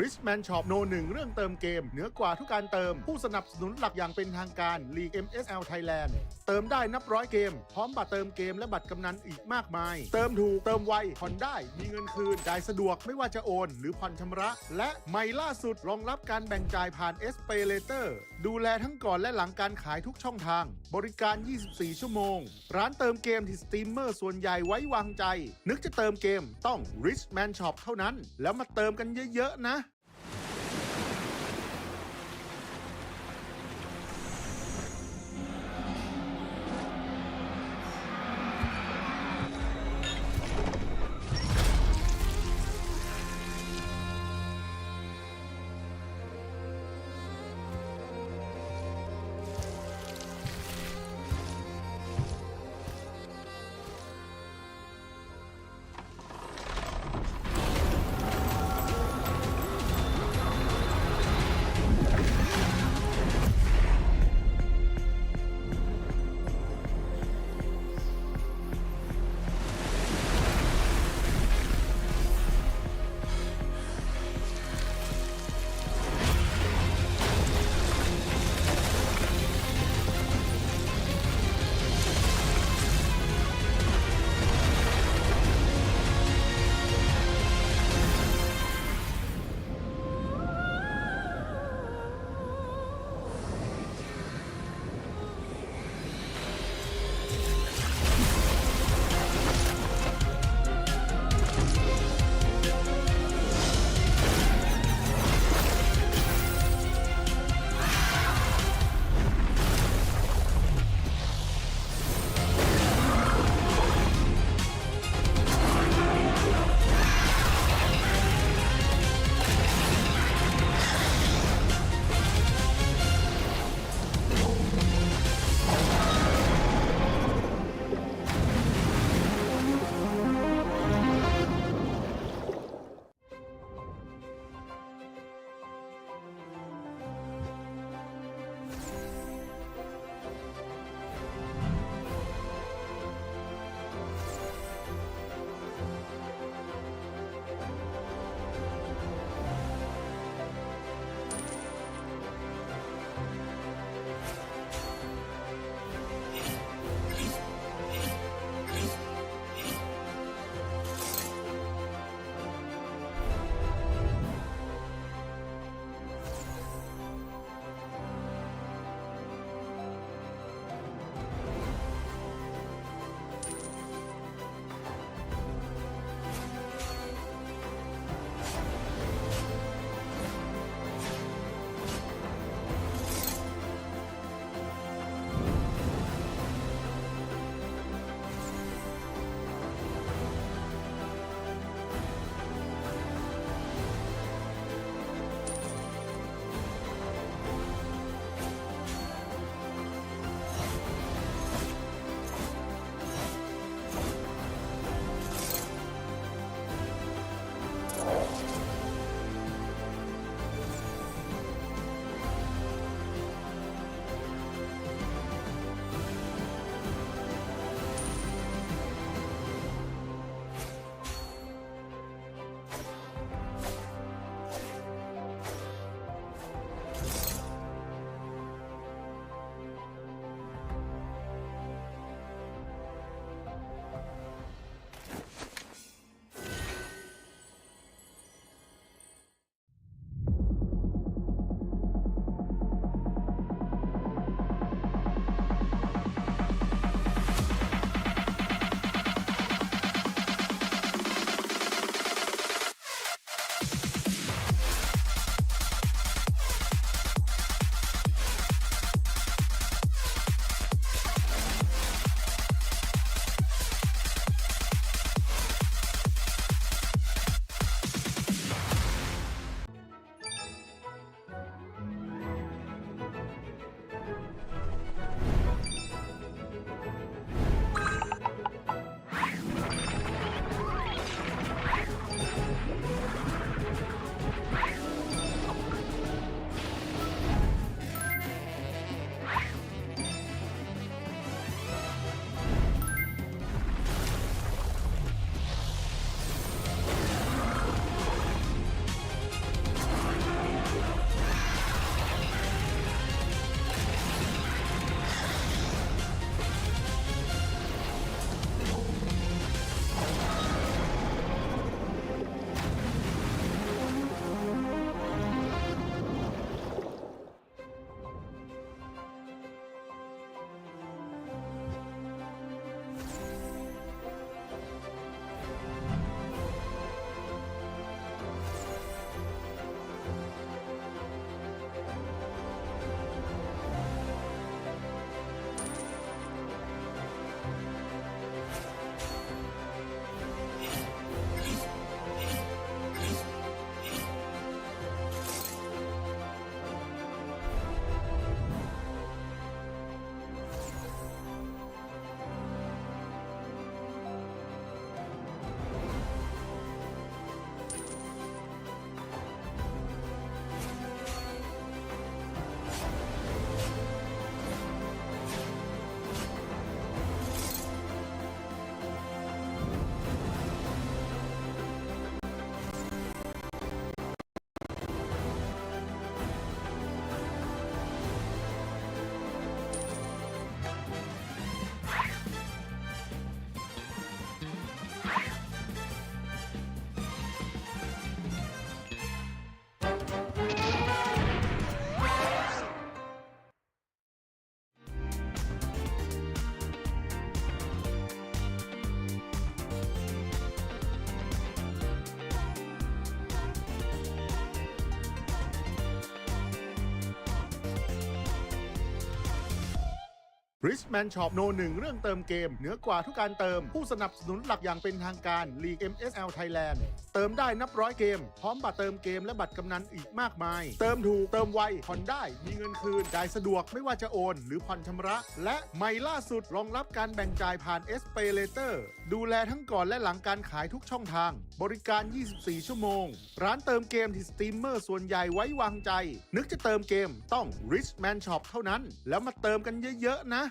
Richman Shop โน1เรื่องเติมเกมเหนือกว่าทุกการเติมผู้สนับสนุนหลักอย่างเป็นทางการลีก MSL Thailand เติมได้นับร้อยเกมพร้อมบัตรเติมเกมและบัตรกำนันอีกมากมายเติมถูกเติมไวผ่อนได้มีเงินคืนจ่ายสะดวกไม่ว่าจะโอนหรือผ่อนชำระและใหม่ล่าสุดรองรับการแบ่งจ่ายผ่าน SPayLater ดูแลทั้งก่อนและหลังการขายทุกช่องทางบริการ 24 ชั่วโมงร้านเติมเกมที่สตรีมเมอร์ส่วนใหญ่ไว้วางใจนึกจะเติมเกมต้อง Richman Shop เท่านั้นแล้วมาเติมกันเยอะๆนะ Richman Shopโน1เรื่องเติมเกมเหนือกว่าทุกการเติมผู้สนับสนุนหลักอย่างเป็นทางการ League MSL Thailand เติมได้นับร้อยเกมพร้อมบัตรเติมเกมและบัตรกำนันอีกมากมายเติมถูกเติมไวผ่อนได้มีเงินคืนจ่ายสะดวกไม่ว่าจะโอนหรือผ่อนชำระและใหม่ล่าสุดรองรับการแบ่งจ่ายผ่าน SPay Later ดูแลทั้งก่อนและหลังการขายทุกช่องทางบริการ 24 ชั่วโมงร้านเติมเกมที่สตรีมเมอร์ส่วนใหญ่ไว้วางใจนึกจะเติมเกมต้อง Richman Shop เท่านั้นแล้วมาเติมกันเยอะๆนะ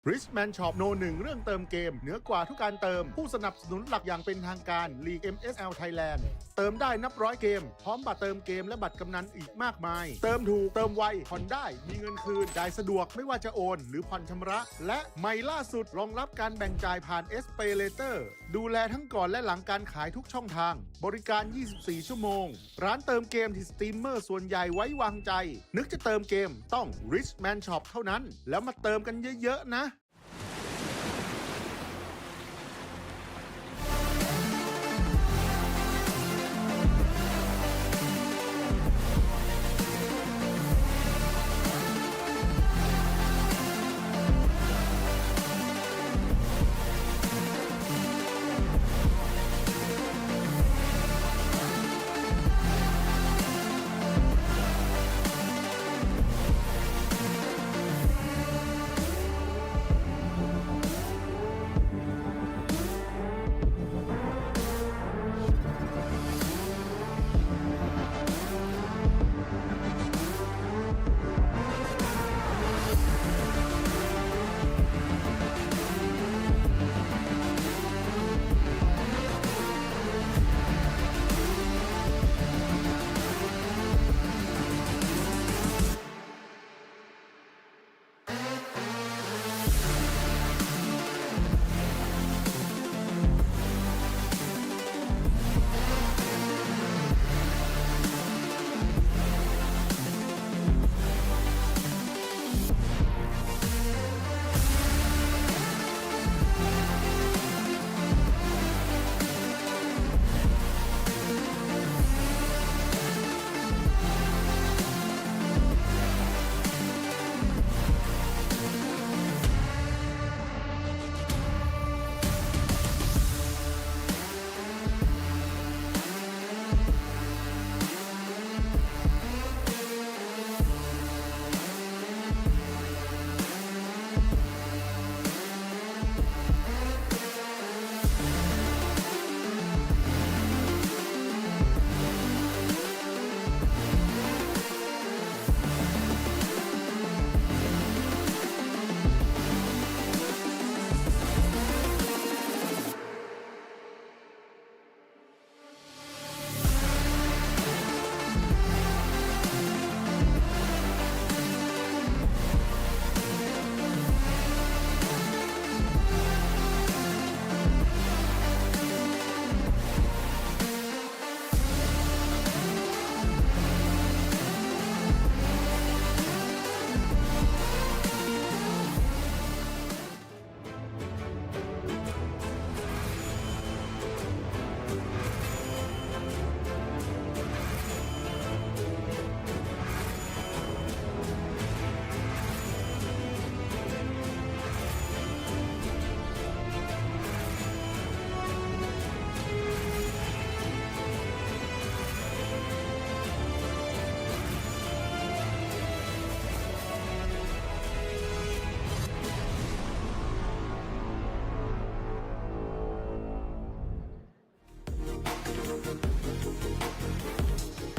Richman Shop โนหนึ่งเรื่องเติมเกมเหนือกว่าทุกการเติมผู้สนับสนุนหลักอย่างเป็นทางการ League MSL Thailand เติมได้นับร้อยเกมพร้อมบัตรเติมเกมและบัตรกำนันอีกมากมายเติมถูกเติมไวผ่อนได้มีเงินคืนจ่ายสะดวกไม่ว่าจะโอนหรือผ่อนชำระและใหม่ล่าสุดรองรับการแบ่งจ่ายผ่าน SPayLater ดูแลทั้งก่อนและหลังการขายทุกช่องทางบริการ 24 ชั่วโมงร้านเติมเกมที่สตรีมเมอร์ส่วนใหญ่ไว้วางใจนึกจะเติมเกมต้อง Richman Shop เท่านั้นแล้วมาเติมกันเยอะๆนะ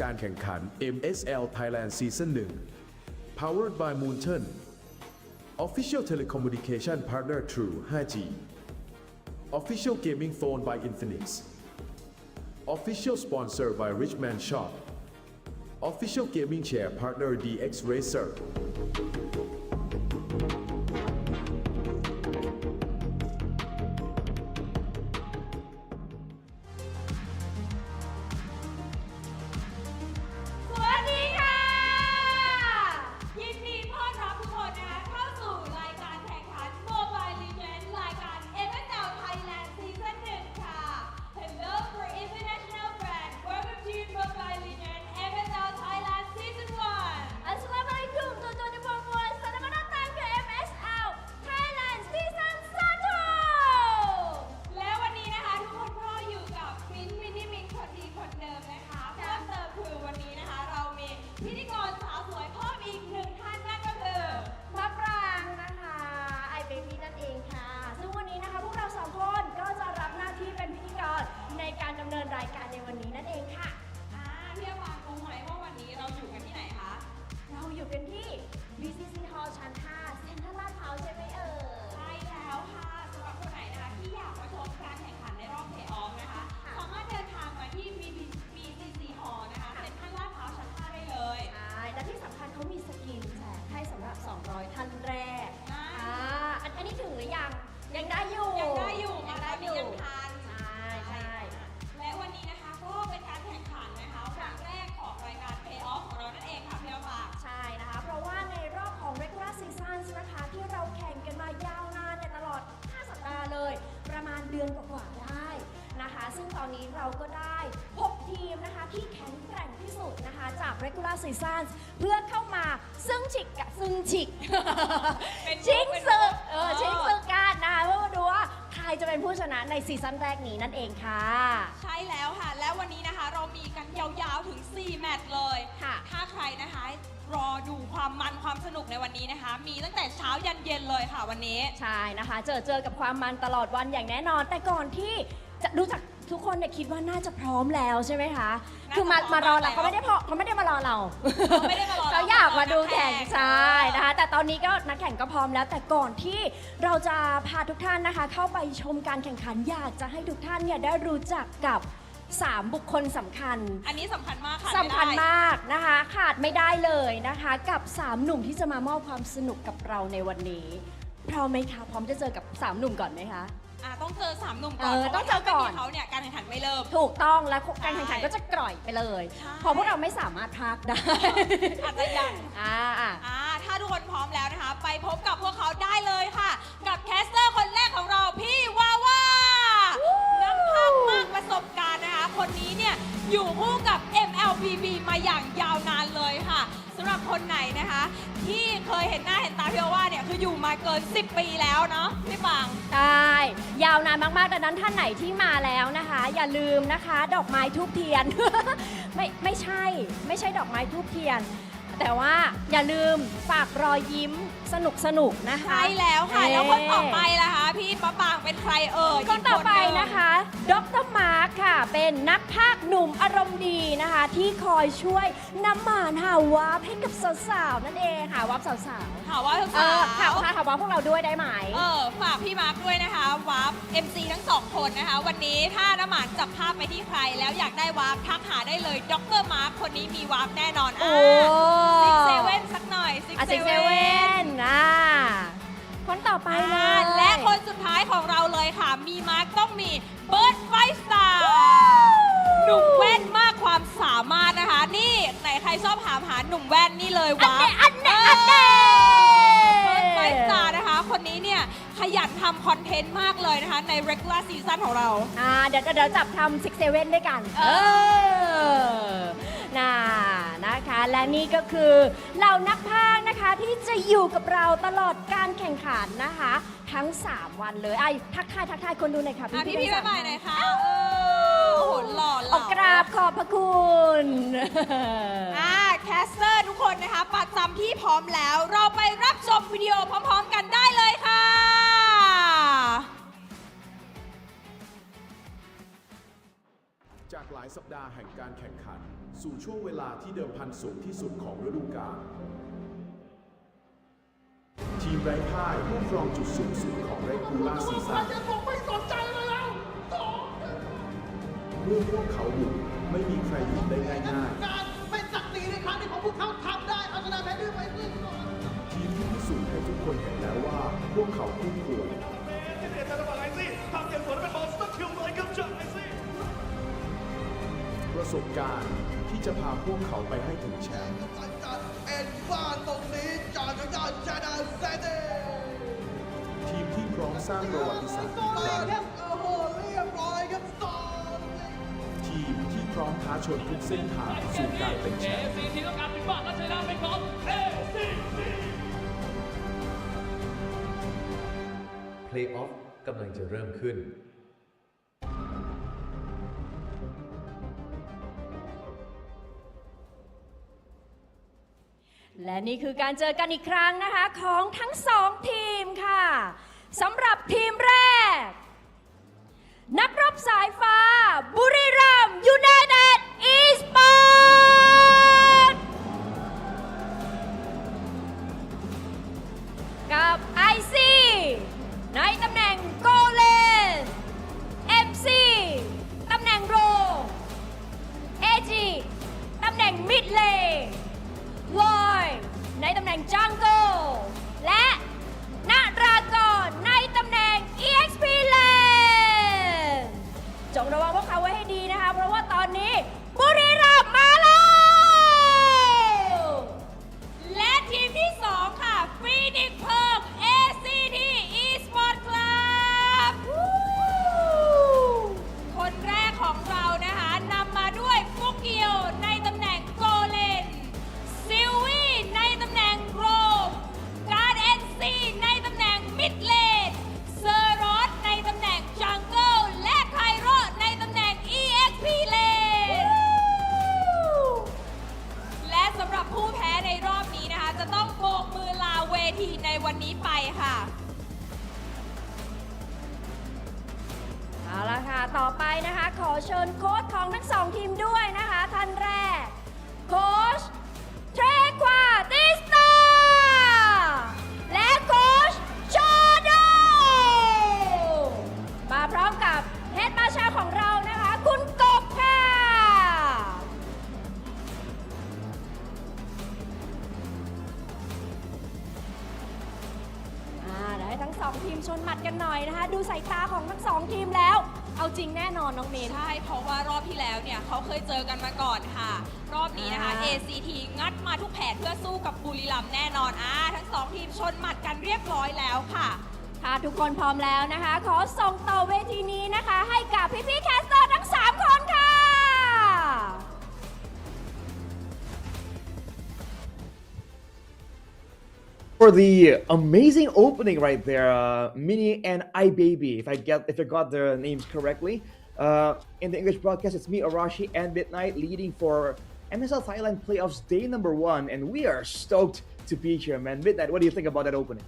การแข่งขัน MSL Thailand Season 1 Powered by Moonton Official Telecommunication Partner True 5G Official Gaming Phone by Infinix Official Sponsor by Richman Shop Official Gaming Chair Partner DX Racer Assalamualaikum tuan-tuan dan puan-puan. Selamat datang ke MSL Thailand Season 1. และวันนี้นะคะทุกคนก็อยู่กับมินคนดีคนเดิมนะคะเพิ่มเติมคือวันนี้นะคะเรามีพิธีกรสาวสวยเพิ่มอีกหนึ่งท่านนั่นก็คือมะปรางนะคะไอเบบี้นั่นเองค่ะซึ่งวันนี้นะคะพวกเราสองคนก็จะรับหน้าที่เป็นพิธีกรในการดำเนินรายการในวันนี้นั่นเองค่ะพี่ปรางรู้ไหมว่าวันนี้เราอยู่กันที่ไหนคะเราอยู่กันที่ BCC Hall ชั้น 5 เซ็นทรัลลาดพร้าวใช่ไหมเอ่ยใช่ ที่อยากมาชมการแข่งขันในรอบเพลย์ออฟนะคะสามารถเดินทางมาที่ BCC Hall นะคะเซ็นทรัลลาดพร้าวชั้น 5 ได้เลย ใช่และที่สำคัญเขามีสกินแจกให้สำหรับ 200 ท่านแรกอันนี้ถึงหรือยัง ยังได้อยู่ ยังได้อยู่ยังทัน ใช่ใช่ และวันนี้นะคะก็เป็นการแข่งขันนะคะครั้งแรกของรายการเพลย์ออฟของเรานั่นเองค่ะพี่เอาฝาก ใช่นะคะ เพราะว่าในรอบของ regular season นะคะที่เราแข่งกันมายาวนานเนี่ยตลอด 5 สัปดาห์เลย ประมาณเดือนกว่าๆได้นะคะ ซึ่งตอนนี้เราก็ได้ 6 ทีมนะคะที่แข็งแกร่งที่สุดนะคะจาก regular season เพื่อเข้ามาซึ่งชิกชิงศึกชิงศึกกันนะคะเพื่อมาดูว่าใครจะเป็นผู้ชนะในซีซั่นแรกนี้นั่นเองค่ะ ใช่แล้วค่ะ และวันนี้นะคะเรามีกันยาวๆถึง 4 แมตช์เลย ค่ะ ถ้าใครนะคะรอดูความมันความสนุกในวันนี้นะคะ มีตั้งแต่เช้ายันเย็นเลยค่ะวันนี้ ใช่นะคะเจอกับความมันตลอดวันอย่างแน่นอน แต่ก่อนที่จะดูจากทุกคนเนี่ยคิดว่าน่าจะพร้อมแล้วใช่ไหมคะคือมารอเราเขาไม่ได้มารอเรา เขาไม่ได้มารอเรา เขาอยากมาดูแข่ง เขา ใช่นะคะแต่ตอนนี้ก็นักแข่งก็พร้อมแล้ว แต่ก่อนที่เราจะพาทุกท่านนะคะ เข้าไปชมการแข่งขันอยากจะให้ทุกท่านเนี่ยได้รู้จักกับ3 บุคคลสำคัญ อันนี้สำคัญมากค่ะ สำคัญมากนะคะขาดไม่ได้เลยนะคะกับ 3 หนุ่มที่จะมามอบความสนุกกับเราในวันนี้พร้อมไหมคะพร้อมจะเจอกับ 3 หนุ่มก่อนไหมคะ ต้องเจอ3 หนุ่มก่อน ต้องเจอก่อน พราะว่าถ้าไม่มีเขาเนี่ยการแข่งขันไม่เริ่ม ถูกต้องแล้วการแข่งขันก็จะกร่อยไปเลย ใช่ เพราะพวกเราไม่สามารถพากได้ อาจจะยัง อ่า ถ้าทุกคนพร้อมแล้วนะคะ ไปพบกับพวกเขาได้เลยค่ะ กับแคสเตอร์คนแรกของเราพี่วาว่านักพากย์มากประสบการณ์นะคะ คนนี้เนี่ยอยู่คู่กับ MLPB มาอย่างยาวนานเลยค่ะสำหรับคนไหนนะคะ ที่เคยเห็นหน้าเห็นตาพี่วาว่าเนี่ยคืออยู่มาเกิน 10 ปีแล้วเนาะพี่ปัง ใช่ยาวนานมากๆดังนั้นท่านไหนที่มาแล้วนะคะ อย่าลืมนะคะ ดอกไม้ทูบเทียน ไม่ใช่ดอกไม้ทูบเทียน แต่ว่าอย่าลืมฝากรอยยิ้มสนุกนะคะ ใช่แล้วค่ะ แล้วคนต่อไปล่ะคะพี่ปะปางเป็นใครเอ่ย คนต่อไปนะคะดรมาร์คค่ะ เป็นนักพากย์หนุ่มอารมณ์ดีนะคะ ที่คอยช่วยนำหมานหาวาร์ปให้กับสาวๆนั่นเองหาวาร์ปสาวๆ ถามว่า หาวาร์ปพวกเราด้วยได้ไหม ฝากพี่มาร์คด้วยนะคะวาร์ป MC ทั้งสองคนนะคะ วันนี้ถ้าน้ำหมานจับภาพไปที่ใครแล้วอยากได้วาร์ปทักหาได้เลยดรมาร์คคนนี้มีวาร์ปแน่นอน โอ้ 6-7 สักหน่อย 6-7คนต่อไปเลย และคนสุดท้ายของเราเลยค่ะ มีมาร์คต้องมีเบิร์ดไฟสตาร์หนุ่มแว่นมากความสามารถนะคะ นี่ไหนใครชอบหาหนุ่มแว่นนี่เลยวาร์ป อันเน่ เบิร์ดไฟสตาร์นะคะ คนนี้เนี่ยขยันทำคอนเทนต์มากเลยนะคะใน regular season ของเรา เดี๋ยวจับทำ6-7ด้วยกันนะคะ และนี่ก็คือเหล่านักพากย์นะคะที่จะอยู่กับเราตลอดการแข่งขันนะคะ ทั้ง 3 วันเลยทักทายคนดูหน่อยค่ะ พี่บ๊ายบายหน่อยค่ะโอ้โหหล่อเห อ ลา กราบขอบพระคุณ แคสเตอร์ทุกคนนะคะประจำที่พร้อมแล้ว เราไปรับชมวิดีโอพร้อมๆกันได้เลยค่ะ จากหลายสัปดาห์แห่งการแข่งขัน สู่ช่วงเวลาที่เดิมพันสูงที่สุดของฤดูกาลทีมไร้พ่ายผู้ครองจุดสูงสุดของเรกูล่าซีซั่นเมื่อพวกเขาบุกไม่มีใครหยุดได้ง่าย การเป็นศักดิ์ศรีในครั้งนี้ของพวกเขาทำได้เอาชนะแพ้ด้วยไปด้วย ๆทีมที่พิสูจน์ให้ทุกคนเห็นแล้วว่าพวกเขาคู่ควรประสบการณ์ที่จะพาพวกเขาไปให้ถึงแชมป์ จัดเอ็นบ้านตรงนี้จากทางด้านชนะเซเด ทีมที่พร้อมสร้างประวัติศาสตร์อีกครั้ง ครับโอ้โหเรียบร้อยครับสอง ทีมที่พร้อมท้าชนทุกเส้นทางสู่การเป็นแชมป์ ทีมต้องการปิดบ้านและชนะเป็นของ เพลย์ออฟกำลังจะเริ่มขึ้น และนี่คือการเจอกันอีกครั้งนะคะของทั้ง2 ทีมค่ะสำหรับทีมแรก นักรบสายฟ้าบุรีรัมย์ยูไนเต็ดอีสปอร์ตกับไอซีในตำแหน่งโกเลน Mid Lane วอยในตำแหน่ง Jungle และนรากรในตำแหน่ง EXP Lane จงระวังพวกเขาไว้ให้ดีนะคะ เพราะว่าตอนนี้บุรีรัมย์มาแล้ว และทีมที่ 2 ค่ะฟีนิกซ์เพิร์ก ACT Esport Club คนแรกของเรานะคะนำมาด้วยฟุกเกียวในตำแหน่งโกเลนซิลวี่ในตำแหน่งโรมการ์ดเอ็นซีในตำแหน่งมิดเลนเซอร์รอสในตำแหน่งจังเกิลและไคโรในตำแหน่ง EXP Lane และสำหรับผู้แพ้ในรอบนี้นะคะ จะต้องโบกมือลาเวทีในวันนี้ไปค่ะ เอาละค่ะ ต่อไปนะคะ ขอเชิญโค้ชของทั้งสองทีมด้วยนะคะ ท่านแรก โค้ชเทรควาติสตาและโค้ชโชโดมาพร้อมกับเฮดมาชาของเรานะคะ คุณกบค่ะ เดี๋ยวให้ทั้งสองทีมชนหมัดกันหน่อยนะคะ ดูสายตาของทั้งสองทีมแล้ว เอาจริงแน่นอนน้องเมย์ ใช่ เพราะว่ารอบที่แล้วเนี่ยเขาเคยเจอกันมาก่อนค่ะ รอบนี้นะคะ ACT งัดมาทุกแผนเพื่อสู้กับบุรีรัมย์แน่นอนทั้งสองทีมชนหมัดกันเรียบร้อยแล้วค่ะ ถ้าทุกคนพร้อมแล้วนะคะ ขอส่งต่อเวทีนี้นะคะ ให้กับพี่ๆแคสเตอร์ทั้ง 3 คนค่ะ For the amazing opening right there, Mini and iBaby, if I got their names correctly. In the English broadcast, it's me, Arashi, and Midnight leading for MSL Thailand Playoffs Day number 1, and we are stoked to be here, man. Midnight, what do you think about that opening?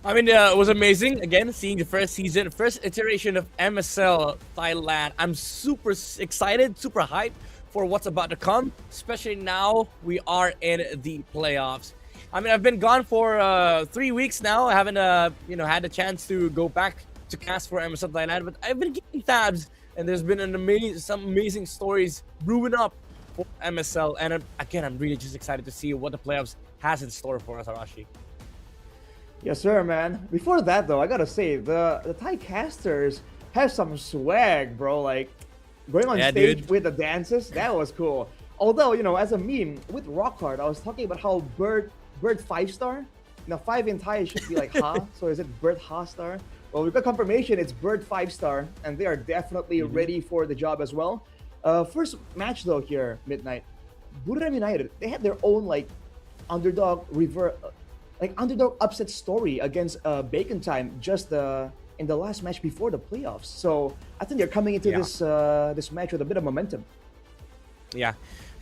I mean, it was amazing. Again, seeing the first season, first iteration of MSL Thailand. I'm super excited, super hyped for what's about to come, especially now we are in the playoffs. I mean, I've been gone for 3 weeks now. I haven't, had the chance to go back to cast for MSL Thailand, but I've been getting tabs, and there's been some amazing stories brewing up for MSL. And again, I'm really just excited to see what the playoffs has in store for us, Arashi. Yes, sir, man. Before that, though, I gotta say, the Thai casters have some swag, bro. Like, going on stage dude, with the dances, that was cool. Although, as a meme, with Rock Hard, I was talking about how Bird 5-star. Now, 5 in Thai should be like Ha, so is it Bird Ha star? Well, we've got confirmation it's Bird 5-star, and they are definitely ready for the job as well. First match, though, here, Midnight. Buriram United, they had their own, underdog upset story against Bacon Time just in the last match before the playoffs. So I think they're coming into this match with a bit of momentum.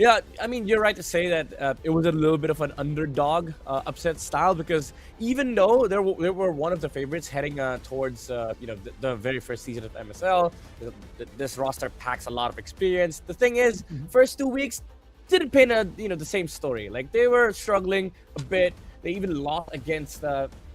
Yeah, I mean, you're right to say that it was a little bit of an underdog upset style, because even though they were one of the favorites heading towards the very first season of MSL, this roster packs a lot of experience. The thing is, first 2 weeks didn't paint the same story. Like, they were struggling a bit. They even lost against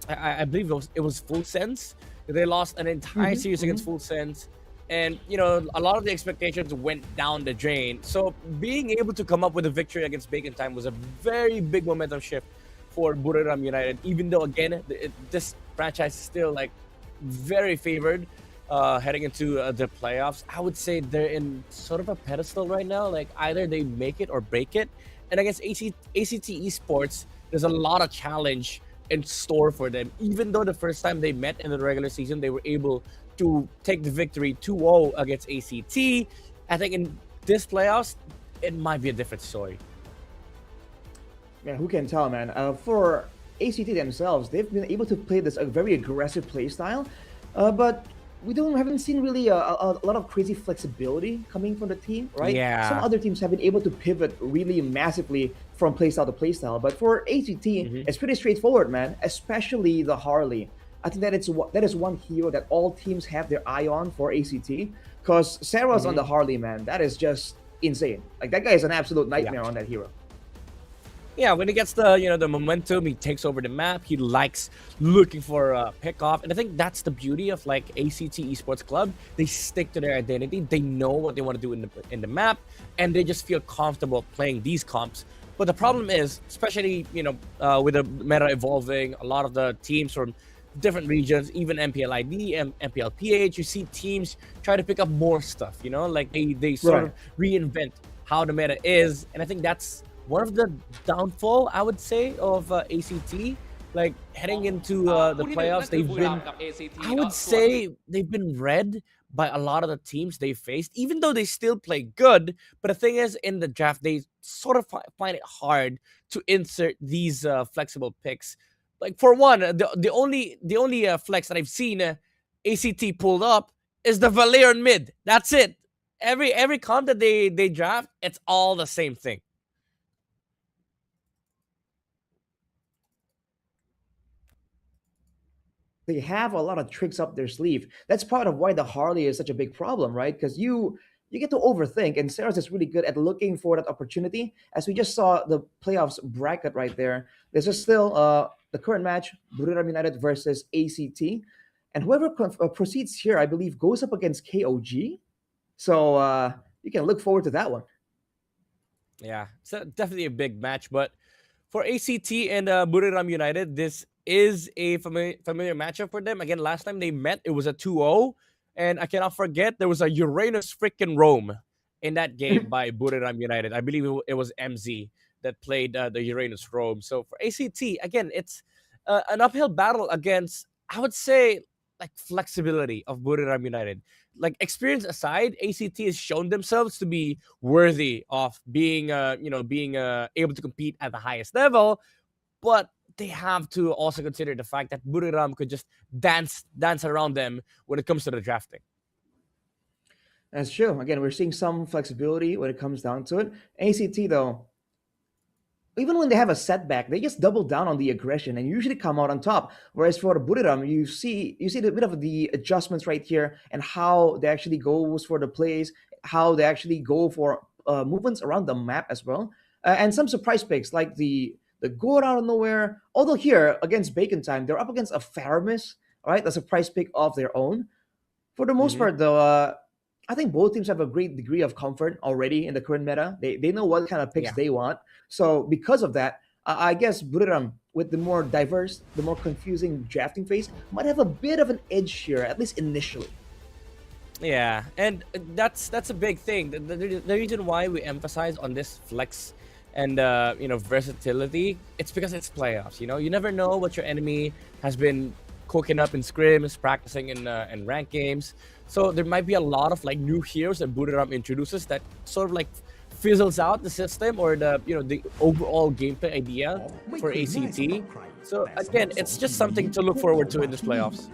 I believe it was Full Sense. They lost an entire series against Full Sense. And, a lot of the expectations went down the drain. So being able to come up with a victory against Bacon Time was a very big momentum shift for Buriram United. Even though, again, this franchise is still, very favored heading into the playoffs. I would say they're in sort of a pedestal right now. Like, either they make it or break it. And against ACT Esports, there's a lot of challenge in store for them. Even though the first time they met in the regular season, they were able to take the victory 2-0 against ACT. I think in this playoffs, it might be a different story. Man, who can tell, man? For ACT themselves, they've been able to play this a very aggressive play style, but we haven't seen really a lot of crazy flexibility coming from the team, right? Yeah. Some other teams have been able to pivot really massively from playstyle to playstyle, but for ACT, it's pretty straightforward, man. Especially the Harley. I think that is one hero that all teams have their eye on for ACT, because Sarah's on the Harley, man. That is just insane. Like, that guy is an absolute nightmare on that hero. Yeah, when he gets the momentum, he takes over the map. He likes looking for a pickoff, and I think that's the beauty of like ACT Esports Club. They stick to their identity. They know what they want to do in the map, and they just feel comfortable playing these comps. But the problem is, especially with the meta evolving, a lot of the teams from different regions, even MPLID and MPLPH, you see teams try to pick up more stuff. Like they sort of reinvent how the meta is, and I think that's one of the downfall, I would say, of ACT. Like heading into the playoffs, I would say they've been read by a lot of the teams they faced, even though they still play good. But the thing is, in the draft, they sort of find it hard to insert these flexible picks. Like for one, the only flex that I've seen ACT pulled up is the Valerian mid. That's it. Every comp that they draft, it's all the same thing. They have a lot of tricks up their sleeve. That's part of why the Harley is such a big problem, right? Because you get to overthink, and Saras is really good at looking for that opportunity. As we just saw the playoffs bracket right there, this is still the current match, Buriram United versus ACT, and whoever proceeds here, I believe, goes up against KOG. So you can look forward to that one. Yeah, it's definitely a big match, but for ACT and Buriram United, this is a familiar matchup for them. Again, last time they met, it was a 2-0. And I cannot forget, there was a Uranus freaking Rome in that game by Buriram United. I believe it was MZ that played the Uranus Rome. So for ACT, again, it's an uphill battle against, I would say, like flexibility of Buriram United. Like experience aside, ACT has shown themselves to be worthy of being able to compete at the highest level. But they have to also consider the fact that Buriram could just dance around them when it comes to the drafting. That's true. Again, we're seeing some flexibility when it comes down to it. ACT, though, even when they have a setback, they just double down on the aggression and usually come out on top. Whereas for Buriram, you see a bit of the adjustments right here and how they actually goes for the plays, how they actually go for movements around the map as well, and some surprise picks like the go out of nowhere. Although here against Bacon Time, they're up against a Faramis, right? That's a price pick of their own. For the most part, though, I think both teams have a great degree of comfort already in the current meta. They know what kind of picks they want. So because of that, I guess Buriram, with the more diverse, the more confusing drafting phase, might have a bit of an edge here, at least initially. Yeah, and that's a big thing. The reason why we emphasize on this flex and versatility, it's because it's playoffs. You never know what your enemy has been cooking up in scrims, practicing in ranked games. So there might be a lot of like new heroes that Buriram introduces that sort of like fizzles out the system or the overall gameplay idea for ACT. So again, it's just something to look forward to in this playoffs.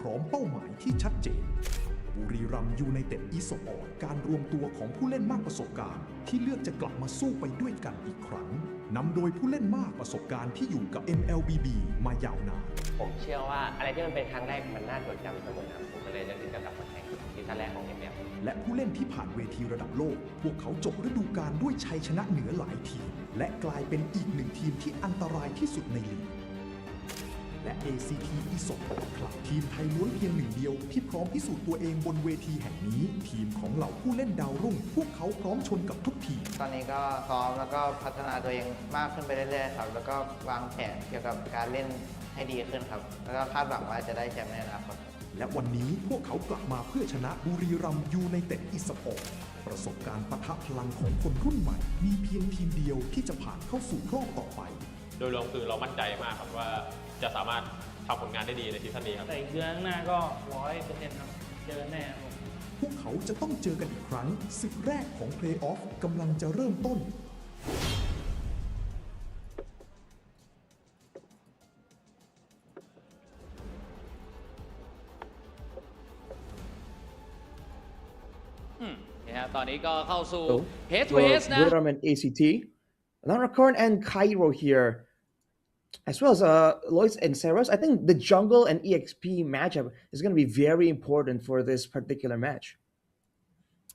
บุรีรัมย์ยูไนเต็ดอีสปอร์ตการรวมตัวของผู้เล่นมากประสบการณ์ที่เลือกจะกลับมาสู้ไปด้วยกันอีกครั้งนำโดยผู้เล่นมากประสบการณ์ที่อยู่กับ MLBB มายาวนานผมเชื่อว่าอะไรที่มันเป็นครั้งแรกมันน่าจดจำเสมอครับผมเลยจะถึงกลับมาแข่งซีซั่นแรกของ ML และผู้เล่นที่ผ่านเวทีระดับโลกพวกเขาจบฤดูกาลด้วยชัยชนะเหนือหลายทีมและกลายเป็นอีกหนึ่งทีมที่อันตรายที่สุดในลีกและ ACT Esports ครับทีมไทยล้วนเพียงหนึ่งเดียวที่พร้อมพิสูจน์ตัวเองบนเวทีแห่งนี้ทีมของเหล่าผู้เล่นดาวรุ่งพวกเขาพร้อมชนกับทุกทีมตอนนี้ก็ซ้อมแล้วก็พัฒนาตัวเองมากขึ้นไปเรื่อยๆครับแล้วก็วางแผนเกี่ยวกับการเล่นให้ดีขึ้นครับแล้วก็คาดหวังว่าจะได้แชมป์ในอนาคตและวันนี้พวกเขากลับมาเพื่อชนะบุรีรัมย์ยูไนเต็ดอีสปอร์ตประสบการณ์ปะทะพลังของคนรุ่นใหม่มีเพียงทีมเดียวที่จะผ่านเข้าสู่รอบต่อไปโดยรวมคือเรามั่นใจมากครับว่าจะสามารถทำผลงานได้ดีในซีซั่นนี้ครับแต่เดือนหน้าก็ 100% ครับเจอแน่พวกเขาจะต้องเจอกันอีกครั้งศึกแรกของเพลย์ออฟกำลังจะเริ่มต้นตอนนี้ก็เข้าสู่ head to head นะ Buriram and ACT, Lanrakorn and Cairo here, as well as Lois and Saras. I think the jungle and EXP matchup is going to be very important for this particular match.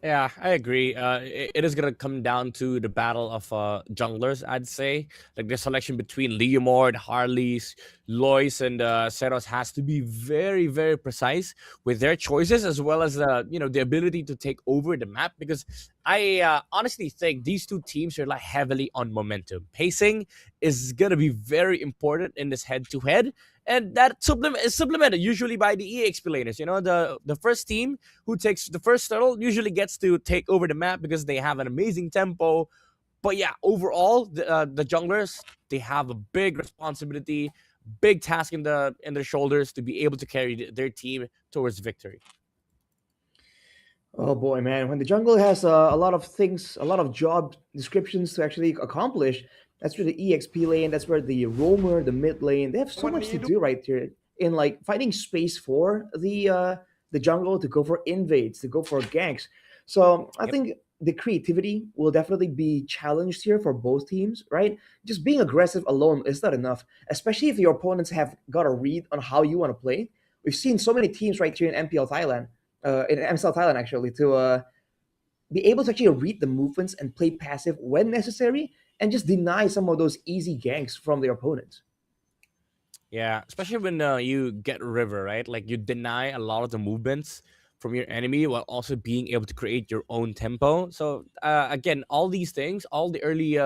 Yeah, I agree. It is gonna come down to the battle of junglers. I'd say like the selection between Leomord, Harleys, Lois, and Seros has to be very, very precise with their choices, as well as the ability to take over the map. Because I honestly think these two teams rely heavily on momentum. Pacing is gonna be very important in this head-to-head, and that is supplemented usually by the EXP laners. The first team who takes the first turtle usually gets to take over the map because they have an amazing tempo. But yeah, overall, the junglers, they have a big responsibility, big task in their shoulders to be able to carry their team towards victory. Oh boy, man! When the jungle has a lot of things, a lot of job descriptions to actually accomplish, that's where the EXP lane, that's where the roamer, the mid lane, they have so much to do right here in like finding space for the jungle to go for invades, to go for ganks. So I Yep. think the creativity will definitely be challenged here for both teams, right? Just being aggressive alone is not enough, especially if your opponents have got a read on how you want to play. We've seen so many teams right here in MPL Thailand in MSL Thailand actually to be able to actually read the movements and play passive when necessary and just deny some of those easy ganks from their opponents. Yeah, especially when you get river, right? Like you deny a lot of the movements from your enemy while also being able to create your own tempo. So again, all these things, all the early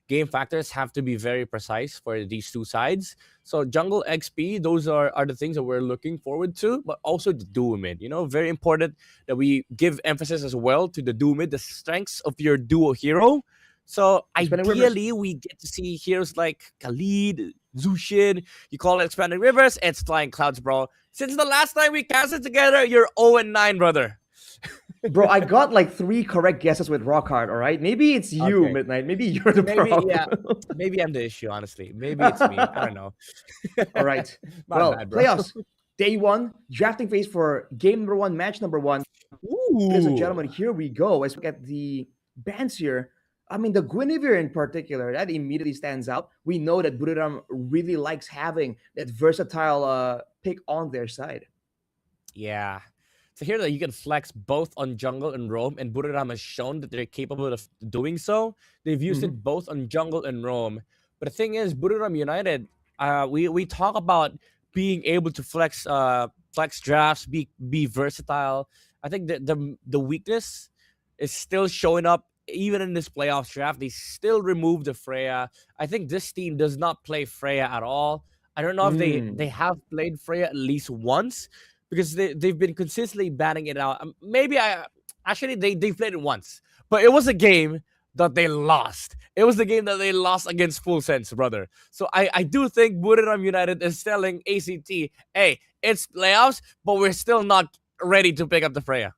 game factors have to be very precise for these two sides. So jungle XP, those are the things that we're looking forward to, but also the duo mid. Very important that we give emphasis as well to the duo mid, the strengths of your duo hero. So Expanding rivers. ideally, we get to see heroes like Khalid, Zushin. You call it expanding rivers, it's flying clouds, bro. Since the last time we casted together, you're 0-9, brother. Bro, I got like 3 correct guesses with rock hard, all right? Maybe it's you, Okay. Midnight. Maybe you're the Maybe, problem. yeah. Maybe I'm the issue, honestly. Maybe it's me. I don't know. All right. My Well, bad, bro. playoffs. Day 1, drafting phase for game number 1, match number 1. Ladies and gentlemen, here we go. As we get the bans here, I mean, the Guinevere in particular, that immediately stands out. We know that Buriram really likes having that versatile pick on their side. Yeah. So here that you can flex both on jungle and roam, and Buriram has shown that they're capable of doing so. They've used it both on jungle and roam. But the thing is, Buriram United, we talk about being able to flex drafts, be versatile. I think the weakness is still showing up even in this playoffs draft. They still remove the Freya. I think this team does not play Freya at all. I don't know if they have played Freya at least once, because they've been consistently banning it out. Maybe they played it once, but it was a game that they lost. It was the game that they lost against Full Sense, brother. So I do think Buriram United is telling ACT, hey, it's playoffs, but we're still not ready to pick up the Freya.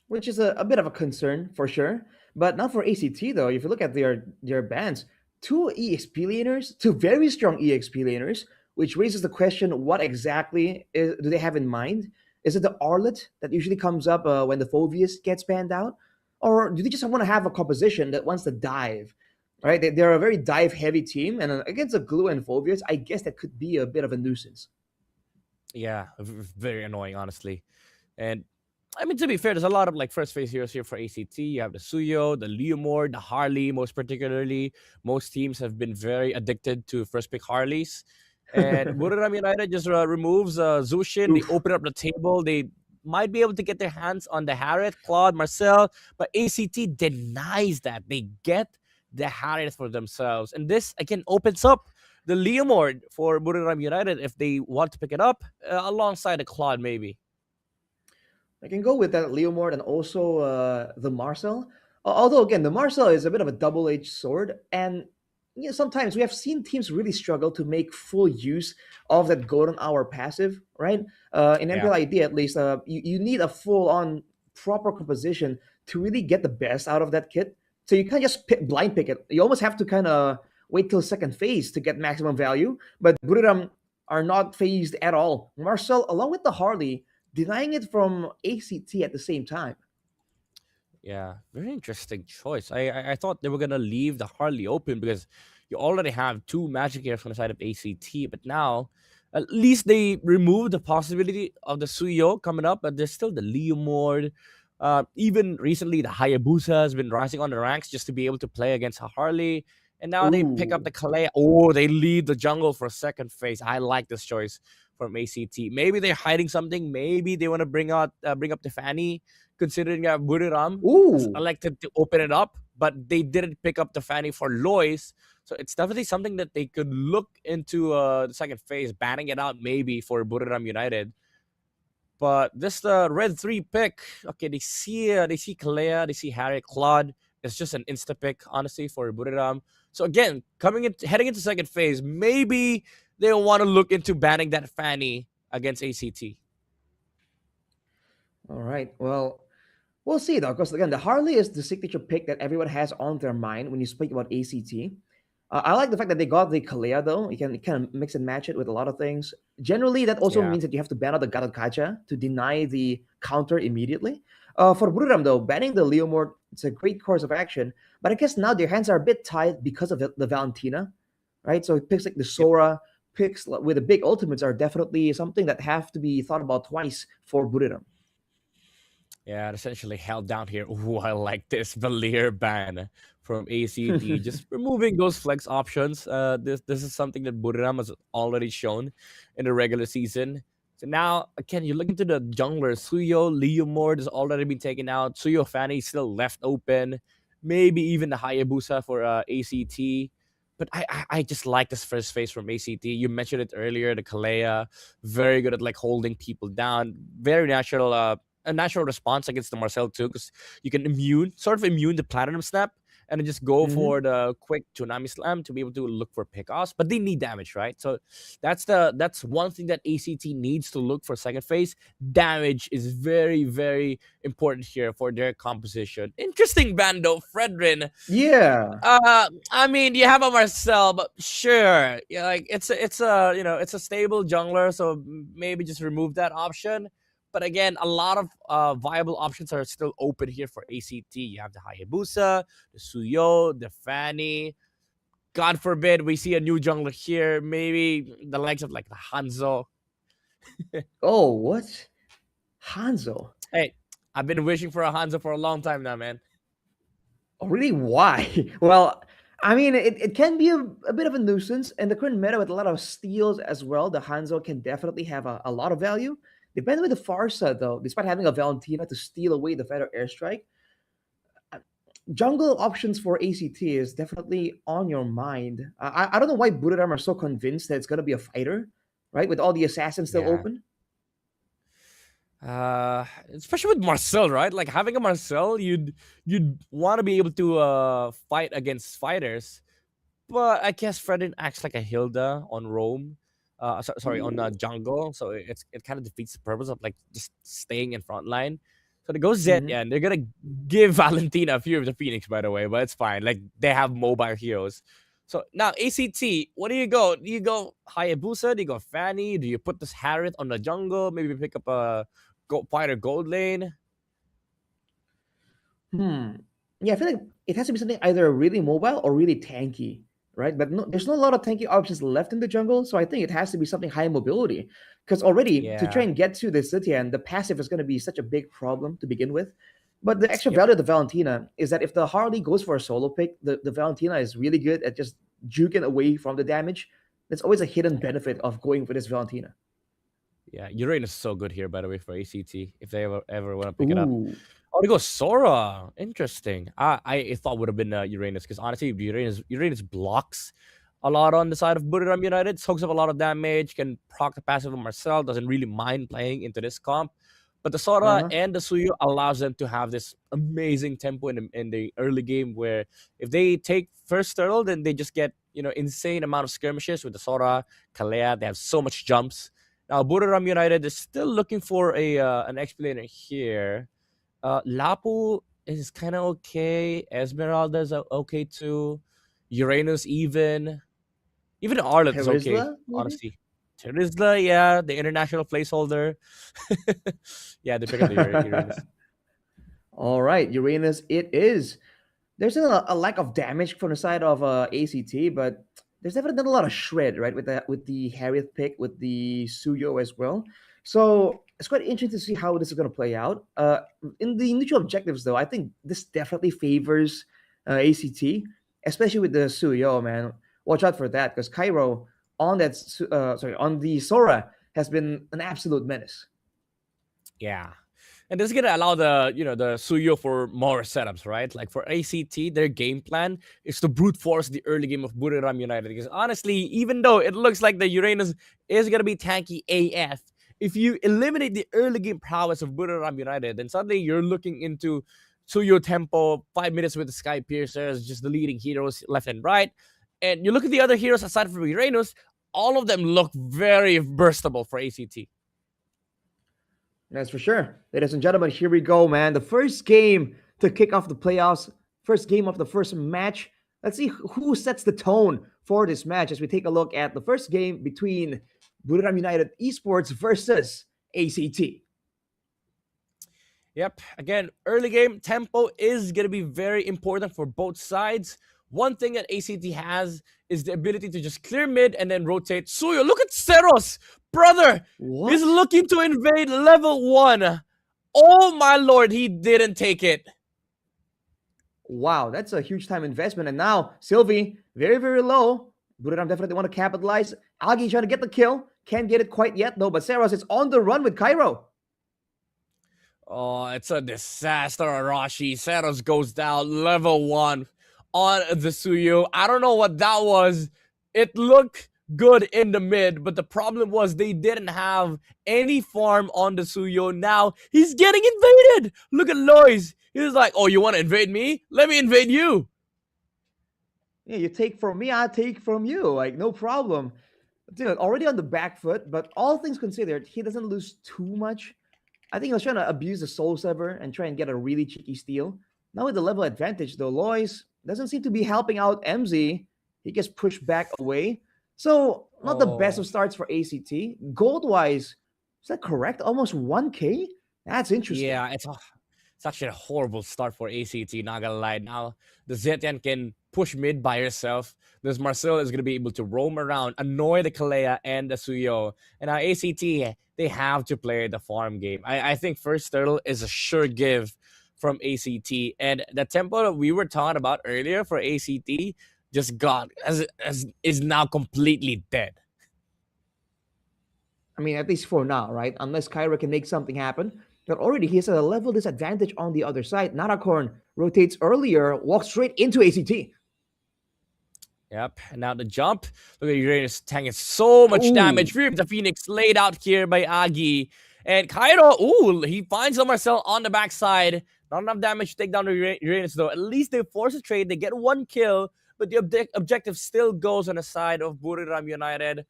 Which is a bit of a concern for sure. But not for ACT though. If you look at their bans, 2 EXP laners, 2 very strong EXP laners, which raises the question: what exactly do they have in mind? Is it the Arlet that usually comes up when the Phoveus gets banned out, or do they just want to have a composition that wants to dive? Right, they're a very dive-heavy team, and against a Glue and Phoveus, I guess that could be a bit of a nuisance. Yeah, very annoying, honestly. And I mean, to be fair, there's a lot of like first phase heroes here for ACT. You have the Suyo, the Leomord, the Harley, most particularly. Most teams have been very addicted to first pick Harleys. And Buriram United just removes Zushin. They open up the table. They might be able to get their hands on the Harriet, Claude, Marcel, but ACT denies that. They get the Harriet for themselves. And this, again, opens up the Leomord for Buriram United if they want to pick it up alongside the Claude, maybe. I can go with that Leomord and also the Marcel. Although again, the Marcel is a bit of a double-edged sword, and sometimes we have seen teams really struggle to make full use of that golden hour passive, right? In MPL ID at least, you need a full-on proper composition to really get the best out of that kit. So you can't just blind pick it. You almost have to kind of wait till second phase to get maximum value. But Buriram are not phased at all. Marcel, along with the Harley, denying it from ACT at the same time. Yeah, very interesting choice. I thought they were gonna leave the Harley open because you already have 2 magic heroes on the side of ACT, but now at least they removed the possibility of the Suyo coming up, but there's still the Leomord. Even recently, the Hayabusa has been rising on the ranks just to be able to play against a Harley. And now they pick up Ooh. the Kalea. Oh, they lead the jungle for second phase. I like this choice from ACT. Maybe they're hiding something. Maybe they want to bring up the Fanny, considering that Buriram has Ooh. elected to open it up, but they didn't pick up the Fanny for Lois. So it's definitely something that they could look into the second phase, banning it out maybe for Buriram United. But this red 3 pick, okay, they see Kalea, they see Harry Claude. It's just an insta pick, honestly, for Buriram. So again, heading into second phase, maybe they'll want to look into banning that Fanny against ACT. All right. Well, we'll see though, because again, the Harley is the signature pick that everyone has on their mind when you speak about ACT. I like the fact that they got the Kalea though. You can kind of mix and match it with a lot of things. Generally, that also Yeah. means that you have to ban out the Gatot Kacha to deny the counter immediately. For Buriram though, banning the Leomord, it's a great course of action. But I guess now their hands are a bit tied because of the Valentina, right? So picks like the Sora, picks with the big ultimates are definitely something that have to be thought about twice for Buriram. Yeah, it essentially held down here. Ooh, I like this Valir ban from ACT. Just removing those flex options. This is something that Buriram has already shown in the regular season. So now, again, you look into the jungler. Suyo, Leomord has already been taken out. Suyo Fanny still left open. Maybe even the Hayabusa for ACT. But I just like this first phase from ACT. You mentioned it earlier, the Kalea. Very good at like holding people down. Very natural a natural response against the Marcel too, because you can sort of immune the Platinum Snap, and then just go Mhm. for the quick Tsunami Slam to be able to look for pickoffs. But they need damage, right? So that's one thing that ACT needs to look for second phase. Damage is very, very important here for their composition. Interesting bando, Fredrin. Yeah. I mean, you have a Marcel, but sure, yeah, like it's a stable jungler, so maybe just remove that option. But again, a lot of viable options are still open here for ACT. You have the Hayabusa, the Suyo, the Fanny. God forbid we see a new jungler here. Maybe the likes of like the Hanzo. Oh, what? Hanzo? Hey, I've been wishing for a Hanzo for a long time now, man. Oh, really? Why? Well, I mean, it can be a bit of a nuisance, and the current meta with a lot of steals as well, the Hanzo can definitely have a lot of value. Depending with the Farsa, though, despite having a Valentina to steal away the Feather Airstrike, jungle options for ACT is definitely on your mind. I don't know why Buriram are so convinced that it's going to be a fighter, right? With all the assassins still Yeah. open. Especially with Marcel, right? Like having a Marcel, you'd want to be able to fight against fighters. But I guess Fredin acts like a Hilda on Rome. Sorry, on jungle. So it kind of defeats the purpose of like just staying in front line. So they go Zed, Mhm. and they're gonna give Valentina a few of the Phoenix, by the way, but it's fine. Like they have mobile heroes. So now ACT, what do you go? Do you go Hayabusa? Do you go Fanny? Do you put this Harriet on the jungle? Maybe pick up a fighter gold lane? Yeah, I feel like it has to be something either really mobile or really tanky, right? But no, there's not a lot of tanky options left in the jungle, so I think it has to be something high mobility. Because already to try Yeah. and get to the city and the passive is going to be such a big problem to begin with. But the extra Yep. value of the Valentina is that if the Harley goes for a solo pick, the Valentina is really good at just juking away from the damage. There's always a hidden benefit of going for this Valentina. Yeah, Uranus is so good here, by the way, for ACT. If they ever want to pick it up. Ooh. Oh, they go Sora. Interesting. I thought would have been Uranus, because honestly, Uranus blocks a lot on the side of Buriram United. Soaks up a lot of damage. Can proc the passive of Marcel. Doesn't really mind playing into this comp. But the Sora Uh-huh. and the Suyu allows them to have this amazing tempo in the early game, where if they take first turtle, then they just get insane amount of skirmishes with the Sora, Kalea. They have so much jumps. Now Buriram United is still looking for an explainer here. Lapu is kind of okay. Esmeralda's okay too. Uranus even Arlet is okay, Terizla, maybe? honestly. Terizla, yeah, the international placeholder. Yeah, they pick up the Uranus. All right, Uranus, it is. There's a lack of damage from the side of ACT, but there's definitely not a lot of shred, right? With the Harriet pick, with the Suyo as well. So it's quite interesting to see how this is going to play out. In the initial objectives, though, I think this definitely favors ACT, especially with the Suyo, man. Watch out for that because Cairo on that, on the Sora has been an absolute menace. Yeah. And this is gonna allow the Suyo for more setups, right? Like for ACT, their game plan is to brute force the early game of Buriram United. Because honestly, even though it looks like the Uranus is gonna be tanky AF, if you eliminate the early game prowess of Buriram United, then suddenly you're looking into Suyo tempo, 5 minutes with the Sky Piercers, just the leading heroes left and right. And you look at the other heroes aside from Uranus, all of them look very burstable for ACT. That's for sure. Ladies and gentlemen, here we go, man. The first game to kick off the playoffs, first game of the first match. Let's see who sets the tone for this match as we take a look at the first game between Buriram United Esports versus ACT. Yep. Again, early game tempo is going to be very important for both sides. One thing that ACT has is the ability to just clear mid and then rotate. Suyo, look at Seros! Brother! What? He's looking to invade level 1. Oh my lord, he didn't take it. Wow, that's a huge time investment. And now, Sylvie, very, very low. Buriram definitely want to capitalize. Agi trying to get the kill. Can't get it quite yet, though. But Seros is on the run with Cairo. Oh, it's a disaster, Arashi. Seros goes down level 1 on the Suyo. I don't know what that was. It looked good in the mid, but the problem was they didn't have any farm on the Suyo. Now he's getting invaded. Look at Lois. He was like, oh, you want to invade me? Let me invade you. Yeah, you take from me, I take from you. Like, no problem. Dude, already on the back foot, but all things considered, he doesn't lose too much. I think he was trying to abuse the Soul Saver and try and get a really cheeky steal. Now with the level advantage, though, Lois doesn't seem to be helping out MZ. He gets pushed back away. So, not the best of starts for ACT. Gold-wise, is that correct? Almost 1K? That's interesting. Yeah, it's actually a horrible start for ACT, not gonna lie. Now, the Zetian can push mid by herself. This Marcel is gonna be able to roam around, annoy the Kalea and the Suyo. And now ACT, they have to play the farm game. I think first turtle is a sure give from ACT. And the tempo that we were talking about earlier for ACT just got is now completely dead. I mean, at least for now, right? Unless Kyra can make something happen. But already he has a level disadvantage on the other side. Narakorn rotates earlier, walks straight into ACT. Yep, and now the jump. Look at Uranus tanking so much damage. The Phoenix laid out here by Agi. And Cairo, he finds the Marcel on the backside. Not enough damage to take down the Uranus, though. At least they force a trade. They get 1 kill, but the objective still goes on the side of Buriram United.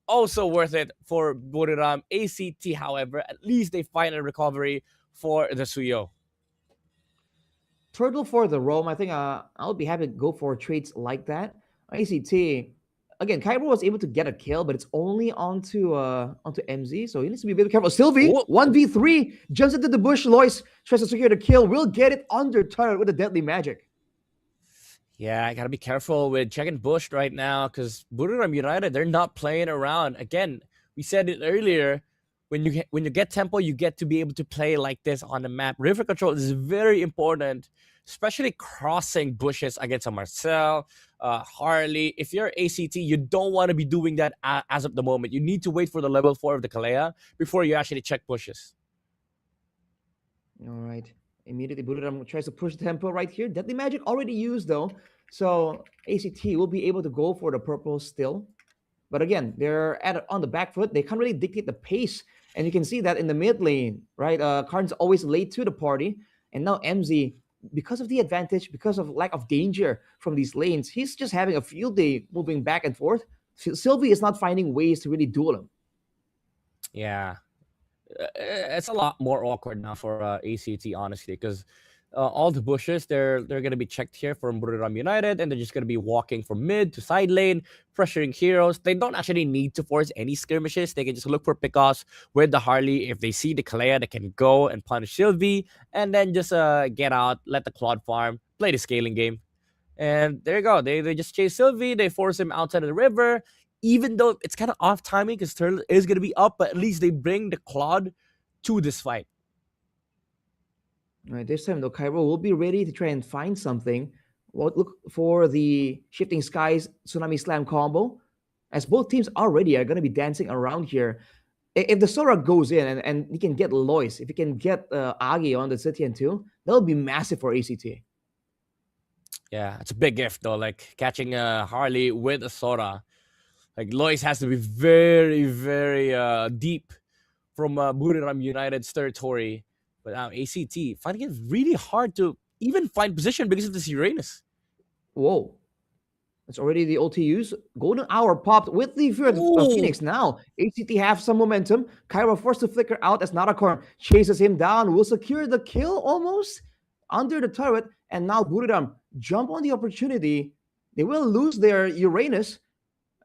Also worth it for Buriram. ACT, however, at least they find a recovery for the Suyo. Turtle for the roam. I think I'll be happy to go for trades like that. ACT, again, Cairo was able to get a kill, but it's only onto MZ, so he needs to be very careful. Sylvie, 1v3, jumps into the bush. Lois tries to secure the kill. Will get it under turret with a deadly magic. Yeah, I gotta be careful with checking bush right now because Buriram United, they're not playing around. Again, we said it earlier. When you get tempo, you get to be able to play like this on the map. River control is very important, especially crossing bushes against a Marcel, Harley. If you're ACT, you don't want to be doing that as of the moment. You need to wait for the level 4 of the Kalea before you actually check bushes. All right. Immediately, Buriram tries to push the tempo right here. Deadly magic already used, though. So ACT will be able to go for the purple still. But again, they're on the back foot. They can't really dictate the pace. And you can see that in the mid lane, right? Karn's always late to the party. And now MZ, because of the advantage, because of lack of danger from these lanes, he's just having a field day moving back and forth. Sylvie is not finding ways to really duel him. Yeah. It's a lot more awkward now for ACT, honestly, because all the bushes, they're going to be checked here from Buriram United, and they're just going to be walking from mid to side lane, pressuring heroes. They don't actually need to force any skirmishes. They can just look for pickoffs with the Harley. If they see the Kalea, they can go and punish Sylvie, and then just get out, let the Claude farm, play the scaling game. And there you go. They just chase Sylvie. They force him outside of the river. Even though it's kind of off timing because Turtle is going to be up, but at least they bring the Claude to this fight. Right, this time, though, Cairo will be ready to try and find something. Well, look for the Shifting Skies Tsunami Slam combo, as both teams already are going to be dancing around here. If the Sora goes in and he can get Lois, if he can get Agi on the Zetian too, that'll be massive for ACT. Yeah, it's a big gift though. Like catching a Harley with a Sora, like Lois has to be very, very deep from Buriram United's territory. But now ACT finding it really hard to even find position because of this Uranus. Whoa. It's already the OTUs. Golden Hour popped with the Fear of Phoenix. Now, ACT have some momentum. Cairo forced to flicker out as Narakorn chases him down. Will secure the kill almost under the turret. And now Buriram jump on the opportunity. They will lose their Uranus.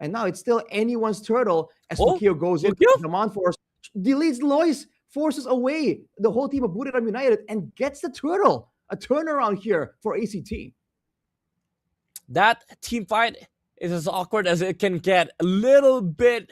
And now it's still anyone's turtle as Fukio goes in. Zaman Force deletes Lois, forces away the whole team of Buriram United and gets the turtle. A turnaround here for ACT. That team fight is as awkward as it can get. A little bit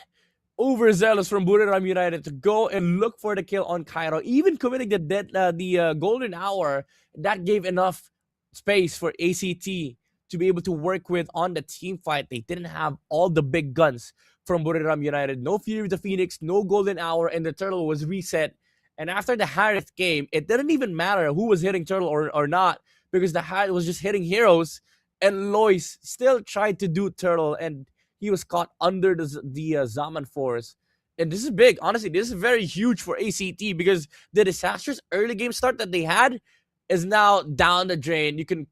overzealous from Buriram United to go and look for the kill on Cairo, even committing the golden hour. That gave enough space for ACT to be able to work with on the team fight. They didn't have all the big guns from Buriram United. No Fury of the Phoenix, no golden hour, and the turtle was reset. And after the Harith game, it didn't even matter who was hitting turtle or not, because the Harith was just hitting heroes. And Lois still tried to do turtle, and he was caught under the Zaman Force. And this is big. Honestly, this is very huge for ACT because the disastrous early game start that they had is now down the drain. You can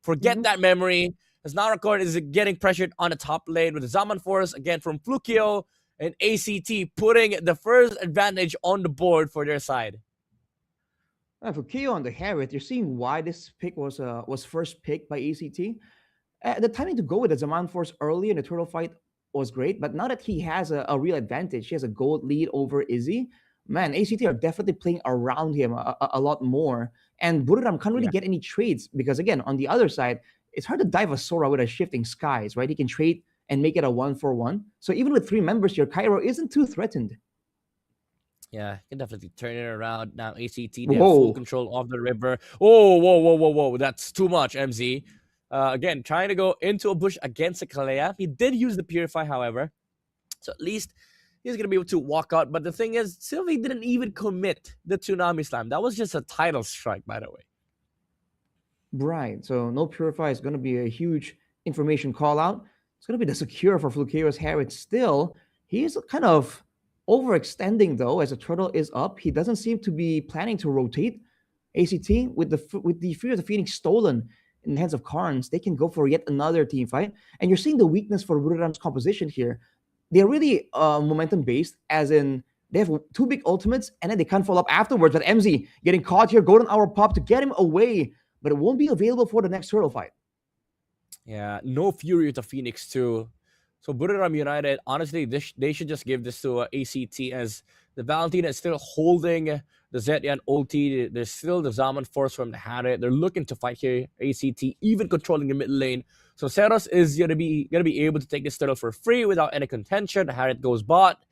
forget that memory. As Narakorn is getting pressured on the top lane with the Zaman Force, again from Flukio, and ACT putting the first advantage on the board for their side. For Keo on the Harith, you're seeing why this pick was first picked by ACT. The timing to go with the Zaman Force early in the turtle fight was great, but now that he has a real advantage, he has a gold lead over Izzy, man, ACT are definitely playing around him a lot more. And Buriram can't really get any trades because, again, on the other side, it's hard to dive a Sora with a Shifting Skies, right? He can trade and make it a 1-for-1. So even with 3 members here, Cairo isn't too threatened. Yeah, can definitely turn it around. Now ACT, they have full control of the river. Oh, whoa. That's too much, MZ. Again, trying to go into a bush against a Kalea. He did use the Purify, however. So at least he's going to be able to walk out. But the thing is, Sylvie didn't even commit the Tsunami Slam. That was just a title strike, by the way. Right. So no Purify is going to be a huge information call out. It's going to be the secure for Flukeo's Harith still. He is kind of overextending though, as the turtle is up. He doesn't seem to be planning to rotate. ACT with the Fear of the Phoenix stolen in the hands of Karns, they can go for yet another team fight. And you're seeing the weakness for Buriram's composition here. They're really momentum based, as in they have 2 big ultimates and then they can't follow up afterwards. But MZ getting caught here, golden hour pop to get him away, but it won't be available for the next turtle fight. Yeah, no Fury with the Phoenix too. So Buriram United, honestly, they should just give this to ACT, as the Valentina is still holding the Zetian ulti. There's still the Zaman Force from the Harith. They're looking to fight here. ACT even controlling the mid lane. So Seros is gonna be able to take this turtle for free without any contention. The Harith goes bot,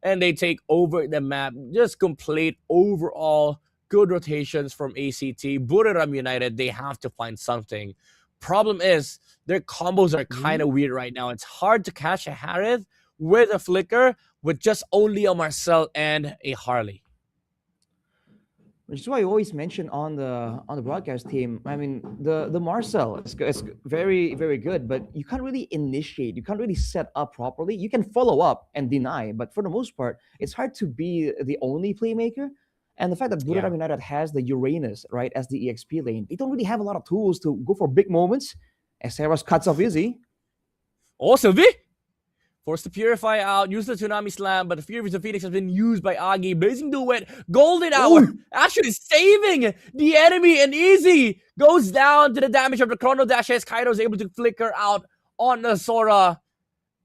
and they take over the map. Just complete overall good rotations from ACT. Buriram United, they have to find something. Problem is, their combos are kind of weird right now. It's hard to catch a Harith with a Flicker with just only a Marcel and a Harley. Which is why I always mention on the broadcast team. I mean, the Marcel is very, very good, but you can't really initiate. You can't really set up properly. You can follow up and deny, but for the most part, it's hard to be the only playmaker. And the fact that Buriram United has the Uranus, right, as the EXP lane, they don't really have a lot of tools to go for big moments. As Seros cuts off Izzy. Oh, Sylvie! Forced to Purify out, use the Tsunami Slam, but the Fury of the Phoenix has been used by Agi. Blazing Duet, Golden Hour, actually saving the enemy, and Easy goes down to the damage of the Chrono Dash as Kaido is able to flicker out on the Sora.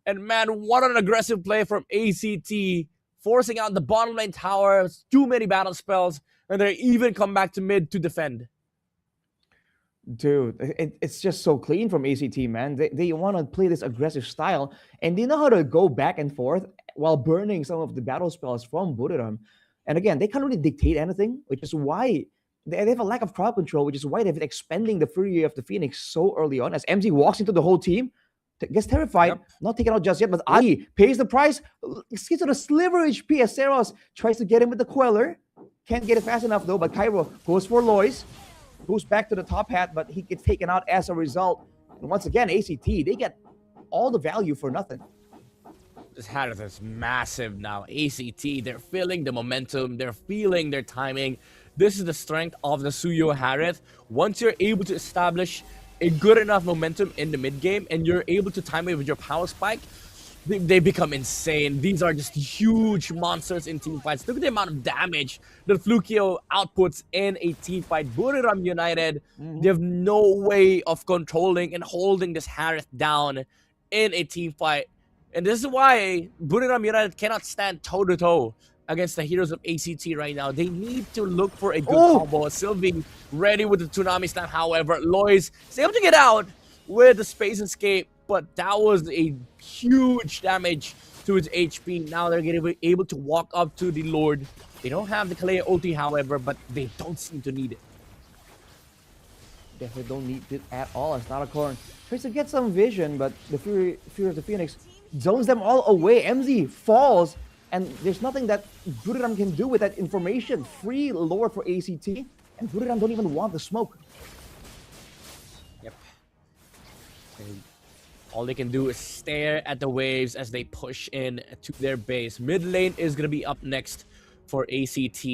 And man, what an aggressive play from ACT, forcing out the bottom lane tower, too many battle spells, and they even come back to mid to defend. Dude, it's just so clean from ACT, man. They want to play this aggressive style, and they know how to go back and forth while burning some of the battle spells from Buriram. And again, they can't really dictate anything, which is why they have a lack of crowd control, which is why they've been expending the fury of the Phoenix so early on. As MZ walks into the whole team, gets terrified, Yep. not taken out just yet, but Ali pays the price, gets on a sliver HP as Seros tries to get him with the Queller. Can't get it fast enough though, but Cairo goes for Lois, goes back to the top hat, but he gets taken out as a result. And once again, ACT, they get all the value for nothing. This Harith is massive now. ACT, they're feeling the momentum, they're feeling their timing. This is the strength of the Suyo Harith. Once you're able to establish a good enough momentum in the mid game and you're able to time it with your power spike, they become insane. These are just huge monsters in team fights. Look at the amount of damage that Flukio outputs in a team fight. Buriram United, they have no way of controlling and holding this Harith down in a team fight. And this is why Buriram United cannot stand toe-to-toe against the heroes of ACT right now. They need to look for a good combo. Sylvie ready with the Tsunami Slam. However, Lois is able to get out with the Space Escape, but that was a huge damage to his HP. Now they're going to be able to walk up to the Lord. They don't have the Kalea OT, however, but they don't seem to need it. Definitely don't need it at all. It's not a corn. Tries to get some vision, but the Fury of the Phoenix zones them all away. MZ falls, and there's nothing that Buriram can do with that information. Free lore for ACT, and Buriram don't even want the smoke. Yep. And all they can do is stare at the waves as they push in to their base. Mid lane is going to be up next for ACT.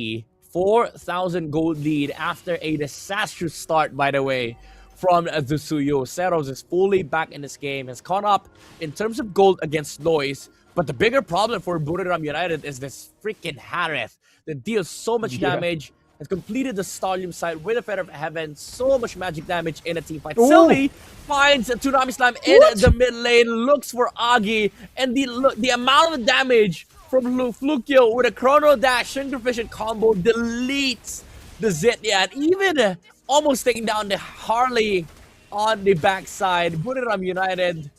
4,000 gold lead after a disastrous start, by the way, from the Suyo. Seros is fully back in this game, has caught up in terms of gold against Lois. But the bigger problem for Buriram United is this freaking Harith that deals so much damage, has completed the Stadium side with a Feather of Heaven, so much magic damage in a team fight. Sylvie finds a Tsunami Slam in the mid lane, looks for Agi, and the amount of damage from Flukio with a Chrono Dash Intermission combo deletes the Zitya, and even almost taking down the Harley on the backside. Buriram United,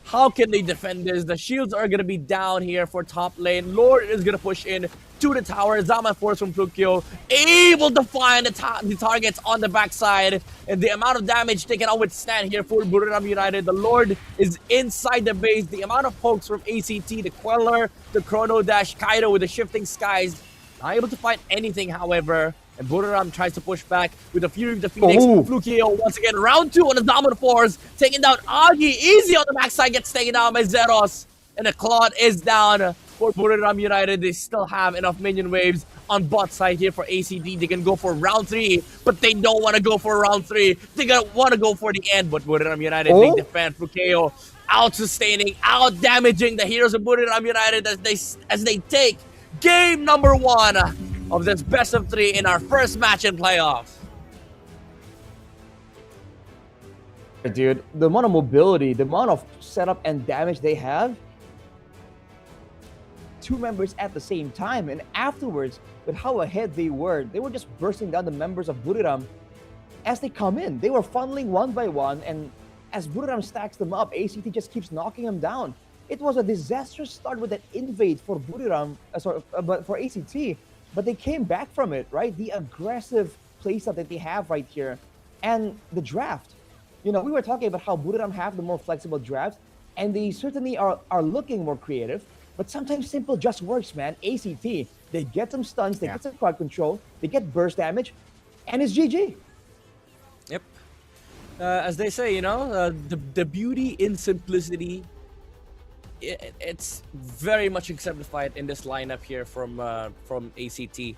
how can they defend this? The shields are going to be down here for top lane. Lord is going to push in to the tower. Zaman Force from Flukio, able to find the targets on the backside. And the amount of damage they can withstand here for Buriram United. The Lord is inside the base. The amount of pokes from ACT, the Queller, the Chrono Dash, Kaido with the Shifting Skies. Not able to find anything, however. And Buriram tries to push back with the Fury of the Phoenix. Flukio once again, round 2 on the Dominant Force, taking down Agi. Easy on the backside, gets taken down by Zeros. And the Claude is down for Buriram United. They still have enough minion waves on bot side here for ACD. They can go for round 3, but they don't want to go for round 3. They want to go for the end, but Buriram United, they defend. Flukio out-sustaining, out-damaging the heroes of Buriram United as they take game number 1 of this best of 3 in our first match in playoffs. Dude, the amount of mobility, the amount of setup and damage they have. 2 members at the same time, and afterwards, with how ahead they were just bursting down the members of Buriram as they come in. They were funneling one by one, and as Buriram stacks them up, ACT just keeps knocking them down. It was a disastrous start with that invade for Buriram, but for ACT. But they came back from it, right? The aggressive playstyle that they have right here. And the draft. You know, we were talking about how Buriram have the more flexible draft, and they certainly are looking more creative. But sometimes simple just works, man. ACT, they get some stuns, they get some crowd control, they get burst damage, and it's GG. Yep. As they say, you know, the beauty in simplicity, it's very much exemplified in this lineup here from ACT.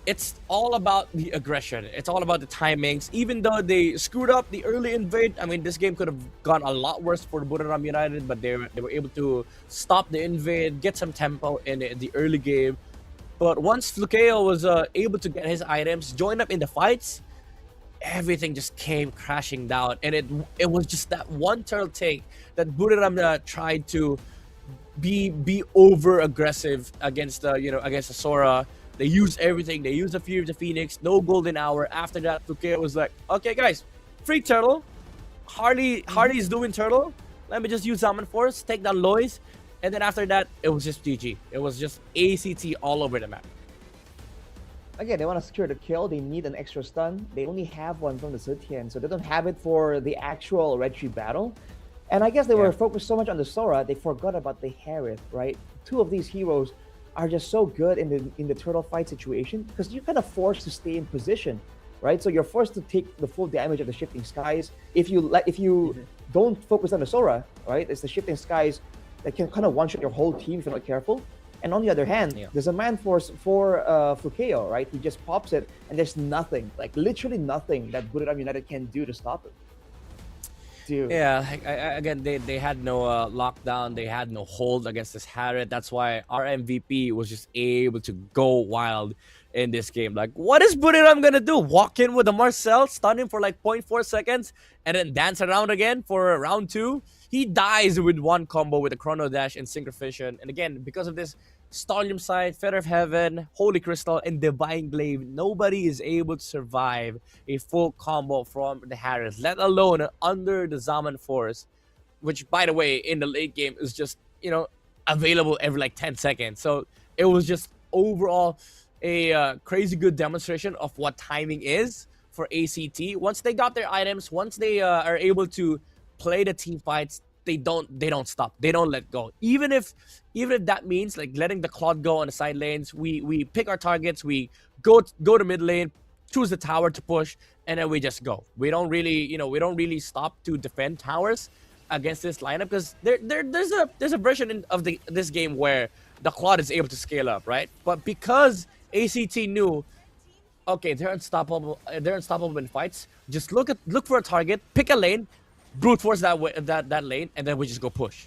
It's all about the aggression. It's all about the timings. Even though they screwed up the early invade, I mean, this game could have gone a lot worse for Buriram United, but they were able to stop the invade, get some tempo in the early game. But once Flukeo was able to get his items, join up in the fights, everything just came crashing down. And it was just that one turtle take that Buriram tried to be over aggressive against against the Sora. They used everything. They used the Fury of the Phoenix. No golden hour. After that, Flukeo was like, okay, guys, free turtle. Harley is doing turtle. Let me just use Zaman Force, take down Lois. And then after that, it was just GG. It was just ACT all over the map. again, they want to secure the kill. They need an extra stun. They only have one from the Zetian, so they don't have it for the actual Red Tree battle. And I guess they were focused so much on the Sora, they forgot about the Harith, right? Two of these heroes are just so good in the turtle fight situation because you're kind of forced to stay in position, right? So you're forced to take the full damage of the shifting skies. If you don't focus on the Sora, right? It's the shifting skies that can kind of one-shot your whole team if you're not careful. And on the other hand, there's a man force for Flukeo, right? He just pops it, and there's nothing, like literally nothing that Buriram United can do to stop it. Dude. Yeah, again, they had no lockdown, they had no hold against this Harriet. That's why our MVP was just able to go wild in this game. Like, what is Buriram gonna do? Walk in with a Marcel, stun him for like 0.4 seconds, and then dance around again for round 2? He dies with one combo with a Chrono Dash and Synchrovision. And again, because of this Stolium Sight, Feather of Heaven, Holy Crystal, and Divine Glaive, nobody is able to survive a full combo from the Harris, let alone under the Zaman Force, which, by the way, in the late game is just, available every like 10 seconds. So it was just overall a crazy good demonstration of what timing is for ACT. Once they got their items, once they are able to play the team fights, they don't stop. They don't let go. Even if that means like letting the Claude go on the side lanes, we pick our targets, we go to mid lane, choose the tower to push, and then we just go. We don't really stop to defend towers against this lineup because there's a version of this game where the Claude is able to scale up, right? But because ACT knew, okay, they're unstoppable in fights. Just look for a target, pick a lane, brute force that lane, and then we just go push.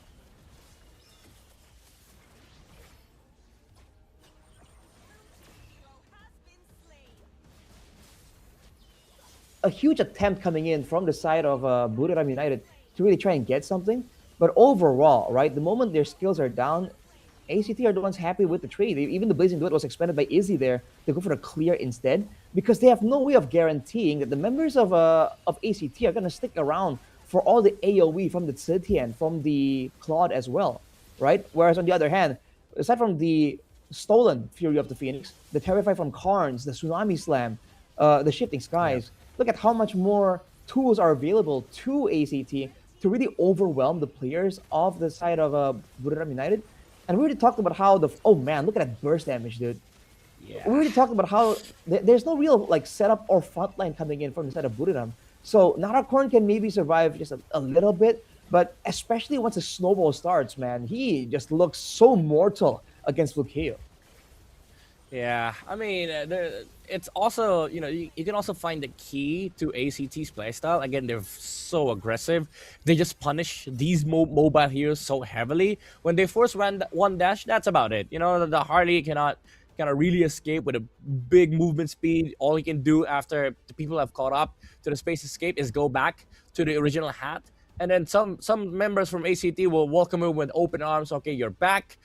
A huge attempt coming in from the side of Buriram United to really try and get something. But overall, right, the moment their skills are down, ACT are the ones happy with the trade. Even the Blazing Duet was expended by Izzy there to go for the clear instead because they have no way of guaranteeing that the members of ACT are going to stick around for all the AoE from the Zetian, from the Claude as well, right? Whereas on the other hand, aside from the stolen Fury of the Phoenix, the Terrify from Karns, the Tsunami Slam, the Shifting Skies, look at how much more tools are available to ACT to really overwhelm the players of the side of Buriram United. And we already talked about how oh man, look at that burst damage, dude. Yeah. We already talked about how there's no real like setup or frontline coming in from the side of Buriram. So Narakorn can maybe survive just a little bit, but especially once the snowball starts, man, he just looks so mortal against Flukeo. Yeah, I mean, it's also, you can also find the key to ACT's playstyle. Again, they're so aggressive. They just punish these mobile heroes so heavily. When they force one dash, that's about it. The Harley cannot really escape with a big movement speed. All he can do after the people have caught up to the space escape is go back to the original hat. And then some members from ACT will welcome him with open arms. Okay, you're back.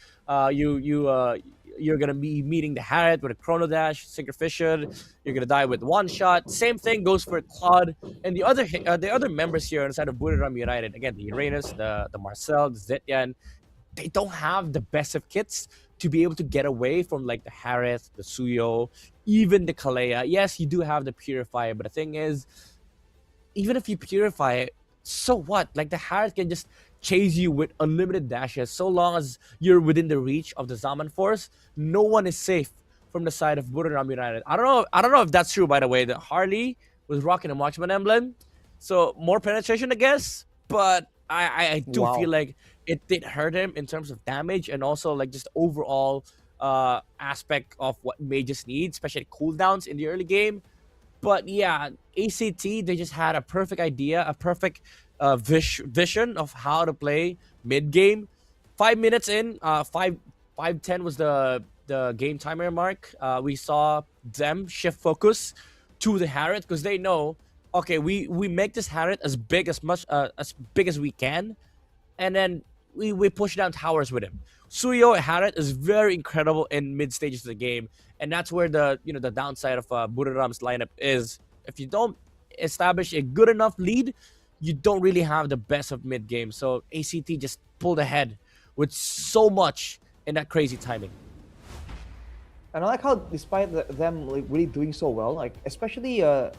You're gonna be meeting the Harriet with a Chrono Dash, Synchrovision. You're gonna die with one shot. Same thing goes for Claude and the other members here inside of Buriram United. Again, the Uranus, the Marcel, the Zetian. They don't have the best of kits to be able to get away from like the Harriet, the Suyo, even the Kalea. Yes, you do have the Purifier, but the thing is, even if you purify it, so what? Like the Harriet can just chase you with unlimited dashes. So long as you're within the reach of the Zaman Force, no one is safe from the side of Buriram United. I don't know if that's true, by the way. The Harley was rocking a Marksman emblem, so more penetration, I guess. But I do feel like it did hurt him in terms of damage and also like just overall aspect of what mages need, especially cooldowns in the early game. But yeah, ACT, they just had a perfect idea, a perfect vision of how to play mid game. 5 minutes in, 5:10 was the game timer mark. We saw them shift focus to the Harriet because they know, okay, we make this Harriet as big as we can, and then we push down towers with him. Suyo Harriet is very incredible in mid stages of the game, and that's where the downside of Buriram's lineup is. If you don't establish a good enough lead, you don't really have the best of mid game. So ACT just pulled ahead with so much in that crazy timing. And I like how, despite them like really doing so well, like especially the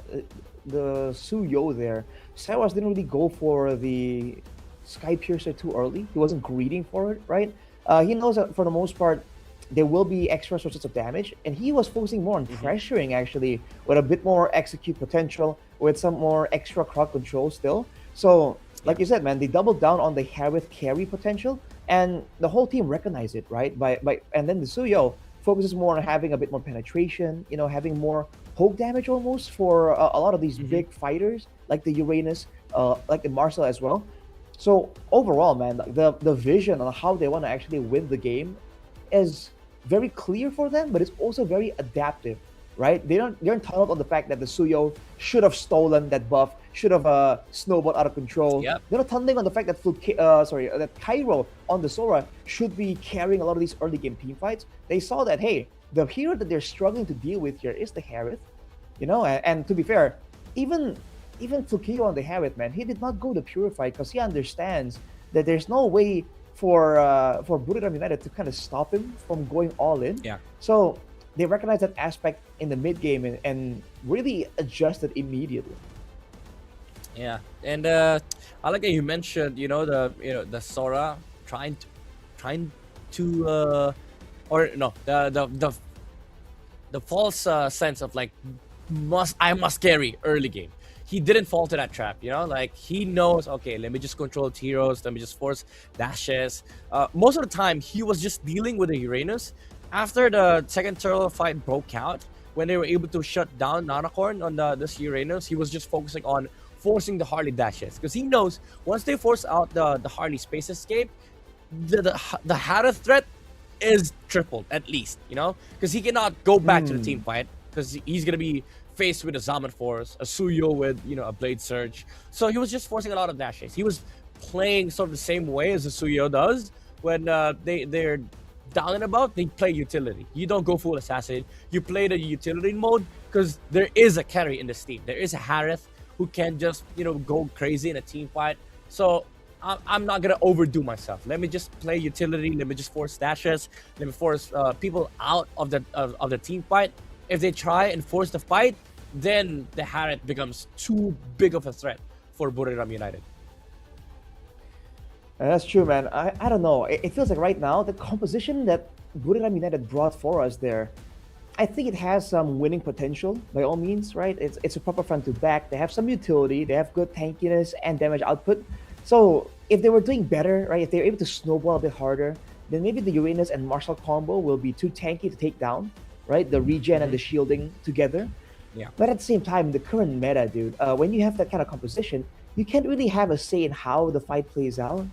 Suyo there, Sawas didn't really go for the Sky Piercer too early. He wasn't greeding for it, right? He knows that for the most part there will be extra sources of damage, and he was focusing more on pressuring actually, with a bit more execute potential, with some more extra crowd control still. So, like you said, man, they doubled down on the Harith carry potential, and the whole team recognized it, right? And then the Suyo focuses more on having a bit more penetration, having more poke damage almost for a lot of these big fighters, like the Uranus, like the Marcel as well. So overall, man, the vision on how they want to actually win the game is very clear for them, but it's also very adaptive, right? They're entitled on the fact that the Suyo should have stolen that buff, should have snowballed out of control. Yep. They're not tunneling on the fact that that Cairo on the Sora should be carrying a lot of these early game team fights. They saw that, hey, the hero that they're struggling to deal with here is the Harith, and to be fair, even Fukio on the Harith, man, he did not go to Purify because he understands that there's no way for Buriram United to kind of stop him from going all in. Yeah. So they recognize that aspect in the mid game and really adjusted immediately. Yeah, and I like that you mentioned, the Sora trying to or no, the false sense of like I must carry early game. He didn't fall to that trap, like he knows, okay, let me just control heroes, let me just force dashes. Most of the time he was just dealing with the Uranus. After the second turtle fight broke out, when they were able to shut down Nanacorn on this Uranus, he was just focusing on forcing the Harley dashes, because he knows once they force out the Harley space escape, the Harith threat is tripled at least, because he cannot go back to the team fight, because he's gonna be faced with a Zaman Force, a Suyo with a Blade Surge. So he was just forcing a lot of dashes. He was playing sort of the same way as the Suyo does when they're down and about. They play utility. You don't go full assassin. You play the utility mode because there is a carry in this team. There is a Harith who can just go crazy in a team fight. So I'm not gonna overdo myself. Let me just play utility. Let me just force dashes. Let me force people out of the team fight. If they try and force the fight, then the Harith becomes too big of a threat for Buriram United. That's true, man. I don't know. It feels like right now the composition that Buriram United brought for us there, I think it has some winning potential by all means, right? It's a proper front to back. They have some utility. They have good tankiness and damage output. So if they were doing better, right? If they were able to snowball a bit harder, then maybe the Uranus and Marshall combo will be too tanky to take down, right? The regen and the shielding together. Yeah. But at the same time, the current meta, dude, when you have that kind of composition, you can't really have a say in how the fight plays out,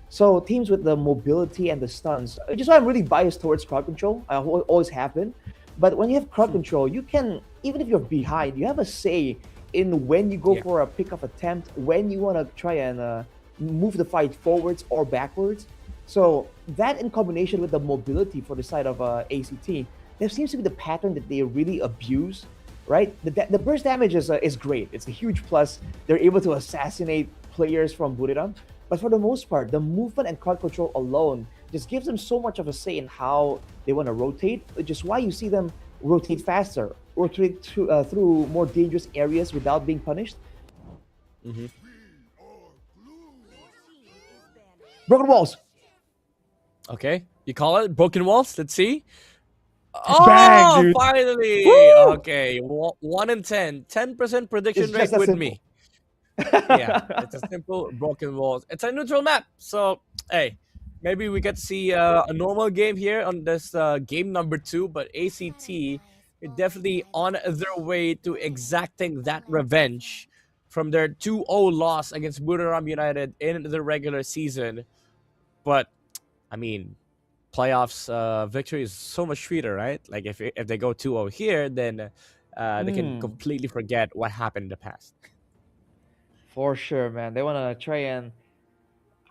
So teams with the mobility and the stuns, which is why I'm really biased towards crowd control. I always have been. But when you have crowd control, you can, even if you're behind, you have a say in when you go for a pick-off attempt, when you want to try and move the fight forwards or backwards. So that in combination with the mobility for the side of ACT, there seems to be the pattern that they really abuse, right? The burst damage is great. It's a huge plus. They're able to assassinate players from Buriram. But for the most part, the movement and crowd control alone just gives them so much of a say in how they want to rotate, which is why you see them rotate faster, rotate through more dangerous areas without being punished. Broken walls. Okay, you call it broken walls. Let's see. Bang, dude. Finally! Woo! Okay, 1 in 10% prediction It's rate just that with simple. me. Yeah, it's a simple broken walls. It's a neutral map, so hey, maybe we get to see a normal game here on this game number 2. But ACT is definitely on their way to exacting that revenge from their 2-0 loss against Buriram United in the regular season. But I mean, playoffs victory is so much sweeter, right? Like if they go 2-0 here, then they can completely forget what happened in the past. For sure, man. They want to try and,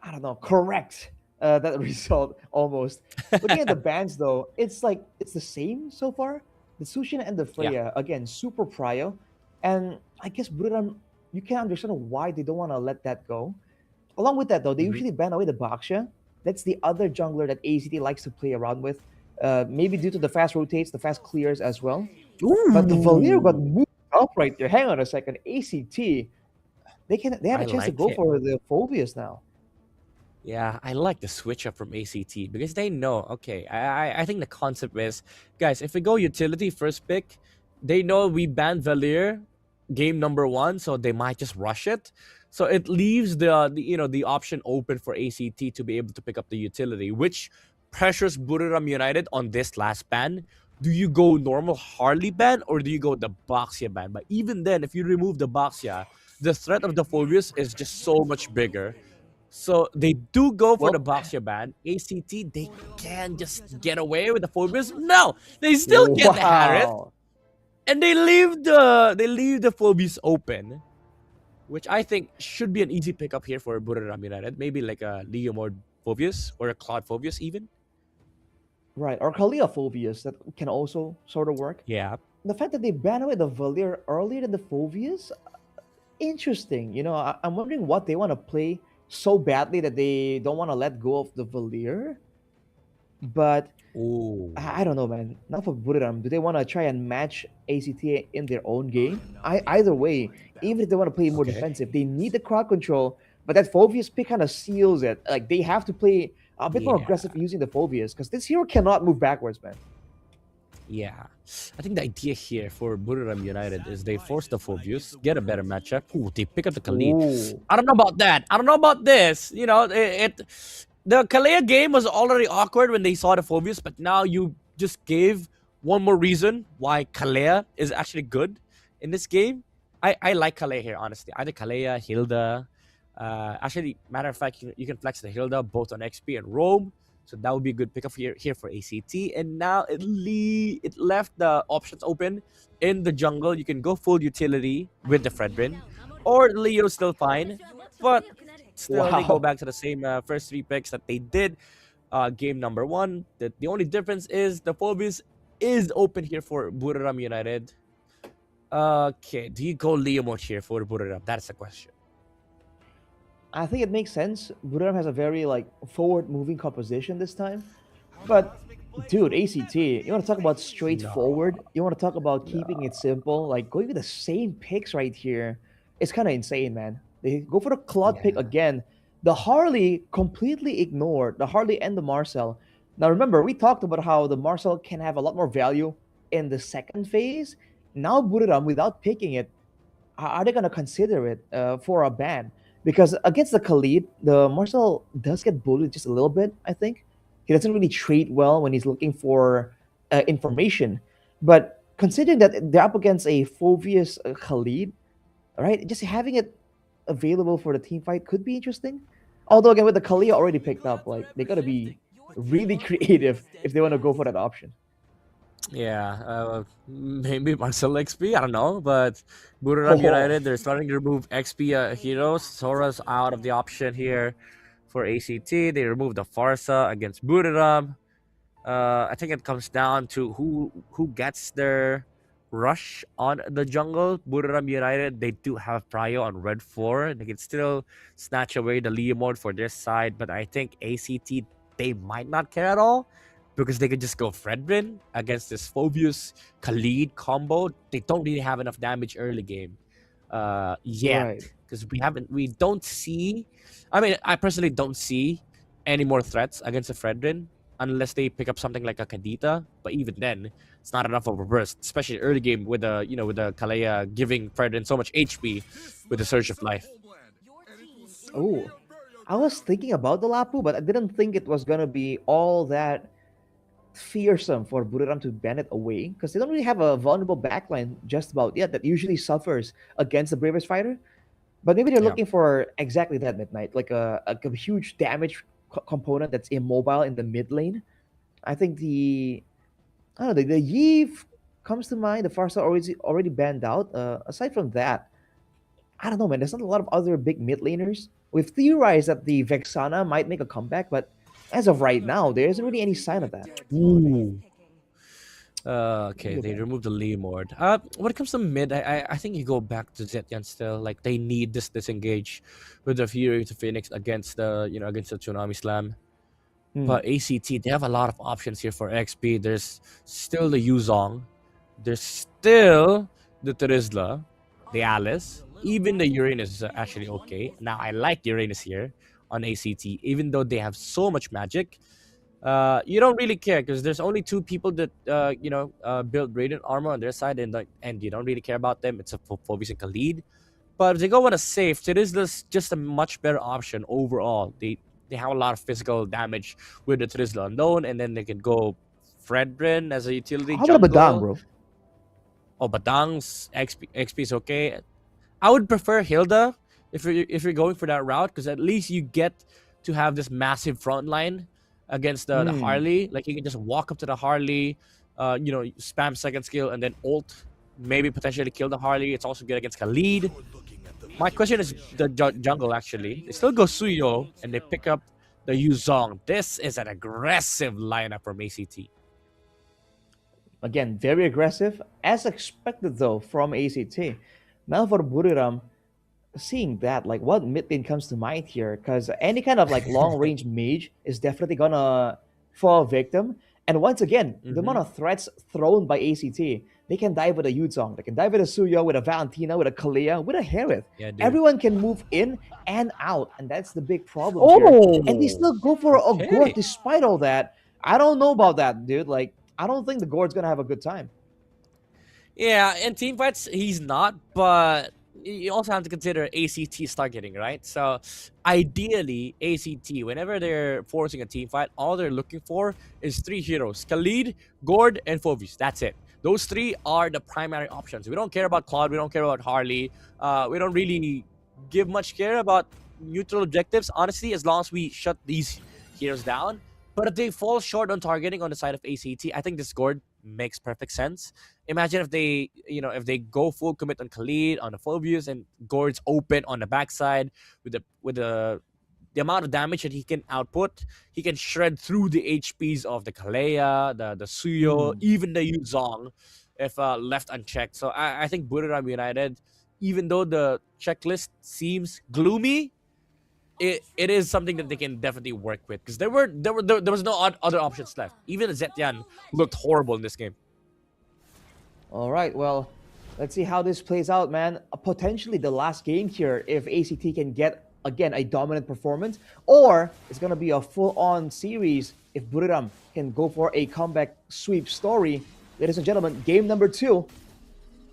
I don't know, correct that result almost. Looking at the bans, though, it's the same so far. The Sushin and the Freya, again, super prio. And I guess Buriram, you can understand why they don't want to let that go. Along with that, though, they usually ban away the Baksha. That's the other jungler that ACT likes to play around with. maybe due to the fast rotates, the fast clears as well. But the Valier got moved up right there. Hang on a second. ACT, they have I a chance to like go it. for the Phobius now. Yeah, I like the switch up from ACT because they know, okay, I think the concept is, guys, if we go utility first pick, they know we banned Valier game number 1, so they might just rush it. So it leaves the option open for ACT to be able to pick up the utility, which pressures Buriram United on this last ban. Do you go normal Harley ban or do you go the Boxia ban? But even then, if you remove the Boxia, the threat of the Phobius is just so much bigger. So they do go for the Well, Boxia ban. ACT, they can just get away with the Phobius. No, they still get the Harith, wow. and they leave the Phobius open, which I think should be an easy pickup here for Buriram United. Maybe like a Leomord Phobius or a Claude Phobius even. Right, or Kalia Phobius that can also sort of work. Yeah. The fact that they banned away the Valier earlier than the Phobius, interesting. You know, I'm wondering what they want to play so badly that they don't want to let go of the Valier. But Ooh. I don't know, man. Not for Buriram. Do they want to try and match ACT in their own game? Either way, even if they want to play more Okay. defensive, they need the crowd control. But that Phobius pick kind of seals it. Like they have to play a bit more Yeah. aggressive using the Phobius because this hero cannot move backwards, man. Yeah, I think the idea here for Buriram United is they force the Phobius, get a better matchup. Ooh, they pick up the Khalid. Ooh. I don't know about that. I don't know about this. You know, the Kalea game was already awkward when they saw the Phobius, but now you just gave one more reason why Kalea is actually good in this game. I like Kalea here, honestly. Either Kalea, Hilda. Actually, matter of fact, you can flex the Hilda both on XP and Rome. So that would be a good pickup here for ACT. And now it left the options open in the jungle. You can go full utility with the Fredrin, or Leo's still fine, but still they go Wow. back to the same first 3 picks that they did game number 1. The only difference is the Phobius is open here for Buriram United. Okay, do you go Leo mode here for Buriram? That's the question. I think it makes sense. Buriram has a very like forward-moving composition this time. But dude, ACT, you want to talk about straightforward? You want to talk about keeping it simple? Like going with the same picks right here. It's kind of insane, man. They go for the Claude pick Yeah. again. The Harley completely ignored the Harley and the Marcel. Now remember, we talked about how the Marcel can have a lot more value in the second phase. Now Buriram, without picking it, are they gonna consider it for a ban? Because against the Khalid, the Marcel does get bullied just a little bit. I think he doesn't really trade well when he's looking for information. But considering that they're up against a Phobius Khalid, right? Just having it available for the team fight could be interesting. Although again, with the Kalia already picked up, like they gotta be really creative if they want to go for that option. Yeah, maybe Marcel XP, I don't know, but Buriram Oh, United, they're starting to remove XP heroes. Sora's out of the option here for ACT. They remove the Farsa against Buriram. I think it comes down to who gets their rush on the jungle. Buriram United, they do have Prio on red 4. They can still snatch away the Leo mode for their side, but I think ACT, they might not care at all because they could just go Fredrin against this Phobius Khalid combo. They don't really have enough damage early game yet, right. because we don't see, I mean, I personally don't see any more threats against the Fredrin unless they pick up something like a Kadita. But even then, it's not enough of a burst, especially early game with the with the Kalea giving Fredrin so much HP with the Surge of Life. Oh, I was thinking about the Lapu, but I didn't think it was gonna be all that fearsome for Buriram to ban it away because they don't really have a vulnerable backline just about yet that usually suffers against the bravest fighter. But maybe they're Yeah. looking for exactly that Midnight, like a huge damage component that's immobile in the mid lane. I think I don't know, the Yeve comes to mind. The Farsa already banned out. Aside from that, I don't know, man. There's not a lot of other big mid laners. We've theorized that the Vexana might make a comeback, but as of right now, there isn't really any sign of that. Ooh. Okay, Look they at- removed the Lemord. When it comes to mid, I think you go back to Zetyan still. Like they need this disengage with the Fury to Phoenix against the against the Tsunami Slam. But ACT, they have a lot of options here for XP. There's still the Yuzong. There's still the Terizla, the Alice. Even the Uranus is actually okay. Now, I like Uranus here on ACT. Even though they have so much magic, you don't really care because there's only two people that, build Radiant Armor on their side, and you don't really care about them. It's a Phoebus and Khalid. But if they go on a safe, Terizla's just a much better option overall. They have a lot of physical damage with the Terizla Unknown, and then they can go Fredrin as a utility How jungle. about Badang, bro? Oh, Badang's XP is okay. I would prefer Hilda if you're going for that route, because at least you get to have this massive front line against the Harley. Like, you can just walk up to the Harley, spam second skill and then ult, maybe potentially kill the Harley. It's also good against Khalid. My question is the jungle, actually. They still go Suyo, and they pick up the Yuzong. This is an aggressive lineup from ACT. Again, very aggressive, as expected though from ACT. Now for Buriram, seeing that, like, what mid lane comes to mind here? Because any kind of like long range mage is definitely gonna fall victim. And once again, the amount of threats thrown by ACT, they can dive with a Yuzong, they can dive with a Suyo, with a Valentina, with a Kalia, with a Harith. Yeah, dude. Everyone can move in and out, and that's the big problem here. And they still go for a Gord despite all that. I don't know about that, dude. Like, I don't think the Gord's gonna have a good time. Yeah, in team fights, he's not, but you also have to consider ACT's targeting, right? So, ideally, ACT, whenever they're forcing a team fight, all they're looking for is 3 heroes. Khalid, Gord, and Phoebus. That's it. Those 3 are the primary options. We don't care about Claude. We don't care about Harley. We don't really give much care about neutral objectives, honestly, as long as we shut these heroes down. But if they fall short on targeting on the side of ACT, I think this Gord makes perfect sense. Imagine if they go full commit on Khalid, on the Phoebus, and Gord's open on the backside with the amount of damage that he can output. He can shred through the HPs of the Kalea, the Suyo, even the Yuzong, if left unchecked. So I think Buriram United, even though the checklist seems gloomy, it is something that they can definitely work with, because there was no other options left. Even Zetian looked horrible in this game. All right, well, let's see how this plays out, man. Potentially the last game here, if ACT can get, again, a dominant performance, or it's going to be a full-on series if Buriram can go for a comeback sweep story. Ladies and gentlemen, game number 2.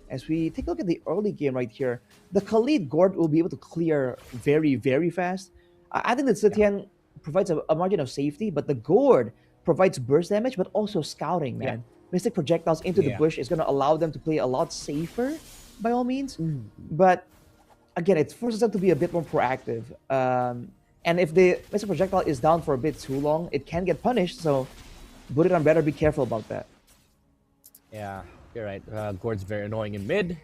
As we take a look at the early game right here, the Khalid Gord will be able to clear very, very fast. I think that Zetian provides a margin of safety, but the Gord provides burst damage, but also scouting, man. Mystic projectiles into the bush is going to allow them to play a lot safer, by all means. But again, it forces them to be a bit more proactive. And if the Mystic projectile is down for a bit too long, it can get punished. So Buriram better be careful about that. Yeah, you're right. Gord's very annoying in mid.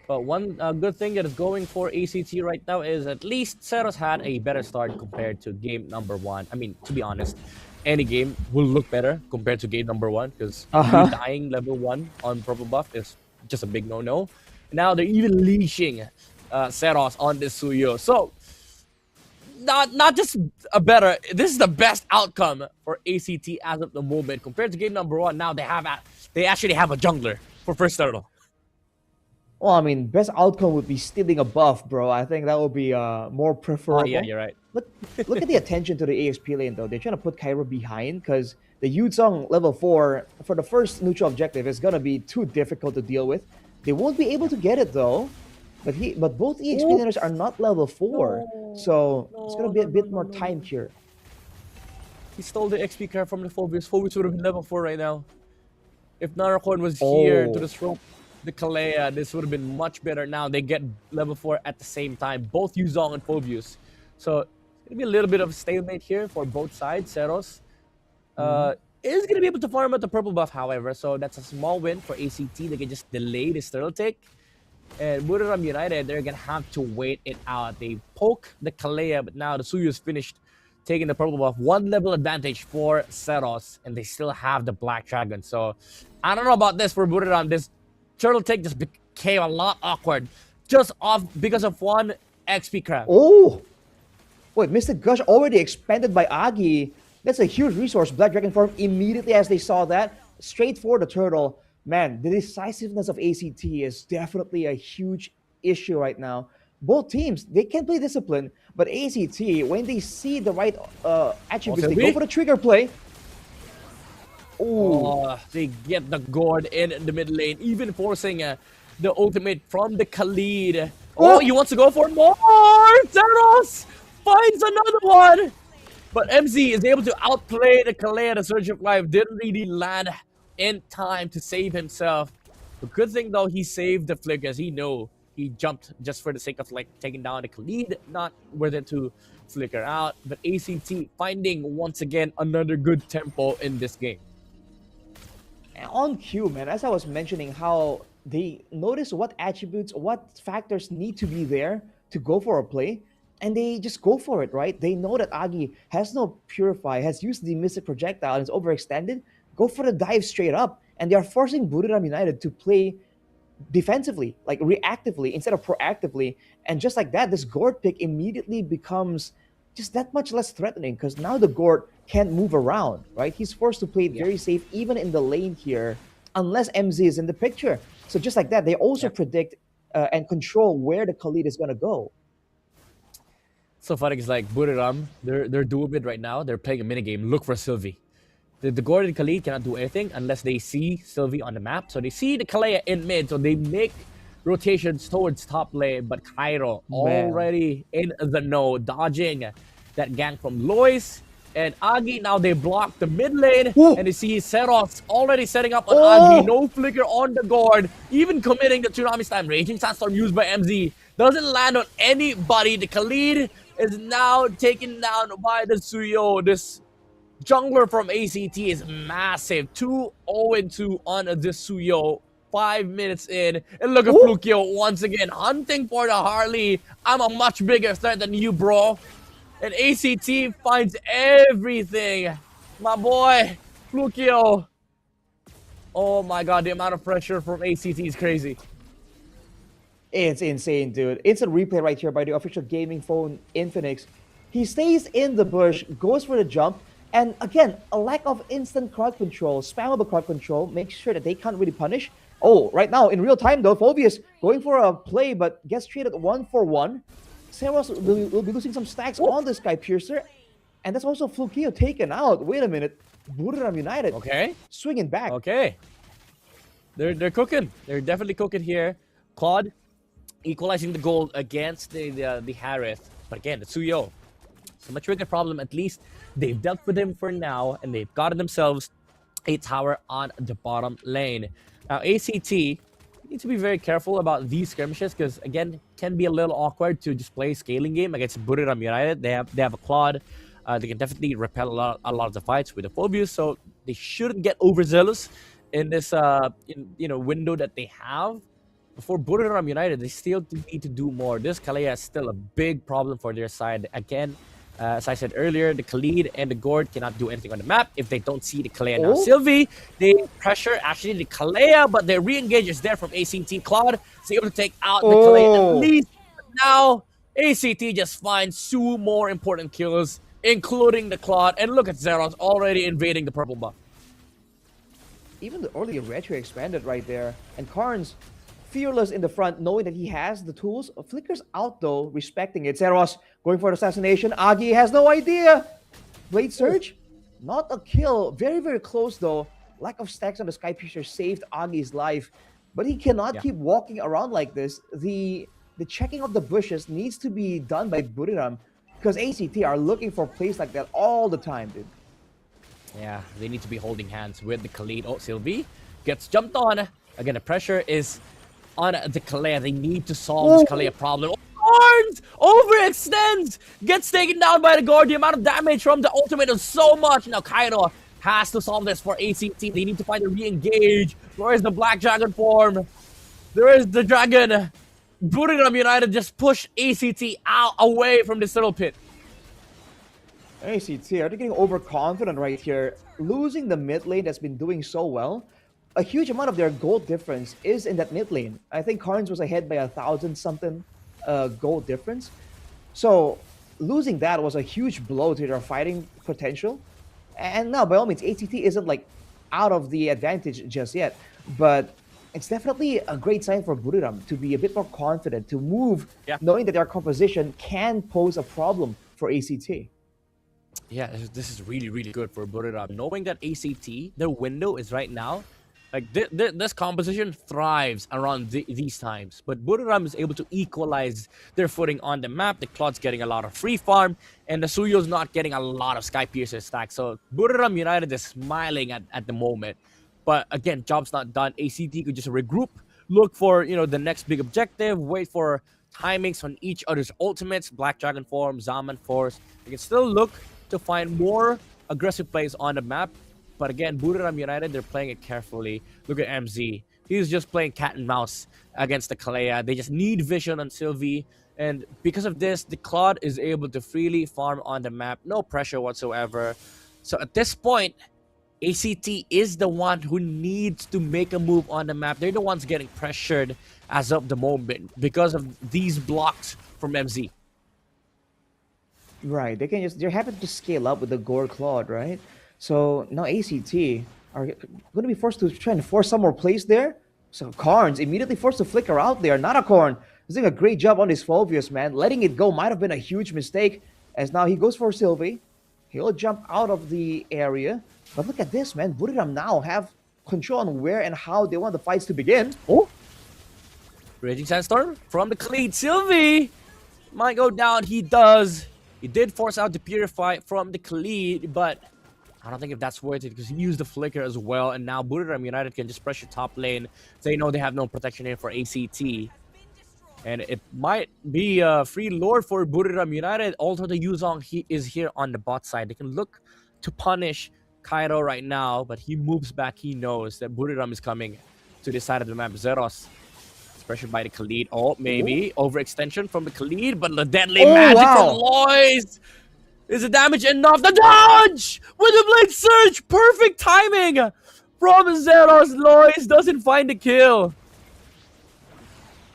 But one good thing that is going for ACT right now is at least Seros had a better start compared to game number 1. I mean, to be honest, any game will look better compared to game number 1, because dying level 1 on purple buff is just a big no-no. Now they're even leashing Seros on this Suyo. So, not just a better, this is the best outcome for ACT as of the moment. Compared to game number 1, now they actually have a jungler for first turtle. Well, I mean, best outcome would be stealing a buff, bro. I think that would be more preferable. Oh, yeah, you're right. Look at the attention to the ASP lane, though. They're trying to put Cairo behind, because the Yuzong level 4, for the first neutral objective, is going to be too difficult to deal with. They won't be able to get it, though. But both EXP laners are not level 4. So it's going to be a bit more time here. He stole the XP card from the Phoebus. Phoebus would have been level 4 right now. If Narakorn was here to disrupt the Kalea, this would have been much better. Now they get level 4 at the same time, both Yuzong and Phoebus. So it's going to be a little bit of a stalemate here for both sides. Seros is going to be able to farm out the purple buff, however, so that's a small win for ACT. They can just delay this turtle take. And Buriram United, they're going to have to wait it out. They poke the Kalea, but now the Suyu is finished taking the purple buff. 1 level advantage for Seros, and they still have the Black Dragon. So I don't know about this for Buriram. This turtle take just became a lot awkward, just off because of 1 XP crab. Oh! Wait, Mr. Gush already expanded by Agi. That's a huge resource. Black Dragon form immediately as they saw that, straight for the turtle. Man, the decisiveness of ACT is definitely a huge issue right now. Both teams, they can play discipline, but ACT, when they see the right attributes, they go for the trigger play. Oh, they get the gourd in the mid lane, even forcing the ultimate from the Khalid. Oh, he wants to go for more! Zeros finds another one! But MZ is able to outplay the Kalea. The Surge of Life didn't really land in time to save himself. The good thing though, he saved the flick, as he know he jumped just for the sake of like taking down the Khalid, not worth it to flicker out. But ACT finding once again another good tempo in this game. On cue, man, as I was mentioning how they notice what attributes, what factors need to be there to go for a play, and they just go for it, right? They know that Agi has no Purify, has used the Mystic Projectile and is overextended. Go for the dive straight up, and they are forcing Buriram United to play defensively, like reactively instead of proactively. And just like that, this Gord pick immediately becomes just that much less threatening because now the Gord can't move around, right? He's forced to play it very safe even in the lane here, unless MZ is in the picture. So just like that, they also predict and control where the Khalid is going to go. So funny is like Buriram, they're dual mid right now. They're playing a minigame. Look for Sylvie. The Gord and Khalid cannot do anything unless they see Sylvie on the map. So they see the Kalea in mid, so they make rotations towards top lane. But Cairo already in the know, dodging that gank from Lois and Agi. Now they block the mid lane, and they see Seros already setting up on Agi. No flicker on the Gord, even committing the Tsunami Slam. Raging Sandstorm used by MZ. Doesn't land on anybody. The Khalid is now taken down by the Suyo. This jungler from ACT is massive. 2-0-2 on this Suyo. 5 minutes in. And look at Flukio once again hunting for the Harley. I'm a much bigger threat than you, bro. And ACT finds everything. My boy, Flukio. Oh my god, the amount of pressure from ACT is crazy. It's insane, dude. It's a replay right here by the official gaming phone Infinix. He stays in the bush, goes for the jump, and again, a lack of instant crowd control, spammable crowd control, makes sure that they can't really punish. Oh, right now, in real time though, Phobius going for a play, but gets traded 1-for-1. Seros will be losing some stacks on the Sky Piercer, and that's also Flukio taken out. Wait a minute, Buriram United swinging back. Okay, they're cooking. They're definitely cooking here. Claude equalizing the goal against the Harith, but again, the Suyo. So much bigger problem. At least they've dealt with him for now, and they've gotten themselves a tower on the bottom lane. Now, ACT need to be very careful about these skirmishes because, again, it can be a little awkward to just play a scaling game against Buriram United. They have a Claude. They can definitely repel a lot of the fights with the Phobius, so they shouldn't get overzealous in this window that they have. For Buriram United, they still need to do more. This Kalea is still a big problem for their side. Again, as I said earlier, the Khalid and the Gord cannot do anything on the map if they don't see the Kalea. Now, Sylvie, they pressure actually the Kalea, but their re-engage is there from ACT. Claude is able to take out the Kalea at least. Now, ACT just finds 2 more important kills, including the Claude. And look at Zeros already invading the purple buff. Even the early retro expanded right there. And Karn's fearless in the front, knowing that he has the tools. Flickers out though, respecting it. Zeros going for the assassination. Agi has no idea. Blade Surge, not a kill. Very, very close though. Lack of stacks on the Sky Piercer saved Agi's life. But he cannot keep walking around like this. The checking of the bushes needs to be done by Buriram because ACT are looking for plays like that all the time, dude. Yeah, they need to be holding hands with the Khalid. Oh, Sylvie gets jumped on. Again, the pressure is on the Kalea. They need to solve this Kalea problem. Arns overextends, gets taken down by the Guard. The amount of damage from the ultimate is so much. Now Cairo has to solve this for ACT. They need to find a re-engage. Where is the Black Dragon form? There is the Dragon. Buriram United just push ACT out away from this little pit. ACT are getting overconfident right here. Losing the mid lane that's been doing so well. A huge amount of their gold difference is in that mid lane. I think Karns was ahead by 1,000-something gold difference. So losing that was a huge blow to their fighting potential. And now, by all means, ACT isn't like out of the advantage just yet, but it's definitely a great sign for Buriram to be a bit more confident, to move, Yeah. knowing that their composition can pose a problem for ACT. Yeah, this is really, really good for Buriram. Knowing that ACT, their window is right now, like this composition thrives around these times. But Buriram is able to equalize their footing on the map. The Claude's getting a lot of free farm, and the Suyo's not getting a lot of Sky Piercer stacks. So Buriram United is smiling at the moment. But again, job's not done. ACT could just regroup, look for, you know, the next big objective, wait for timings on each other's ultimates, Black Dragon form, Zaman Force. They can still look to find more aggressive plays on the map. But again, Buriram United, they're playing it carefully. Look at MZ. He's just playing cat and mouse against the Kalea. They just need vision on Sylvie. And because of this, the Claude is able to freely farm on the map. No pressure whatsoever. So at this point, ACT is the one who needs to make a move on the map. They're the ones getting pressured as of the moment because of these blocks from MZ. Right, they're happy to scale up with the Gore Claude, right? So now ACT are going to be forced to try and force some more plays there. So Karns immediately forced to flicker out there. Nanakorn is doing a great job on his Phobius, man. Letting it go might have been a huge mistake, as now he goes for Sylvie. He'll jump out of the area. But look at this, man. Buriram now have control on where and how they want the fights to begin. Oh! Raging Sandstorm from the Khalid. Sylvie might go down. He does. He did force out the Purify from the Khalid, but I don't think if that's worth it because he used the Flicker as well. And now Buriram United can just pressure top lane. They know they have no protection here for ACT. And it might be a free lord for Buriram United. Also, the Yuzong is here on the bot side. They can look to punish Cairo right now, but he moves back. He knows that Buriram is coming to the side of the map. Zeros is pressured by the Khalid. Oh, maybe overextension from the Khalid, but the deadly magic from Lois. Is the damage enough? The dodge with the blade surge. Perfect timing from Zeros. Lois doesn't find the kill.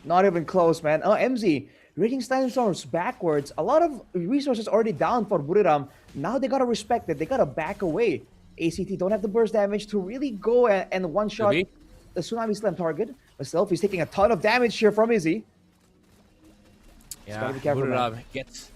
Not even close, man. Oh, MZ, Raging Sandstorms backwards. A lot of resources already down for Buriram. Now they gotta respect it. They gotta back away. ACT don't have the burst damage to really go and one-shot the Tsunami Slam target. But still, he's taking a ton of damage here from Izzy. Yeah, Buriram gets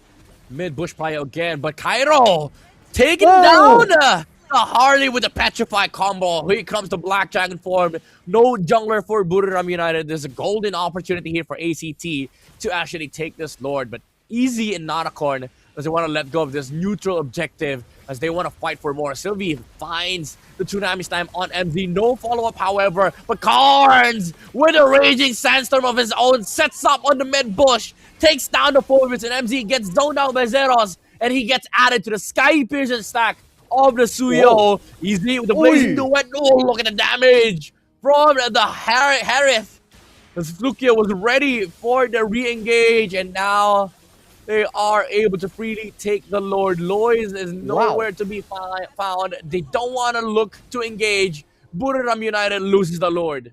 mid-bush play again, but Cairo taking down the Harley with a Petrify combo. Here comes the Black Dragon form. No jungler for Buriram United. There's a golden opportunity here for ACT to actually take this Lord, but Easy and Nanakorn doesn't want to let go of this neutral objective as they want to fight for more. Sylvie finds the Tsunami Slam on MZ. No follow-up, however, but Karns with a Raging Sandstorm of his own sets up on the mid-bush, takes down the forwards, and MZ gets zoned out by Zeros, and he gets added to the Sky Piercer stack of the Suyo. Easy with the Blazing Duet. Oh, look at the damage from the Harith. As Flukia was ready for the re-engage, and now they are able to freely take the Lord. Lois is nowhere to be found. They don't want to look to engage. Buriram United loses the Lord.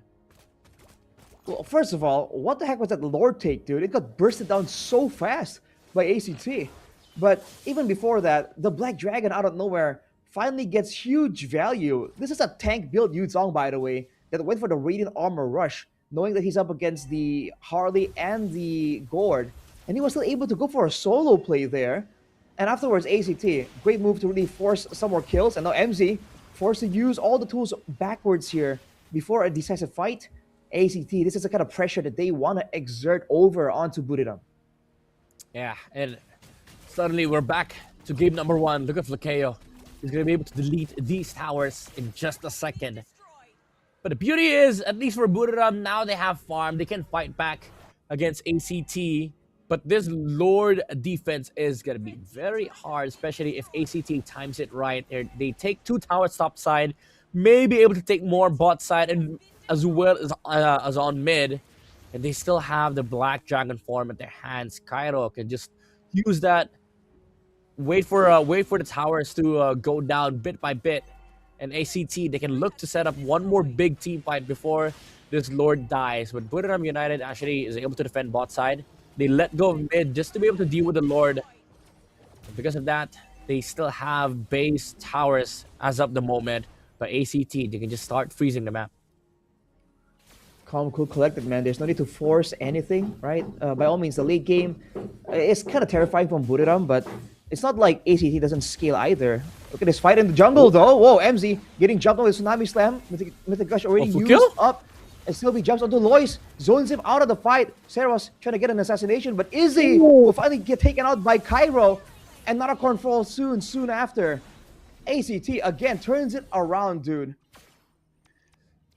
Well, first of all, what the heck was that Lord take, dude? It got bursted down so fast by ACT. But even before that, the Black Dragon out of nowhere finally gets huge value. This is a tank build Yuzong, by the way, that went for the Radiant Armor Rush, knowing that he's up against the Harley and the Gord. And he was still able to go for a solo play there. And afterwards, ACT, great move to really force some more kills. And now MZ forced to use all the tools backwards here before a decisive fight. ACT, this is the kind of pressure that they want to exert over onto Buriram. Yeah, and suddenly we're back to game number 1. Look at Flakeo. He's going to be able to delete these towers in just a second. But the beauty is, at least for Buriram, now they have farm. They can fight back against ACT. But this Lord defense is going to be very hard, especially if ACT times it right. They take 2 towers top side, may be able to take more bot side, and as well as on mid. And they still have the Black Dragon form at their hands. Cairo can just use that. Wait for the towers to go down bit by bit. And ACT, they can look to set up one more big team fight before this Lord dies. But Buriram United actually is able to defend bot side. They let go of mid just to be able to deal with the Lord. And because of that, they still have base towers as of the moment, but ACT, they can just start freezing the map. Calm, cool, collected, man. There's no need to force anything, right? By all means, the late game is kind of terrifying from Buriram, but it's not like ACT doesn't scale either. Look at this fight in the jungle, though. Whoa, MZ getting jumped on with Tsunami Slam. Mythic Gush already full used kill? up. And Sylvie jumps onto Lois, zones him out of the fight. Seros trying to get an assassination, but Izzy will finally get taken out by Cairo. And not a control soon after. ACT again turns it around, dude.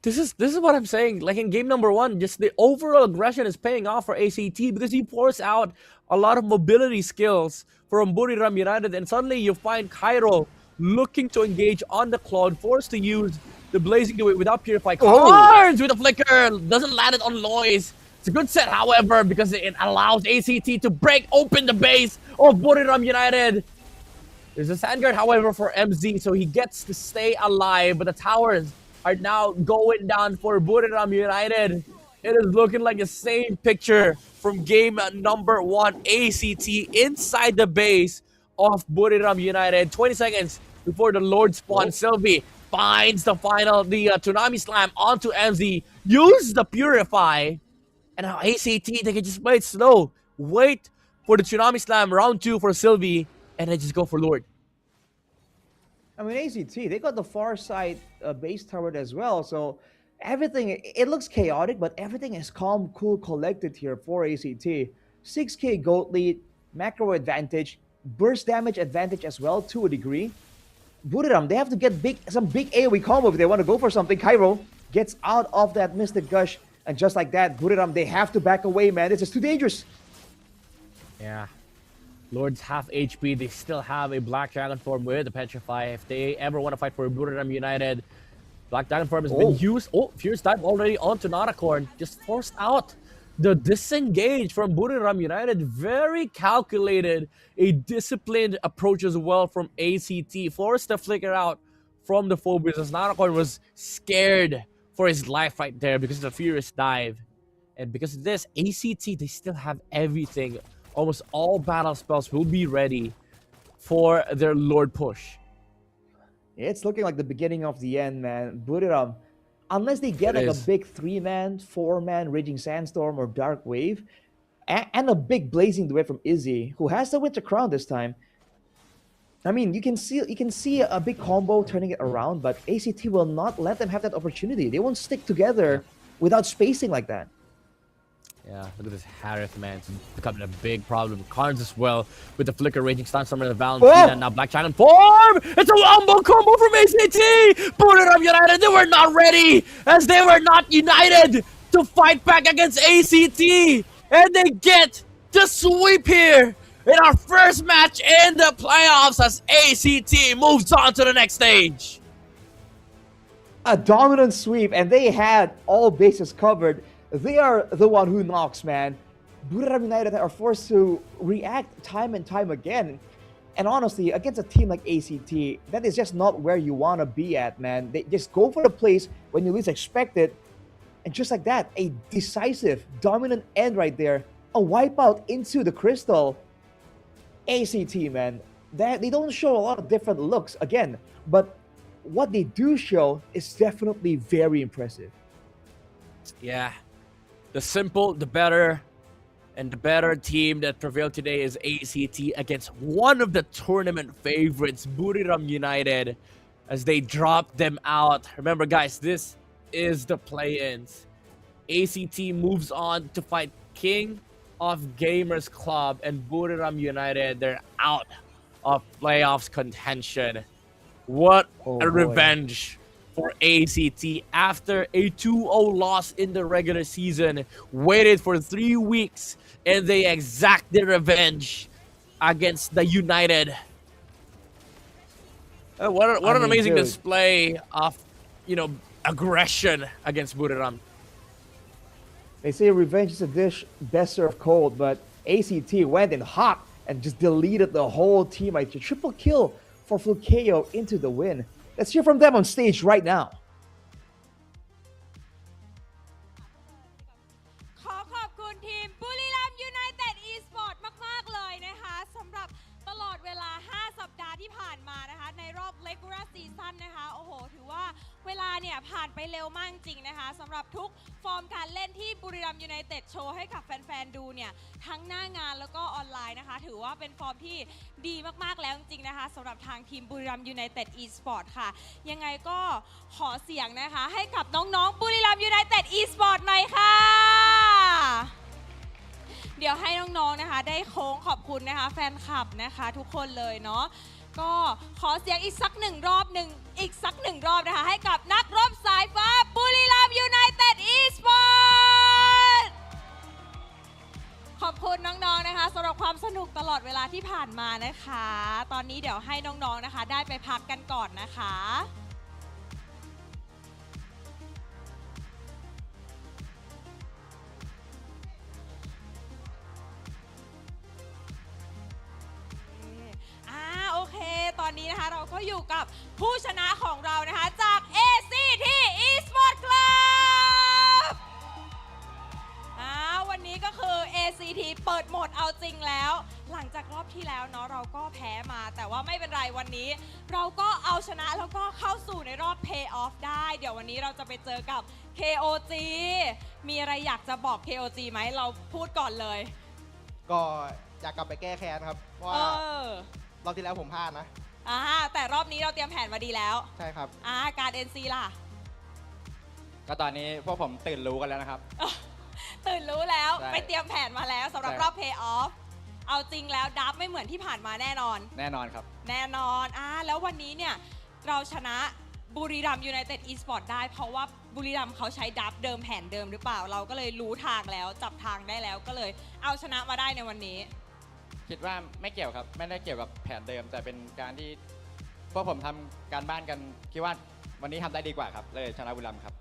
This is what I'm saying. Like in game number 1, just the overall aggression is paying off for ACT because he pours out a lot of mobility skills from Buriram United, and suddenly you find Cairo looking to engage on the Cloud, forced to use the Blazing Duet without Purify. Cards with a flicker, doesn't land it on Lois. It's a good set, however, because it allows ACT to break open the base of Buriram United. There's a Sandguard, however, for MZ, so he gets to stay alive, but the towers are now going down for Buriram United. It is looking like the same picture from game number 1. ACT inside the base of Buriram United. 20 seconds before the Lord spawn. Sylvie finds the Tsunami Slam onto MZ. Use the Purify. And now ACT, they can just play it slow. Wait for the Tsunami Slam round 2 for Sylvie. And then just go for Lord. I mean, ACT, they got the far side base tower as well. So everything, it looks chaotic, but everything is calm, cool, collected here for ACT. 6k gold lead, macro advantage, burst damage advantage as well to a degree. Buriram, they have to get some big AoE combo if they want to go for something. Cairo gets out of that Mystic Gush. And just like that, Buriram, they have to back away, man. This is too dangerous. Yeah. Lord's half HP. They still have a Black Dragon form with the Petrify. If they ever want to fight for Buriram United, Black Dragon form has been used. Oh, Fierce Dive already onto Notacorn. Just forced out the disengage from Buriram United. Very calculated. A disciplined approach as well from ACT. Forced to flicker out from the Phobias as Notacorn was scared for his life right there because of the Furious Dive. And because of this, ACT, they still have everything. Almost all battle spells will be ready for their Lord push. It's looking like the beginning of the end, man. Buriram, unless they get like a big 3-man, 4-man Raging Sandstorm or Dark Wave, and a big Blazing Duet from Izzy, who has the Winter Crown this time. I mean, you can see a big combo turning it around, but ACT will not let them have that opportunity. They won't stick together without spacing like that. Yeah, look at this Harith, man. It's becoming a big problem. Cards as well with the Flicker, Raging Sandstorm, and the Valentina. Now Black Dragon form! It's a wombo combo from ACT! Buriram United, they were not ready! As they were not united to fight back against ACT! And they get the sweep here in our first match in the playoffs as ACT moves on to the next stage. A dominant sweep, and they had all bases covered. They are the one who knocks, man. Buriram United are forced to react time and time again. And honestly, against a team like ACT, that is just not where you want to be at, man. They just go for the place when you least expect it. And just like that, a decisive, dominant end right there. A wipeout into the crystal. ACT, man. They don't show a lot of different looks, again. But what they do show is definitely very impressive. Yeah. The simple, the better, and the better team that prevailed today is ACT against one of the tournament favorites, Buriram United, as they dropped them out. Remember, guys, this is the play-ins. ACT moves on to fight King of Gamers Club, and Buriram United, they're out of playoffs contention. What a revenge for ACT after a 2-0 loss in the regular season. Waited for 3 weeks and they exact their revenge against the United. What an amazing display of, aggression against Buriram. They say revenge is a dish best served cold, but ACT went in hot and just deleted the whole team. Like a triple kill for Flukeo into the win. Let's hear from them on stage right now. ขอขอบคุณทีมบุรีรัมย์ยูไนเต็ดอีสปอร์ตมากๆเลยนะคะสำหรับตลอดเวลา5 สัปดาห์ที่ ลาเนี่ยผ่านไปเร็วมากจริงนะคะสำหรับทุกฟอร์มการเล่นที่บุรีรัมย์ยูไนเต็ดโชว์ให้กับแฟนๆดูเนี่ยทั้งหน้างานแล้วก็ออนไลน์นะคะถือว่าเป็นฟอร์มที่ดีมากๆแล้วจริงๆนะคะสำหรับทางทีมบุรีรัมย์ยูไนเต็ดอีสปอร์ตค่ะยังไงก็ขอเสียงนะคะให้กับน้องๆบุรีรัมย์ยูไนเต็ดอีสปอร์ตหน่อยค่ะเดี๋ยวให้น้องๆนะคะได้โค้งขอบคุณนะคะแฟนคลับนะคะทุกคนเลยเนาะก็ขอเสียงอีกสักหนึ่งรอบนะคะให้กับนักรบสายฟ้าบุรีรัมย์ยูไนเต็ดอีสปอร์ตขอบคุณน้องๆนะคะสำหรับความสนุกตลอดเวลาที่ผ่านมานะคะตอนนี้เดี๋ยวให้น้องๆนะคะได้ไปพักกันก่อนนะคะโอเคตอนนี้นะคะเราก็อยู่กับผู้ชนะของเรานะคะจาก ACT Esport Club วันนี้ก็คือ ACT เปิดโหมดเอาจริงแล้วหลังจากรอบที่แล้วเนาะเราก็แพ้มาแต่ว่าไม่เป็นไรวันนี้เราก็เอาชนะแล้วก็เข้าสู่ในรอบ Playoff ได้เดี๋ยววันนี้เราจะไปเจอกับ KOG มีอะไรอยากจะบอก KOG ไหมเราพูดก่อนเลยก็อยากกลับไปแก้แค้นครับเพราะว่ารอบที่แล้วผมพลาดนะแต่รอบนี้เราเตรียมแผนมาดีแล้วใช่ครับการ NC ล่ะก็ตอนนี้พวกผมตื่นรู้กันแล้วนะครับ ตื่นรู้แล้วไปเตรียมแผนมาแล้วสำหรับรอบ Playoff เอาจริงแล้วดับไม่เหมือนที่ผ่านมาแน่นอนครับแน่นอนแล้ววันนี้เนี่ยเราชนะบุรีรัมย์ยูไนเต็ดอีสปอร์ตได้เพราะว่าบุรีรัมย์เขาใช้ดับเดิมแผนเดิมหรือเปล่าเราก็เลยรู้ทางแล้วจับทางได้แล้วก็เลยเอาชนะมาได้ในวันนี้คิดว่าไม่เกี่ยวครับไม่ได้เกี่ยวกับแผนเดิมแต่เป็นการที่พวกผมทำการบ้านกันคิดว่าวันนี้ทำได้ดีกว่าครับเลยชนะบุรีรัมย์ครับ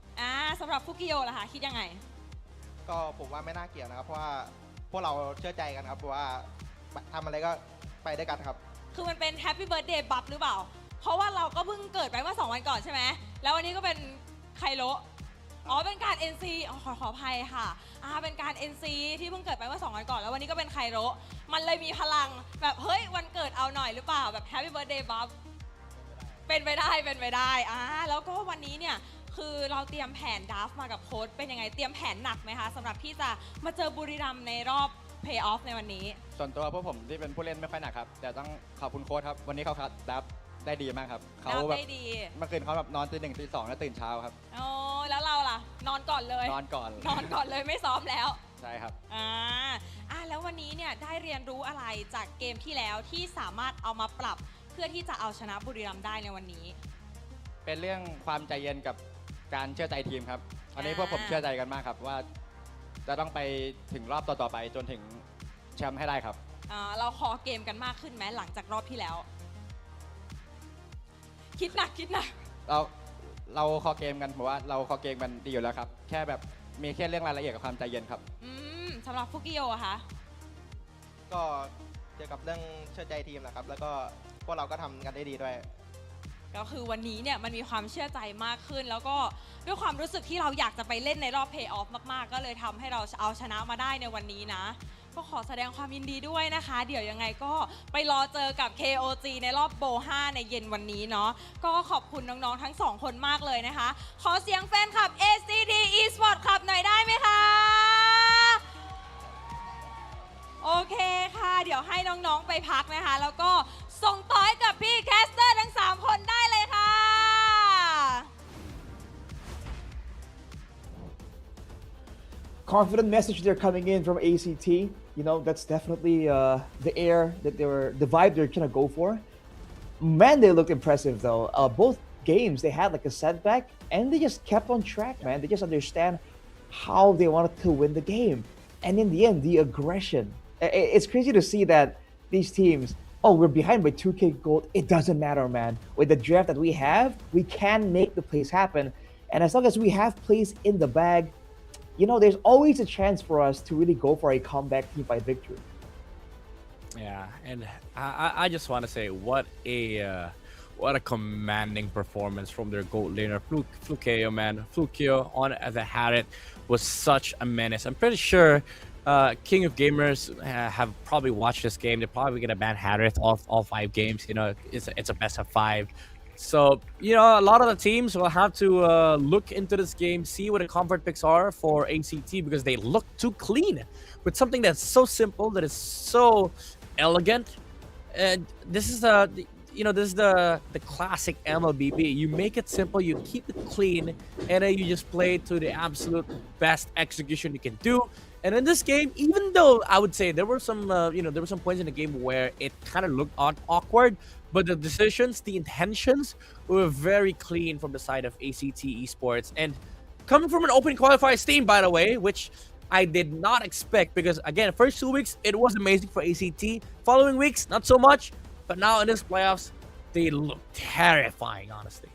สำหรับฟุกิโยล่ะคะคิดยังไงก็ผมว่าไม่น่าเกี่ยวนะครับเพราะว่าพวกเราเชื่อใจกันครับเพราะว่าทำอะไรก็ไปด้วยกันครับคือมันเป็นแฮปปี้เบิร์ธเดย์บัฟหรือเปล่าเพราะว่าเราก็เพิ่งเกิดไปเมื่อ2 วันก่อนใช่ไหมแล้ววันนี้ก็เป็นไคโรเป็นการ NC ขออภัยค่ะเป็นการ NC ที่เพิ่งเกิดไปเมื่อ2 วันก่อนแล้ววันนี้ก็เป็นไคโรมันเลยมีพลังแบบเฮ้ยวันเกิดเอาหน่อยหรือเปล่าแบบ Happy Birthday Buff เป็นไปได้แล้วก็วันนี้เนี่ยคือเราเตรียมแผนดราฟมากับโค้ชเป็นยังไงเตรียมแผนหนักไหมคะสำหรับที่จะมาเจอบุรีรัมย์ในรอบ Playoff ในวันนี้ส่วนตัวพวกผมที่เป็นผู้เล่นไม่ค่อยหนักครับแต่ต้องขอบคุณโค้ชครับวันนี้เขาคัดดราฟได้ดีมากครับเขาแบบเมื่อคืนเขาแบบนอนตี 1 ตี 2แล้วตื่นเช้าครับแล้วเราล่ะนอนก่อนเลยนอนก่อนเลยไม่ซ้อมแล้วใช่ครับแล้ววันนี้เนี่ยได้เรียนรู้อะไรจากเกมที่แล้วที่สามารถเอามาปรับเพื่อที่จะเอาชนะบุรีรัมย์ได้ในวันนี้เป็นเรื่องความใจเย็นกับการเชื่อใจทีมครับอันนี้พวกผมเชื่อใจกันมากครับว่าจะต้องไปถึงรอบต่อไปจนถึงแชมป์ให้ได้ครับเราคอเกมกันมากขึ้นไหมหลังจากรอบที่แล้วคิดหนักเราคอเกมกันเพราะว่าเราคอเกมกันดีอยู่แล้วครับแค่แบบมีแค่เรื่องรายละเอียดกับความใจเย็นครับสำหรับฟุกิโยอะคะก็เกี่ยวกับเรื่องเชื่อใจทีมนะครับแล้วก็พวกเราก็ทำกันได้ดีด้วยก็คือวันนี้เนี่ยมันมีความเชื่อใจมากขึ้นแล้วก็ด้วยความรู้สึกที่เราอยากจะไปเล่นในรอบ Playoff มากๆก็เลยทำให้เราเอาชนะมาได้ในวันนี้นะก็ขอแสดงความยินดีด้วยนะคะเดี๋ยวยังไงก็ไปรอเจอกับ KOG ในรอบโบ5ในเย็นวันนี้เนาะก็ขอบคุณน้องๆทั้ง2 คนมากเลยนะคะขอเสียงแฟนคลับ ACT Esport Club หน่อยได้ไหมคะโอเคค่ะเดี๋ยวให้น้องๆไปพักนะคะแล้วก็ส่งต่อให้กับพี่แคสเตอร์ทั้ง3 คนได้เลยค่ะ Confident message they're coming in from ACT. You know, that's definitely the air that the vibe they're trying to go for. Man, they looked impressive though. Both games, they had like a setback and they just kept on track, man. They just understand how they wanted to win the game. And in the end, the aggression. It's crazy to see that these teams, we're behind by 2K gold. It doesn't matter, man. With the draft that we have, we can make the plays happen. And as long as we have plays in the bag, you know, there's always a chance for us to really go for a comeback team fight victory. Yeah, and I just want to say what a commanding performance from their gold laner Flukeo, man. Flukeo on as a Harriet was such a menace. I'm pretty sure King of Gamers have probably watched this game. They're probably gonna ban Harriet all 5 games. You know, it's a best of 5. So, a lot of the teams will have to look into this game, see what the comfort picks are for ACT because they look too clean with something that's so simple, that is so elegant. And this is the classic MLBB. You make it simple, you keep it clean, and then you just play it to the absolute best execution you can do. And in this game, even though I would say there were some points in the game where it kind of looked awkward, but the decisions, the intentions were very clean from the side of ACT Esports. And coming from an open qualifiers team, by the way, which I did not expect, because again, first 2 weeks it was amazing for ACT. Following weeks, not so much. But now in this playoffs, they look terrifying, honestly.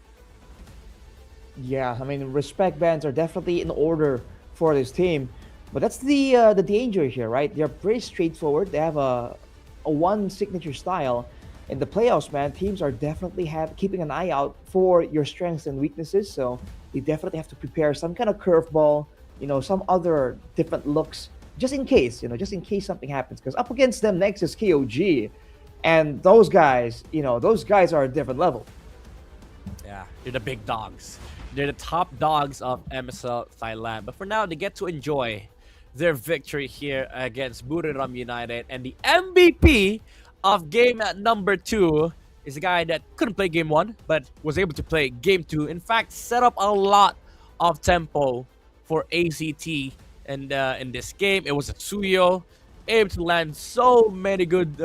Yeah, I mean, respect bans are definitely in order for this team, but that's the danger here, right? They're pretty straightforward. They have a one signature style. In the playoffs, man, teams are definitely keeping an eye out for your strengths and weaknesses. So they definitely have to prepare some kind of curveball, some other different looks, just in case something happens. Because up against them next is KOG, and those guys are a different level. Yeah, they're the big dogs. They're the top dogs of MSL Thailand. But for now, they get to enjoy their victory here against Buriram United. And the MVP of game number 2 is a guy that couldn't play game 1, but was able to play game 2. In fact, set up a lot of tempo for ACT. And in this game, it was a Tsuyo, able to land so many good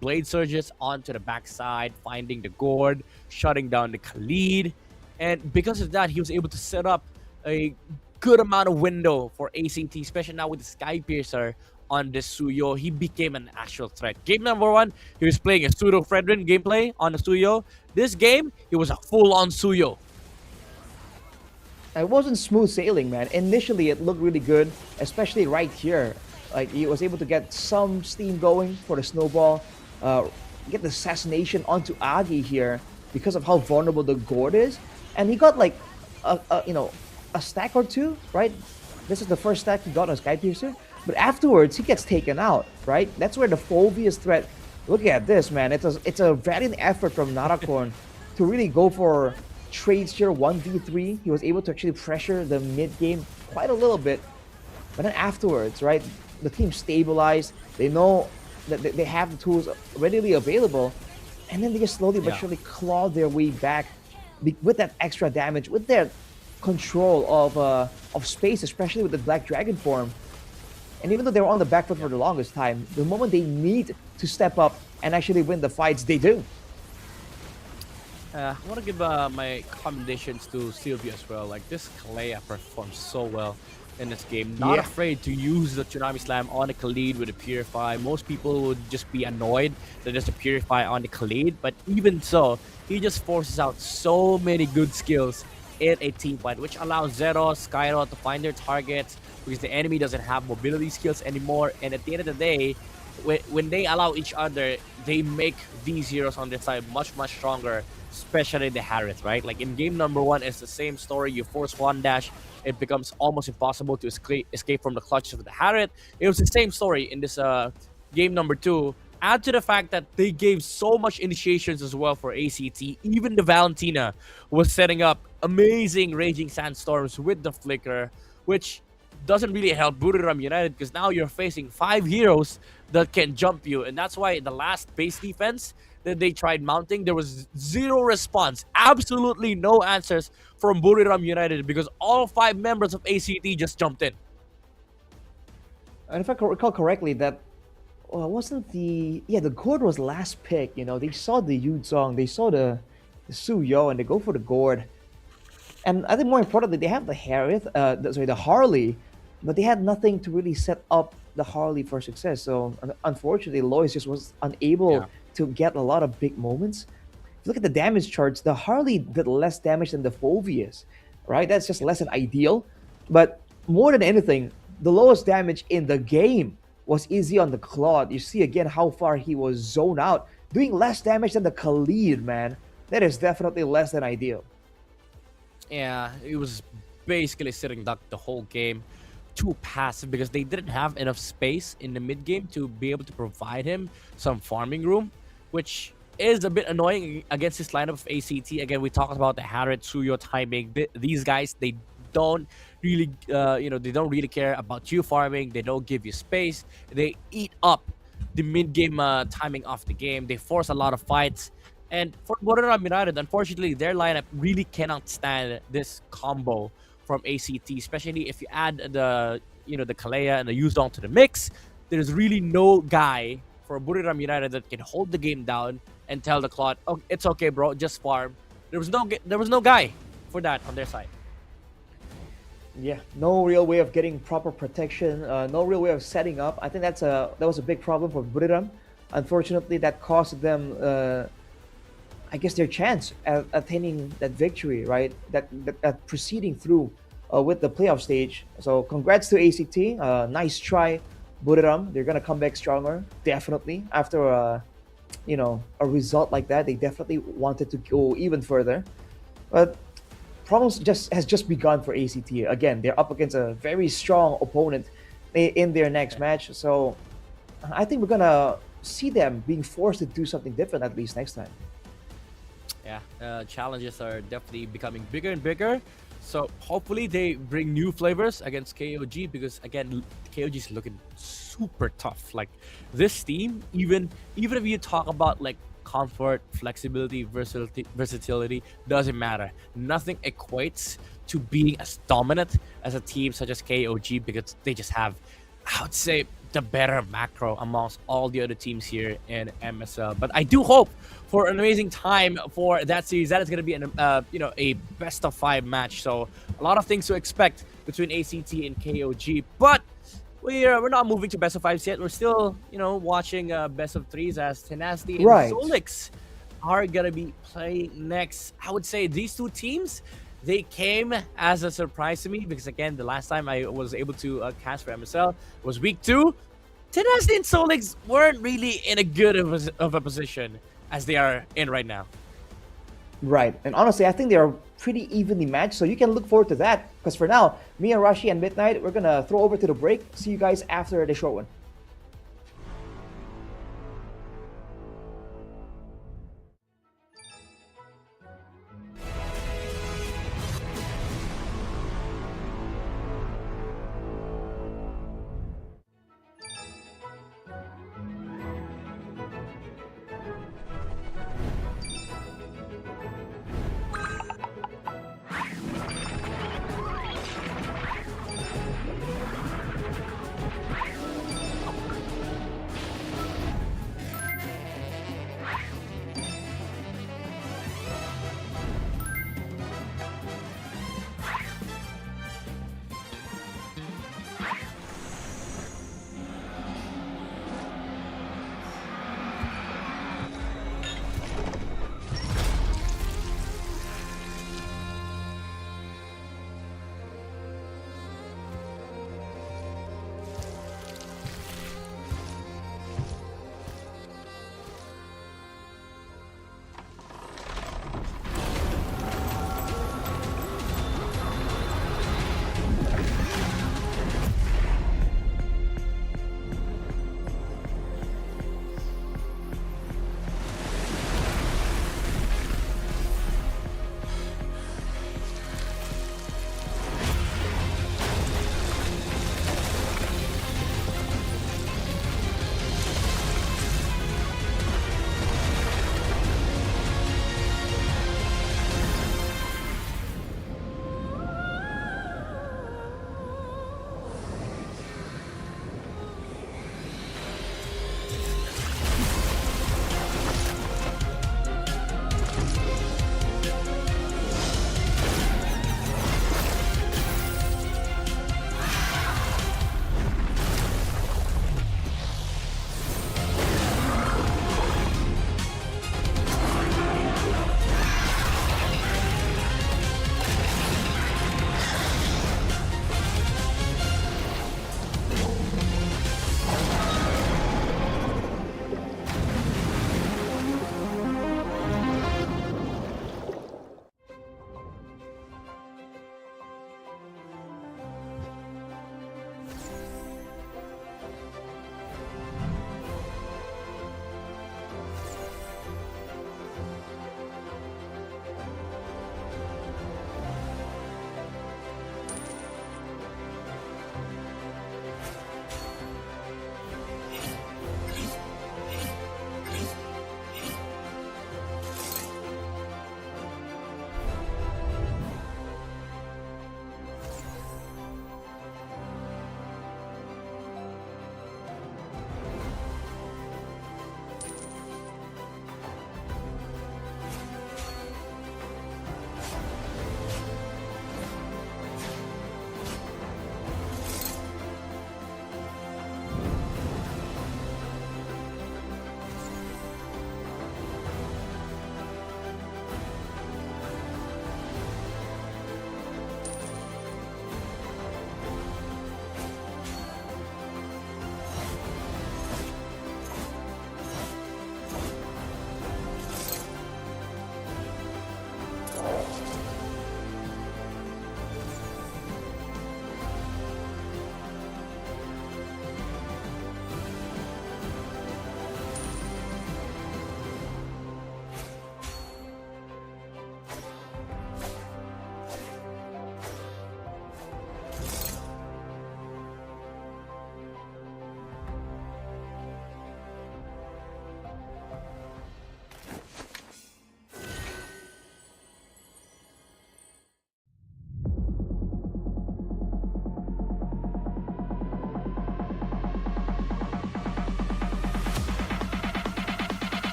blade surges onto the backside, finding the gourd, shutting down the Khalid. And because of that, he was able to set up a good amount of window for ACT, especially now with the Sky Piercer on the Tsuyo. He became an actual threat. Game number 1, he was playing a pseudo Fredrin gameplay on the Tsuyo. This game, it was a full-on Tsuyo. It wasn't smooth sailing, man. Initially, it looked really good, especially right here. Like, he was able to get some steam going for the snowball, get the assassination onto Agi here because of how vulnerable the gourd is. And he got like a stack or two, right? This is the first stack he got on Sky Piercer. But afterwards, he gets taken out, right? That's where the Phobia's threat. Look at this, man. It's a valiant effort from Narakorn to really go for trades here, 1v3. He was able to actually pressure the mid game quite a little bit. But then afterwards, right, the team stabilized. They know that they have the tools readily available. And then they just slowly but surely claw their way back with that extra damage, with their control of space, especially with the Black Dragon form. And even though they were on the back foot for the longest time, the moment they need to step up and actually win the fights, they do. I want to give my commendations to Sylvia as well. Like, this Kalea performed so well in this game. Not afraid to use the Tsunami Slam on the Khalid with the Purify. Most people would just be annoyed that there's a Purify on the Khalid, but even so, he just forces out so many good skills in a team fight, which allows Zero, Skyro to find their targets because the enemy doesn't have mobility skills anymore. And at the end of the day, when they allow each other, they make these heroes on their side much stronger, especially the Harith, right? Like in game number 1, it's the same story. You force one dash, it becomes almost impossible to escape from the clutches of the Harith. It was the same story in this game number 2. Add to the fact that they gave so much initiations as well for ACT. Even the Valentina was setting up amazing Raging Sandstorms with the Flicker, which doesn't really help Buriram United because now you're facing 5 heroes that can jump you. And that's why the last base defense that they tried mounting, there was zero response. Absolutely no answers from Buriram United because all 5 members of ACT just jumped in. And if I recall correctly, that wasn't the gourd was last pick. They saw the Yuzong, they saw the Tsuyo, and they go for the gourd. And I think more importantly, they have the Harith, the Harley, but they had nothing to really set up the Harley for success. So unfortunately, Lois just was unable to get a lot of big moments. If you look at the damage charts, the Harley did less damage than the Phobias, right? That's just less than ideal. But more than anything, the lowest damage in the game was easy on the Claude. You see again how far he was zoned out, doing less damage than the Khalid, man. That is definitely less than ideal. Yeah, it was basically sitting duck the whole game. Too passive because they didn't have enough space in the mid game to be able to provide him some farming room, which is a bit annoying against this lineup of ACT. Again, we talked about the Harriet, Suyo timing. These guys, they don't really, they don't really care about you farming. They don't give you space. They eat up the mid-game timing of the game. They force a lot of fights. And for Buriram United, unfortunately, their lineup really cannot stand this combo from ACT, especially if you add the Kalea and the Yuzdong to the mix. There's really no guy for Buriram United that can hold the game down and tell the Clot, "Oh, it's okay, bro, just farm." There was no guy for that on their side. Yeah, no real way of getting proper protection, no real way of setting up. I think that was a big problem for Buriram. Unfortunately, that cost them, I guess, their chance at attaining that victory, right? That proceeding through with the playoff stage. So congrats to ACT. Nice try, Buriram. They're gonna come back stronger, definitely. After a result like that, they definitely wanted to go even further. But problems has just begun for ACT. Again, they're up against a very strong opponent in their next match. So I think we're gonna see them being forced to do something different at least next time. Yeah, challenges are definitely becoming bigger and bigger. So hopefully they bring new flavors against KOG, because again, KOG is looking super tough. Like this team, even if you talk about like comfort, flexibility, versatility, doesn't matter. Nothing equates to being as dominant as a team such as KOG, because they just have, I would say, the better macro amongst all the other teams here in MSL. But I do hope for an amazing time for that series. That is going to be a best of 5 match. So a lot of things to expect between ACT and KOG. But we're not moving to best of 5s yet. We're still watching best of 3s, as Tenacity and Solix are going to be playing next. I would say these two teams, they came as a surprise to me, because again, the last time I was able to cast for MSL was week 2. Tenacity and Solix weren't really in a good of a position as they are in right now. Right, and honestly, I think they are pretty evenly matched, so you can look forward to that. Because for now, me and Rashi and Midnight, we're gonna throw over to the break. See you guys after the short one.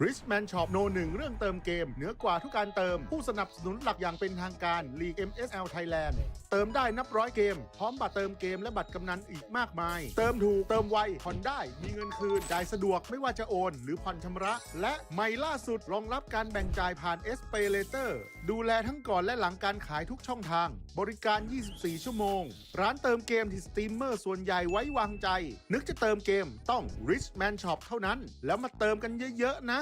Richman Shop โน1เรื่องเติมเกมเหนือกว่าทุกการเติมผู้สนับสนุนหลักอย่างเป็นทางการลีก MSL Thailand เติมได้นับร้อยเกมพร้อมบัตรเติมเกมและบัตรกำนันอีกมากมายเติมถูกเติมไวผ่อนได้มีเงินคืนจ่ายสะดวกไม่ว่าจะโอนหรือผ่อนชำระและใหม่ล่าสุดรองรับการแบ่งจ่ายผ่าน SPayLater ดูแลทั้งก่อนและหลังการขายทุกช่องทางบริการ 24 ชั่วโมงร้านเติมเกมที่สตรีมเมอร์ส่วนใหญ่ไว้วางใจนึกจะเติมเกมต้อง Richman Shop เท่านั้นแล้วมาเติมกันเยอะๆนะ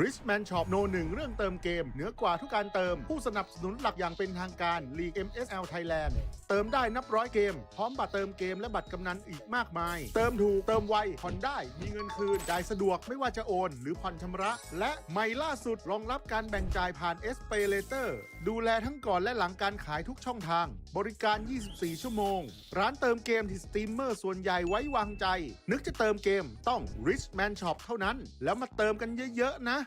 Richman Shop โน1เรื่องเติมเกมเหนือกว่าทุกการเติมผู้สนับสนุนหลักอย่างเป็นทางการลีก MSL Thailand เติมได้นับร้อยเกมพร้อมบัตรเติมเกมและบัตรกำนันอีกมากมายเติมถูกเติมไวผ่อนได้มีเงินคืนจ่ายสะดวกไม่ว่าจะโอนหรือผ่อนชำระและใหม่ล่าสุดรองรับการแบ่งจ่ายผ่าน SPayLater ดูแลทั้งก่อนและหลังการขายทุกช่องทางบริการ 24 ชั่วโมงร้านเติมเกมที่สตรีมเมอร์ส่วนใหญ่ไว้วางใจนึกจะเติมเกมต้อง Richman Shop เท่านั้นแล้วมาเติมกันเยอะๆนะ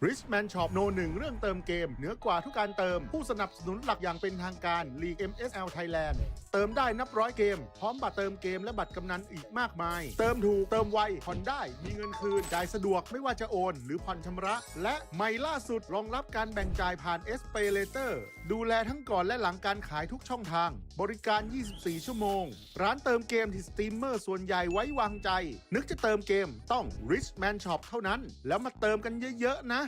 Richman Shop โนหนึ่งเรื่องเติมเกมเหนือกว่าทุกการเติมผู้สนับสนุนหลักอย่างเป็นทางการ League MSL Thailand เติมได้นับร้อยเกมพร้อมบัตรเติมเกมและบัตรกำนันอีกมากมายเติมถูกเติมไวผ่อนได้มีเงินคืนจ่ายสะดวกไม่ว่าจะโอนหรือผ่อนชำระและใหม่ล่าสุดรองรับการแบ่งจ่ายผ่าน SPay Later ดูแลทั้งก่อนและหลังการขายทุกช่องทางบริการ 24 ชั่วโมงร้านเติมเกมที่สตรีมเมอร์ส่วนใหญ่ไว้วางใจนึกจะเติมเกมต้อง Richman Shop เท่านั้นแล้วมาเติมกันเยอะๆนะ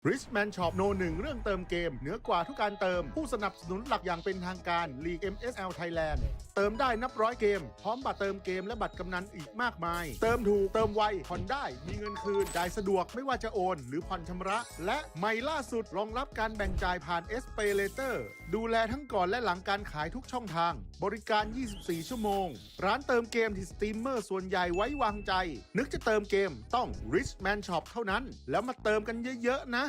Richman Shop โนหนึ่งเรื่องเติมเกมเหนือกว่าทุกการเติมผู้สนับสนุนหลักอย่างเป็นทางการ League MSL Thailand เติมได้นับร้อยเกมพร้อมบัตรเติมเกมและบัตรกำนันอีกมากมาย เติมถูกเติมไวผ่อนได้มีเงินคืนจ่ายสะดวกไม่ว่าจะโอนหรือผ่อนชำระ และใหม่ล่าสุดรองรับการแบ่งจ่ายผ่าน SPayLater ดูแลทั้งก่อนและหลังการขายทุกช่องทางบริการ 24 ชั่วโมงร้านเติมเกมที่สตรีมเมอร์ส่วนใหญ่ไว้วางใจนึกจะเติมเกมต้อง Richman Shop เท่านั้นแล้วมาเติมกันเยอะๆนะ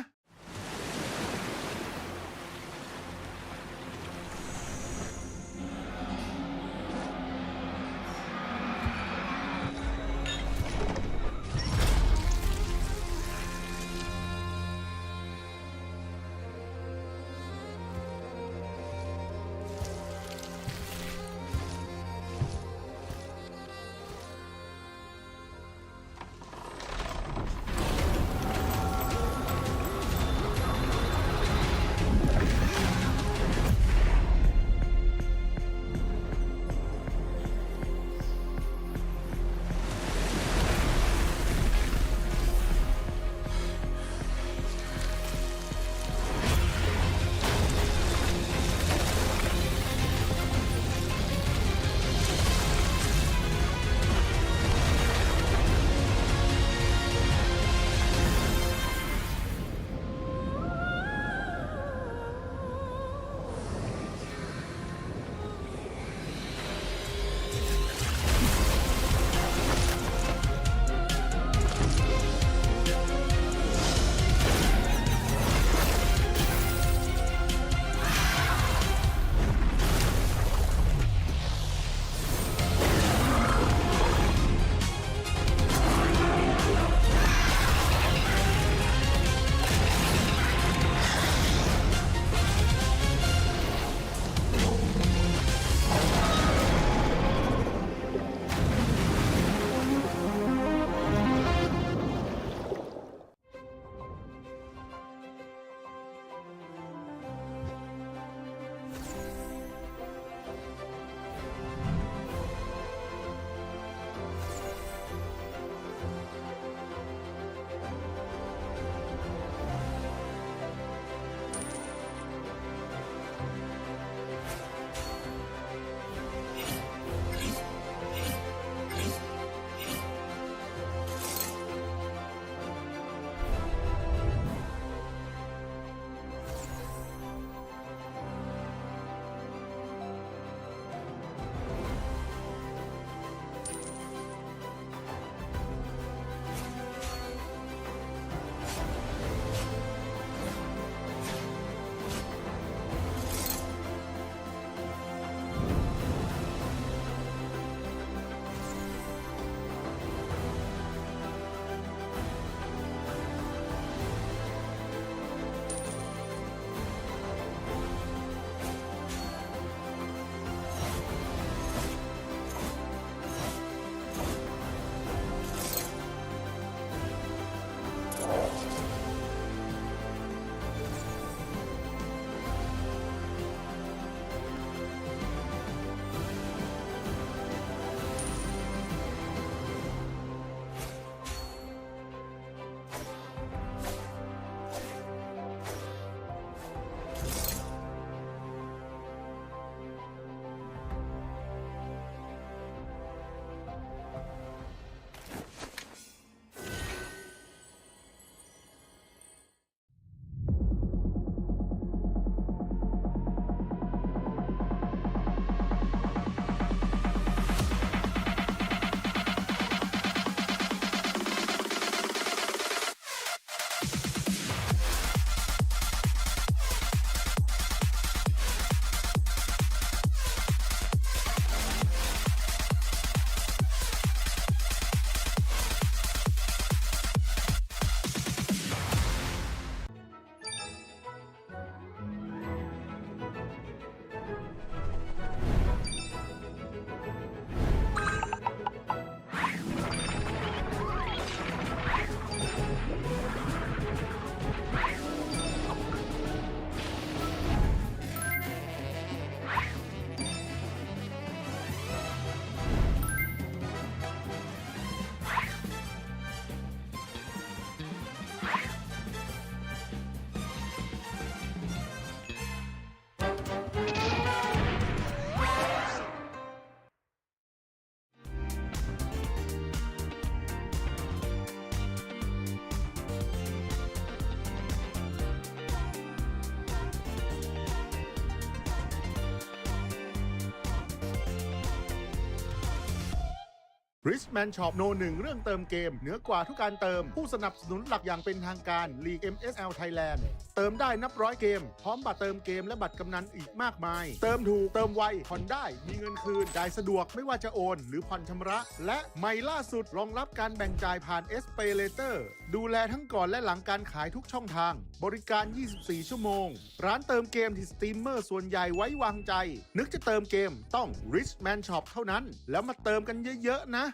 Richman Shop โนหนึ่งเรื่องเติมเกมเหนือกว่าทุกการเติมผู้สนับสนุนหลักอย่างเป็นทางการลีก MSL Thailand เติมได้นับร้อยเกมพร้อมบัตรเติมเกมและบัตรกำนันอีกมากมายเติมถูกเติมไวผ่อนได้มีเงินคืนจ่ายสะดวกไม่ว่าจะโอนหรือผ่อนชำระและใหม่ล่าสุดรองรับการแบ่งจ่ายผ่าน SPayLater ดูแลทั้งก่อนและหลังการขายทุกช่องทางบริการ 24 ชั่วโมงร้านเติมเกมที่สตรีมเมอร์ส่วนใหญ่ไว้วางใจนึกจะเติมเกมต้อง Richman Shop เท่านั้นแล้วมาเติมกันเยอะๆนะ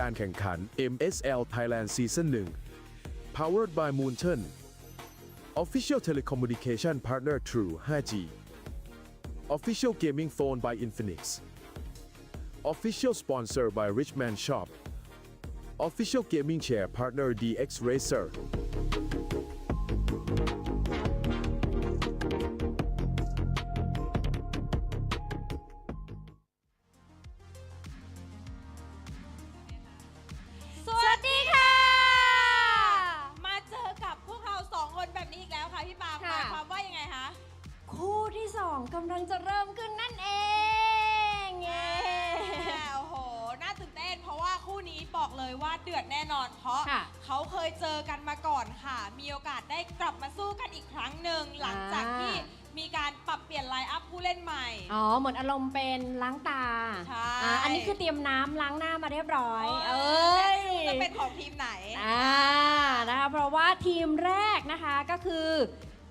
การแข่งขัน MSL Thailand Season 1 Powered by Moonton Official Telecommunication Partner True 5G Official Gaming Phone by Infinix Official Sponsor by Richman Shop Official Gaming Chair Partner DX Racerสวัสดีค่ะ มาเจอกับพวกเราสองคนแบบนี้อีกแล้วค่ะพี่ปาล์มห ค่ะ มายความว่ายังไงคะ คู่ที่ 2กำลังจะเริ่มขึ้นนั่นเอง เย้ โอ้โห น่าตื่นเต้นเพราะว่าคู่นี้บอกเลยว่าเดือดแน่นอน เพราะ ค่ะ เขาเคยเจอกันมาก่อนค่ะ มีโอกาสได้กลับมาสู้กันอีกครั้งหนึ่งหลังจากที่มีการปรับเปลี่ยนไลน์อัพผู้เล่นใหม่ อ๋อ เหมือนอารมณ์เป็นล้างตา ใช่ อันนี้คือเตรียมน้ำล้างหน้ามาเรียบร้อย แต่ ย ไม่รู้จะเป็นของทีมไหน นะคะเพราะว่าทีมแรกนะคะก็คือ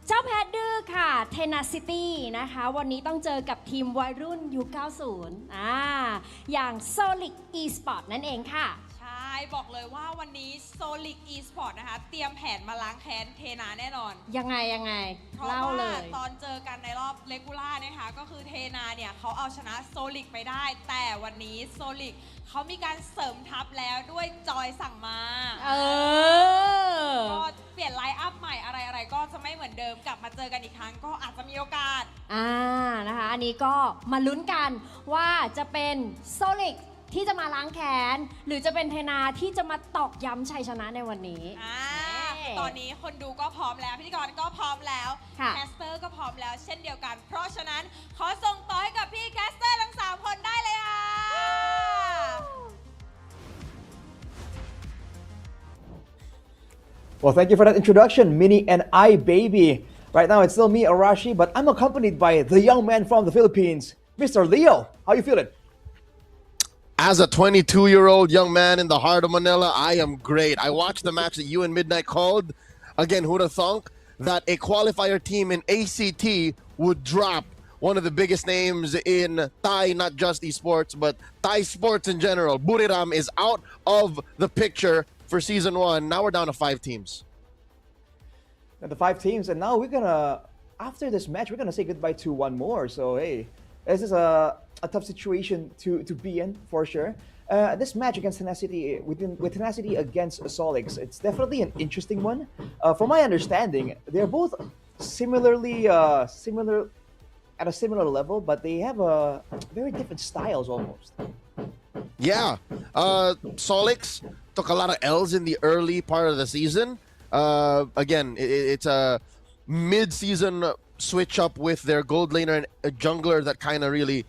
เจ้าแพทดื้อค่ะ Tenacity นะคะ วันนี้ต้องเจอกับทีมวัยรุ่นยุค 90 อย่าง Solic Esport นั่นเองค่ะ ใช่ บอกเลยว่าวันนี้ Solic Esport นะคะ เตรียมแผนมาล้างแค้นเทนาแน่นอน ยังไง เพราะ เล่า ว่า เลย ตอนเจอกันในรอบเลกูล่านะคะก็คือเทนาเนี่ยเขาเอาชนะโซลิกไปได้ แต่วันนี้โซลิกเขามีการเสริมทัพแล้วด้วยจอยสั่งมา ก็เปลี่ยนไลน์อัพใหม่อะไรๆก็จะไม่เหมือนเดิมกลับมาเจอกันอีกครั้งก็อาจจะมีโอกาส นะคะ อันนี้ก็มาลุ้นกันว่าจะเป็นโซลิกที่จะมาล้างแค้นหรือจะเป็นเทนาที่จะมาตอกย้ำชัยชนะในวันนี้ ตอนนี้คนดูก็พร้อมแล้วพิธีกรก็พร้อมแล้ว ค่ะ แคสเตอร์ก็พร้อมแล้วเช่นเดียวกัน เพราะฉะนั้นขอส่งต่อให้กับพี่แคสเตอร์ทั้ง3คนได้เลยค่ะ Well, thank you for that introduction, Minnie and I, baby. Right now, it's still me, Arashi, but I'm accompanied by the young man from the Philippines, Mr. Leo. How you feeling? As a 22-year-old young man in the heart of Manila, I am great. I watched the match that you and Midnight called. Again, who'd have thunk that a qualifier team in ACT would drop one of the biggest names in Thai, not just esports, but Thai sports in general. Buriram is out of the picture for season 1. Now we're down to 5 teams. the 5 teams, and now after this match, we're gonna say goodbye to one more. So hey, this is a tough situation to be in for sure. This match against Tenacity, with Tenacity against Solix, it's definitely an interesting one. From my understanding, they're both similar at a similar level, but they have very different styles almost. Yeah. Solix took a lot of L's in the early part of the season. Again, it's a mid-season switch up with their gold laner and a jungler that kind of really,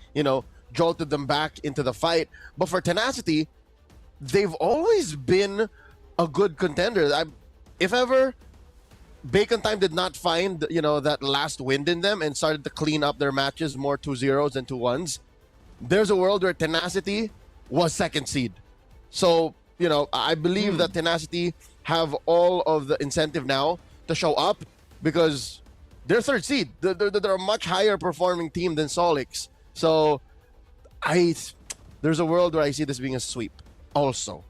jolted them back into the fight. But for Tenacity, they've always been a good contender. If ever Bacon Time did not find, that last wind in them and started to clean up their matches more 2-0s than 2-1s, there's a world where Tenacity was second seed. So, I believe that Tenacity have all of the incentive now to show up because they're third seed. They're a much higher performing team than Solix. So, there's a world where I see this being a sweep also.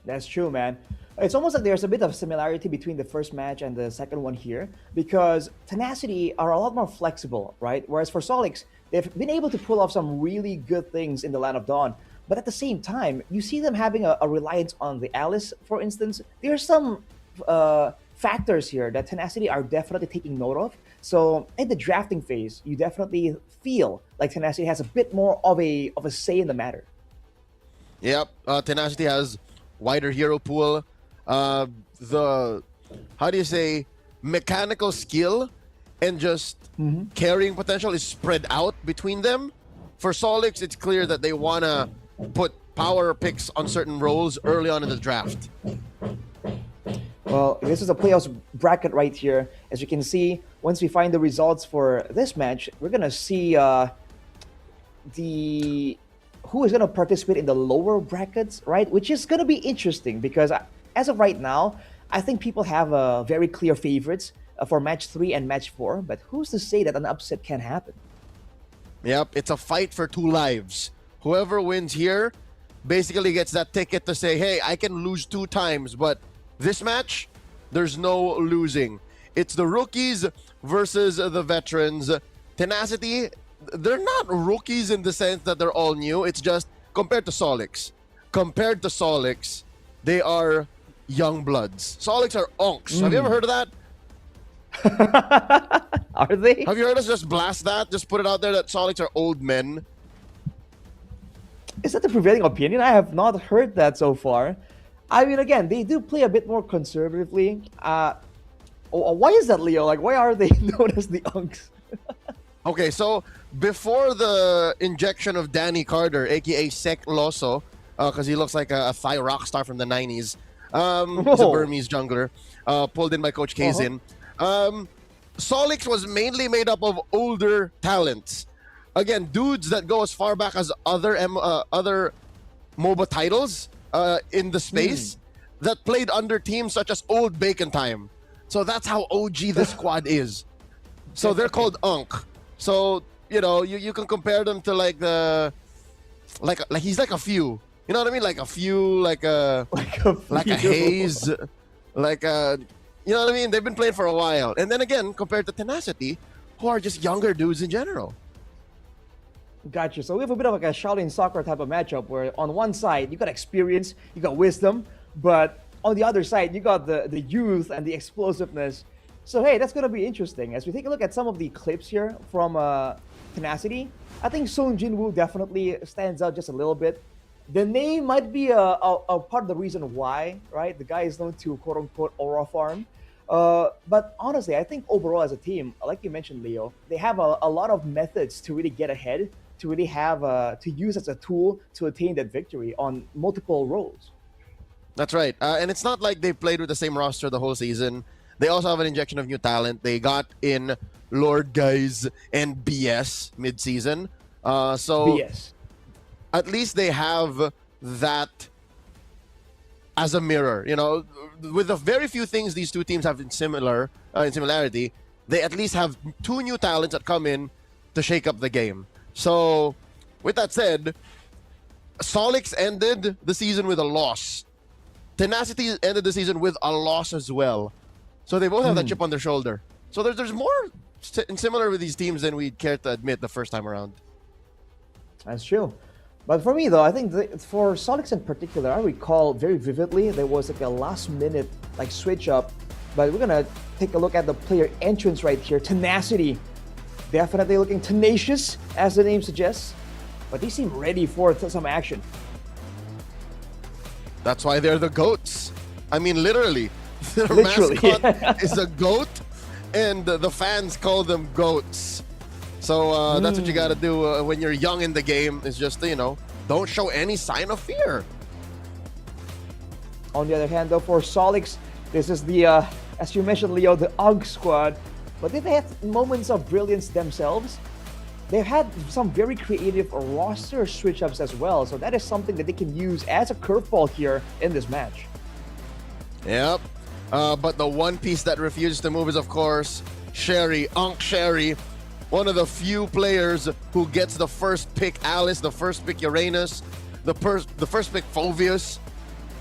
That's true, man. It's almost like there's a bit of similarity between the first match and the second one here, because Tenacity are a lot more flexible, right? Whereas for Solix, they've been able to pull off some really good things in the Land of Dawn. But at the same time, you see them having a reliance on the Alice, for instance. There's some factors here that Tenacity are definitely taking note of. So in the drafting phase, you definitely feel like Tenacity has a bit more of a say in the matter. Yep, Tenacity has wider hero pool. Mechanical skill and just carrying potential is spread out between them. For Solix, it's clear that they want to put power picks on certain roles early on in the draft. Well, this is a playoffs bracket right here. As you can see, once we find the results for this match, we're going to see who is going to participate in the lower brackets, right? Which is going to be interesting because as of right now, I think people have very clear favorites for match 3 and match 4. But who's to say that an upset can happen? Yep, it's a fight for 2 lives. Whoever wins here basically gets that ticket to say, hey, I can lose 2 times, but this match, there's no losing. It's the rookies versus the veterans. Tenacity, they're not rookies in the sense that they're all new. It's just compared to Solix. Compared to Solix, they are young bloods. Solix are onks. Have you ever heard of that? Are they? Have you heard us just blast that? Just put it out there that Solix are old men. Is that the prevailing opinion? I have not heard that so far. I mean, again, they do play a bit more conservatively. Why is that, Leo? Like, why are they known as the Unks? Okay, so before the injection of Danny Carter, aka Sek Loso, because he looks like a Thai rock star from the 90s, he's a Burmese jungler, pulled in by Coach Kazin. Solix was mainly made up of older talents. Again, dudes that go as far back as other MOBA titles in the space that played under teams such as Old Bacon Time. So that's how OG this squad is. So they're called Unk. So, you can compare them to like he's like a few. You know what I mean? Like a few, like a Haze, like a, you know what I mean? They've been playing for a while. And then again, compared to Tenacity, who are just younger dudes in general. Gotcha. So we have a bit of like a Shaolin soccer type of matchup where on one side, you got experience, you got wisdom, but on the other side, you got the youth and the explosiveness. So hey, that's going to be interesting. As we take a look at some of the clips here from Tenacity, I think Song Jinwoo definitely stands out just a little bit. The name might be a part of the reason why, right? The guy is known to quote-unquote aura farm. But honestly, I think overall as a team, like you mentioned, Leo, they have a lot of methods to really get ahead, to really have to use as a tool to attain that victory on multiple roles. That's right. And it's not like they played with the same roster the whole season. They also have an injection of new talent. They got in Lord Guys and BS mid-season. So BS. At least they have that as a mirror. With the very few things these two teams have in similarity, they at least have 2 new talents that come in to shake up the game. So, with that said, Solix ended the season with a loss. Tenacity ended the season with a loss as well. So they both have that chip on their shoulder. So there's more similar with these teams than we'd care to admit the first time around. That's true. But for me, though, I think for Solix in particular, I recall very vividly there was like a last-minute like switch up. But we're gonna take a look at the player entrance right here. Tenacity, definitely looking tenacious, as the name suggests. But they seem ready for some action. That's why they're the GOATs. I mean, literally, their Literally, mascot is a goat, and the fans call them GOATs. So that's what you got to do when you're young in the game. Is just don't show any sign of fear. On the other hand, though, for Solix, this is the, as you mentioned, Leo, the UG squad. But they've had moments of brilliance themselves. They've had some very creative roster switch-ups as well. So that is something that they can use as a curveball here in this match. Yep. But the one piece that refuses to move is, of course, Sherry, Sherry. One of the few players who gets the first pick Alice, the first pick Uranus, the first pick Phoveus.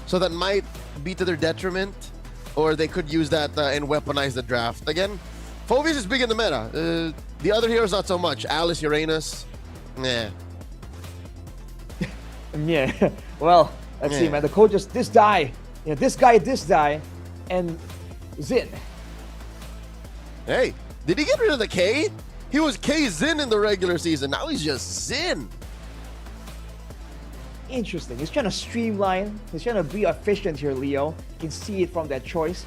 So that might be to their detriment, or they could use that and weaponize the draft. Again, Phoveus is big in the meta. The other heroes not so much. Alice, Uranus, nah. Yeah. Well, let's see, man. The coaches, this guy, this guy, and Zin. Hey, did he get rid of the K? He was K Zin in the regular season. Now he's just Zin. Interesting. He's trying to streamline. He's trying to be efficient here, Leo. You can see it from that choice.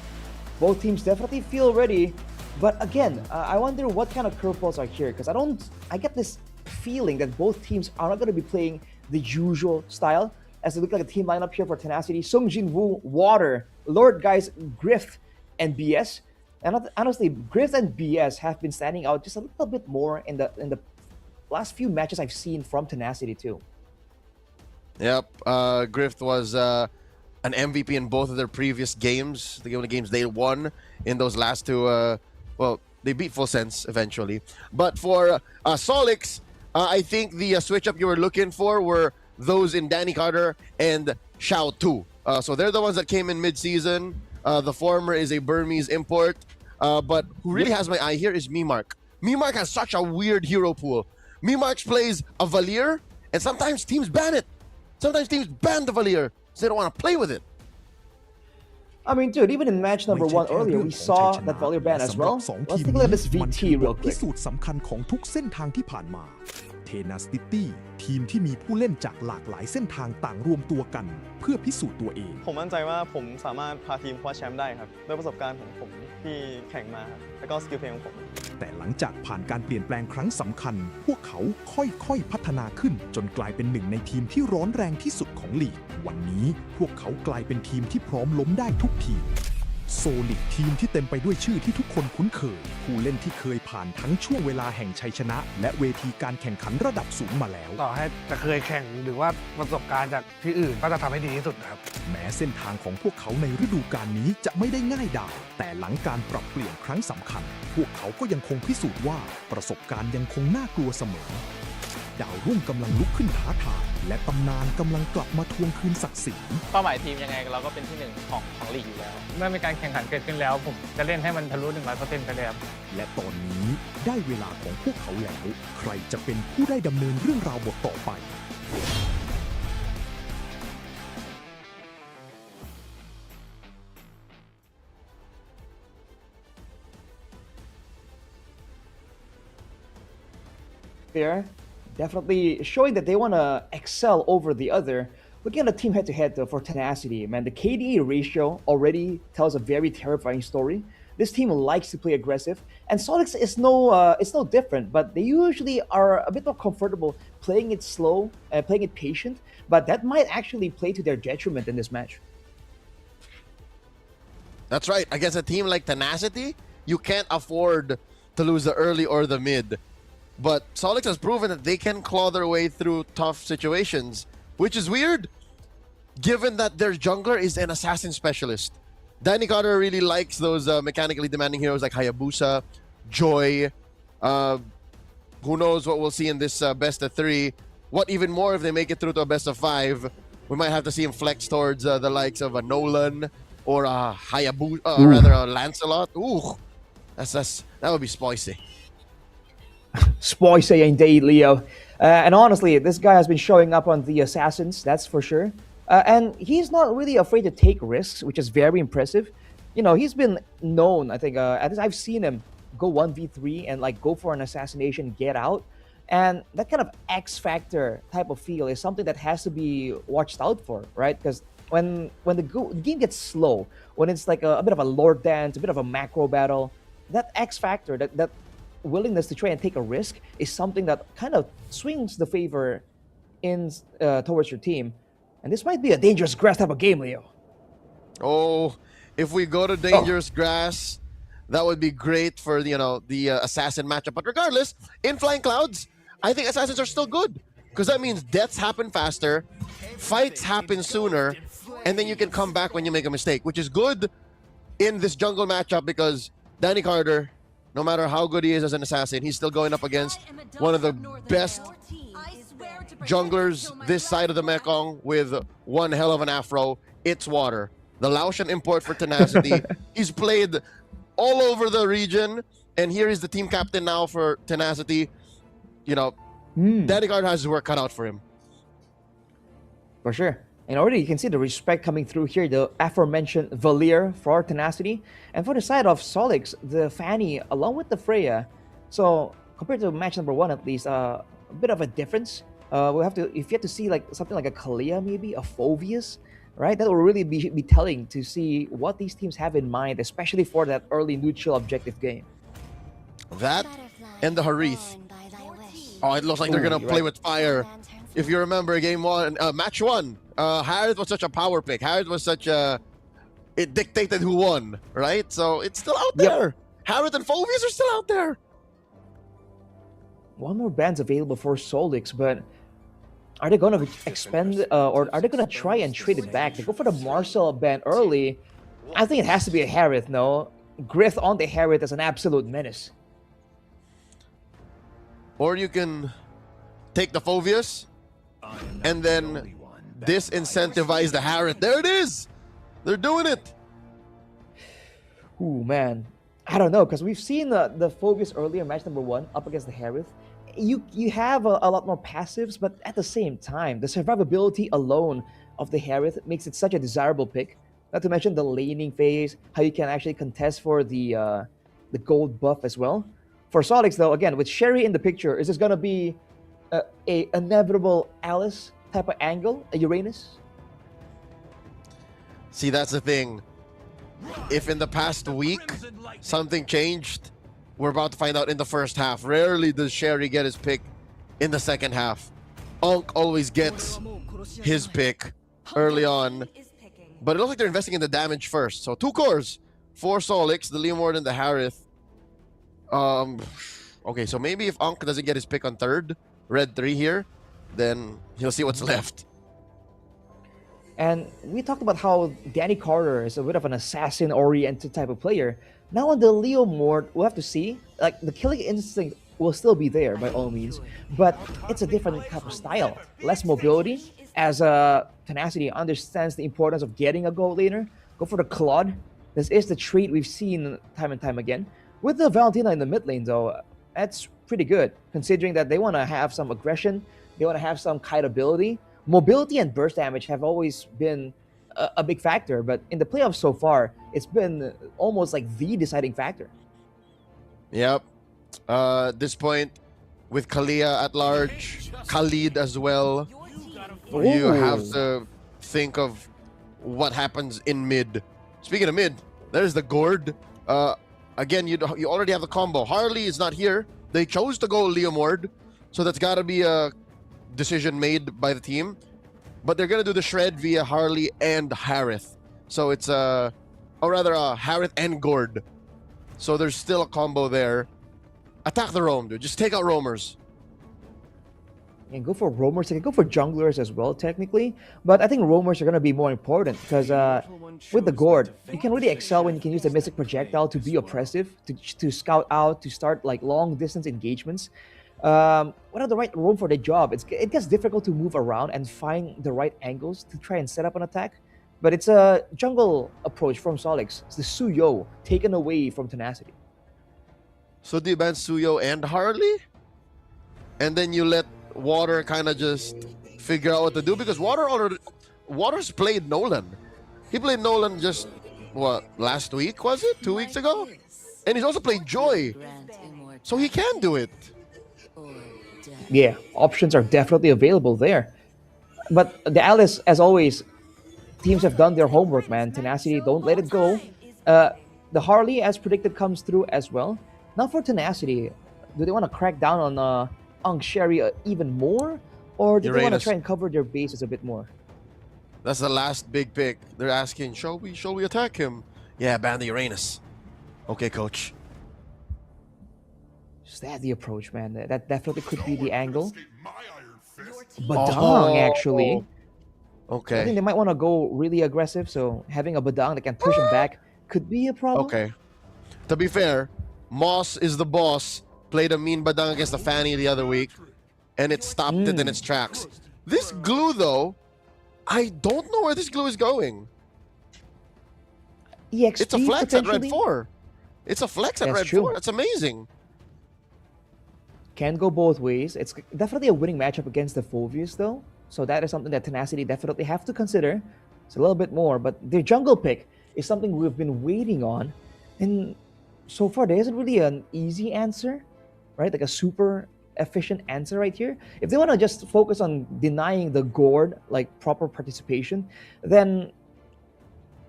Both teams definitely feel ready. But again, I wonder what kind of curveballs are here, because I get this feeling that both teams are not going to be playing the usual style. As they look like a team lineup here for Tenacity, Sung Jin Woo, Water, Lord Guys, Griff, and BS. And honestly, Griff and BS have been standing out just a little bit more in the last few matches I've seen from Tenacity too. Yep, Griff was an MVP in both of their previous games. The only games they won in those last two. Well, they beat Full Sense eventually. But for Solix, I think the switch up you were looking for were those in Danny Carter and Xiao Tu. So they're the ones that came in mid-season. The former is a Burmese import. But who really has my eye here is Mimark. Mimark has such a weird hero pool. Mimark plays a Valier, and sometimes teams ban it. Sometimes teams ban the Valier, so they don't want to play with it. I mean, dude, even in match number 1 earlier, we saw that Valier ban as well. Let's take a look at this VT real พิ quick. สูจน์สำคัญของทุกเส้นทางที่ผ่านมา Tenacity ทีมที่มีผู้เล่นจากหลากหลายเส้นทางต่างรวมตัวกัน เพื่อพิสูจน์ตัวเอง ผมมั่นใจว่าผมสามารถพาทีมคว้าแชมป์ได้ครับด้วยประสบการณ์ของผมที่แข่งมาครับแล้วก็สกิลเพลย์ของผม แต่หลังจากผ่านการเปลี่ยนแปลงครั้งสำคัญ พวกเขาค่อยๆพัฒนาขึ้น จนกลายเป็นหนึ่งในทีมที่ร้อนแรงที่สุดของลีก วันนี้พวกเขากลายเป็นทีมที่พร้อมล้มได้ทุกทีม โซลิดทีมที่เต็มไปด้วยชื่อที่ทุกคนคุ้นเคย ผู้เล่นที่เคยผ่านทั้งช่วงเวลาแห่งชัยชนะ และเวทีการแข่งขันระดับสูงมาแล้ว ต่อให้จะเคยแข่งหรือว่าประสบการณ์จากที่อื่นก็จะทำให้ดีที่สุดครับ แม้เส้นทางของพวกเขาในฤดูกาลนี้จะไม่ได้ง่ายดายแต่หลังการปรับเปลี่ยนครั้งสำคัญ พวกเขาก็ยังคงพิสูจน์ว่าประสบการณ์ยังคงน่ากลัวเสมอ ดาวรุ่งกำลังลุกขึ้นท้าทายและตำนานกำลังกลับมาทวงคืนศักดิ์ศรี เป้าหมายทีมยังไงเราก็เป็นที่หนึ่งของลีกอยู่แล้ว เมื่อมีการแข่งขันเกิดขึ้นแล้วผมจะเล่นให้มันทะลุ 100% ไปเลยครับ และตอนนี้ได้เวลาของพวกเขาแล้ว ใครจะเป็นผู้ได้ดำเนินเรื่องราวบทต่อไป There, definitely showing that they want to excel over the other. Looking at the team head-to-head though for Tenacity, man, the KDA ratio already tells a very terrifying story. This team likes to play aggressive, and Solix is it's no different, but they usually are a bit more comfortable playing it slow and playing it patient, but that might actually play to their detriment in this match. That's right. Against a team like Tenacity, you can't afford to lose the early or the mid. But Solix has proven that they can claw their way through tough situations, which is weird, given that their jungler is an assassin specialist. Danny Carter really likes those mechanically demanding heroes like Hayabusa, Joy. Who knows what we'll see in this best of 3. What even more if they make it through to a best of 5. We might have to see him flex towards the likes of a Nolan or a Hayabusa, rather a Lancelot. Ooh, that would be spicy. Spicy indeed, Leo. And honestly, this guy has been showing up on the Assassins, that's for sure. And he's not really afraid to take risks, which is very impressive. You know, he's been known, I think, I've seen him go 1v3 and like go for an assassination, get out. And that kind of X factor type of feel is something that has to be watched out for, right? Because when the game gets slow, when it's like a bit of a lord dance, a bit of a macro battle, that X factor, that willingness to try and take a risk is something that kind of swings the favor in towards your team. And this might be a dangerous grass type of game, Leo. Oh, if we go to dangerous grass, that would be great for the assassin matchup. But regardless, in Flying Clouds, I think assassins are still good because that means deaths happen faster, fights happen sooner, and then you can come back when you make a mistake, which is good in this jungle matchup because Danny Carter, no matter how good he is as an assassin, he's still going up against one of the best junglers this side of the Mekong with one hell of an afro. It's Water, the Laotian import for Tenacity. He's played all over the region, and here is the team captain now for Tenacity. Danny Carter has his work cut out for him. For sure. And already you can see the respect coming through here, the aforementioned Valier for Tenacity. And for the side of Solix, the Fanny along with the Freya. So compared to match number 1 at least, a bit of a difference. We'll have to, if you have to see like something like a Kalia maybe, a Phoveus, right? That will really be telling to see what these teams have in mind, especially for that early neutral objective game. That and the Harith. Oh, it looks like they're going to play with fire. If you remember game 1, match 1, Harith was such a power pick. Harith was such a... It dictated who won, right? So it's still out there. Harith and Phoveus are still out there. One more band's available for Solix, but are they going to expend or are they going to try and trade it back? They go for the Marcel band early. I think it has to be a Harith, no? Grith on the Harith is an absolute menace. Or you can take the Phoveus and then disincentivize the Harith. There it is! They're doing it! Ooh, man. I don't know, because we've seen the Phoveus earlier, match number 1, up against the Harith. You have a lot more passives, but at the same time, the survivability alone of the Harith makes it such a desirable pick. Not to mention the laning phase, how you can actually contest for the gold buff as well. For Solix, though, again, with Sherry in the picture, is this going to be a inevitable Alice type of angle, a Uranus? See, that's the thing. If in the past week something changed, we're about to find out in the first half. Rarely does Sherry get his pick in the second half. Unk always gets his pick early on. But it looks like they're investing in the damage first. So 2 cores for Solix, the Leomord and the Harith. Okay, so maybe if Unk doesn't get his pick on 3rd, red 3 here, then he'll see what's left. And we talked about how Danny Carter is a bit of an assassin-oriented type of player. Now on the Leomord, we'll have to see. Like, the killing instinct will still be there by all means, but it's a different type of style. Less mobility, as Tenacity understands the importance of getting a gold laner. Go for the Claude. This is the trait we've seen time and time again. With the Valentina in the mid lane, though, that's pretty good, considering that they want to have some aggression, they want to have some kite ability. Mobility and burst damage have always been a big factor, but in the playoffs so far, it's been almost like the deciding factor. Yep. At this point, with Kalia at large, Khalid as well, you have to think of what happens in mid. Speaking of mid, there's the Gord. Again, you already have the combo. Harley is not here. They chose to go Leomord, so that's got to be a decision made by the team. But they're going to do the shred via Harley and Harith. So it's Harith and Gord. So there's still a combo there. Attack the roam, dude. Just take out roamers. You can go for roamers. You can go for junglers as well, technically. But I think roamers are going to be more important because with the Gord, you can really excel when you can use the Mystic Projectile to be oppressive, to scout out, to start like long-distance engagements. Without the right roam for the job, it gets difficult to move around and find the right angles to try and set up an attack. But it's a jungle approach from Solix. It's the Suyo taken away from Tenacity. So do you ban Suyo and Harley? And then you let Water kind of just figure out what to do? Because Water's played Nolan. He played Nolan just, what, last week, was it? 2 weeks ago? And he's also played Joy. So he can do it. Yeah, options are definitely available there. But the Alice, as always, teams have done their homework, man. Tenacity, don't let it go. The Harley, as predicted, comes through as well. Now for Tenacity, do they want to crack down on Sherry even more? Or do they want to try and cover their bases a bit more? That's the last big pick. They're asking, shall we attack him? Yeah, ban the Uranus. Okay, coach. Is that the approach, man? That definitely could be the angle. Badang, actually. Okay. I think they might want to go really aggressive, so having a Badang that can push him back could be a problem. Okay. To be fair, Moss is the boss. Played a mean Badang against the Fanny the other week, and it stopped it in its tracks. This glue, though, I don't know where this glue is going. EXP, it's a flex at Red 4. It's a flex at Red 4. That's amazing. Can go both ways. It's definitely a winning matchup against the Phoveus, though. So that is something that Tenacity definitely have to consider. It's a little bit more, but their jungle pick is something we've been waiting on. And so far, there isn't really an easy answer, right? Like a super efficient answer right here. If they want to just focus on denying the Gord, like proper participation, then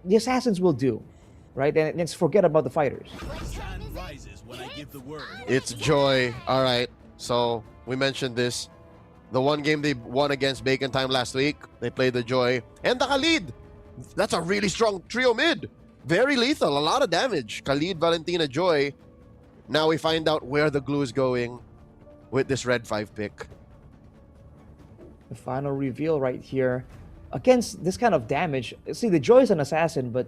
the Assassins will do, right? And let's forget about the fighters. It's Joy. All right. So we mentioned this. The one game they won against Bacon Time last week, they played the Joy and the Khalid. That's a really strong trio mid. Very lethal. A lot of damage. Khalid, Valentina, Joy. Now we find out where the glue is going with this Red 5 pick. The final reveal right here. Against this kind of damage, see, the Joy is an assassin, but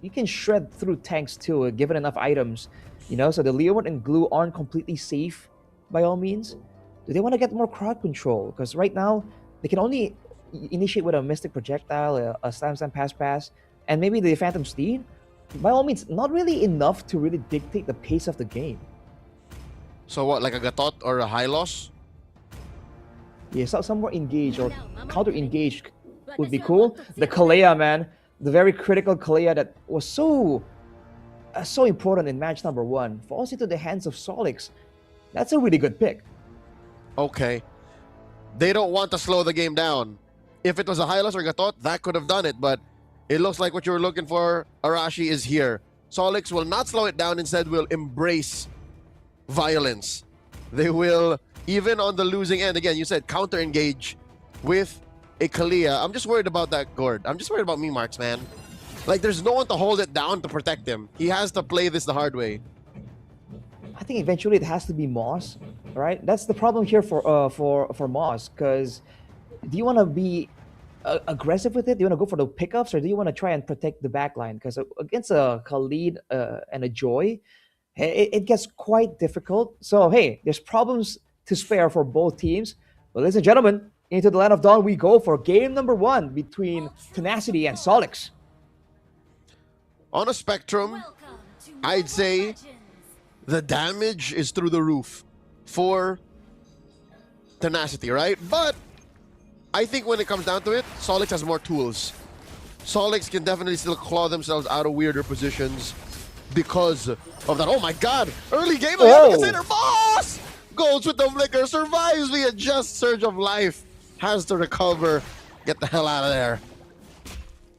you can shred through tanks too, given enough items. You know, so the Leeward and glue aren't completely safe by all means. Do they want to get more crowd control? Because right now, they can only initiate with a Mystic Projectile, a Slam Pass, and maybe the Phantom Steed. By all means, not really enough to really dictate the pace of the game. So what, like a Gatot or a Hylos? Yeah, some more engaged or counter-engaged would be cool. The Kalea, man. The very critical Kalea that was so important in match number 1. Falls into the hands of Solix. That's a really good pick. Okay. They don't want to slow the game down. If it was a Hylos or Gatot, that could have done it, but it looks like what you were looking for, Arashi, is here. Solix will not slow it down, instead will embrace violence. They will, even on the losing end, again, you said counter-engage with a Kalea. I'm just worried about that Gord. I'm just worried about me marks, man. Like, there's no one to hold it down to protect him. He has to play this the hard way. I think eventually it has to be Moss, right? That's the problem here for Moss, because do you want to be aggressive with it? Do you want to go for the pickups, or do you want to try and protect the backline? Because against a Khalid and a Joy, it gets quite difficult. So, hey, there's problems to spare for both teams. But ladies and gentlemen, into the Land of Dawn we go for game number 1 between Tenacity and Solix. On a spectrum, I'd say the damage is through the roof for Tenacity, right? But I think when it comes down to it, Solix has more tools. Solix can definitely still claw themselves out of weirder positions because of that. Oh my god! Early game, center boss! Goes with the flicker, survives via just surge of life. Has to recover. Get the hell out of there.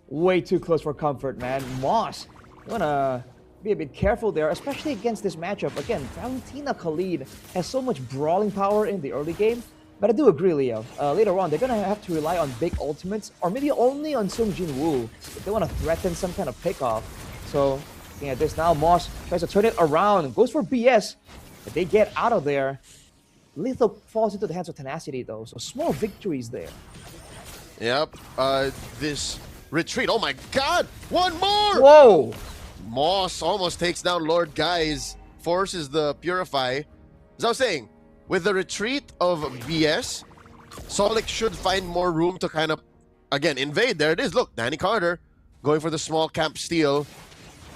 Way too close for comfort, man. Moss, you want to be a bit careful there, especially against this matchup. Again, Valentina Khalid has so much brawling power in the early game. But I do agree, Leo. Later on, they're going to have to rely on big ultimates, or maybe only on Sung Jin Woo if they want to threaten some kind of pickoff. So, looking at this now, Moss tries to turn it around, goes for BS, but they get out of there. Lethal falls into the hands of Tenacity, though, so small victories there. Yep, this retreat, oh my god! One more! Whoa! Moss almost takes down Lord Guys, forces the Purify. As I was saying, with the retreat of BS, Solix should find more room to kind of, again, invade. There it is. Look, Danny Carter going for the small camp steal.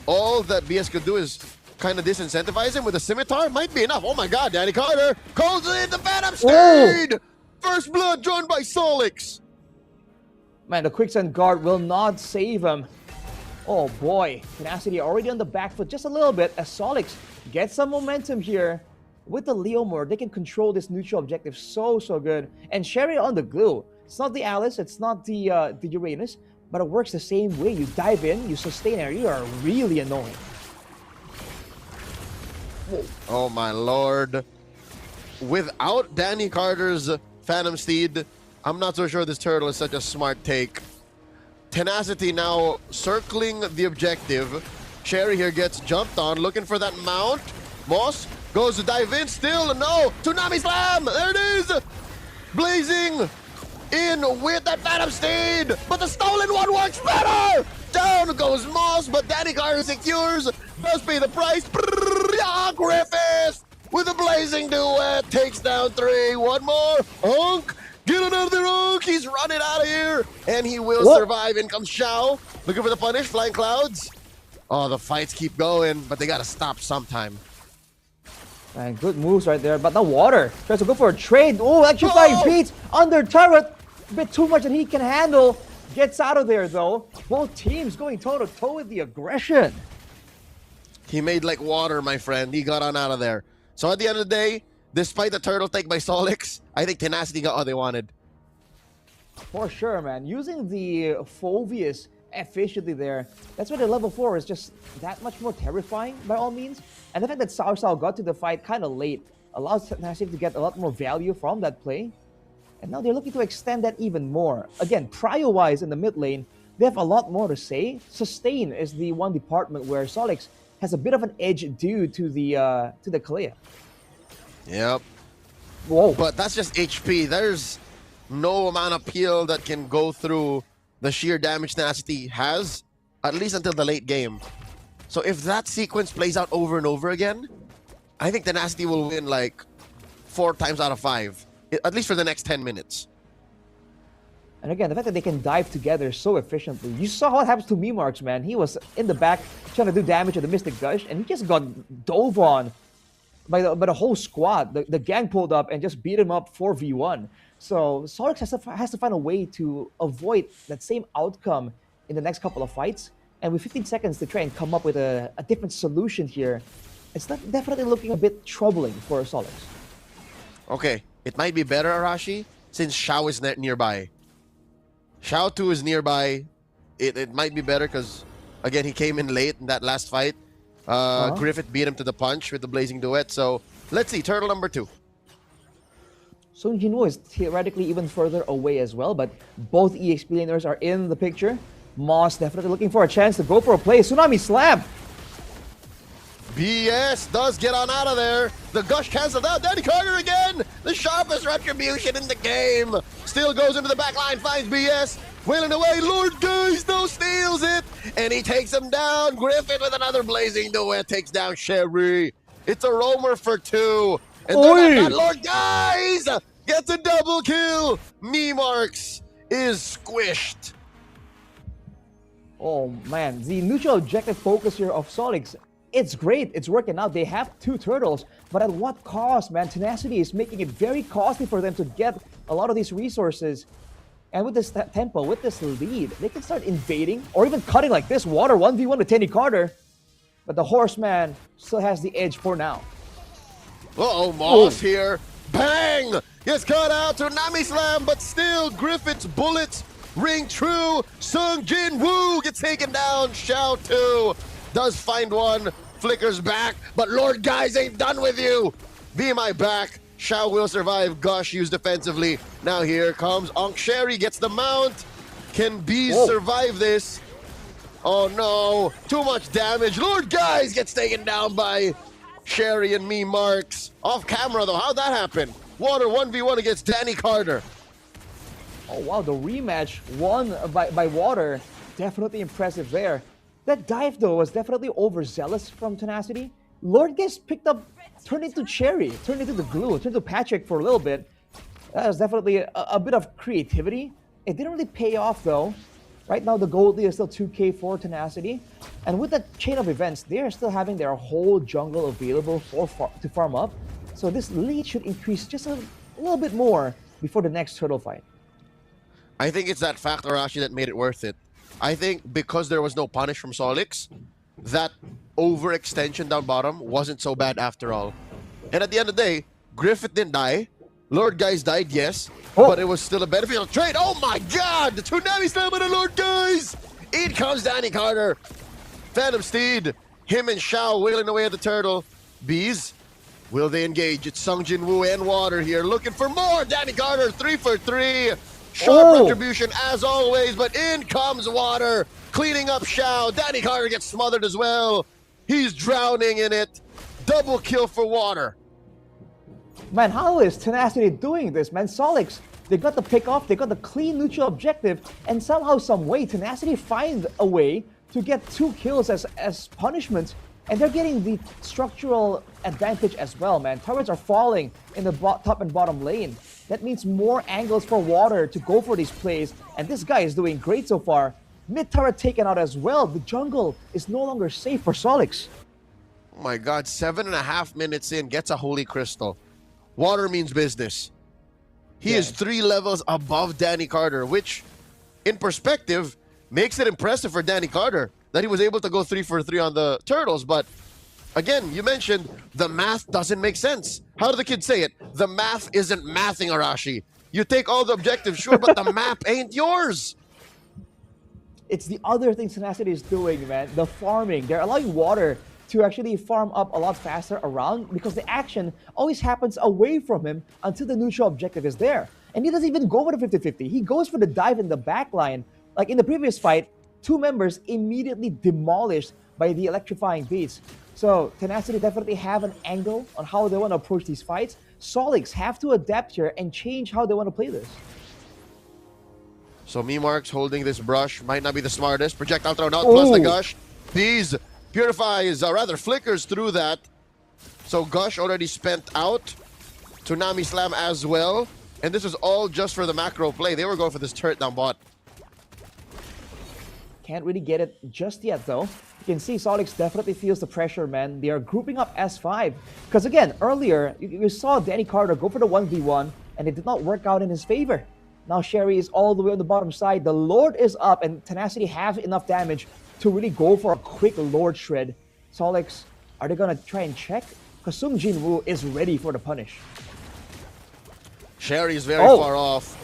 All that BS could do is kind of disincentivize him with a scimitar. Might be enough. Oh my god, Danny Carter calls in the Phantom Steed! First blood drawn by Solix. Man, the quicksand guard will not save him. Oh boy, Tenacity already on the back foot just a little bit as Solix gets some momentum here. With the Leomord, they can control this neutral objective so good. And Sherry on the glue. It's not the Alice, it's not the Uranus, but it works the same way. You dive in, you sustain area, you are really annoying. Whoa. Oh my lord. Without Danny Carter's Phantom Steed, I'm not so sure this turtle is such a smart take. Tenacity now circling the objective. Sherry here gets jumped on, looking for that mount. Moss goes to dive in, still no. Tsunami Slam, there it is. Blazing in with that Phantom Steed, but the stolen one works better. Down goes Moss, but Danny Carter secures. Must pay the price. Griffith with a blazing duet takes down 3. One more. Hunk. Get another Hunk. He's running out of here. And he will survive. In comes Xiao. Looking for the punish. Flying clouds. Oh, the fights keep going, but they got to stop sometime. Man, good moves right there. But the water tries to go for a trade. Oh, electrifying beats under turret. A bit too much that he can handle. Gets out of there, though. Both teams going toe-to-toe with the aggression. He made like water, my friend. He got on out of there. So at the end of the day, despite the turtle take by Solix, I think Tenacity got all they wanted. For sure, man. Using the Phoveus efficiently there, that's why the level 4 is just that much more terrifying by all means. And the fact that Sao Sao got to the fight kind of late allows Tenacity to get a lot more value from that play. And now they're looking to extend that even more. Again, prio-wise in the mid lane, they have a lot more to say. Sustain is the one department where Solix has a bit of an edge due to the Kalea. Yep. Whoa. But that's just HP. There's no amount of peel that can go through the sheer damage Tenacity has, at least until the late game. So if that sequence plays out over and over again, I think Tenacity will win like 4 times out of 5, at least for the next 10 minutes. And again, the fact that they can dive together so efficiently. You saw what happens to Memarks, man. He was in the back trying to do damage with the Mystic Gush, and he just got dove on by the whole squad. The gang pulled up and just beat him up 4v1. So Solix has to find a way to avoid that same outcome in the next couple of fights. And with 15 seconds to try and come up with a different solution here, it's definitely looking a bit troubling for Solix. Okay, it might be better, Arashi, since Xiao is nearby. Xiao 2 is nearby. It might be better because, again, he came in late in that last fight. Griffith beat him to the punch with the blazing duet. So let's see, turtle number 2. Sung Jinwoo is theoretically even further away as well, but both EXP laners are in the picture. Moss definitely looking for a chance to go for a play. Tsunami Slam! BS does get on out of there. The Gush canceled out. Danny Carter again. The sharpest retribution in the game. Still goes into the back line, finds BS. Wailing away. Lord Guys though steals it. And he takes him down. Griffin with another blazing duet takes down Sherry. It's a roamer for 2. And then Lord Guys gets a double kill. Memarks is squished. Oh man, the neutral objective focus here of Solix, it's great, it's working out. They have 2 turtles, but at what cost, man? Tenacity is making it very costly for them to get a lot of these resources. And with this tempo, with this lead, they can start invading or even cutting like this. Water 1v1 with Danny Carter. But the Horseman still has the edge for now. Uh-oh, Moss here. Bang! Gets cut out to Nami Slam, but still Griffith's bullets ring true. Sung Jin Woo gets taken down. Xiao 2 does find one. Flickers back, but Lord Guys ain't done with you. Be my back. Xiao will survive. Gush used defensively. Now here comes Ankh Sherry, gets the mount. Can Bees survive this? Oh no, too much damage. Lord Guys gets taken down by Sherry and Memarks. Off camera though, how'd that happen? Water 1v1 against Danny Carter. Oh wow, the rematch won by Water. Definitely impressive there. That dive though was definitely overzealous from Tenacity. Lord Guys picked up, turned into Cherry, turned into the glue, turned into Patrick for a little bit. That was definitely a bit of creativity. It didn't really pay off though. Right now, the gold lead is still 2K for Tenacity. And with the chain of events, they are still having their whole jungle available to farm up. So this lead should increase just a little bit more before the next turtle fight. I think it's that factor, Arashi, that made it worth it. I think because there was no punish from Solix, that overextension down bottom wasn't so bad after all. And at the end of the day, Griffith didn't die. Lord Guys died, yes, but it was still a beneficial trade. Oh my god! The Tsunami Slam on the Lord Guys! In comes Danny Carter. Phantom Steed, him and Shao wailing away at the turtle. Bees, will they engage? It's Sung Jin Woo and Water here looking for more. Danny Carter, 3 for 3. Sharp retribution as always, but in comes Water, cleaning up Shao. Danny Carter gets smothered as well. He's drowning in it. Double kill for Water. Man, how is Tenacity doing this, man? Solix, they got the pick off, they got the clean neutral objective, and somehow, some way, Tenacity find a way to get 2 kills as punishment, and they're getting the structural advantage as well, man. Turrets are falling in the top and bottom lane. That means more angles for Water to go for these plays, and this guy is doing great so far. Mid turret taken out as well. The jungle is no longer safe for Solix. Oh my god, 7.5 minutes in, gets a Holy Crystal. Water means business. He is 3 levels above Danny Carter, which, in perspective, makes it impressive for Danny Carter that he was able to go 3 for 3 on the turtles. But again, you mentioned the math doesn't make sense. How do the kids say it? The math isn't mathing, Arashi. You take all the objectives, sure, but the map ain't yours. It's the other thing Tenacity is doing, man. The farming. They're allowing Water to actually farm up a lot faster around because the action always happens away from him until the neutral objective is there. And he doesn't even go for the 50-50. He goes for the dive in the back line. Like in the previous fight, 2 members immediately demolished by the electrifying beats. So Tenacity definitely have an angle on how they want to approach these fights. Solix have to adapt here and change how they want to play this. So Memarks holding this brush might not be the smartest. Projectile thrown out plus the gush. These purifies, rather flickers through that. So Gush already spent out. Tsunami Slam as well. And this is all just for the macro play. They were going for this turret down bot. Can't really get it just yet though. You can see Solix definitely feels the pressure, man. They are grouping up S5. Because again, earlier, you saw Danny Carter go for the 1v1 and it did not work out in his favor. Now Sherry is all the way on the bottom side. The Lord is up and Tenacity have enough damage to really go for a quick Lord shred. Solix, are they gonna try and check? Because Sung Jin Woo is ready for the punish. Sherry is very far off.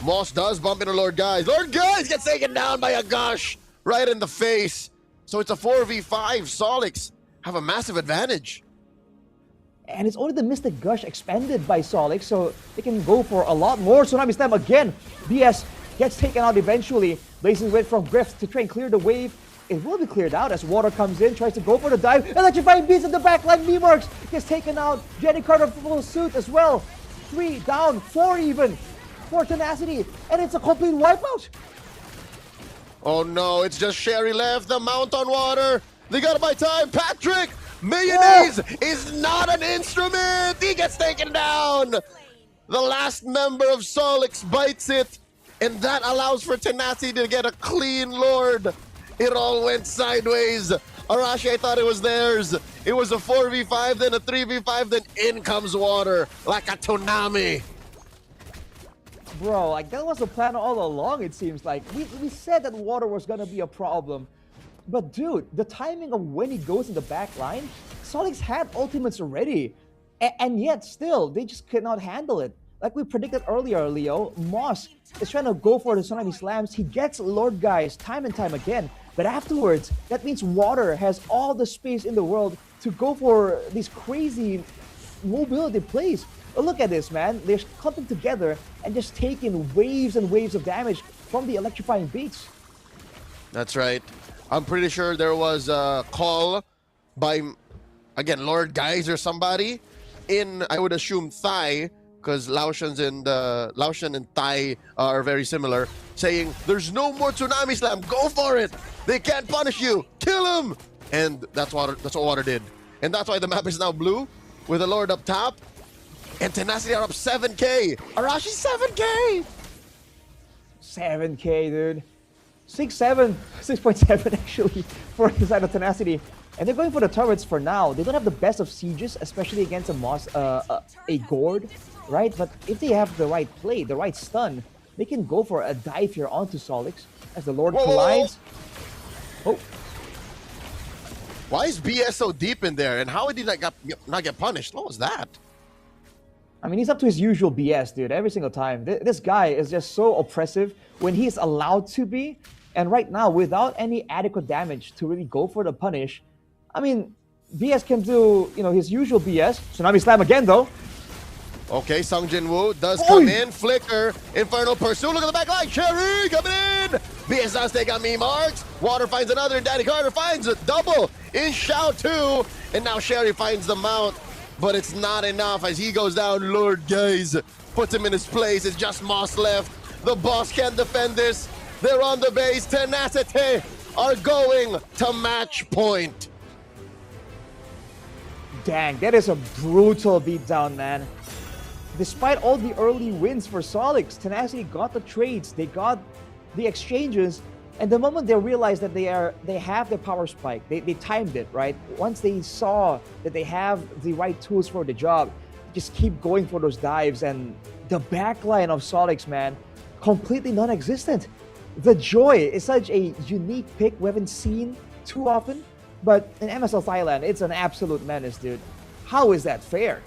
Moss does bump into Lord Guys. Lord Guys gets taken down by a Gush right in the face. So it's a 4v5. Solix have a massive advantage. And it's only the Mystic Gush expanded by Solix, so they can go for a lot more. Tsunami Slam again. BS gets taken out eventually. Blazing Wind from Griff to try and clear the wave. It will be cleared out as Water comes in, tries to go for the dive. Electrifying Beats in the backline. Memarks gets taken out. Jenny Carter full suit as well. 3 down, 4 even for Tenacity. And it's a complete wipeout. Oh no, it's just Sherry left. The Mount on Water. They gotta buy time. Patrick! Mayonnaise is not an instrument! He gets taken down! The last member of Solix bites it, and that allows for Tenacity to get a clean Lord. It all went sideways. Arashi, I thought it was theirs. It was a 4v5, then a 3v5, then in comes Water like a tsunami. Bro, like that was the plan all along, it seems like. We said that Water was gonna be a problem. But dude, the timing of when he goes in the back line, Solix had ultimates already. And yet still, they just could not handle it. Like we predicted earlier, Leo, Moss is trying to go for the Tsunami Slams. He gets Lord Guys time and time again. But afterwards, that means Water has all the space in the world to go for these crazy mobility plays. But look at this, man. They're clumping together and just taking waves and waves of damage from the electrifying beats. That's right. I'm pretty sure there was a call by, again, Lord Guys or somebody in, I would assume, Thai, because Laotian and Thai are very similar, saying, there's no more Tsunami Slam, go for it! They can't punish you, kill him! And that's what Water did. And that's why the map is now blue, with the Lord up top, and Tenacity are up 7k! Arashi 7k! 7k, dude. 6.7 actually for the side of Tenacity. And they're going for the turrets for now. They don't have the best of sieges, especially against a Gord, right? But if they have the right play, the right stun, they can go for a dive here onto Solix as the Lord collides. Oh. Why is BS so deep in there? And how did he not get punished? What was that? I mean, he's up to his usual BS, dude, every single time. This guy is just so oppressive when he's allowed to be. And right now, without any adequate damage to really go for the punish, I mean, BS can do, his usual BS. Tsunami Slam again, though. Okay, Sung Jin Woo does come in. Flicker, Infernal Pursuit. Look at the back line. Cherry coming in. BS does take on me marks. Water finds another, and Danny Carter finds a double in Shao 2. And now Sherry finds the mount, but it's not enough as he goes down. Lord Guys puts him in his place. It's just Moss left. The boss can't defend this. They're on the base. Tenacity are going to match point. Dang, that is a brutal beatdown, man. Despite all the early wins for Solix, Tenacity got the trades, they got the exchanges, and the moment they realized that they have the power spike, they timed it, right? Once they saw that they have the right tools for the job, just keep going for those dives, and the backline of Solix, man, completely non-existent. The Joy is such a unique pick we haven't seen too often, but in MSL Thailand, it's an absolute menace, dude. How is that fair?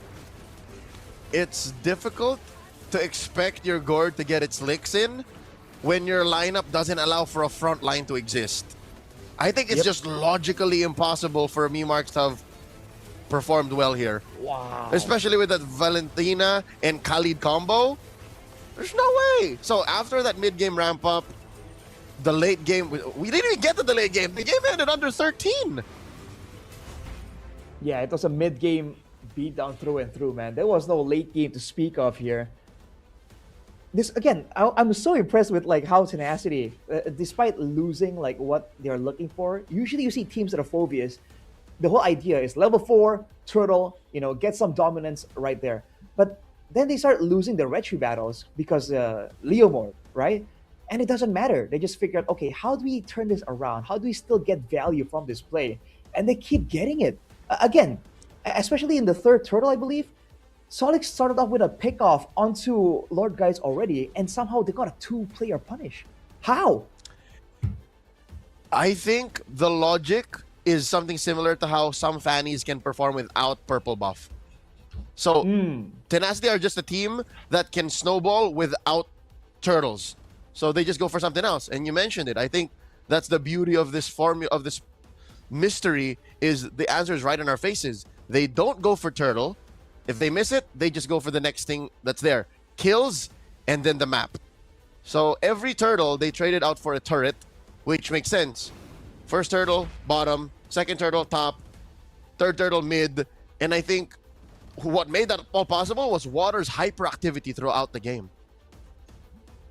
It's difficult to expect your Gord to get its licks in when your lineup doesn't allow for a front line to exist. I think it's just logically impossible for Mimarks to have performed well here. Wow. Especially with that Valentina and Khalid combo. There's no way. So after that mid-game ramp up, the late game, we didn't even get to the late game. The game ended under 13. Yeah, it was a mid-game beat down through and through, man. There was no late game to speak of here. This again, I'm so impressed with how Tenacity, despite losing what they're looking for. Usually, you see teams that are phobias. The whole idea is level 4 turtle, get some dominance right there. But then they start losing the retry battles because Leomord, right? And it doesn't matter. They just figure out, okay, how do we turn this around? How do we still get value from this play? And they keep getting it. Again, especially in the third turtle, I believe, Solix started off with a pickoff onto Lord Guys already, and somehow they got a 2-player punish. How? I think the logic is something similar to how some Fannies can perform without purple buff. So, Tenacity are just a team that can snowball without turtles. So they just go for something else. And you mentioned it. I think that's the beauty of this formula, of this mystery, is the answer is right in our faces. They don't go for turtle. If they miss it, they just go for the next thing that's there. Kills, and then the map. So every turtle, they traded out for a turret, which makes sense. First turtle, bottom. Second turtle, top. Third turtle, mid. And I think what made that all possible was Water's hyperactivity throughout the game.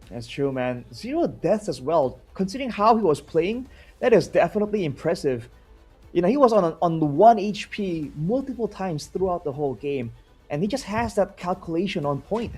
That's true, man. 0 deaths as well. Considering how he was playing, that is definitely impressive. He was on 1 HP multiple times throughout the whole game, and he just has that calculation on point.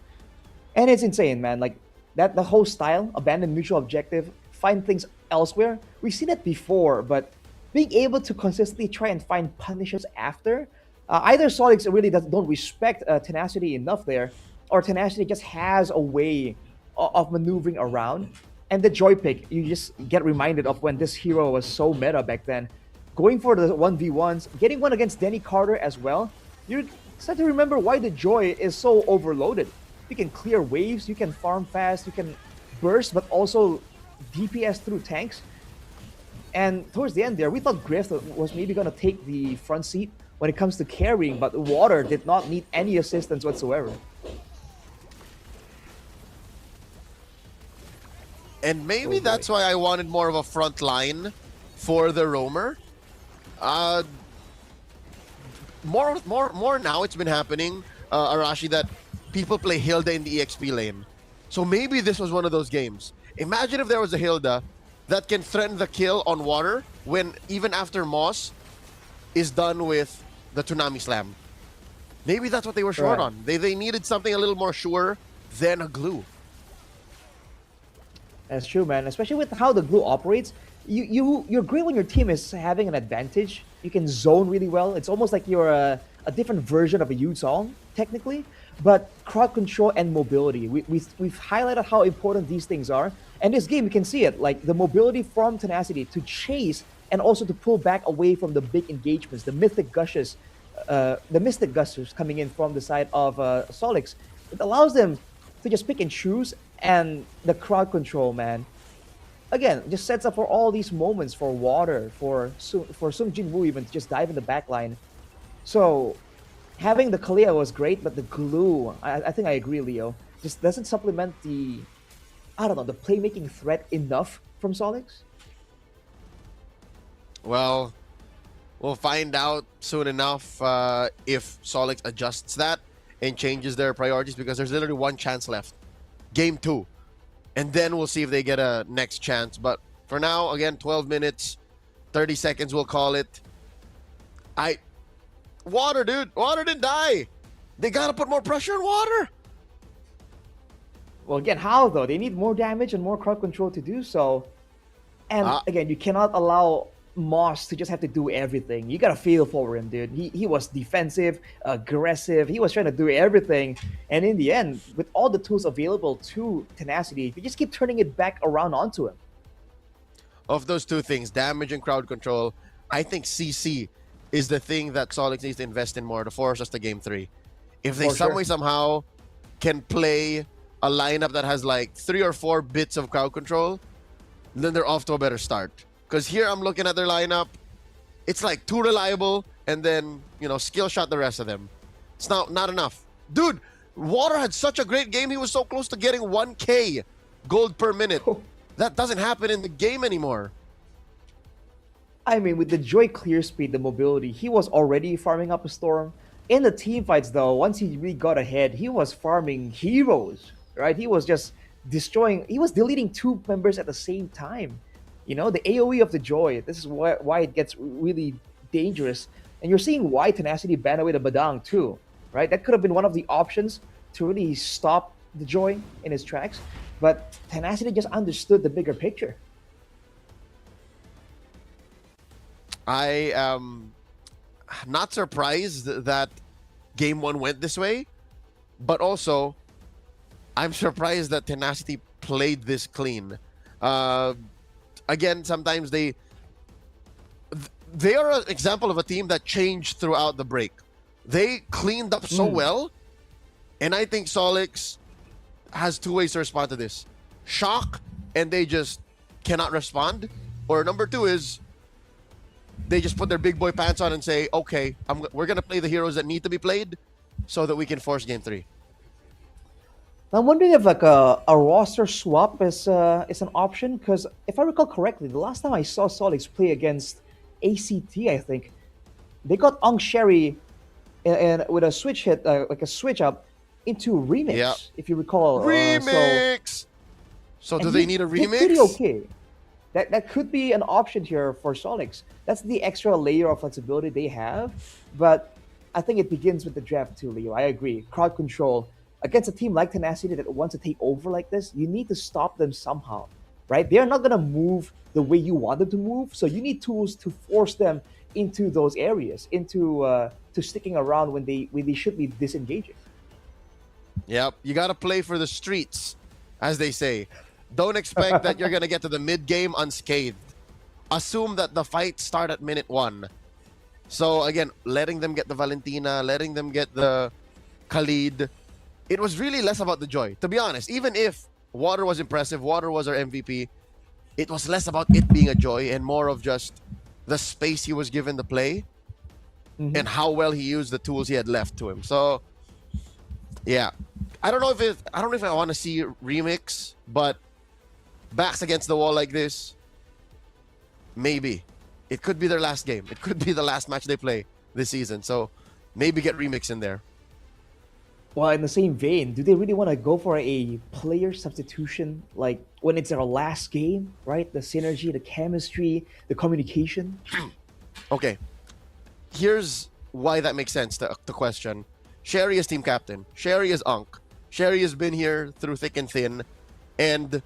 And it's insane, man. The whole style, abandon mutual objective, find things elsewhere. We've seen it before, but being able to consistently try and find punishes after, either Solix really don't respect Tenacity enough there, or Tenacity just has a way of maneuvering around. And the Joy pick, you just get reminded of when this hero was so meta back then. Going for the 1v1s, getting one against Danny Carter as well. You start to remember why the Joy is so overloaded. You can clear waves, you can farm fast, you can burst, but also DPS through tanks. And towards the end there, we thought Griff was maybe going to take the front seat when it comes to carrying, but Water did not need any assistance whatsoever. And maybe that's why I wanted more of a front line for the roamer. More now it's been happening, Arashi, that people play Hilda in the EXP lane. So maybe this was one of those games. Imagine if there was a Hilda that can threaten the kill on Water when even after Moss is done with the Tsunami Slam. Maybe that's what they were short on. They needed something a little more sure than a glue. That's true, man. Especially with how the glue operates. You're great when your team is having an advantage. You can zone really well. It's almost like you're a different version of a Yu-Song, technically. But crowd control and mobility. We've highlighted how important these things are. And this game, you can see it. Like the mobility from Tenacity to chase and also to pull back away from the big engagements, the Mystic Gushes, the Mystic Gusters coming in from the side of Solix. It allows them to just pick and choose, and the crowd control, man. Again, just sets up for all these moments for Water, for Sung Jin Woo even to just dive in the back line. So having the Kalia was great, but the glue, I think I agree, Leo, just doesn't supplement the, I don't know, the playmaking threat enough from Solix. Well, we'll find out soon enough if Solix adjusts that and changes their priorities, because there's literally one chance left. Game 2. And then we'll see if they get a next chance. But for now, again, 12 minutes, 30 seconds, we'll call it. Water, dude. Water didn't die. They got to put more pressure on Water. Well, again, how though? They need more damage and more crowd control to do so. And again, you cannot allow Moss to just have to do everything. You gotta feel for him, dude. He was defensive, aggressive. He was trying to do everything. And in the end, with all the tools available to Tenacity, you just keep turning it back around onto him. Of those two things, damage and crowd control, I think CC is the thing that Solix needs to invest in more to force us to game 3. If they some way somehow can play a lineup that has like 3 or 4 bits of crowd control, then they're off to a better start. Because here I'm looking at their lineup, it's like too reliable, and then, skill shot the rest of them. It's not enough. Dude, Water had such a great game, he was so close to getting 1K gold per minute. That doesn't happen in the game anymore. I mean, with the Joy clear speed, the mobility, he was already farming up a Storm. In the team fights, though, once he really got ahead, he was farming heroes, right? He was just he was deleting 2 members at the same time. The AoE of the Joy, this is why it gets really dangerous. And you're seeing why Tenacity banned away the Badang too, right? That could have been one of the options to really stop the Joy in his tracks. But Tenacity just understood the bigger picture. I am not surprised that Game 1 went this way, but also I'm surprised that Tenacity played this clean. Again, sometimes they are an example of a team that changed throughout the break. They cleaned up so well, and I think Solix has 2 ways to respond to this. Shock, and they just cannot respond. Or number 2 is they just put their big boy pants on and say, okay, we're going to play the heroes that need to be played so that we can force game 3. I'm wondering if like a roster swap is an option, because if I recall correctly, the last time I saw Solix play against ACT, I think they got Ong Sherry and with a switch hit, like a switch up into Remix, if you recall. Remix. So do they need a remix? Pretty okay. That could be an option here for Solix. That's the extra layer of flexibility they have, but I think it begins with the draft too, Leo. I agree. Crowd control. Against a team like Tenacity that wants to take over like this, you need to stop them somehow, right? They're not going to move the way you want them to move, so you need tools to force them into those areas, into to sticking around when they should be disengaging. Yep, you got to play for the streets, as they say. Don't expect that you're going to get to the mid-game unscathed. Assume that the fights start at minute 1. So again, letting them get the Valentina, letting them get the Khalid, it was really less about the Joy. To be honest, even if Water was impressive, Water was our MVP, it was less about it being a Joy and more of just the space he was given to play and how well he used the tools he had left to him. So, yeah. I don't know if I want to see Remix, but backs against the wall like this, maybe. It could be their last game. It could be the last match they play this season. So, maybe get Remix in there. Well, in the same vein, do they really want to go for a player substitution, like when it's their last game, right? The synergy, the chemistry, the communication. Okay. Here's why that makes sense to question. Sherry is team captain. Sherry is Unk. Sherry has been here through thick and thin. And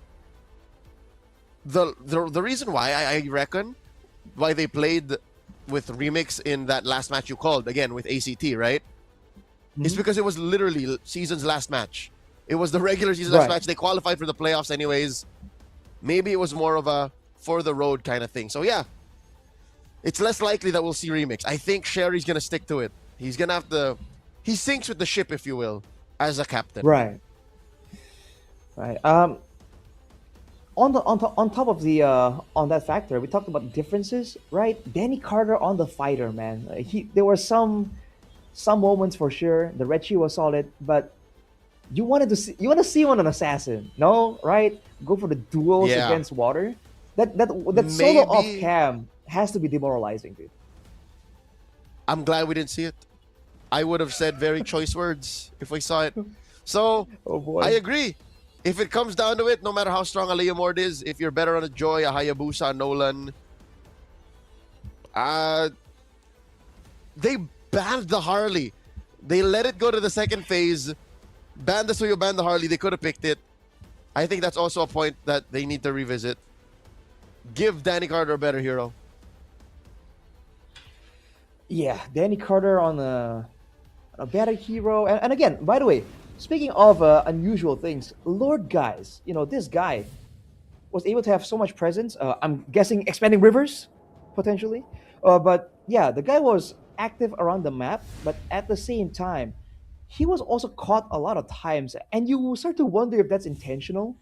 the reason why I reckon why they played with Remix in that last match you called, again with ACT, right? It's because it was literally season's last match. It was the regular season last match. They qualified for the playoffs anyways. Maybe it was more of a for the road kind of thing. So yeah, it's less likely that we'll see Remix. I think Sherry's gonna stick to it. He's gonna have to. He sinks with the ship, if you will, as a captain. Right. On top of the on that factor, we talked about differences, right? Danny Carter on the fighter, man. There were some moments for sure. The Reggie was solid, but you want to see one an assassin, no? Right? Go for the duels against water. That solo off cam has to be demoralizing, dude. I'm glad we didn't see it. I would have said very choice words if we saw it. So I agree. If it comes down to it, no matter how strong a Leomord is, if you're better on a Joy, a Hayabusa, a Nolan, they banned the Harley. They let it go to the second phase, banned the Suyo, banned the Harley. They could have picked it. I think that's also a point that they need to revisit. Give Danny Carter a better hero. Yeah, Danny Carter on a better hero. And again, by the way, speaking of unusual things, Lord Guys, this guy was able to have so much presence. I'm guessing expanding rivers, potentially. But yeah, the guy was active around the map, but at the same time, he was also caught a lot of times. And you start to wonder if that's intentional,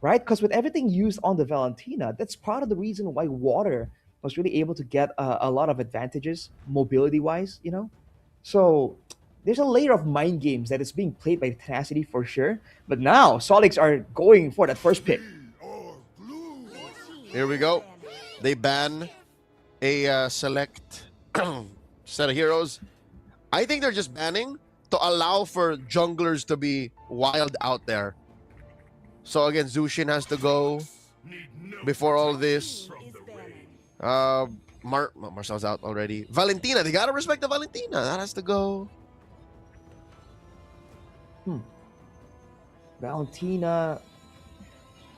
right? Because with everything used on the Valentina, that's part of the reason why Water was really able to get a lot of advantages, mobility-wise, So there's a layer of mind games that is being played by Tenacity for sure. But now, Solix are going for that first pick. Here we go. They ban a select set of heroes. I think they're just banning to allow for junglers to be wild out there. So again, Zushin has to go before all this. Marcel's out already. Valentina, they gotta respect the Valentina. That has to go. Valentina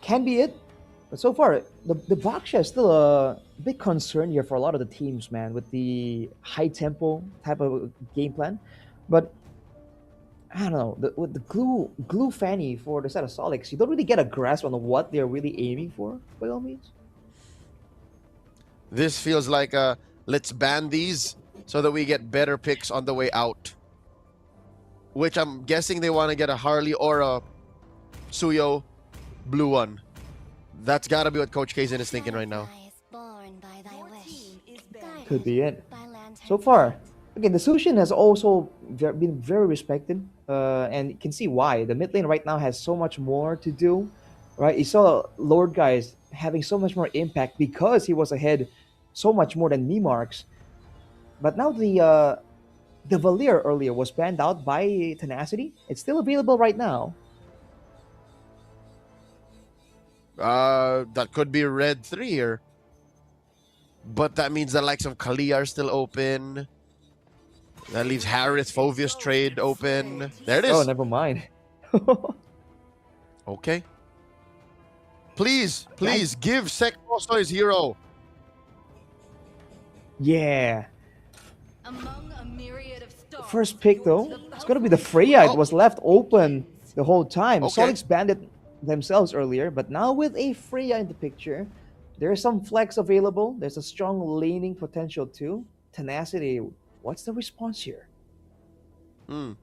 can be it. But so far, the Baksha is still a big concern here for a lot of the teams, man, with the high tempo type of game plan. But I don't know, with the glue Fanny for the set of Solix, you don't really get a grasp on what they're really aiming for, by all means. This feels like let's ban these so that we get better picks on the way out. Which I'm guessing they want to get a Harley or a Suyo blue one. That's got to be what Coach Kaizen is thinking right now. Could be it. So far, again, the Sushin has also been very respected, and you can see why. The mid lane right now has so much more to do, right? You saw Lord Guys having so much more impact because he was ahead so much more than Nemarks. But now the Valir earlier was banned out by Tenacity. It's still available right now. That could be red 3 here. But that means the likes of Kali are still open. That leaves Harith, Phovius trade open. There it is. Oh, never mind. Okay. Please, give Sek also his hero. Yeah. First pick though, it's gonna be the Freya. It was left open the whole time. Solix banned it themselves earlier, but now with a Freya in the picture, there is some flex available. There's a strong laning potential too. Tenacity, what's the response here? The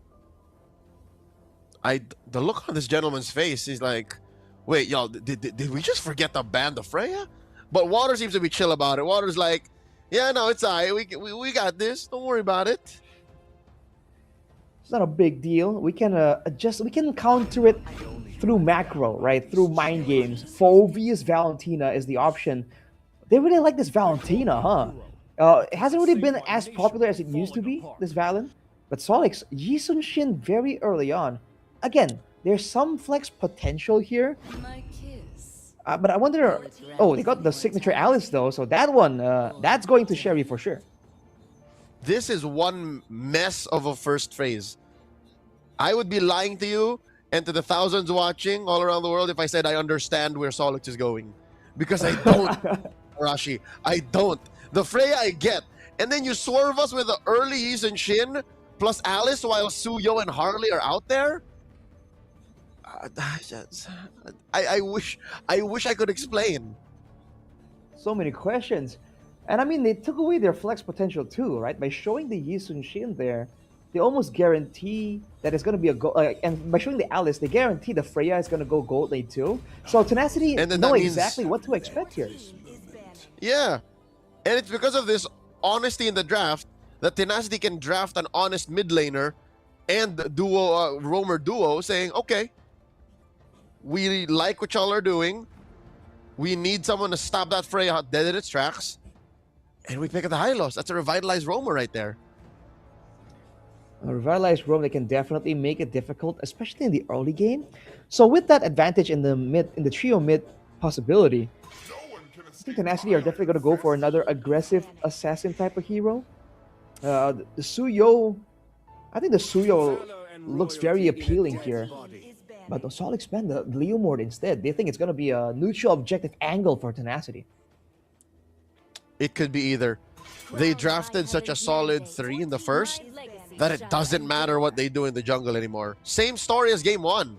look on this gentleman's face is like, wait, y'all, did we just forget to ban the Freya? But Water seems to be chill about it. Water's like, yeah, no, it's all right. We got this. Don't worry about it. It's not a big deal. We can adjust. We can counter it through macro, right? Through mind games. Phovius Valentina is the option. They really like this Valentina, huh? It hasn't really been as popular as it used to be, this Valen. But Solix, Yi Sun Shin very early on. Again, there's some flex potential here. But I wonder... Oh, they got the signature Alice though, so that one, that's going to Sherry for sure. This is one mess of a first phase. I would be lying to you and to the thousands watching all around the world if I said I understand where Solix is going. because I don't, Rashi. I don't. The Freya I get. And then you swerve us with the early Yi and Shin plus Alice while Suyo and Harley are out there? I wish I could explain. So many questions. And I mean, they took away their flex potential too, right? By showing the Yi Sun Shin there, they almost guarantee that it's going to be a gold. And by showing the Alice, they guarantee the Freya is going to go gold lane too. So Tenacity And then know that means- exactly what to expect here. Yeah. And it's because of this honesty in the draft that Tenacity can draft an honest mid laner and duo roamer duo saying, okay, we like what y'all are doing. We need someone to stop that Freya dead in its tracks. And we pick up the Hylos. That's a revitalized roamer right there. A revitalized roam, they can definitely make it difficult, especially in the early game. So with that advantage in the trio mid possibility, I think Tenacity are definitely going to go for another aggressive assassin type of hero. The Suyo, I think the Suyo looks very appealing here. But the Solid expand the Leomord instead. They think it's going to be a neutral objective angle for Tenacity. It could be either. They drafted such a solid 3 in the first that it doesn't matter what they do in the jungle anymore. Same story as game 1.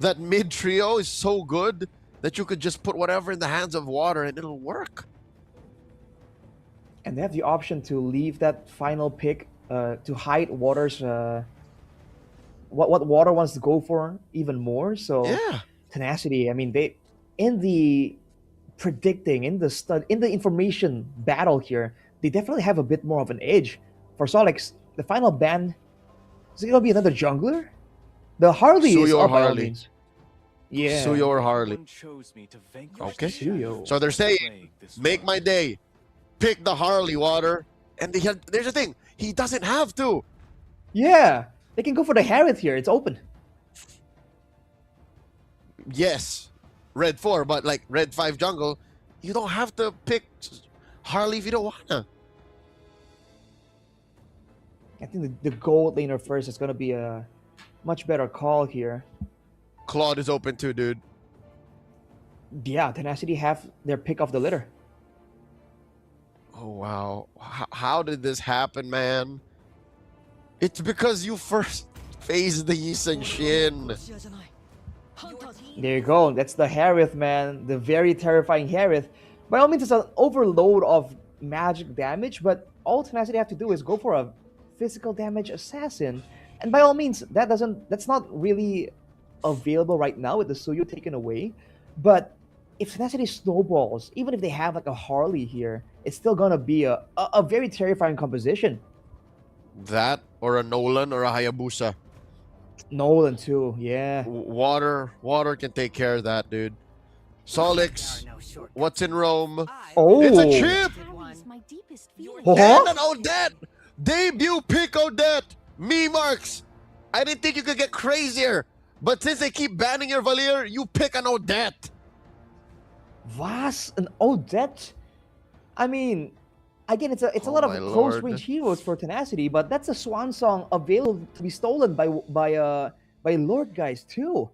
That mid trio is so good that you could just put whatever in the hands of Water and it'll work. And they have the option to leave that final pick to hide Water's what Water wants to go for even more. So Yeah. Tenacity, I mean, they in the predicting, in the information battle here, they definitely have a bit more of an edge. For Solix, the final ban, is it gonna be another jungler? The Harley is Suyo or up by all Harley? means. Yeah. Suyo or Harley. Okay. Suyo. So they're saying, make my day. Pick the Harley, Water. And there's the thing. He doesn't have to. Yeah. They can go for the Harith here. It's open. Yes. Red 4, but like Red 5 jungle, you don't have to pick Harley if you don't wanna. I think the gold laner first is going to be a much better call here. Claude is open too, dude. Yeah, Tenacity have their pick of the litter. Oh, wow. How did this happen, man? It's because you first phased the Yi and Shin. There you go. That's the Harith, man. The very terrifying Harith. By all means, it's an overload of magic damage, but all Tenacity have to do is go for a physical damage assassin. And by all means, that's not really available right now with the Suyo taken away. But if Tenacity snowballs, even if they have like a Harley here, it's still gonna be a very terrifying composition. That or a Nolan or a Hayabusa. Nolan too, yeah. Water can take care of that, dude. Solix, what's in Rome? Oh, It's a chip! Huh? And an Odette! Debut pick Odette! Me marks! I didn't think you could get crazier. But since they keep banning your Valier, you pick an Odette. Vas and Odette. I mean, again, it's a Oh lot of my close lord. range heroes for Tenacity, but that's a swan song available to be stolen by Lord guys too.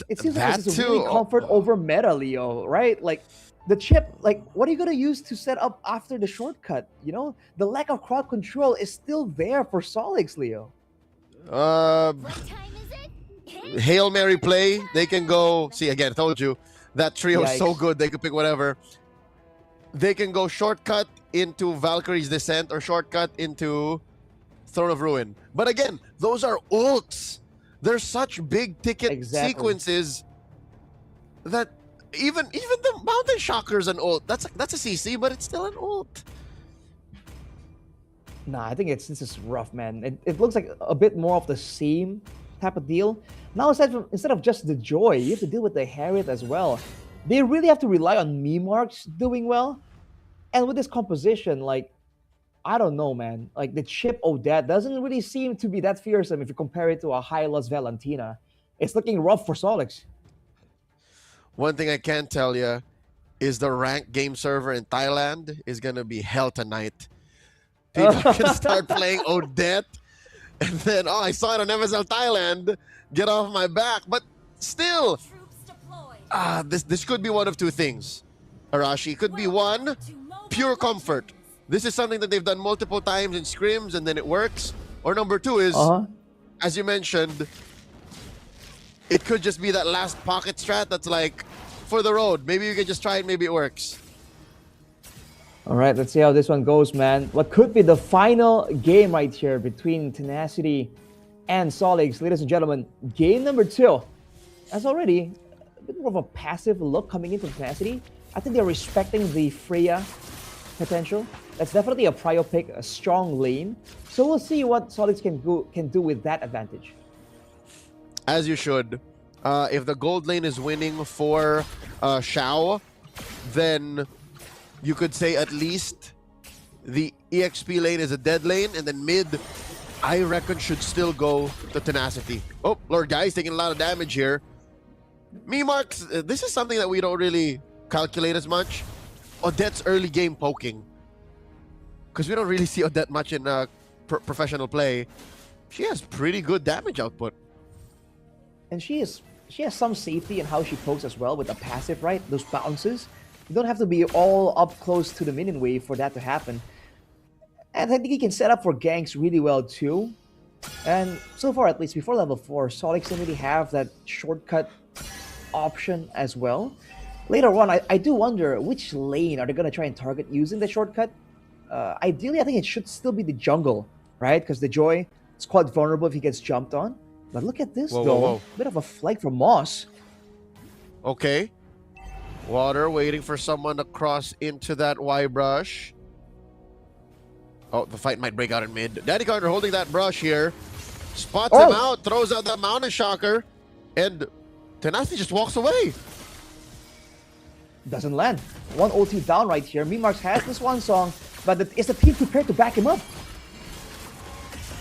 It seems like That this is a really too. comfort over meta, Leo, right? Like the chip, like what are you gonna use to set up after the shortcut? You know, the lack of crowd control is still there for Solix, Leo. Hail Mary play. They can go. See, again, I told you that trio is so Yikes. good. They can pick whatever. They can go shortcut into Valkyrie's Descent or shortcut into Throne of Ruin. But again, those are ults. They're such big ticket Exactly. sequences that even the Mountain Shocker's an ult. That's a CC, but it's still an ult. Nah, I think this is rough, man. It looks like a bit more of the same type of deal. Now instead of just the Joy, you have to deal with the Harriet as well. They really have to rely on me marks doing well. And with this composition, like, I don't know, man. Like the chip Odette doesn't really seem to be that fearsome if you compare it to a Hylos Valentina. It's looking rough for Solix. One thing I can tell you is the ranked game server in Thailand is gonna be hell tonight. People can start playing Odette, and then I saw it on MSL Thailand. Get off my back, but still, this could be one of two things. Arashi. Could be one, pure comfort. This is something that they've done multiple times in scrims and then it works. Or number two is, as you mentioned, it could just be that last pocket strat that's like, for the road. Maybe you can just try it, maybe it works. All right, let's see how this one goes, man. What could be the final game right here between Tenacity and Solix? Ladies and gentlemen, game number 2. That's already a bit more of a passive look coming into Tenacity. I think they're respecting the Freya potential. That's definitely a prio pick, a strong lane. So we'll see what Solix can do with that advantage. As you should. If the gold lane is winning for Xiao, then you could say at least the EXP lane is a dead lane, and then mid, I reckon, should still go to Tenacity. Oh, Lord Guy's taking a lot of damage here. Marks, this is something that we don't really calculate as much. Odette's early game poking. Because we don't really see Odette much in professional play. She has pretty good damage output. And she has some safety in how she pokes as well with the passive, right? Those bounces. You don't have to be all up close to the minion wave for that to happen. And I think he can set up for ganks really well too. And so far, at least before level 4, Solix doesn't really have that shortcut option as well. Later on, I do wonder which lane are they going to try and target using the shortcut. Ideally, I think it should still be the jungle, right? Because the Joy is quite vulnerable if he gets jumped on. But look at this, though. Bit of a flank from Moss. Okay. Water waiting for someone to cross into that Y brush. Oh, the fight might break out in mid. Danny Carter holding that brush here. Spots him out, throws out that Mountain Shocker, and Tenacity just walks away. Doesn't land. One ulti down right here. Marks has this one song, but is the team prepared to back him up?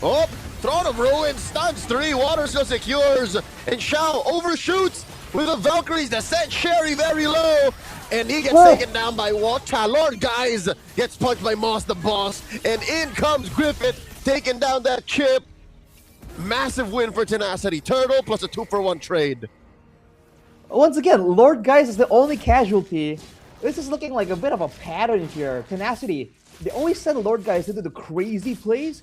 Oh, Throne of Ruin, stuns 3, Water still secures, and Xiao overshoots with the Valkyries that set Sherry very low, and he gets taken down by Water. Lord Guys gets punched by Moss the boss, and in comes Griffith, taking down that chip. Massive win for Tenacity. Turtle plus a 2-for-1 trade. Once again, Lord Guys is the only casualty. This is looking like a bit of a pattern here. Tenacity, they always send Lord Guys to do the crazy plays,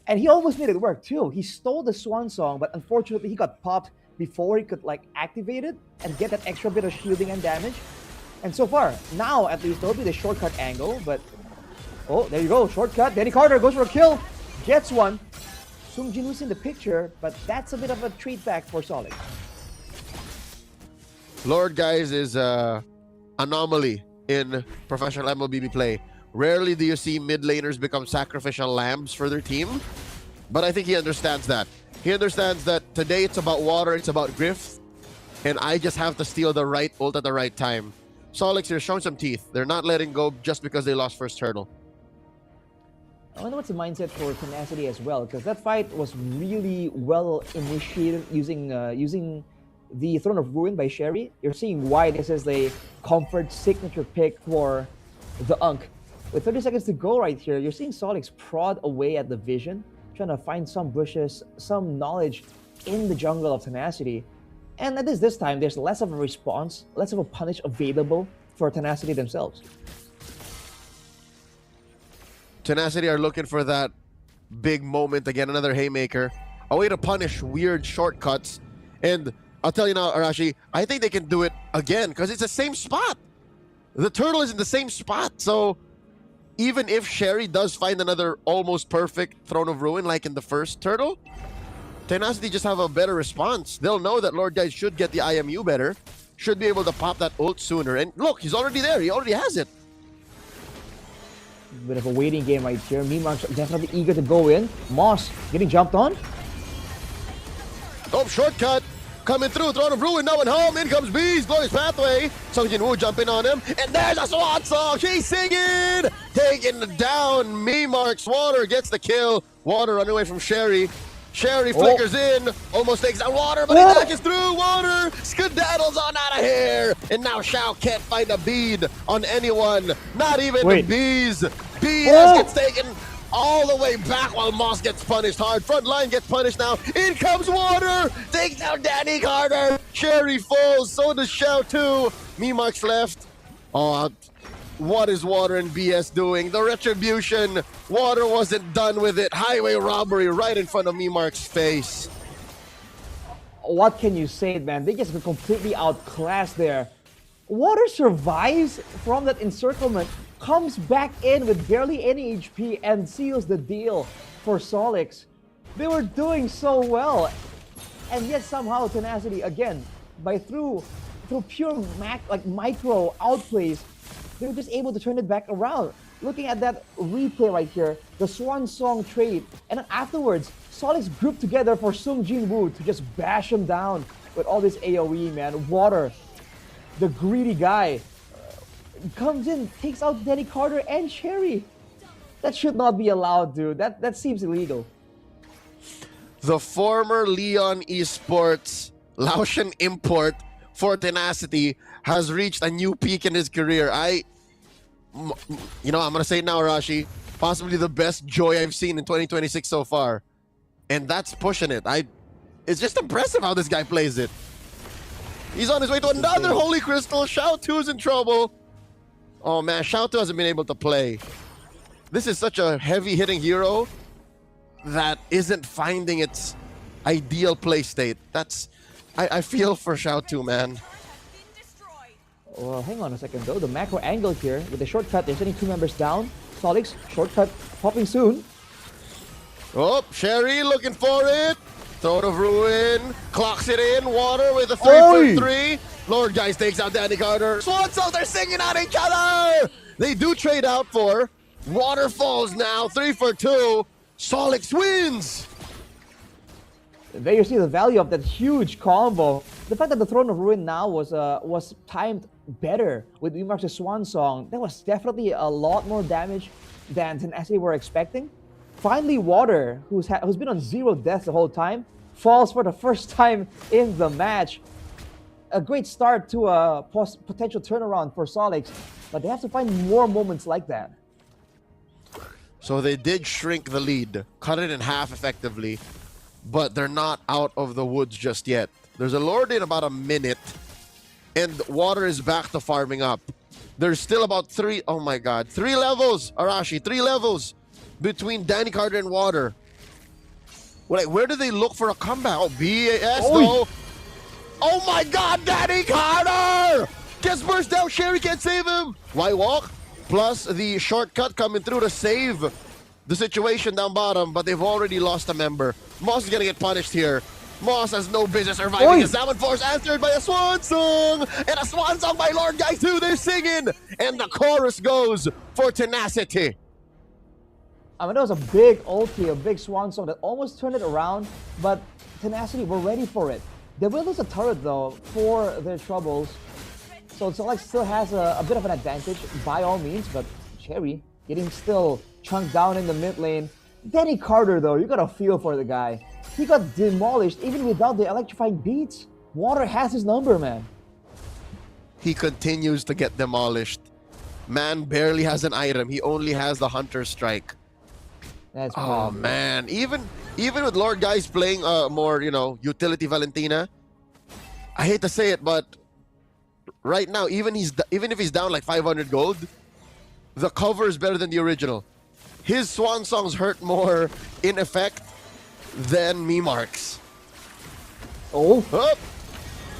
and he almost made it work too. He stole the Swan Song, but unfortunately he got popped before he could activate it and get that extra bit of shielding and damage. And so far, now at least, there'll be the shortcut angle, but oh, there you go, shortcut. Danny Carter goes for a kill, gets one. Sung Jin was in the picture, but that's a bit of a treat back for Solid. Lord Guys is anomaly in professional MLBB play. Rarely do you see mid laners become sacrificial lambs for their team, but I think he understands that. He understands that today it's about Water, it's about Griff, and I just have to steal the right ult at the right time. Solix here showing some teeth. They're not letting go just because they lost first turtle. I wonder what's the mindset for Tenacity as well, because that fight was really well initiated using the Throne of Ruin by Sherry. You're seeing why this is the comfort signature pick for the Unk. With 30 seconds to go right here, you're seeing Solix prod away at the vision, trying to find some bushes, some knowledge in the jungle of Tenacity. And at least this time, there's less of a response, less of a punish available for Tenacity themselves. Tenacity are looking for that big moment again, another haymaker, a way to punish weird shortcuts. And I'll tell you now, Arashi, I think they can do it again because it's the same spot. The turtle is in the same spot. So even if Sherry does find another almost perfect Throne of Ruin like in the first turtle, Tenacity just have a better response. They'll know that Lord Guys should get the IMU better, should be able to pop that ult sooner. And look, he's already there. He already has it. Bit of a waiting game right here. Marks definitely eager to go in. Moss getting jumped on. Oh, shortcut. Coming through, Throne of Ruin, now at home. In comes Bees, Glorious Pathway. Sung Jin Woo jumping on him. And there's a Swan Song. She's singing. Taking down Marks. Water gets the kill. Water running away from Sherry. Sherry flickers in. Almost takes down Water, but he dashes through. Water skedaddles on out of here. And now Xiao can't find a bead on anyone. Not even the Bees. Bees gets taken all the way back while Moss gets punished hard. Front line gets punished now. In comes Water. Takes down Danny Carter. Sherry falls. So does Xiao too. Marks left. Oh, What is Water and BS doing? The retribution. Water wasn't done with it. Highway robbery right in front of Mimark's face. What can you say, man? They just got completely outclassed there. Water survives from that encirclement, comes back in with barely any HP, and seals the deal for Solix. They were doing so well, and yet somehow Tenacity, again, by through pure micro outplays, they were just able to turn it back around. Looking at that replay right here, the Swan Song trade, and then afterwards, Solix grouped together for Sung Jin Woo to just bash him down with all this AoE, man. Water, the greedy guy, comes in, takes out Danny Carter and Cherry. That should not be allowed, dude. That seems illegal. The former Leon Esports Laotian import for Tenacity has reached a new peak in his career. I'm gonna say it now, Rashi. Possibly the best Joy I've seen in 2026 so far. And that's pushing it. It's just impressive how this guy plays it. He's on his way to another Holy Crystal. Shao 2's in trouble. Oh man, Shao 2 hasn't been able to play. This is such a heavy-hitting hero that isn't finding its ideal play state. I feel for Shao 2, man. Well, hang on a second though. The macro angle here with the shortcut. They're sending two members down. Solix, shortcut popping soon. Oh, Sherry looking for it. Throat of Ruin. Clocks it in. Water with a 3 for 3. Lord Guys takes out Danny Carter. Swan Song, they're singing at each other. They do trade out for Waterfalls now. 3 for 2. Solix wins. There you see the value of that huge combo. The fact that the Throne of Ruin now was timed better with Mimark's Swan Song, that was definitely a lot more damage than Tenacity were expecting. Finally, Water, who's been on 0 deaths the whole time, falls for the first time in the match. A great start to a potential turnaround for Solix, but they have to find more moments like that. So they did shrink the lead, cut it in half effectively, but they're not out of the woods just yet. There's a Lord in about a minute, and Water is back to farming up. There's still about 3 levels, Arashi, 3 levels between Danny Carter and Water. Where do they look for a comeback? Oh, BAS though. Oh my God, Danny Carter! Gets burst down, Sherry can't save him. Why walk? Plus the shortcut coming through to save the situation down bottom, but they've already lost a member. Moss is gonna get punished here. Moss has no business surviving. A Salmon Force answered by a Swan Song! And a Swan Song by Lord Guys too, they're singing! And the chorus goes for Tenacity. I mean, that was a big ulti, a big Swan Song that almost turned it around, but Tenacity were ready for it. They will lose a turret though for their troubles. So Solix still has a bit of an advantage by all means, but Cherry getting still chunked down in the mid lane. Danny Carter though, you gotta feel for the guy. He got demolished even without the electrifying beats. Water has his number, man. He continues to get demolished. Man barely has an item. He only has the Hunter Strike. That's oh man, even with Lord Guys playing more, utility Valentina, I hate to say it, but right now, even if he's down like 500 gold, the cover is better than the original. His Swan Songs hurt more in effect than Mimark's. Oh.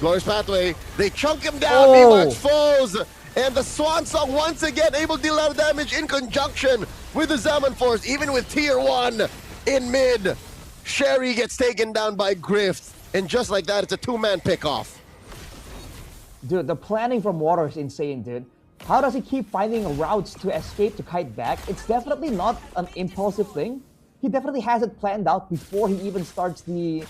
Glorious Pathway. They chunk him down. Mimark's falls. And the Swan Song once again able to deal a lot of damage in conjunction with the Salmon Force, even with tier 1 in mid. Sherry gets taken down by Grift. And just like that, it's a 2-man pick-off. Dude, the planning from Water is insane, dude. How does he keep finding routes to escape to kite back? It's definitely not an impulsive thing. He definitely has it planned out before he even starts the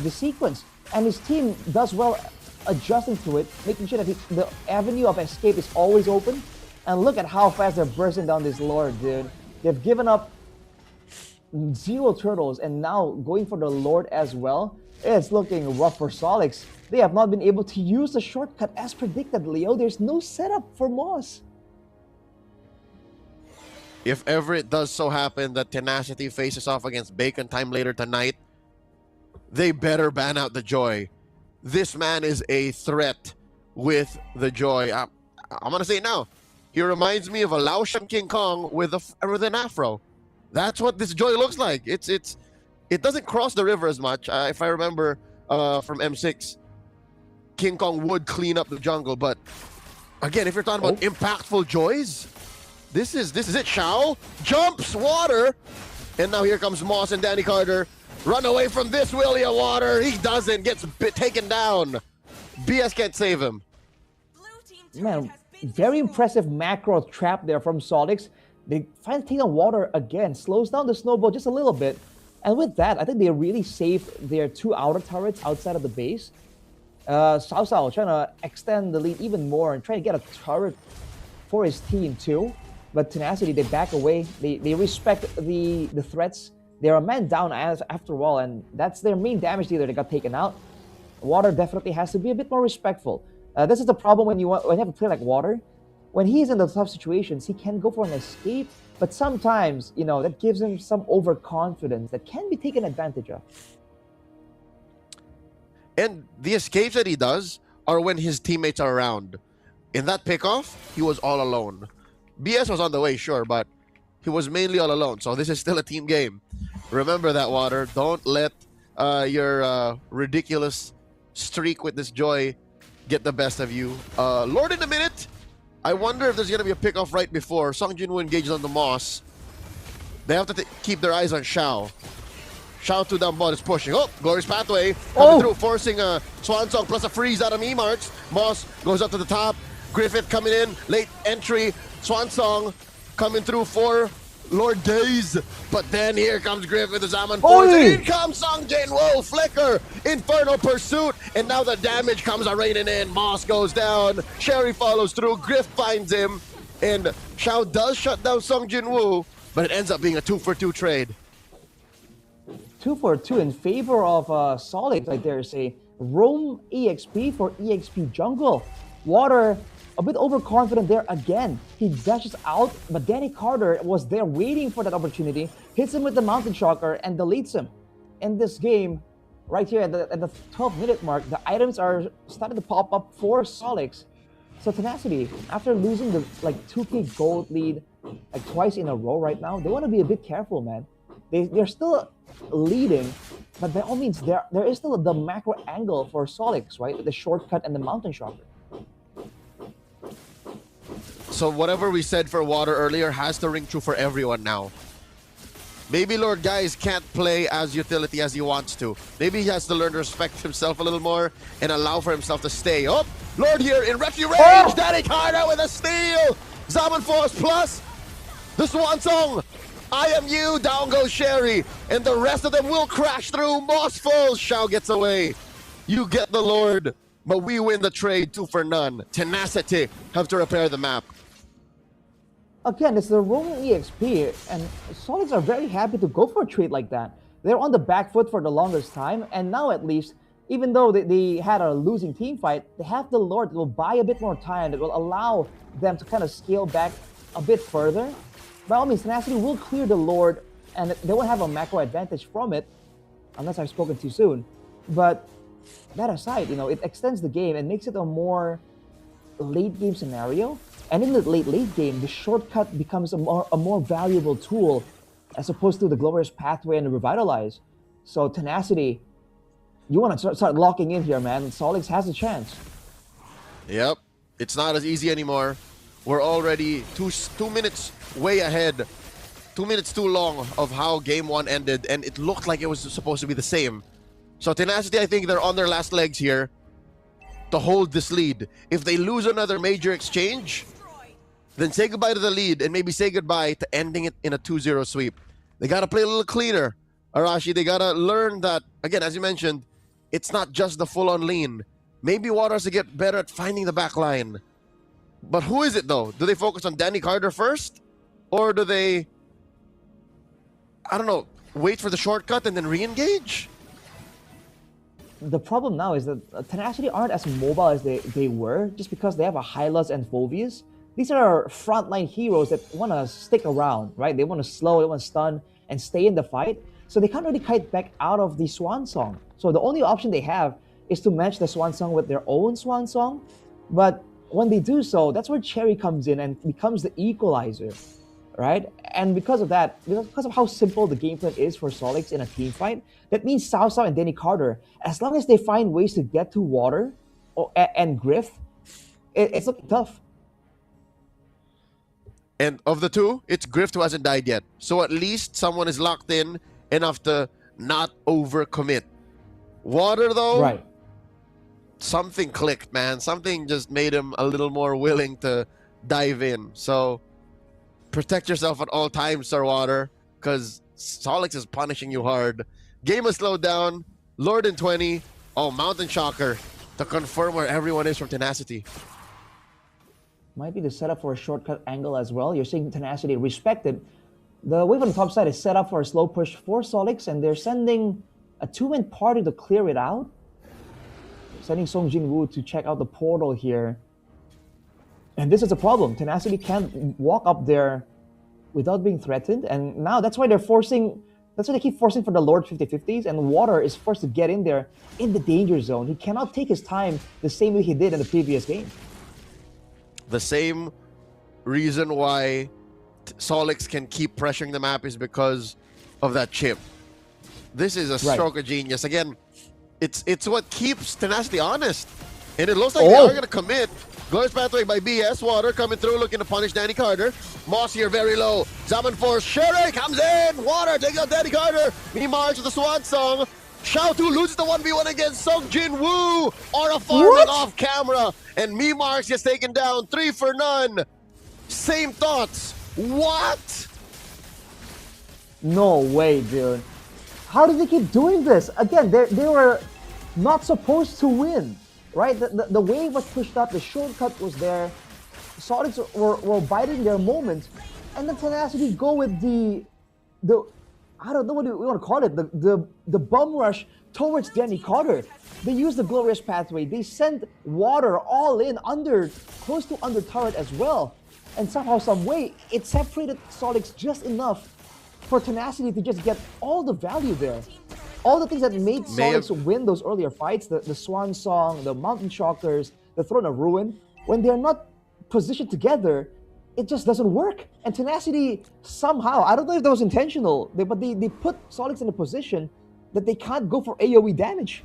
sequence. And his team does well adjusting to it, making sure that the avenue of escape is always open. And look at how fast they're bursting down this Lord, dude. They've given up 0 turtles and now going for the Lord as well. It's looking rough for Solix. They have not been able to use the shortcut as predicted, Leo. There's no setup for Moss. If ever it does so happen that Tenacity faces off against Bacon Time later tonight, they better ban out the Joy. This man is a threat with the Joy. I'm going to say it now. He reminds me of a Laotian King Kong with an afro. That's what this Joy looks like. It doesn't cross the river as much. If I remember from M6, King Kong would clean up the jungle. But again, if you're talking about impactful Joys, this is it. Xiao jumps water, and now here comes Moss and Danny Carter. Run away from this, will ya, Water? He doesn't. Gets taken down. BS can't save him. Man, very impressive macro trap there from Solix. They finally take on Water again, slows down the snowball just a little bit. And with that, I think they really saved their two outer turrets outside of the base. Sao Sao trying to extend the lead even more and trying to get a turret for his team too. But Tenacity, they back away. They respect the threats. They're a man down after all, and that's their main damage dealer that got taken out. Water definitely has to be a bit more respectful. This is the problem when you have a player like Water. When he's in the tough situations, he can go for an escape, but sometimes, that gives him some overconfidence that can be taken advantage of. And the escapes that he does are when his teammates are around. In that pickoff, he was all alone. BS was on the way, sure, but he was mainly all alone. So this is still a team game. Remember that, Water. Don't let your ridiculous streak with this Joy get the best of you. Lord in a minute. I wonder if there's going to be a pickoff right before. Song Jinwoo engages on the Moss. They have to keep their eyes on Xiao. Xiao 2 down bot is pushing. Oh, Glorious Pathway coming through, forcing a Swan Song plus a freeze out of E-Marks. Moss goes up to the top. Griffith coming in, late entry. Swan Song coming through for Lord Days. But then here comes Griffith, the Zaman Force. In comes Song Jinwoo, Flicker, Infernal Pursuit. And now the damage comes raining in. Moss goes down. Sherry follows through. Griff finds him. And Xiao does shut down Song Jinwoo. But it ends up being a 2-for-2 trade. 2-for-2 in favor of Solid. Like there's a roam EXP for EXP jungle. Water a bit overconfident there again. He dashes out, but Danny Carter was there waiting for that opportunity, hits him with the Mountain Shocker, and deletes him. In this game, right here at the 12-minute mark, the items are starting to pop up for Solix. So Tenacity, after losing the 2k gold lead twice in a row right now, they want to be a bit careful, man. They're still leading, but by all means, there is still the macro angle for Solix, right? The shortcut and the Mountain Shocker. So whatever we said for Water earlier has to ring true for everyone now. Maybe Lord Guys can't play as utility as he wants to. Maybe he has to learn to respect himself a little more and allow for himself to stay. Oh, Lord here in Refugee range. Danny Carter with a steal. Zaman Force plus the Swan Song. I am you. Down goes Sherry. And the rest of them will crash through. Moss falls. Xiao gets away. You get the Lord. But we win the trade 2-for-none. Tenacity have to repair the map. Again, it's the roaming EXP, and Solids are very happy to go for a trade like that. They're on the back foot for the longest time, and now at least, even though they had a losing team fight, they have the Lord that will buy a bit more time, that will allow them to kind of scale back a bit further. By all means, Tenacity will clear the Lord, and they won't have a macro advantage from it, unless I've spoken too soon. But that aside, it extends the game and makes it a more late game scenario. And in the late game, the shortcut becomes a more valuable tool as opposed to the Glorious Pathway and the Revitalize. So Tenacity, you want to start locking in here, man. Solix has a chance. Yep, it's not as easy anymore. We're already two minutes way ahead. 2 minutes too long of how game one ended, and it looked like it was supposed to be the same. So Tenacity, I think they're on their last legs here to hold this lead. If they lose another major exchange, then say goodbye to the lead and maybe say goodbye to ending it in a 2-0 sweep. They got to play a little cleaner. Arashi, they got to learn that, again, as you mentioned, it's not just the full-on lean. Maybe Water has to get better at finding the back line. But who is it, though? Do they focus on Danny Carter first? Or do they, I don't know, wait for the shortcut and then re-engage? The problem now is that Tenacity aren't as mobile as they were just because they have a Hylas and Phoveus. These are frontline heroes that want to stick around, right? They want to slow, they want to stun, and stay in the fight. So they can't really kite back out of the Swan Song. So the only option they have is to match the Swan Song with their own Swan Song. But when they do so, that's where Cherry comes in and becomes the equalizer, right? And because of that, because of how simple the game plan is for Solix in a team fight, that means Sao Sao and Danny Carter, as long as they find ways to get to Water and Griff, it's looking tough. And of the two, it's Grift who hasn't died yet. So at least someone is locked in enough to not overcommit. Water, though, Right. something clicked, man. Something just made him a little more willing to dive in. So protect yourself at all times, Sir Water, because Solix is punishing you hard. Game has slowed down. Lord in 20. Oh, Mountain Shocker to confirm where everyone is from Tenacity. Might be the setup for a shortcut angle as well. You're seeing Tenacity respected. The wave on the top side is set up for a slow push for Solix, and they're sending a two-man party to clear it out. Sending Song Jin-woo to check out the portal here. And this is a problem. Tenacity can't walk up there without being threatened, and now that's why they're forcing, that's why they keep forcing for the Lord 50-50s, and Water is forced to get in there in the danger zone. He cannot take his time the same way he did in the previous game. The same reason why Solix can keep pressuring the map is because of that chip. This is a stroke of genius. Again, it's what keeps Tenacity honest. And it looks like they are going to commit. Glorious Pathway by BS. Water coming through, looking to punish Danny Carter. Moss here very low. Zaman Force. Sherry comes in. Water takes out Danny Carter. He marches the Swan Song. Xiaotu loses the 1v1 against Song Jin-woo. Aura farming off camera. And Marks gets taken down. 3 for none. Same thoughts. What? No way, dude. How did they keep doing this? Again, they were not supposed to win, right? The wave was pushed up, the shortcut was there. Solix were biding their moment, and then Tenacity go with the I don't know what you want to call it, the bum rush towards Danny Carter. They use the Glorious Pathway. They sent Water all in close to under turret as well. And somehow, some way, it separated Solix just enough for Tenacity to just get all the value there. All the things that made Solix win those earlier fights, the Swan Song, the Mountain Shockers, the Throne of Ruin, when they're not positioned together, it just doesn't work. And Tenacity somehow, I don't know if that was intentional, but they put Solix in a position that they can't go for AoE damage.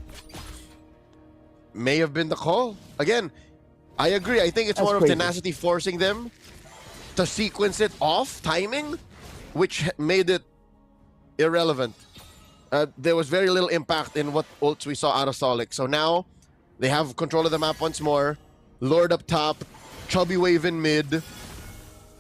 May have been the call. Again, I agree. I think it's more of Tenacity forcing them to sequence it off timing, which made it irrelevant. There was very little impact in what ults we saw out of Solix. So now they have control of the map once more. Lord up top, Chubby Wave in mid.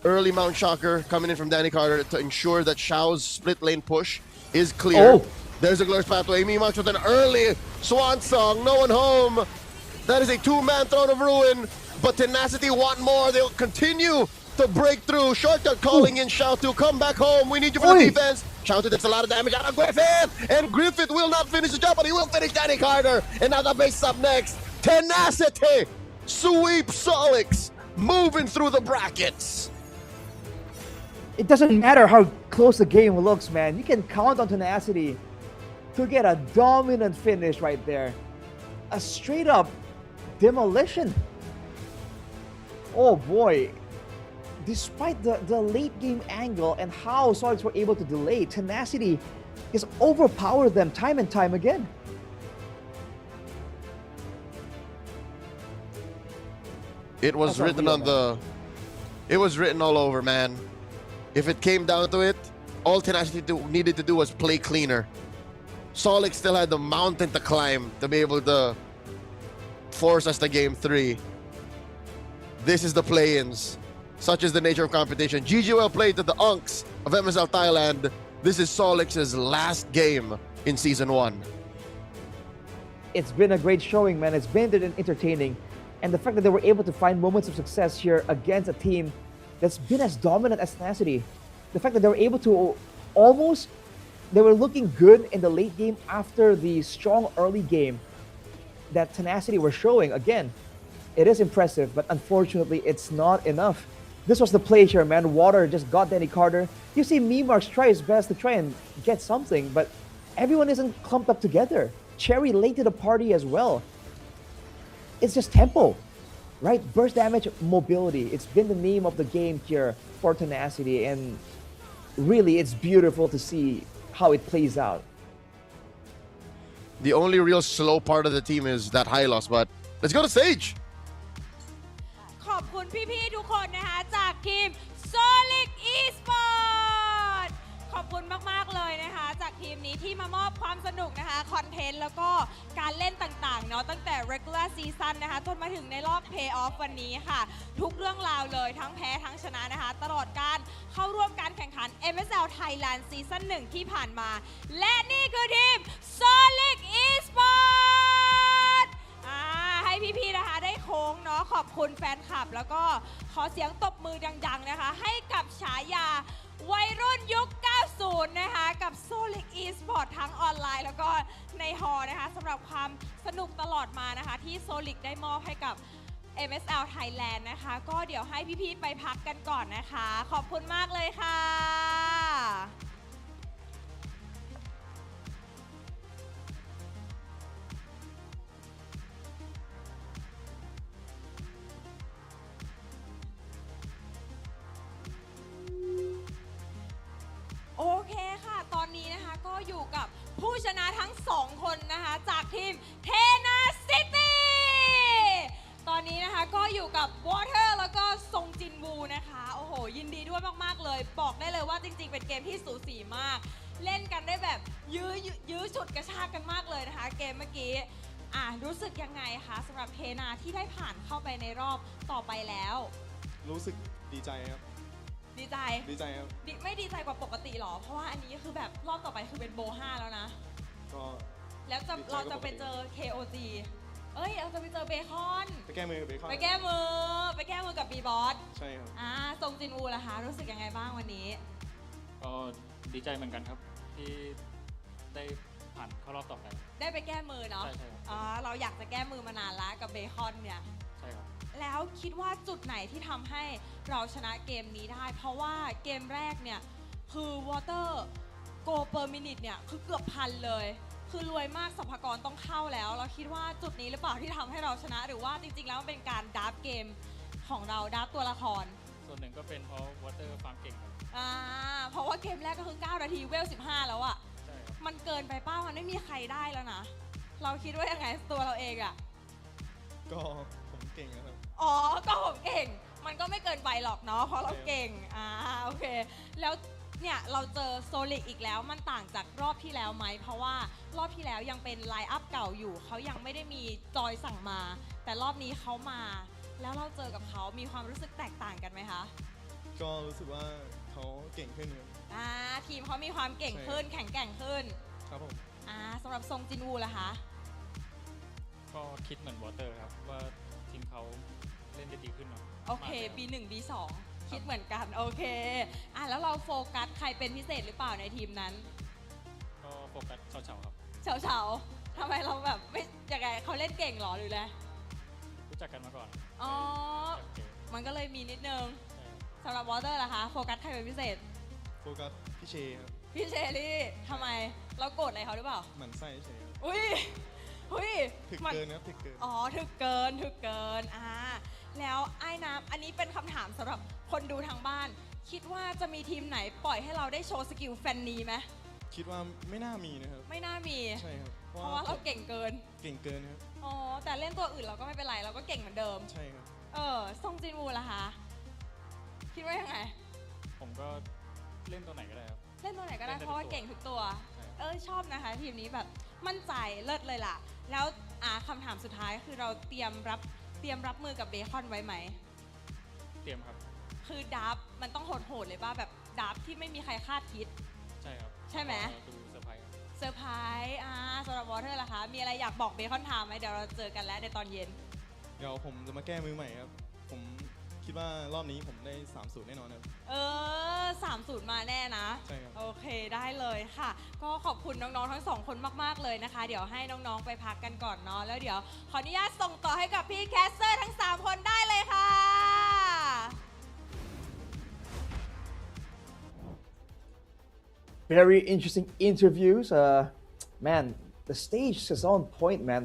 Early Mount Shocker coming in from Danny Carter to ensure that Xiao's split lane push is clear. There's a Glorious Pathway. Mimax with an early Swan Song. No one home. That is a two-man Throne of Ruin. But Tenacity want more. They'll continue to break through. Shortcut calling in Xiaotu. Come back home. We need you for the defense. Xiaotu does a lot of damage out of Griffith. And Griffith will not finish the job, but he will finish Danny Carter. And now the base is up next. Tenacity sweep Solix. Moving through the brackets. It doesn't matter how close the game looks, man. You can count on Tenacity to get a dominant finish right there. A straight up demolition. Oh boy. Despite the late game angle and how Solix were able to delay, Tenacity has overpowered them time and time again. It was written on the... It was written all over, man. If it came down to it, all Tenacity needed to do was play cleaner. Solix still had the mountain to climb to be able to force us to game 3. This is the play-ins. Such is the nature of competition. GG well played to the Unks of MSL Thailand. This is Solix's last game in Season 1. It's been a great showing, man. It's been entertaining. And the fact that they were able to find moments of success here against a team that's been as dominant as Tenacity. The fact that they were able to they were looking good in the late game after the strong early game that Tenacity were showing. Again, it is impressive, but unfortunately, it's not enough. This was the play here, man. Water just got Danny Carter. You see Mimarks try his best to try and get something, but everyone isn't clumped up together. Cherry late to the party as well. It's just tempo. right? Burst damage, mobility. It's been the name of the game here for Tenacity, and really, it's beautiful to see how it plays out. The only real slow part of the team is that high loss, but let's go to Sage. ขอบคุณพี่ๆทุกคนนะคะจากทีม Solid Esport ขอบคุณมากๆเลยนะคะจากทีมนี้ที่มามอบความสนุกนะคะคอนเทนต์แล้วก็การเล่นต่างๆเนาะตั้งแต่ regular season นะคะจนมาถึงในรอบ playoff วันนี้ค่ะทุกเรื่องราวเลยทั้งแพ้ทั้งชนะนะคะตลอดการเข้าร่วมการแข่งขัน MSL Thailand Season 1 ที่ผ่านมาและนี่คือทีม Solid Esport ให้พี่ๆนะคะได้โค้งเนาะขอบคุณแฟนคลับแล้วก็ขอเสียงตบมือดังๆนะคะให้กับฉายาวัยรุ่นยุค 90 นะคะกับ Solid Esport ทั้งออนไลน์แล้วก็ในฮอลนะคะสำหรับความสนุกตลอดมานะคะที่ Solid ได้มอบให้กับ MSL Thailand นะคะก็เดี๋ยวให้พี่ๆไปพักกันก่อนนะคะขอบคุณมากเลยค่ะโอเคค่ะตอนนี้นะคะก็อยู่กับผู้ชนะทั้ง2คนนะคะจากทีม Tenacity ตอนนี้นะคะก็อยู่กับ Water แล้วก็ซงจินวูนะคะโอ้โหยินดีด้วยมากๆเลยบอกได้เลยว่าจริงๆเป็นเกมที่สูสีมากเล่นกันได้แบบยื้อฉุดกระชากกันมากเลยนะคะเกมเมื่อกี้รู้สึกยังไงคะสำหรับเทนาที่ได้ผ่านเข้าไปในรอบต่อไปแล้วรู้สึกดีใจครับดีใจครับไม่ดีใจกว่าปกติหรอเพราะว่าอันนี้คือแบบรอบต่อไปคือเป็นโบ5แล้วนะก็แล้วเราจะไปเจอ KOG เราจะไปเจอเบคอนไปแก้มือกับเบคอนไปแก้มือกับบีบอสใช่ครับซงจินวูล่ะคะรู้สึกยังไงบ้างวันนี้ก็ดีใจเหมือนกันครับที่ได้ผ่านเข้ารอบต่อไปได้ไปแก้มือเนาะใช่เราอยากจะแก้มือมานานแล้วกับเบคอนเนี่ยใช่ครับแล้วคิดว่าจุดไหนที่ทำให้เราชนะเกมนี้ได้เพราะว่าเกมแรกเนี่ยคือ Water Go per minute เนี่ยคือเกือบพันเลยคือรวยมากสรรพากรต้องเข้าแล้วเราคิดว่าจุดนี้หรือเปล่าที่ทำให้เราชนะหรือว่าจริงๆแล้วมันเป็นการดับเกมของเราดับตัวละครส่วนหนึ่งก็เป็นเพราะ Water ความเก่งครับเพราะว่าเกมแรกก็คือ9 นาทีเวล 15แล้วอะใช่ครับมันเกินไปป้ามันไม่มีใครได้แล้วนะเราคิดว่ายังไงตัวเราเองอะก็ผมเก่งนะครับก็ผมเก่งมันก็ไม่เกินไปหรอกเนาะเพราะเราเก่งโอเคแล้วเนี่ยเราเจอโซลิกอีกแล้วมันต่างจากรอบที่แล้วไหมเพราะว่ารอบที่แล้วยังเป็นไลน์อัพเก่าอยู่เขายังไม่ได้มีจอยสั่งมาแต่รอบนี้เขามาแล้วเราเจอกับเขามีความรู้สึกแตกต่างกันไหมคะก็รู้สึกว่าเขาเก่งขึ้นครับทีมเขามีความเก่งขึ้นแข็งแกร่งขึ้นครับผมสำหรับซงจินวูล่ะคะก็คิดเหมือนวอเตอร์ครับว่าทีมเขาเล่นได้ดีขึ้นหน่อยโอเค B1 B2 คิดเหมือนกันโอเคแล้วเราโฟกัสใครเป็นพิเศษหรือเปล่าในทีมนั้นก็โฟกัสเฉาๆครับเฉาทำไมเราแบบไม่ยังไงเขาเล่นเก่งหรอหรือไงรู้จักกันมาก่อนมันก็เลยมีนิดนึงสำหรับวอเตอร์ล่ะคะโฟกัสใครเป็นพิเศษโฟกัสพี่เชครับพี่เชลี่ทำไมเราโกรธอะไรเขาหรือเปล่าหมั่นไส้เฉยอุ้ยถึกเกินครับถึกเกินถึกเกินแล้วไอ้น้ำอันนี้เป็นคำถามสำหรับคนดูทางบ้านคิดว่าจะมีทีมไหนปล่อยให้เราได้โชว์สกิลแฟนนีไหมคิดว่าไม่น่ามีนะครับไม่น่ามีใช่ครับเพราะว่าเราเก่งเกินครับแต่เล่นตัวอื่นเราก็ไม่เป็นไรเราก็เก่งเหมือนเดิมใช่ครับซงจินวูล่ะคะคิดว่ายังไงผมก็เล่นตัวไหนก็ได้ครับเล่นตัวไหนก็ได้เพราะว่าเก่งทุกตัวชอบนะคะทีมนี้แบบมั่นใจเลิศเลยล่ะแล้วคำถามสุดท้ายคือเราเตรียมรับมือกับเบคอนไว้ไหมเตรียมครับคือดับมันต้องโหดเลยป่ะแบบดับที่ไม่มีใครคาดคิดใช่ครับใช่ไหมดูเซอร์ไพรส์สำหรับวอเตอร์ล่ะคะมีอะไรอยากบอกเบคอนไทม์ไหมเดี๋ยวเราเจอกันแล้วในตอนเย็นเดี๋ยวผมจะมาแก้มือใหม่ครับผมคิดว่ารอบนี้ผมได้3-0แน่นอนครับ3-0มาแน่นะใช่ครับโอเคได้เลยค่ะก็ขอบคุณน้องๆทั้ง2คนมากๆเลยนะคะเดี๋ยวให้น้องๆไปพักกันก่อนเนาะแล้วเดี๋ยวขออนุญาตส่งต่อให้กับพี่แคสเซอร์ทั้ง3คนได้เลยค่ะ Very interesting interviews. Man, the stage is on point, man.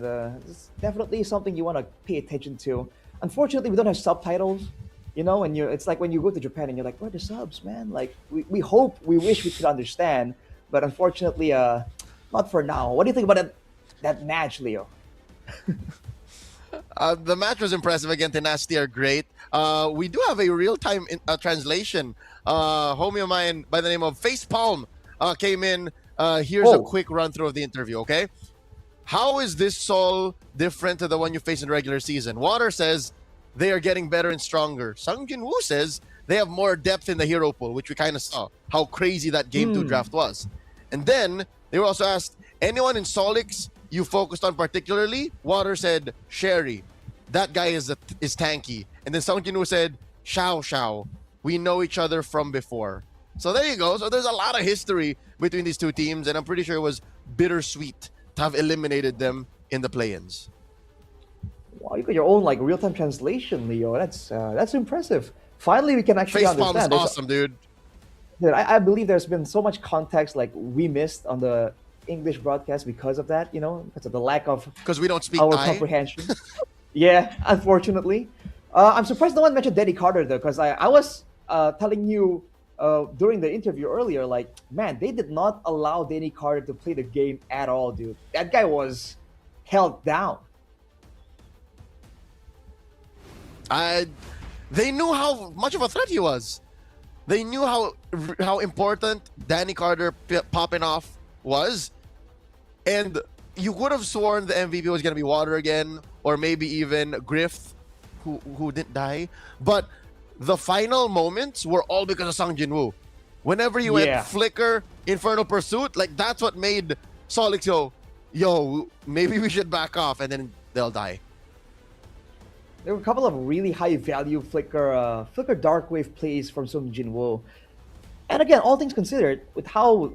It's definitely something you want to pay attention to. Unfortunately, we don't have subtitles. You know, and it's like when you go to Japan and you're like, where are the subs, man? Like we hope, we wish we could understand, but unfortunately, not for now. What do you think about that match, Leo? The match was impressive. Again, Tenacity are great. We do have a real-time translation. Homie of mine by the name of Facepalm came in. Here's a quick run-through of the interview, okay? How is this Sol different to the one you faced in regular season? Water says they are getting better and stronger. Sung Jin-woo says they have more depth in the hero pool, which we kind of saw how crazy that Game 2 draft was. And then they were also asked, anyone in Solix you focused on particularly? Water said, Sherry. That guy is tanky. And then Sung Jin-woo said, Xiao. We know each other from before. So there you go. So there's a lot of history between these two teams, and I'm pretty sure it was bittersweet to have eliminated them in the play-ins. Wow, you got your own like real-time translation, Leo. That's impressive. Finally, we can actually understand. Facepalm's awesome, dude. Dude, I believe there's been so much context like we missed on the English broadcast because of that. You know, because of the lack of we don't speak our Thai. comprehension. Yeah, unfortunately. I'm surprised no one mentioned Danny Carter though, because I was telling you during the interview earlier, like, man, they did not allow Danny Carter to play the game at all, dude. That guy was held down. They knew how much of a threat he was. They knew how important Danny Carter popping off was. And you would have sworn the MVP was going to be Water again, or maybe even Griff, who didn't die. But the final moments were all because of Sung Jin-woo. Whenever he went Flicker, Infernal Pursuit, like that's what made Solix go, yo, maybe we should back off, and then they'll die. There were a couple of really high-value Flicker Darkwave plays from Sung Jin-woo. And again, all things considered, with how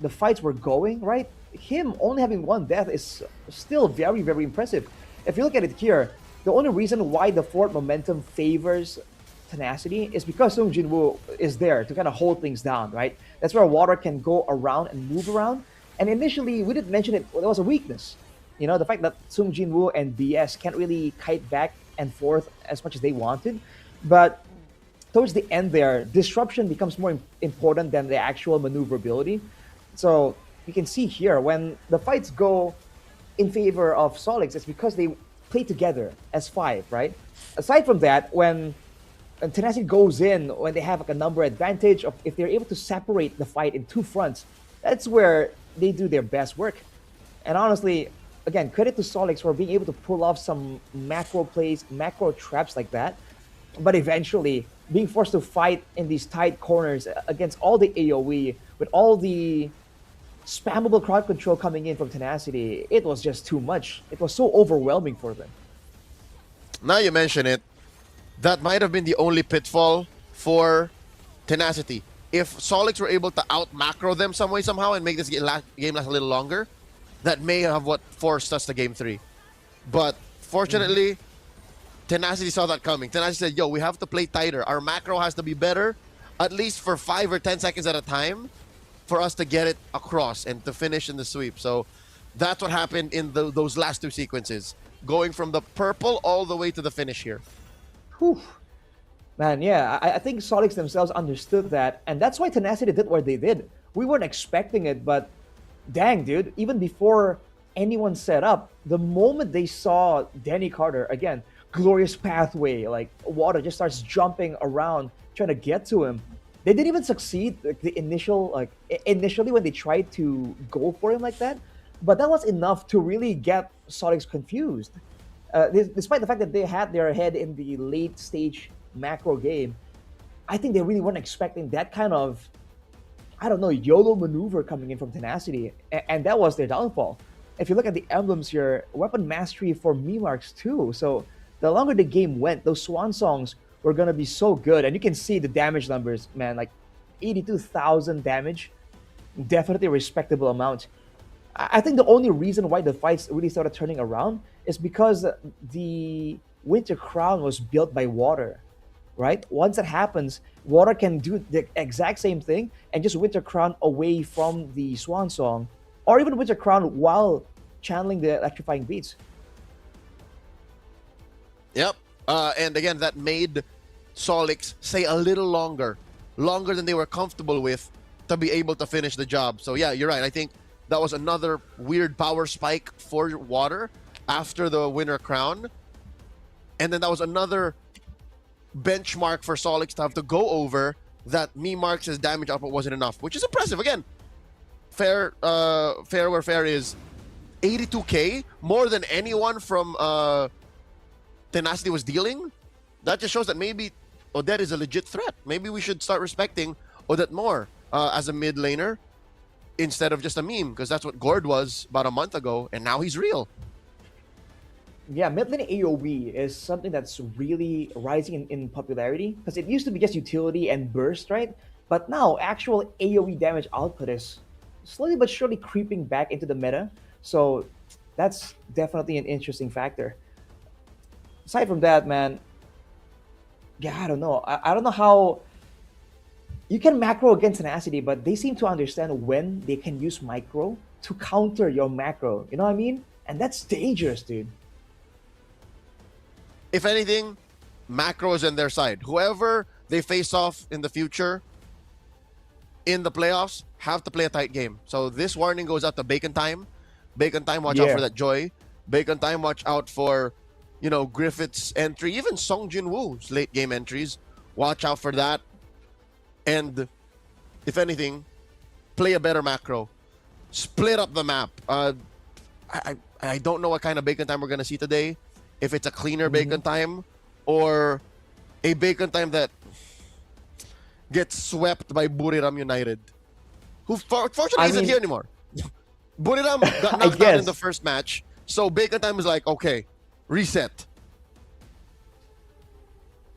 the fights were going, right? Him only having one death is still very, very impressive. If you look at it here, the only reason why the forward momentum favors Tenacity is because Sung Jin-woo is there to kind of hold things down, right? That's where Water can go around and move around. And initially, we didn't mention it, there was a weakness. You know, the fact that Sung Jin-woo and BS can't really kite back and forth as much as they wanted. But towards the end there, disruption becomes more important than the actual maneuverability. So you can see here, when the fights go in favor of Solix, it's because they play together as five, right? Aside from that, when Tenacity goes in, when they have like a number advantage, of if they're able to separate the fight in two fronts, that's where they do their best work. And honestly, again, credit to Solix for being able to pull off some macro plays, macro traps like that. But eventually, being forced to fight in these tight corners against all the AoE, with all the spammable crowd control coming in from Tenacity, it was just too much. It was so overwhelming for them. Now you mention it, that might have been the only pitfall for Tenacity. If Solix were able to out-macro them some way, somehow, and make this game last a little longer, that may have what forced us to Game 3. But fortunately, Tenacity saw that coming. Tenacity said, yo, we have to play tighter. Our macro has to be better, at least for 5 or 10 seconds at a time, for us to get it across and to finish in the sweep. So that's what happened in those last two sequences, going from the purple all the way to the finish here. Whew. Man, yeah, I think Solix themselves understood that, and that's why Tenacity did what they did. We weren't expecting it, but dang, dude, even before anyone set up, the moment they saw Danny Carter, again, glorious pathway, like Water just starts jumping around, trying to get to him. They didn't even succeed initially when they tried to go for him like that, but that was enough to really get Solix confused. Despite the fact that they had their head in the late stage macro game, I think they really weren't expecting that kind of, I don't know, YOLO maneuver coming in from Tenacity, and that was their downfall. If you look at the emblems here, weapon mastery for Memarks too. So the longer the game went, those swan songs were gonna be so good, and you can see the damage numbers, man, like 82,000 damage, definitely a respectable amount. I think the only reason why the fights really started turning around is because the Winter Crown was built by Water, right? Once that happens, Water can do the exact same thing and just Winter Crown away from the Swan Song, or even Winter Crown while channeling the electrifying beats. Yep. And again, that made Solix stay a little longer than they were comfortable with to be able to finish the job. So yeah, you're right. I think that was another weird power spike for Water after the winner crown. And then that was another benchmark for Solix to have to go over, that me Marks' damage output wasn't enough, which is impressive. Again, fair where fair is. 82k, more than anyone from Tenacity was dealing. That just shows that maybe Odette is a legit threat. Maybe we should start respecting Odette more as a mid laner instead of just a meme, because that's what Gord was about a month ago, and now he's real. Yeah, mid lane AoE is something that's really rising in popularity, because it used to be just utility and burst, right? But now actual AoE damage output is slowly but surely creeping back into the meta. So that's definitely an interesting factor. Aside from that, man, yeah, I don't know. I don't know how you can macro against Tenacity, but they seem to understand when they can use micro to counter your macro. You know what I mean? And that's dangerous, dude. If anything, macro is on their side. Whoever they face off in the future in the playoffs have to play a tight game. So this warning goes out to Bacon Time. Bacon Time, watch out for that Joy. Bacon Time, watch out for, you know, Griffith's entry. Even Song Jin-woo's late game entries. Watch out for that. And if anything, play a better macro. Split up the map. I don't know what kind of Bacon Time we're going to see today. If it's a cleaner Bacon Time or a Bacon Time that gets swept by Buriram United, who fortunately isn't here anymore. Buriram got knocked out in the first match, so Bacon Time is like, okay, reset.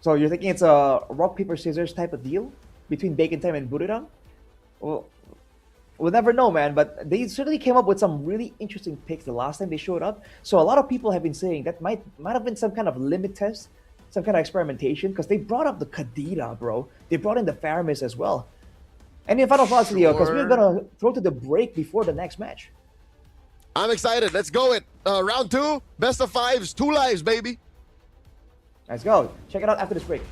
So you're thinking it's a rock, paper, scissors type of deal between Bacon Time and Buriram? Well, we'll never know, man, but they certainly came up with some really interesting picks the last time they showed up. So a lot of people have been saying that might have been some kind of limit test, some kind of experimentation, because they brought up the Kadira, bro. They brought in the Faramis as well. And in final thoughts, Leo, because we're going to throw to the break before the next match. I'm excited. Let's go it. Round 2, best of 5s, 2 lives, baby. Let's go. Check it out after this break.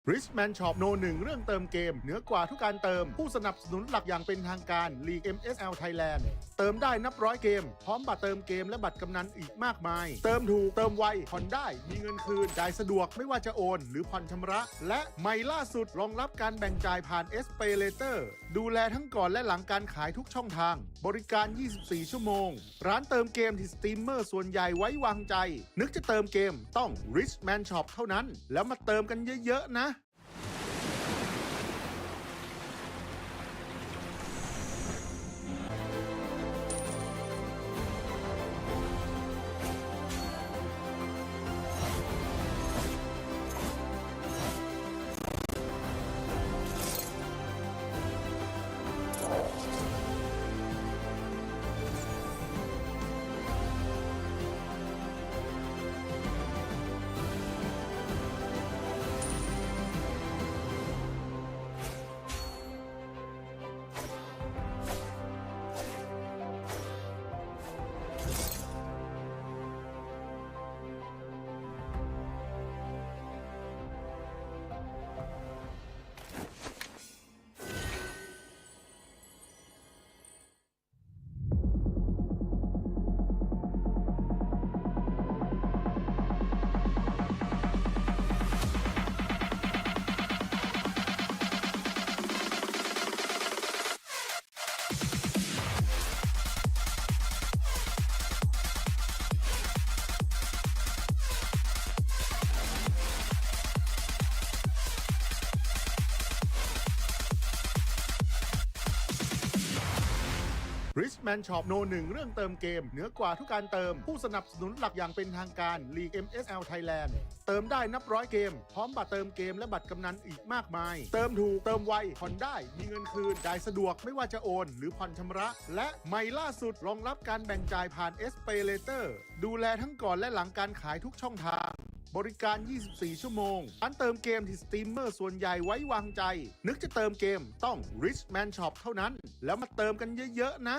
Richman Shop โน1เรื่องเติมเกมเหนือกว่าทุกการเติมผู้สนับสนุนหลักอย่างเป็นทางการ League MSL Thailand เติมได้นับร้อยเกมพร้อมบัตรเติมเกมและบัตรกำนันอีกมากมายเติมถูกเติมไวผ่อนได้มีเงินคืนจ่ายสะดวกไม่ว่าจะโอนหรือผ่อนชำระและใหม่ล่าสุดรองรับการแบ่งจ่ายผ่าน SPay Later ดูแลทั้งก่อนและหลังการขายทุกช่องทางบริการ 24 ชั่วโมงร้านเติมเกมที่สตรีมเมอร์ส่วนใหญ่ไว้วางใจนึกจะเติมเกมต้อง Richman Shop เท่านั้นแล้วมาเติมกันเยอะๆนะRichman Shop โน1เรื่องเติมเกมเหนือกว่าทุกการเติมผู้สนับสนุนหลักอย่างเป็นทางการ League MSL Thailand เติมได้นับร้อยเกมพร้อมบัตรเติมเกมและบัตรกำนันอีกมากมายเติมถูกเติมไวผ่อนได้มีเงินคืนจ่ายสะดวกไม่ว่าจะโอนหรือผ่อนชำระและใหม่ล่าสุดรองรับการแบ่งจ่ายผ่าน SPay Later ดูแลทั้งก่อนและหลังการขายทุกช่องทางบริการ 24 ชั่วโมงร้านเติมเกมที่สตรีมเมอร์ส่วนใหญ่ไว้วางใจนึกจะเติมเกมต้อง Richman Shop เท่านั้นแล้วมาเติมกันเยอะๆนะ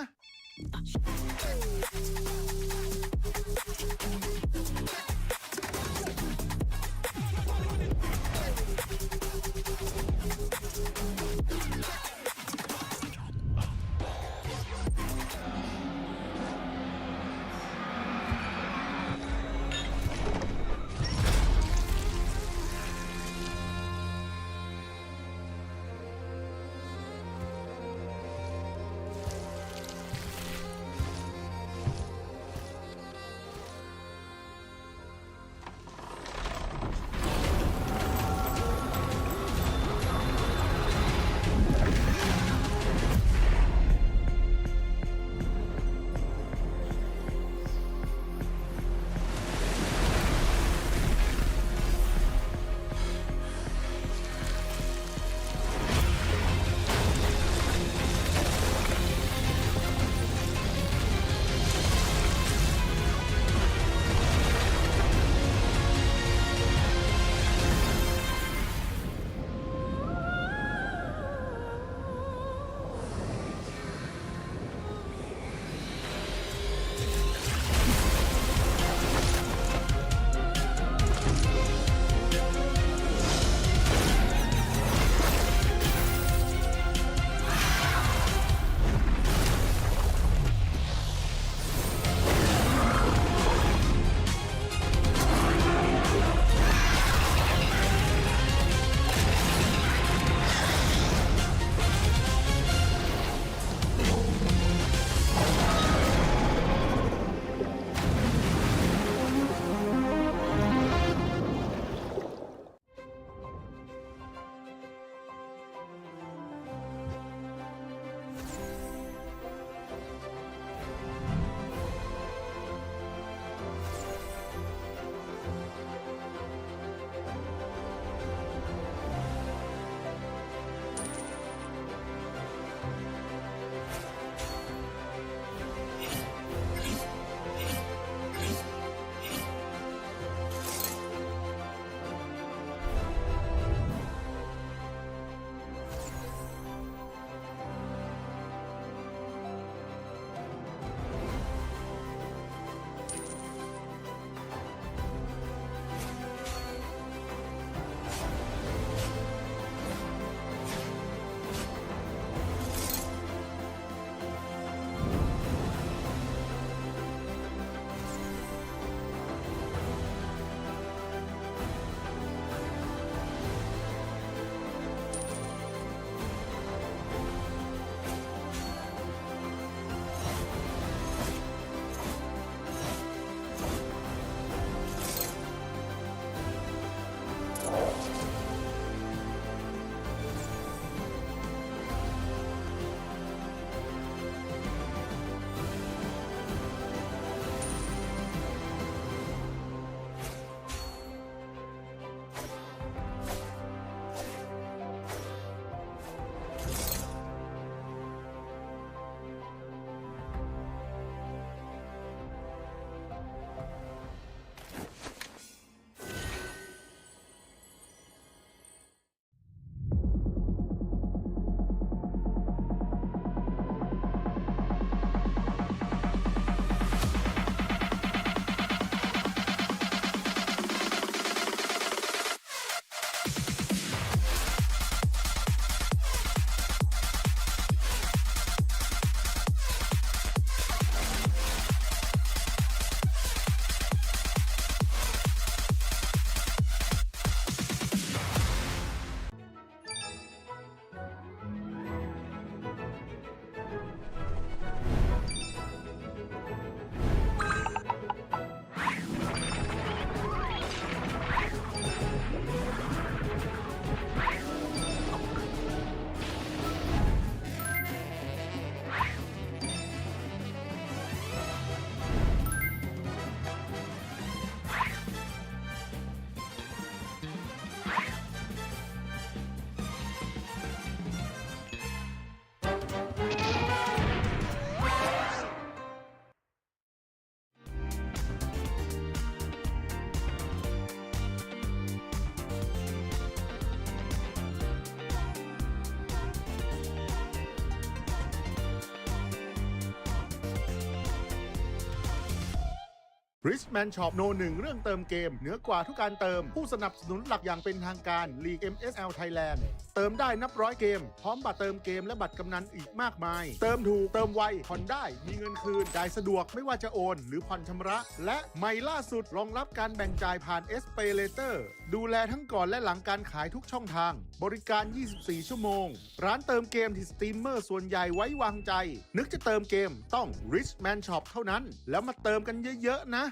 Richman Shop โนหนึ่งเรื่องเติมเกมเหนือกว่าทุกการเติมผู้สนับสนุนหลักอย่างเป็นทางการ League MSL Thailand เติมได้นับร้อยเกมพร้อมบัตรเติมเกมและบัตรกำนันอีกมากมายเติมถูกเติมไวผ่อนได้มีเงินคืนจ่ายสะดวกไม่ว่าจะโอนหรือผ่อนชำระและใหม่ล่าสุดรองรับการแบ่งจ่ายผ่าน SPayLater ดูแลทั้งก่อนและหลังการขายทุกช่องทางบริการ 24 ชั่วโมงร้านเติมเกมที่สตรีมเมอร์ส่วนใหญ่ไว้วางใจนึกจะเติมเกมต้อง Richman Shop เท่านั้นแล้วมาเติมกันเยอะๆนะ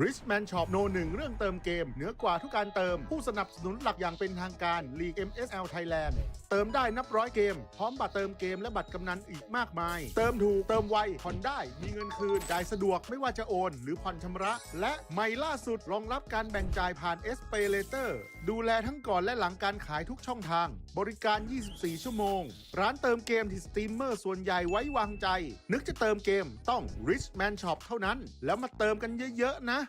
Richman Shop โนหนึ่งเรื่องเติมเกมเหนือกว่าทุกการเติมผู้สนับสนุนหลักอย่างเป็นทางการ League MSL Thailand เติมได้นับร้อยเกมพร้อมบัตรเติมเกมและบัตรกำนันอีกมากมายเติมถูกเติมไวผ่อนได้มีเงินคืนจ่ายสะดวกไม่ว่าจะโอนหรือผ่อนชำระและใหม่ล่าสุดรองรับการแบ่งจ่ายผ่าน SPay Later ดูแลทั้งก่อนและหลังการขายทุกช่องทางบริการ 24 ชั่วโมงร้านเติมเกมที่สตรีมเมอร์ส่วนใหญ่ไว้วางใจนึกจะเติมเกมต้อง Richman Shop เท่านั้นแล้วมาเติมกันเยอะๆนะ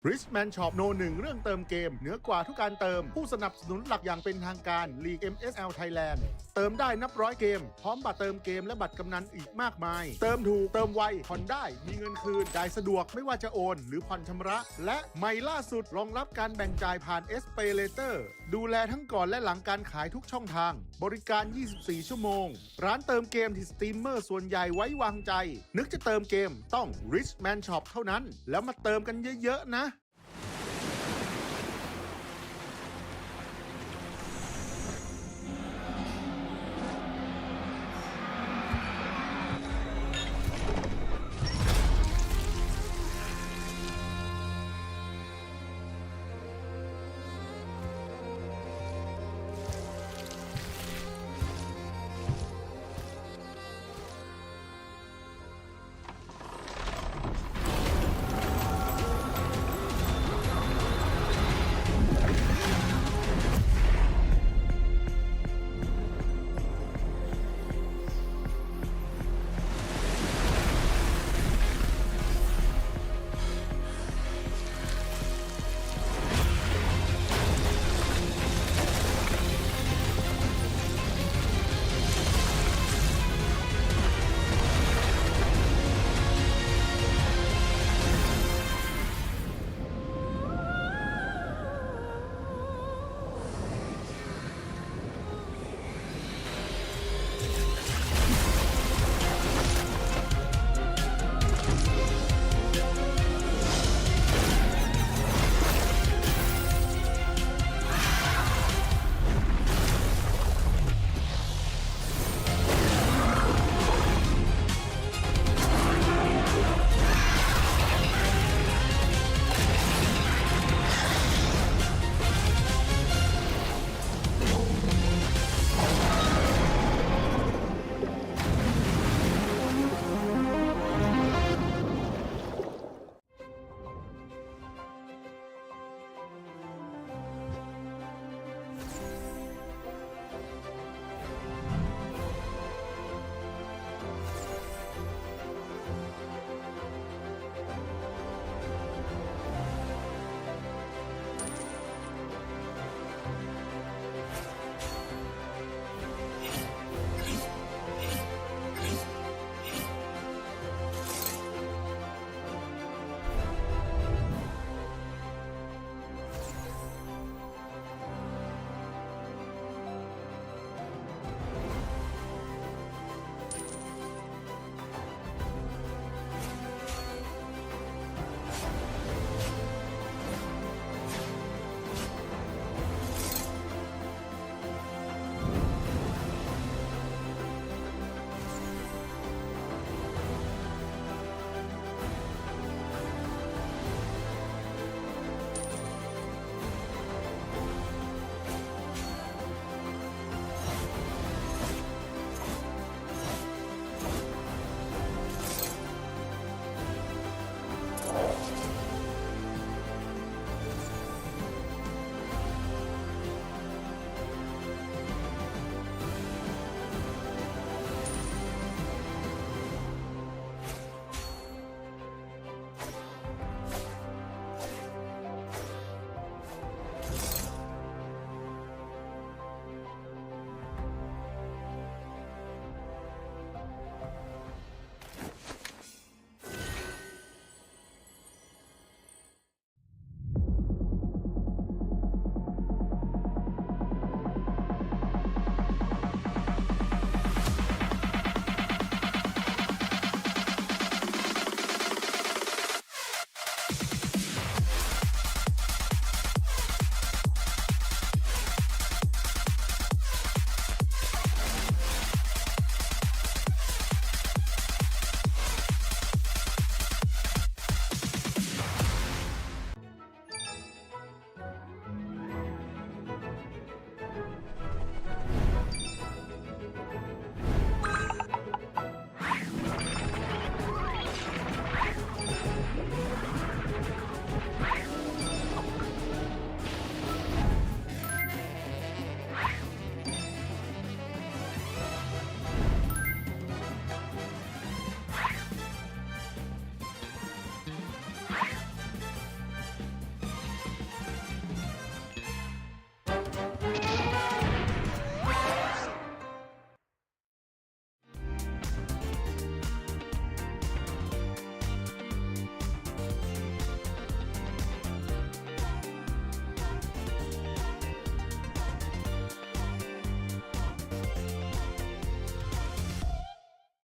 Richman Shop โนหนึ่งเรื่องเติมเกมเหนือกว่าทุกการเติมผู้สนับสนุนหลักอย่างเป็นทางการ League MSL Thailand เติมได้นับร้อยเกมพร้อมบัตรเติมเกมและบัตรกำนันอีกมากมายเติมถูกเติมไวผ่อนได้มีเงินคืนจ่ายสะดวกไม่ว่าจะโอนหรือผ่อนชำระและใหม่ล่าสุดรองรับการแบ่งจ่ายผ่าน SPayLater ดูแลทั้งก่อนและหลังการขายทุกช่องทางบริการ 24 ชั่วโมงร้านเติมเกมที่สตรีมเมอร์ส่วนใหญ่ไว้วางใจนึกจะเติมเกมต้อง Richman Shop เท่านั้นแล้วมาเติมกันเยอะๆนะ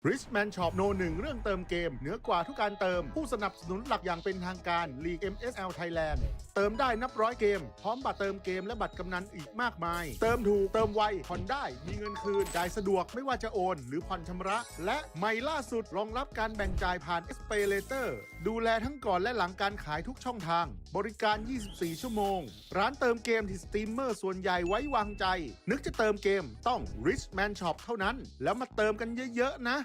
Richman Shop โน1เรื่องเติมเกมเหนือกว่าทุกการเติมผู้สนับสนุนหลักอย่างเป็นทางการ League MSL Thailand เติมได้นับร้อยเกมพร้อมบัตรเติมเกมและบัตรกำนันอีกมากมายเติมถูกเติมไวผ่อนได้มีเงินคืนจ่ายสะดวกไม่ว่าจะโอนหรือผ่อนชำระและใหม่ล่าสุดรองรับการแบ่งจ่ายผ่าน SPayLater ดูแลทั้งก่อนและหลังการขายทุกช่องทางบริการ 24 ชั่วโมงร้านเติมเกมที่สตรีมเมอร์ส่วนใหญ่ไว้วางใจนึกจะเติมเกมต้อง Richman Shop เท่านั้นแล้วมาเติมกันเยอะๆนะ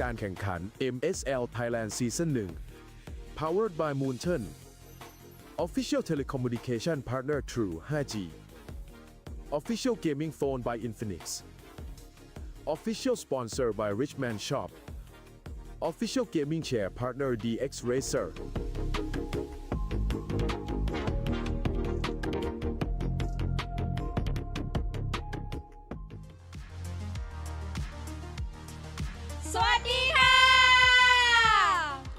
การแข่งขัน MSL Thailand Season 1 Powered by Moonton Official Telecommunication Partner True 5G Official Gaming Phone by Infinix Official Sponsor by Richman Shop Official Gaming Chair Partner DX Racerสวัสดีค่ะ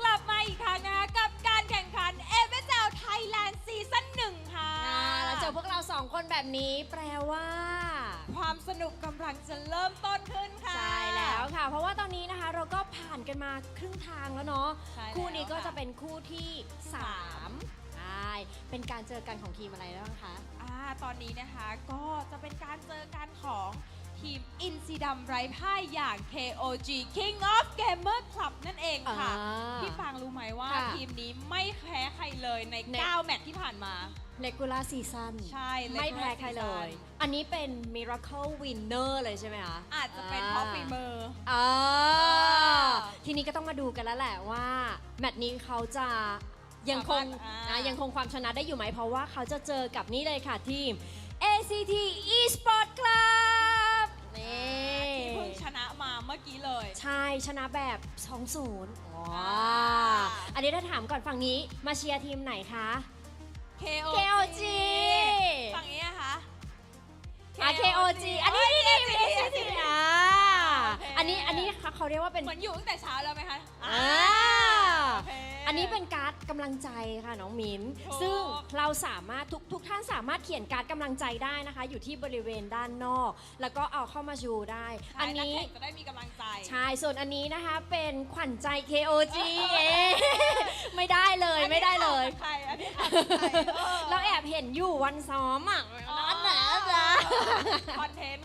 กลับมาอีกครั้งนะคะกับการแข่งขัน MSL Thailand Season 1 ค่ะ แล้วเจอพวกเรา2 คนแบบนี้แปลว่า ความสนุกกำลังจะเริ่มต้นขึ้นค่ะ ใช่แล้วค่ะ เพราะว่าตอนนี้นะคะเราก็ผ่านกันมาครึ่งทางแล้วเนาะ ใช่แล้ว คู่นี้ก็ ค่ะ จะเป็นคู่ที่ 3ใช่เป็นการเจอกันของทีมอะไรบ้างคะ ตอนนี้นะคะก็จะเป็นการเจอกันของทีมอินซีดัมไร้พ่ายอย่าง KOG King of Gamer Club นั่นเองค่ะ พี่ปางรู้ไหมว่า ค่ะ ทีมนี้ไม่แพ้ใครเลยใน 9 แมตช์ที่ผ่านมา Regular Season ใช่ ไม่แพ้ Regular ใครเลย Season อันนี้เป็น Miracle Winner เลยใช่ไหมคะ อาจจะเป็นเพราะฝีมือ ทีนี้ก็ต้องมาดูกันแล้วแหละว่า แมตช์นี้เขาจะยังคง สามารถ ยังคงความชนะได้อยู่ไหม เพราะว่าเขาจะเจอกับนี่เลยค่ะทีม ACT Esport Club นี่ ที่เพิ่งชนะมาเมื่อกี้เลย ใช่ชนะแบบ 2-0อันนี้ถ้าถามก่อนฝั่งนี้มาเชียร์ทีมไหนคะ KOG ฝั่งนี้นะคะ KOG อันนี้นี่ ACT อันนี้เขาเรียกว่าเป็น เหมือนอยู่ตั้งแต่เช้าแล้วไหมคะ โอเค อันนี้เป็นการ์ดกำลังใจค่ะน้องมิ้น ถูก ซึ่งเราสามารถทุกท่านสามารถเขียนการ์ดกำลังใจได้นะคะ อยู่ที่บริเวณด้านนอก แล้วก็เอาเข้ามาชูได้ อันนี้ นักแข่งจะได้มีกำลังใจ ใช่ ส่วนอันนี้นะคะเป็นขวัญใจ KOG ไม่ได้เลยไม่ได้เลย ใครอันนี้ เราแอบเห็นอยู่วันซ้อมอ่ะนั่นแหละจ้ะ คอนเทนต์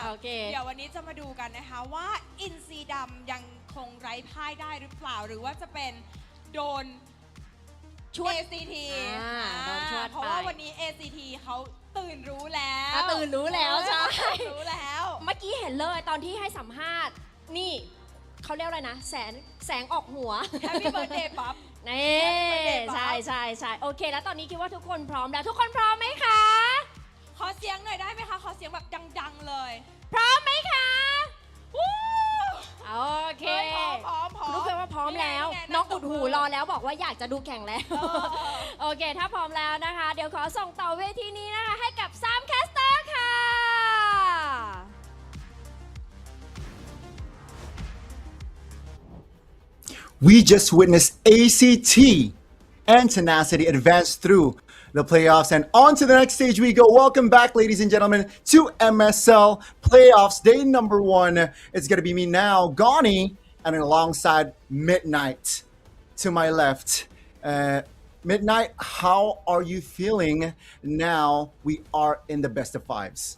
โอเค เดี๋ยววันนี้จะมาดูกันนะคะว่าอินซีดำยังคงไร้พ่ายได้หรือเปล่า หรือว่าจะเป็นโดน ชวด ACT โดนชวด เพราะว่า ไป วันนี้ ACT เขาตื่นรู้แล้ว ตื่นรู้แล้วใช่ รู้แล้ว เมื่อกี้เห็นเลยตอนที่ให้สัมภาษณ์นี่เขาเรียกอะไรนะ แสงออกหัว Happy Birthday ปั๊บ นี่ ใช่โอเค แล้วตอนนี้คิดว่าทุกคนพร้อมแล้วทุกคนพร้อมไหมคะ ขอเสียงหน่อยได้ไหมคะ ขอเสียงแบบดังๆเลย พร้อมไหมคะ วู้ โอเค พร้อม ลูกเพื่อนว่าพร้อมแล้ว นี่ไง น้องอุดหูรอแล้วบอกว่าอยากจะดูแข่งแล้ว โอเค ถ้าพร้อมแล้วนะคะ เดี๋ยวขอส่งต่อเวทีนี้นะคะ ให้กับ3แคสเตอร์ค่ะ We just witnessed ACT and Tenacity advance through the playoffs, and on to the next stage we go. Welcome back, ladies and gentlemen, to MSL Playoffs, day number 1. It's going to be me now, Gani, and alongside Midnight to my left. Midnight, how are you feeling now we are in the best of fives?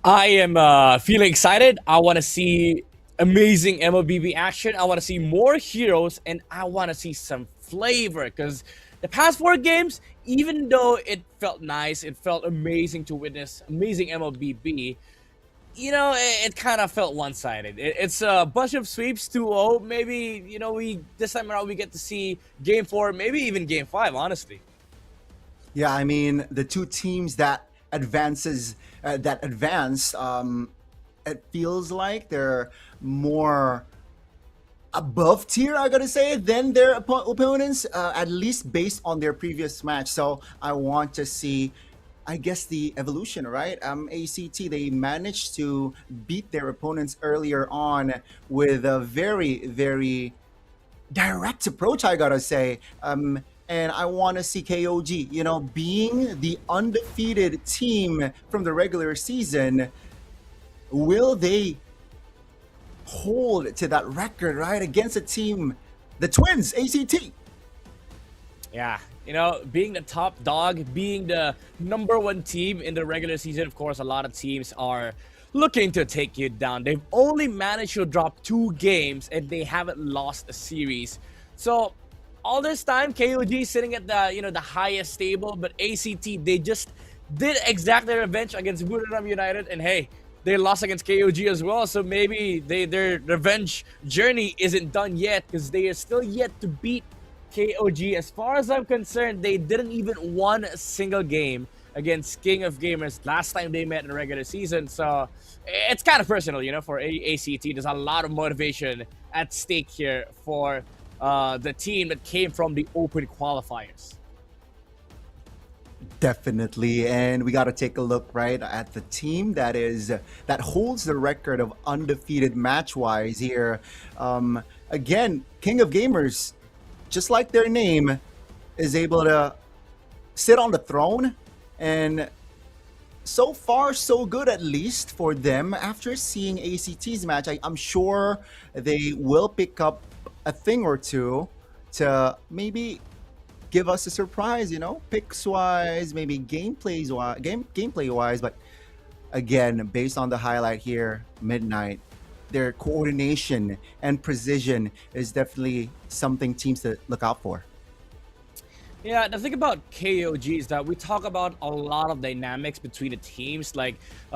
I am feeling excited. I want to see amazing MLBB action. I want to see more heroes, and I want to see some flavor, because the past 4 games, even though it felt nice, it felt amazing to witness amazing MLBB, you know, it kind of felt one-sided. It's a bunch of sweeps, 2-0. Maybe, you know, this time around we get to see Game 4, maybe even Game 5, honestly. Yeah, I mean, the two teams that advanced, it feels like they're more above tier, I gotta say, than their opponents, at least based on their previous match. So I want to see, I guess, the evolution, right? ACT, they managed to beat their opponents earlier on with a very, very direct approach, I gotta say. And I want to see KOG, you know, being the undefeated team from the regular season. Will they hold to that record, right, against a team, the Twins, ACT? Yeah, you know, being the top dog, being the #1 team in the regular season, of course, a lot of teams are looking to take you down. They've only managed to drop 2 games, and they haven't lost a series. So all this time, KOG sitting at the, you know, the highest table, but ACT, they just did exact their revenge against Buriram United, and hey, they lost against KOG as well, so maybe their revenge journey isn't done yet, because they are still yet to beat KOG. As far as I'm concerned, they didn't even won a single game against King of Gamers last time they met in the regular season, so it's kind of personal, you know, for ACT. There's a lot of motivation at stake here for the team that came from the open qualifiers. Definitely, and we got to take a look right at the team that holds the record of undefeated match-wise here. Again, King of Gamers, just like their name, is able to sit on the throne, and so far so good, at least for them. After seeing ACT's match, I'm sure they will pick up a thing or two to maybe give us a surprise, you know, picks wise, maybe gameplay wise. But again, based on the highlight here, Midnight, their coordination and precision is definitely something teams to look out for. Yeah, the thing about KOG is that we talk about a lot of dynamics between the teams. Like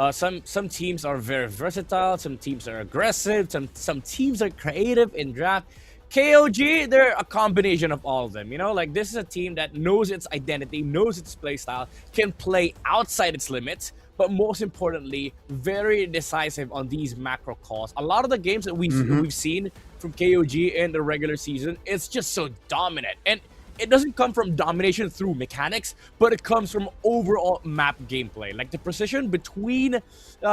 some teams are very versatile, some teams are aggressive, some teams are creative in draft. KOG, they're a combination of all of them, you know, like this is a team that knows its identity, knows its play style, can play outside its limits, but most importantly, very decisive on these macro calls. A lot of the games that we've seen from KOG in the regular season, it's just so dominant, and it doesn't come from domination through mechanics, but it comes from overall map gameplay, like the precision between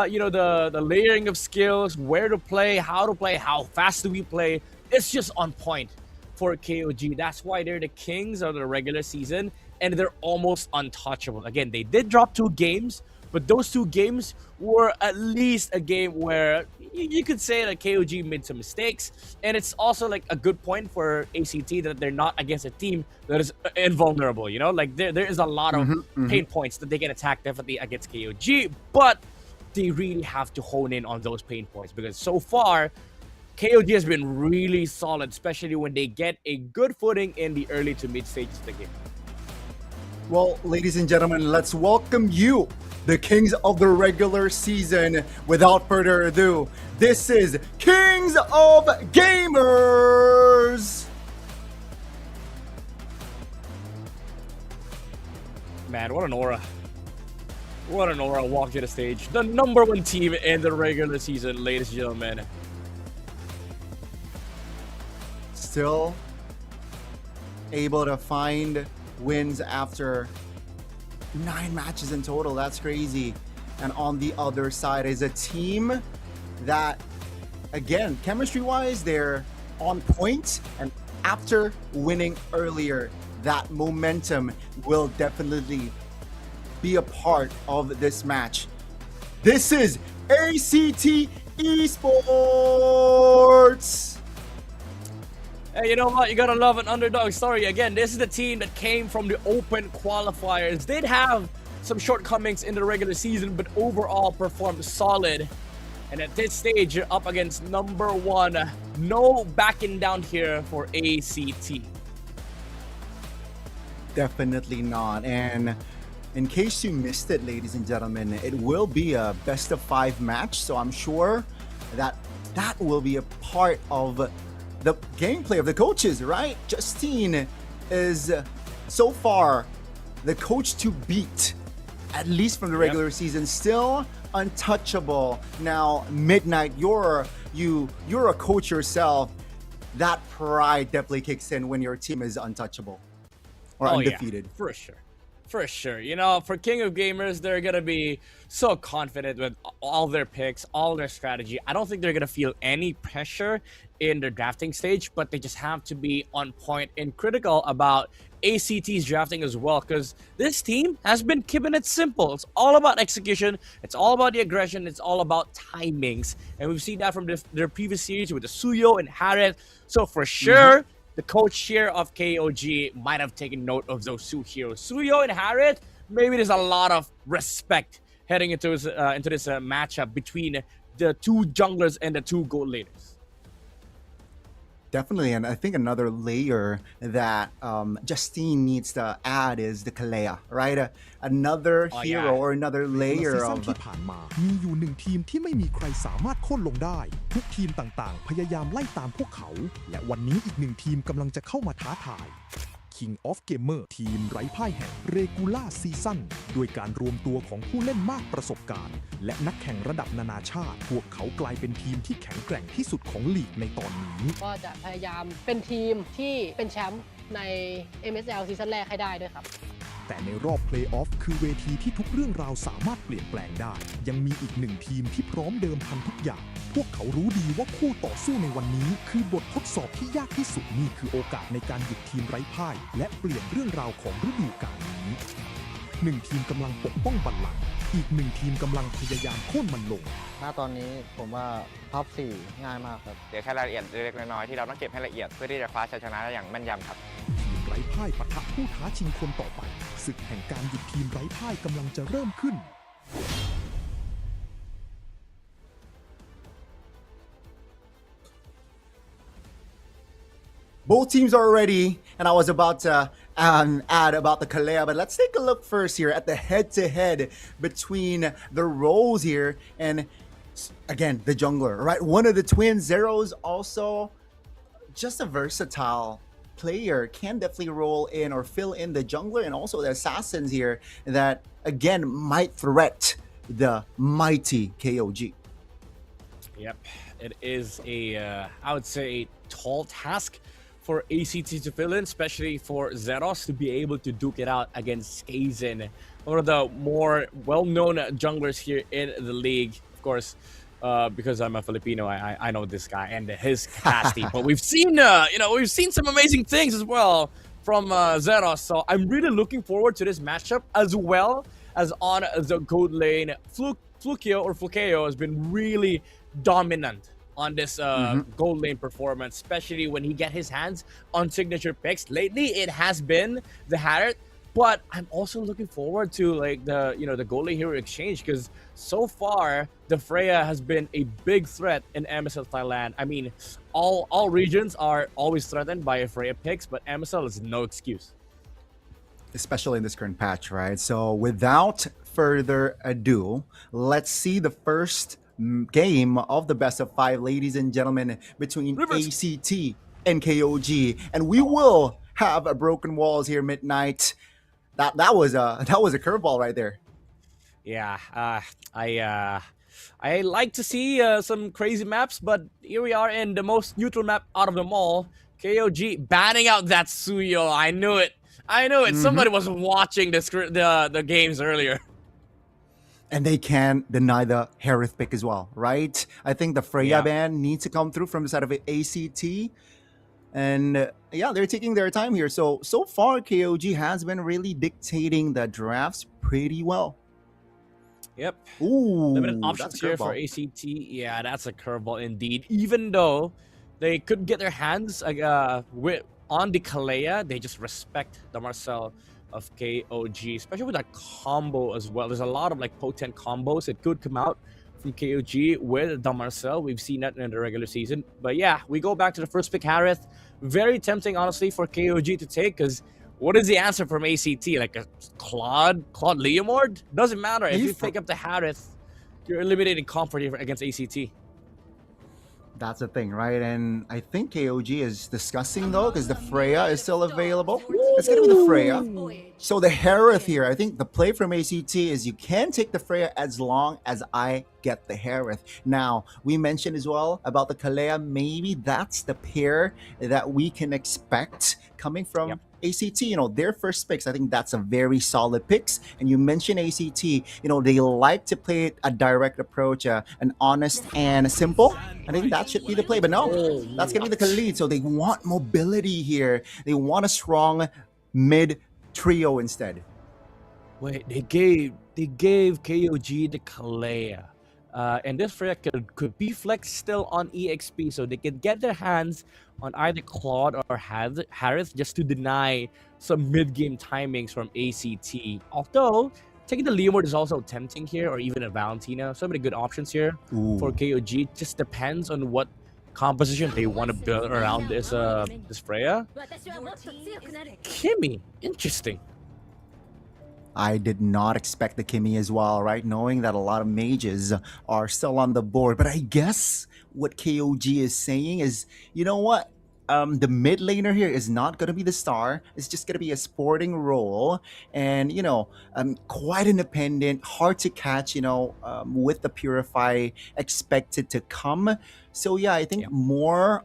you know, the layering of skills, where to play, how fast do we play. It's just on point for KOG. That's why they're the kings of the regular season, and they're almost untouchable. Again, they did drop 2 games, but those 2 games were at least a game where you could say that KOG made some mistakes, and it's also like a good point for ACT that they're not against a team that is invulnerable, you know? Like there is a lot of pain points that they can attack definitely against KOG, but they really have to hone in on those pain points, because so far, KOG has been really solid, especially when they get a good footing in the early to mid stages of the game. Well, ladies and gentlemen, let's welcome you, the kings of the regular season. Without further ado, this is Kings of Gamers! Man, what an aura. What an aura walk to the stage. The #1 team in the regular season, ladies and gentlemen. still able to find wins after 9 matches in total. That's crazy. And on the other side is a team that, again, chemistry-wise, they're on point. And after winning earlier, that momentum will definitely be a part of this match. This is ACT Esports. Hey, you know what? You gotta love an underdog story. Again, this is the team that came from the open qualifiers. Did have some shortcomings in the regular season, but overall performed solid. And at this stage, you're up against number 1. No backing down here for ACT. Definitely not. And in case you missed it, ladies and gentlemen, it will be a best of 5 match. So I'm sure that that will be a part of the gameplay of the coaches, right? Justine is so far the coach to beat, at least from the regular season, still untouchable. Now, Midnight, you're a coach yourself. That pride definitely kicks in when your team is untouchable or undefeated. Yeah, for sure. For sure. You know, for King of Gamers, they're going to be so confident with all their picks, all their strategy. I don't think they're going to feel any pressure in their drafting stage, but they just have to be on point and critical about ACT's drafting as well, because this team has been keeping it simple. It's all about execution. It's all about the aggression. It's all about timings. And we've seen that from their previous series with the Suyo and Harriet. So for sure, the coach here of KOG might have taken note of those 2 heroes. Suyo and Harriet, maybe there's a lot of respect heading into this matchup between the 2 junglers and the 2 gold laners. Definitely, and I think another layer that Justine needs to add is the Kalea, right? Another hero or another layer ซีซั่น of ที่ผ่านมามีอยู่1ทีมที่ไม่มีใครสามารถโค่นลงได้ทุกทีมต่างๆพยายามไล่ตามพวกเขาและวันนี้อีก1ทีมกำลังจะเข้ามาท้าทาย King of Gamer ทีมไร้พ่ายแห่ง Regular Season ด้วยการรวมตัวของผู้เล่นมากประสบการณ์และนักแข่งระดับนานาชาติพวกเขากลายเป็นทีมที่แข็งแกร่งที่สุดของลีกในตอนนี้ก็จะพยายามเป็นทีมที่เป็นแชมป์ใน MSL ซีซั่นแรกให้ได้ด้วยครับ แต่ในรอบเพลย์ออฟคือเวทีที่ทุกเรื่องราวสามารถเปลี่ยนแปลงได้ยังมีอีก1ทีมที่พร้อมเดิมพันทุกอย่างพวกเขารู้ดีว่าคู่ต่อสู้ในวันนี้คือบททดสอบที่ยากที่สุดนี่คือโอกาสในการหยุดทีมไร้พ่ายและเปลี่ยนเรื่องราวของฤดูกาลนี้1ทีมกำลังปกป้องบัลลังก์อีก1ทีมกำลังพยายามโค่นมันลงณตอนนี้ผมว่าท็อป 4 ง่ายมากครับเดี๋ยวแค่รายละเอียดเล็กๆน้อยๆที่เราต้องเก็บให้ละเอียดเพื่อที่จะคว้าชัยชนะได้อย่างแม่นยำครับทีมไร้พ่ายปะทะผู้ท้าชิงคนต่อไปศึกแห่งการหยุดทีมไร้พ่ายกำลังจะเริ่มขึ้น Both teams are ready, and I was about to add about the Kalea, but let's take a look first here at the head-to-head between the roles here, and again, the jungler, right? One of the twin Zeros, also just a versatile player, can definitely roll in or fill in the jungler, and also the assassins here that, again, might threat the mighty KOG. Yep, it is I would say, a tall task for ACT to fill in, especially for Zeros to be able to duke it out against Skazen, one of the more well-known junglers here in the league. Of course, because I'm a Filipino, I know this guy and his capacity. But we've seen, we've seen some amazing things as well from Zeros. So I'm really looking forward to this matchup, as well as on the gold lane. Flukeo has been really dominant on this gold lane performance, especially when he get his hands on signature picks. Lately, it has been the Harriet, but I'm also looking forward to like the gold lane hero exchange, because so far the Freya has been a big threat in MSL Thailand. I mean, all regions are always threatened by Freya picks, but MSL is no excuse, especially in this current patch, right? So without further ado, let's see the first game of the best of 5, ladies and gentlemen, between ACT and KOG, and we will have a broken walls here. Midnight, that was a curveball right there. Yeah, I like to see some crazy maps, but here we are in the most neutral map out of them all. KOG banning out that Suyo. I knew it. Somebody was watching the games earlier. And they can't deny the Harith pick as well, right? I think the Freya ban needs to come through from the side of ACT. And yeah, they're taking their time here. So far, KOG has been really dictating the drafts pretty well. Yep. Ooh, limited options here for ACT. Yeah, that's a curveball indeed. Even though they could get their hands on the Kalea, they just respect the Marcel of KOG, especially with that combo as well. There's a lot of like potent combos that could come out from KOG with the Marcel. We've seen that in the regular season. But yeah, we go back to the first pick, Harith. Very tempting, honestly, for KOG to take, because what is the answer from ACT? Like a Claude Leomord? Doesn't matter. If you pick up the Harith, you're eliminating comfort here against ACT. That's the thing, right? And I think KOG is discussing though, because the Freya is still available. It's gonna be the Freya. So the Harith here, I think the play from ACT is you can take the Freya as long as I get the Harith. Now, we mentioned as well about the Kalea. Maybe that's the pair that we can expect coming from ACT. You know, their first picks, I think that's a very solid picks. And you mentioned ACT, you know, they like to play a direct approach, an honest and simple. I think that should be the play. But no, that's going to be the Khalid. So they want mobility here. They want a strong mid trio instead. Wait, they gave KOG the Kalea. And this Freya could be flexed still on EXP, so they can get their hands on either Claude or Harith just to deny some mid-game timings from ACT. Although, taking the Leomord is also tempting here, or even a Valentina. So many good options here for KOG. Just depends on what composition they want to build around this Freya. Kimmy, interesting. I did not expect the Kimmy as well, right? Knowing that a lot of mages are still on the board. But I guess what KOG is saying is, you know what? The mid laner here is not going to be the star. It's just going to be a sporting role. And, you know, quite independent, hard to catch, you know, with the Purify expected to come. So, yeah, I think more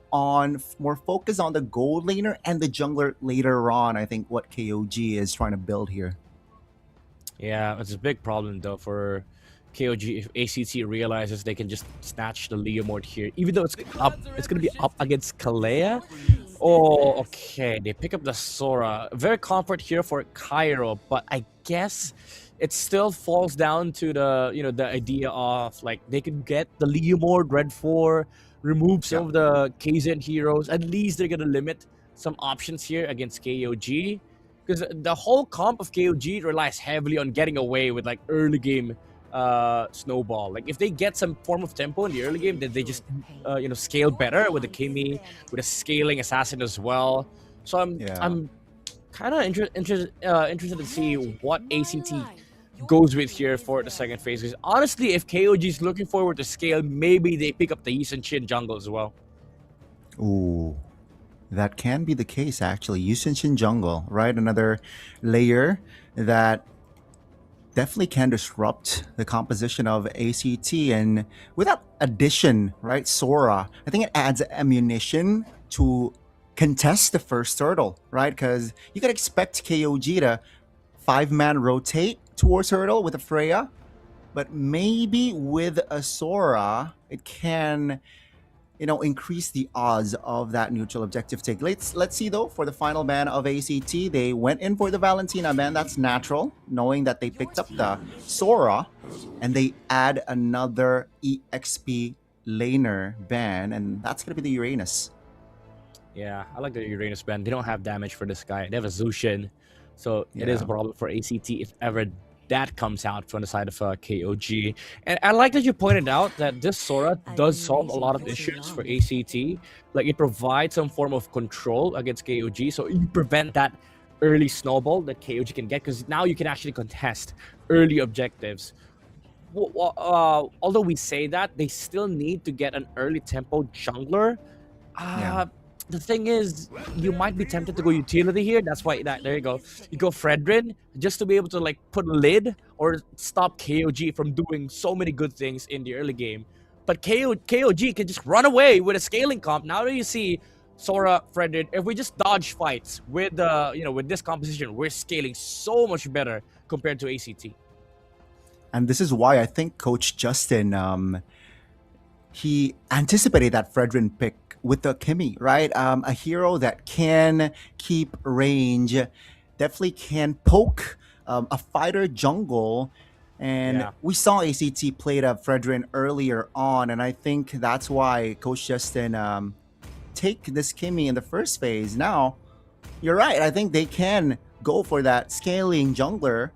focus on the gold laner and the jungler later on. I think what KOG is trying to build here. Yeah, it's a big problem though for KOG if ACT realizes they can just snatch the Leomord here, even though it's gonna be up against Kalea. Oh, okay, they pick up the Sora. Very comfort here for Cairo, but I guess it still falls down to the the idea of like they can get the Leomord Red 4, remove some of the Kaizen heroes. At least they're gonna limit some options here against KOG. Because the whole comp of KOG relies heavily on getting away with like early game snowball. Like if they get some form of tempo in the early game, then they just scale better with the Kimmy, with a scaling assassin as well. So I'm kind of interested to see what ACT goes with here for the second phase. Because honestly, if KOG is looking forward to scale, maybe they pick up the Yisun Shin jungle as well. Ooh. That can be the case, actually. Yisun Shin jungle, right? Another layer that definitely can disrupt the composition of ACT. And with that addition, right, Sora, I think it adds ammunition to contest the first turtle, right? Because you can expect KOG to 5-man rotate towards turtle with a Freya. But maybe with a Sora, it can increase the odds of that neutral objective take. Let's see though, for the final ban of ACT, they went in for the Valentina ban. That's natural, knowing that they picked up the Sora, and they add another EXP laner ban, and that's gonna be the Uranus. Yeah, I like the Uranus ban. They don't have damage for this guy. They have a Zushin, so it is a problem for ACT if ever that comes out from the side of KOG. And I like that you pointed out that this Sora does solve a lot of issues for ACT. Like it provides some form of control against KOG, so you prevent that early snowball that KOG can get, because now you can actually contest early objectives. Although we say that, they still need to get an early tempo jungler. the thing is, you might be tempted to go utility here. That's why there you go. You go Fredrin just to be able to like put a lid or stop KOG from doing so many good things in the early game. But KOG can just run away with a scaling comp. Now that you see Sora, Fredrin, if we just dodge fights with with this composition, we're scaling so much better compared to ACT. And this is why I think Coach Justin, he anticipated that Fredrin pick with the Kimmy, right? A hero that can keep range, definitely can poke a fighter jungle. And we saw ACT played a Fredrin earlier on, and I think that's why Coach Justin take this Kimmy in the first phase. Now, you're right. I think they can go for that scaling jungler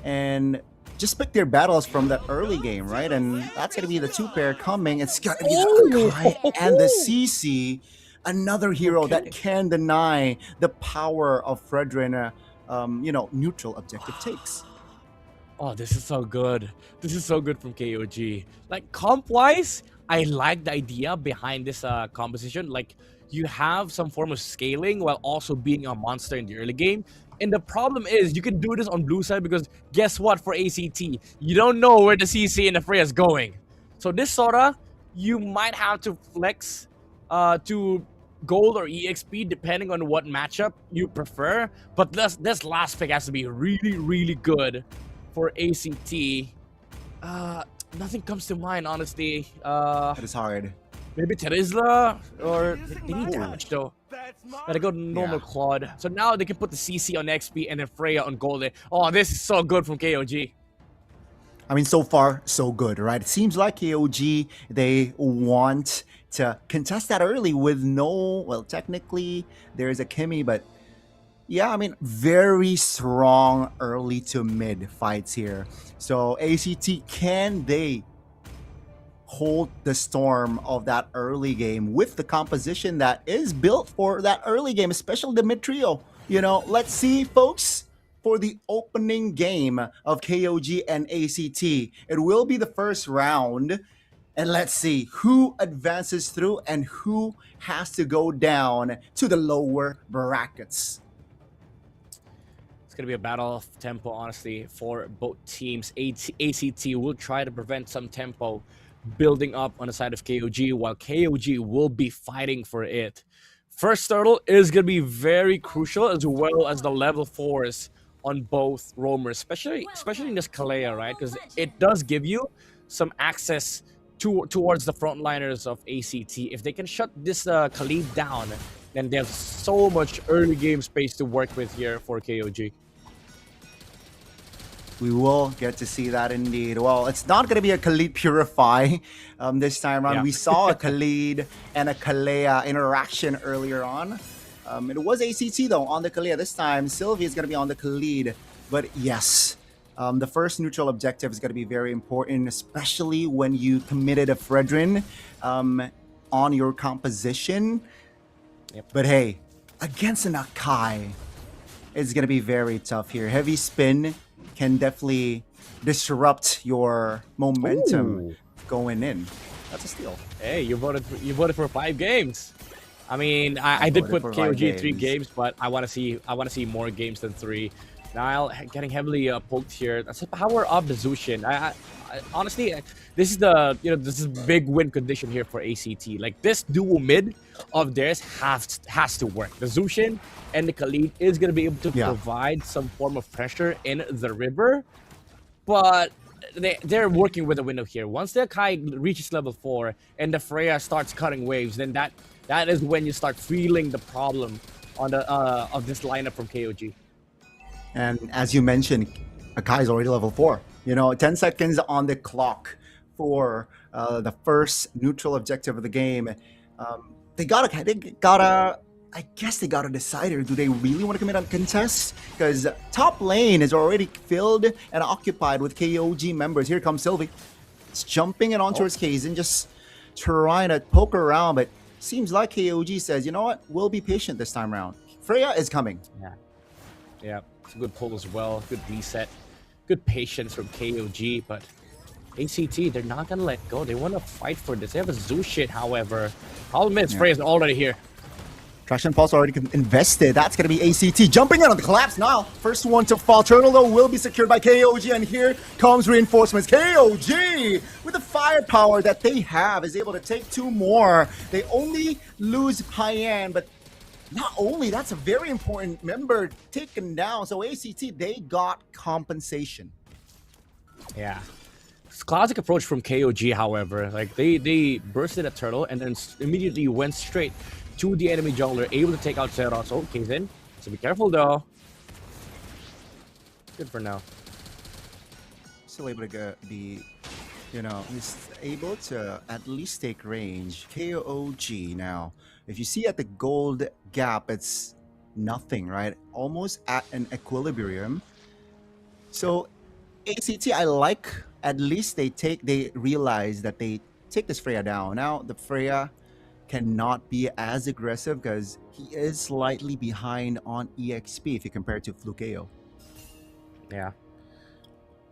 and just pick their battles from that early game, right? And that's going to be the two pair coming. It's going to be the Akai and the CC, another hero that can deny the power of Fredrin, neutral objective takes. Oh, this is so good. This is so good from KOG. Like, comp-wise, I like the idea behind this composition. Like, you have some form of scaling while also being a monster in the early game. And the problem is, you can do this on blue side because guess what for ACT? You don't know where the CC and the Freya is going. So this Sora, you might have to flex to gold or EXP depending on what matchup you prefer. But this last pick has to be really, really good for ACT. Nothing comes to mind, honestly. That is hard. Maybe Terizla, or they need damage though. Gotta go normal Claude. So now they can put the CC on XP and then Freya on gold. Oh, this is so good from KOG. I mean, so far, so good, right? It seems like KOG, they want to contest that early with technically, there's a Kimmy, but yeah, I mean, very strong early to mid fights here. So ACT, can they hold the storm of that early game with the composition that is built for that early game, especially the mid trio? Let's see, folks, for the opening game of KOG and ACT. It will be the first round, and let's see who advances through and who has to go down to the lower brackets. It's going to be a battle of tempo, honestly, for both teams. ACT will try to prevent some tempo building up on the side of KOG, while KOG will be fighting for it. First turtle is going to be very crucial, as well as the level 4s on both roamers, especially in this Kalea, right? Because it does give you some access towards the frontliners of ACT. If they can shut this Khalid down, then they have so much early game space to work with here for KOG. We will get to see that indeed. Well, it's not going to be a Khalid Purify this time around. We saw a Khalid and a Kalea interaction earlier on. It was ACT though on the Kalea this time. Sylvie is going to be on the Khalid. But yes, the first neutral objective is going to be very important, especially when you committed a Fredrin on your composition. But hey, against an Akai, it's going to be very tough here. Heavy spin can definitely disrupt your momentum going in. That's a steal. Hey, you voted for 5 games. I mean, I did put KOG 3 games, but I want to see more games than 3. Niall getting heavily poked here. That's the power of the Zushin. I honestly, this is big win condition here for ACT. Like, this dual mid of theirs has to work. The Zushin and the Khalid is going to be able to provide some form of pressure in the river, but they're working with a window here. Once the Akai reaches level 4 and the Freya starts cutting waves, then that is when you start feeling the problem on the of this lineup from KOG. And as you mentioned, Akai is already level 4. 10 seconds on the clock for the first neutral objective of the game. I guess they gotta decide here. Do they really want to commit on contest? Because top lane is already filled and occupied with KOG members. Here comes Sylvie. It's jumping in on towards Kaizen, just trying to poke around, but seems like KOG says, you know what? We'll be patient this time around. Freya is coming. Yeah, it's a good pull as well. Good reset. Good patience from KOG, but ACT, they're not gonna let go. They want to fight for this. They have a Zushin, however. Problem is, Freya's already here. Traction Pulse already invested. That's going to be ACT jumping in on the collapse now. First one to fall. Turtle, though, will be secured by KOG. And here comes reinforcements. KOG, with the firepower that they have, is able to take 2 more. They only lose Hyan, but not only, that's a very important member taken down. So ACT, they got compensation. Yeah. It's classic approach from KOG, however. Like, they bursted a turtle and then immediately went straight to the enemy jungler, able to take out Zeros. Oh, King's in. So be careful, though. Good for now. Still able to be, he's able to at least take range. KOG now. If you see at the gold gap, it's nothing, right? Almost at an equilibrium. So ACT, I like, at least they realize that they take this Freya down. Now the Freya cannot be as aggressive because he is slightly behind on EXP if you compare it to Flukeo. Yeah.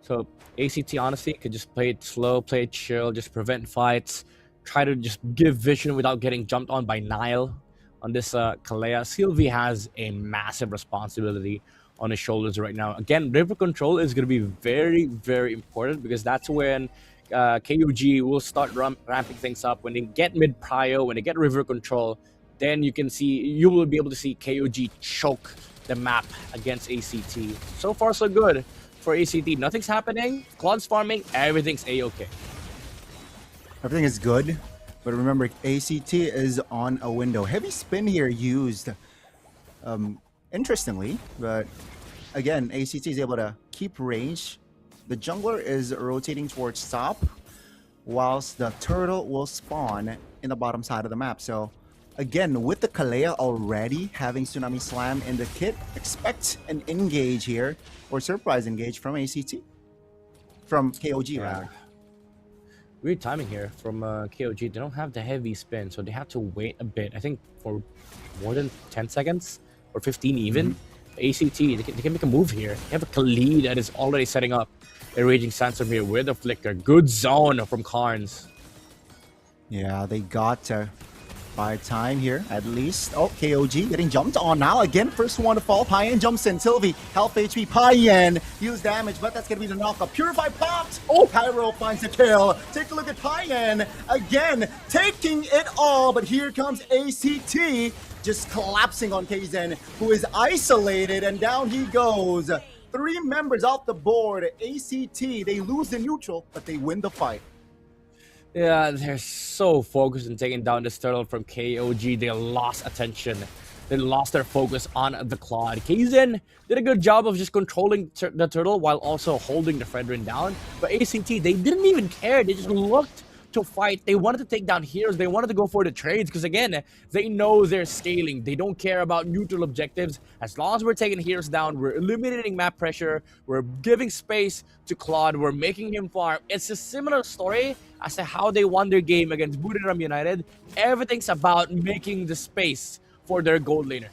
So ACT honestly could just play it slow, play it chill, just prevent fights, try to just give vision without getting jumped on by Nile on this Kalea. Sylvie has a massive responsibility on his shoulders right now. Again, river control is going to be very, very important because that's when KUG will start ramping things up. When they get mid prio, when they get river control, then you will be able to see KUG choke the map against ACT. So far, so good for ACT. Nothing's happening. Claude's farming. Everything's A-okay. Everything is good, but remember, ACT is on a window. Heavy spin here used, interestingly, but again, ACT is able to keep range. The jungler is rotating towards top, whilst the turtle will spawn in the bottom side of the map. So again, with the Kalea already having Tsunami Slam in the kit, expect an engage here, or surprise engage from ACT. From KOG, rather. Weird timing here from KOG. They don't have the heavy spin, so they have to wait a bit. I think for more than 10 seconds, or 15 even. ACT, they can make a move here. They have a Khalid that is already setting up a Raging Sandstorm here with a Flicker. Good zone from Karns. Yeah, they got to buy time here, at least. Oh, KOG getting jumped on now. Again, first one to fall. Payan jumps in. Sylvie, health HP. Payan deals damage, but that's going to be the knockup. Purify popped. Oh, Pyro finds the kill. Take a look at Payan. Again, taking it all, but here comes ACT. Just collapsing on KZen, who is isolated, and down he goes. 3 members off the board. ACT, they lose the neutral, but they win the fight. Yeah, they're so focused on taking down this turtle from KOG. They lost attention. They lost their focus on the Claude. KZen did a good job of just controlling the turtle while also holding the Fredrin down. But ACT, they didn't even care. They just looked to fight. They wanted to take down heroes. They wanted to go for the trades because, again, they know they're scaling. They don't care about neutral objectives. As long as we're taking heroes down, we're eliminating map pressure, we're giving space to Claude, we're making him farm. It's a similar story as to how they won their game against Buriram United. Everything's about making the space for their gold laner.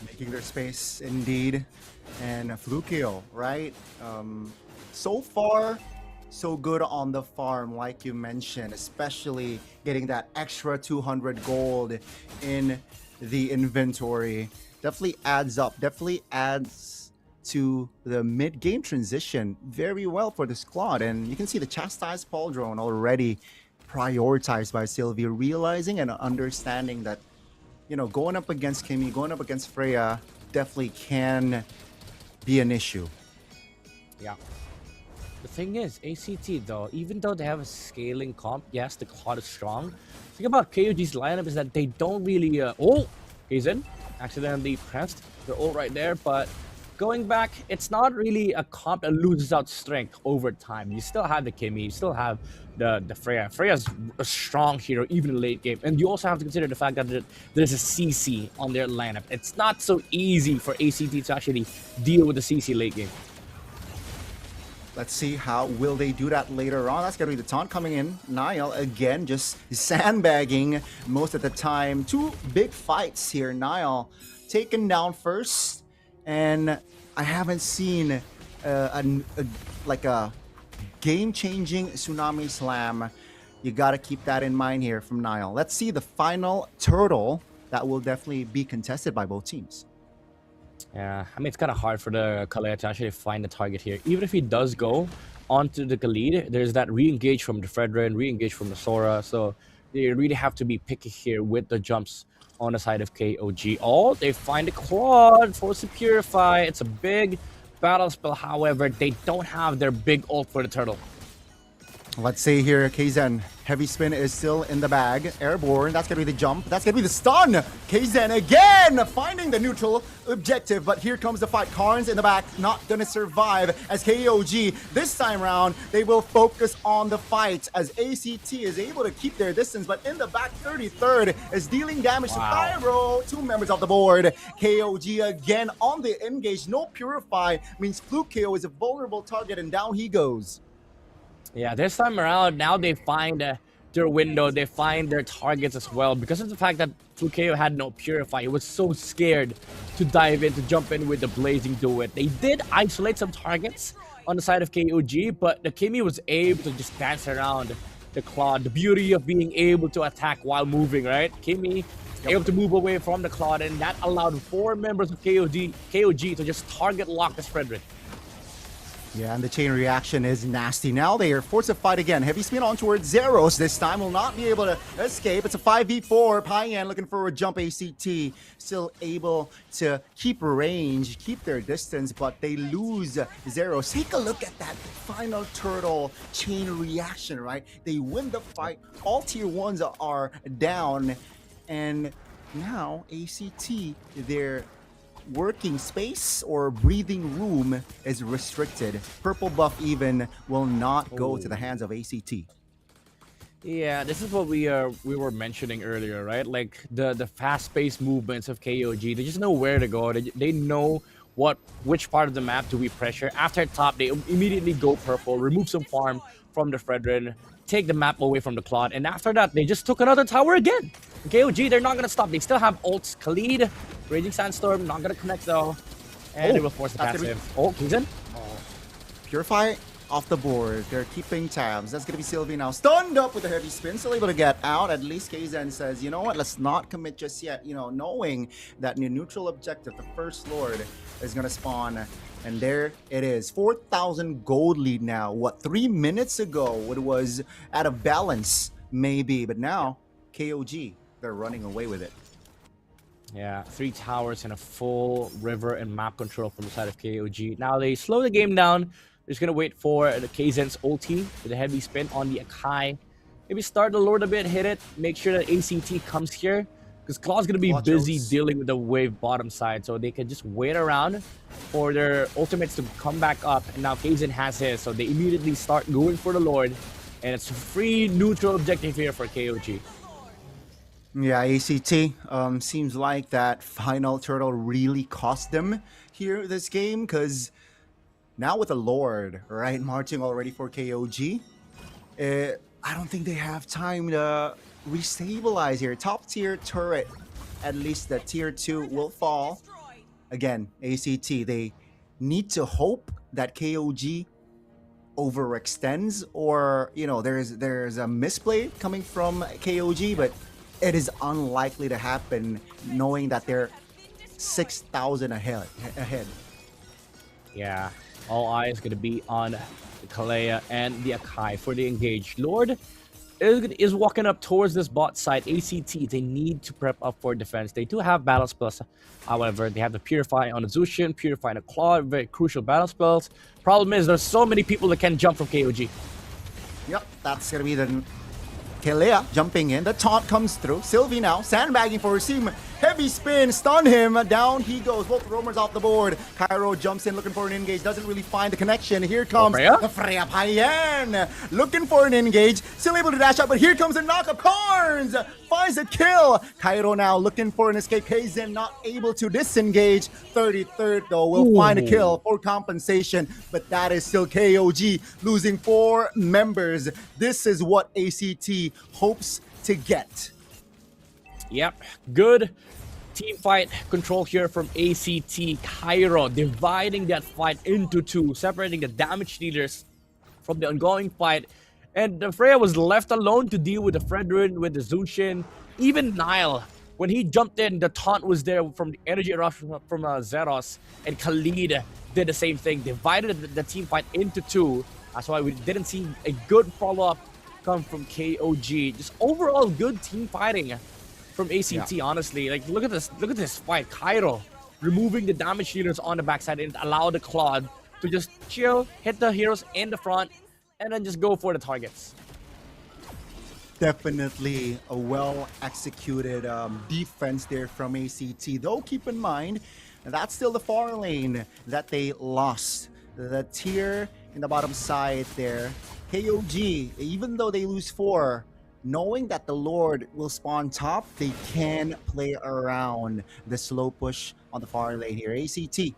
Making their space, indeed. And Flukeo, right? So far, so good on the farm, like you mentioned, especially getting that extra 200 gold in the inventory. Definitely adds up, definitely adds to the mid-game transition very well for the squad. And you can see the chastised Paul drone already prioritized by Sylvie, realizing and understanding that, going up against Kimi, going up against Freya definitely can be an issue. Yeah. The thing is, ACT though, even though they have a scaling comp, yes, the Claude is strong. The thing about KOG's lineup is that they don't really, oh, he's in, accidentally pressed. They're all right there, but going back, it's not really a comp that loses out strength over time. You still have the Kimi, you still have the Freya. Freya's a strong hero, even in late game. And you also have to consider the fact that there's a CC on their lineup. It's not so easy for ACT to actually deal with the CC late game. Let's see how will they do that later on. That's going to be the taunt coming in. Nile, again, just sandbagging most of the time. 2 big fights here. Nile taken down first. And I haven't seen like a game-changing Tsunami Slam You got to keep that in mind here from Nile. Let's see the final turtle that will definitely be contested by both teams. Yeah, I mean, it's kind of hard for the Kalea to actually find the target here. Even if he does go onto the Khalid, there's that re-engage from the Fredrin, re-engage from the Sora. So they really have to be picky here with the jumps on the side of KOG. Oh, they find a Claude, force to Purify. It's a big battle spell. However, they don't have their big ult for the turtle. Let's see here, Kaizen. Heavy spin is still in the bag. Airborne, that's going to be the jump. That's going to be the stun. Kaizen again finding the neutral objective, but here comes the fight. Karns in the back, not going to survive as KOG. This time around, they will focus on the fight as ACT is able to keep their distance, but in the back, 33rd is dealing damage to Pyro. 2 members off the board. KOG again on the engage. No Purify means Fluke KO is a vulnerable target, and down he goes. Yeah, this time around, now they find their window, they find their targets as well. Because of the fact that Flukeo had no Purify, he was so scared to dive in, to jump in with the Blazing Duet. They did isolate some targets on the side of KOG, but the Kimi was able to just dance around the Claude. The beauty of being able to attack while moving, right? Kimi able to move away from the Claude, and that allowed 4 members of KOG to just target lock this Frederick. Yeah, and the chain reaction is nasty. Now they are forced to fight again. Heavy spin on towards Zeros. This time will not be able to escape. It's a 5v4. Payan looking for a jump. ACT still able to keep range, keep their distance, but they lose Zeros. Take a look at that final turtle chain reaction, right? They win the fight. All tier 1s are down. And now ACT, their working space or breathing room is restricted. Purple buff even will not go to the hands of ACT. Yeah, this is what we were mentioning earlier, right? Like the fast-paced movements of KOG. They just know where to go. They know which part of the map do we pressure. After top, they immediately go purple, remove some farm from the Fredrin, take the map away from the Claude, and after that, they just took another tower again. KOG, they're not gonna stop. They still have ults. Khalid, Raging Sandstorm, not gonna connect though. And they will force the passive. Oh, Kaizen. Purify off the board. They're keeping tabs. That's gonna be Sylvie now. Stunned up with a heavy spin, still able to get out. At least Kaizen says, you know what, let's not commit just yet. You know, knowing that the neutral objective, the First Lord, is gonna spawn. And there it is. 4,000 gold lead now. What, 3 minutes ago it was out of balance, maybe. But now, KOG, they're running away with it. Yeah, 3 towers and a full river and map control from the side of KOG. Now they slow the game down. They're just gonna wait for the Kaizen's ulti with a heavy spin on the Akai. Maybe start the Lord a bit, hit it. Make sure that ACT comes here. Because Claw's gonna be busy dealing with the wave bottom side, so they can just wait around for their ultimates to come back up. And now Kaizen has his, so they immediately start going for the Lord. And it's a free neutral objective here for KOG. Yeah, ACT seems like that final turtle really cost them here this game, because now with the Lord, right, marching already for KOG, I don't think they have time to restabilize here. Top tier turret, at least the tier 2 will fall. Again, ACT, they need to hope that KOG overextends, or, you know, there's a misplay coming from KOG, but it is unlikely to happen knowing that they're 6,000 ahead. Yeah, all eyes gonna be on the Kalea and the Akai for the engage. Lord is walking up towards this bot side. ACT, they need to prep up for defense. They do have battle spells, however. They have the Purify on the Zushin, Purify on the Claw, very crucial battle spells. Problem is, there's so many people that can jump from KOG. Yep, that's gonna be the Kalea jumping in. The taunt comes through. Sylvie now sandbagging for Rasim. Heavy spin, stun him. Down he goes. Both roamers off the board. Cairo jumps in looking for an engage. Doesn't really find the connection. Here comes the Freya Payan. Looking for an engage. Still able to dash up, but here comes the knockup. Carnes finds a kill. Cairo now looking for an escape. Kaizen not able to disengage. 33rd though will find a kill for compensation, but that is still KOG losing 4 members. This is what ACT hopes to get. Yep, good team fight control here from ACT. Cairo dividing that fight into 2, separating the damage dealers from the ongoing fight. And Freya was left alone to deal with the Fredrin, with the Zushin, even Nile. When he jumped in, the taunt was there from the energy eruption from Zeros, and Khalid did the same thing, divided the team fight into two. That's why we didn't see a good follow-up come from KOG. Just overall good team fighting from ACT, honestly. Like, look at this fight. Cairo removing the damage dealers on the backside and allow the Claude to just chill, hit the heroes in the front, and then just go for the targets. Definitely a well-executed defense there from ACT. Though, keep in mind, that's still the far lane that they lost. The tier in the bottom side there. KOG, even though they lose 4, knowing that the Lord will spawn top, they can play around the slow push on the far lane here. ACT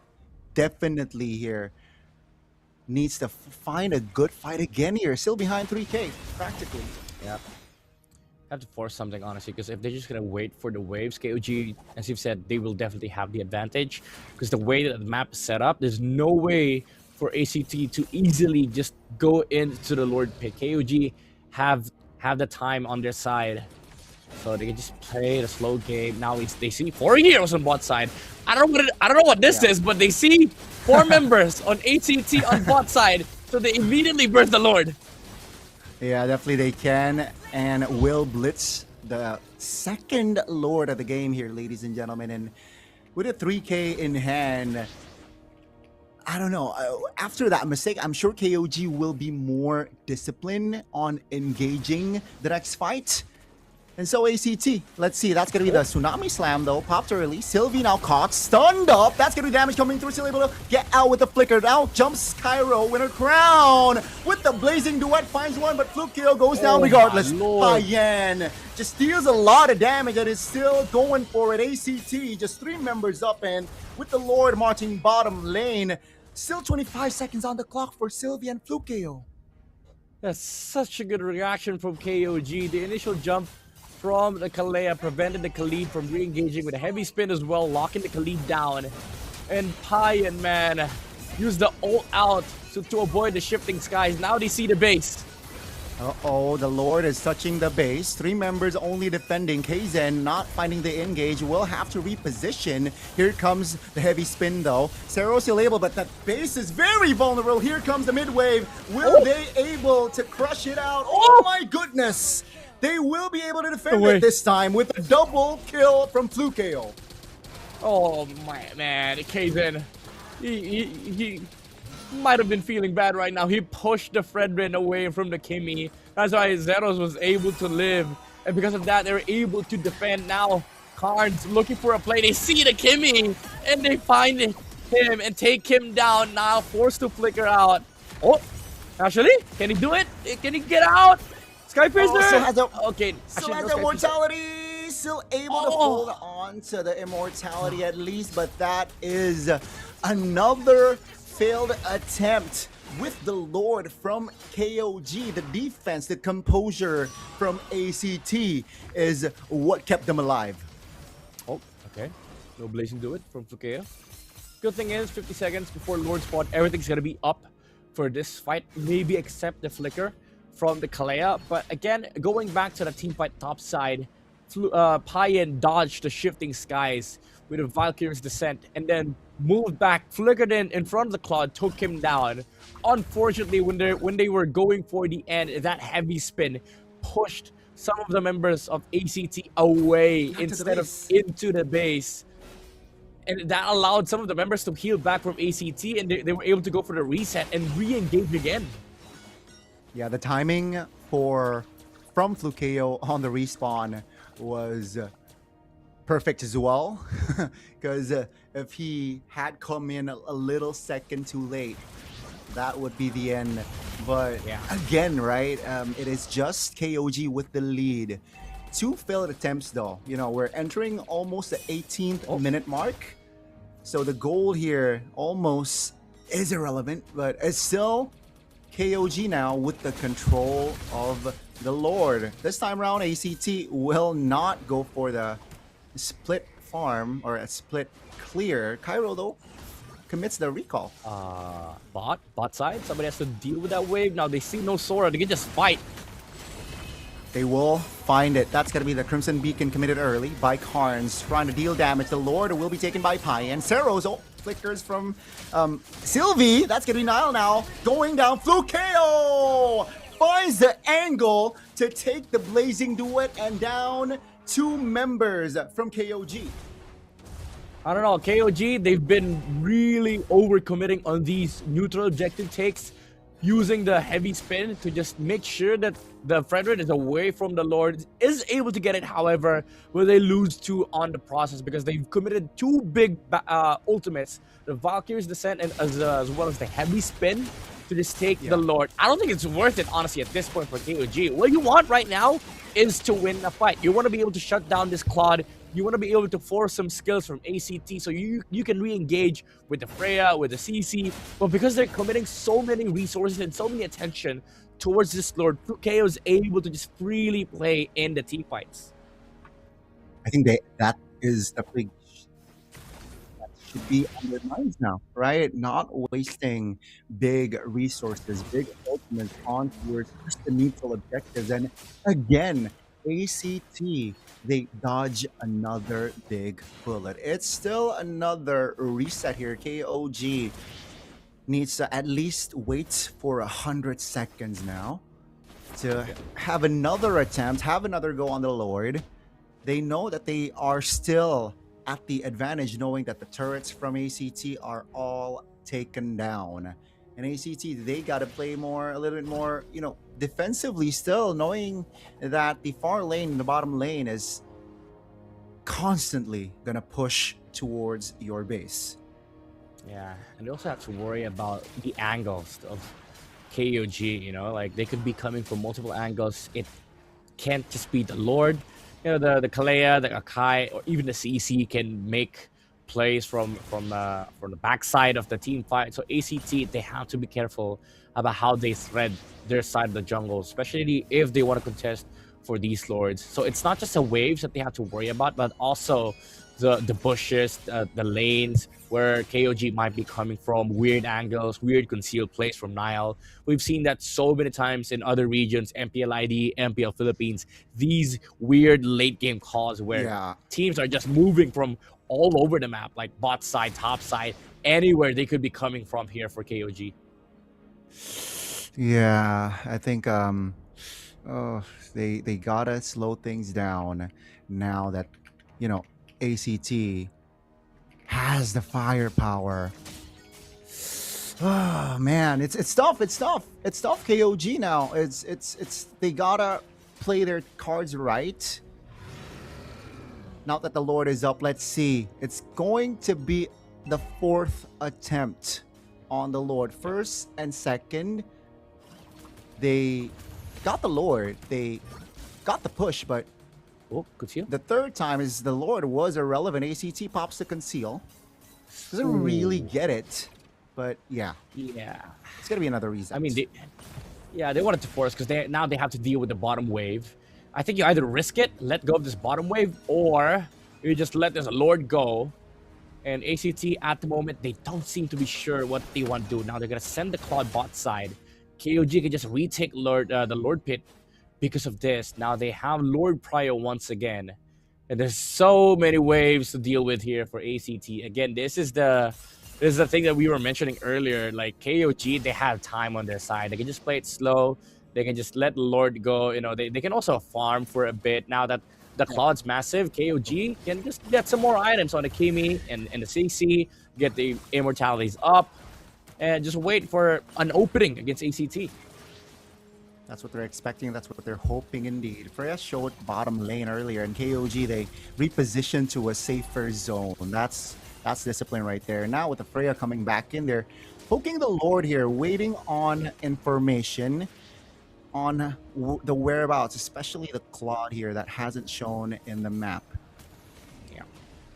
definitely here needs to find a good fight again here. Still behind 3K, practically. Yep. Have to force something, honestly, because if they're just gonna wait for the waves, KOG, as you've said, they will definitely have the advantage. Because the way that the map is set up, there's no way for ACT to easily just go into the Lord pick. KOG have the time on their side, so they can just play the slow game. Now they see 4 heroes on bot side. I don't know what this is, but they see 4 members on ACT on bot side, so they immediately burst the Lord. Yeah, definitely they can and will blitz the second Lord of the game here, ladies and gentlemen. And with a 3K in hand, I don't know. After that mistake, I'm sure KOG will be more disciplined on engaging the next fight. And so ACT, let's see. That's going to be the Tsunami Slam, though. Popped early. Sylvie now caught. Stunned up. That's going to be damage coming through. Still able to get out with the flicker. Now jumps Cairo. Winner crown. With the blazing duet. Finds one, but Fluke KO goes down regardless. Payan just deals a lot of damage and is still going for it. ACT just 3 members up, and with the Lord marching bottom lane. Still 25 seconds on the clock for Sylvie and Fluke KO. That's such a good reaction from KOG. The initial jump from the Kalea prevented the Khalid from re-engaging with a heavy spin as well, locking the Khalid down. And Payan, man, used the ult out to avoid the shifting skies. Now they see the base. Uh-oh, the Lord is touching the base. 3 members only defending. Kzen not finding the engage. Will have to reposition. Here comes the heavy spin, though. Seros still able, but that base is very vulnerable. Here comes the mid-wave. Will they able to crush it out? Oh my goodness! They will be able to defend it this time with a double kill from Flukeo. Oh my man, Kzen. He might have been feeling bad right now. He pushed the Fredrin away from the Kimmy. That's why Zeros was able to live. And because of that, they were able to defend. Now, Cards looking for a play. They see the Kimmy, and they find him and take him down. Now, forced to flicker out. Oh, actually, can he do it? Can he get out? Sky Piercer! Still has no immortality! Still able to hold on to the immortality at least, but that is another failed attempt with the Lord from KOG. The defense, the composure from ACT is what kept them alive. Oh, okay. No blazing do it from Fukea. Good thing is, 50 seconds before Lord spawn, everything's gonna be up for this fight. Maybe except the flicker from the Kalea. But again, going back to the team fight top side, Payan dodged the shifting skies with a Valkyrie's descent and then moved back, flickered in front of the Claude, took him down. Unfortunately, when they were going for the end, that heavy spin pushed some of the members of ACT away instead of into the base. And that allowed some of the members to heal back from ACT, and they were able to go for the reset and re-engage again. Yeah, the timing from Flukeo on the respawn was perfect as well. Because if he had come in a little second too late, that would be the end. But again, right, it is just KOG with the lead. 2 failed attempts though. You know, we're entering almost the 18th minute mark. So the goal here almost is irrelevant, but it's still KOG now with the control of the Lord. This time around, ACT will not go for the split farm or a split clear. Cairo though commits the recall. Bot side. Somebody has to deal with that wave. Now they see no Sora. They can just fight. They will find it. That's going to be the Crimson Beacon committed early by Carnes, trying to deal damage. The Lord will be taken by Pai, and Ceros flickers from Sylvie. That's going to be Nile now. Going down. Fluke KO finds the angle to take the Blazing Duet, and down 2 members from KOG. I don't know, KOG, they've been really overcommitting on these neutral objective takes, using the heavy spin to just make sure that the Frederick is away from the Lord, is able to get it, however, will they lose 2 on the process because they've committed 2 big ultimates, the Valkyrie's Descent and as well as the heavy spin to just take the Lord. I don't think it's worth it, honestly, at this point for KOG. What you want right now is to win a fight. You want to be able to shut down this Claude. You want to be able to force some skills from ACT so you can re-engage with the Freya, with the CC. But because they're committing so many resources and so many attention towards this Lord, KO is able to just freely play in the team fights. I think that is the big that should be on their minds now, right? Not wasting big resources, big ultimates on towards just the neutral objectives. And again, ACT, they dodge another big bullet. It's still another reset here. KOG needs to at least wait for 100 seconds now to have another attempt, have another go on the Lord. They know that they are still at the advantage, knowing that the turrets from ACT are all taken down. And ACT, they got to play a little bit more, defensively still, knowing that the far lane, the bottom lane, is constantly going to push towards your base. Yeah, and they also have to worry about the angles of KOG, like they could be coming from multiple angles. It can't just be the Lord. The Kalea, the Akai, or even the CC can make plays from the backside of the team fight. So ACT, they have to be careful about how they thread their side of the jungle, especially if they want to contest for these Lords. So it's not just the waves that they have to worry about, but also the bushes, the lanes where KOG might be coming from, weird angles, weird concealed plays from Nile. We've seen that so many times in other regions, MPL ID, MPL Philippines, these weird late game calls where teams are just moving from all over the map, like bot side, top side, anywhere they could be coming from here for KOG. Yeah, I think they gotta slow things down now that ACT has the firepower. Oh man, it's tough. It's tough. KOG now. It's they gotta play their cards right. Now that the Lord is up, let's see. It's going to be the 4th attempt on the Lord. First and second, they got the Lord. They got the push, but the third time is the Lord was irrelevant. ACT pops to conceal. Doesn't really get it, but yeah. It's gonna be another reason. I mean, they wanted to force because now they have to deal with the bottom wave. I think you either risk it, let go of this bottom wave, or you just let this Lord go. And ACT at the moment, they don't seem to be sure what they want to do. Now they're gonna send the Claude bot side. KOG can just retake the Lord pit because of this. Now they have Lord Prior once again. And there's so many waves to deal with here for ACT. Again, this is the thing that we were mentioning earlier. Like KOG, they have time on their side. They can just play it slow. They can just let the Lord go. They can also farm for a bit. Now that the Claude's massive, KOG can just get some more items on the Kimi and the CC, get the immortalities up, and just wait for an opening against ACT. That's what they're expecting. That's what they're hoping indeed. Freya showed bottom lane earlier, and KOG, they repositioned to a safer zone. That's discipline right there. Now with the Freya coming back in, they're poking the Lord here, waiting on information on the whereabouts, especially the Claude here that hasn't shown in the map.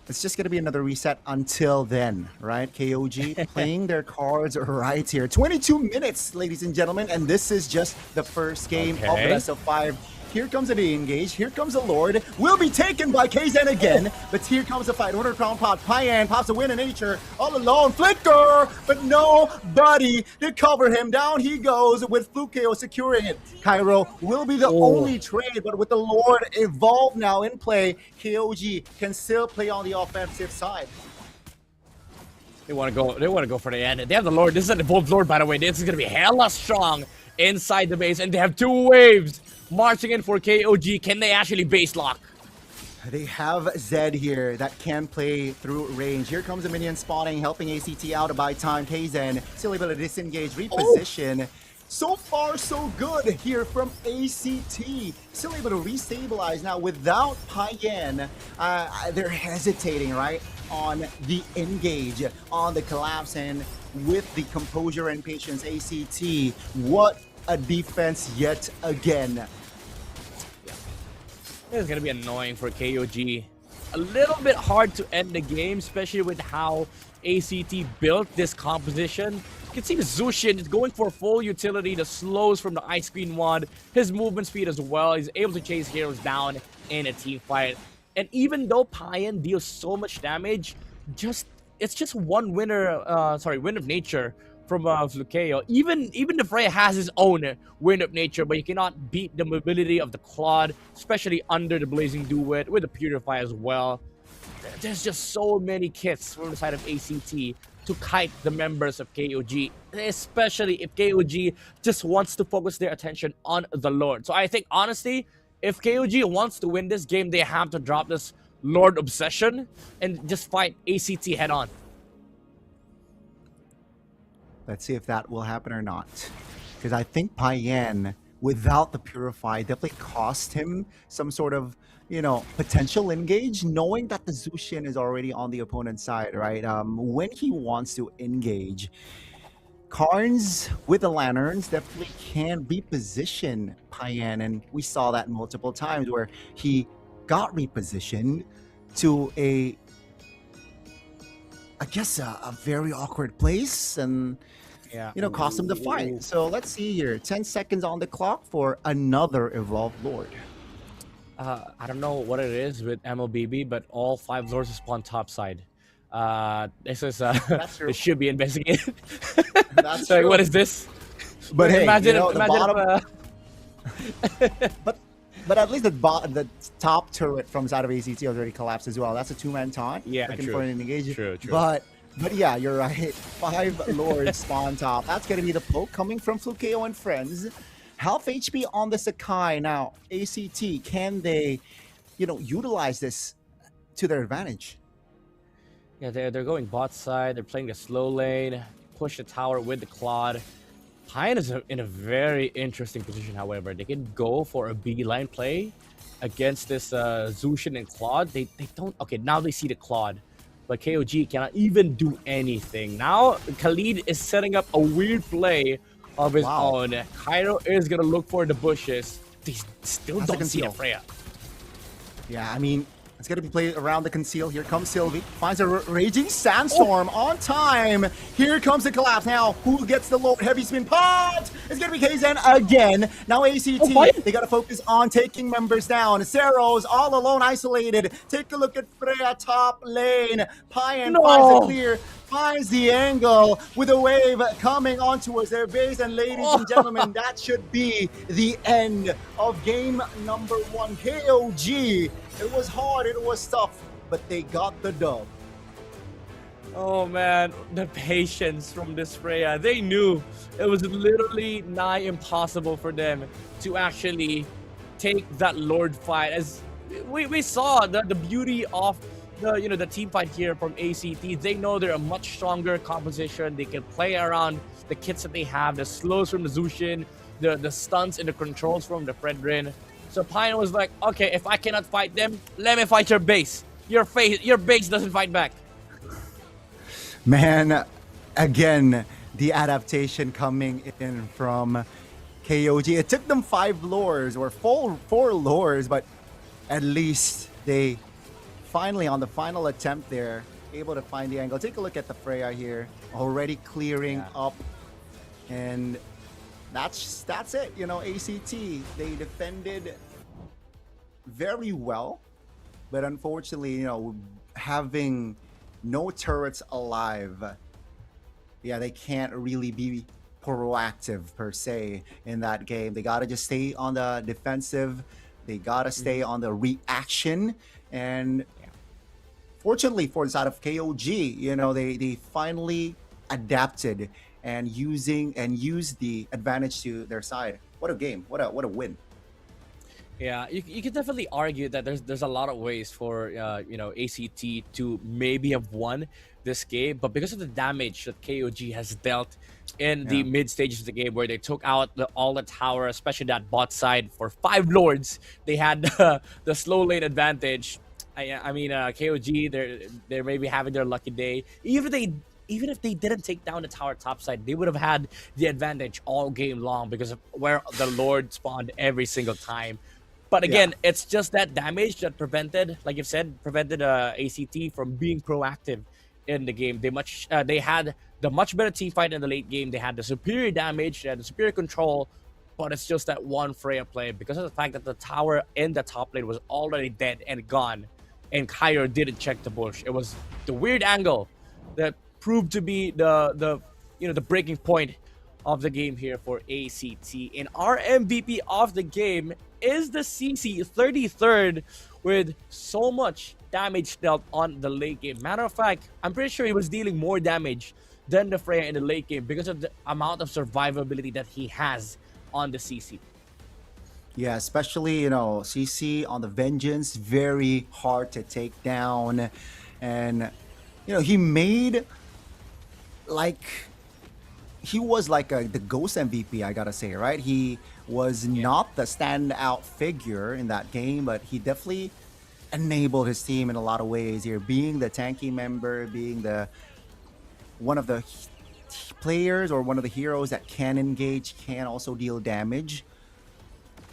It's just going to be another reset until then, right? KOG playing their cards right here. 22 minutes, ladies and gentlemen, and this is just the first game of the best of 5. Here comes the engage. Here comes the Lord. Will be taken by KZen again. But here comes the fight. Order crown pot. Payan pops a win in nature. All alone. Flicker. But nobody to cover him. Down he goes with Flukeo securing it. Cairo will be the only trade. But with the Lord evolved now in play, KOG can still play on the offensive side. They want to go for the end. They have the Lord. This is an evolved Lord, by the way. This is going to be hella strong inside the base. And they have 2 waves marching in for KOG. Can they actually base lock? They have Zed here that can play through range. Here comes the minion spawning, helping ACT out to buy time. KZen still able to disengage, reposition. So far, so good here from ACT. Still able to restabilize now without Payan. They're hesitating, right, on the engage, on the collapse, and with the composure and patience, ACT, what a defense yet again. This is going to be annoying for KOG. A little bit hard to end the game, especially with how ACT built this composition. You can see the Zushin is going for full utility, the slows from the Ice Queen wand, his movement speed as well. He's able to chase heroes down in a team fight. And even though Payan deals so much damage, it's just one wind of nature from Flukeo. Even the Freya has his own wind of nature, but you cannot beat the mobility of the Claude, especially under the Blazing Duet with the Purify as well. There's just so many kits from the side of ACT to kite the members of KOG, especially if KOG just wants to focus their attention on the Lord. So I think, honestly, if KOG wants to win this game, they have to drop this Lord obsession and just fight ACT head on. Let's see if that will happen or not. Because I think Payan, without the Purify, definitely cost him some sort of, potential engage, knowing that the Zushin is already on the opponent's side, right? When he wants to engage, Karns with the Lanterns definitely can reposition Payan, and we saw that multiple times where he got repositioned to a very awkward place and cost him the fight. So let's see here. 10 seconds on the clock for another Evolved Lord. I don't know what it is with MLBB, but all 5 lords spawn top side. This is it should be investigated. That's Sorry, true. what is this? But hey, imagine, the bottom. If, But at least the top turret from side of ACT already collapsed as well. That's a 2-man taunt. Yeah, looking true. for an engage. True. But yeah, you're right. 5 lords spawn top. That's gonna be the poke coming from Flukeo and friends. Half HP on the Sakai now. ACT, can they, utilize this to their advantage? Yeah, they're going bot side. They're playing the slow lane, push the tower with the Claude. Payan is in a very interesting position, however. They can go for a B line play against this Zushin and Claude. They don't... Okay, now they see the Claude. But KOG cannot even do anything. Now, Khalid is setting up a weird play of his own. Cairo is going to look for the bushes. They still don't see the Freya. Yeah, I mean, it's going to be played around the conceal. Here comes Sylvie. Finds a raging sandstorm on time. Here comes the collapse. Now, who gets the low heavy spin pot? It's going to be KZen again. Now, ACT, they got to focus on taking members down. Ceros all alone, isolated. Take a look at Freya top lane. Payan finds a clear. Finds the angle with a wave coming on towards their base. And ladies and gentlemen, that should be the end of game number 1. KOG. It was hard, it was tough, but they got the dub. Oh man, the patience from this Freya. They knew it was literally nigh impossible for them to actually take that Lord fight. As we saw the beauty of the team fight here from ACT. They know they're a much stronger composition. They can play around the kits that they have, the slows from the Zushin, the stunts and the controls from the Fredrin. So Payan was like, okay, if I cannot fight them, let me fight your base. Your base doesn't fight back. Man, again, the adaptation coming in from KOG. It took them 5 lures or 4 lures, but at least they finally, on the final attempt there, able to find the angle. Take a look at the Freya here, already clearing up, and that's it. ACT, they defended very well, but unfortunately, having no turrets alive, yeah, they can't really be proactive per se in that game. They gotta just stay on the defensive. They gotta stay on the reaction. And fortunately for the side of KOG, they finally adapted and used the advantage to their side. What a game! What a win! Yeah, you could definitely argue that there's a lot of ways for ACT to maybe have won this game, but because of the damage that KOG has dealt in the mid stages of the game, where they took out all the tower, especially that bot side for 5 lords, they had the slow lane advantage. I mean, KOG, they're maybe having their lucky day. Even if they didn't take down the tower top side, they would have had the advantage all game long because of where the Lord spawned every single time. But again, it's just that damage that prevented, like you've said, ACT from being proactive in the game. They had the much better team fight in the late game. They had the superior damage, they had the superior control, but it's just that one Freya play because of the fact that the tower in the top lane was already dead and gone, and Kyro didn't check the bush. It was the weird angle that proved to be the breaking point of the game here for ACT. And our MVP of the game is the CC 33rd with so much damage dealt on the late game. Matter of fact, I'm pretty sure he was dealing more damage than the Freya in the late game because of the amount of survivability that he has on the CC. Yeah, especially, CC on the Vengeance, very hard to take down. And, he made, he was the Ghost MVP, I gotta say, right? He was not the standout figure in that game, but he definitely enabled his team in a lot of ways here, being the tanky member, being one of the players or one of the heroes that can engage, can also deal damage.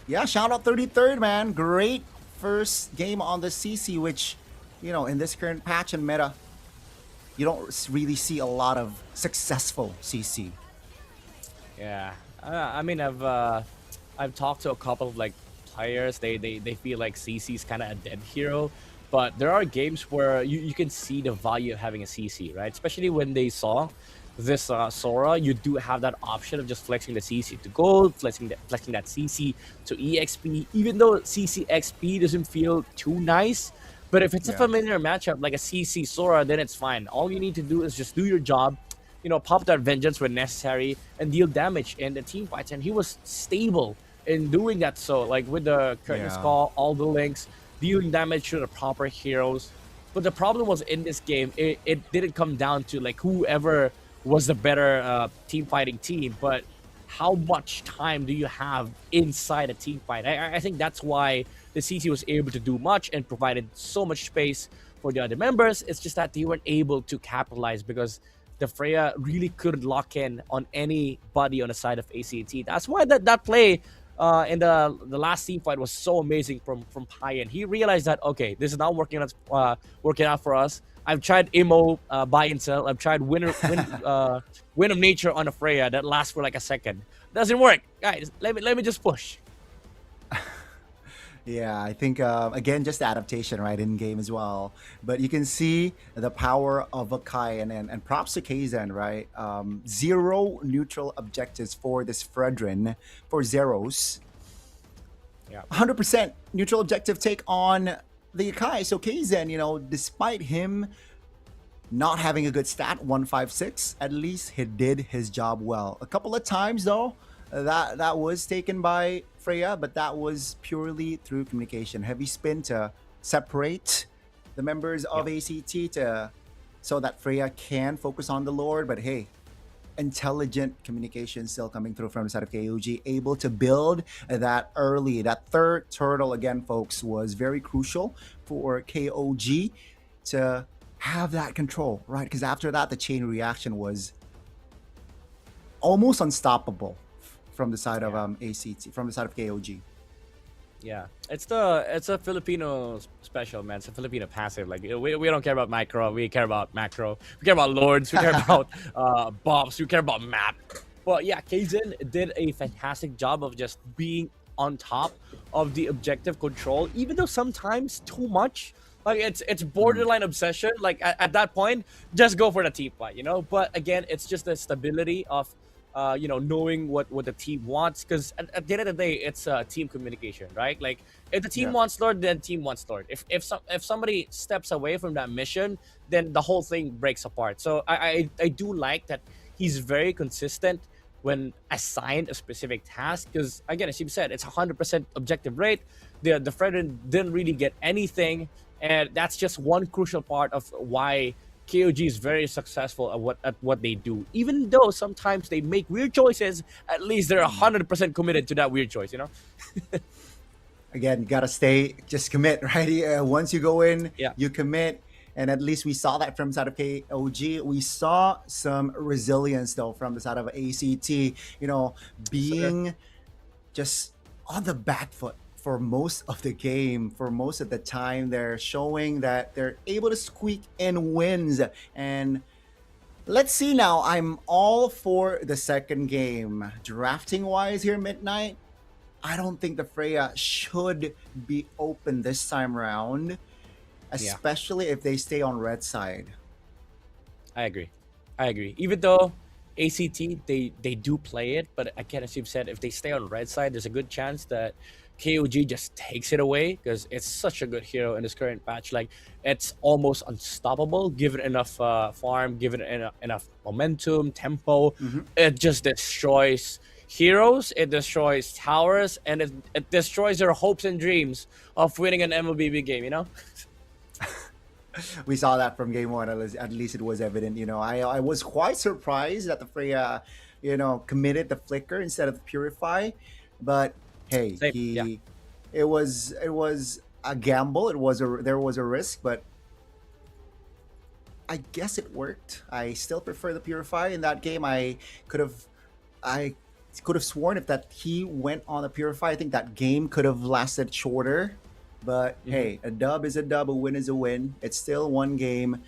Yeah, shout out 33rd, man. Great first game on the CC, which, in this current patch and meta, you don't really see a lot of successful CC. Yeah, I mean, I've talked to a couple of players. They feel like CC is kind of a dead hero, but there are games where you can see the value of having a CC, right? Especially when they saw this Sora, you do have that option of just flexing the CC to gold, flexing that CC to EXP, even though CC XP doesn't feel too nice. But if it's a familiar matchup like a CC Sora, then it's fine. All you need to do is just do your job, pop that Vengeance when necessary and deal damage in the team fights. And he was stable in doing that. So with the Curtain's Call, all the links, dealing damage to the proper heroes. But the problem was in this game, it didn't come down to whoever was the better team fighting team, but how much time do you have inside a team fight? I think that's why the CC was able to do much and provided so much space for the other members. It's just that they weren't able to capitalize because the Freya really couldn't lock in on anybody on the side of ACT. That's why that play in the last team fight was so amazing from Payan. He realized that, okay, this is not working out for us. I've tried Imo, buy and sell. I've tried Win of Nature on a Freya that lasts for a second. Doesn't work, guys. Let me just push. Yeah, I think, again, just adaptation, right, in-game as well. But you can see the power of Akai, and props to Kaizen, right? 0 neutral objectives for this Fredrin, for Zeros. Yeah. 100% neutral objective take on the Akai. So Kaizen, despite him not having a good stat, 156, at least he did his job well. A couple of times, though, that was taken by Freya, but that was purely through communication. Heavy spin to separate the members of ACT so that Freya can focus on the Lord. But hey, intelligent communication still coming through from the side of KOG, able to build that early. That third turtle, again, folks, was very crucial for KOG to have that control, right? Because after that, the chain reaction was almost unstoppable from the side of ACT, from the side of KOG. Yeah, it's a Filipino special, man. It's a Filipino passive. We don't care about micro, we care about macro. We care about lords, we care about buffs, we care about map. But yeah, Kaizen did a fantastic job of just being on top of the objective control, even though sometimes too much. Like it's borderline obsession. Like at that point, just go for the team fight, you know. But again, it's just the stability of, knowing what the team wants. Because at the end of the day, it's team communication, right? Like if the team wants Lord, then team wants Lord. If somebody steps away from that mission, then the whole thing breaks apart. So I do like that he's very consistent when assigned a specific task. Because again, as you said, it's 100% objective rate. The friend didn't really get anything. And that's just one crucial part of why KOG is very successful at what they do. Even though sometimes they make weird choices, at least they're 100% committed to that weird choice, you know? Again, you gotta just commit, right? Once you go in, you commit. And at least we saw that from the side of KOG. We saw some resilience, though, from the side of ACT, being just on the back foot for most of the game, for most of the time. They're showing that they're able to squeak in wins. And let's see now. I'm all for the second game. Drafting wise here, Midnight, I don't think the Freya should be open this time around, especially if they stay on red side. I agree. Even though ACT, they do play it, but again, as you've said, if they stay on red side, there's a good chance that KOG just takes it away, because it's such a good hero in this current patch. Like, it's almost unstoppable given enough farm, given enough momentum, tempo. It just destroys heroes, it destroys towers, and it destroys their hopes and dreams of winning an MLBB game, you know? We saw that from game one. At least it was evident. I was quite surprised that the Freya, committed the flicker instead of the purify. But hey, it was a gamble. There was a risk, but I guess it worked. I still prefer the purify in that game. I could have sworn if that he went on the purify, I think that game could have lasted shorter. But hey, a dub is a dub, a win is a win. It's still one game.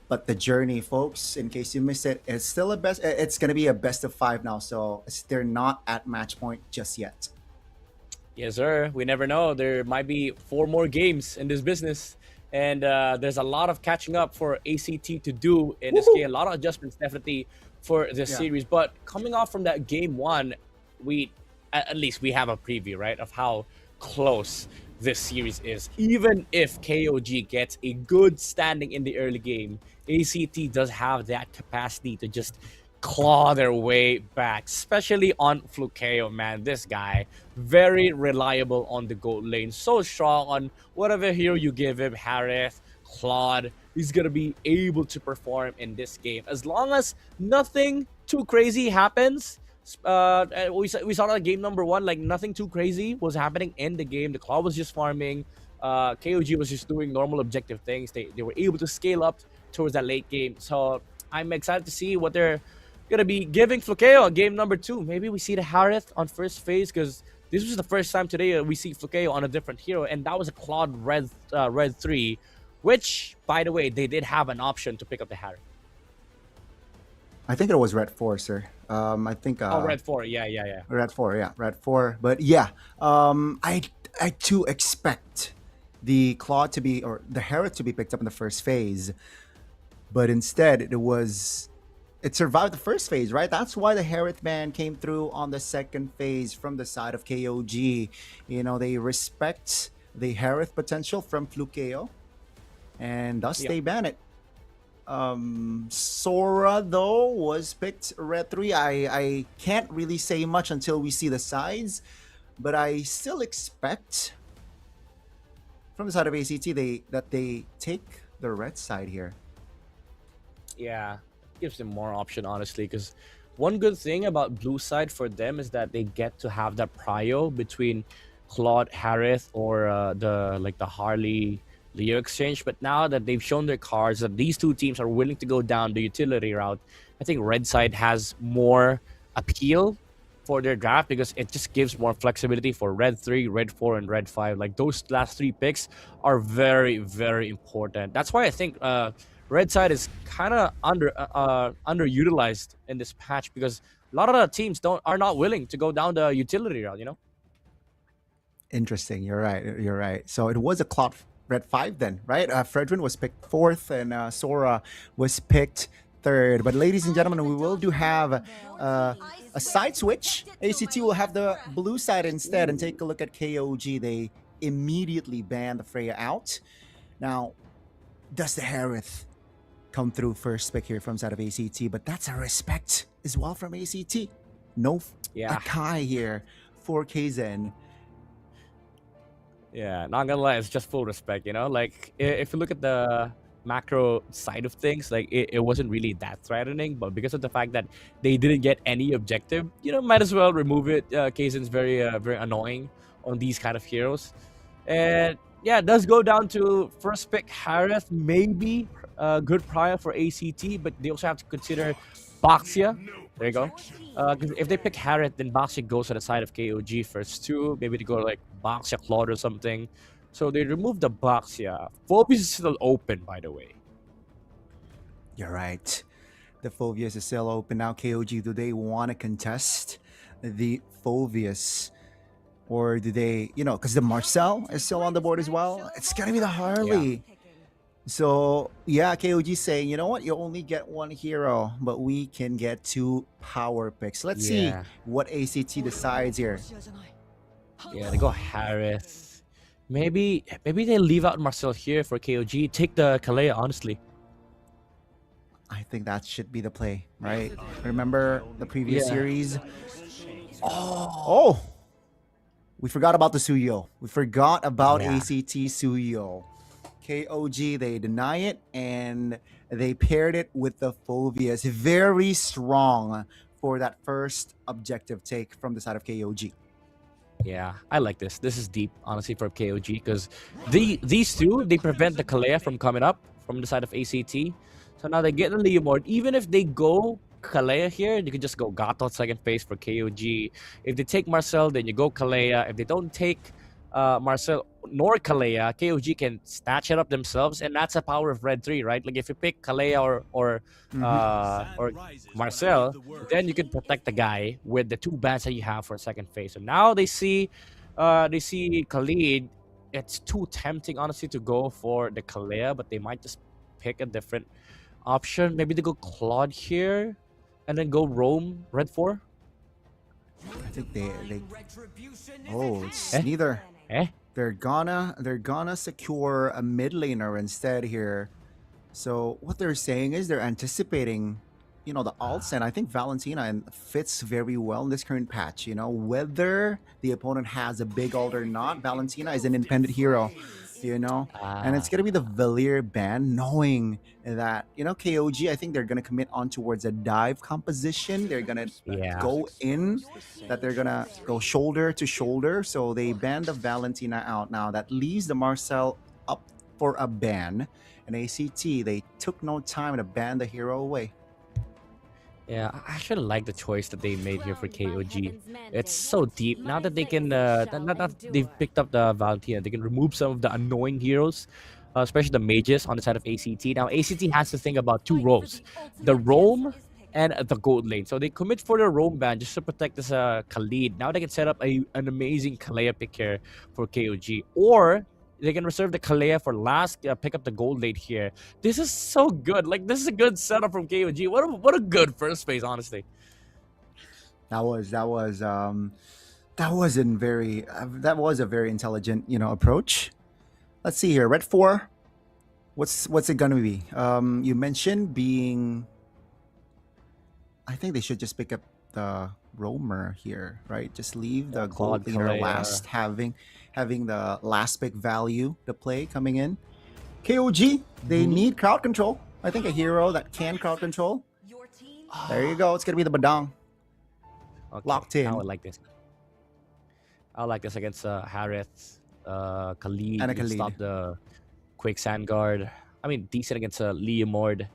But the journey, folks, in case you missed it, it's still it's going to be a best of 5 now. So they're not at match point just yet. Yes, sir. We never know. There might be 4 more games in this business. And there's a lot of catching up for ACT to do in this game. A lot of adjustments definitely for this series. But coming off from that game 1, at least we have a preview, right, of how close this series is. Even if KOG gets a good standing in the early game, ACT does have that capacity to just claw their way back, especially on Flukeo, man. This guy, very reliable on the gold lane, so strong on whatever hero you give him, Harith, Claude. He's gonna be able to perform in this game as long as nothing too crazy happens. We saw that game number 1, like nothing too crazy was happening in the game. The Claw was just farming. KOG was just doing normal objective things. They were able to scale up towards that late game. So I'm excited to see what they're gonna be giving Flukeo on game number 2. Maybe we see the Harith on first phase, because this was the first time today we see Flukeo on a different hero, and that was a Claude Red 3, which, by the way, they did have an option to pick up the Harith. I think it was Red 4, sir. I think. Red 4, yeah. Red 4, Red 4. But yeah, I too expect the Claw to be, or the Harith to be picked up in the first phase, but instead it survived the first phase, right? That's why the Harith man came through on the second phase from the side of KOG. They respect the Harith potential from Flukeo, and thus they ban it. Sora, though, was picked Red 3. I can't really say much until we see the sides, but I still expect from the side of ACT that they take the red side here. Yeah, gives them more option, honestly, because one good thing about blue side for them is that they get to have that prio between Claude, Harith, or the Harley Leo exchange. But now that they've shown their cards that these two teams are willing to go down the utility route, I think red side has more appeal for their draft, because it just gives more flexibility for red 3, red 4, and red 5. Like, those last 3 picks are very, very important. That's why I think red side is kind of underutilized in this patch, because a lot of the teams are not willing to go down the utility route, Interesting. You're right. You're right. So it was a Cloud Red 5 then, right? Fredrin was picked fourth and Sora was picked third. But ladies and gentlemen, we will do have a side switch. ACT will have the blue side instead, and take a look at KOG. They immediately banned the Freya out. Now, does the Harith come through first pick here from side of ACT? But that's a respect as well from ACT. No Akai here for KZen. Yeah, not gonna lie, it's just full respect, you know? Like, if you look at the macro side of things, like, it wasn't really that threatening, but because of the fact that they didn't get any objective, you know, might as well remove it. Kaizen's very, very annoying on these kind of heroes. And yeah, it does go down to first pick Harith, maybe a good prior for ACT, but they also have to consider Baxia. There you go. 'Cause if they pick Harith, then Baxia goes to the side of KOG first too. Maybe they go like Baxia Claude or something. So they remove the Baxia. Phobius is still open, by the way. You're right. The Phobius is still open now. KOG, do they want to contest the Phobius? Or do they, you know, because the Marcel is still on the board as well. It's going to be the Harley. So, yeah, KOG saying, you know what? You only get one hero, but we can get 2 power picks. Let's see what ACT decides here. Yeah, they go Harith. Maybe they leave out Marcel here for KOG. Take the Kalea, honestly. I think that should be the play, right? Remember the previous series? Oh! We forgot about the Suyo. We forgot about ACT Suyo. KOG, they deny it, and they paired it with the Phobius. Very strong for that first objective take from the side of KOG. Yeah, I like this. This is deep, honestly, for KOG, because these two, they prevent the Kalea from coming up from the side of ACT. So now they get the Leomord. Even if they go Kalea here, you can just go Gato second phase for KOG. If they take Marcel, then you go Kalea. If they don't take Marcel nor Kalea, KOG can snatch it up themselves, and that's a power of Red 3, right? Like if you pick Kalea or Marcel, then you can protect the guy with the 2 bans that you have for second phase. So now they see Khalid. It's too tempting, honestly, to go for the Kalea, but they might just pick a different option. Maybe they go Claude here and then go Rome Red 4. I think they it's neither. They're gonna secure a mid laner instead here. So what they're saying is they're anticipating, you know, the alts, and I think Valentina fits very well in this current patch. You know, whether the opponent has a big ult or not, Valentina is an independent hero. You know, and it's gonna be the Valier ban, knowing that, you know, KOG, I think they're gonna commit on towards a dive composition. They're gonna go in, that they're gonna go shoulder to shoulder. So they ban the Valentina out. Now that leaves the Marcel up for a ban, and ACT, they took no time to ban the hero away. Yeah, I actually like the choice that they made here for KOG. It's so deep. Now that they can, that they've picked up the Valentina, they can remove some of the annoying heroes, especially the mages on the side of ACT. Now, ACT has to think about 2 roles, the roam and the gold lane. So they commit for the roam ban just to protect this Khalid. Now they can set up an amazing Kalea pick here for KOG. Or they can reserve the Kalea for last, pick up the gold lane here. This is so good. Like, this is a good setup from KOG. What a good first phase, honestly. That was a very intelligent, you know, approach. Let's see here. Red 4. What's it gonna be? You mentioned being, I think they should just pick up the roamer here, right? Just leave the gold laner last, having the last pick value, the play coming in. KOG, they need crowd control. I think a hero that can crowd control. There you go. It's gonna be the Badang. Locked in. I would like this. I like this against Harith, Khalid. And a You can Khalid. stop the Quicksand Guard. I mean, decent against Leomord.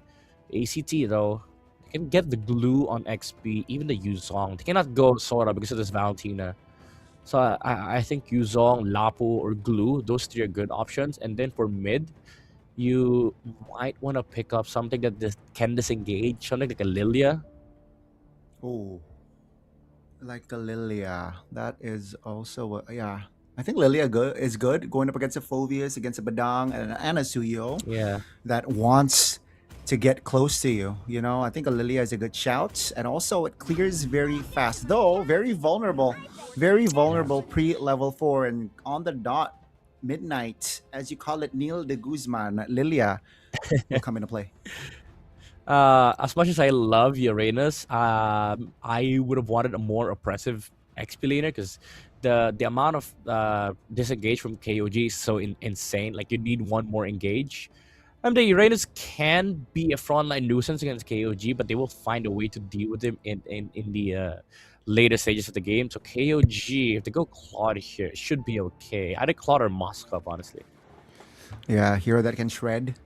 ACT, though, they can get the glue on XP, even the Yuzong. They cannot go Sora because of this Valentina. So I think Yuzong, Lapu, or Glue, those 3 are good options. And then for mid, you might want to pick up something that can disengage, something like a Lilia. Oh, like a Lilia. That is also, yeah. I think Lilia is good going up against a Phobius, against a Badang, and a Suyo Yeah. that wants to get close to you. You know, I think a Lilia is a good shout, and also it clears very fast, though very vulnerable pre-level 4 and on the dot. Midnight, as you call it, Neil de Guzman, Lilia will come into play. As much as I love Uranus, I would have wanted a more oppressive XP laner because the amount of disengage from KOG is so insane. Like you need one more engage. The Uranus can be a frontline nuisance against KOG, but they will find a way to deal with him in the later stages of the game. So KOG, if they go Claude here, it should be okay. Either Claude or Moskov, honestly. Yeah, hero that can shred.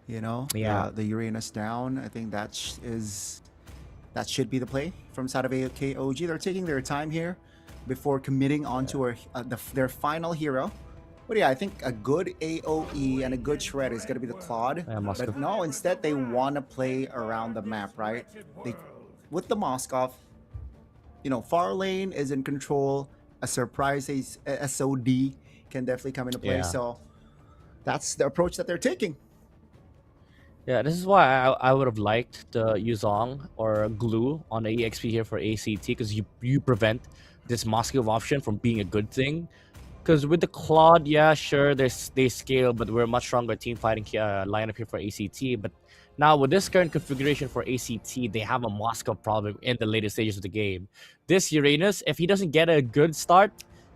You know, Yeah. the Uranus down. I think that should be the play from side of KOG. They're taking their time here before committing onto their final hero. But yeah, I think a good AOE and a good shred is going to be the Claude. Moskov. But no, instead they want to play around the map, right? With the Moskov, you know, far lane is in control. A surprise SOD can definitely come into play. Yeah. So that's the approach that they're taking. Yeah, this is why I would have liked the Yuzong or Glue on the EXP here for ACT because you prevent this Moskov option from being a good thing. Because with the Claude, yeah, sure, they scale, but we're a much stronger team fighting lineup here for ACT. But now with this current configuration for ACT, they have a Moskov problem in the later stages of the game. This Uranus, if he doesn't get a good start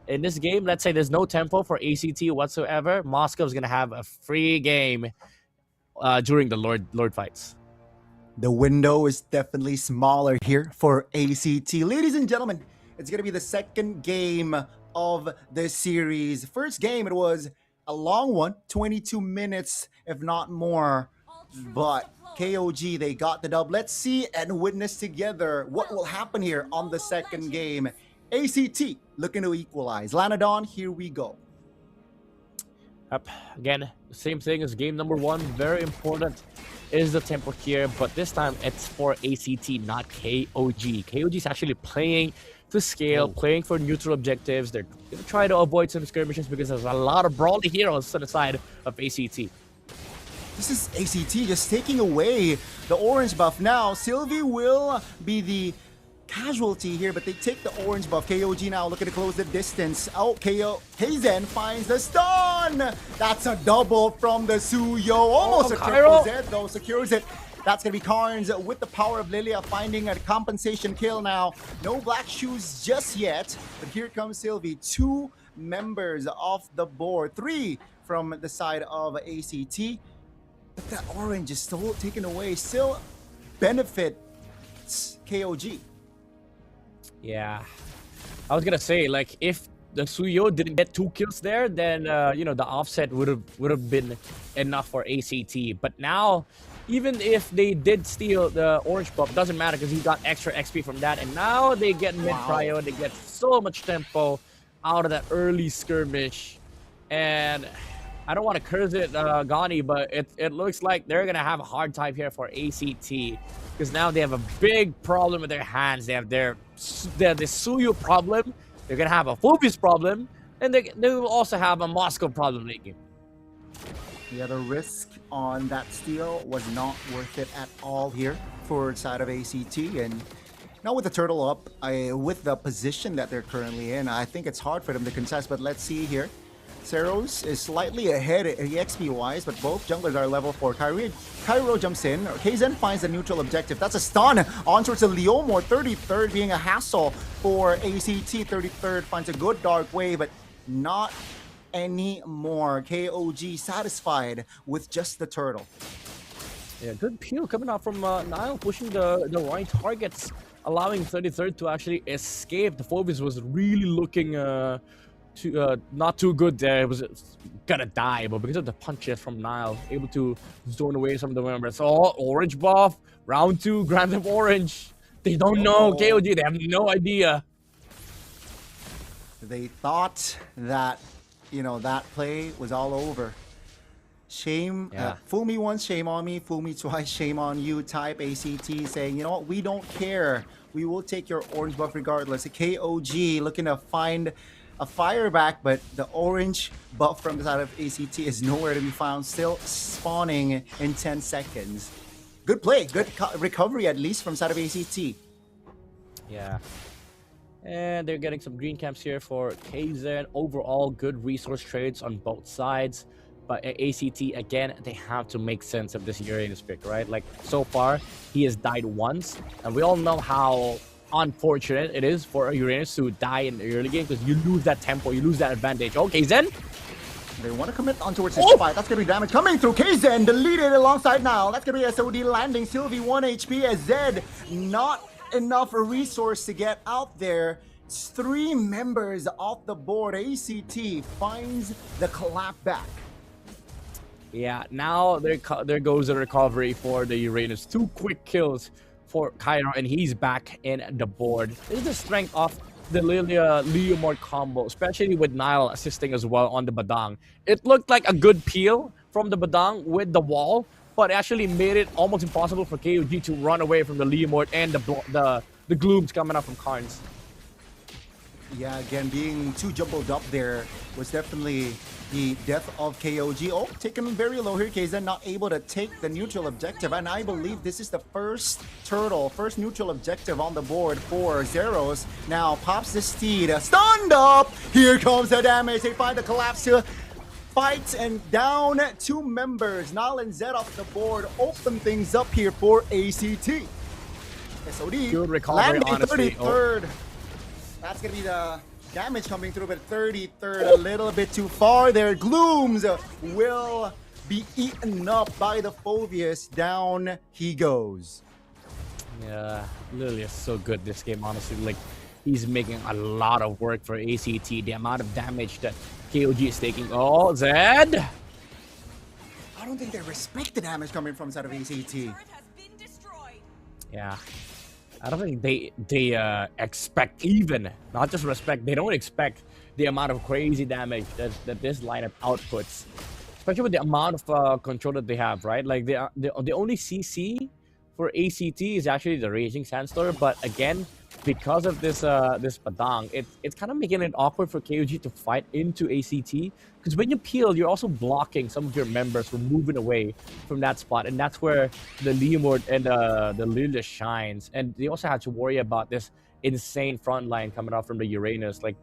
in this game, let's say there's no tempo for ACT whatsoever, Moskov's going to have a free game during the Lord fights. The window is definitely smaller here for ACT. Ladies and gentlemen, it's going to be the second game of the series. First game, it was a long one, 22 minutes, if not more. But KOG, they got the dub. Let's see and witness together what will happen here on the second game. ACT looking to equalize. Lanadon, here we go. Yep. Again, same thing as game number 1. Very important is the tempo here, but this time it's for ACT, not KOG. KOG is actually playing to scale, playing for neutral objectives. They're going to try to avoid some skirmishes because there's a lot of brawly heroes on the side of ACT. This is ACT just taking away the orange buff. Now, Sylvie will be the casualty here, but they take the orange buff. KOG now looking to close the distance. Oh, Hazen finds the stun. That's a double from the Suyo. Almost a triple Z though, secures it. That's going to be Carnes with the power of Lilia finding a compensation kill now. No black shoes just yet, but here comes Sylvie. 2 members off the board. 3 from the side of ACT. But that orange is still taken away. Still benefits KOG. Yeah. I was going to say, like, if the Suyo didn't get 2 kills there, then, you know, the offset would have been enough for ACT. But now, even if they did steal the orange buff, doesn't matter because he got extra XP from that. And now they get mid-prio. They get so much tempo out of that early skirmish. And I don't want to curse it, Gani, but it looks like they're going to have a hard time here for ACT. Because now they have a big problem with their hands. They have the Suyo problem. They're going to have a Phobius problem. And they will also have a Moskov problem late game. Yeah, the risk on that steal was not worth it at all here for side of ACT. And now with the turtle up, with the position that they're currently in, I think it's hard for them to contest. But let's see here. Seros is slightly ahead EXP-wise, but both junglers are level 4. Cairo jumps in. Kzen finds the neutral objective. That's a stun on towards the Leomore. 33rd being a hassle for ACT. 33rd finds a good dark wave, but not anymore. KOG satisfied with just the turtle. Yeah, good peel coming out from Nile, pushing the right targets, allowing 33rd to actually escape. The Phobius was really looking not too good there. It was gonna die, but because of the punches from Nile, able to zone away some of the members. Oh, orange buff, round 2, grant them orange. They don't know KOG, they have no idea. They thought that, you know, that play was all over. Shame, fool me once, shame on me, fool me twice, shame on you type ACT saying, you know what, we don't care. We will take your orange buff regardless. KOG looking to find a fire back, but the orange buff from the side of ACT is nowhere to be found, still spawning in 10 seconds. Good play, good recovery at least from side of ACT. Yeah. And they're getting some green camps here for KZ. Overall, good resource trades on both sides. But ACT, again, they have to make sense of this Uranus pick, right? Like, so far, he has died once. And we all know how unfortunate it is for a Uranus to die in the early game because you lose that tempo, you lose that advantage. Okay, Zen. They want to commit on towards this fight. That's going to be damage coming through. KZen deleted alongside now. That's going to be SOD landing. Sylvie 1 HP as Zed. Not enough resource to get out there. It's 3 members off the board. ACT finds the clap back. Yeah, now there goes the recovery for the Uranus. 2 quick kills for Cairo, and he's back in the board. This is the strength of the Lilia Leomord combo, especially with Nile assisting as well on the Badang. It looked like a good peel from the Badang with the wall, but actually made it almost impossible for KOG to run away from the Leomord and the glooms coming up from Karns. Yeah, again, being too jumbled up there was definitely the death of KOG. Oh, taken very low here. KZen not able to take the neutral objective. And I believe this is the first neutral objective on the board for Zeros. Now pops the steed. Stunned up. Here comes the damage. They find the collapse to fight and down 2 members. Nile and Zed off the board. Open things up here for ACT. SOD. Good recovery, landing honestly. 33rd. That's going to be the damage coming through, but 33rd a little bit too far there. Glooms will be eaten up by the Phobius. Down he goes. Yeah, Lily is so good this game, honestly. Like, he's making a lot of work for ACT. The amount of damage that KOG is taking. Oh, Zed! I don't think they respect the damage coming from side of ACT. Yeah. I don't think they expect, even not just respect, they don't expect the amount of crazy damage that this lineup outputs, especially with the amount of control that they have, right? Like the only CC for ACT is actually the Raging Sandstorm, but again, because of this this Padang, it's kind of making it awkward for KOG to fight into ACT, because when you peel, you're also blocking some of your members from moving away from that spot, and that's where the Leomord and the Lilia shines. And they also have to worry about this insane front line coming out from the Uranus. Like,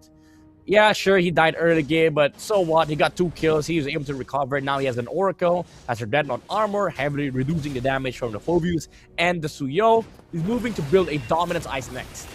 yeah, sure, he died early game, but so what? He got 2 kills. He was able to recover. Now he has an Oracle, has her Dreadnought armor, heavily reducing the damage from the Phobius and the Suyo. He's moving to build a Dominance Ice next.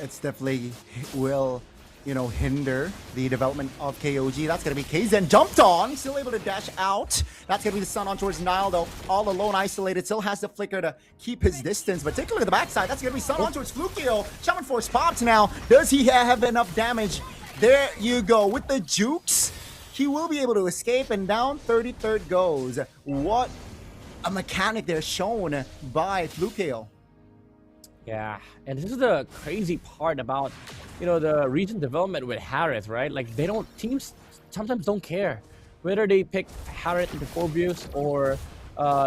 It's definitely will, hinder the development of KOG. That's going to be KZen jumped on, still able to dash out. That's going to be the Sun on towards Nile, though. All alone, isolated, still has the flicker to keep his distance. But take a look at the backside. That's going to be Sun on towards Flukio. Shaman Force pops now. Does he have enough damage? There you go. With the jukes, he will be able to escape, and down 33rd goes. What a mechanic there shown by Flukio. Yeah, and this is the crazy part about, the region development with Harith, right? Like, teams sometimes don't care whether they pick Harith into Phobius or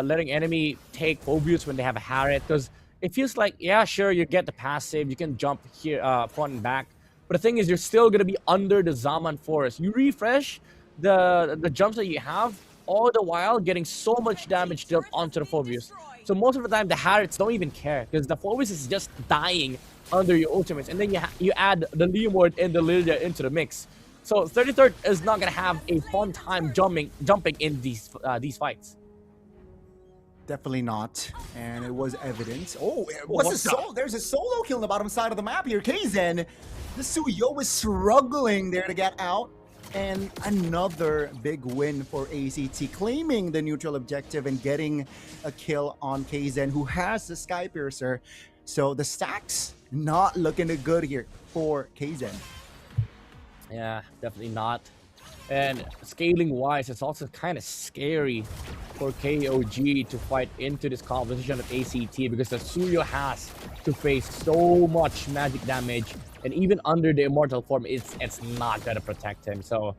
letting enemy take Phobius when they have a Harith, because it feels like, yeah, sure, you get the passive, you can jump here front and back, but the thing is, you're still going to be under the Zaman Forest. You refresh the jumps that you have, all the while getting so much damage dealt onto the Phobius. So most of the time, the Harrods don't even care, because the Phobius is just dying under your ultimates, and then you add the Leomord and the Lilia into the mix. So 33rd is not gonna have a fun time jumping in these fights. Definitely not, and it was evident. Oh, there's a solo kill on the bottom side of the map here. KZen, the Suyo was struggling there to get out. And another big win for ACT, claiming the neutral objective and getting a kill on KZen, who has the Sky Piercer. So the stacks not looking good here for KZen. Yeah, definitely not. And scaling wise, it's also kind of scary for KOG to fight into this composition of ACT, because the Suyo has to face so much magic damage, and even under the immortal form, it's not gonna protect him. So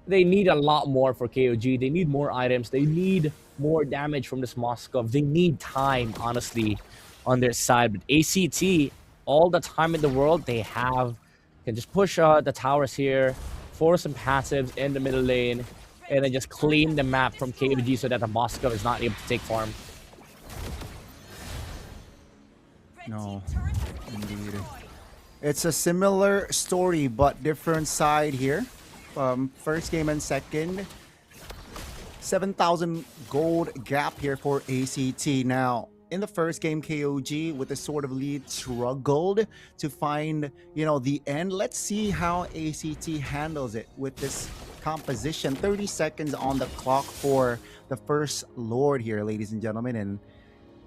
they need a lot more for KOG. They need more items. They need more damage from this Moskov. They need time, honestly, on their side. But ACT, all the time in the world, they have Can just push the towers here, force some passives in the middle lane, and then just clean the map from KOG so that the Moscow is not able to take farm. No, indeed. It's a similar story, but different side here. First game and second. 7,000 gold gap here for ACT. Now, in the first game, KOG with a sort of lead struggled to find, the end. Let's see how ACT handles it with this composition. 30 seconds on the clock for the first Lord here, ladies and gentlemen. And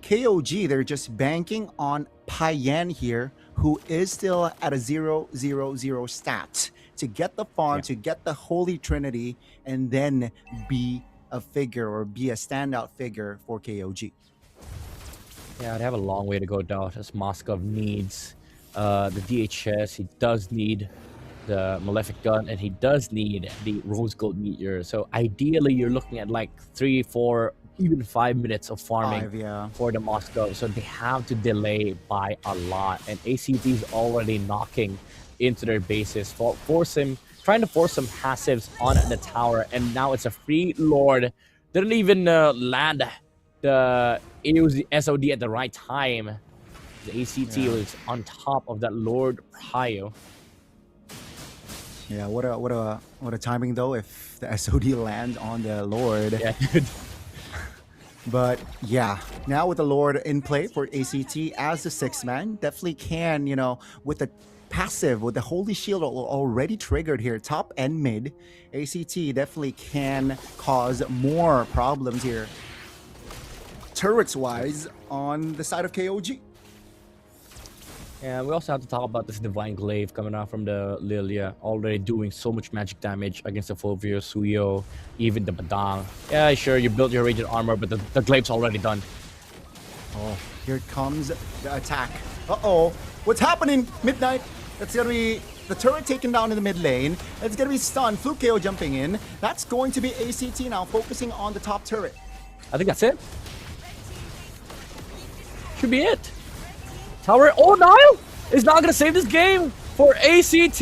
KOG, they're just banking on Payan here, who is still at a 0-0-0 stat to get the farm, to get the Holy Trinity, and then be a figure or be a standout figure for KOG. Yeah, they have a long way to go down as Moskov needs the DHS. He does need the Malefic Gun, and he does need the Rose Gold Meteor. So ideally, you're looking at like 3, 4, even 5 minutes of farming for the Moscow. So they have to delay by a lot. And ACT is already knocking into their bases, trying to force some passives on the tower. And now it's a free Lord. Didn't even land the SOD at the right time. The ACT was on top of that Lord Prio. Yeah, what a timing though if the SOD lands on the Lord. Yeah, dude. But yeah, now with the Lord in play for ACT as the 6th man, definitely can, with the passive, with the Holy Shield already triggered here, top and mid, ACT definitely can cause more problems here, turrets-wise, on the side of KOG. And we also have to talk about this Divine Glaive coming out from the Lilia, already doing so much magic damage against the Fulvio, Suyo, even the Badang. Yeah, sure, you built your radiant armor, but the Glaive's already done. Oh, here comes the attack. Uh-oh, what's happening? Midnight, that's gonna be the turret taken down in the mid lane. It's gonna be stunned, Fluke KO jumping in. That's going to be ACT now, focusing on the top turret. I think that's it. Should be it. Tower, oh, Nile is not going to save this game for ACT.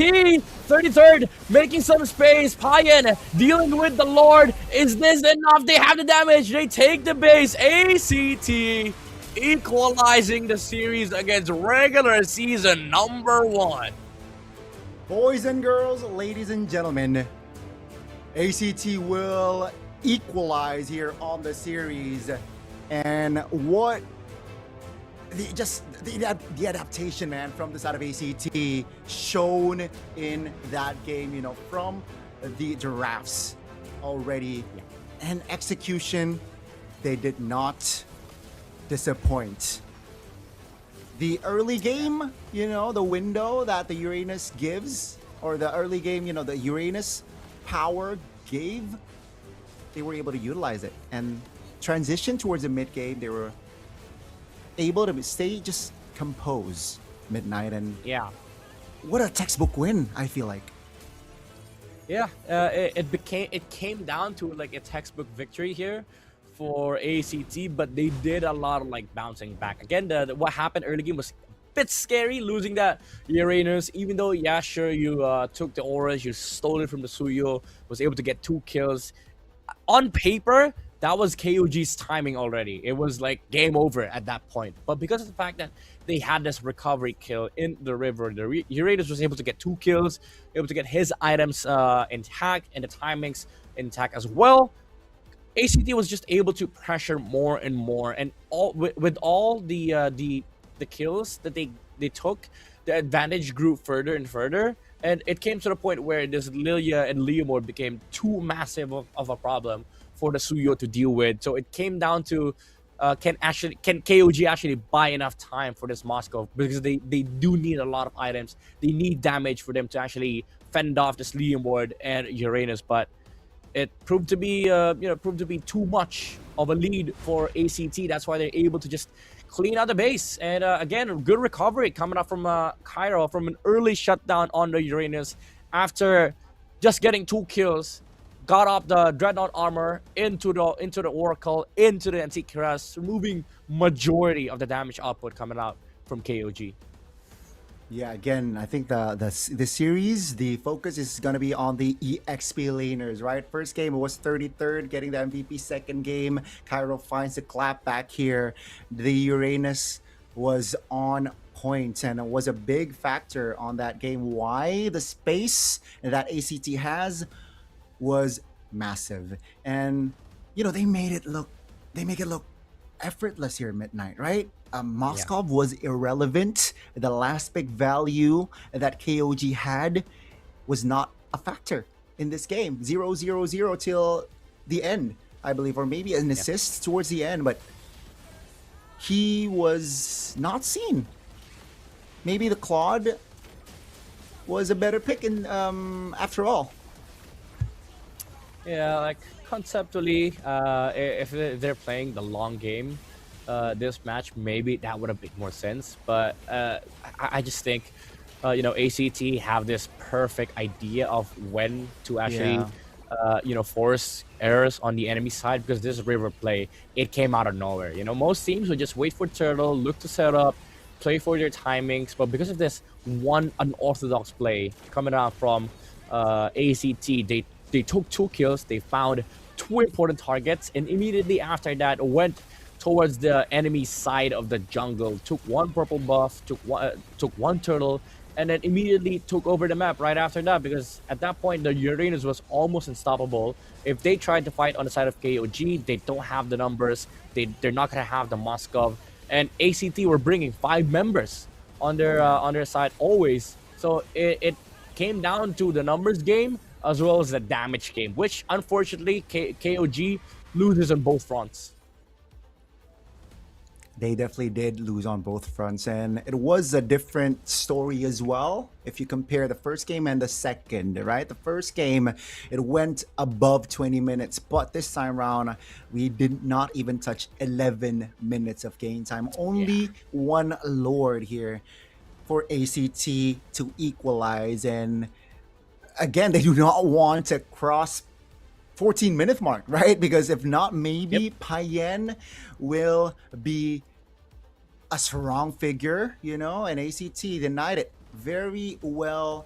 33rd, making some space. Payan dealing with the Lord. Is this enough? They have the damage. They take the base. ACT equalizing the series against regular season number 1. Boys and girls, ladies and gentlemen, ACT will equalize here on the series. And what the adaptation, man, from the side of ACT shown in that game, from the Giraffes already. And execution, they did not disappoint. The early game, the window that the Uranus gives, or the early game, the Uranus power gave, they were able to utilize it. And transition towards the mid game, they were able to stay just composed midnight. And what a textbook win, I feel like. Yeah, it came down to like a textbook victory here for ACT, but they did a lot of like bouncing back. Again, what happened early game was a bit scary, losing that Uranus, even though sure, you took the auras, you stole it from the Suyo, was able to get 2 kills. On paper, that was KOG's timing already. It was like game over at that point. But because of the fact that they had this recovery kill in the river, the Uranus was able to get 2 kills, able to get his items intact and the timings intact as well. ACT was just able to pressure more and more, and with all the kills that they took, the advantage grew further and further, and it came to the point where this Lilia and Leomord became too massive of a problem for the Suyo to deal with. So it came down to can KOG actually buy enough time for this Moscow, because they do need a lot of items. They need damage for them to actually fend off this Leomord and Uranus, but it proved to be too much of a lead for ACT. That's why they're able to just clean out the base. And again, good recovery coming up from Cairo from an early shutdown on the Uranus after just getting 2 kills. Got up the Dreadnought armor into the Oracle, into the Antique Cuirass, removing majority of the damage output coming out from KOG. Yeah, again, I think the series, the focus is gonna be on the EXP laners, right? First game it was 33rd, getting the MVP. Second game, Cairo finds the clap back here. The Uranus was on point and it was a big factor on that game. Why? The space that ACT has was massive. And they make it look effortless here at Midnight, right? Moskov was irrelevant. The last pick value that KOG had was not a factor in this game. 0-0-0 till the end, I believe, or maybe an assist towards the end, but he was not seen. Maybe the Claude was a better pick in after all. Yeah, like conceptually, if they're playing the long game, this match, maybe that would have made more sense. But I just think, ACT have this perfect idea of when to actually, force errors on the enemy side, because this river play, it came out of nowhere. Most teams would just wait for turtle, look to set up, play for their timings. But because of this one unorthodox play coming out from ACT, they took 2 kills, they found 2 important targets, and immediately after that went towards the enemy side of the jungle, took 1 purple buff, took 1 turtle, and then immediately took over the map right after that, because at that point the Uranus was almost unstoppable. If they tried to fight on the side of KOG, they don't have the numbers, they're not going to have the Moskov, and ACT were bringing 5 members on their side always. So it came down to the numbers game as well as the damage game, which unfortunately KOG loses on both fronts. They definitely did lose on both fronts, and it was a different story as well if you compare the first game and the second, right? The first game, it went above 20 minutes, but this time around, we did not even touch 11 minutes of game time. Only 1 Lord here for ACT to equalize, and again, they do not want to cross 14-minute mark, right? Because if not, maybe Payen will be a strong figure, and ACT denied it. Very well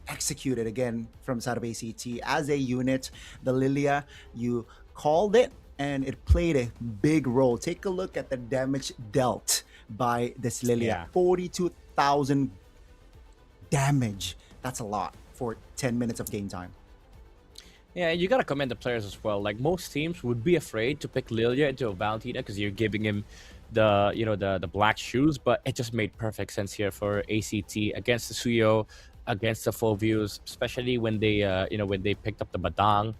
executed again from the side of ACT as a unit. The Lilia, you called it, and it played a big role. Take a look at the damage dealt by this Lilia. 42,000 damage. That's a lot for 10 minutes of game time. Yeah, you gotta commend the players as well. Like, most teams would be afraid to pick Lilia into a Valentina because you're giving him the black shoes, but it just made perfect sense here for ACT against the Suyo, against the Phoveus, especially when they when they picked up the Badang.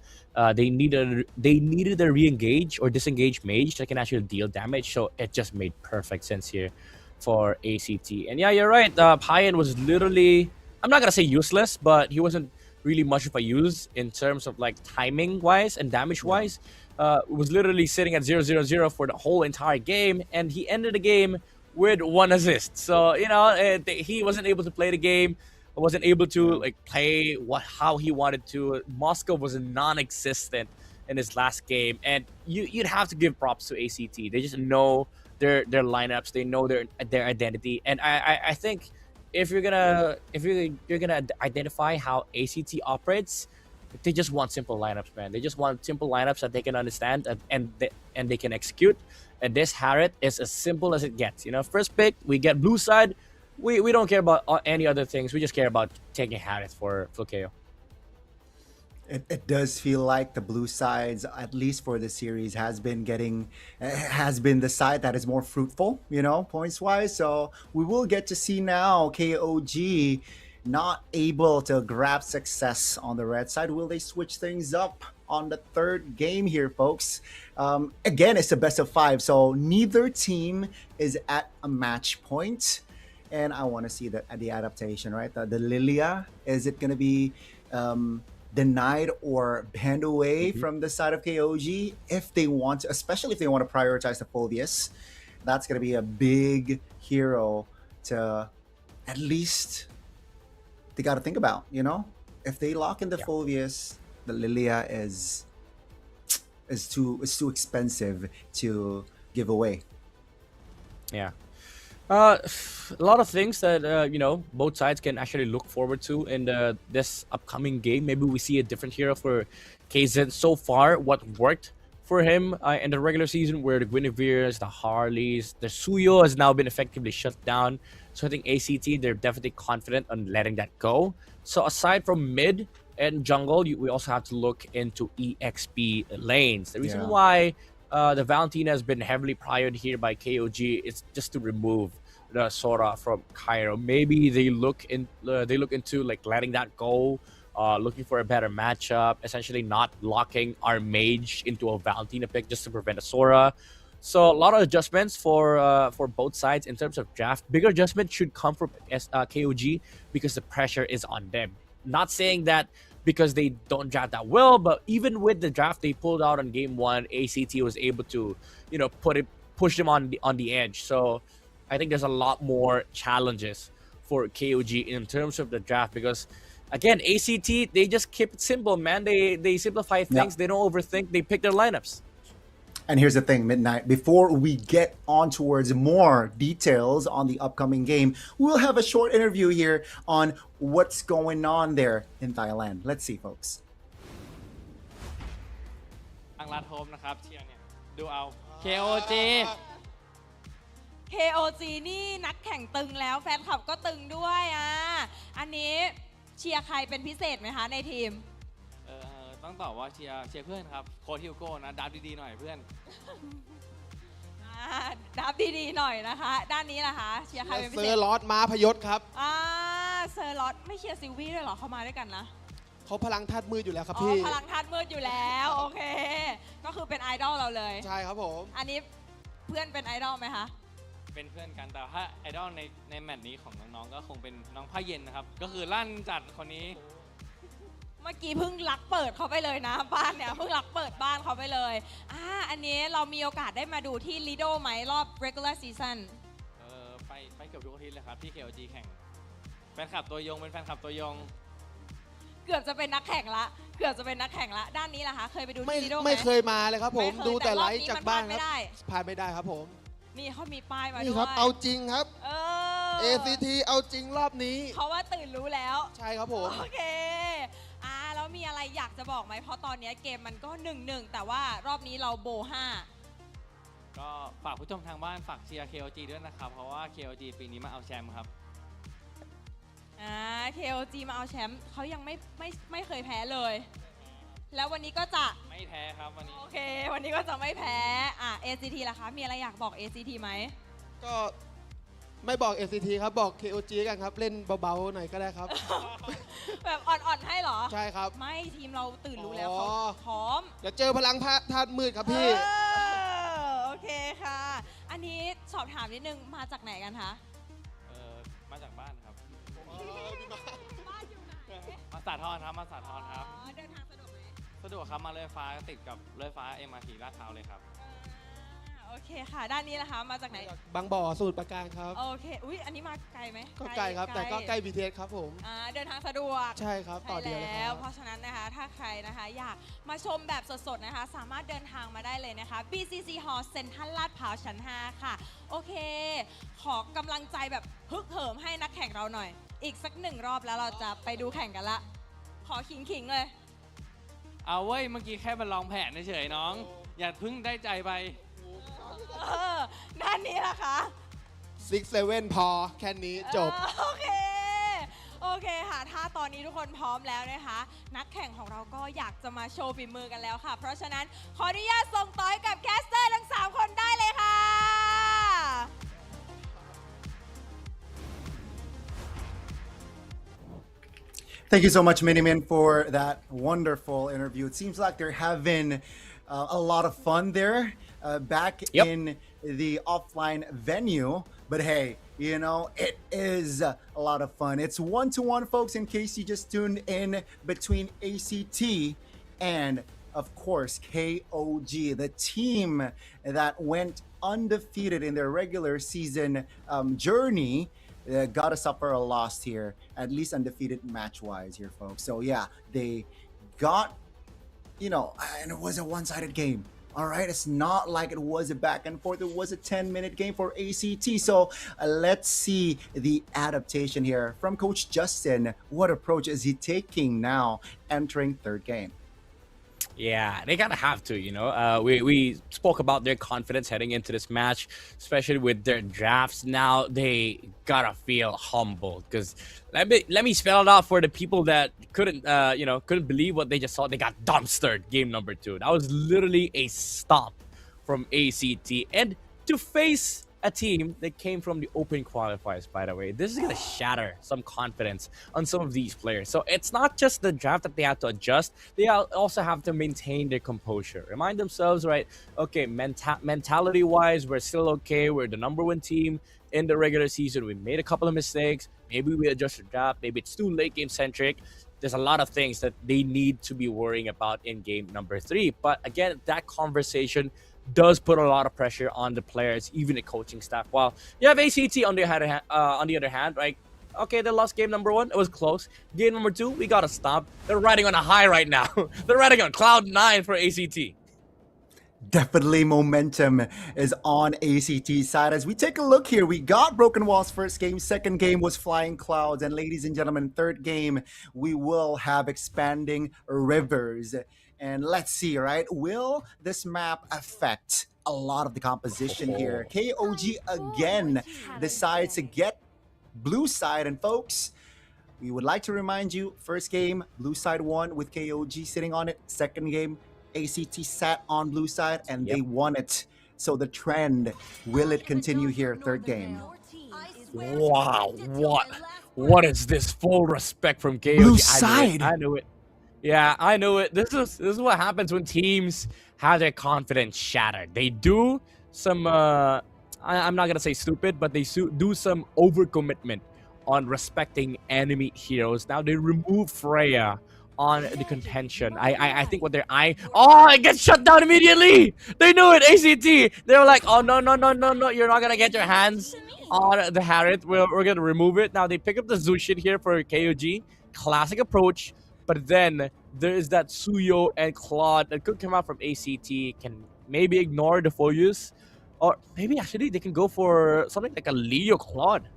They needed a re-engage or disengage mage that can actually deal damage, so it just made perfect sense here for ACT. And yeah, you're right, Payen was literally, I'm not gonna say useless, but he wasn't really much of a use in terms of like timing wise and damage wise. Was literally sitting at 0-0-0 for the whole entire game, and he ended the game with 1 assist. So he wasn't able to play the game, wasn't able to like play how he wanted to. Moscow was non-existent in his last game, and you'd have to give props to ACT. They just know their lineups, they know their identity, and I think if you're gonna identify how ACT operates, they just want simple lineups, man. They just want simple lineups that they can understand and they can execute. And this Harriet is as simple as it gets. First pick, we get blue side. We don't care about any other things. We just care about taking Harriet for KO. It does feel like the blue sides, at least for the series, has been the side that is more fruitful, points wise. So we will get to see now KOG not able to grab success on the red side. Will they switch things up on the 3rd game here, folks? Again, it's a best of 5, so neither team is at a match point, and I want to see the adaptation, right? The Lilia, is it going to be denied or banned away from the side of KOG if they want to, especially if they want to prioritize the Phoveus? That's going to be a big hero to at least they got to think about, if they lock in the Phoveus, the Lilia is too expensive to give away. Yeah. Uh, a lot of things that both sides can actually look forward to in this upcoming game. Maybe we see a different hero for KZ so far. What worked for him in the regular season, where the Guinevere's, the Harleys, the Suyo has now been effectively shut down. So I think ACT, they're definitely confident on letting that go. So aside from mid and jungle, we also have to look into EXP lanes. The reason Yeah. why the Valentina has been heavily priored here by KOG is just to remove the Sora from Cairo. Maybe they look into like letting that go, looking for a better matchup, essentially not locking our mage into a Valentina pick just to prevent a Sora. So a lot of adjustments for both sides in terms of draft. Bigger adjustment should come from KOG because the pressure is on them. Not saying that because they don't draft that well, but even with the draft they pulled out on game one, ACT was able to, push them on the edge. So I think there's a lot more challenges for KOG in terms of the draft because, again, ACT, they just keep it simple, man. They simplify things. They don't overthink. They pick their lineups. And here's the thing, Midnight, before we get on towards more details on the upcoming game, we'll have a short interview here on what's going on there in Thailand. Let's see, folks. ทางลาดโฮมนะครับเชียร์เนี่ยดูเอา KOG KOG นี่นักแข่งตึงแล้วแฟนคลับก็ตึงด้วยอันนี้เชียร์ใครเป็นพิเศษไหมคะในทีม ต้องตอบว่าเชียร์เพื่อนครับโค้ชฮิวโก้นะดับดีๆหน่อยเพื่อน ดับดีๆหน่อยนะคะด้านนี้ล่ะคะเชียร์ใครเป็นพิเศษ เซอร์ลอสม้าพยศครับ เซอร์ลอตไม่เชียร์ซิลวี่ด้วยเหรอเขามาด้วยกันนะ เขาพลังธาตุมืดอยู่แล้วครับ อ๋ พี่ อพลังธาตุมืดอยู่แล้วโอเคก็คือเป็นไอดอลเราเลย ใช่ครับผม อันนี้เพื่อนเป็นไอดอลไหมคะ เป็นเพื่อนกันแต่ถ้าไอดอลในแมตช์นี้ของน้องๆก็คงเป็นน้องผ้าเย็นนะครับก็คือลั่นจัดคนนี้ เมื่อกี้เพิ่งลักเปิดเขาไปเลยนะบ้านเนี่ยเพิ่งลักเปิดบ้านเขาไปเลยอันนี้เรามีโอกาสได้มาดูที่ลีโดไหมรอบ regular season ไปเกือบทุกอาทิตย์เลยครับที่ KOG แข่งแฟนคลับตัวยงเป็นแฟนคลับตัวยง เกือบจะเป็นนักแข่งละด้านนี้ล่ะคะเคยไปดูที่ลีโดไหม ไม่เคยมาเลยครับผม ไม่เคย ดูแต่ แต่ร ไล อบ ฟ์ นี้ จาก มัน บ้าน พลาดไม่ ครับ ได้ พลาดไม่ได้ครับผม นี่เขามีป้ายมาด้วย นี่ครับเอาจริงครับ ACT เอาจริงรอบนี้ เขาว่าตื่นรู้แล้ว ใช่ครับผม โอเคแล้วมีอะไรอยากจะบอกไหมเพราะตอนนี้เกมมันก็ 1-1 แต่ว่ารอบนี้เราโบ5ก็ฝากผู้ชมทางบ้านฝากเชียร์ KOG ด้วยนะครับเพราะว่า KOG ปีนี้มาเอาแชมป์ครับKOG มาเอาแชมป์เขายังไม่เคยแพ้เลย แล้ววันนี้ก็จะไม่แพ้ครับวันนี้โอเควันนี้ก็จะไม่แพ้ACT ล่ะคะมีอะไรอยากบอก ACT ไหม ก็ไม่บอก ACT ครับบอก KOG กันครับเล่นเบาๆหน่อยก็ได้ครับ แบบอ่อนๆให้เหรอ ใช่ครับไม่ทีมเราตื่นรู้แล้วเขาพร้อม เดี๋ยวเจอพลังธาตุมืดครับพี่ โอเคค่ะอันนี้สอบถามนิดนึงมาจากไหนกันคะมาจากบ้านครับบ้านอยู่ไหนมาสาทรครับมาสาทรครับเดินทางสะดวกไหมสะดวกครับมาเลยฟ้าติดกับเลยฟ้า MRT ลาดพร้าวเลยครับโอเคค่ะด้านนี้นะคะมาจากไหนบางบ่อสมุทรปราการครับโอเคอุ๊ยอันนี้มาไกลไหมก็ไกลครับแต่ก็ใกล้ BTS ครับผมเดินทางสะดวกใช่ครับต่อเดียวเลยครับเพราะฉะนั้นนะคะถ้าใครนะคะอยากมาชมแบบสดๆนะคะสามารถเดินทางมาได้เลยนะคะ BCC Hall เซ็นทรัลลาดพร้าวชั้น 5 ค่ะโอเคขอกำลังใจแบบฮึกเหิมให้นักแข่งเราหน่อยอีกสัก1 รอบแล้วเราจะไปดูแข่งกันละขอขิงๆเลยเอาเว้ยเมื่อกี้แค่มาลองแผนเฉยๆน้องอย่าเพิ่งได้ใจไปด้านนี้ล่ะคะ6-7 พอแค่นี้จบโอเคค่ะถ้าตอนนี้ทุกคนพร้อมแล้วนะคะนักแข่งของเราก็อยากจะมาโชว์ฝีมือกันแล้วค่ะเพราะฉะนั้นขออนุญาตส่งต่อยกับแคสเตอร์ทั้ง3 คนได้เลยค่ะ Thank you so much, Minimin, for that wonderful interview. It seems like they're having a lot of fun there back in the offline venue. But hey, you know, it is a lot of fun. It's 1-1, folks, in case you just tuned in between ACT and, of course, KOG, the team that went undefeated in their regular season journey. Gotta suffer a loss here, at least undefeated match-wise here, folks. So yeah, they got, you know, and it was a one-sided game. All right, it's not like it was a back and forth. It was a 10-minute game for ACT. So let's see the adaptation here from Coach Justin. What approach is he taking now entering third game? Yeah, they gotta have to, you know. We spoke about their confidence heading into this match, especially with their drafts. Now they gotta feel humble because let me spell it out for the people that couldn't believe what they just saw. They got dumpstered game number 2. That was literally a stop from ACT, and to face a team that came from the open qualifiers, by the way, this is gonna shatter some confidence on some of these players. So it's not just the draft that they have to adjust, they also have to maintain their composure, remind themselves, right, okay, mentality wise, we're still okay, we're the #1 team in the regular season, we made a couple of mistakes, maybe we adjust the draft, maybe it's too late game centric. There's a lot of things that they need to be worrying about in game number 3. But again, that conversation does put a lot of pressure on the players, even the coaching staff. While you have ACT on the other hand, right? Okay, they lost game number 1. It was close. Game number 2, we gotta stop. They're riding on a high right now. They're riding on cloud 9 for ACT. Definitely momentum is on ACT's side. As we take a look here, we got Broken Walls first game. Second game was Flying Clouds. And ladies and gentlemen, third game, we will have Expanding Rivers. And let's see, right? Will this map affect a lot of the composition here? KOG again decides to get blue side. And folks, we would like to remind you, first game, blue side won with KOG sitting on it. Second game, ACT sat on blue side and they won it. So the trend, will it continue here, third game? Wow, what is this? Full respect from KOG. Blue side. I knew it. Yeah, I knew it. This is what happens when teams have their confidence shattered. They do some I'm not gonna say stupid, but they do some overcommitment on respecting enemy heroes. Now they remove Freya on the contention. I think what their eye, oh, it gets shut down immediately. They knew it. ACT, they were like, oh no, you're not gonna get your hands on the Harriet. We're gonna remove it. Now they pick up the Zushin here for KOG. Classic approach. But then there is that Suyo and Claude that could come out from ACT, can maybe ignore the Foyus, or maybe actually they can go for something like a Leo Claude.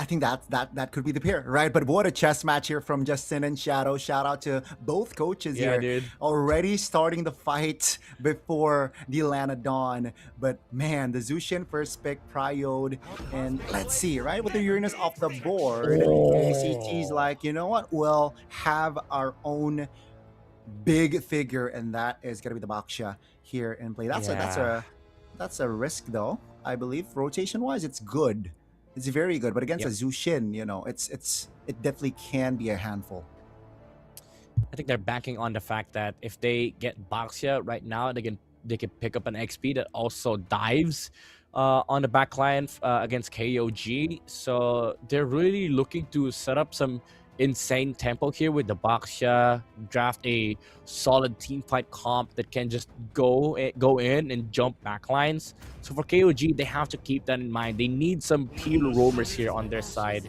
I think that could be the pair, right? But what a chess match here from Justin and Shadow. Shout out to both coaches here. Dude. Already starting the fight before the Lana Dawn. But man, the Zushin first pick, Priode, and let's see, right? With the Uranus off the board, ACT's like, you know what? We'll have our own big figure, and that is gonna be the Baksha here in play. That's a risk though, I believe. Rotation wise, it's good. It's very good, but against a Zushin, you know, it definitely can be a handful. I think they're banking on the fact that if they get Baxia right now, they can pick up an XP that also dives on the backline against KOG. So they're really looking to set up some insane tempo here with the Baxia, draft a solid team fight comp that can just go in and jump backlines. So for KOG, they have to keep that in mind. They need some peel roamers here on their side.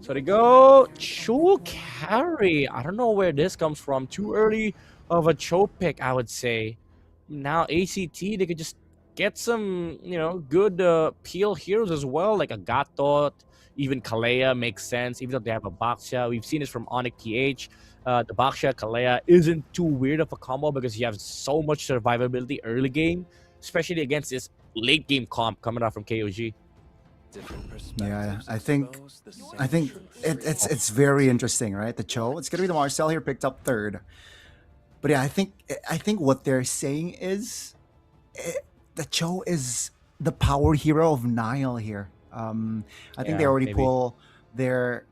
So they go Cho carry. I don't know where this comes from. Too early of a Cho pick, I would say. Now ACT, they could just get some, you know, good peel heroes as well, like a Gatot. Even Kalea makes sense, even though they have a Baxia. We've seen this from Onyx TH. The Baxia Kalea isn't too weird of a combo because you have so much survivability early game, especially against this late game comp coming out from KOG. Yeah, I think it's very interesting, right? The Cho, it's gonna be the Marcel here, picked up third. But yeah, I think what they're saying is the Cho is the power hero of Nile here. I think they already pull their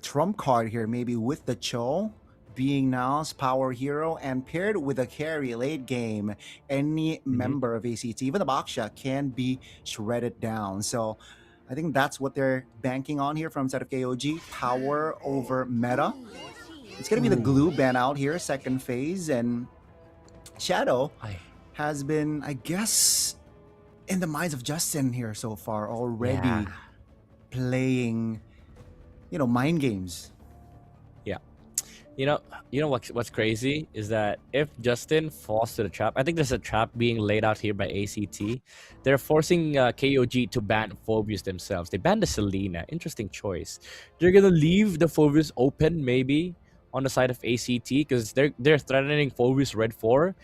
trump card here, maybe with the Cho being Nile's power hero and paired with a carry late game. Any member of ACT, even the Baksha, can be shredded down. So I think that's what they're banking on here from side of KOG. Power over meta. It's gonna be the glue ban out here, second phase, and Shadow has been, I guess, in the minds of Justin here so far, already playing, mind games. Yeah. What's crazy is that if Justin falls to the trap, I think there's a trap being laid out here by ACT. They're forcing KOG to ban Phobius themselves. They banned the Selena. Interesting choice. They're gonna leave the Phobius open maybe on the side of ACT because they're threatening Phobius Red 4.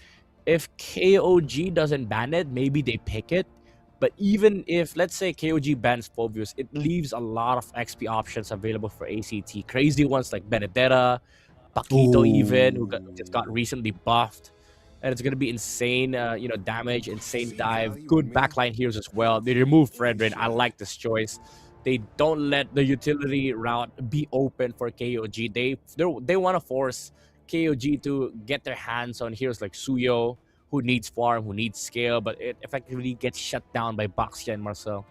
If KOG doesn't ban it, maybe they pick it. But even if, let's say, KOG bans Phobius, it leaves a lot of XP options available for ACT. Crazy ones like Benedetta, Paquito even, who just got recently buffed. And it's going to be insane, damage, insane dive, good backline heroes as well. They remove Fredrin. I like this choice. They don't let the utility route be open for KOG. They want to force KOG to get their hands on heroes like Suyo, who needs farm, who needs scale, but it effectively gets shut down by Baxia and Marcel.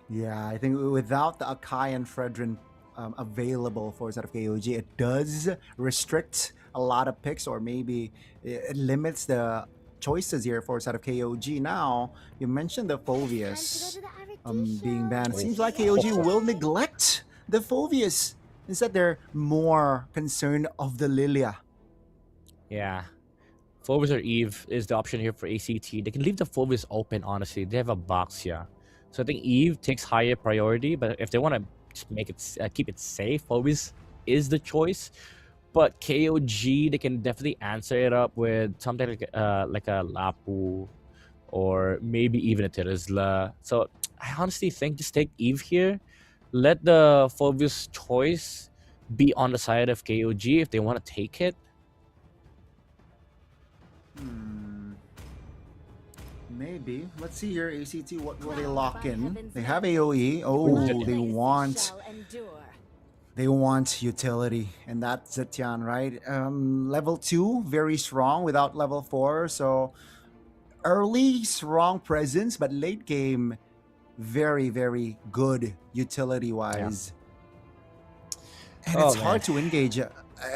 Yeah, I think without the Akai and Fredrin available for side of KOG, it does restrict a lot of picks, or maybe it limits the choices here for side of KOG. Now, you mentioned the Phobius being banned. Seems like KOG will neglect the Phobius. Instead, they're more concerned of the Lilia. Yeah. Phobius or Eve is the option here for ACT. They can leave the Phobius open, honestly. They have a Baxia. So I think Eve takes higher priority, but if they want to make it keep it safe, Phobius is the choice. But KOG, they can definitely answer it up with something like a Lapu, or maybe even a Terizla. So I honestly think just take Eve here. Let the Phobius choice be on the side of KOG if they want to take it. Maybe. Let's see here, ACT, what will they lock in? They have AoE. Oh, they want utility, and that's Zetian, right? Level 2, very strong without level 4, so early, strong presence, but late game, very, very good utility-wise. Yeah. And it's hard to engage.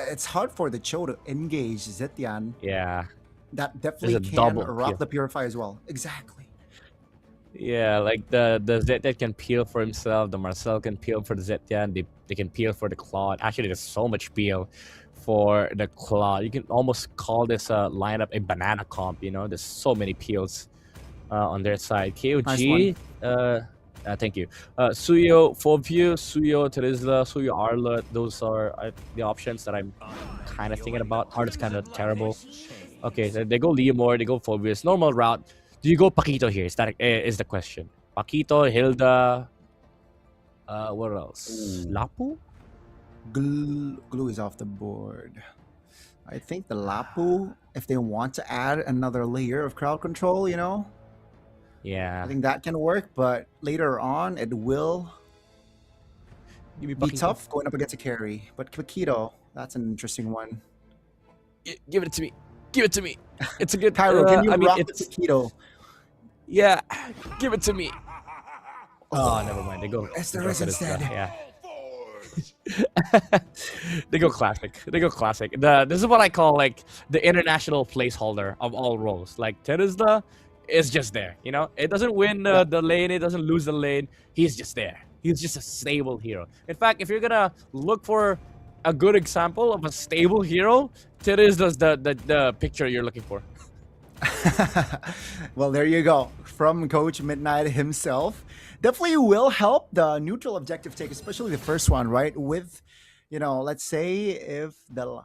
It's hard for the Cho to engage Zetian. Yeah. That definitely can rock the Purify as well. Exactly. Yeah, like the Zetian can peel for himself, the Marcel can peel for the Zetian, they can peel for the Claude. Actually, there's so much peel for the Claude. You can almost call this lineup a banana comp, there's so many peels on their side. KOG, thank you. Suyo, Phobius, Suyo, Terizla, Suyo, Arlet, those are the options that I'm kind of thinking about. Art is kind of terrible. Okay, so they go Leomore, they go Phobius. Normal route. Do you go Paquito here? Is the question. Paquito, Hilda. What else? Lapu? Glue is off the board. I think the Lapu, if they want to add another layer of crowd control, Yeah. I think that can work, but later on, it will be tough going up against a carry. But Paquito, that's an interesting one. Give it to me. Give it to me. It's a good... Pyro, can you rock the Paquito? Yeah, give it to me. Oh, never mind. They go... Esther instead. Yeah. They go classic. They go classic. This is what I call like the international placeholder of all roles. Like Terizla is just there. It doesn't win the lane. It doesn't lose the lane. He's just there. He's just a stable hero. In fact, if you're gonna look for a good example of a stable hero, Terizla's the picture you're looking for. Well, there you go. From Coach Midnight himself. Definitely will help the neutral objective take, especially the first one, right? With, let's say if the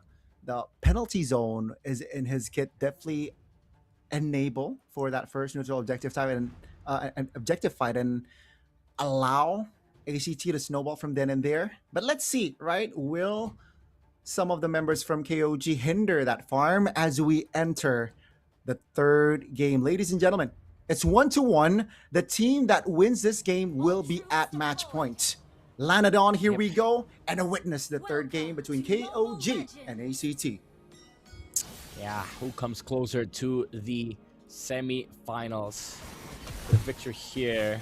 penalty zone is in his kit, definitely enable for that first neutral objective type and objective fight and allow ACT to snowball from then and there. But let's see, right? Will some of the members from KOG hinder that farm as we enter the third game? Ladies and gentlemen, it's 1-1. The team that wins this game will be at match point. Lanadon, here we go, and a witness the third game between KOG and ACT. Yeah, who comes closer to the semi-finals? The victor here.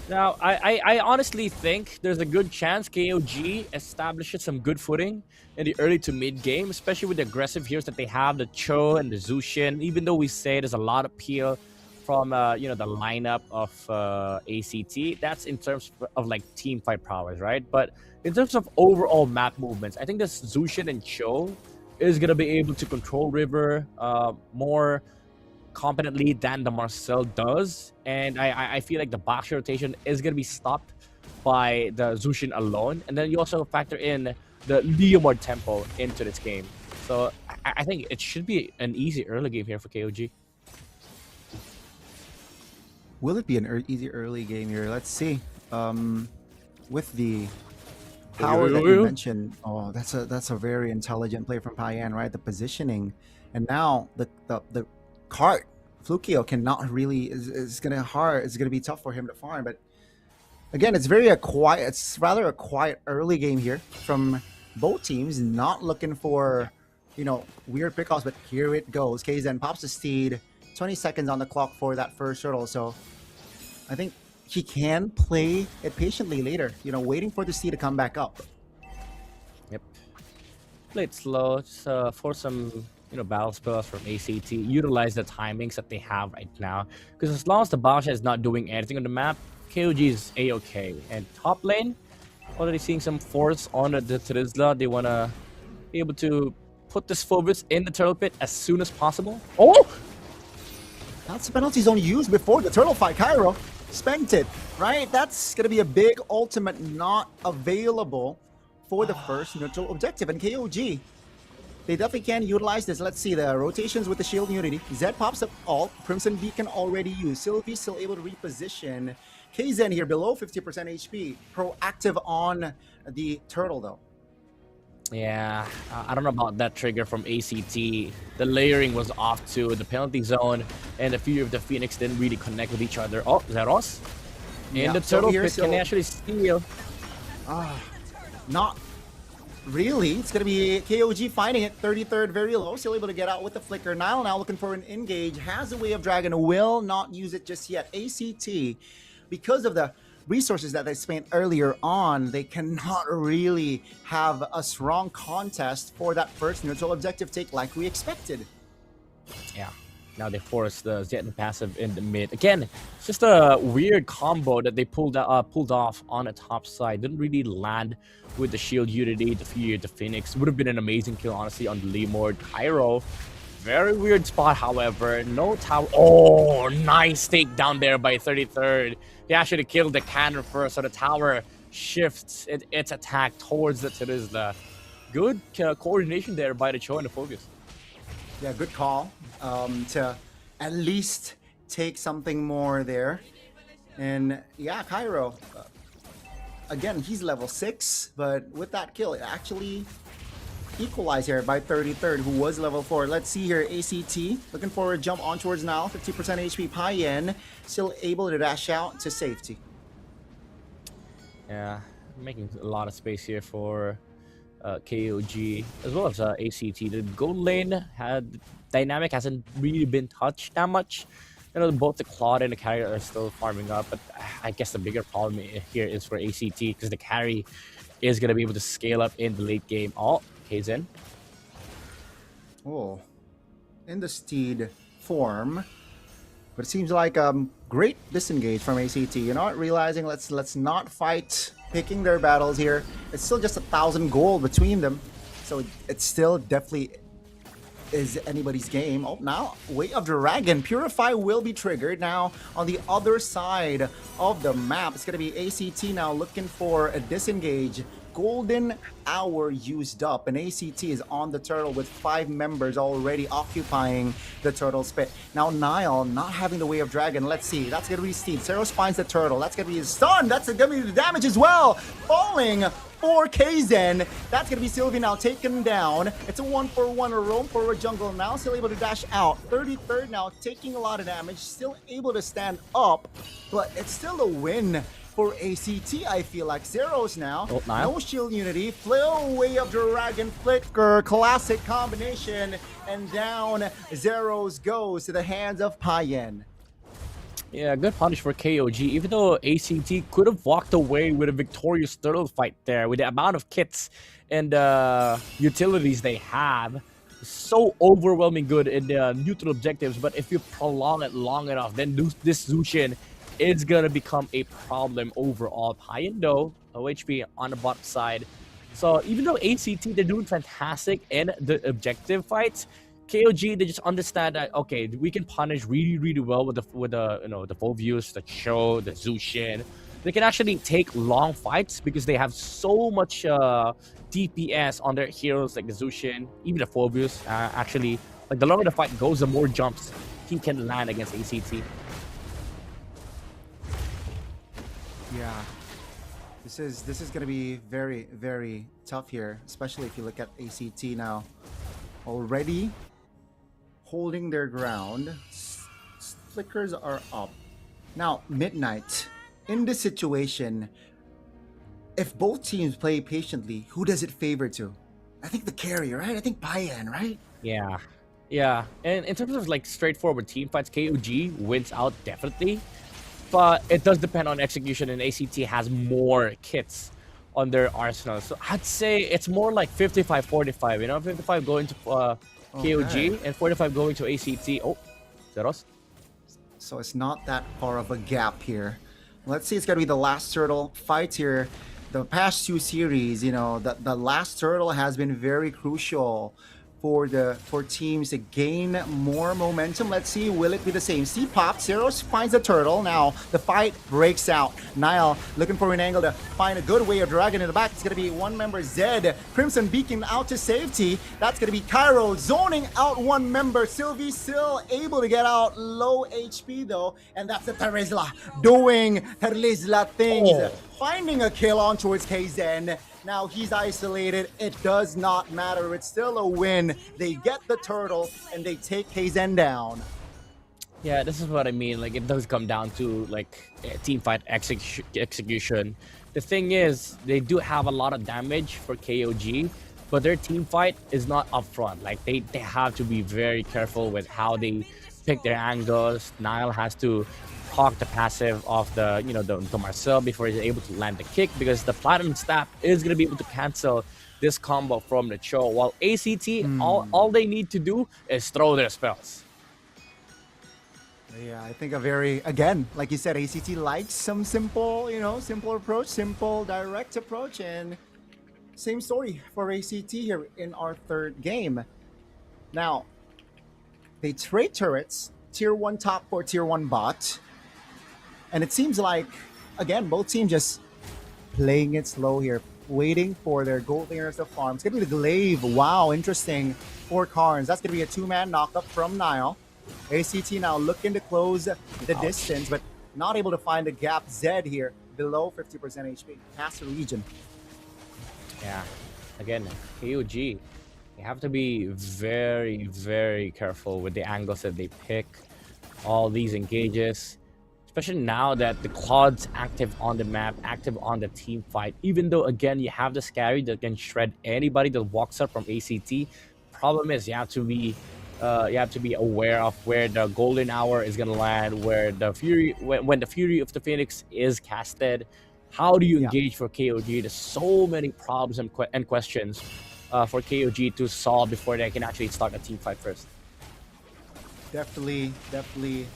Now, I honestly think there's a good chance KOG establishes some good footing in the early to mid game, especially with the aggressive heroes that they have, the Cho and the Zushin. Even though we say there's a lot of peel from the lineup of ACT. That's in terms of like team fight prowess, right? But in terms of overall map movements, I think this Zushin and Cho is gonna be able to control River more competently than the Marcel does, and I feel like the box rotation is gonna be stopped by the Zushin alone, and then you also factor in the Leomord tempo into this game. So I think it should be an easy early game here for KOG. Will it be an easy early game here? Let's see. With the power that you mentioned, that's a very intelligent play from Payan, right? The positioning, and now the cart Flukio cannot really is gonna be tough for him to farm. But again, it's rather a quiet early game here from both teams, not looking for weird pickoffs, but here it goes. KZen pops the steed, 20 seconds on the clock for that first turtle, so I think he can play it patiently later, waiting for the steed to come back up. Yep. Play it slow, just for some battle spells from ACT, utilize the timings that they have right now, because as long as the Basha is not doing anything on the map, KOG is a-okay. And top lane, already seeing some force on the Terizla. They want to be able to put this Phobos in the turtle pit as soon as possible. Oh! That's the penalty zone used before the turtle fight. Cairo spent it, right? That's going to be a big ultimate not available for the first neutral objective. And KOG, they definitely can utilize this. Let's see the rotations with the shield unity. Zed pops up ult. Crimson Beacon already used. Sylvie still able to reposition. KZen here below 50% HP. Proactive on the turtle though. Yeah, I don't know about that trigger from ACT. The layering was off too. The penalty zone and a few of the Phoenix didn't really connect with each other. Oh, Zeros? And the turtle pit can actually steal. Not really. It's going to be KOG finding it. 33rd, very low. Still able to get out with the flicker. Nile now looking for an engage. Has a Way of Dragon. Will not use it just yet. ACT, because of the resources that they spent earlier on, they cannot really have a strong contest for that first neutral objective take like we expected. Yeah. Now they force the Zed passive in the mid. Again, it's just a weird combo that they pulled off on the top side. Didn't really land with the shield unity, the Fear, the Phoenix. Would have been an amazing kill, honestly, on the Leomord. Cairo, very weird spot, however. No tower. Oh, nice takedown there by 33rd. He actually killed the cannon first, so the tower shifts its attack towards the Terizla. Good coordination there by the Cho and the Focus. Yeah, good call to at least take something more there. And yeah, Cairo, again, he's level 6, but with that kill, it actually equalized here by 33rd, who was level 4. Let's see here, ACT looking for a jump on towards Nile, 50% HP. Payan still able to dash out to safety. Yeah, making a lot of space here for KOG as well as ACT. The gold lane dynamic hasn't really been touched that much. Both the Claude and the carry are still farming up, but I guess the bigger problem here is for ACT, because the carry is going to be able to scale up in the late game. Oh, KZen. Oh, in the steed form, but it seems like great disengage from ACT. You're not realizing, let's not fight, picking their battles here. It's still just 1,000 gold between them, so it's still definitely is anybody's game. Oh, now Way of Dragon. Purify will be triggered. Now on the other side of the map, it's going to be ACT now looking for a disengage. Golden hour used up, and ACT is on the turtle with 5 members already occupying the turtle spit. Now Nile not having the Way of Dragon. Let's see, that's gonna be Steve. Seros finds the turtle. That's gonna be his stun. That's gonna be the damage as well. Falling for KZen. That's gonna be Sylvie now taken down. It's a 1-for-1 roam for a jungle now. Still able to dash out. 33rd now taking a lot of damage. Still able to stand up, but it's still a win for ACT, I feel like. Zeros now. Oh, no shield unity. Flail, Way of Dragon, flicker, classic combination, and down Zeros goes to the hands of Payan. Yeah, good punish for KOG, even though ACT could have walked away with a victorious turtle fight there with the amount of kits and utilities they have. so overwhelming good in the neutral objectives, but if you prolong it long enough, then this Zushin is gonna become a problem overall. Payan though, low HP on the bottom side. So even though ACT, they're doing fantastic in the objective fights, KOG, they just understand that, okay, we can punish really well with the the full views, the Cho, the Zushin. They can actually take long fights because they have so much DPS on their heroes like the Zushin, even the full views. Actually, like the longer the fight goes, the more jumps he can land against ACT. Yeah. This is gonna be very tough here, especially if you look at ACT now. Already holding their ground. Flickers are up. Now, Midnight, in this situation, if both teams play patiently, who does it favor to? I think the carry, right? I think Payan, right? Yeah. And in terms of like straightforward team fights, KOG wins out definitely. But it does depend on execution, and ACT has more kits on their arsenal. So I'd say it's more like 55-45, 55 going to KOG and 45 going to ACT. Oh, Zeros. So it's not that far of a gap here. Let's see, it's gonna be the last turtle fight here. The past two series, the last turtle has been very crucial for teams to gain more momentum. Let's see, will it be the same? See, pop, Zeros finds the turtle. Now the fight breaks out. Nile looking for an angle to find a good way of dragging it back. It's gonna be one member Zed. Crimson Beacon out to safety. That's gonna be Cairo zoning out one member. Sylvie still able to get out, low HP though, and that's the Terizla doing Terizla things. Finding a kill on towards KZen. Now he's isolated. It does not matter. It's still a win. They get the turtle and they take KZen down. Yeah, this is what I mean. Like, it does come down to like team fight execution. The thing is, they do have a lot of damage for KOG, but their team fight is not upfront. Like, they have to be very careful with how they pick their angles. Nile has to proc the passive of the Marcel before he's able to land the kick, because the Platinum Staff is going to be able to cancel this combo from the Cho, while ACT, all they need to do is throw their spells. Yeah, I think again, like you said, ACT likes some simple approach, simple direct approach, and same story for ACT here in our third game. Now, they trade turrets, tier 1 top for tier 1 bot. And it seems like, again, both teams just playing it slow here, waiting for their gold layers to farm. It's going to be the Glaive. Wow, interesting for Karns. That's going to be a 2-man knockup from Nile. ACT now looking to close the distance, but not able to find the gap. Zed here, below 50% HP, past the region. Yeah, again, KOG, you have to be very careful with the angles that they pick, all these engages. Especially now that the Claude's active on the map, active on the team fight. Even though, again, you have the Scary that can shred anybody that walks up from ACT. Problem is, you have to be aware of where the Golden Hour is gonna land, where the Fury, when the Fury of the Phoenix is casted. How do you engage for KOG? There's so many problems and questions for KOG to solve before they can actually start a team fight first. Definitely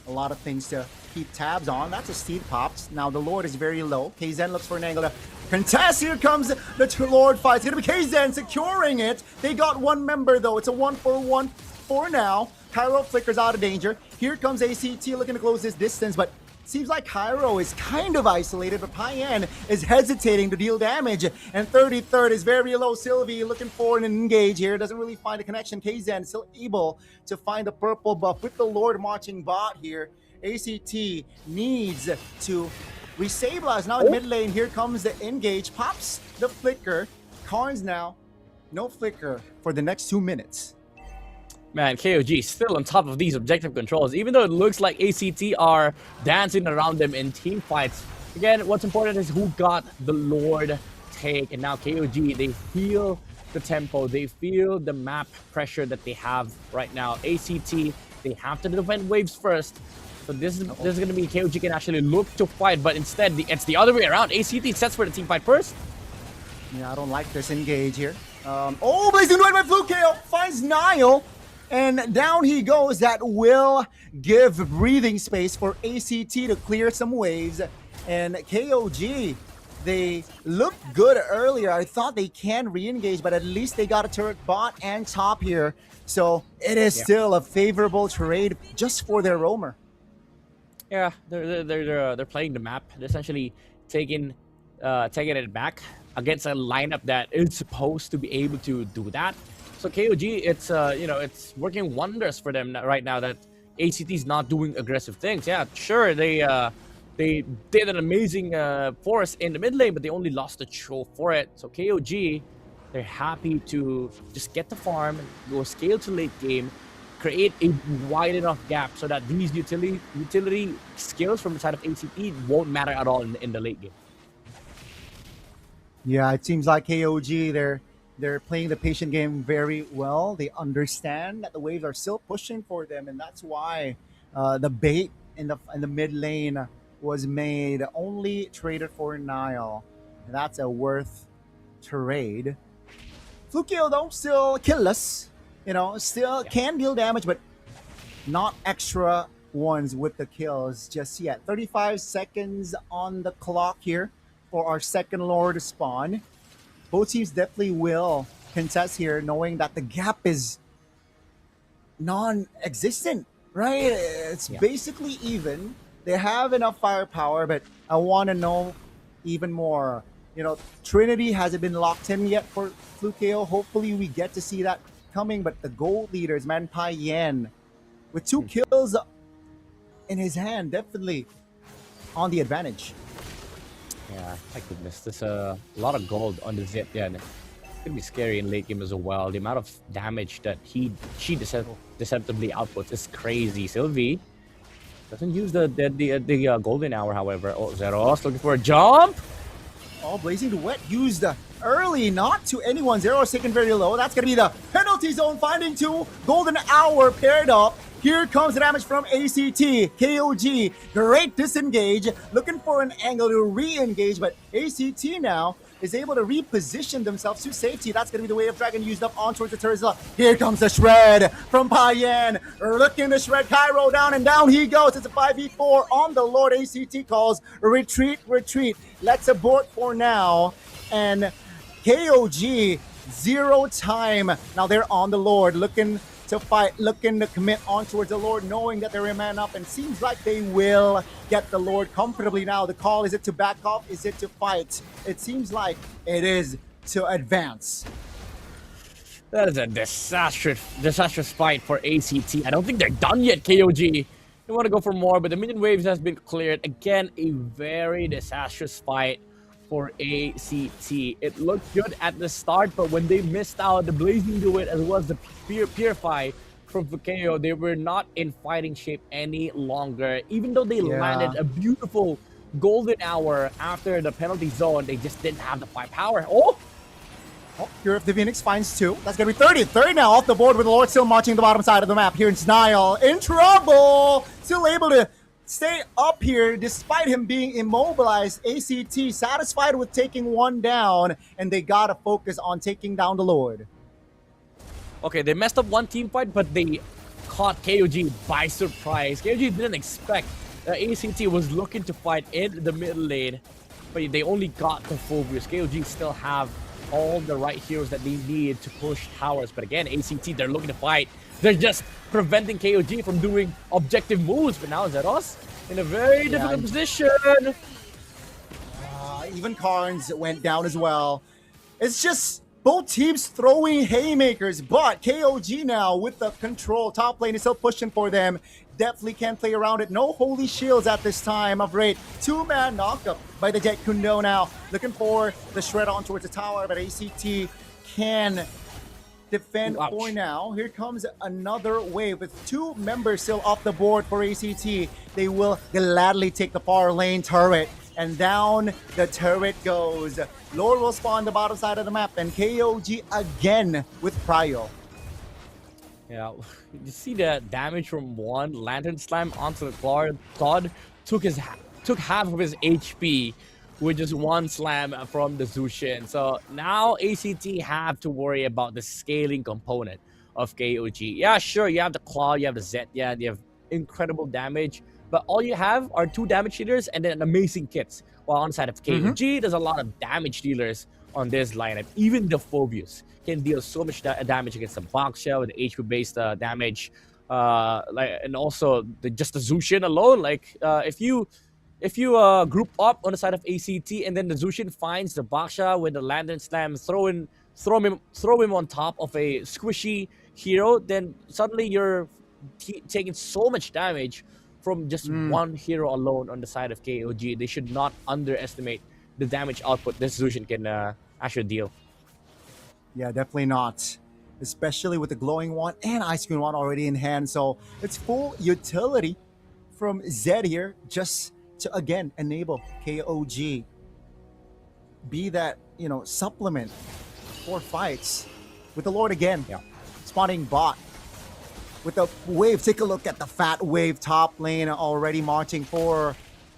a lot of things to keep tabs on. That's a Steed pops. Now the Lord is very low. KZen looks for an angle to contest. Here comes the Lord fight. It's going to be KZen securing it. They got one member though. It's a 1-for-1 for now. Cairo flickers out of danger. Here comes ACT looking to close this distance, but seems like Cairo is kind of isolated, but Payan is hesitating to deal damage. And 33rd is very low. Sylvie looking for an engage here. Doesn't really find a connection. KZen still able to find the purple buff with the Lord marching bot here. ACT needs to restabilize. Now in mid lane, here comes the engage. Pops the flicker. Karns now, no flicker for the next 2 minutes. Man, KOG still on top of these objective controls, even though it looks like ACT are dancing around them in team fights. Again, what's important is who got the Lord take, and now KOG, they feel the tempo, they feel the map pressure that they have right now. ACT, they have to defend waves first. So this is going to be KOG can actually look to fight, but instead it's the other way around. ACT sets for the team fight first. Yeah, I don't like this engage here. Oh, blazing duet by Flukeo finds Nile, and down he goes. That will give breathing space for ACT to clear some waves. And KOG, they looked good earlier. I thought they can re-engage, but at least they got a turret bot and top here. So it is still a favorable trade just for their roamer. Yeah, they're playing the map. They're essentially taking it back against a lineup that is supposed to be able to do that. So KOG, it's working wonders for them right now that ACT is not doing aggressive things. Yeah, sure, they did an amazing force in the mid lane, but they only lost the show for it. So KOG, they're happy to just get the farm, go scale to late game, create a wide enough gap so that these utility skills from the side of ACT won't matter at all in the late game. Yeah, it seems like KOG, they're playing the patient game very well. They understand that the waves are still pushing for them, and that's why the bait in the mid lane was made, only traded for Nile. And that's a worth trade. Flukeo though still killless, still can deal damage, but not extra ones with the kills just yet. 35 seconds on the clock here for our second Lord to spawn. Both teams definitely will contest here, knowing that the gap is non-existent, right? It's basically even. They have enough firepower, but I want to know even more. Trinity hasn't been locked in yet for Flukeo. Hopefully we get to see that coming, but the gold leaders, Manpai Yan, with 2 kills in his hand, definitely on the advantage. Yeah, my goodness, there's a lot of gold on the Zip. Yeah, and it's gonna be scary in late game as well. The amount of damage that she deceptively outputs is crazy. Sylvie doesn't use the golden hour, however. Oh, Zeros looking for a jump. Oh, Blazing Duet used early, not to anyone. Zero is taken very low. That's going to be the penalty zone, finding 2. Golden Hour paired up. Here comes the damage from ACT. KOG, great disengage. Looking for an angle to re-engage, but ACT now is able to reposition themselves to safety. That's going to be the Wave of Dragon used up on towards the Terzla. Here comes the Shred from Payan. Looking to shred Cairo down, and down he goes. It's a 5v4 on the Lord. ACT calls retreat. Let's abort for now. And KOG, 0 time. Now they're on the Lord, looking to fight, looking to commit on towards the Lord, knowing that they're a man up, and seems like they will get the Lord comfortably now. The call, is it to back off? Is it to fight? It seems like it is to advance. That is a disastrous fight for ACT. I don't think they're done yet, KOG. They want to go for more, but the minion waves has been cleared. Again, a very disastrous fight for ACT. It looked good at the start, but when they missed out the Blazing Duet as well as the Purify from Flukeo, they were not in fighting shape any longer. Even though they landed a beautiful golden hour after the penalty zone, they just didn't have the firepower. Oh, Here if the Phoenix finds 2. That's going to be 30. 30 now off the board with the Lord still marching the bottom side of the map. Here it's Nile in trouble. Still able to stay up here despite him being immobilized. ACT satisfied with taking 1 down, and they got to focus on taking down the Lord. okay, they messed up one team fight, but they caught KOG by surprise. KOG didn't expect ACT was looking to fight in the middle lane, but they only got the full boost. KOG still have all the right heroes that they need to push towers, but again, ACT, they're looking to fight. They're just preventing KOG from doing objective moves, but now Zeros in a very difficult position. Even Carnes went down as well. It's just both teams throwing haymakers, but KOG now with the control. Top lane is still pushing for them. Definitely can't play around it. No holy shields at this time of rate. 2-man knockup by the Jet Kundo now. Looking for the shred on towards the tower, but ACT can defend for now. Here comes another wave with 2 members still off the board for ACT. They will gladly take the far lane turret, and down the turret goes. Lord will spawn the bottom side of the map, and KOG again with Prio. Yeah, you see the damage from one Lantern Slam onto the Claude took half of his HP, with just one slam from the Zushin. So now ACT have to worry about the scaling component of KOG. Yeah, sure, you have the Claw, you have the Zetya, you have incredible damage, but all you have are 2 damage dealers and then amazing kits. While on the side of KOG, there's a lot of damage dealers on this lineup. Even the Phobius can deal so much damage against the Boxshell with the HP-based damage. And also just the Zushin alone. Like if you group up on the side of ACT and then the Zushin finds the Baksha with the Lantern Slam, throw him on top of a squishy hero, then suddenly you're taking so much damage from just one hero alone on the side of KOG. They should not underestimate the damage output this Zushin can actually deal. Yeah, definitely not. Especially with the Glowing Wand and Ice Queen Wand already in hand. So it's full utility from Zed here just to, again, enable KOG. Be that, supplement for fights. With the Lord again, spawning bot. With the wave, take a look at the fat wave top lane already marching for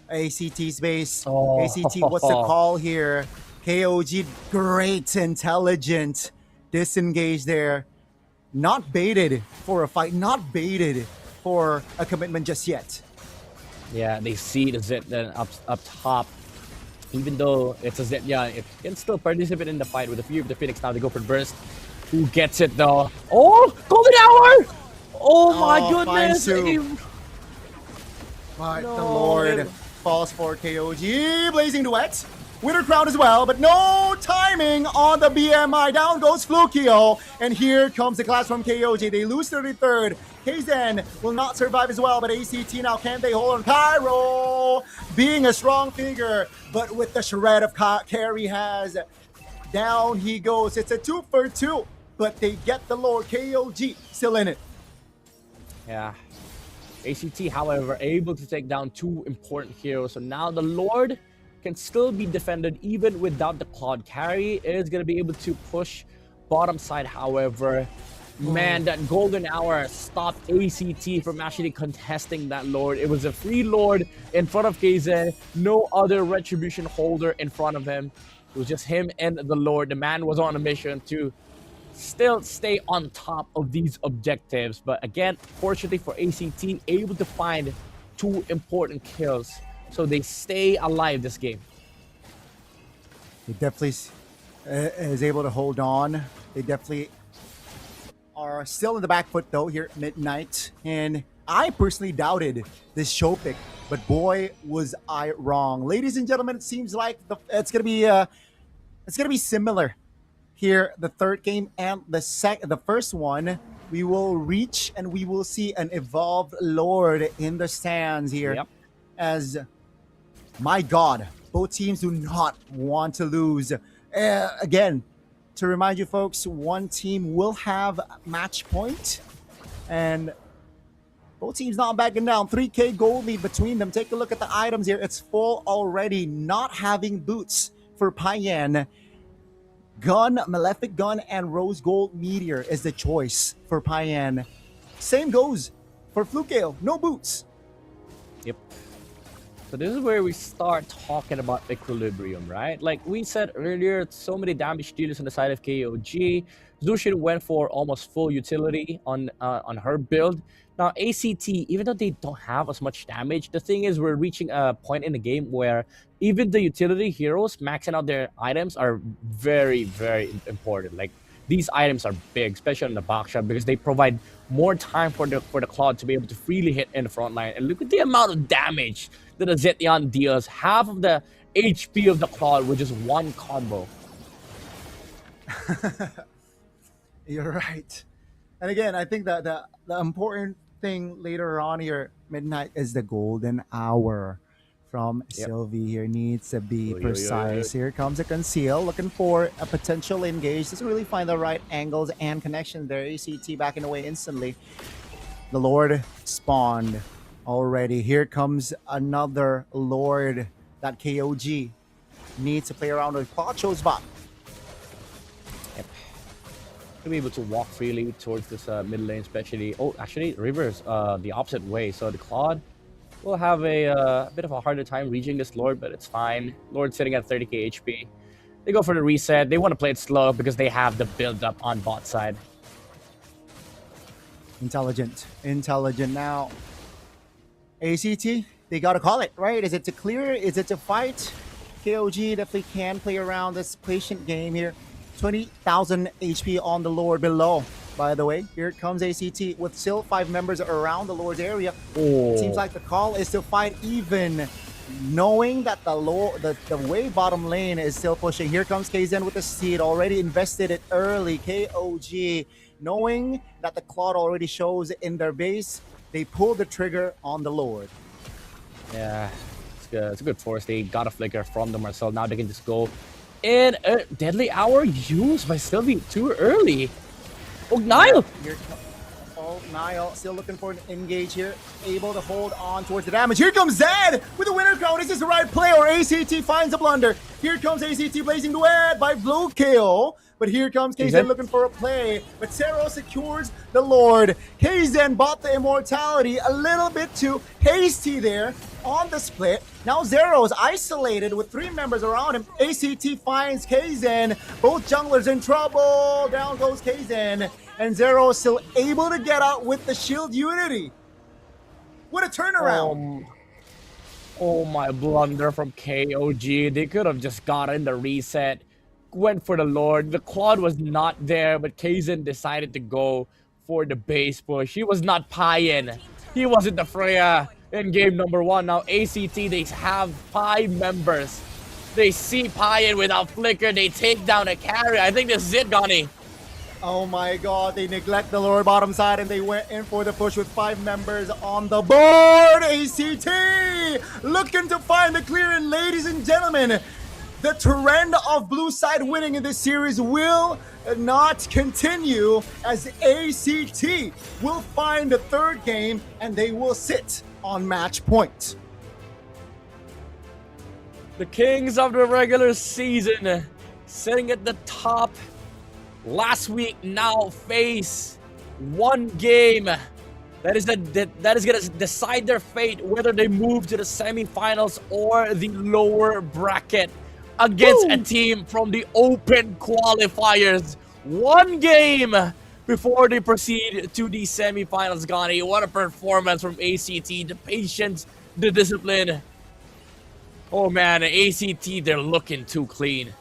ACT's base. ACT, what's the call here? KOG, great, intelligent, disengaged there. Not baited for a fight, not baited for a commitment just yet. Yeah, they see the Zed then up top. Even though it's a Zed, yeah, it can still participate in the fight with the Fury of the Phoenix. Now they go for the burst. Who gets it though? Oh, Golden Hour! Oh my goodness! But the Lord falls for KOG. Blazing Duet. Winter Crown as well, but no timing on the BMI. Down goes Flukio. And here comes the clash from KOG. They lose 33rd. Kzen will not survive as well, but ACT now, can they hold on? Pyro being a strong figure, but with the shred of carry has, down he goes. It's a 2 for 2, but they get the Lord. KOG still in it. Yeah. ACT, however, able to take down 2 important heroes. So now the Lord can still be defended even without the Cloud carry. Is going to be able to push bottom side, however. Man, that Golden Hour stopped ACT from actually contesting that Lord. It was a free Lord in front of Kzen. No other Retribution holder in front of him. It was just him and the Lord. The man was on a mission to still stay on top of these objectives. But again, fortunately for ACT, able to find 2 important kills. So they stay alive this game. He definitely is able to hold on. They definitely are still in the back foot though here at Midnight. And I personally doubted this show pick, but boy was I wrong. Ladies and gentlemen, it seems like it's gonna be similar here. The third game and the first one, we will reach and we will see an evolved Lord in the stands here. Yep. As my God, both teams do not want to lose. Again, to remind you folks, one team will have match point, and both teams not backing down. 3K gold lead between them. Take a look at the items here. It's full already. Not having boots for Payan. Gun, Malefic Gun, and Rose Gold Meteor is the choice for Payan. Same goes for Flukeo. No boots. Yep. So this is where we start talking about equilibrium, right? Like we said earlier, so many damage dealers on the side of KOG. Zushin went for almost full utility on her build. Now ACT, even though they don't have as much damage, the thing is we're reaching a point in the game where even the utility heroes maxing out their items are very, very important. Like these items are big, especially on the box shop, because they provide more time for the Cloud to be able to freely hit in the front line. And look at the amount of damage that the Zetyan deals. Half of the HP of the Cloud with just one combo. You're right. And again, I think that the important thing later on here, Midnight, is the golden hour from Sylvie here. Needs to be precise. Here comes a conceal, looking for a potential engage. Doesn't really find the right angles and connection there. ACT backing away instantly. The Lord spawned already. Here comes another Lord that KOG needs to play around with. Pacho's bot. To be able to walk freely towards this mid lane, especially. Oh, actually, River's the opposite way. So the Claude will have a bit of a harder time reaching this Lord, but it's fine. Lord's sitting at 30k HP. They go for the reset. They want to play it slow because they have the build up on bot side. Intelligent now. ACT, they gotta call it, right? Is it to clear? Is it to fight? KOG definitely can play around this patient game here. 20,000 HP on the Lord below. By the way, here comes ACT with still 5 members around the Lord's area. Oh. Seems like the call is to fight even, knowing that the way bottom lane is still pushing. Here comes KZen with the seed, already invested it early. KOG, knowing that the Claude already shows in their base, they pull the trigger on the Lord. Yeah, it's good. It's a good force. They got a flicker from the Marcel. Now they can just go in. A deadly hour used by Sylvie too early. Oh, Niall! Oh, Niall still looking for an engage here. Able to hold on towards the damage. Here comes Zed with the winner crown. Is this the right play, or ACT finds a blunder? Here comes ACT blazing the way by blue kill. But here comes KZen looking for a play. But Zero secures the Lord. KZen bought the immortality a little bit too hasty there on the split. Now Zero is isolated with 3 members around him. ACT finds KZen. Both junglers in trouble. Down goes KZen. And Zero is still able to get out with the shield unity. What a turnaround. Oh my, blunder from KOG. They could have just gotten the reset. Went for the Lord. The Claude was not there, but KZen decided to go for the base push. He was not Payan. He wasn't the Freya in game number 1. Now ACT, they have 5 members. They see Payan without flicker. They take down a carry. I think this is it, Gani. Oh my god, they neglect the lower bottom side and they went in for the push with 5 members on the board. ACT looking to find the clear, and ladies and gentlemen, the trend of blue side winning in this series will not continue, as ACT will find the 3rd game and they will sit on match point. The kings of the regular season sitting at the top last week now face one game that is going to decide their fate, whether they move to the semifinals or the lower bracket against a team from the open qualifiers. One game before they proceed to the semifinals. Gani, what a performance from ACT. The patience, the discipline. Oh man, ACT, they're looking too clean.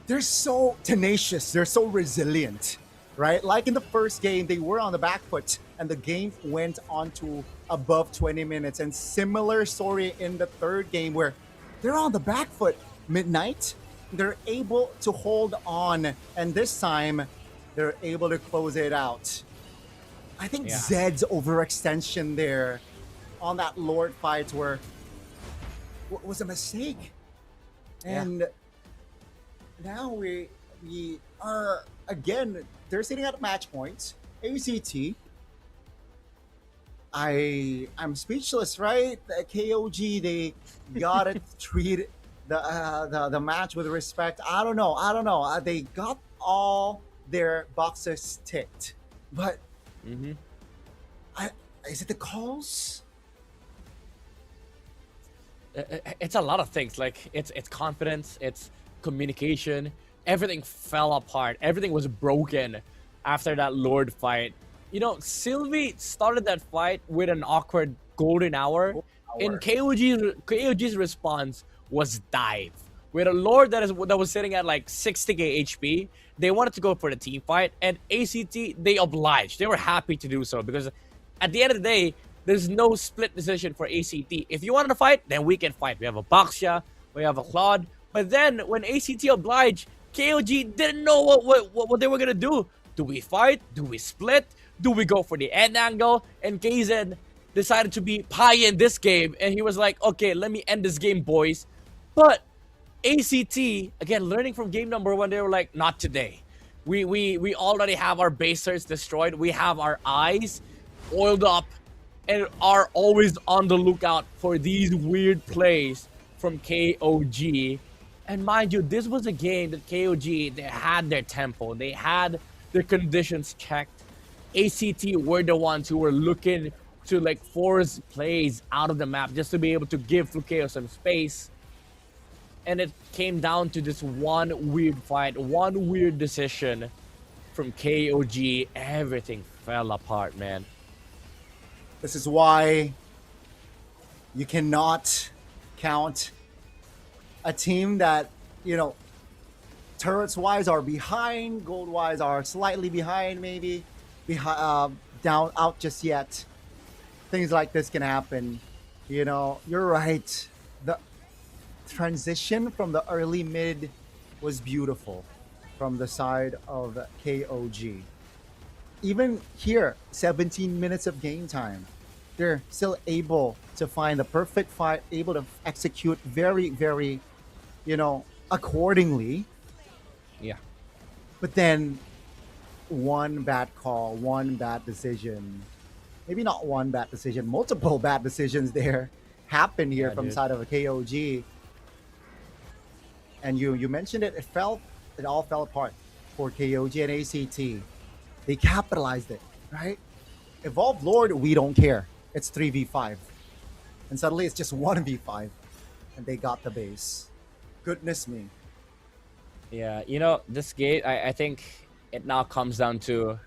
They're so tenacious, they're so resilient, right? Like in the first game, they were on the back foot and the game went on to above 20 minutes. And similar story in the 3rd game where they're on the back foot. Midnight, they're able to hold on, and this time they're able to close it out. I think Zed's overextension there on that Lord fight was a mistake. And now we are, again, they're sitting at match points. ACT, I'm speechless, right? The KOG, they gotta treat the match with respect. I don't know. They got all their boxes ticked, but is it the calls? It's a lot of things. Like it's confidence, it's communication. Everything fell apart. Everything was broken after that Lord fight. You know, Sylvie started that fight with an awkward golden hour. And KOG's response was dive. With a Lord that was sitting at like 60k HP, they wanted to go for the team fight, and ACT, they obliged. They were happy to do so because at the end of the day, there's no split decision for ACT. If you wanted to fight, then we can fight. We have a Baxia, we have a Claude. But then when ACT obliged, KOG didn't know what they were gonna do. Do we fight? Do we split? Do we go for the end angle? And KZen decided to be pie in this game, and he was like, okay, let me end this game, boys. But ACT, again, learning from game number 1, they were like, not today. We already have our basers destroyed. We have our eyes oiled up and are always on the lookout for these weird plays from KOG. And mind you, this was a game that KOG, they had their tempo. They had their conditions checked. ACT were the ones who were looking to like force plays out of the map just to be able to give Flukeo some space. And it came down to this one weird fight, one weird decision from KOG. Everything fell apart, man. This is why you cannot count a team that, you know, turrets wise are behind, gold wise are slightly behind, maybe down out just yet. Things like this can happen. You know, you're right. The transition from the early mid was beautiful from the side of KOG. Even here, 17 minutes of game time, they're still able to find the perfect fight, able to execute very, very, you know, accordingly. Yeah. But then one bad call, one bad decision, maybe not one bad decision, multiple bad decisions there happened here from the side of a KOG. And you mentioned it, it all fell apart for KOG and ACT. They capitalized it, right? Evolved Lord, we don't care. It's 3v5. And suddenly it's just 1v5. And they got the base. Goodness me. Yeah, you know, this game, I think it now comes down to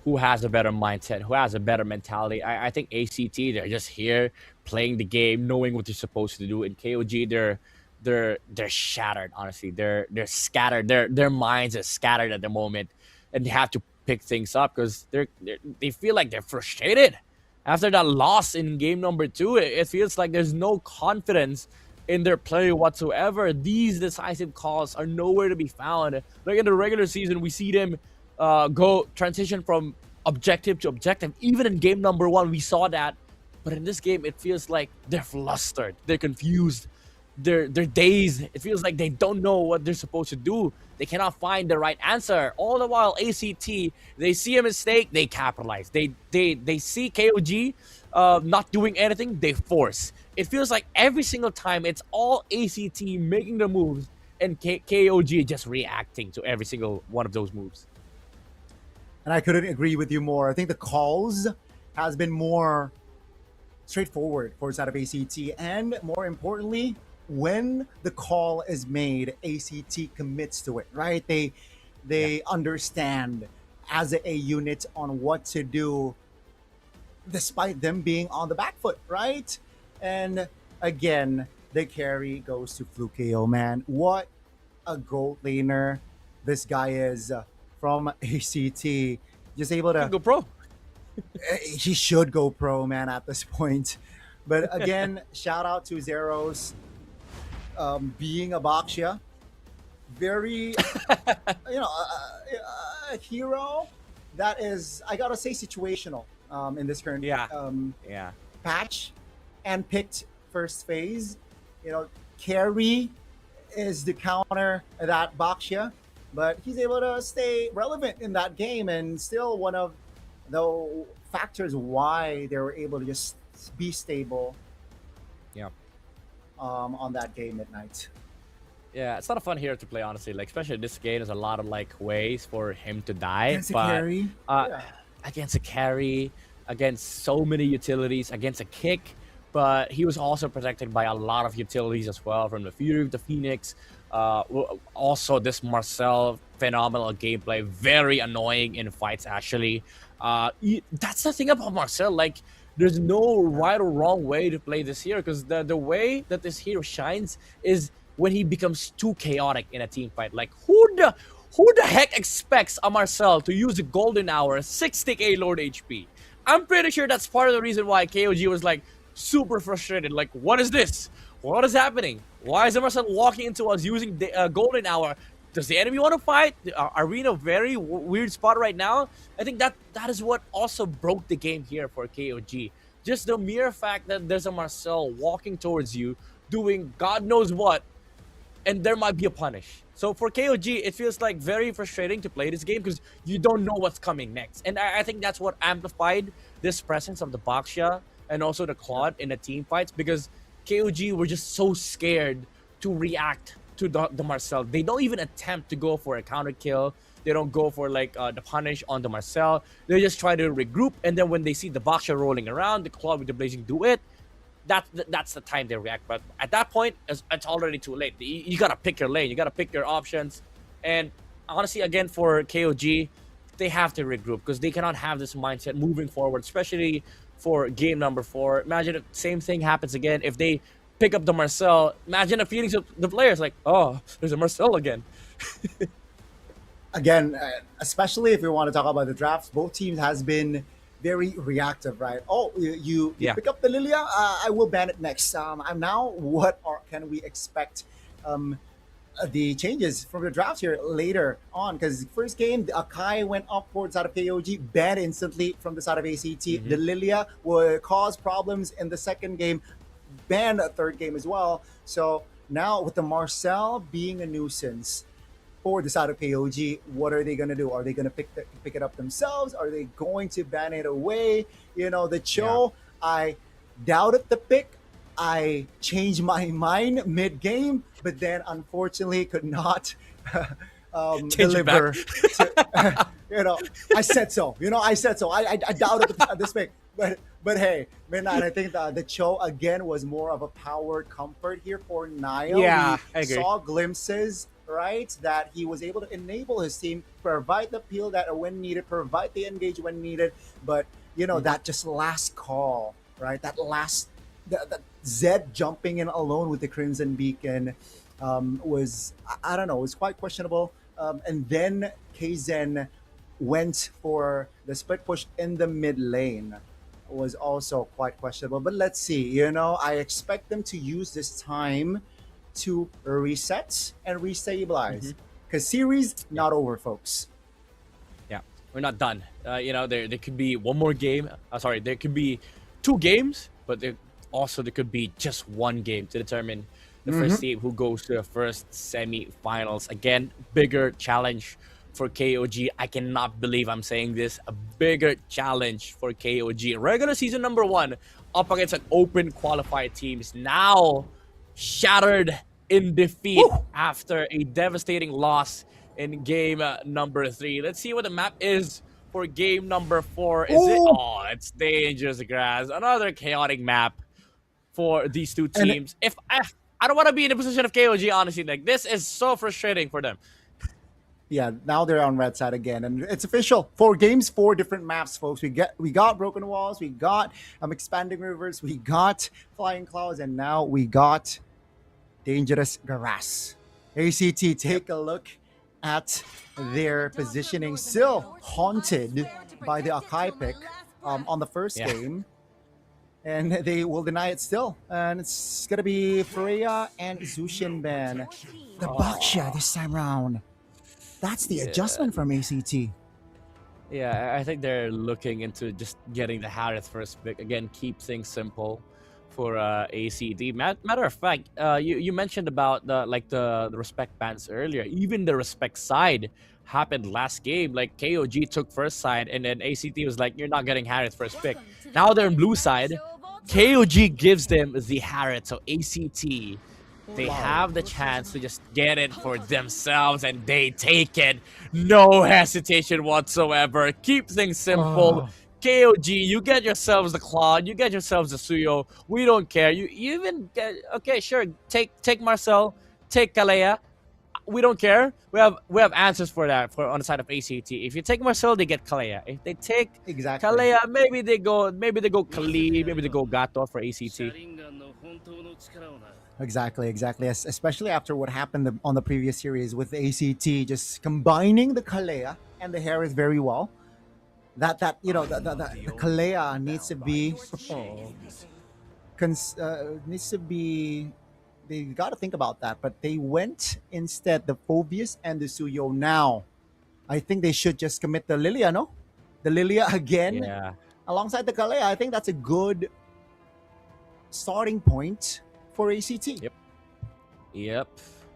who has a better mindset, who has a better mentality. I think ACT, they're just here playing the game, knowing what they're supposed to do. In KOG, they're shattered, honestly. They're scattered. Their minds are scattered at the moment, and they have to pick things up because they feel like they're frustrated after that loss in game number 2. It feels like there's no confidence in their play whatsoever. These decisive calls are nowhere to be found. Like in the regular season, we see them go transition from objective to objective. Even in game number 1, we saw that. But in this game, it feels like they're flustered, they're confused, they're dazed. It feels like they don't know what they're supposed to do. They cannot find the right answer. All the while, ACT, they see a mistake, they capitalize. They see KOG not doing anything, they force. It feels like every single time it's all ACT making the moves and KOG just reacting to every single one of those moves. And I couldn't agree with you more. I think the calls has been more straightforward for the side of ACT. And more importantly, when the call is made, ACT commits to it, right? They understand as a unit on what to do despite them being on the back foot, right? And again, the carry goes to Flukeo, man. What a gold laner this guy is from ACT. Just able to go pro. He should go pro, man, at this point. But again, shout out to Zeros being a Baxia. Very, you know, a hero that is, I gotta say, situational in this current patch. And picked first phase. You know, carry is the counter that Baxia, but he's able to stay relevant in that game and still one of the factors why they were able to just be stable. Yeah. On that game at night. Yeah, it's not a fun hero to play, honestly. Like, especially this game, there's a lot of like ways for him to die. Against a carry. Against a carry, against so many utilities, against a kick. But he was also protected by a lot of utilities as well, from the Fury of the Phoenix. Also, this Marcel, phenomenal gameplay. Very annoying in fights, actually. That's the thing about Marcel. Like, there's no right or wrong way to play this hero, because the way that this hero shines is when he becomes too chaotic in a team fight. Like, who the heck expects a Marcel to use a golden hour, 6-tick A Lord HP? I'm pretty sure that's part of the reason why KOG was like super frustrated. Like, what is this? What is happening? Why is Emerson walking into us using the golden hour? Does the enemy want to fight? Are we in a very weird spot right now? I think that is what also broke the game here for KOG. Just the mere fact that there's a Marcel walking towards you, doing God knows what, and there might be a punish. So for KOG, it feels like very frustrating to play this game because you don't know what's coming next. And I think that's what amplified this presence of the Baxia and also the Claude in the team fights, because KOG were just so scared to react to the Marcel. They don't even attempt to go for a counter kill. They don't go for like the punish on the Marcel. They just try to regroup, and then when they see the Baksha rolling around, the Claw with the Blazing Duet, that's the time they react. But at that point, it's already too late. You gotta pick your lane. You gotta pick your options. And honestly, again, for KOG, they have to regroup because they cannot have this mindset moving forward, especially for game number 4. Imagine if the same thing happens again. If they pick up the Marcel, imagine the feelings of the players like, oh, there's a Marcel again. Again, especially if we want to talk about the drafts, both teams has been very reactive, right? Oh, you pick up the Lilia, I will ban it next. And now, can we expect the changes from the draft here later on? Because first game, the Akai went up for the side of KOG, banned instantly from the side of ACT. The Lilia will cause problems in the second game, banned a third game as well. So now with the Marcel being a nuisance for the side of KOG, what are they going to do? Are they going to pick it up themselves? Are they going to ban it away? You know, the Cho, I doubted the pick. I changed my mind mid-game, but then unfortunately could not deliver. You know, I said so. I doubted this pick. But hey, Midnight, I think the Cho again was more of a power comfort here for Niall. Yeah, I we agree. saw glimpses, right, that he was able to enable his team, provide the peel that when needed, provide the engage when needed. But you know, that just last call, right? That last that Zed jumping in alone with the Crimson Beacon was, I don't know, was quite questionable. And then Kzen went for the split push in the mid lane, was also quite questionable. But let's see, you know, I expect them to use this time to reset and restabilize, because series not over, folks. Yeah, we're not done. You know, there could be one more game. Sorry, there could be 2 games, but there could be just 1 game to determine the first team who goes to the first semi-finals. Again, bigger challenge for KOG. I cannot believe I'm saying this. A bigger challenge for KOG. Regular season number 1 up against an open qualified teams. Now shattered in defeat after a devastating loss in game number 3. Let's see what the map is for game number 4. Is it? Oh, it's dangerous grass. Another chaotic map for these two teams. If I don't want to be in the position of KOG, honestly, like this is so frustrating for them. Yeah, now they're on red side again, and it's official. 4 games, 4 different maps, folks. We got Broken Walls, we got Expanding Rivers, we got Flying Clouds, and now we got Dangerous Grass. ACT, take a look at their positioning. Still haunted by the Akai pick on the first game. And they will deny it still. And it's going to be Freya and Zushin ban. The Baksha this time around. That's the adjustment from ACT. Yeah, I think they're looking into just getting the Harith first pick. Again, keep things simple for ACT. Matter of fact, you mentioned about the respect bans earlier. Even the respect side happened last game. Like KOG took first side, and then ACT was like, "You're not getting Harith first pick." Now they're in blue side. KOG gives them the Harith, so ACT, they have the chance to just get it for themselves, and they take it. No hesitation whatsoever. Keep things simple. KOG, you get yourselves the Claude, you get yourselves the Suyo. We don't care. You even get, okay, sure, take Marcel, take Kalea. We don't care. We have answers for that on the side of ACT. If you take Marcel, they get Kalea. If they take Kalea, maybe they go Khalid, maybe they go Gato for ACT. Exactly. Especially after what happened on the previous series with the ACT, just combining the Kalea and the Harris very well. The Kalea needs to be. They got to think about that, but they went instead the Phobius and the Suyo. Now, I think they should just commit the Lilia, no? The Lilia again, alongside the Kalea. I think that's a good starting point for ACT. Yep.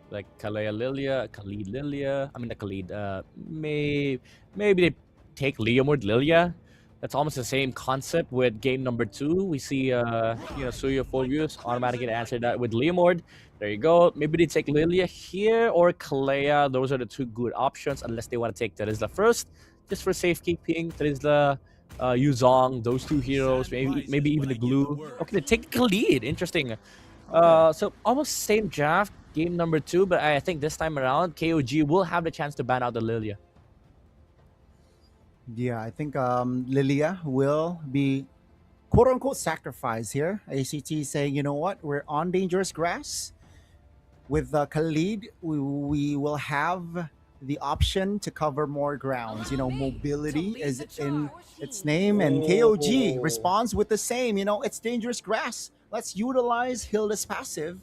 Like Kalea Lilia, Khalid Lilia. I mean, the Khalid. Maybe they take Leomord Lilia. That's almost the same concept with game number 2. We see, Suyo Fulvius automatically answer that with Leomord. There you go. Maybe they take Lilia here or Kalea. Those are the two good options, unless they want to take Terizla first, just for safekeeping. Terizla, Yuzong, those two heroes, maybe even the glue. Okay, they take the lead. Interesting. So almost same draft, game number 2, but I think this time around, KOG will have the chance to ban out the Lilia. Yeah, I think Lilia will be quote unquote sacrificed here. ACT saying, you know what, we're on dangerous grass. With Khalid, we will have the option to cover more grounds. You know, mobility is in its name, and KOG responds with the same. You know, it's dangerous grass. Let's utilize Hilda's passive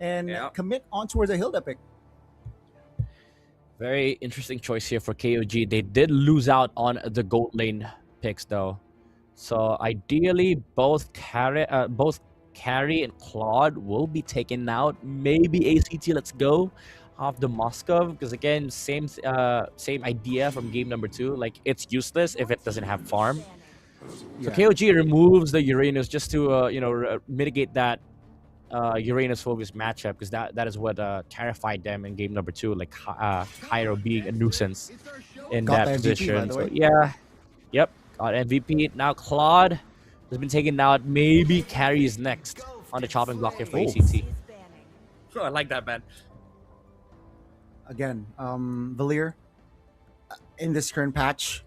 and commit on towards a Hilda pick. Very interesting choice here for KOG. They did lose out on the gold lane picks though. So ideally, both Carry and Claude will be taken out. Maybe ACT, let's go off the Moskov, because again, same idea from game number 2. Like, it's useless if it doesn't have farm. So KOG removes the Uranus just to mitigate that Uranus Phobius matchup, because that is what terrified them in game number 2, like Cairo being a nuisance in Got that the MVP, position. by the So way. yep, got MVP. Now Claude has been taken out. Maybe Carry is next on the chopping block here for ACT. Oh, I like that, man. Again, Valir, in this current patch,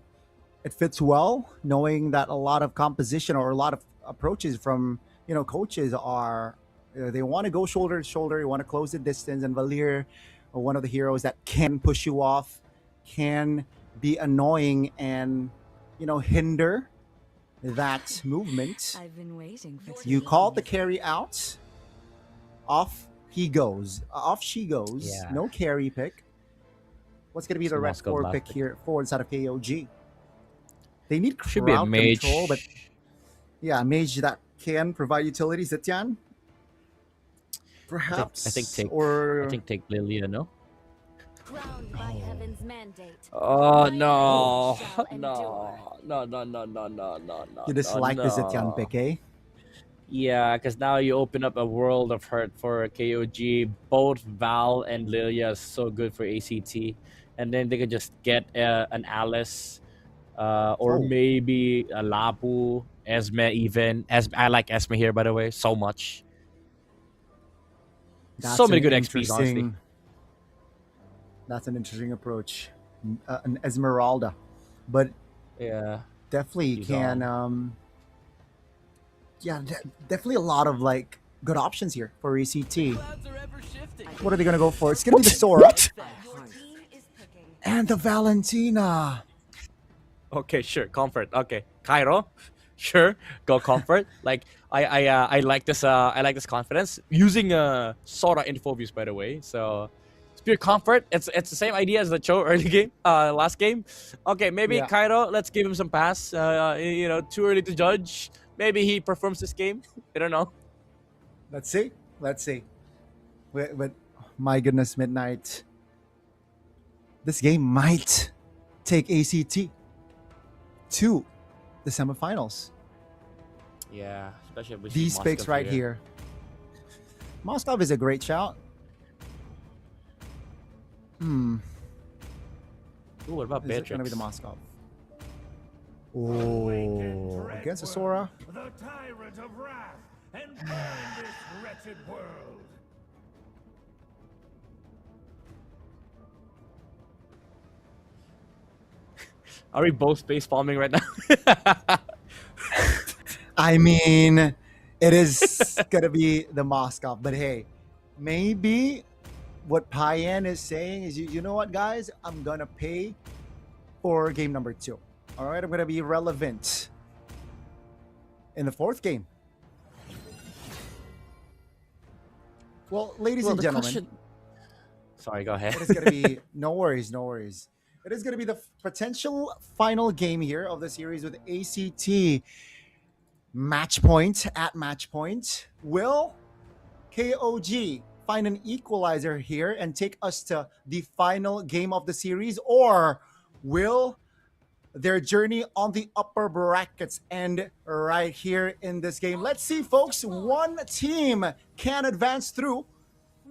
it fits well, knowing that a lot of composition or a lot of approaches from coaches are they want to go shoulder to shoulder, you want to close the distance, and Valir, one of the heroes that can push you off, can be annoying and hinder that movement. I've been waiting for You call the carry out, off he goes, off she goes. Yeah. No carry pick. What's gonna be the Some red Moscow 4 Black pick pick. here for inside of KOG? They need Should be a crowd mage. control, but yeah, a mage that can provide utilities. Zetian, perhaps. I think take Lilia, no? Crowned by heaven's mandate. Oh no. Shall No. You dislike the Zetian pick, eh? Yeah, because now you open up a world of hurt for KOG. Both Val and Lilia is so good for ACT. And then they could just get an Alice, or maybe a Lapu, Esme even. I like Esme here, by the way, so much. So many good XPs, honestly. That's an interesting approach. An Esmeralda. But yeah, definitely She's can... definitely a lot of good options here for ACT. What are they gonna go for? It's gonna be the Sora and the Valentina. Okay, sure. Comfort. Okay, Cairo. Sure, go comfort. I like this. I like this confidence using Sora in Phobius, by the way. So it's pure comfort. It's the same idea as the Cho early game, last game. Okay, maybe Cairo. Let's give him some pass. Too early to judge. Maybe he performs this game. I don't know. Let's see. But my goodness, Midnight. This game might take ACT to the semifinals. Yeah, especially if we see These picks Moskov right here. Moskov is a great shout. Ooh, what about Is it Beatrix? gonna be the Moskov? Oh, against the Sora. The tyrant of wrath, and burn this wretched world. Are we both space bombing right now? I mean, it is gonna be the Moskov, but hey, maybe what Payan is saying is, you know what, guys? I'm gonna pay for game number 2. All right, I'm gonna be relevant in the 4th game. Well, ladies and the gentlemen, question- Sorry, go ahead. it is gonna be no worries. It is gonna be the potential final game here of the series with ACT. Match point at match point. Will KOG find an equalizer here and take us to the final game of the series, or will their journey on the upper brackets end right here in this game. Let's see, folks. One team can advance through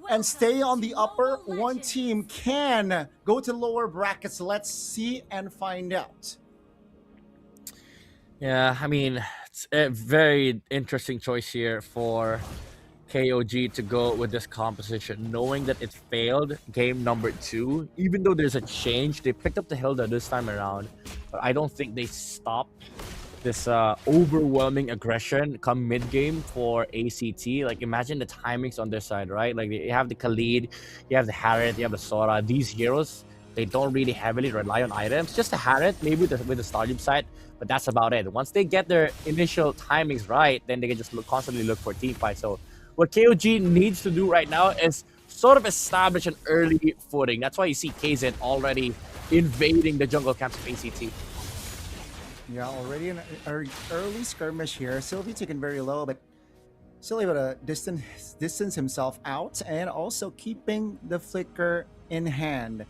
and stay on the upper. One team can go to lower brackets. Let's see and find out. Yeah, I mean, it's a very interesting choice here for KOG to go with this composition, knowing that it failed game number 2. Even though there's a change, they picked up the Hilda this time around, but I don't think they stopped this overwhelming aggression come mid-game for ACT. Like, imagine the timings on their side, right? Like, you have the Khalid, you have the Harriet, you have the Sora. These heroes, they don't really heavily rely on items. Just the Harriet, maybe with the Stadium side, but that's about it. Once they get their initial timings right, then they can just constantly look for team fights. So what KOG needs to do right now is sort of establish an early footing. That's why you see KZ already invading the jungle camps of ACT. Yeah, already an early skirmish here. Sylvie taken very low, but still able to distance himself out and also keeping the flicker in hand.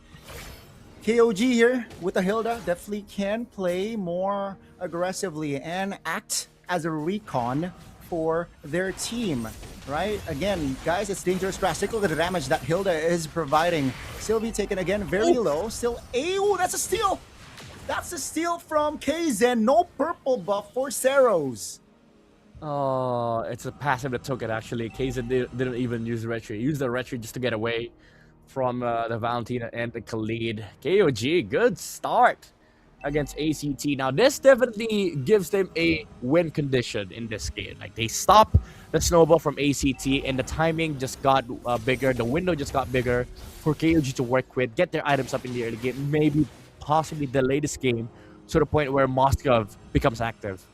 KOG here with the Hilda definitely can play more aggressively and act as a recon for their team, right? Again, guys, it's dangerous grass. Take a look at the damage that Hilda is providing. Sylvie taken again very low. Still, that's a steal. That's a steal from KZ. No purple buff for Seros. Oh, it's a passive that took it, actually. KZ didn't even use the retreat. He used the retreat just to get away from the Valentina and the Khalid. KOG, good start against ACT. Now, this definitely gives them a win condition in this game. Like, they stop the snowball from ACT, and the timing just got bigger. The window just got bigger for KOG to work with, get their items up in the early game, maybe possibly delay this game to the point where Moskov becomes active.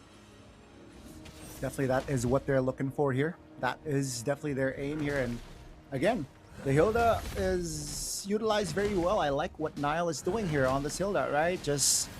Definitely that is what they're looking for here. That is definitely their aim here. And again, the Hilda is utilized very well. I like what Nile is doing here on this Hilda, right? Just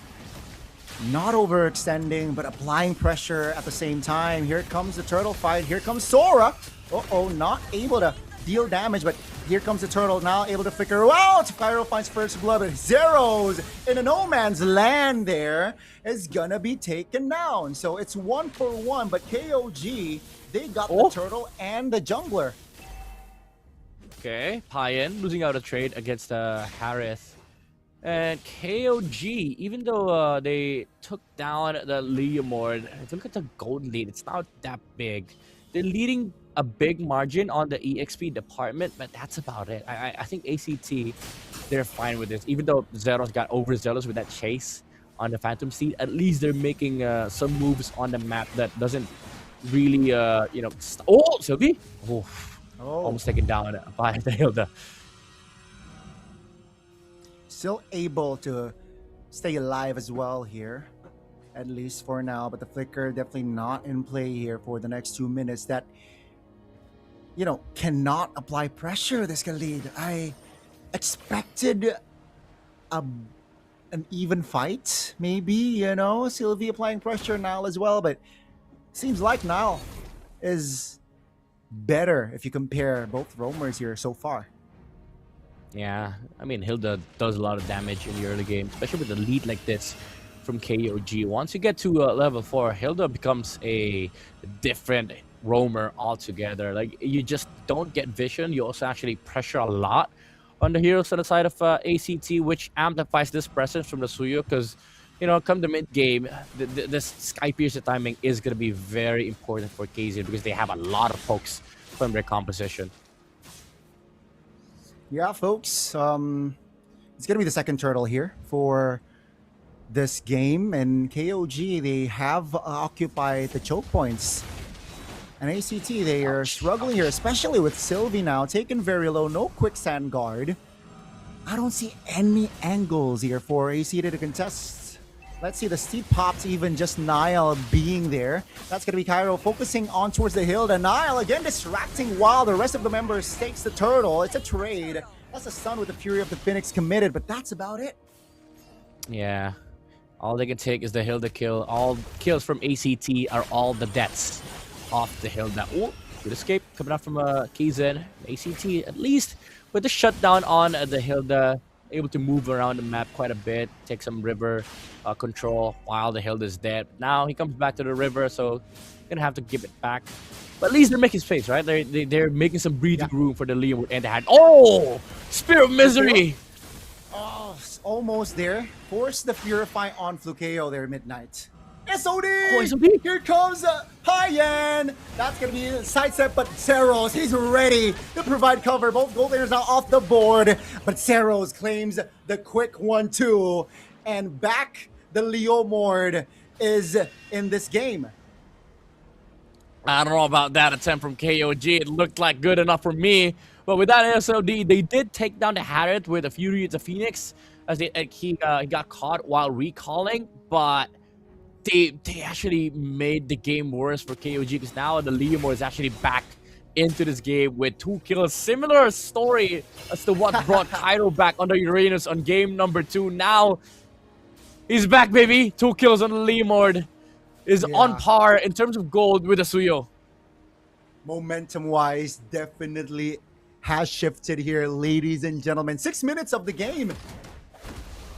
not overextending, but applying pressure at the same time. Here comes the turtle fight. Here comes Sora. Uh-oh, not able to deal damage, but here comes the turtle, now able to flicker out. Pyro finds first blood, but Zeros in a no man's land there is gonna be taken down. So it's 1-for-1, but KOG, they got the turtle and the jungler. Okay, Payan losing out a trade against Harris. And KOG, even though they took down the Leomord, if you look at the gold lead, it's not that big. They're leading a big margin on the EXP department, but that's about it. I think ACT, they're fine with this. Even though Zeros got overzealous with that chase on the Phantom Steed, at least they're making some moves on the map that doesn't really, Sylvie? Almost taken down by the Hilda. Still able to stay alive as well here, at least for now, but the flicker definitely not in play here for the next 2 minutes. That, you know, cannot apply pressure, this Khalid. I expected an even fight, maybe, you know, Sylvie applying pressure now as well, but seems like now is better if you compare both roamers here so far. Yeah, I mean, Hilda does a lot of damage in the early game, especially with a lead like this from KOG. Once you get to level 4, Hilda becomes a different roamer altogether. Like, you just don't get vision. You also actually pressure a lot on the heroes on the side of ACT, which amplifies this presence from the Suyo, because, you know, come the mid-game, this Sky Piercer timing is going to be very important for KZ because they have a lot of pokes from their composition. Yeah, folks, it's going to be the second turtle here for this game, and KOG, they have occupied the choke points. And ACT, they are struggling here, especially with Sylvie now, taken very low, no quicksand guard. I don't see any angles here for ACT to contest. Let's see, the steep pops, even just Nile being there. That's going to be Cairo focusing on towards the hill. The Nile again distracting while the rest of the members takes the turtle. It's a trade. That's a stun with the Fury of the Phoenix committed, but that's about it. Yeah. All they can take is the Hilda kill. All kills from ACT are all the deaths off the Hilda. Oh, good escape coming out from KZ. ACT, at least with the shutdown on the Hilda, able to move around the map quite a bit, take some river control while the Hilda is dead. Now he comes back to the river, so gonna have to give it back. But at least they're making space, right? They're making some breathing room for the Liam and the hand. Oh, Spear of Misery. Oh, almost there. Force the Purify on Flukeo there, Midnight. SOD! Here comes Hyen! That's gonna be a sidestep, but Zeros, he's ready to provide cover. Both gold laners now off the board, but Zeros claims the quick 1-2. And back the Leomord is in this game. I don't know about that attempt from KOG. It looked like good enough for me. But with that SOD, they did take down the Harriet with a Fury to Phoenix as he got caught while recalling. But they actually made the game worse for KOG because now the Leomord is actually back into this game with 2 kills. Similar story as to what brought Cairo back under Uranus on game number 2. Now he's back, baby. 2 kills on the Leomord. Is on par in terms of gold with the Suyo. Momentum-wise, definitely has shifted here, ladies and gentlemen. 6 minutes of the game.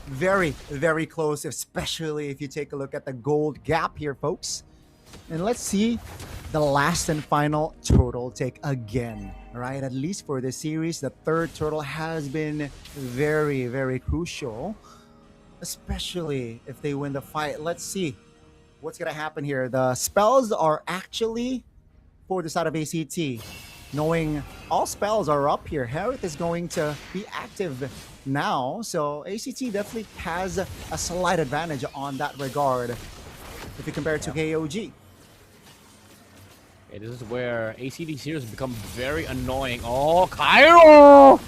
Very, very close, especially if you take a look at the gold gap here, folks. And let's see the last and final total take again, right? At least for this series, the third total has been very, very crucial, especially if they win the fight. Let's see what's gonna happen here. The spells are actually for the side of ACT. Knowing all spells are up here, Harriet is going to be active now, so ACT definitely has a slight advantage on that regard if you compare it to KOG. Okay, this is where ACT's heroes become very annoying. Oh, Cairo!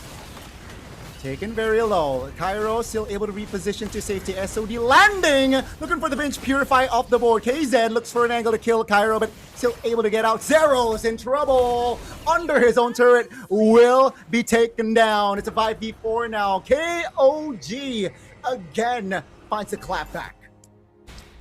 Taken very low. Cairo still able to reposition to safety. SOD landing! Looking for the bench. Purify off the board. KZ looks for an angle to kill Cairo, but still able to get out. Zero's in trouble. Under his own turret. Will be taken down. It's a 5v4 now. KOG again finds the clap back.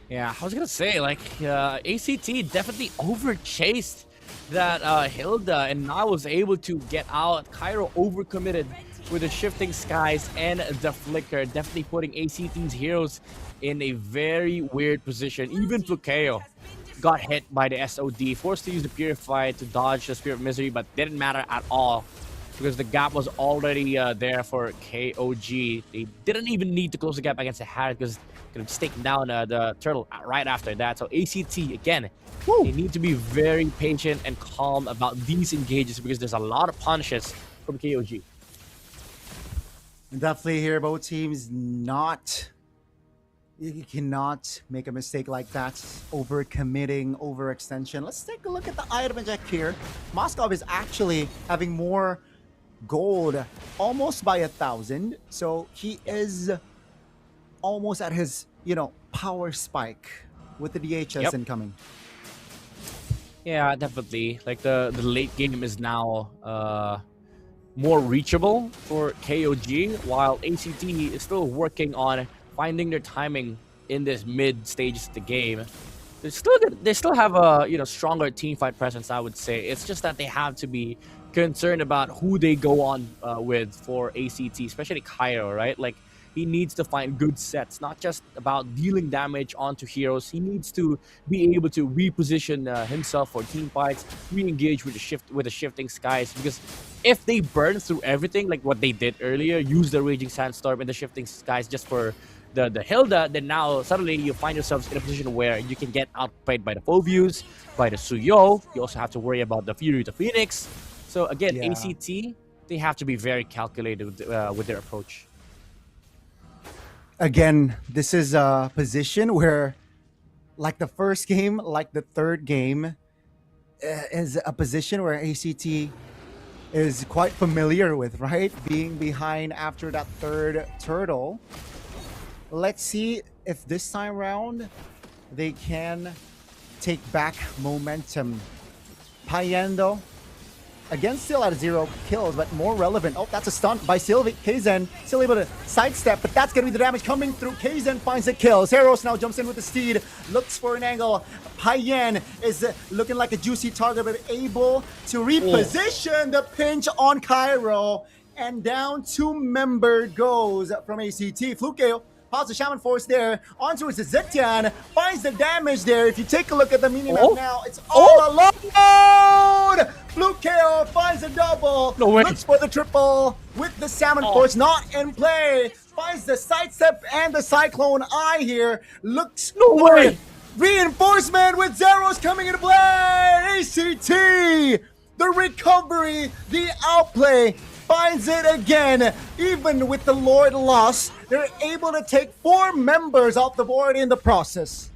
Yeah, I was gonna say, like, ACT definitely overchased that Hilda and now was able to get out. Cairo overcommitted with the shifting skies and the flicker, definitely putting ACT's heroes in a very weird position. Even Flukeo got hit by the SOD, forced to use the Purify to dodge the Spear of Misery, but didn't matter at all because the gap was already there for KOG. They didn't even need to close the gap against the Harriet because they could just take down the turtle right after that. So ACT, again, they need to be very patient and calm about these engages because there's a lot of punishes from KOG. Definitely here, both teams you cannot make a mistake like that. Overcommitting, overextension. Let's take a look at the item check here. Moskov is actually having more gold, almost by 1,000. So he is almost at his, power spike with the DHS incoming. Yeah, definitely. Like the late game is now more reachable for KOG, while ACT is still working on finding their timing in this mid stages of the game. They still have a stronger team fight presence, I would say. It's just that they have to be concerned about who they go on with for ACT, especially Cairo, right? Like, he needs to find good sets, not just about dealing damage onto heroes. He needs to be able to reposition himself for team fights, re-engage with the shifting skies. Because if they burn through everything, like what they did earlier, use the Raging Sandstorm and the shifting skies just for the Hilda, then now suddenly you find yourselves in a position where you can get outplayed by the Phoveus, by the Suyo. You also have to worry about the Fury to Phoenix. So again, ACT, they have to be very calculated with their approach. Again, this is a position where, like the first game, like the third game, is a position where ACT is quite familiar with, right? Being behind after that third turtle. Let's see if this time around they can take back momentum. Payendo, again, still at 0 kills, but more relevant. Oh, that's a stunt by Sylvie. Kaizen still able to sidestep, but that's going to be the damage coming through. Kaizen finds the kill. Zeros now jumps in with the steed, looks for an angle. Payen is looking like a juicy target, but able to reposition the pinch on Cairo. And down 2-member goes from ACT. Flukeo pops the Shaman Force there. Onto his Zetian. Finds the damage there. If you take a look at the minimap now, it's all alone! Flukeo finds a double. No way. Looks for the triple with the Salmon Force not in play. Finds the sidestep and the Cyclone Eye here. Looks no for way. it. Reinforcement with Zeros coming into play. ACT, the recovery, the outplay. Finds it again. Even with the Lord loss, they're able to take 4 members off the board in the process.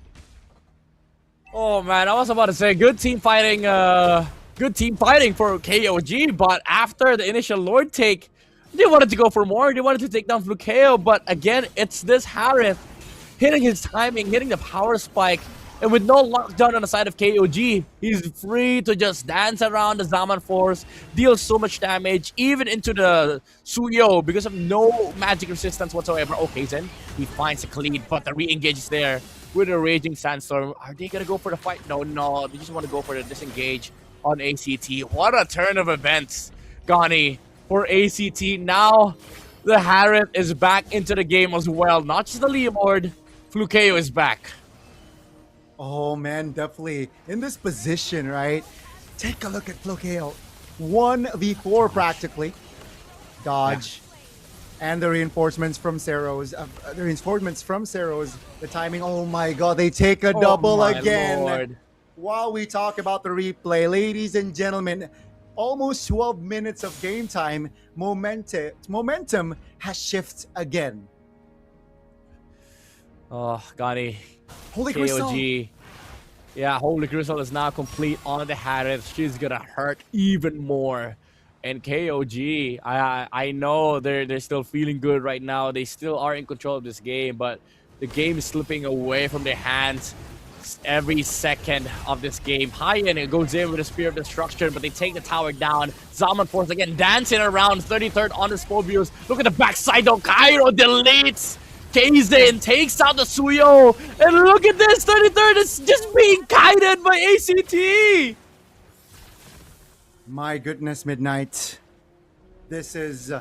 Oh man, I was about to say good team fighting for KOG, but after the initial Lord take, they wanted to go for more. They wanted to take down Flukeo, but again, it's this Harith hitting his timing, hitting the power spike. And with no lockdown on the side of KOG, he's free to just dance around the Zaman Force, deal so much damage, even into the Suyo, because of no magic resistance whatsoever. Okay, then he finds a clean, but the re-engage is there with a Raging Sandstorm. Are they gonna go for the fight? No, they just want to go for the disengage on ACT. What a turn of events, Gani, for ACT. Now, the Harith is back into the game as well. Not just the Leomord, Flukeo is back. Oh man, definitely in this position, right? Take a look at Flukeo. 1v4 practically. Dodge. And the reinforcements from Seros. The timing, oh my god, they take a double again. Lord. While we talk about the replay, ladies and gentlemen, almost 12 minutes of game time. Momentum has shifted again. Oh, Gani. Holy KOG. Crystal. Yeah, Holy Crystal is now complete on the Harith. She's gonna hurt even more. And KOG, I know they're still feeling good right now. They still are in control of this game, but the game is slipping away from their hands every second of this game. High-end, it goes in with a Spear of Destruction, but they take the tower down. Zaman Force again dancing around 33rd on the Spobius. Look at the backside though. Cairo deletes. Kaizen takes out the Suyo. And look at this, 33rd is just being guided by ACT. My goodness, Midnight. This is,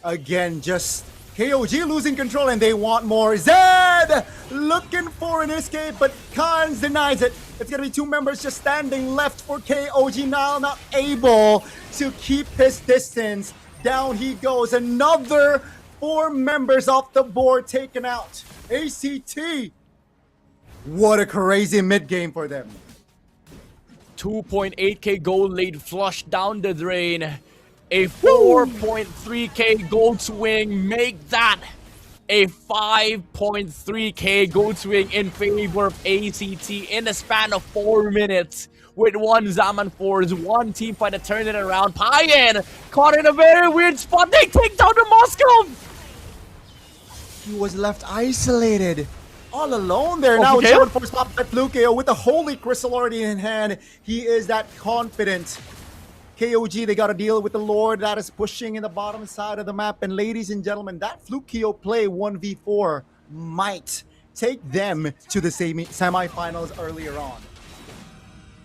again, just KOG losing control and they want more. Zed looking for an escape, but Khans denies it. It's going to be 2 members just standing left for KOG now, not able to keep his distance. Down he goes. Another 4 members off the board taken out. ACT. What a crazy mid-game for them. 2.8k gold lead flushed down the drain. A 4.3k gold swing. Make that a 5.3k gold swing in favor of ACT in the span of 4 minutes. With 1 Zaman Force, 1 team fight to turn it around. Payan caught in a very weird spot. They take down the Moscow. He was left isolated. All alone there now. Shaman Force popped at Flukeo with the Holy Crystal already in hand. He is that confident. KOG, they got to deal with the Lord that is pushing in the bottom side of the map. And ladies and gentlemen, that Flukeo play 1v4 might take them to the semifinals earlier on.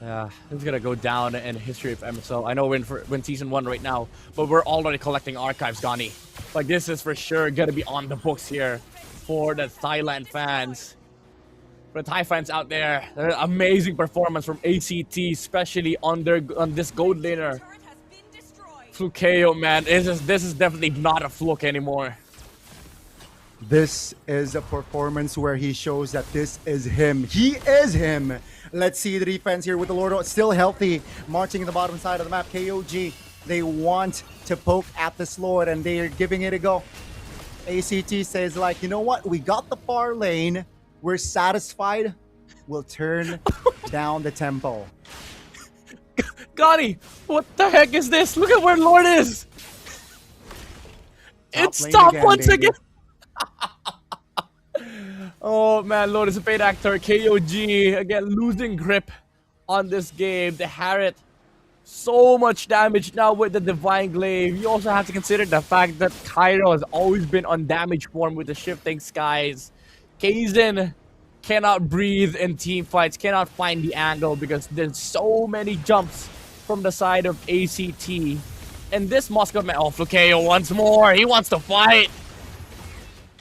Yeah, it's gonna go down in history of MSL. I know we're in season 1 right now, but we're already collecting archives, Gani. Like, this is for sure gonna be on the books here for the Thailand fans. For the Thai fans out there, amazing performance from ACT, especially on this gold laner. Flukeo, man, this is definitely not a fluke anymore. This is a performance where he shows that this is him. He is him. Let's see the defense here with the Lord still healthy, marching in the bottom side of the map. KOG, they want to poke at this Lord and they are giving it a go. ACT says, like, you know what? We got the far lane. We're satisfied. We'll turn down the tempo. Gani, what the heck is this? Look at where Lord is. It's top once again. Oh man, Lord is a paid actor. KOG again losing grip on this game. The Harith, so much damage now with the Divine Glaive. You also have to consider the fact that Cairo has always been on damage form with the shifting skies. Kaizen cannot breathe in team fights, cannot find the angle because there's so many jumps from the side of ACT. And this Moscow man, oh, Flukeo once more. He wants to fight.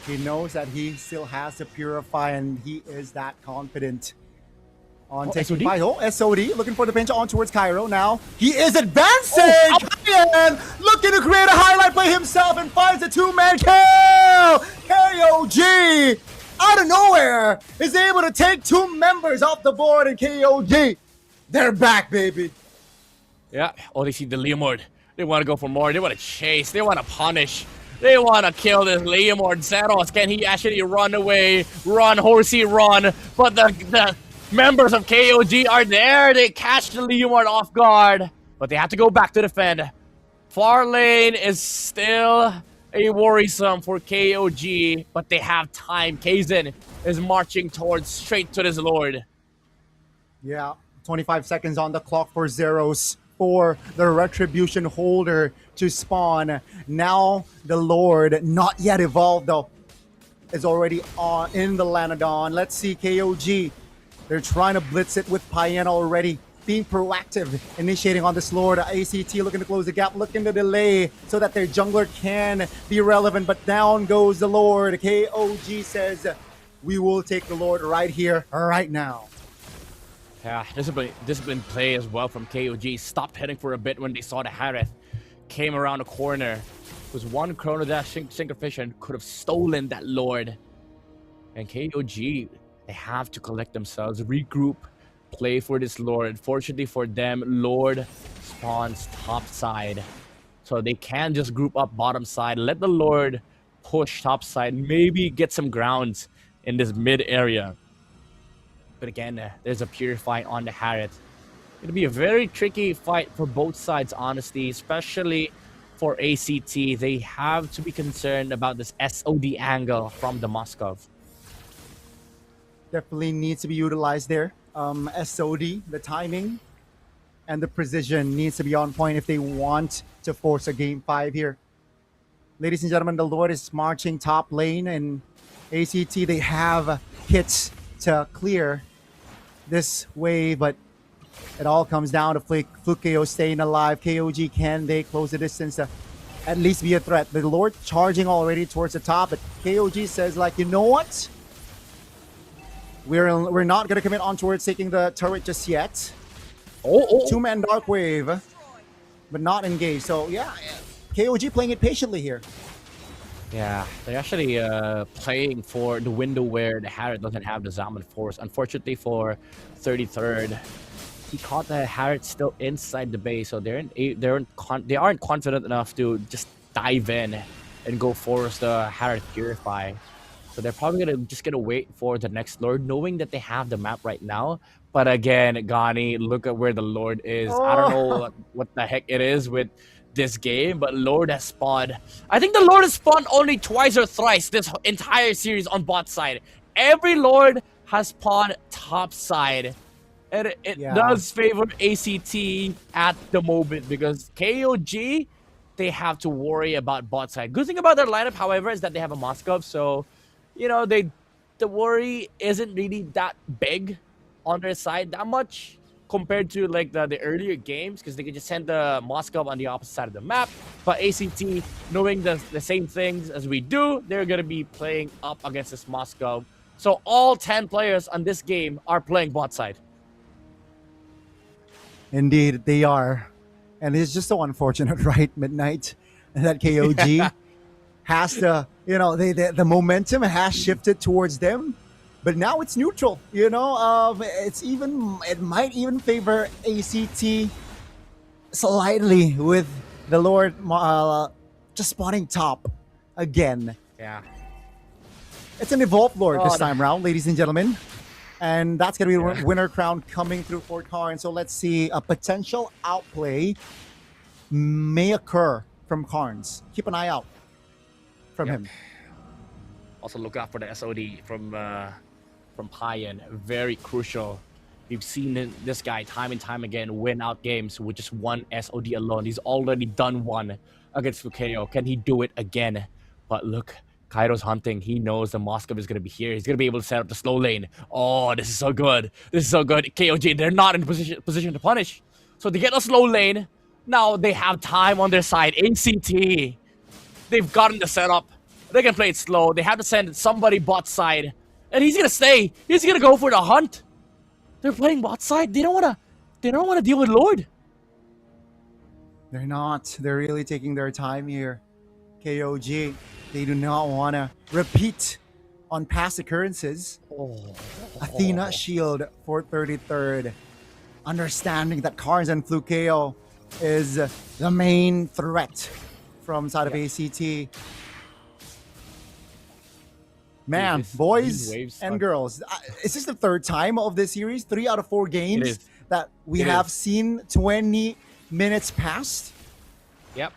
He knows that he still has to purify, and he is that confident. On taking SOD? fight. SOD looking for the pinch on towards Cairo now. He is advancing! Cayenne looking to create a highlight play himself and finds a two-man kill! KOG out of nowhere is able to take two members off the board, and KOG, they're back, baby. Yeah. Oh, they see the Leomord. They want to go for more. They want to chase. They want to punish. They want to kill this Leomord. Zeros, can he actually run away? Run, horsey, run. But the members of KOG are there. They catch the Leomord off guard. But they have to go back to defend. Far lane is still a worrisome for KOG. But they have time. Kaizen is marching towards straight to this Lord. Yeah, 25 seconds on the clock for Zeros. For the Retribution holder to spawn. Now the Lord, not yet evolved though, is already on in the Lanadon. Let's see KOG. They're trying to blitz it with Payan already. Being proactive, initiating on this Lord. ACT looking to close the gap, looking to delay so that their jungler can be relevant. But down goes the Lord. KOG says, we will take the Lord right here, right now. Yeah, discipline play as well from KOG. Stopped heading for a bit when they saw the Harith. Came around the corner. Was one Chrono Dash Synchrovision could have stolen that Lord. And KOG, they have to collect themselves, regroup, play for this Lord. Fortunately for them, Lord spawns top side. So they can just group up bottom side, let the Lord push top side, maybe get some grounds in this mid area. But again, there's a Purify on the Harith. It'll be a very tricky fight for both sides, honestly, especially for ACT. They have to be concerned about this SOD angle from the Moskov. Definitely needs to be utilized there. SOD, the timing and the precision needs to be on point if they want to force a game 5 here. Ladies and gentlemen, the Lord is marching top lane, and ACT, they have hits to clear this wave, but it all comes down to Flukeo staying alive. KOG, can they close the distance to at least be a threat? The Lord charging already towards the top, but KOG says, like, you know what? We're not going to commit on towards taking the turret just yet. Two-man Dark Wave, but not engaged. So, yeah, KOG playing it patiently here. Yeah, they're actually playing for the window where the Harith doesn't have the Zaman Force. Unfortunately for 33rd, he caught the Harith still inside the base, so they aren't confident enough to just dive in and go force the Harith Purify. So they're probably just gonna wait for the next Lord, knowing that they have the map right now. But again, Gani, look at where the Lord is. I don't know what the heck it is with this game, but Lord has spawned. I think the Lord has spawned only twice or thrice this entire series on bot side. Every Lord has spawned top side. And it does favor ACT at the moment because KOG, they have to worry about bot side. Good thing about their lineup, however, is that they have a Moskov, so you know the worry isn't really that big on their side that much compared to like the earlier games, because they can just send the Moskov on the opposite side of the map. But ACT, knowing the same things as we do, they're gonna be playing up against this Moskov. So all 10 players on this game are playing bot side. Indeed, they are. And it's just so unfortunate, right, Midnight, that KOG has to, you know, the momentum has shifted towards them, but now it's neutral, you know. It might even favor ACT slightly with the Lord just spawning top again. Yeah. It's an evolved Lord this time round, ladies and gentlemen. And that's going to be winner crown coming through for Karn. So let's see, a potential outplay may occur from Karns. Keep an eye out from him. Also look out for the SOD from Payan. Very crucial. We've seen this guy time and time again win out games with just one SOD alone. He's already done one against Flukeo. Can he do it again? But look, Kairo's hunting. He knows the Moskov is going to be here. He's going to be able to set up the slow lane. Oh, this is so good. This is so good. KOG, they're not in position to punish. So they get a slow lane. Now they have time on their side. ACT, they've gotten the setup. They can play it slow. They have to send somebody bot side. And he's gonna stay. He's gonna go for the hunt. They're playing bot side. They don't wanna deal with Lord. They're not. They're really taking their time here. KOG, they do not want to repeat on past occurrences. Athena Shield for 33rd. Understanding that Carnes and Flukeo is the main threat from side of ACT. Man, these boys waves and are- girls, is this the third time of this series? 3 out of 4 games is. that we It have is. seen 20 minutes past. Yep.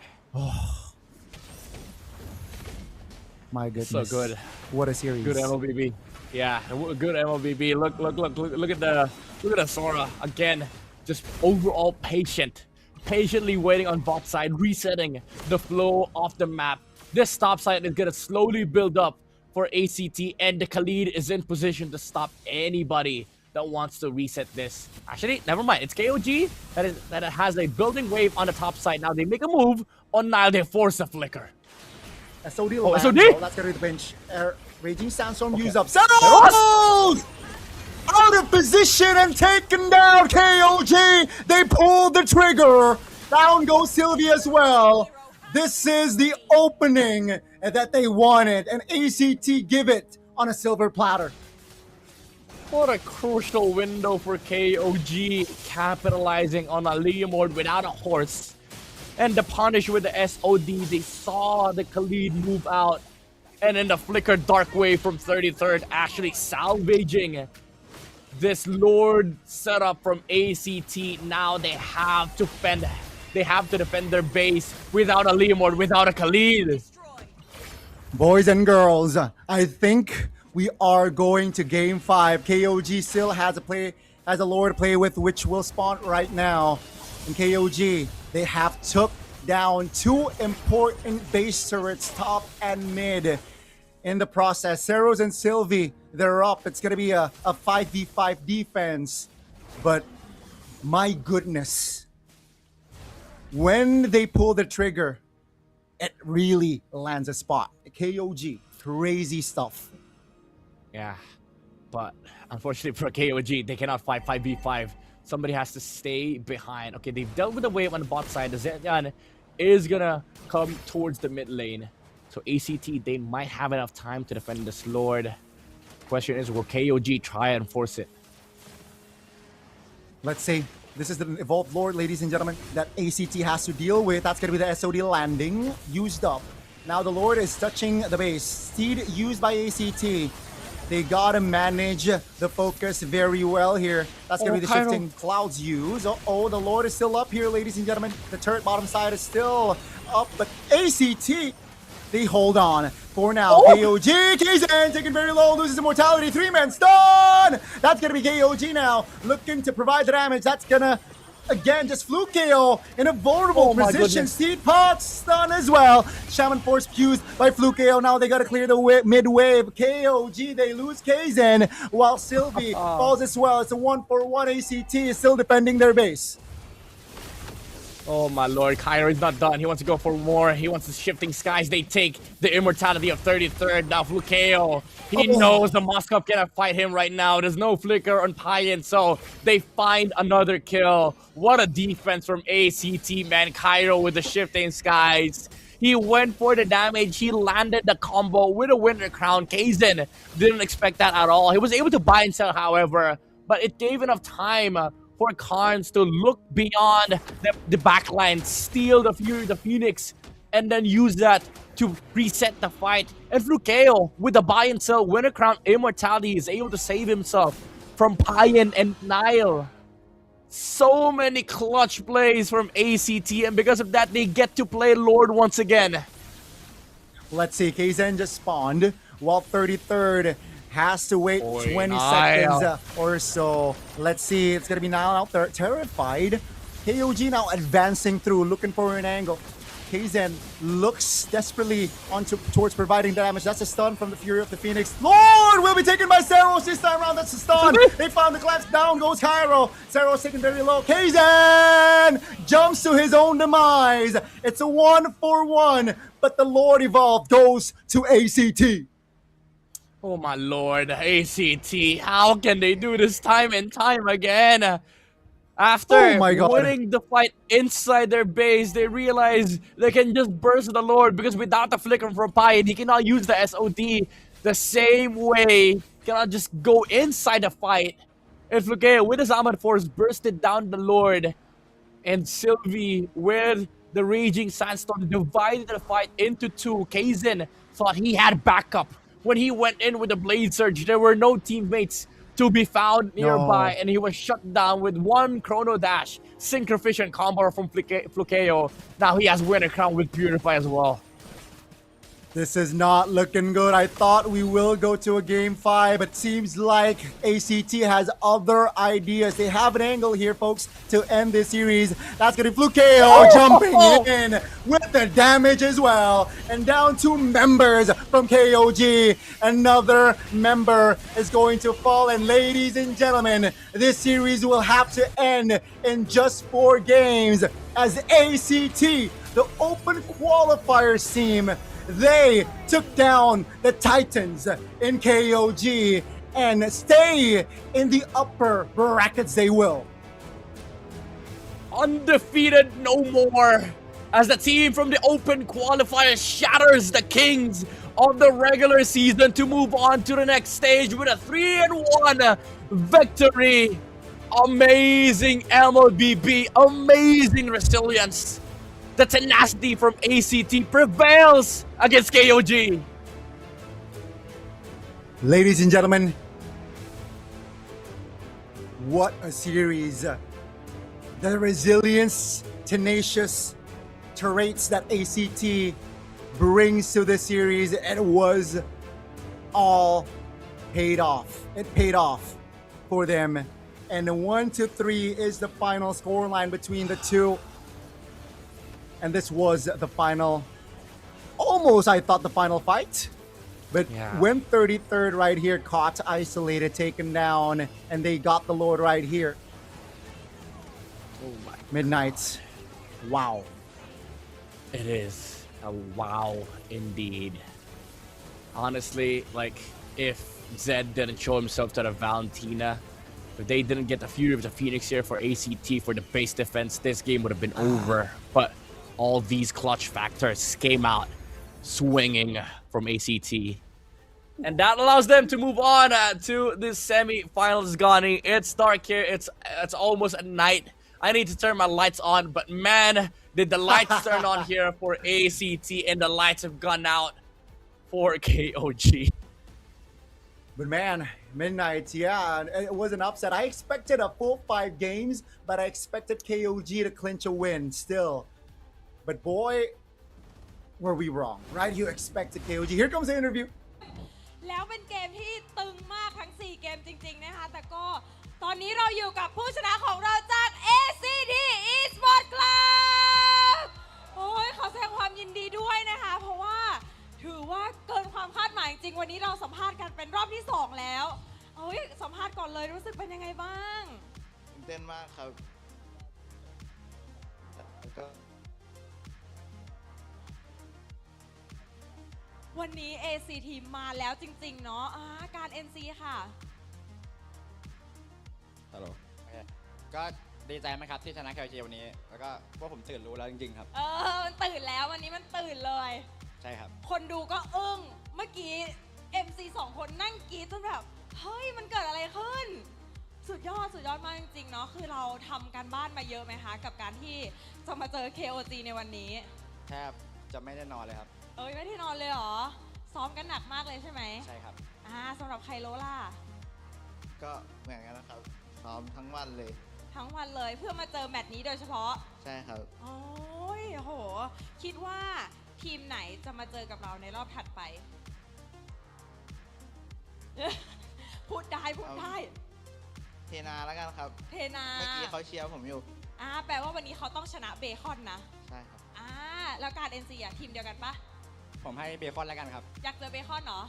My goodness. So good. What a series. Good MLBB. Yeah, good MLBB. Look at the Sora again. Just overall patiently waiting on bot side, resetting the flow of the map. This top side is gonna slowly build up for ACT, and the Khalid is in position to stop anybody that wants to reset this. Actually, never mind. It's KOG that has a building wave on the top side. Now they make a move on Nile. They force a flicker. SOD Oh, lands. SOD? Well, that's gonna be the bench. Raging Sandstorm used up. Teros! Seros! Out of position and taken down. KOG. They pulled the trigger. Down goes Sylvie as well. This is the opening that they wanted, and ACT give it on a silver platter. What a crucial window for KOG, capitalizing on a Leomord without a horse. And the punish with the SOD, they saw the Khalid move out. And then the flicker dark wave from 33rd actually salvaging this Lord setup from ACT. Now they have to defend their base without a Leomord, without a Khalid. Boys and girls, I think we are going to game 5. KOG still has a lore to play with, which will spawn right now. And KOG, they have took down 2 important base turrets, top and mid. In the process, Seros and Sylvie, they're up. It's gonna be a 5v5 defense. But my goodness, when they pull the trigger, it really lands a spot. KOG, crazy stuff. Yeah, but unfortunately for KOG, they cannot fight 5v5. Somebody has to stay behind. Okay, they've dealt with the wave on the bot side. The Zetyan is gonna come towards the mid lane. So ACT, they might have enough time to defend this Lord. Question is, will KOG try and force it? Let's see. This is the evolved Lord, ladies and gentlemen, that ACT has to deal with. That's going to be the SOD landing. Used up. Now the Lord is touching the base. Steed used by ACT. They got to manage the focus very well here. That's going to be the shifting clouds use. Oh, the Lord is still up here, ladies and gentlemen. The turret bottom side is still up, but ACT, they hold on for now. KOG, Kaizen taken very low, loses immortality. 3-man stun. That's gonna be KOG now, looking to provide the damage. That's gonna again just fluke KO in a vulnerable position. Seed pot stun as well. Shaman Force fused by fluke KO. Now they gotta clear the mid wave. KOG, they lose Kaizen while Sylvie falls as well. It's a 1-for-1. ACT is still defending their base. Oh my lord, Cairo is not done. He wants to go for more. He wants the shifting skies. They take the immortality of 33rd. Now Flukeo, he knows the Moskov cannot fight him right now. There's no flicker on Payan, so they find another kill. What a defense from ACT, man. Cairo with the shifting skies. He went for the damage. He landed the combo with a Winter Crown. Kaizen didn't expect that at all. He was able to buy and sell, however, but it gave enough time for Carnes to look beyond the backline, steal the Fury, the Phoenix, and then use that to reset the fight. And Flukeo, with the buy and sell Winter Crown Immortality, is able to save himself from Payan and Nile. So many clutch plays from ACT, and because of that, they get to play Lord once again. Let's see, Kaizen just spawned, while 33rd has to wait 20 seconds or so. Let's see, it's gonna be Nile out there, terrified. KOG now advancing through, looking for an angle. Kaizen looks desperately towards providing damage. That's a stun from the Fury of the Phoenix. Lord will be taken by Zeros this time around. That's a stun. They found the collapse. Down goes Cairo. Zeros taken very low. Kaizen jumps to his own demise. It's a 1-for-1, but the Lord Evolved goes to ACT. Oh my lord, ACT, how can they do this time and time again? After winning the fight inside their base, they realize they can just burst the Lord because without the flicker from Pai, he cannot use the SOD the same way. Cannot just go inside the fight. And Flukeo with his Armored Force bursted down the Lord. And Sylvie with the Raging Sandstorm divided the fight into two. Kaizen thought he had backup. When he went in with the Blade Surge, there were no teammates to be found nearby, and he was shut down with one Chrono Dash, Synchrofish combo from Flukeo. Now he has Winter Crown with Purify as well. This is not looking good. I thought we will go to a game 5, but seems like ACT has other ideas. They have an angle here, folks, to end this series. That's going to be Flukeo jumping in with the damage as well. And down 2 members from KOG. Another member is going to fall. And ladies and gentlemen, this series will have to end in just 4 games as ACT, the open qualifiers team, they took down the Titans in KOG and stay in the upper brackets they will. Undefeated no more as the team from the open qualifier shatters the Kings of the regular season to move on to the next stage with a 3-1 victory. Amazing MLBB, amazing resilience. The tenacity from ACT prevails against KOG. Ladies and gentlemen, what a series. The resilience, tenacious traits that ACT brings to the series, it was all paid off. It paid off for them. And 1-3 is the final scoreline between the two. And this was the final, almost I thought the final fight. But when 33rd right here, caught, isolated, taken down, and they got the Lord right here. Oh my Midnights. Wow. It is a wow indeed. Honestly, like, if Zed didn't show himself to the Valentina, if they didn't get the Fury of the Phoenix here for ACT for the base defense, this game would have been over. But all these clutch factors came out swinging from ACT. And that allows them to move on to the semi-finals, Ghani. It's dark here. It's almost at night. I need to turn my lights on, but man, did the lights turn on here for ACT, and the lights have gone out for KOG. But man, Midnight, yeah, it was an upset. I expected a full 5 games, but I expected KOG to clinch a win still. But boy, were we wrong, right? You expected KOG. Here comes the interview. แล้วเป็นเกมที่ตึงมากทั้ง4เกมจริงๆนะคะแต่ก็ตอนนี้เราอยู่กับผู้ชนะของเราจาก ACT Esports Club โอ้ยขอแสดงความยินดีด้วยนะคะเพราะว่าถือว่าเกินความคาดหมายจริงวันนี้เราสัมภาษณ์กันเป็นรอบที่2แล้วเฮ้ยสัมภาษณ์ก่อนเลยรู้สึกเป็นยังไงบ้างตื่นเต้นมากครับแล้วก็วันนี้ ACT มาแล้วจริงๆเนาะการ NC ค่ะฮัลโหลก็ดีใจไหมครับที่ชนะ KOG วันนี้แล้วก็พวกผมตื่นรู้แล้วจริงๆครับมันตื่นแล้ววันนี้มันตื่นเลยใช่ครับคนดูก็อึ้งเมื่อกี้ MC 2 คนนั่งกรี๊ดจนแบบเฮ้ยมันเกิดอะไรขึ้นสุดยอดมากจริงๆเนาะคือเราทำการบ้านมาเยอะไหมคะกับการที่จะมาเจอ KOG ในวันนี้แทบจะไม่ได้นอนเลยครับไม่ได้นอนเลยเหรอซ้อมกันหนักมากเลยใช่ไหมใช่ครับสำหรับไคโรล่ะก็เหมือนกันนะครับซ้อมทั้งวันเลยเพื่อมาเจอแมตช์นี้โดยเฉพาะใช่ครับโอ้ยโหคิดว่าทีมไหนจะมาเจอกับเราในรอบถัดไป พูดได้เทนาแล้วกันครับเทนาเมื่อกี้เขาเชียร์ผมอยู่แปลว่าวันนี้เขาต้องชนะเบคอนนะใช่ครับแล้ว แล้วการ NC อ่ะทีมเดียวกันปะ ผมให้เบคอนแล้วกันครับ อยากเจอเบคอนเหรอ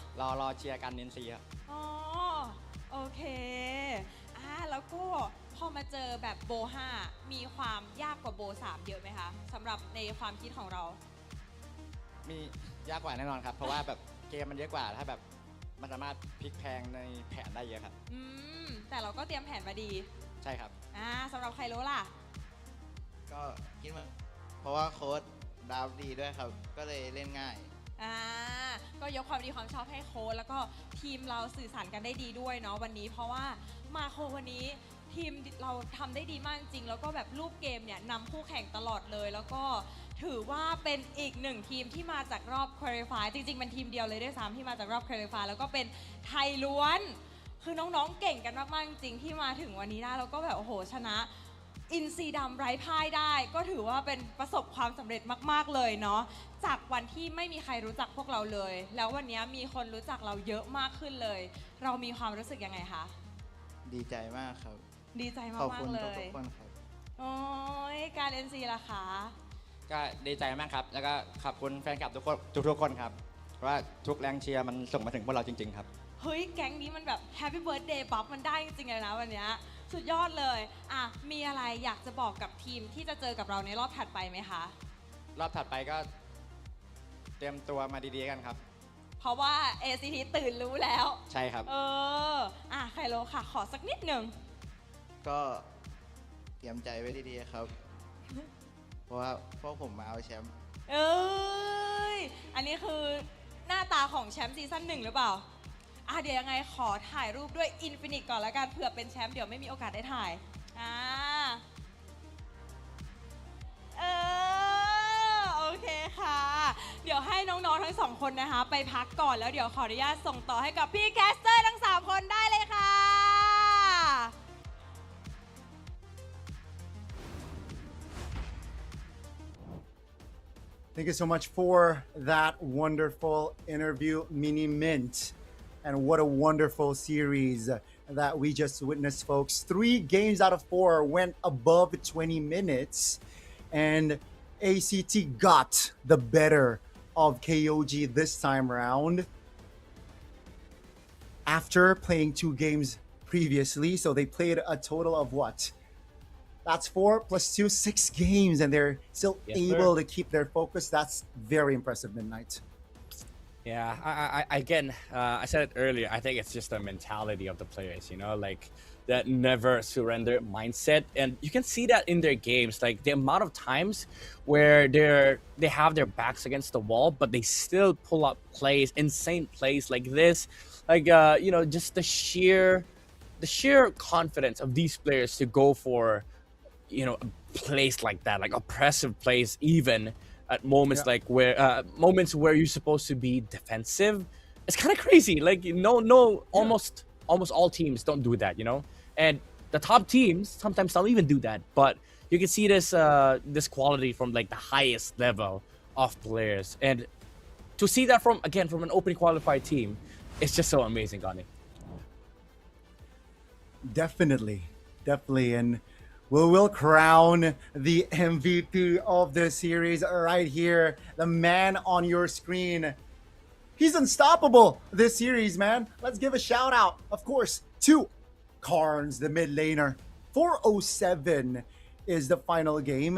รอเชียร์กันเน้นซีครับ อ๋อโอเคแล้วก็พอมาเจอแบบโบ 5 มีความยากกว่าโบ 3 เยอะไหมคะสำหรับในความคิดของเรา มียากกว่าแน่นอนครับ เพราะว่าแบบเกมมันเยอะกว่าถ้าแบบมันสามารถพลิกแพลงในแผนได้เยอะครับ แต่เราก็เตรียมแผนมาดี ใช่ครับ สำหรับใครรู้ล่ะ ก็คิดว่าเพราะว่าโค้ดดาวดีด้วยครับ ก็เลยเล่นง่าย ก็ยกความดีความชอบให้โค้ชแล้วก็ทีมเราสื่อสารกันได้ดีด้วยเนาะวันนี้เพราะว่ามาโควันนี้ทีมเราทำได้ดีมากจริงแล้วก็แบบรูปเกมเนี่ยนำคู่แข่งตลอดเลย แล้วก็ถือว่าเป็นอีกหนึ่งทีมที่มาจากรอบ Qualify จริงๆเป็นทีมเดียวเลยด้วยซ้ำที่มาจากรอบ Qualify แล้วก็เป็นไทยล้วนคือน้องๆเก่งกันมากๆจริงที่มาถึงวันนี้ได้แล้วก็แบบโอ้โหชนะอินซีดำไร้พ่ายได้ก็ถือว่าเป็นประสบความสำเร็จมากๆเลยเนาะจากวันที่ไม่มีใครรู้จักพวกเราเลย แล้ววันนี้มีคนรู้จักเราเยอะมากขึ้นเลย เรามีความรู้สึกยังไงคะ ดีใจมากครับ ดีใจมาก ขอบคุณ ๆเล ทุ ย กๆคนครับ โอ้ยการ NC ล่ะคะ ก็ดีใจมากครับ แล้วก็ขอบคุณแฟนคลับทุกคนครับว่าทุกแรงเชียร์มันส่งมาถึงพวกเราจริงๆครับ เฮ้ยแก๊งนี้มันแบบแฮปปี้เบิร์ a เดย์บัฟมันได้จริงๆเลยนะวันนี้สุดยอดเลยมีอะไรอยากจะบอกกับทีมที่จะเจอกับเราในรอบถัดไปไหมคะ รอบถัดไปก็เตรียมตัวมาดีๆกันครับ เพราะว่า ACT ตื่นรู้แล้ว ใช่ครับ ไคโลค่ะขอสักนิดหนึ่ง ก็เตรียมใจไว้ดีๆครับ เพราะว่าพวกผมมาเอาแชมป์ อันนี้คือหน้าตาของแชมป์ซีซั่น1หรือเปล่าเดี๋ยวยังไงขอถ่ายรูปด้วยอินฟินิตก่อนแล้วกันเผื่อเป็นแชมป์เดี๋ยวไม่มีโอกาสได้ถ่ายโอเคค่ะ เดี๋ยวให้น้องๆทั้งสองคนนะคะไปพักก่อนแล้วเดี๋ยวขออนุญาตส่งต่อให้กับพี่แคสเตอร์ทั้ง3คนได้เลยค่ะ Thank you so much for that wonderful interview, Mini Mint. And what a wonderful series that we just witnessed, folks. 3 games out of 4 went above 20 minutes. And ACT got the better of KOG this time around. After playing 2 games previously. So they played a total of what? That's 4 plus 2, 6 games, and they're still able to keep their focus. That's very impressive, Midnight. Yeah, I said it earlier. I think it's just the mentality of the players, you know, like that never surrender mindset, and you can see that in their games. Like the amount of times where they have their backs against the wall, but they still pull up plays, insane plays like this. Like you know, just the sheer confidence of these players to go for, you know, plays like that, like oppressive plays, even at moments like where moments where you're supposed to be defensive. It's kind of crazy. Like almost all teams don't do that, you know. And the top teams sometimes don't even do that. But you can see this this quality from like the highest level of players, and to see that from an open qualified team, it's just so amazing, Gani. Definitely. And we will crown the MVP of the series right here. The man on your screen. He's unstoppable this series, man. Let's give a shout out, of course, to Carnes, the mid laner. 4:07 is the final game.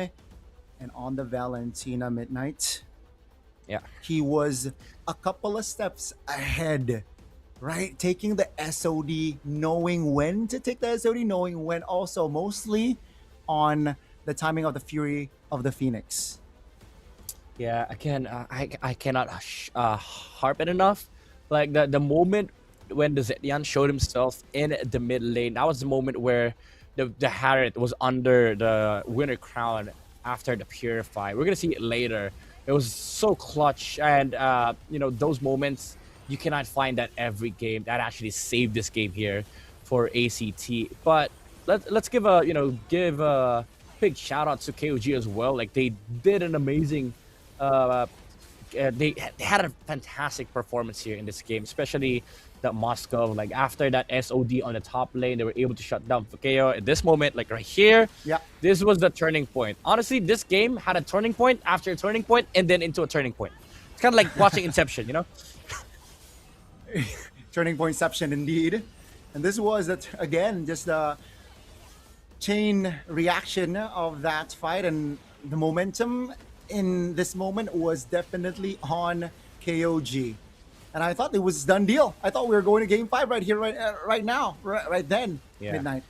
And on the Valentina Midnight, he was a couple of steps ahead. Right, taking the SOD, knowing when to take the SOD, knowing when also, mostly on the timing of the Fury of the Phoenix. Yeah, again, I cannot harp it enough. Like the moment when the Zetian showed himself in the mid lane, that was the moment where the Harriet was under the winner crown after the Purify. We're gonna see it later. It was so clutch, and you know, those moments, you cannot find that every game. That actually saved this game here for ACT. But let's give a big shout out to KOG as well. Like they did an amazing they had a fantastic performance here in this game, especially that Moscow. Like after that SOD on the top lane, they were able to shut down Fukeo. At this moment, like right here, Yeah. this was the turning point. Honestly, this game had a turning point after a turning point and then into a turning point. It's kind of like watching Inception, you know? Turning pointception indeed. And this was again just the chain reaction of that fight, and the momentum in this moment was definitely on KOG. And I thought it was done deal. I thought we were going to game 5 right here, right now, right then, Yeah. midnight.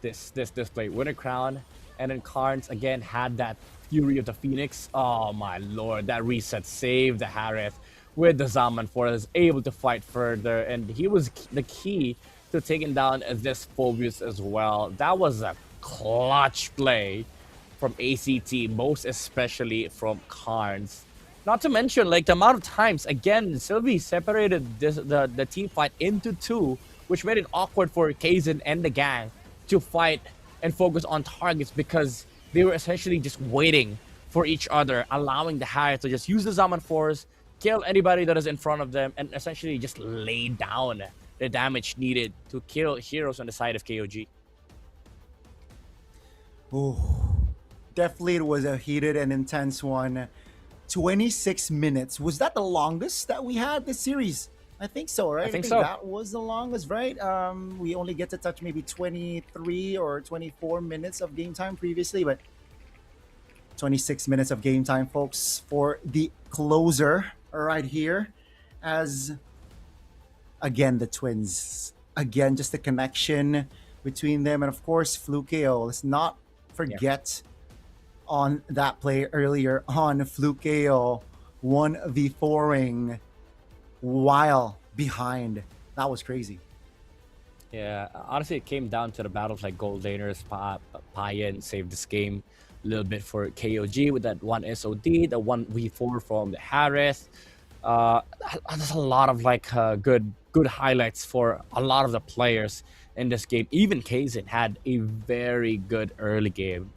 This play, Winter Crown, and then Carnes again had that Fury of the Phoenix. Oh my lord, that reset saved the Harith with the Zaman Force, able to fight further, and he was the key to taking down this Phobius as well. That was a clutch play from ACT, most especially from Carnes. Not to mention, like, the amount of times, again, Sylvie separated the team fight into 2, which made it awkward for Kaizen and the gang to fight and focus on targets because they were essentially just waiting for each other, allowing the Harith to just use the Zaman Force, kill anybody that is in front of them, and essentially just lay down the damage needed to kill heroes on the side of KOG. Oh, definitely it was a heated and intense one. 26 minutes. Was that the longest that we had this series? I think so, right? I think so. That was the longest, right? We only get to touch maybe 23 or 24 minutes of game time previously, but 26 minutes of game time, folks, for the closer right here. As again, the twins, again, just the connection between them, and of course, Flukeo. Let's not forget on that play earlier on, Flukeo 1v4ing while behind. That was crazy. Yeah, honestly, it came down to the battle of like gold laners. Payan saved this game a little bit for KOG with that one SOD, the 1v4 from the Harith. There's a lot of like good highlights for a lot of the players in this game. Even Kaizen had a very good early game.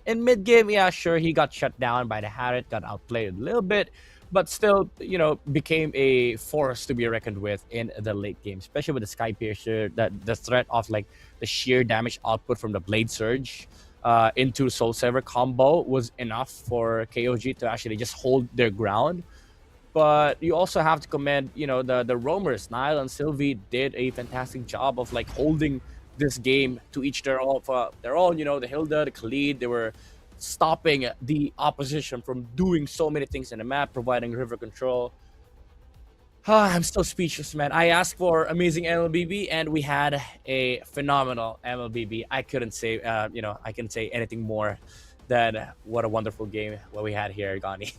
In mid game, yeah, sure, he got shut down by the Harith, got outplayed a little bit, but still, you know, became a force to be reckoned with in the late game, especially with the Skypiercer. That the threat of like the sheer damage output from the Blade Surge into Soul Saver combo was enough for KOG to actually just hold their ground. But you also have to commend, you know, the roamers. Nile and Sylvie did a fantastic job of like holding this game to each their own. You know, the Hilda, the Khalid, they were stopping the opposition from doing so many things in the map, providing river control. I'm still speechless, man. I asked for amazing MLBB, and we had a phenomenal MLBB. I couldn't say, you know, I can say anything more than what a wonderful game what we had here, Gani.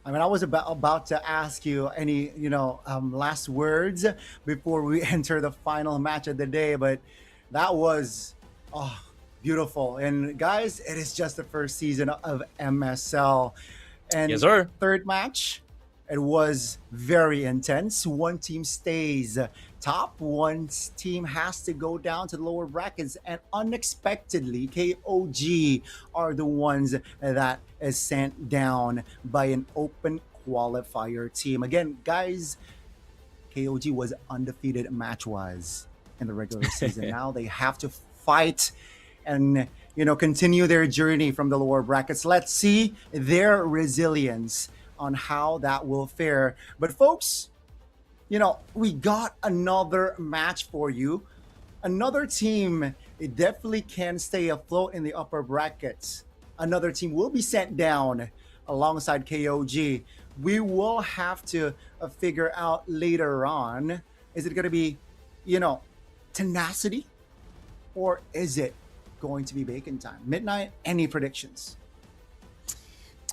I mean, I was about to ask you any, you know, last words before we enter the final match of the day, but that was beautiful. And guys, it is just the first season of MSL. And yes, sir. Third match, it was very intense. One team stays top, one team has to go down to the lower brackets, and unexpectedly, KOG are the ones that is sent down by an open qualifier team. Again, guys, KOG was undefeated match-wise in the regular season. Now they have to fight and, you know, continue their journey from the lower brackets. Let's see their resilience on how that will fare. But folks, you know, we got another match for you. Another team, it definitely can stay afloat in the upper brackets. Another team will be sent down alongside KOG. We will have to figure out later on, is it going to be, you know, Tenacity, or is it going to be Bacon Time? Midnight, any predictions?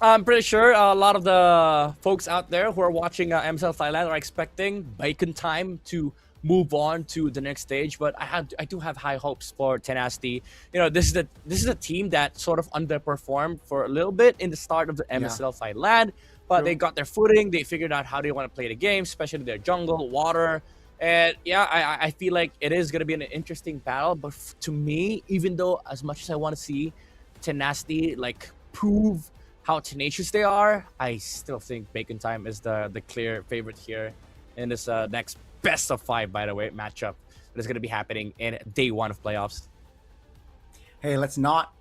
I'm pretty sure a lot of the folks out there who are watching MSL Thailand are expecting Bacon Time to move on to the next stage, but I do have high hopes for Tenacity. You know, this is a team that sort of underperformed for a little bit in the start of the MSL Thailand, but they got their footing. They figured out how they want to play the game, especially their jungle, water, and yeah, I feel like it is going to be an interesting battle. But to me, even though as much as I want to see Tenacity like prove how tenacious they are, I still think Bacon Time is the clear favorite here in this next best of 5, by the way, matchup that is going to be happening in day 1 of playoffs. Hey, let's not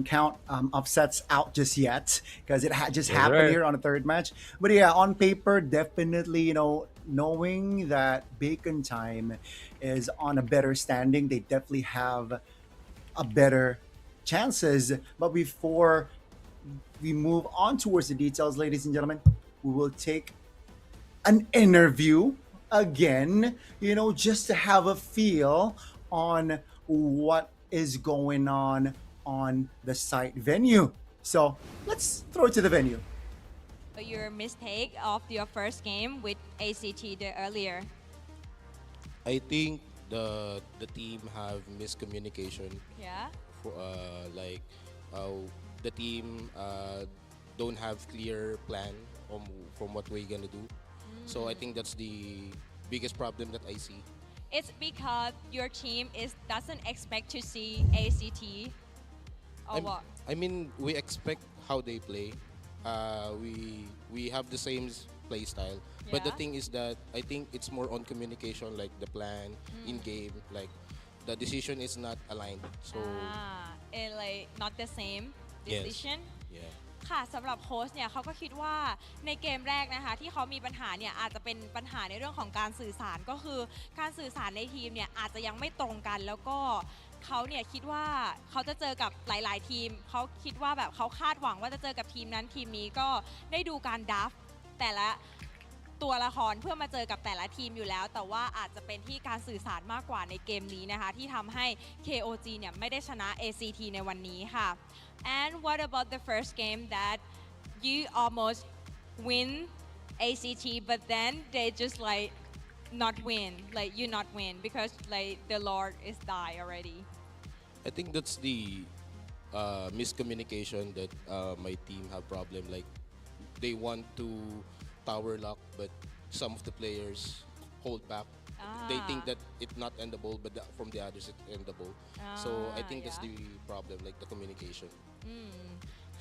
count upsets out just yet because it just Yes, happened sir. here on the third match. But yeah, on paper, definitely, knowing that Bacon Time is on a better standing, they definitely have a better chances. But before we move on towards the details, ladies and gentlemen, we will take an interview again, just to have a feel on what is going on the site venue. So let's throw it to the venue. Your mistake of your first game with ACT the earlier. I think the team have miscommunication. Yeah. Like the team don't have clear plan from what we're gonna do. So I think that's the biggest problem that I see. It's because your team doesn't expect to see ACT or what? I mean, we expect how they play. We have the same play style, but the Yeah. thing is that I think it's more on communication, like the plan in game, like the decision is not aligned. So and like not the same Yes. decision. yeah. ค่ะสำหรับโค้ชเนี่ยเขาก็คิดว่าในเกมแรกนะคะที่เขามีปัญหาเนี่ยอาจจะเป็นปัญหาในเรื่องของการสื่อสารก็คือการสื่อสารในทีมเนี่ยอาจจะยังไม่ตรงกันแล้วก็เขาเนี่ยคิดว่าเขาจะเจอกับหลายๆทีมเขาคิดว่าแบบเขาคาดหวังว่าจะเจอกับทีมนั้นทีมนี้ก็ได้ดูการดัฟแต่ละตัวละครเพื่อมาเจอกับแต่ละทีมอยู่แล้วแต่ว่าอาจจะเป็นที่การสื่อสารมากกว่าในเกมนี้นะคะที่ทำให้ KOG เนี่ยไม่ได้ชนะ ACT ในวันนี้ค่ะ And what about the first game that you almost win ACT but then they just like not win, like you not win because like the Lord is die already. I think that's the miscommunication that my team have problem. Like they want to tower lock, but some of the players hold back. They think that it's not endable, but from the others it's endable. So I think that's the problem, like the communication.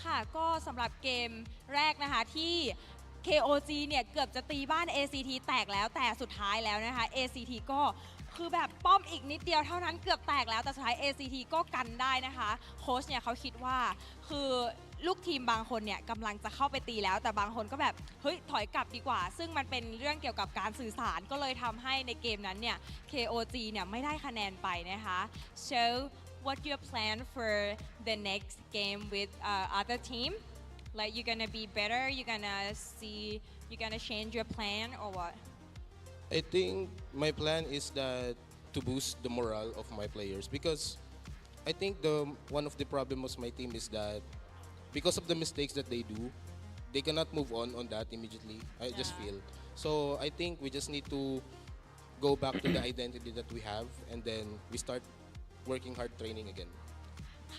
ค่ะก็สำหรับเกมแรกนะคะที่ KOG เนี่ยเกือบจะตีบ้าน ACT แตกแล้วแต่สุดท้ายแล้วนะคะ ACT ก็คือแบบป้อมอีกนิดเดียวเท่านั้นเกือบแตกแล้วแต่สุดท้าย ACT ก็กันได้นะคะโค้ชเนี่ยเขาคิดว่าคือลูกทีมบางคนเนี่ยกำลังจะเข้าไปตีแล้วแต่บางคนก็แบบเฮ้ยถอยกลับดีกว่าซึ่งมันเป็นเรื่องเกี่ยวกับการสื่อสารก็เลยทำให้ในเกมนั้นเนี่ย KOG เนี่ยไม่ได้คะแนนไปนะคะ so what your plan for the next game with other team like you're gonna be better you're gonna change your plan or what I think my plan is that to boost the morale of my players because I think one of the problems of my team is that because of the mistakes that they do, they cannot move on that immediately. I just feel. So I think we just need to go back to the identity that we have and then we start working hard training again.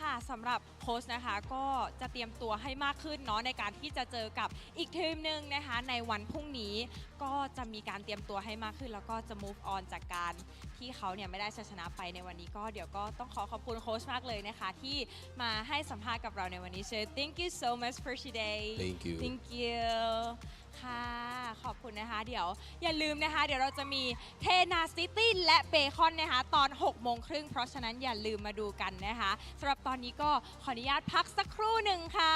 ค่ะสำหรับโค้ชนะคะก็จะเตรียมตัวให้มากขึ้นเนาะในการที่จะเจอกับอีกทีมหนึ่งนะคะในวันพรุ่งนี้ก็จะมีการเตรียมตัวให้มากขึ้นแล้วก็จะ move on จากการที่เขาเนี่ยไม่ได้ชัยชนะไปในวันนี้ก็เดี๋ยวก็ต้องขอบคุณโค้ชมากเลยนะคะที่มาให้สัมภาษณ์กับเราในวันนี้ so thank you so much for today thank you ค่ะขอบคุณนะคะเดี๋ยวอย่าลืมนะคะเดี๋ยวเราจะมีเทนาซิตี้และเบคอนนะคะตอน 18:30 เพราะฉะนั้นอย่าลืมมาดูกันนะคะสำหรับตอนนี้ก็ขออนุญาตพักสักครู่หนึ่งค่ะ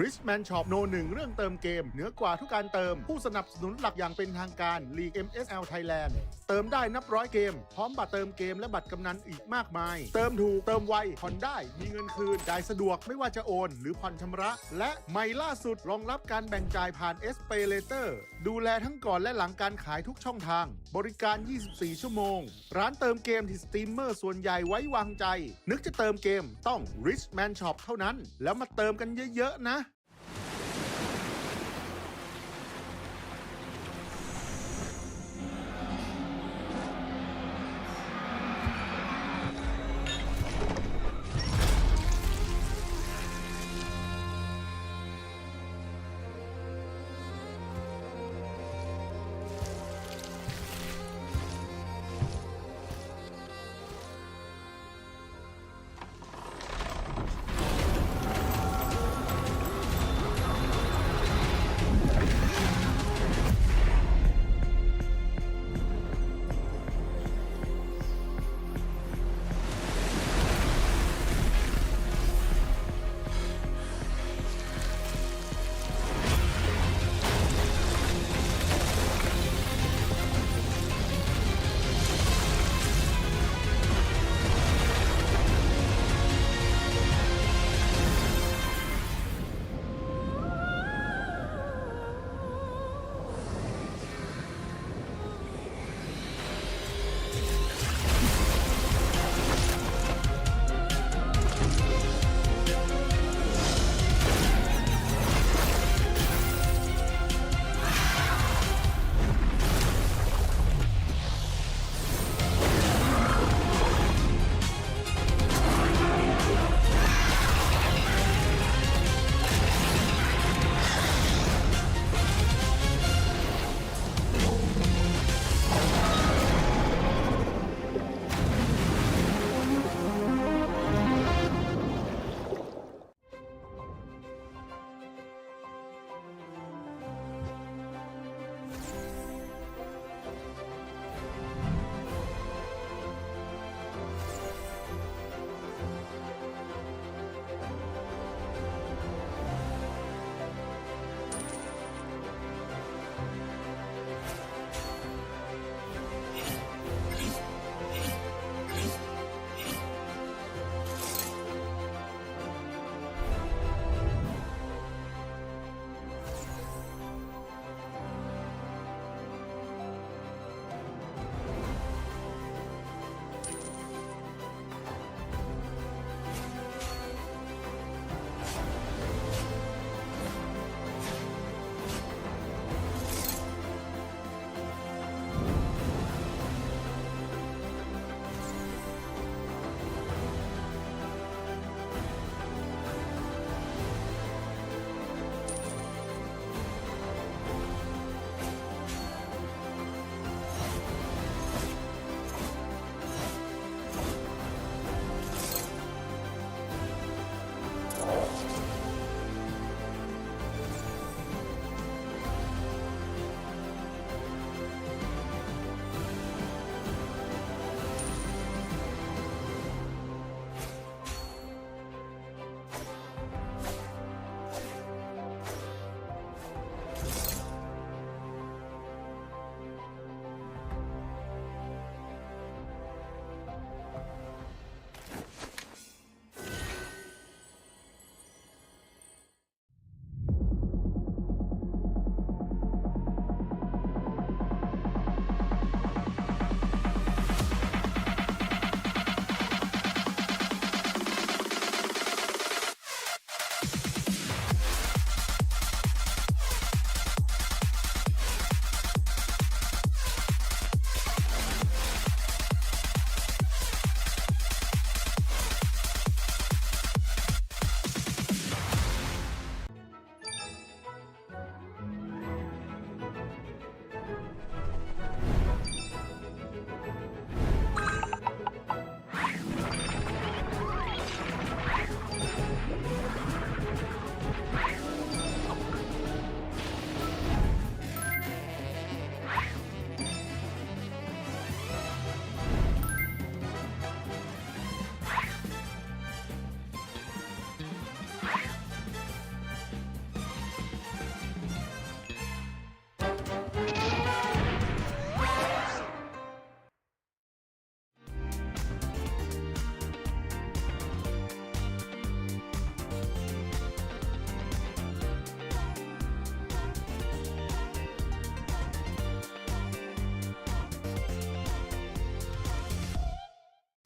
Richman Shop โนหนึ่งเรื่องเติมเกมเหนือกว่าทุกการเติมผู้สนับสนุนหลักอย่างเป็นทางการ League MSL Thailand เติมได้นับร้อยเกมพร้อมบัตรเติมเกมและบัตรกำนันอีกมากมายเติมถูกเติมไวผ่อนได้มีเงินคืนจ่ายสะดวกไม่ว่าจะโอนหรือผ่อนชำระและใหม่ล่าสุดรองรับการแบ่งจ่ายผ่าน SPay Later ดูแลทั้งก่อนและหลังการขายทุกช่องทางบริการ 24 ชั่วโมงร้านเติมเกมที่สตรีมเมอร์ส่วนใหญ่ไว้วางใจนึกจะเติมเกมต้อง Richman Shop เท่านั้นแล้วมาเติมกันเยอะๆนะ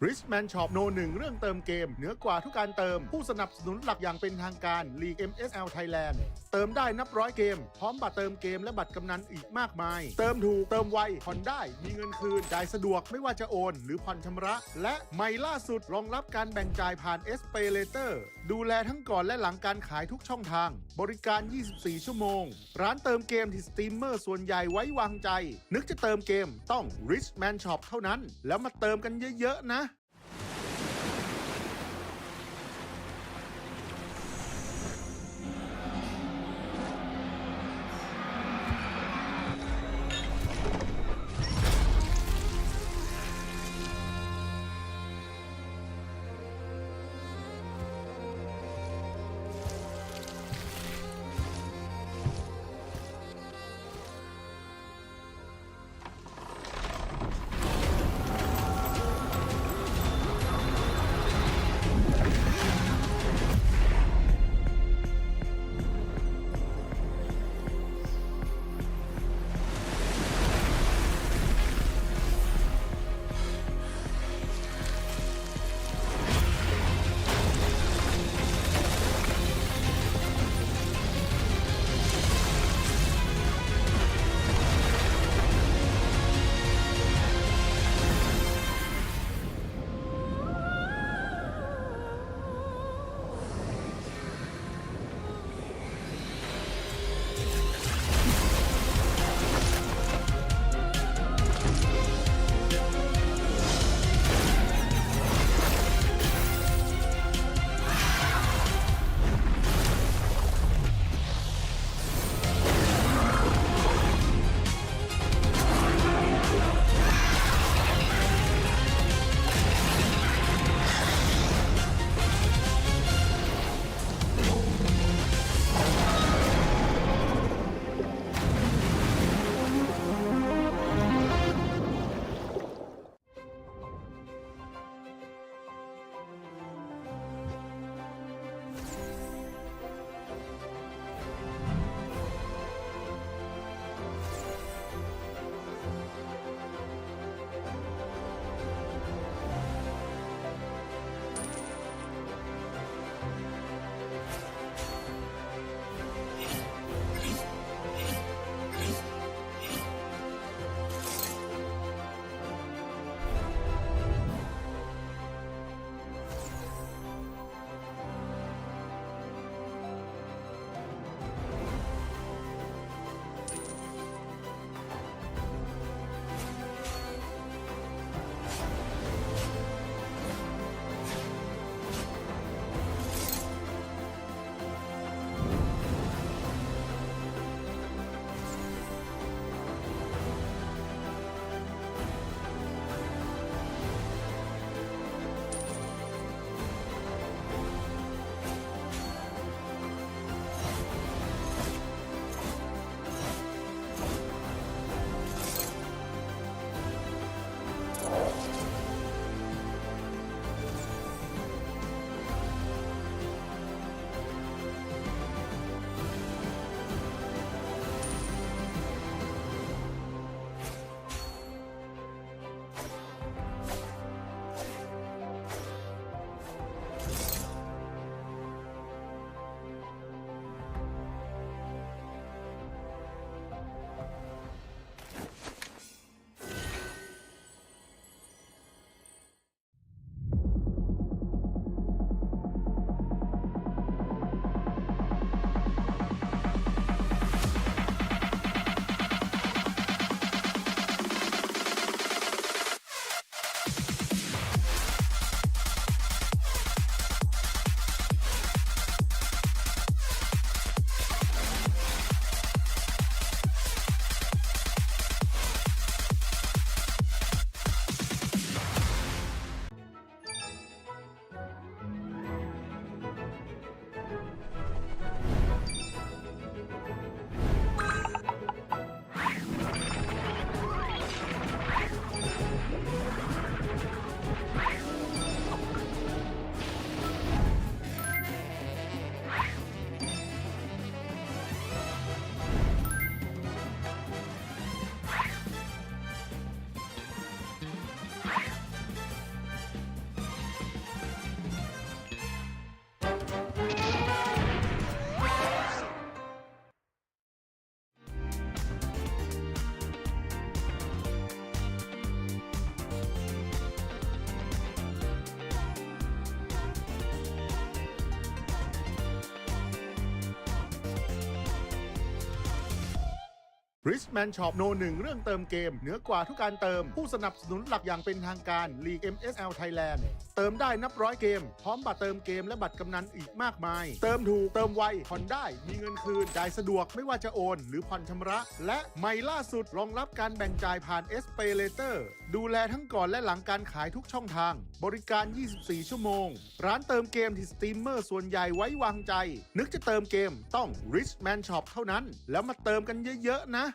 Richman Shop โนหนึ่งเรื่องเติมเกมเหนือกว่าทุกการเติมผู้สนับสนุนหลักอย่างเป็นทางการ League MSL Thailand เติมได้นับร้อยเกมพร้อมบัตรเติมเกมและบัตรกำนันอีกมากมายเติมถูกเติมไวผ่อนได้มีเงินคืนจ่ายสะดวกไม่ว่าจะโอนหรือผ่อนชำระและใหม่ล่าสุดรองรับการแบ่งจ่ายผ่าน SPay Later ดูแลทั้งก่อนและหลังการขายทุกช่องทางบริการ 24 ชั่วโมงร้านเติมเกมที่สตรีมเมอร์ส่วนใหญ่ไว้วางใจนึกจะเติมเกมต้อง Richman Shop เท่านั้นแล้วมาเติมกันเยอะๆนะ Richman Shop โนหนึ่งเรื่องเติมเกมเหนือกว่าทุกการเติมผู้สนับสนุนหลักอย่างเป็นทางการลีก MSL Thailand เติมได้นับร้อยเกมพร้อมบัตรเติมเกมและบัตรกำนันอีกมากมายเติมถูกเติมไวผ่อนได้มีเงินคืนจ่ายสะดวกไม่ว่าจะโอนหรือผ่อนชำระและใหม่ล่าสุดรองรับการแบ่งจ่ายผ่าน SPayLater ดูแลทั้งก่อนและหลังการขายทุกช่องทางบริการ 24 ชั่วโมงร้านเติมเกมที่สตรีมเมอร์ส่วนใหญ่ไว้วางใจนึกจะเติมเกมต้อง Richman Shop เท่านั้นแล้วมาเติมกันเยอะๆนะ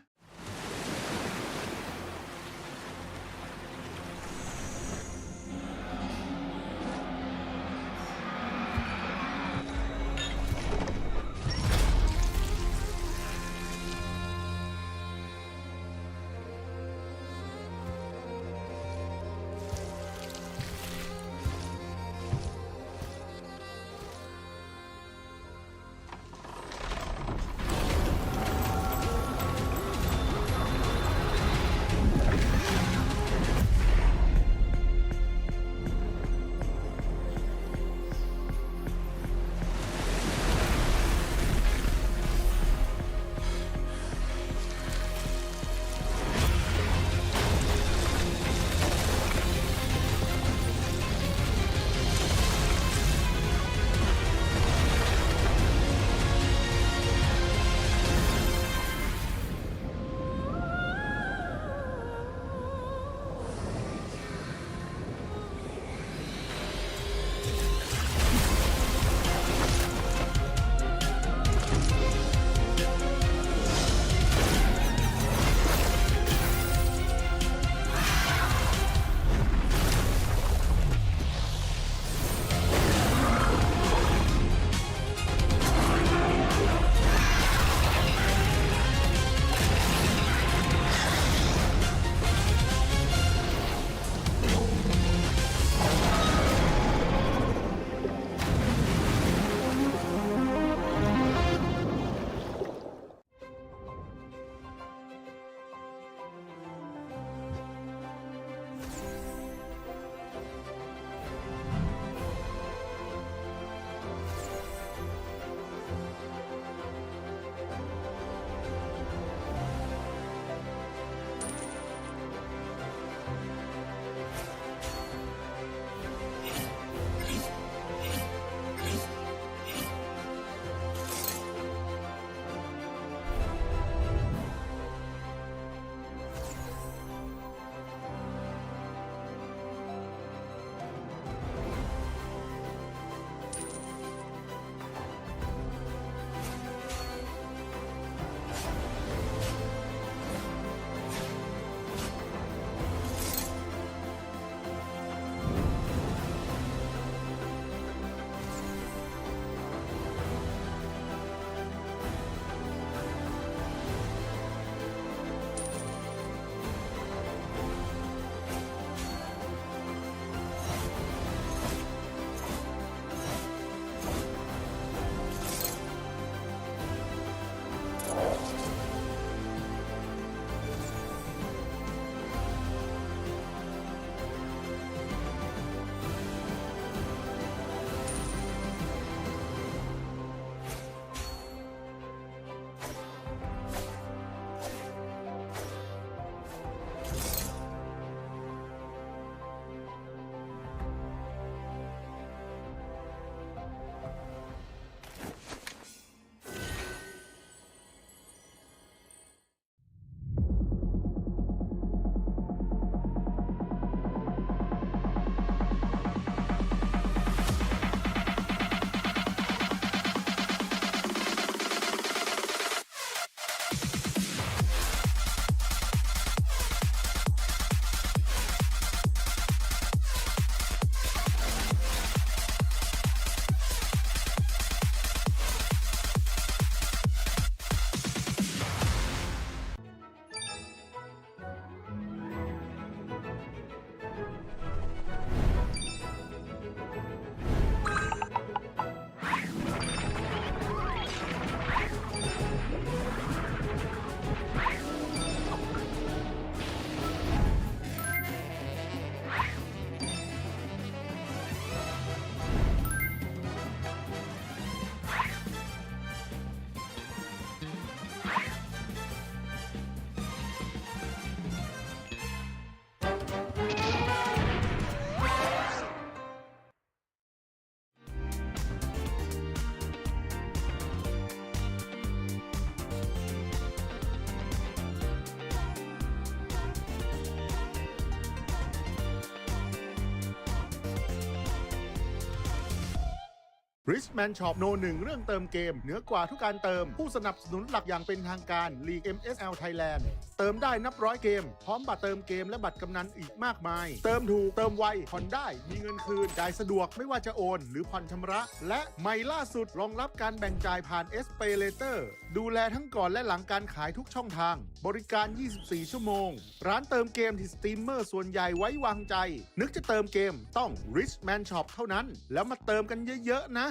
Richman Shop โนหนึ่งเรื่องเติมเกมเหนือกว่าทุกการเติมผู้สนับสนุนหลักอย่างเป็นทางการ League MSL Thailand เติมได้นับร้อยเกมพร้อมบัตรเติมเกมและบัตรกำนันอีกมากมายเติมถูกเติมไวผ่อนได้มีเงินคืนจ่ายสะดวกไม่ว่าจะโอนหรือผ่อนชำระและใหม่ล่าสุดรองรับการแบ่งจ่ายผ่าน SPayLater ดูแลทั้งก่อนและหลังการขายทุกช่องทางบริการ 24 ชั่วโมงร้านเติมเกมที่สตรีมเมอร์ส่วนใหญ่ไว้วางใจนึกจะเติมเกมต้อง Richman Shop เท่านั้นแล้วมาเติมกันเยอะๆนะ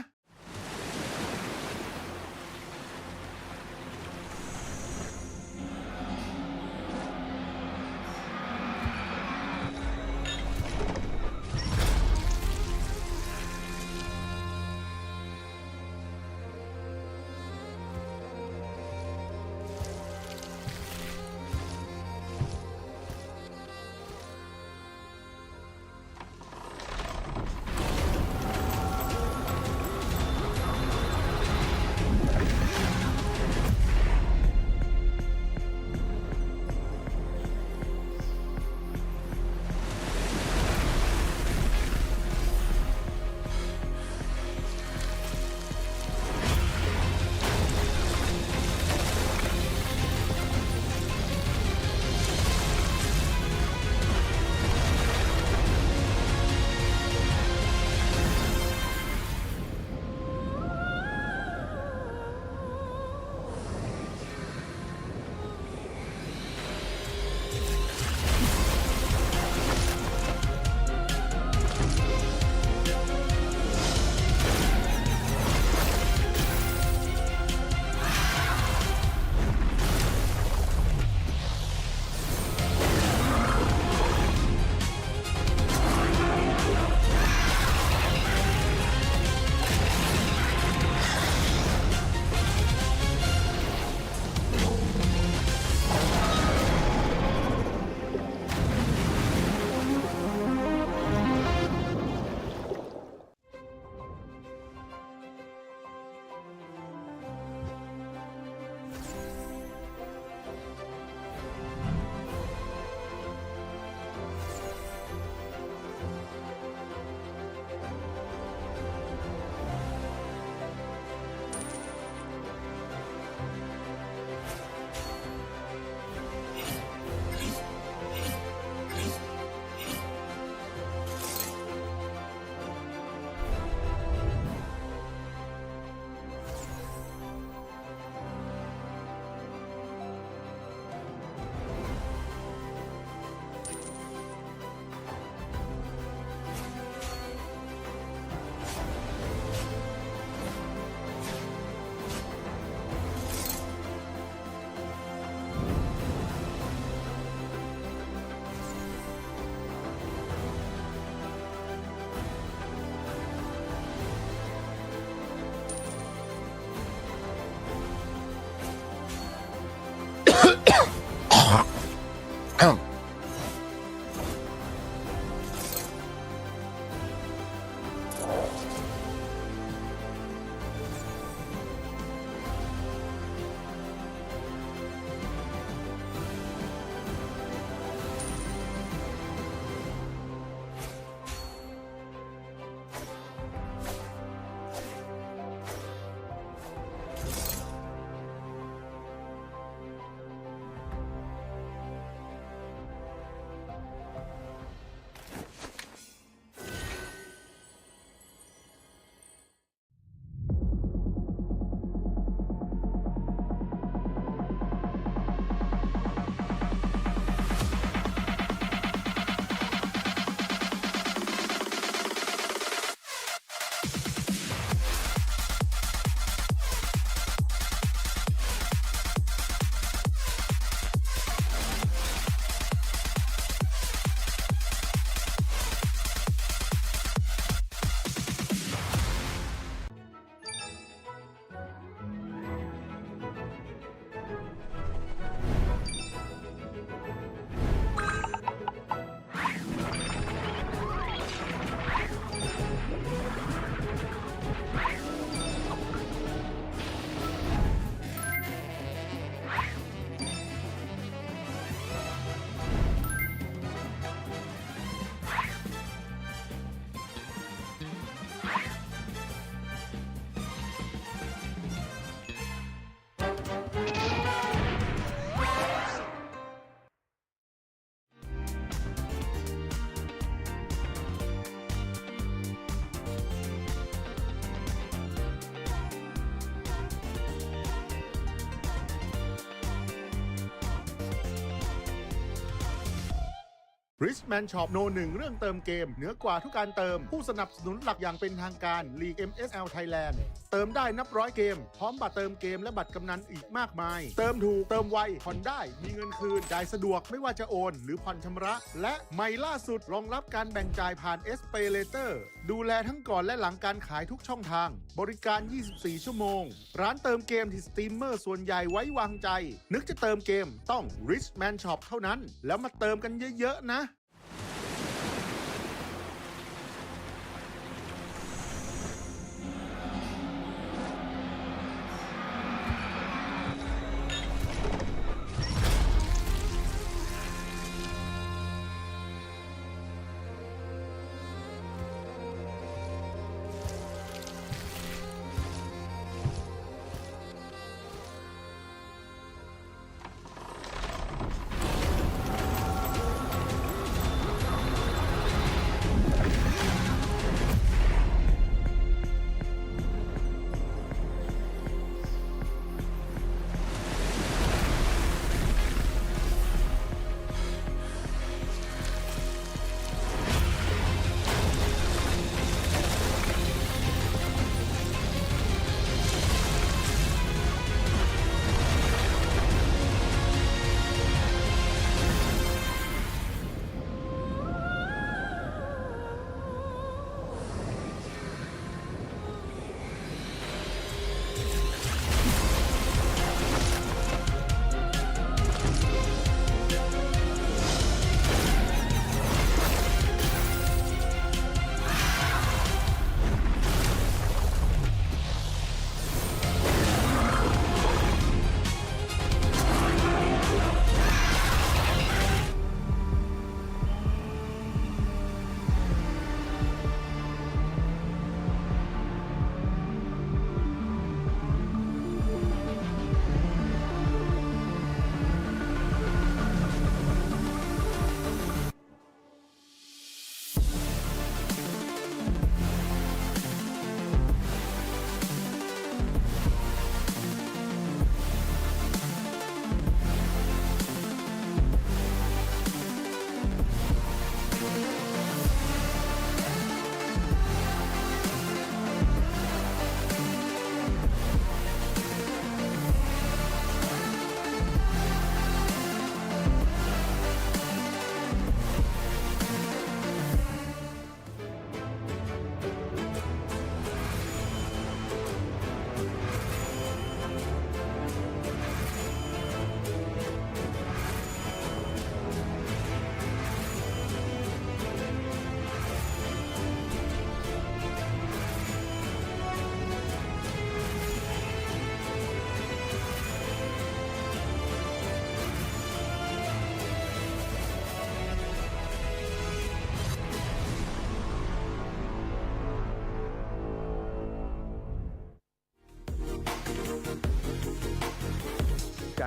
Richman Shop โน1เรื่องเติมเกมเหนือกว่าทุกการเติมผู้สนับสนุนหลักอย่างเป็นทางการ League MSL Thailand เติมได้นับร้อยเกมพร้อมบัตรเติมเกมและบัตรกำนันอีกมากมายเติมถูกเติมไวผ่อนได้มีเงินคืนจ่ายสะดวกไม่ว่าจะโอนหรือผ่อนชำระและใหม่ล่าสุดรองรับการแบ่งจ่ายผ่าน SPayLater ดูแลทั้งก่อนและหลังการขายทุกช่องทางบริการ 24 ชั่วโมงร้านเติมเกมที่สตรีมเมอร์ส่วนใหญ่ไว้วางใจนึกจะเติมเกมต้อง Richman Shop เท่านั้นแล้วมาเติมกันเยอะๆนะ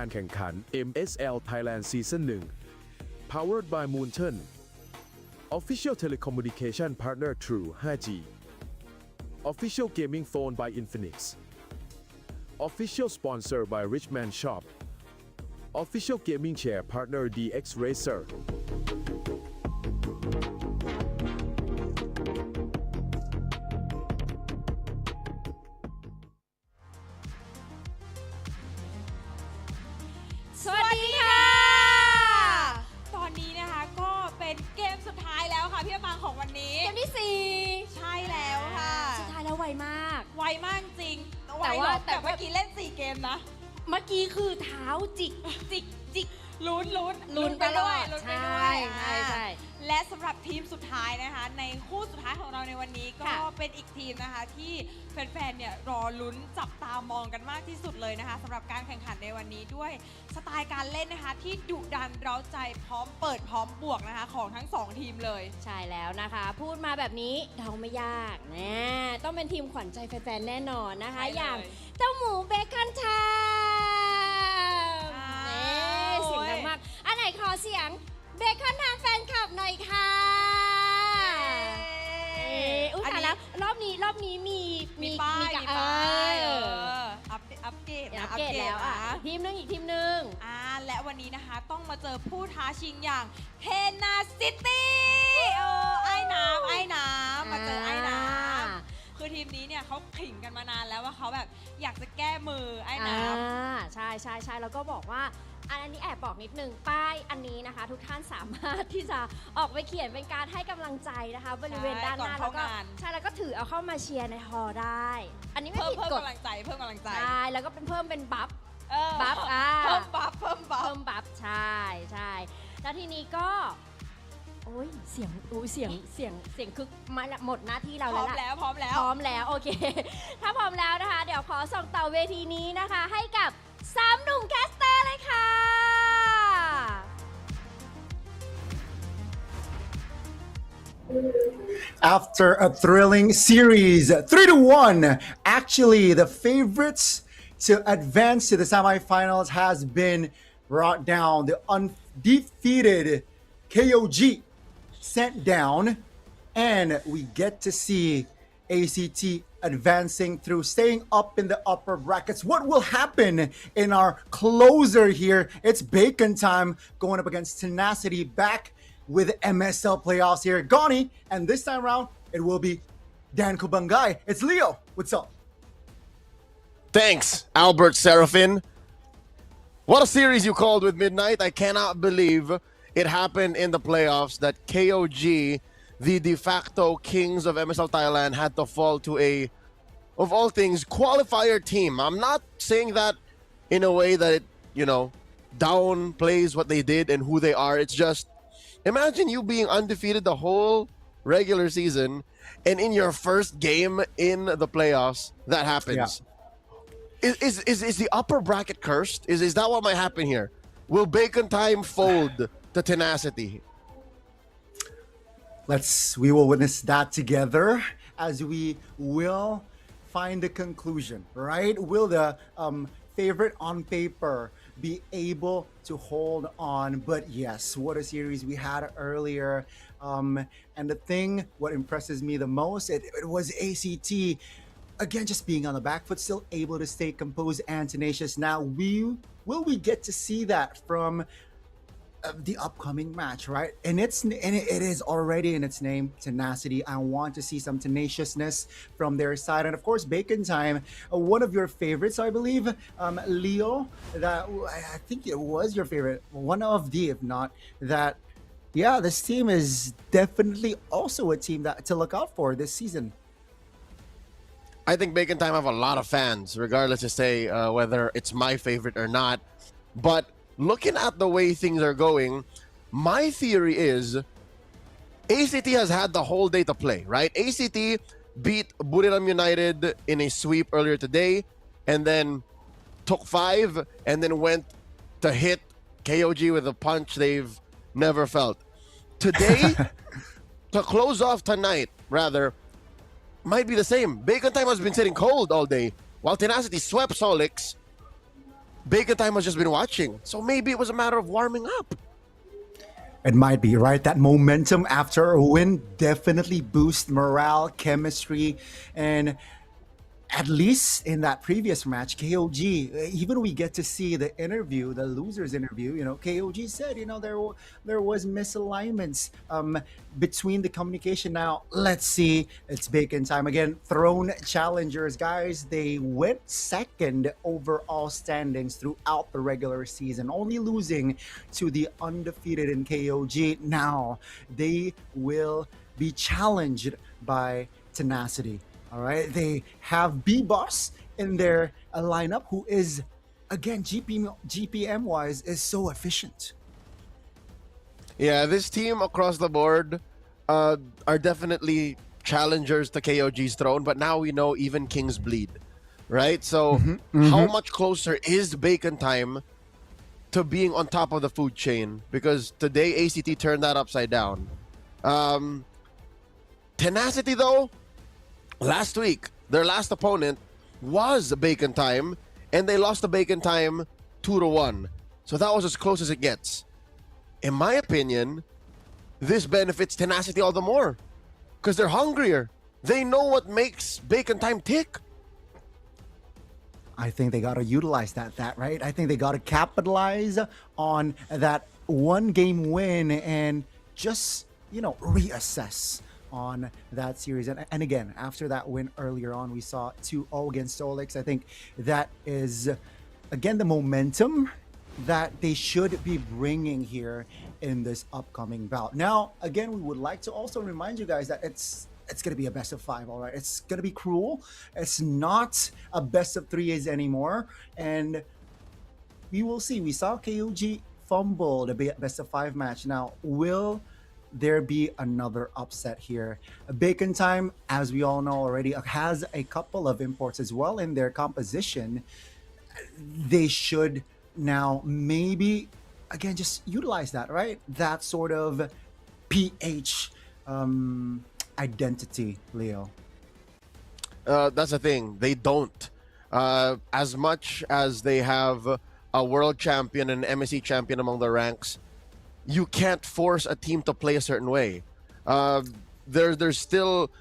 การแข่งขัน MSL Thailand Season 1 Powered by Moonton Official Telecommunication Partner True 5G Official Gaming Phone by Infinix Official Sponsor by Richman Shop Official Gaming Chair Partner DX Racerสวัสดีค่ะ ตอนนี้นะคะก็เป็นเกมสุดท้ายแล้วค่ะพี่ปังของวันนี้ เกมที่ 4 ใช่แล้วค่ะ สุดท้ายแล้วไวมาก ไวมากจริง แต่ว่า แต่เมื่อกี้เล่น4เกมนะ เมื่อกี้คือเท้าจิก ลุ้นไปด้วย ใช่ใช่ใช่ และสำหรับทีมสุดท้ายนะคะในคู่สุดท้ายของเราในวันนี้ก็ ค่ะ เป็นอีกทีมนะคะที่แฟนๆเนี่ยรอลุ้นจับตามองกันมากที่สุดเลยนะคะสำหรับการแข่งขันในวันนี้ด้วยสไตล์การเล่นนะคะที่ดุดันเร้าใจพร้อมเปิดพร้อมบวกนะคะของทั้ง2ทีมเลย ใช่แล้วนะคะ พูดมาแบบนี้เดาไม่ยากนะต้องเป็นทีมขวัญใจแฟนๆแน่นอนนะคะ ใช่เลย อย่างเต้าหมูเบคอนไทม์เสียงดังมากอันไหนขอเสียงเบคอนไทม์แฟนคลับหน่อยค่ะ อุ้ย อัน แต่ นี้ แล้วรอบนี้มี ป้าย กับ มีป้ายอัปเก เกรด เดี๋ยว นะ อัปเกรดแล้วอ่ะ นะ อีกทีมหนึงอีกทีมหนึง และวันนี้นะคะต้องมาเจอผู้ท้าชิงอย่างเทนาซิตี้ไอ้น้ำมาเจอไอ้น้ำคือทีมนี้เนี่ยเขาขิงกันมานานแล้วว่าเขาแบบอยากจะแก้มือไอ้น้ำ ใช่แล้วก็บอกว่าอันนี้แอบบอกนิดนึงป้ายอันนี้นะคะ ทุกท่านสามารถที่จะออกไปเขียนเป็นการให้กำลังใจนะคะบริเวณด้านหน้า ก่อน แล้วก็ เข้างาน ใช่แล้วก็ถือเอาเข้ามาเชียร์ในฮอลล์ได้ อันนี้ไม่ เพิ่ม ผิดกฎ กำลังใจเพิ่มกำลังใจ ใช่แล้วก็เป็นเพิ่มเป็นบัฟ บัฟ เพิ่ม บัฟ เพิ่มบัฟใช่แล้วทีนี้ก็โอ้ยเสียงคึกมาละหมดหน้าที่เรา พร้ แล้ อ ว ม ล่ะ แล้วพร้อมแล้ว พร้อมแล้วโอเค ถ้าพร้อมแล้วนะคะ เดี๋ยวขอส่งต่อเวทีนี้นะคะ ให้กับ3หนุ่มแคสเตอร์เลยค่ะ After a thrilling series, 3-1, actually the favorites to advance to the semifinals has been brought down. The undefeated KOG sent down, and we get to see ACT advancing through, staying up in the upper brackets. What will happen in our closer here? It's Bacon time going up against Tenacity, back with MSL Playoffs here. Goni, and this time around, it will be Dan Kubangay. It's Leo. What's up? Thanks, Albert Serafin. What a series you called with Midnight. I cannot believe it happened in the playoffs that KOG, the de facto kings of MSL Thailand, had to fall to a, of all things, qualifier team. I'm not saying that in a way that it, downplays what they did and who they are. It's just, imagine you being undefeated the whole regular season, and in your first game in the playoffs, that happens. Yeah. Is the upper bracket cursed? Is that what might happen here? Will Bacon Time fold to Tenacity? We will witness that together as we will find the conclusion, right? Will the favorite on paper be able to hold on? But yes, what a series we had earlier. And the thing, what impresses me the most, it was ACT, again, just being on the back foot, still able to stay composed and tenacious. Now, will we get to see that from the upcoming match, right? And it is already in its name, Tenacity. I want to see some tenaciousness from their side. And of course, Bacon Time, one of your favorites, I believe, Leo, that I think it was your favorite, one of the, if not, that, yeah, this team is definitely also a team that to look out for this season. I think Bacon Time have a lot of fans, regardless to say whether it's my favorite or not. But looking at the way things are going, my theory is ACT has had the whole day to play, right? ACT beat Buriram United in a sweep earlier today, and then took 5, and then went to hit KOG with a punch they've never felt. Today, to close off tonight, rather, might be the same. Bacon Time has been sitting cold all day, while Tenacity swept Solix. Bacon Time has just been watching, so maybe it was a matter of warming up. It might be, right? That momentum after a win definitely boosts morale, chemistry, and at least in that previous match, KOG, even we get to see the interview, the losers interview, KOG said, there was misalignments between the communication. Now, let's see. It's Bacon Time again. Throne challengers, guys. They went second overall standings throughout the regular season, only losing to the undefeated in KOG. Now, they will be challenged by Tenacity. All right, they have B-Boss in their lineup, who is, again, GPM-wise, is so efficient. Yeah, this team across the board are definitely challengers to KOG's throne, but now we know even kings bleed, right? So how much closer is Bacon Time to being on top of the food chain? Because today, ACT turned that upside down. Tenacity, though, last week, their last opponent was Bacon Time, and they lost to Bacon Time 2-1. So that was as close as it gets. In my opinion, this benefits Tenacity all the more, because they're hungrier. They know what makes Bacon Time tick. I think they got to utilize that, right? I think they got to capitalize on that one game win and just, reassess on that series. And again, after that win earlier on, we saw 2-0 against Solix. I think that is, again, the momentum that they should be bringing here in this upcoming bout. Now, again, we would like to also remind you guys that it's going to be a best of 5, all right? It's going to be cruel. It's not a best of 3s anymore. And we will see. We saw KOG fumble the best of 5 match. Now, will there be another upset here? Bacon Time, as we all know already, has a couple of imports as well in their composition. They should now maybe, again, just utilize that, right? That sort of PH identity, Leo. That's the thing. They don't. As much as they have a world champion and an MSC champion among the ranks, you can't force a team to play a certain way. There's still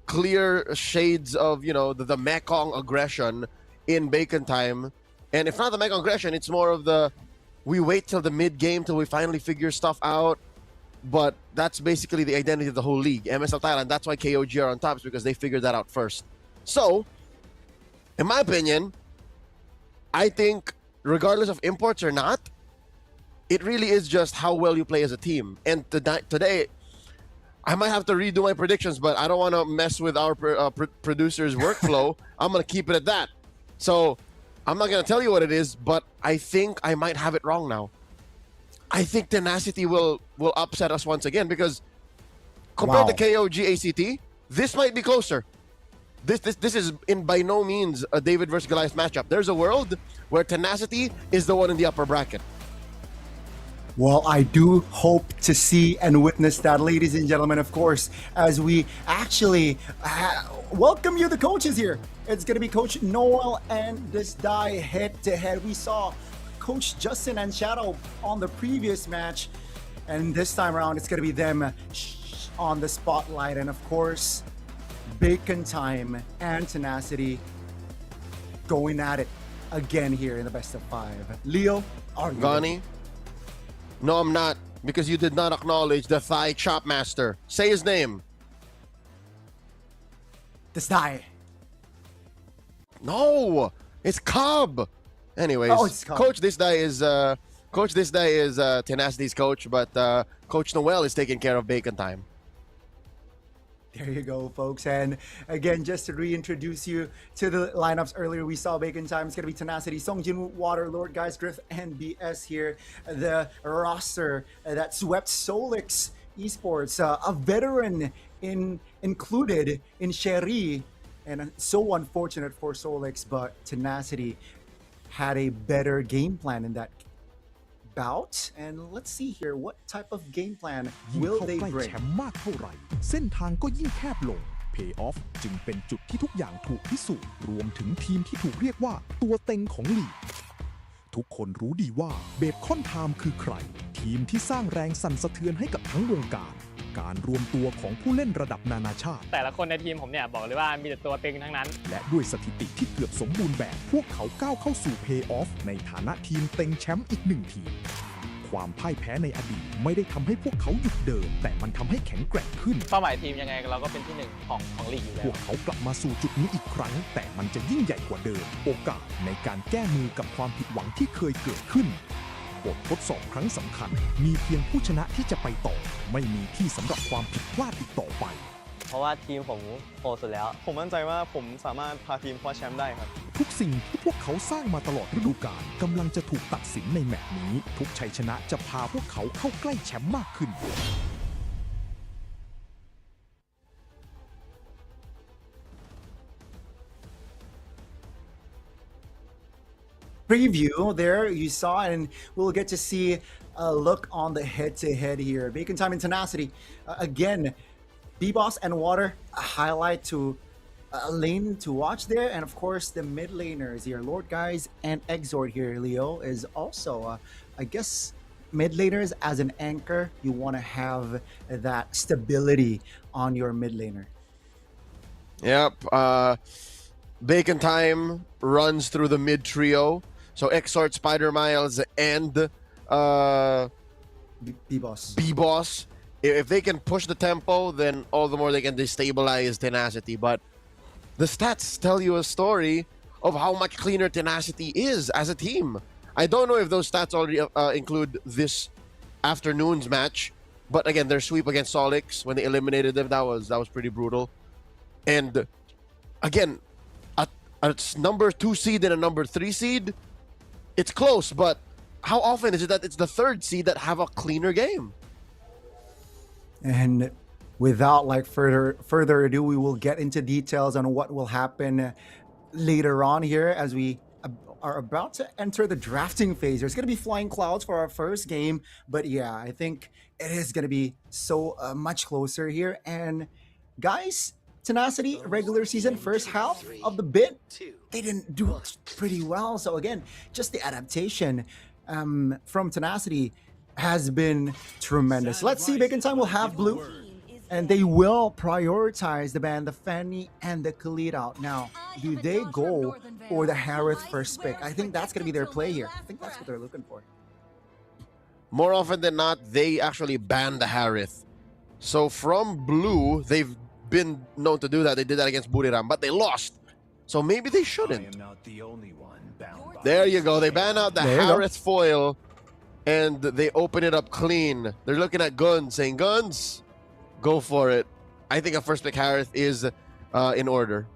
clear shades of, the Mekong aggression in Bacon Time. And if not the Mekong aggression, it's more of we wait till the mid-game till we finally figure stuff out. But that's basically the identity of the whole league. MSL Thailand, that's why KOG are on top, is because they figured that out first. So, in my opinion, I think regardless of imports or not, it really is just how well you play as a team. And today, I might have to redo my predictions, but I don't want to mess with our producer's workflow. I'm going to keep it at that. So, I'm not going to tell you what it is, but I think I might have it wrong now. I think Tenacity will upset us once again because compared to KOG ACT, this might be closer. This is by no means a David versus Goliath matchup. There's a world where Tenacity is the one in the upper bracket. Well, I do hope to see and witness that, ladies and gentlemen, of course, as we actually welcome you, the coaches here. It's going to be Coach Noel and this die head-to-head. We saw Coach Justin and Shadow on the previous match, and this time around, it's going to be them on the spotlight. And of course, Bacon Time and Tenacity going at it again here in the best of 5. Leo, are you Gani? No, I'm not, because you did not acknowledge the Thai Chop Master. Say his name. This die. No, it's Cobb. Anyways, it's Cobb. Coach This Day is Tenacity's coach, but Coach Noel is taking care of Bacon Time. There you go, folks. And again, just to reintroduce you to the lineups earlier, we saw Bacon Time. It's going to be Tenacity, Songjin, Water, Lord Guys, Griff, and BS here. The roster that swept Solix Esports, a veteran included in Sherry. And so unfortunate for Solix, but Tenacity had a better game plan in that bout. And let's see here, what type of game plan ยิ่ง will เข้า they ใกล้ bring? แชมป์มากเท่าไหร่เส้นทางก็ยิ่งแคบลง Payoff จึงเป็นจุดที่ทุกอย่างถูกพิสูจน์รวมถึงทีมที่ถูกเรียกว่าตัวเต็งของลีกทุกคนรู้ดีว่าเบคอนไทม์คือใครทีมที่สร้างแรงสั่นสะเทือนให้กับทั้งวงการการรวมตัวของผู้เล่นระดับนานาชาติ แต่ละคนในทีมผมเนี่ยบอกเลยว่ามีแต่ตัวเต็งทั้งนั้น และด้วยสถิติที่เกือบสมบูรณ์แบบพวกเขาก้าวเข้าสู่ Payoff ในฐานะทีมเต็งแชมป์อีกหนึ่งทีมความพ่ายแพ้ในอดีตไม่ได้ทำให้พวกเขาหยุดเดินแต่มันทำให้แข็งแกร่งขึ้น เป้าหมายทีมยังไงเราก็เป็นที่หนึ่งของลีกอยู่แล้ พ ว วกเขากลับมาสู่จุดนี้อีกครั้งแต่มันจะยิ่งใหญ่กว่าเดิมโอกาสในการแก้มือกับความผิดหวังที่เคยเกิดขึ้นบททดสอบครั้งสำคัญมีเพียงผู้ชนะที่จะไปต่อไม่มีที่สำหรับความผิดพลาดอีกต่อไปเพราะว่าทีมผมโหดสุดแล้ว ผมมั่นใจว่าผมสามารถพาทีมคว้าแชมป์ได้ครับ ทุกสิ่งที่พวกเขาสร้างมาตลอดฤดูกาลกำลังจะถูกตัดสินในแมตช์นี้ทุกชัยชนะจะพาพวกเขาเข้าใกล้แชมป์มากขึ้น Preview there you saw, and we'll get to see a look on the head-to-head here. Bacon Time and Tenacity again. B-Boss and Water, a highlight to a lane to watch there, and of course the mid laners here, Lord Guys and Exord here. Leo is also I guess mid laners as an anchor. You want to have that stability on your mid laner. Yep. Bacon Time runs through the mid trio. So Exort, Spider Miles, and B-Boss. B-Boss. If they can push the tempo, then all the more they can destabilize Tenacity. But the stats tell you a story of how much cleaner Tenacity is as a team. I don't know if those stats already include this afternoon's match, but again, their sweep against Solix when they eliminated them, that was pretty brutal. And again, a number 2 seed and a number 3 seed, it's close, but how often is it that it's the 3rd seed that have a cleaner game? And without like further ado, we will get into details on what will happen later on here as we are about to enter the drafting phase. There's going to be flying clouds for our first game, but yeah, I think it is going to be so much closer here. And guys, Tenacity regular season first half of the bid, they didn't do pretty well. So again, just the adaptation from Tenacity has been tremendous. Let's see, Bacon Time will have blue, and they will prioritize the band, the Fanny, and the Khalid out. Now, do they go for the Harith first pick? I think that's going to be their play here. I think that's what they're looking for. More often than not, they actually ban the Harith. So from blue, they've been known to do that. They did that against Buriram, but they lost. So maybe they shouldn't. There you go. They ban out the Harith foil, and they open it up clean. They're looking at Guns, saying, Guns, go for it. I think a first pick Harith is in order.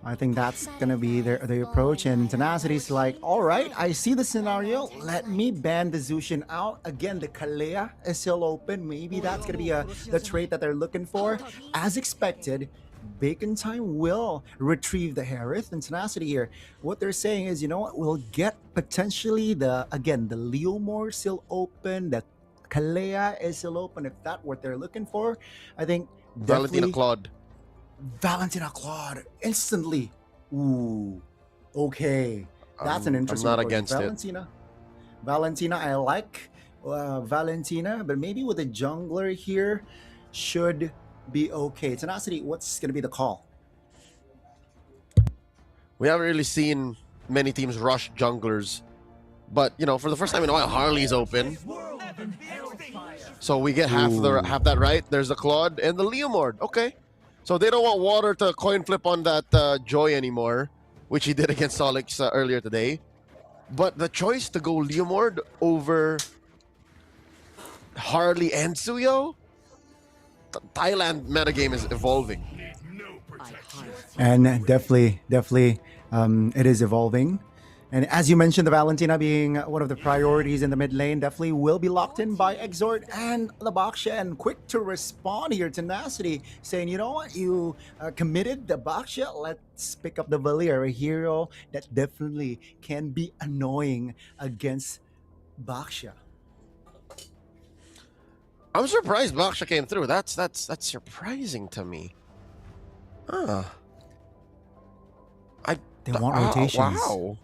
I think that's going to be their approach, and Tenacity's like, all right, I see the scenario. Let me ban the Zushin out. Again, the Kalea is still open. Maybe that's going to be the trait that they're looking for. As expected, Bacon Time will retrieve the Harith and Tenacity here. What they're saying is, you know what, we'll get potentially the Leomore still open, the Kalea is still open. If that's what they're looking for, I think Valentina Claude. Valentina Claude instantly. Ooh, okay. That's an interesting I'm not approach. against it. Valentina, I like Valentina, but maybe with a jungler here should be okay. Tenacity, what's going to be the call? We haven't really seen many teams rush junglers, but you know, for the first time in a while, Harley's open. So we get half that right. There's the Claude and the Leomord. Okay. So they don't want Water to coin flip on that Joy anymore, which he did against Solix earlier today. But the choice to go Leomord over Harley and Suyo? Thailand metagame is evolving. And definitely, it is evolving. And as you mentioned, the Valentina being one of the priorities in the mid lane, definitely will be locked in by Exort and the Baksha. And quick to respond here, Tenacity, saying, you know what, you committed the Baksha, let's pick up the Valir, a hero that definitely can be annoying against Baksha. I'm surprised Baksha came through. That's surprising to me. Huh. They want rotations. Wow.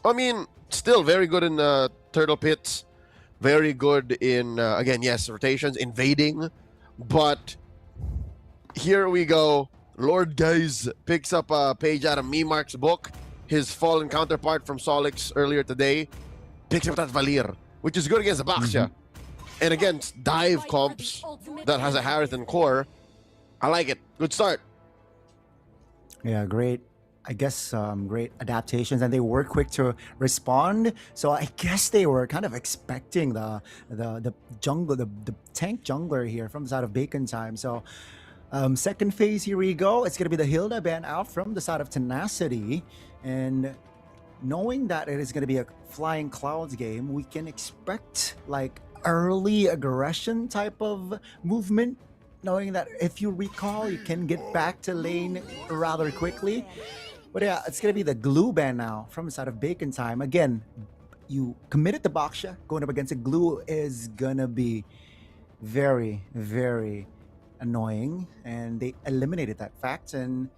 I mean, still very good in Turtle Pits. Very good in, again, yes, rotations, invading. But here we go. Lord Guys picks up a page out of Mimark's book. His fallen counterpart from Solix earlier today. Picks up that Valir, which is good against the Baksha. And against dive comps that has a Harith and core. I like it. Good start. Yeah, great. I guess great adaptations, and they were quick to respond. So I guess they were kind of expecting the jungle, the tank jungler here from the side of Bacon Time. So second phase, here we go. It's gonna be the Hilda ban out from the side of Tenacity, and knowing that it is gonna be a Flying Clouds game, we can expect like early aggression type of movement. Knowing that if you recall, you can get back to lane rather quickly. But yeah, it's going to be the glue ban now from the side of Bacon Time. Again, you committed to Baksha. Going up against a glue is going to be very, very annoying. And they eliminated that fact. And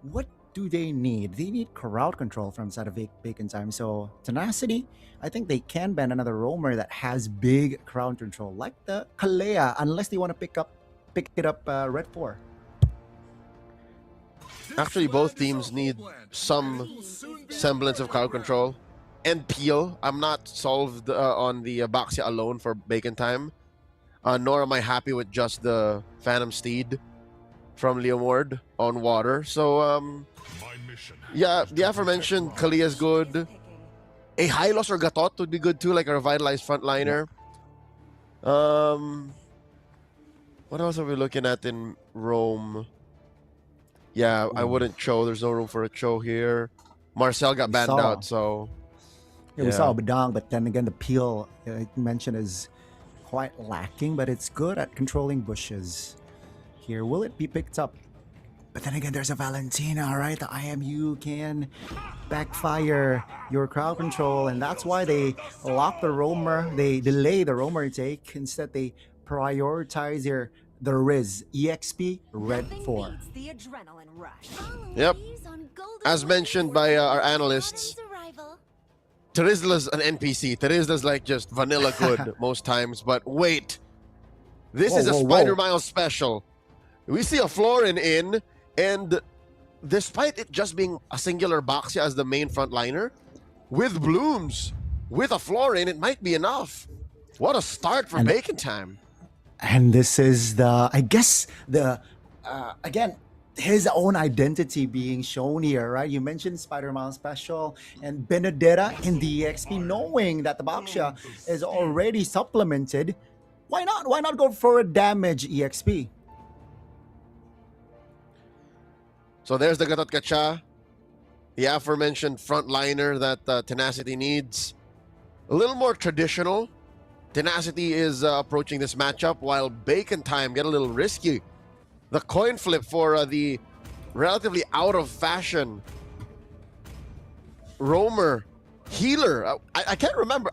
what do they need? They need crowd control from the side of Bacon Time. So Tenacity, I think they can ban another roamer that has big crowd control. Like the Kalea, unless they want to pick it up Red 4. Actually, both teams need some semblance of crowd control and peel. I'm not solved on the Baxia alone for Bacon Time, nor am I happy with just the Phantom Steed from Leomord on water. So, yeah, the aforementioned Kalia is good. A Hylos or Gatot would be good too, like a revitalized frontliner. What else are we looking at in Rome? Yeah, I wouldn't Cho. There's no room for a Cho here. Marcel got banned out, so... Yeah, we saw Badang, but then again, the peel you mentioned is quite lacking, but it's good at controlling bushes. Here, will it be picked up? But then again, there's a Valentina, right? The IMU can backfire your crowd control, and that's why they lock the roamer. They delay the roamer take. Instead, they prioritize the Riz EXP Red 4. Yep. As mentioned by our analysts, Terizla's an NPC. Terizla's like just vanilla good most times. But wait, this is a Spider Miles special. We see a Florin in, and despite it just being a singular Baxia as the main frontliner, with Blooms, with a Florin, it might be enough. What a start for Bacon Time. And this is the, I guess, again, his own identity being shown here, right? You mentioned Spider-Man Special and Benedetta in the EXP, knowing that the Baxia is already supplemented. Why not? Why not go for a damage EXP? So there's the Gatot Kacha, the aforementioned frontliner that Tenacity needs. A little more traditional. Tenacity is approaching this matchup while Bacon Time get a little risky. The coin flip for the relatively out of fashion roamer healer. I can't remember.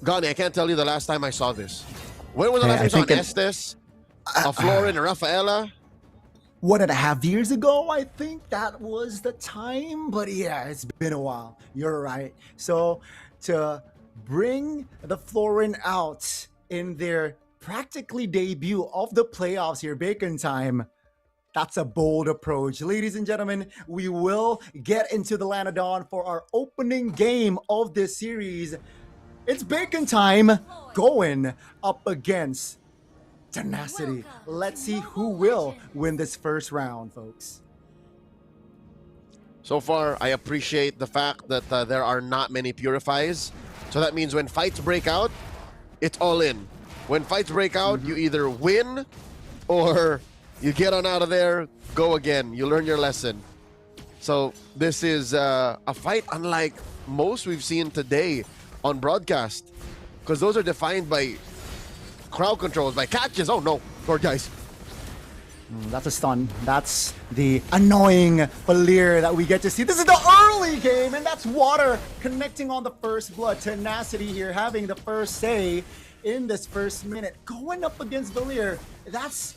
Gani, I can't tell you the last time I saw this. When was the last time I saw Estes, a Florin, a Rafaela? 1.5 years ago, I think that was the time. But yeah, it's been a while. You're right. So to bring the Florin out in their practically debut of the playoffs here, Bacon Time, that's a bold approach. Ladies and gentlemen, we will get into the Lanadon for our opening game of this series. It's Bacon Time going up against Tenacity. Let's see who will win this first round, folks. So far, I appreciate the fact that there are not many purifies. So that means when fights break out, it's all in. When fights break out, you either win or you get on out of there, go again. You learn your lesson. So this is a fight unlike most we've seen today on broadcast, because those are defined by crowd controls, by catches. Oh no, poor guys. That's a stun. That's the annoying Valir that we get to see. This is the early game, and that's Water connecting on the first blood. Tenacity here having the first say in this first minute. Going up against Valir, that's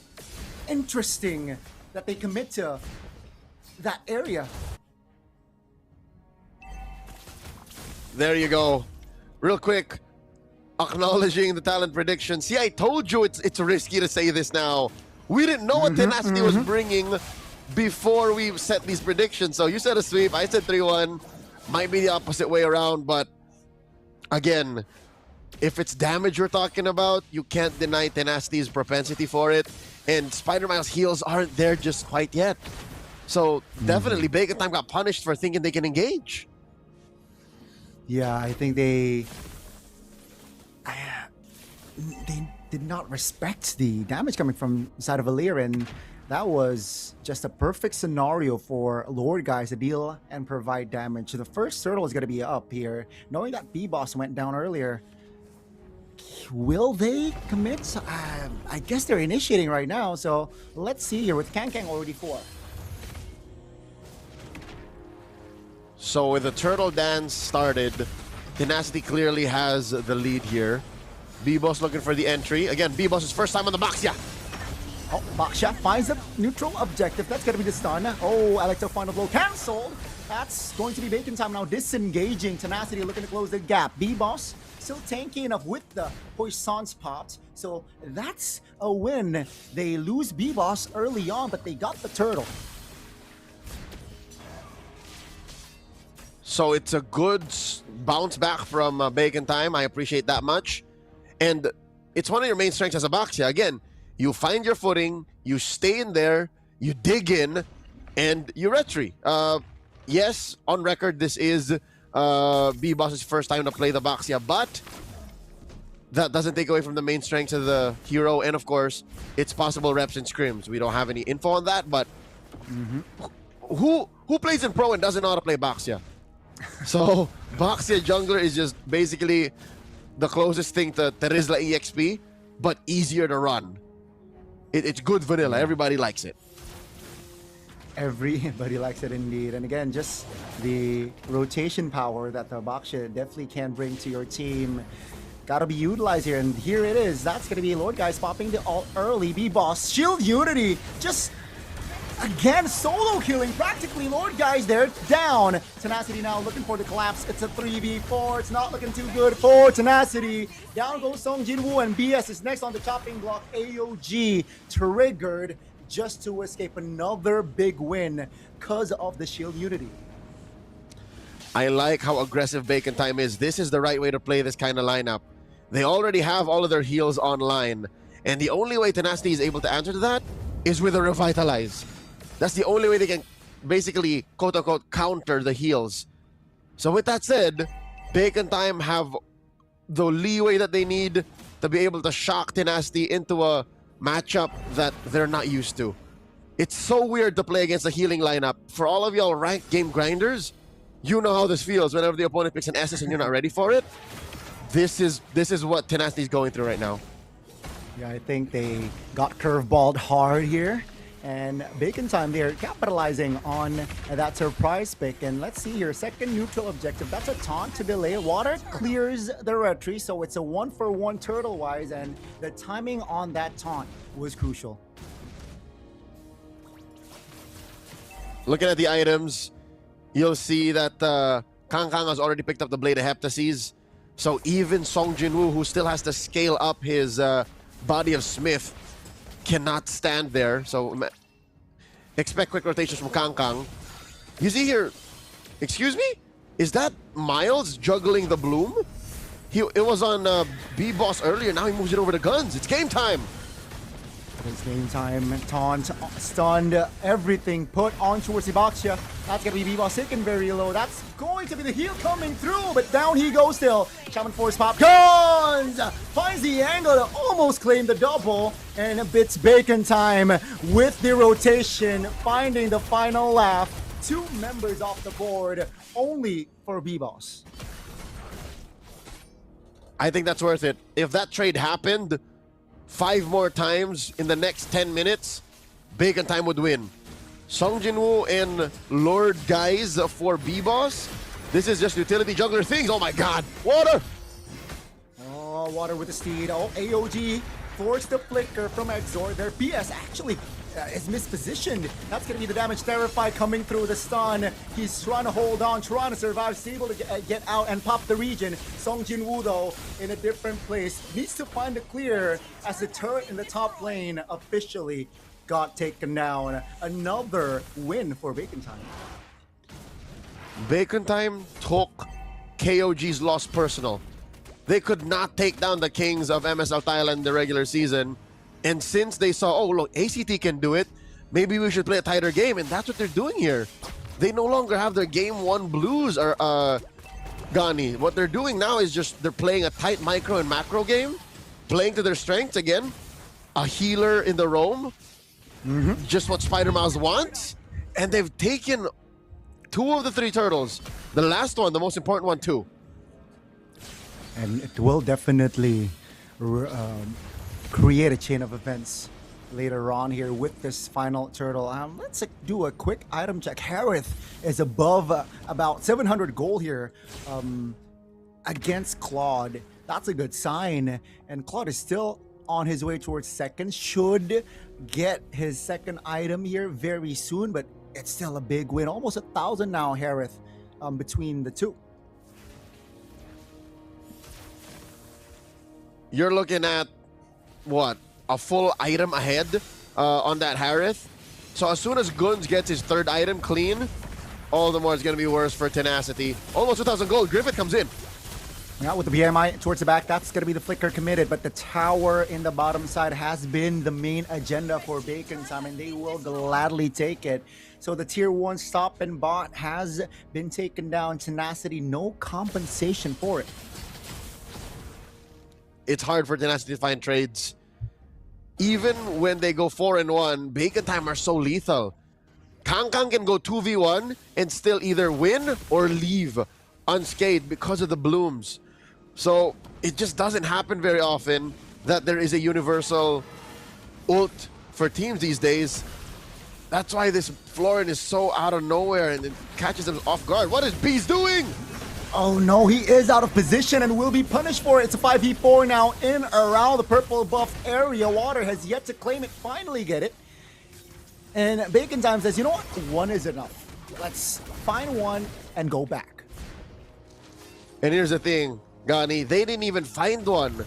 interesting that they commit to that area. There you go. Real quick, acknowledging the talent prediction. See, I told you it's risky to say this now. We didn't know what Tenacity was bringing before we set these predictions. So you said a sweep, I said 3-1. Might be the opposite way around, but again, if it's damage we're talking about, you can't deny Tenacity's propensity for it. And Spider-Miles heals aren't there just quite yet. So definitely Bacon Time got punished for thinking they can engage. Yeah, I think they did not respect the damage coming from the side of Valir, and that was just a perfect scenario for Lord guys to deal and provide damage. The first turtle is going to be up here, knowing that B-Boss went down earlier. Will they commit? I guess they're initiating right now, so let's see here with Kang already 4. So with the turtle dance started, Tenacity clearly has the lead here. B-Boss looking for the entry. Again, B-Boss's first time on the Baxia. Oh, Baxia finds a neutral objective. That's going to be the stun. Oh, Electro final blow canceled. That's going to be Bacon Time now disengaging. Tenacity looking to close the gap. B-Boss still tanky enough with the Poisson's popped. So that's a win. They lose B-Boss early on, but they got the turtle. So it's a good bounce back from Bacon Time. I appreciate that much. And it's one of your main strengths as a Baxia. Again, you find your footing, you stay in there, you dig in, and you retry. Yes, on record, this is B-Boss's first time to play the Baxia, but that doesn't take away from the main strengths of the hero. And of course, it's possible reps and scrims. We don't have any info on that, but who plays in Pro and doesn't know how to play Baxia? So Baxia Jungler is just basically the closest thing to Terizla EXP, but easier to run. It's good vanilla. Everybody likes it. Everybody likes it indeed. And again, just the rotation power that the Baxia definitely can bring to your team. Gotta be utilized here, and here it is. That's gonna be Lord Guys popping the ult early. B-Boss, Shield Unity, just again solo killing practically. Lord Guys there, down. Tenacity now looking for the collapse. It's a 3v4. It's not looking too good for Tenacity. Down goes Song Jinwoo, and BS is next on the chopping block. AOG triggered just to escape another big win because of the Shield Unity. I like how aggressive Bacon Time is. This is the right way to play this kind of lineup. They already have all of their heals online, and the only way Tenacity is able to answer to that is with a Revitalize. That's the only way they can basically, quote-unquote, counter the heals. So with that said, Bacon Time have the leeway that they need to be able to shock Tenacity into a matchup that they're not used to. It's so weird to play against a healing lineup. For all of y'all ranked game grinders, you know how this feels whenever the opponent picks an SS and you're not ready for it. This is what Tenacity is going through right now. Yeah, I think they got curveballed hard here. And Bacon Time, they're capitalizing on that surprise pick. And let's see here, second neutral objective. That's a taunt to delay. Water clears the retry, so it's a 1-for-1 turtle-wise, and the timing on that taunt was crucial. Looking at the items, you'll see that Kang Kang has already picked up the Blade of Heptases. So even Song Jinwoo, who still has to scale up his Body of Smith, cannot stand there. So expect quick rotations from Kang Kang. You see here, excuse me? Is that Miles juggling the Bloom? It was on B-Boss earlier, now he moves it over to Guns. It's game time. It's game time. Taunt, stunned, everything put on towards Baxia. That's gonna be B-Boss taken very low. That's going to be the heal coming through, but down he goes still. Shaman Force pop. Guns! Finds the angle to almost claim the double, and bits Bacon Time with the rotation, finding the final laugh. 2 members off the board, only for B-Boss. I think that's worth it. If that trade happened 5 more times in the next 10 minutes, Bacon Time would win. Song Jinwoo and Lord Guys for B-Boss. This is just utility juggler things. Oh my god. Water! Oh, Water with the steed. Oh, AOG forced the flicker from Exor. Their PS actually is mispositioned. That's going to be the damage. Terrify coming through the stun. He's trying to hold on, trying to survive. He's able to get out and pop the region. Song Jinwoo, though, in a different place. Needs to find a clear as the turret in the top lane officially got taken down. Another win for Bacon Time. Bacon Time took KOG's loss personal. They could not take down the Kings of MSL Thailand in the regular season. And since they saw, oh, look, ACT can do it, maybe we should play a tighter game. And that's what they're doing here. They no longer have their game 1 blues or Ghani. What they're doing now is just they're playing a tight micro and macro game, playing to their strengths again. A healer in the roam, just what Spider Mouse wants. And they've taken 2 of the 3 turtles. The last one, the most important one, too. And it will definitely create a chain of events later on here with this final turtle. Let's do a quick item check. Harith is above about 700 gold here against Claude. That's a good sign. And Claude is still on his way towards second. Should get his second item here very soon, but it's still a big win. Almost 1,000 now, Harith, between the 2. You're looking at what, a full item ahead on that Harith. So as soon as Guns gets his 3rd item clean, all the more it's going to be worse for Tenacity. Almost 2,000 gold. Griffith comes in. Now with the BMI towards the back, that's going to be the flicker committed, but the tower in the bottom side has been the main agenda for Bacon Time, and they will gladly take it. So the tier 1 stop and bot has been taken down. Tenacity, no compensation for it. It's hard for Tenacity to find trades. Even when they go 4-1, Bacon Time are so lethal. Kang can go 2v1 and still either win or leave unscathed because of the blooms. So it just doesn't happen very often that there is a universal ult for teams these days. That's why this Florin is so out of nowhere and it catches them off guard. What is Beast doing? Oh no, he is out of position and will be punished for it. It's a 5v4 now in around the purple buff area. Water has yet to claim it, finally get it. And Bacon Time says, you know what? One is enough. Let's find one and go back. And here's the thing, Gani, they didn't even find one.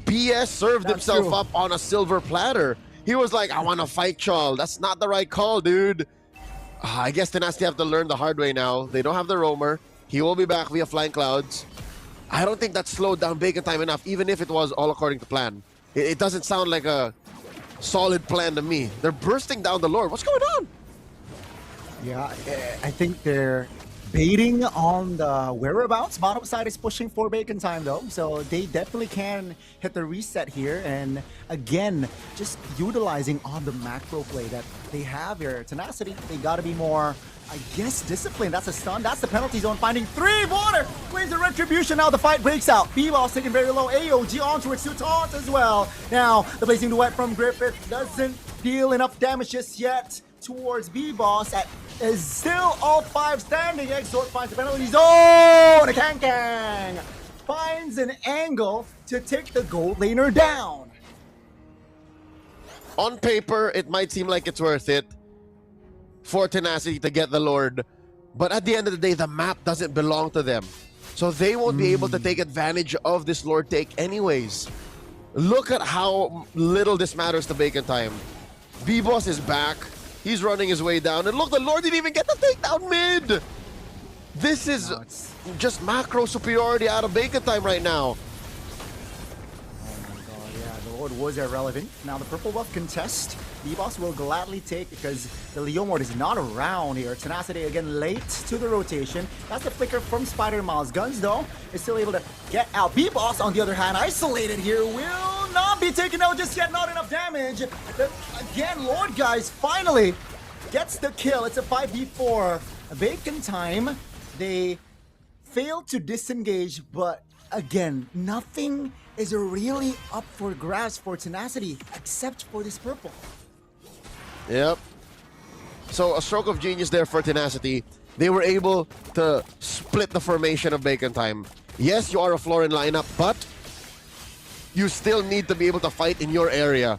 BS served himself up on a silver platter. He was like, I want to fight y'all. That's not the right call, dude. I guess Tenacity have to learn the hard way now. They don't have the roamer. He will be back via Flying Clouds. I don't think that slowed down Bacon Time enough, even if it was all according to plan. It doesn't sound like a solid plan to me. They're bursting down the Lord. What's going on? Yeah, I think they're baiting on the whereabouts. Bottom side is pushing for Bacon Time though, so they definitely can hit the reset here. And again, just utilizing on the macro play that they have here. Tenacity, they got to be more, I guess, disciplined. That's a stun. That's the penalty zone. Finding 3 water. Claims the retribution. Now the fight breaks out. B-Ball's taking very low. AOG onto it. 2 taunts as well. Now the blazing duet from Griffith doesn't deal enough damage just yet towards B-Boss. Is still all 5 standing. Exort finds the penalty zone. Kang finds an angle to take the gold laner down. On paper, it might seem like it's worth it for Tenacity to get the Lord, but at the end of the day, the map doesn't belong to them. So they won't be able to take advantage of this Lord take anyways. Look at how little this matters to Bacon Time. B-Boss is back. He's running his way down. And look, the Lord didn't even get the takedown mid. This is just macro superiority out of Bacon Time right now. The Lord was irrelevant. Now the purple buff contest, B-Boss will gladly take because the Leomord is not around here. Tenacity again late to the rotation. That's the flicker from Spider-Miles. Guns though is still able to get out. B-Boss on the other hand, isolated here, will not be taken out just yet. Not enough damage. Again, Lord guys finally gets the kill. It's a 5v4. Bacon Time, they failed to disengage, but again, nothing is really up for grabs for Tenacity except for this purple. Yep. So a stroke of genius there for Tenacity. They were able to split the formation of Bacon Time. Yes, you are a Florin lineup, but you still need to be able to fight in your area.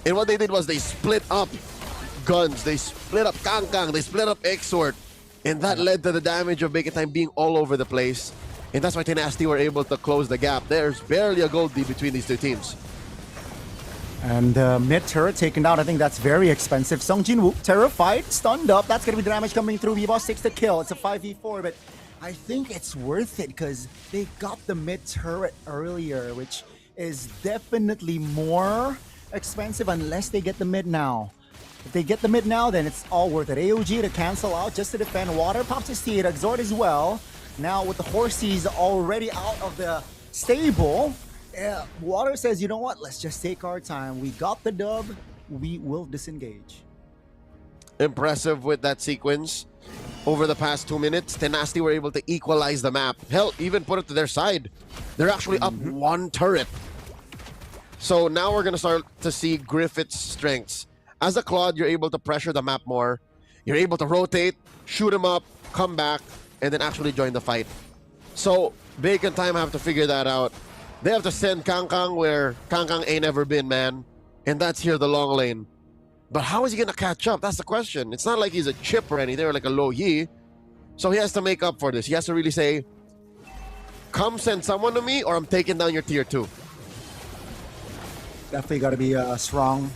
And what they did was they split up Guns, they split up Kang, they split up Exort. And that led to the damage of Bacon Time being all over the place. And that's why Tenacity were able to close the gap. There's barely a gold lead between these two teams. And mid turret taken down. I think that's very expensive. Sung Jinwoo, terrified, stunned up. That's going to be the damage coming through. B-Boss takes the kill. It's a 5v4, but I think it's worth it because they got the mid turret earlier, which is definitely more expensive unless they get the mid now. If they get the mid now, then it's all worth it. AOG to cancel out just to defend. Water pops his teeth. Exort as well. Now with the Horsies already out of the stable, Water says, you know what? Let's just take our time. We got the dub. We will disengage. Impressive with that sequence. Over the past 2 minutes, Tenacity were able to equalize the map. Hell, even put it to their side. They're actually up 1 turret. So now we're going to start to see Griffith's strengths. As a Claude, you're able to pressure the map more. You're able to rotate, shoot him up, come back, and then actually join the fight. So Bacon Time have to figure that out. They have to send Kang where Kang ain't ever been, man. And that's here the long lane. But how is he going to catch up? That's the question. It's not like he's a chip or anything or like a low yi. So he has to make up for this. He has to really say, come send someone to me or I'm taking down your tier 2. Definitely got to be strong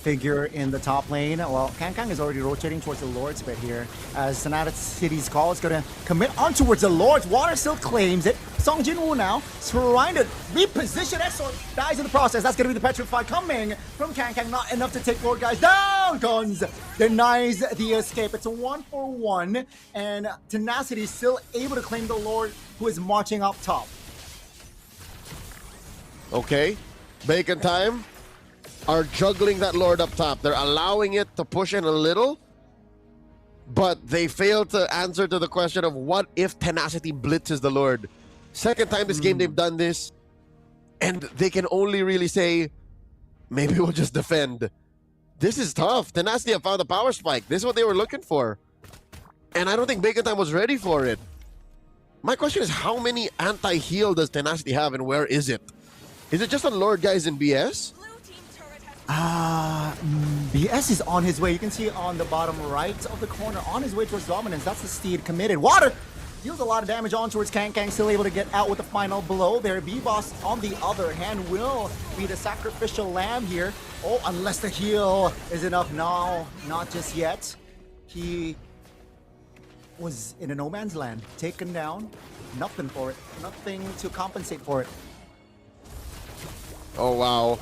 figure in the top lane. Well, Kang is already rotating towards the Lord's bit here. As Tenacity Call is going to commit on towards the Lord's. Water still claims it. Song Jinwoo now trying to reposition Exort. Dies in the process. That's going to be the Petrify coming from Kang. Not enough to take Lord guys down. Guns denies the escape. It's a 1-for-1. And Tenacity is still able to claim the Lord who is marching up top. Okay. Bacon Time are juggling that Lord up top. They're allowing it to push in a little, but they fail to answer to the question of what if Tenacity blitzes the Lord. Second time this game they've done this, and they can only really say, maybe we'll just defend. This is tough. Tenacity have found a power spike. This is what they were looking for. And I don't think Bacon Time was ready for it. My question is, how many anti-heal does Tenacity have, and where is it? Is it just on Lord guys in BS? BS is on his way. You can see on the bottom right of the corner, on his way towards dominance. That's the Steed committed. Water deals a lot of damage on towards Kang. Still able to get out with the final blow there. B-Boss, on the other hand, will be the sacrificial lamb here. Oh, unless the heal is enough. No, not just yet. He was in a no man's land. Taken down. Nothing for it. Nothing to compensate for it. Oh, wow.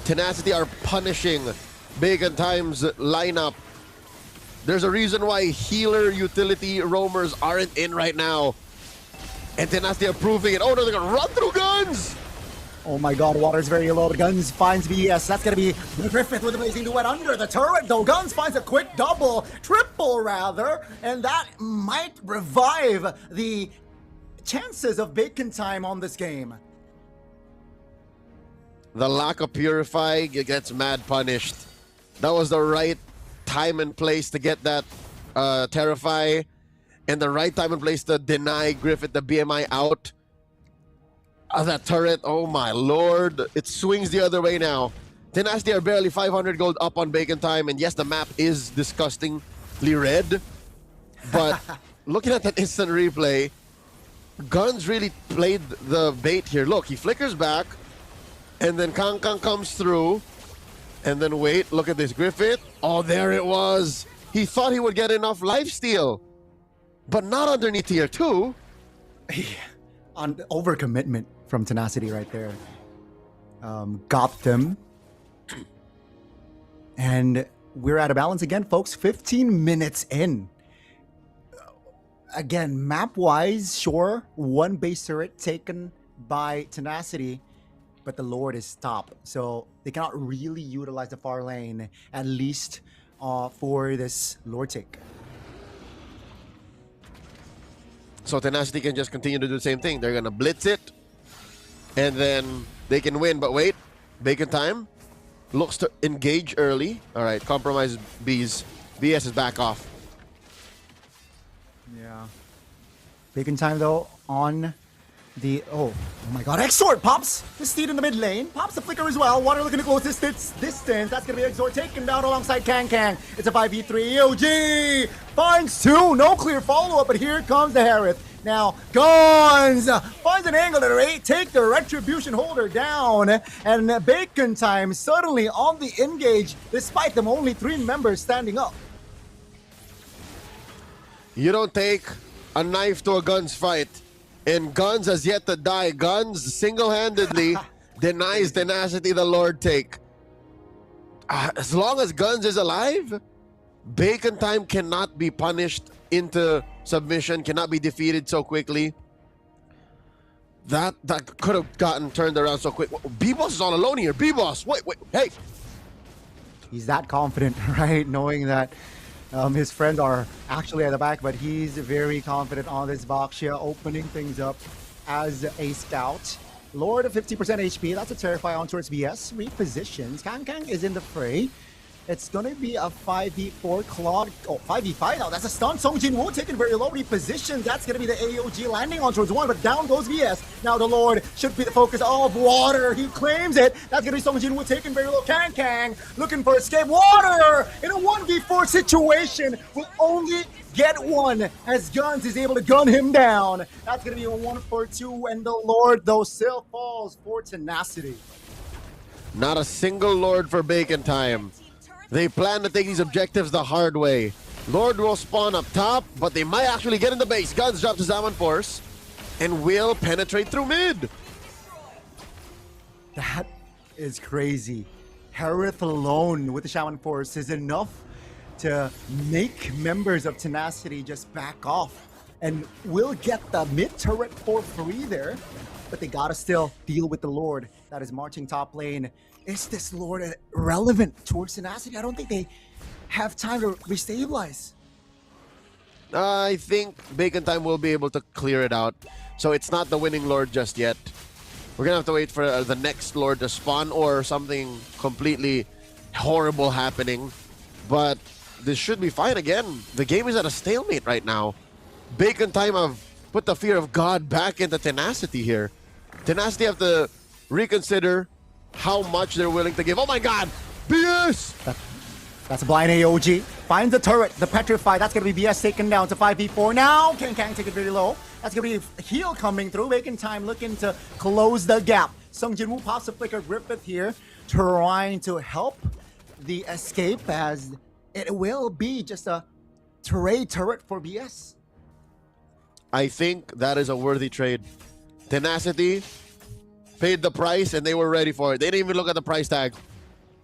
Tenacity are punishing Bacon Time's lineup. There's a reason why healer utility roamers aren't in right now. And Tenacity are proving it. Oh no, they're gonna run through guns! Oh my god, Water's very low. The Guns finds VS. That's gonna be the Griffith with the Blazing Duet under the turret, though. Guns finds a quick triple rather, and that might revive the chances of Bacon Time on this game. The lack of Purify gets mad punished. That was the right time and place to get that Terrify, and the right time and place to deny Griffith the BMI out. That turret, oh my lord. It swings the other way now. Tenacity are barely 500 gold up on Bacon Time, and yes, the map is disgustingly red. But looking at that instant replay, Guns really played the bait here. Look, he flickers back, and then Kang comes through. And then wait, look at this. Griffith. Oh, there it was. He thought he would get enough lifesteal. But not underneath tier 2. On overcommitment from Tenacity right there. Got them. And we're at a balance again, folks. 15 minutes in. Again, map-wise, sure. One base turret taken by Tenacity. But the Lord is top, so they cannot really utilize the far lane, at least for this Lord take. So Tenacity can just continue to do the same thing. They're gonna blitz it, and then they can win. But wait, Bacon Time looks to engage early. All right, compromise B's. BS is back off. Yeah. Bacon Time though on the oh my god, Exort pops the Steed in the mid lane, pops the flicker as well. Water looking to close this distance. That's gonna be Exort taken down alongside Kang. It's a 5v3. EOG finds 2, no clear follow-up, but here comes the Harith. Now Guns finds an angle to take the Retribution holder down, and Bacon Time suddenly on the engage despite them only 3 members standing up. You don't take a knife to a Guns fight. And Guns has yet to die. Guns single-handedly denies Tenacity the Lord take. As long as Guns is alive, Bacon Time cannot be punished into submission, cannot be defeated so quickly. That could have gotten turned around so quick. B-Boss is all alone here. B-Boss, wait, hey. He's that confident, right? Knowing that his friends are actually at the back, but he's very confident on this Voxia, opening things up as a scout. Lord of 50% HP, that's a Terrify on towards BS. Repositions. Kang is in the fray. It's going to be a 5v4 Claude. Oh, 5v5 now. That's a stun. Song Jinwoo taken very low. Repositions. That's going to be the AOG landing on towards 1, but down goes VS. Now the Lord should be the focus of Water. He claims it. That's going to be Song Jinwoo taken very low. Kang looking for escape. Water in a 1v4 situation will only get 1 as Guns is able to gun him down. That's going to be a 1-for-2, and the Lord, though, still falls for Tenacity. Not a single Lord for Bacon Time. They plan to take these objectives the hard way. Lord will spawn up top, but they might actually get in the base. Guns drop to Zaman Force and will penetrate through mid. That is crazy. Harith alone with the Shaman Force is enough to make members of Tenacity just back off. And will get the mid turret for free there. But they gotta still deal with the Lord that is marching top lane. Is this Lord relevant towards Tenacity? I don't think they have time to restabilize. I think Bacon Time will be able to clear it out. So it's not the winning Lord just yet. We're gonna have to wait for the next Lord to spawn or something completely horrible happening. But this should be fine again. The game is at a stalemate right now. Bacon Time have put the fear of God back into Tenacity here. Tenacity have to reconsider how much they're willing to give. Oh my God! BS! That's a blind AOG. Finds the turret, the Petrify. That's going to be BS taken down to 5v4. Now, Kang take it very low. That's going to be heal coming through. Bacon Time looking to close the gap. Sung Jinwoo pops a flicker. Griffith here trying to help the escape as it will be just a turret for BS. I think that is a worthy trade. Tenacity paid the price and they were ready for it. They didn't even look at the price tag.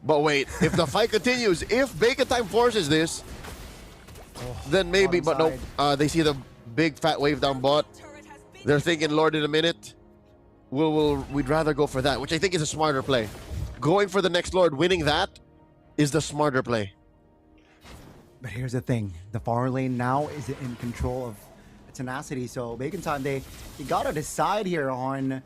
But wait, if the fight continues, if Bacon Time forces this, then maybe, but no. They see the big fat wave down bot. They're thinking Lord in a minute. We'd rather go for that, which I think is a smarter play. Going for the next Lord, winning that is the smarter play. But here's the thing. The far lane now is in control of Tenacity. So Bacon Time, they gotta decide here on,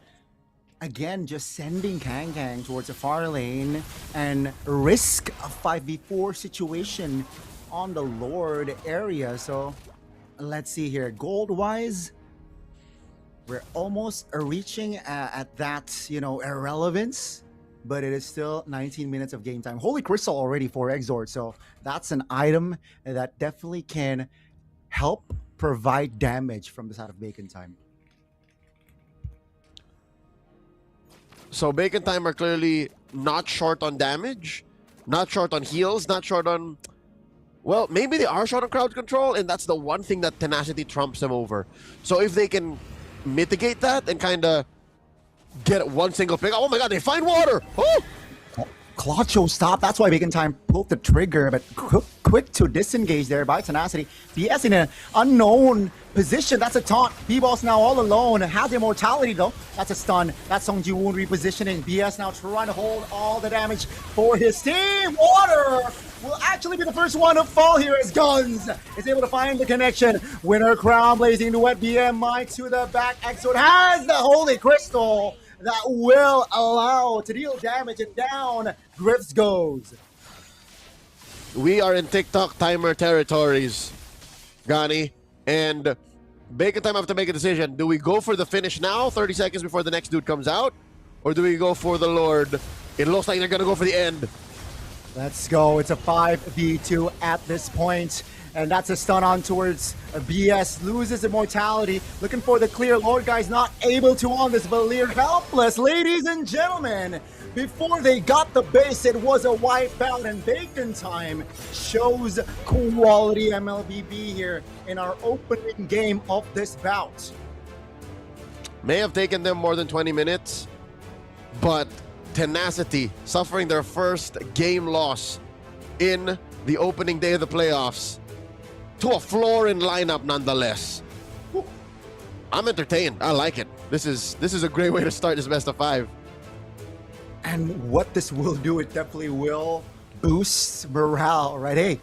again, just sending Kang towards the far lane and risk a 5v4 situation on the Lord area. So let's see here. Gold-wise, we're almost reaching at that, irrelevance. But it is still 19 minutes of game time. Holy Crystal already for Exort. So that's an item that definitely can help provide damage from the side of Bacon Time. So Bacon Time are clearly not short on damage, not short on heals, not short on... Well, maybe they are short on crowd control, and that's the one thing that Tenacity trumps them over. So if they can mitigate that and kind of get one single pick... Oh my God, they find water! Oh! Clacho stop. That's why Bacon Time pulled the trigger, but quick to disengage there by Tenacity. BS in an unknown position. That's a taunt. B-Boss now all alone. Has immortality though. That's a stun. That's Song Ji-woon repositioning. BS now trying to hold all the damage for his team. Water will actually be the first one to fall here as Guns is able to find the connection. Winner crown blazing to wet BMI to the back. Exort has the Holy Crystal that will allow to deal damage, and down Griffs goes. We are in TikTok timer territories, Gani, and Bacon Time have to make a decision. Do we go for the finish now, 30 seconds before the next dude comes out, or do we go for the Lord? It looks like they're gonna go for the end. Let's go. It's a 5v2 at this point. And that's a stun on towards BS. Loses immortality. Looking for the clear. Lord Guy's not able to on this Valir. Helpless, ladies and gentlemen. Before they got the base, it was a wipeout. And Bacon Time shows quality MLBB here in our opening game of this bout. May have taken them more than 20 minutes, but Tenacity suffering their first game loss in the opening day of the playoffs to a Florin lineup nonetheless. I'm entertained. I like it. This is a great way to start this best of 5. And what this will do, it definitely will boost morale, right? Hey,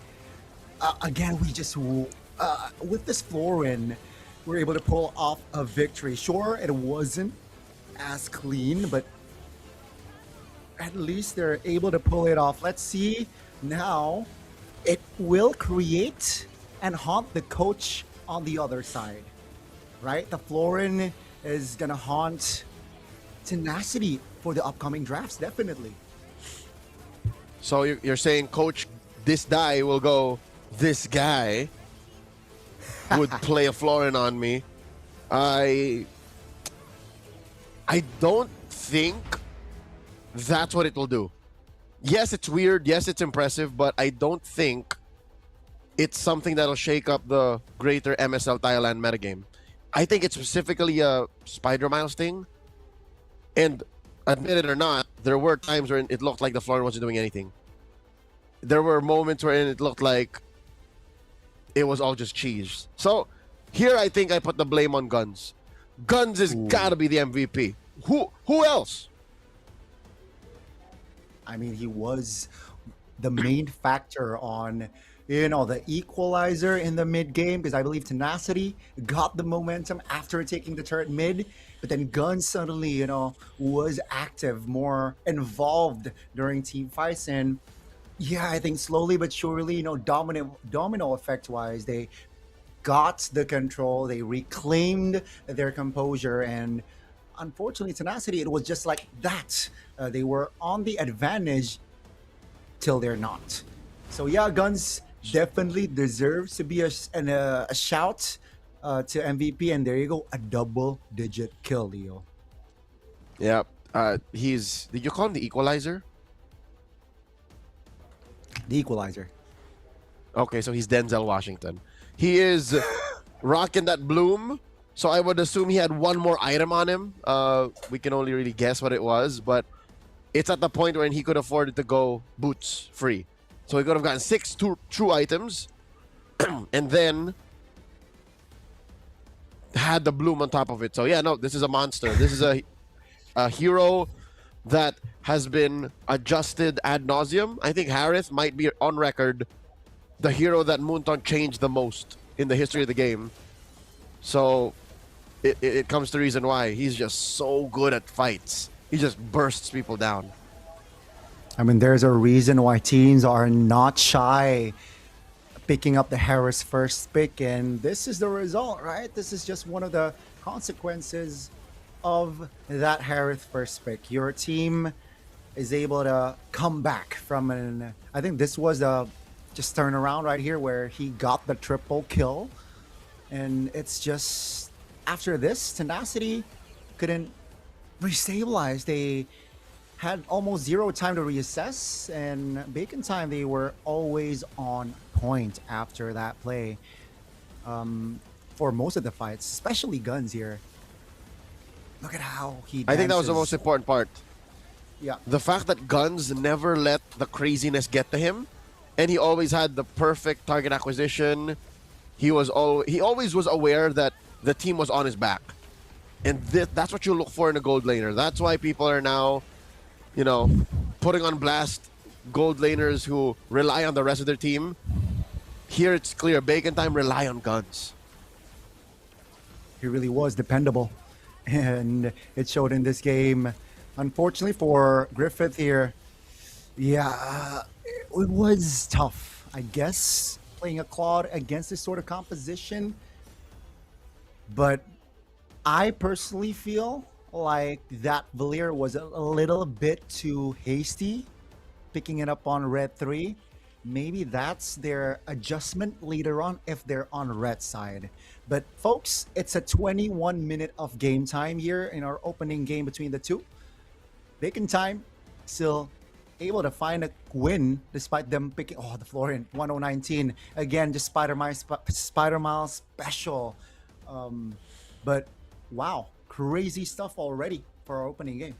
again, we just with this Florin, we're able to pull off a victory. Sure, it wasn't as clean, but at least they're able to pull it off. Let's see now. It will create and haunt the coach on the other side, right? The Florin is gonna haunt Tenacity for the upcoming drafts, definitely. So you're saying Coach this guy will go, this guy would play a Florin on me. I don't think that's what it will do. Yes, it's weird. Yes, it's impressive, but I don't think it's something that'll shake up the greater MSL Thailand metagame. I think it's specifically a Spider Miles thing. And admit it or not, there were times where it looked like the floor wasn't doing anything. There were moments where it looked like it was all just cheese. So here I think I put the blame on Guns. Guns has gotta be the MVP. Who else? I mean, he was the main factor on, the equalizer in the mid game, because I believe Tenacity got the momentum after taking the turret mid, but then Guns suddenly, was active, more involved during team fights, and yeah, I think slowly but surely, domino effect wise, they got the control, they reclaimed their composure, and unfortunately, Tenacity, it was just like that. They were on the advantage till they're not. So yeah, Guns definitely deserves to be a shout to MVP, and there you go, a double-digit kill, Leo. Yeah, did you call him the equalizer? The equalizer. Okay, so he's Denzel Washington. He is rocking that bloom. So I would assume he had one more item on him. We can only really guess what it was, but it's at the point when he could afford to go boots free. So he could have gotten 6 true items and then had the bloom on top of it. So yeah, no, this is a monster. This is a hero that has been adjusted ad nauseum. I think Harith might be on record the hero that Moonton changed the most in the history of the game. So it comes to reason why he's just so good at fights. He just bursts people down. I mean, there's a reason why teams are not shy picking up the Harris first pick, and this is the result, right? This is just one of the consequences of that Harris first pick. Your team is able to come back from I think this was a just turnaround right here where he got the triple kill, and it's just after this, Tenacity couldn't restabilize. They had almost zero time to reassess, and Bacon Time, they were always on point after that play for most of the fights, especially Guns here. Look at how he dances. I think that was the most important part. Yeah. The fact that Guns never let the craziness get to him, and he always had the perfect target acquisition. He always was aware that the team was on his back. And that's what you look for in a gold laner. That's why people are now, putting on blast gold laners who rely on the rest of their team. Here it's clear, Bacon Time rely on Guns. He really was dependable, and it showed in this game. Unfortunately for Griffith here, yeah, it was tough, I guess, playing a Claude against this sort of composition. But I personally feel like that Valier was a little bit too hasty, picking it up on red 3. Maybe that's their adjustment later on if they're on red side. But folks, it's a 21 minute of game time here in our opening game between the two. Bacon Time still able to find a win despite them picking the Florian 1019 again, just Spider Mile special. But wow, crazy stuff already for our opening game.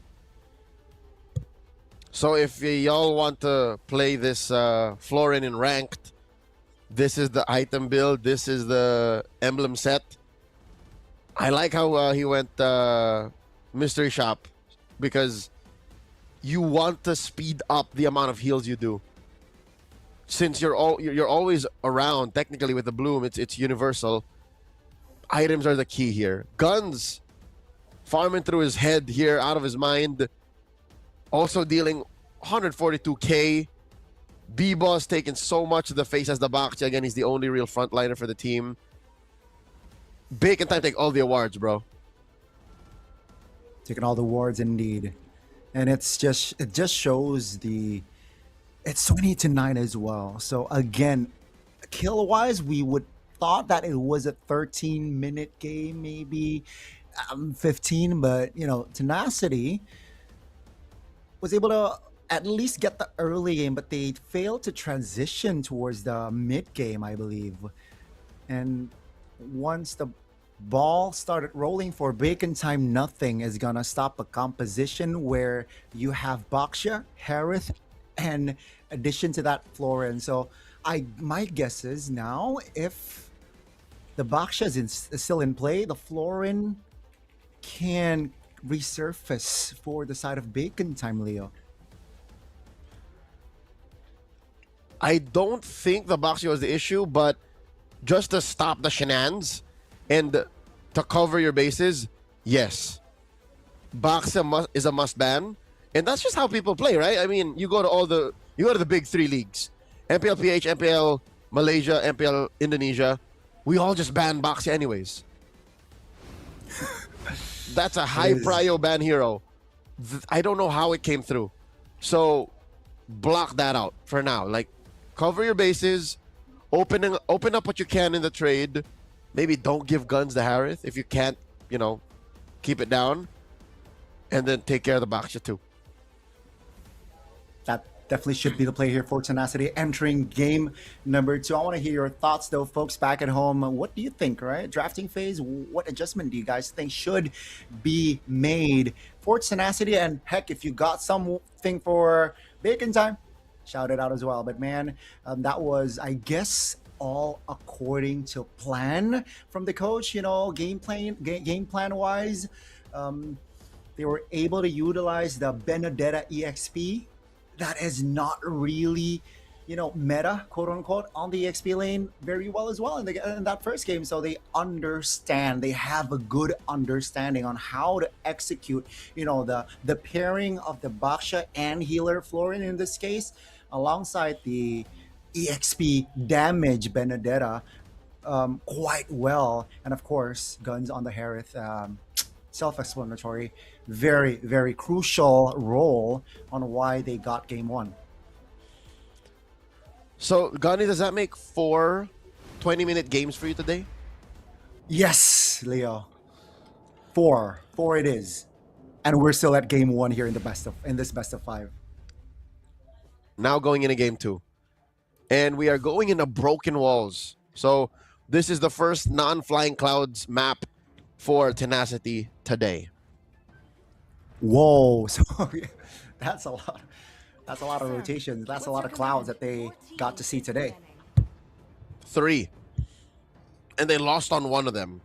So if y'all want to play this Florin in ranked, this is the item build. This is the emblem set. I like how he went mystery shop, because you want to speed up the amount of heals you do. Since you're always around, technically with the bloom, it's universal. Items are the key here. Guns farming through his head here, out of his mind. Also dealing 142k. B-Boss taking so much of the face as the Bakchi. Again, he's the only real frontliner for the team. Bacon Time take all the awards, bro. Taking all the awards indeed. And it just shows it's 20-9 as well. So again, kill wise, we would thought that it was a 13-minute game, maybe 15, but Tenacity, was able to at least get the early game, but they failed to transition towards the mid game, I believe. And once the ball started rolling for Bacon Time, nothing is gonna stop a composition where you have Baksha, Harith, and addition to that Florin. So my guess is now if the Baksha is still in play, the Florin can resurface for the side of Bacon Time, Leo. I don't think the Baxia was the issue, but just to stop the shenanigans and to cover your bases, yes. Baxia is a must ban. And that's just how people play, right? I mean, you go to the big three leagues. MPL PH, MPL Malaysia, MPL Indonesia. We all just ban Baxia anyways. That's a high prio ban hero. I don't know how it came through. So block that out for now. Like, cover your bases, open up what you can in the trade. Maybe don't give guns to Harith if you can't, keep it down. And then take care of the Baxia too. That definitely should be the play here for Tenacity entering game number 2. I want to hear your thoughts though, folks back at home. What do you think, right? Drafting phase, what adjustment do you guys think should be made for Tenacity? And heck, if you got something for Bacon Time, shout it out as well. But man, that was, I guess, all according to plan from the coach, game plan wise. They were able to utilize the Benedetta EXP. That is not really, meta, quote unquote, on the EXP lane very well as well in that first game. So they understand, they have a good understanding on how to execute, the pairing of the Baksha and healer Florin in this case, alongside the EXP damage Benedetta quite well. And of course, guns on the Harith, self-explanatory, very, very crucial role on why they got game 1. So, Gani, does that make 4 20-minute games for you today? Yes, Leo. 4 it is. And we're still at game 1 here in this best of 5. Now going into game 2. And we are going into Broken Walls. So, this is the first non-flying clouds map for Tenacity today. Whoa, so that's a lot. That's a lot of rotations. That's a lot of clouds that they got to see today. 3. And they lost on one of them.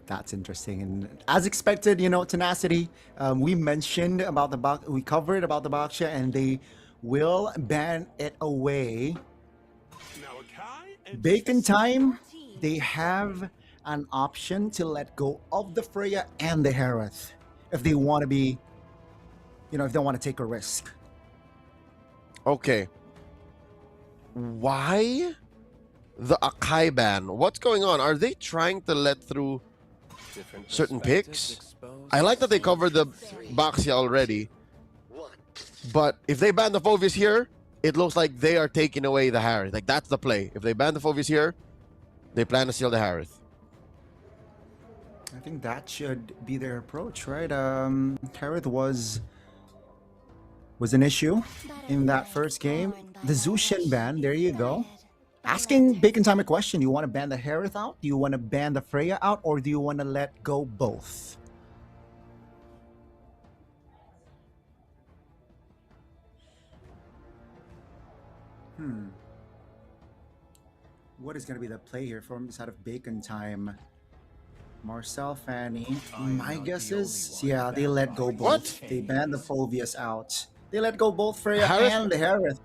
That's interesting. And as expected, Tenacity, we mentioned about we covered about the Baksha, and they will ban it away. Bacon Time, they have an option to let go of the Freya and the Harith if they want to be, if they want to take a risk. Okay. Why the Akai ban? What's going on? Are they trying to let through certain picks? I like that they covered the Baxia already. But if they ban the Phoveus here, it looks like they are taking away the Harith. Like, that's the play. If they ban the Phoveus here, they plan to steal the Harith. I think that should be their approach, right? Harith was an issue in that first game. The Zushin ban, there you go. Asking Bacon Time a question. Do you want to ban the Harith out? Do you want to ban the Freya out? Or do you want to let go both? What is going to be the play here from the side of Bacon Time? Marcel, Fanny. My guess is, yeah, they let go both. What? They banned the Phoveus out. They let go both Freya and the Harith.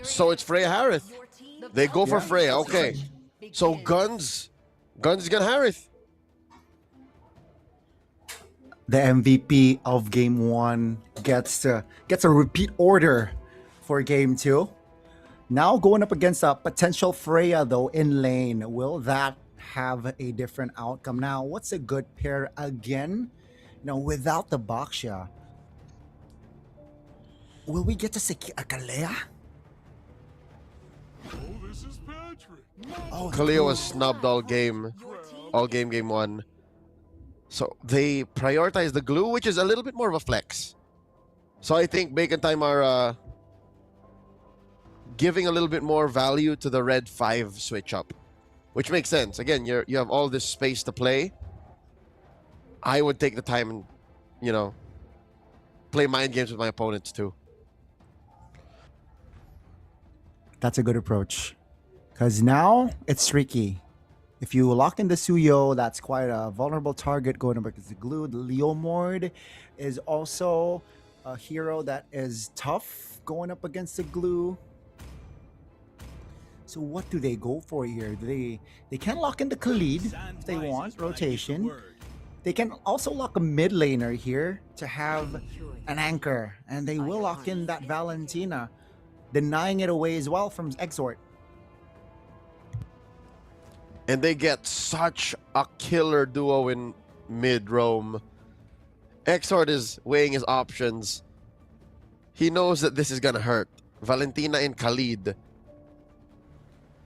So it's Freya Harith. They go for Freya. Okay. So guns is gonna Harith. The MVP of game 1 gets a repeat order for game 2. Now going up against a potential Freya though in lane. Will that have a different outcome? Now, what's a good pair again? Without the Baksha, will we get to see a Kalea? Kaleo was snubbed all game 1. So they prioritize the glue, which is a little bit more of a flex. So I think Bacon Time are giving a little bit more value to the red 5 switch up, which makes sense. Again, you have all this space to play. I would take the time and, you know, play mind games with my opponents too. That's a good approach. Because now it's tricky. If you lock in the Suyo, that's quite a vulnerable target going up against the glue. The Leomord is also a hero that is tough going up against the glue. So what do they go for here? They can lock in the Khalid if they want rotation. They can also lock a mid laner here to have an anchor, and they will lock in that Valentina, denying it away as well from Exort. And they get such a killer duo in mid roam. Exort is weighing his options. He knows that this is gonna hurt. Valentina and Khalid,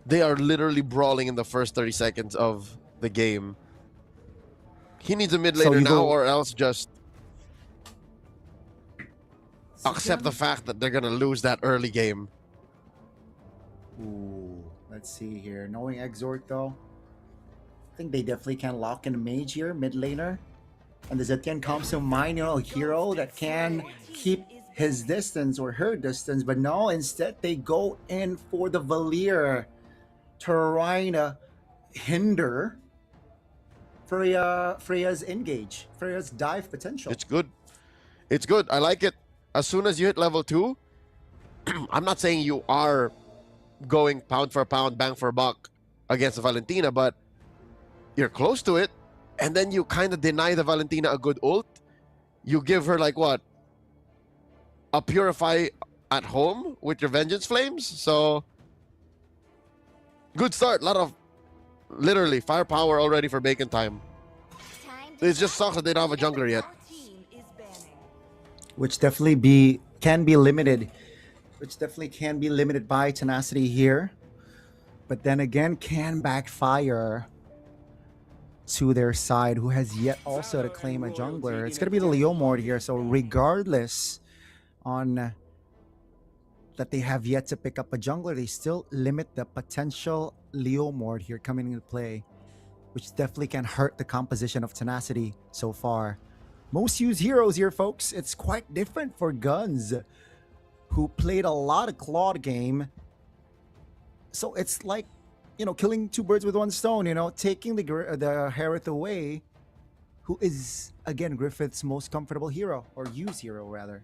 they are literally brawling in the first 30 seconds of the game. He needs a mid laner now, or else just accept the fact that they're gonna lose that early game. Ooh, let's see here. Knowing Exort though, I think they definitely can lock in a mage here, mid laner. And the Zetian comes to mind, you know, a hero that can keep his distance or her distance, but no, instead they go in for the Valir, trying to hinder Freya's engage, Freya's dive potential. It's good. It's good. I like it. As soon as you hit level 2, I'm not saying you are going pound for pound, bang for buck against the Valentina, but you're close to it. And then you kind of deny the Valentina a good ult. You give her like what? A Purify at home with your Vengeance Flames. So good start. A lot of literally firepower already for Bacon Time. It just sucks that they don't have a jungler yet. Which definitely can be limited. Which definitely can be limited by Tenacity here. But then again, can backfire to their side, who has yet also to claim a jungler. It's going to be the Leomord here. So regardless on that they have yet to pick up a jungler, they still limit the potential Leomord here coming into play, which definitely can hurt the composition of Tenacity so far. Most used heroes here, folks. It's quite different for Guns, who played a lot of Claude game. So it's like, you know, killing two birds with one stone, you know, taking the Harith away, who is, again, Griffith's most comfortable hero, or used hero, rather.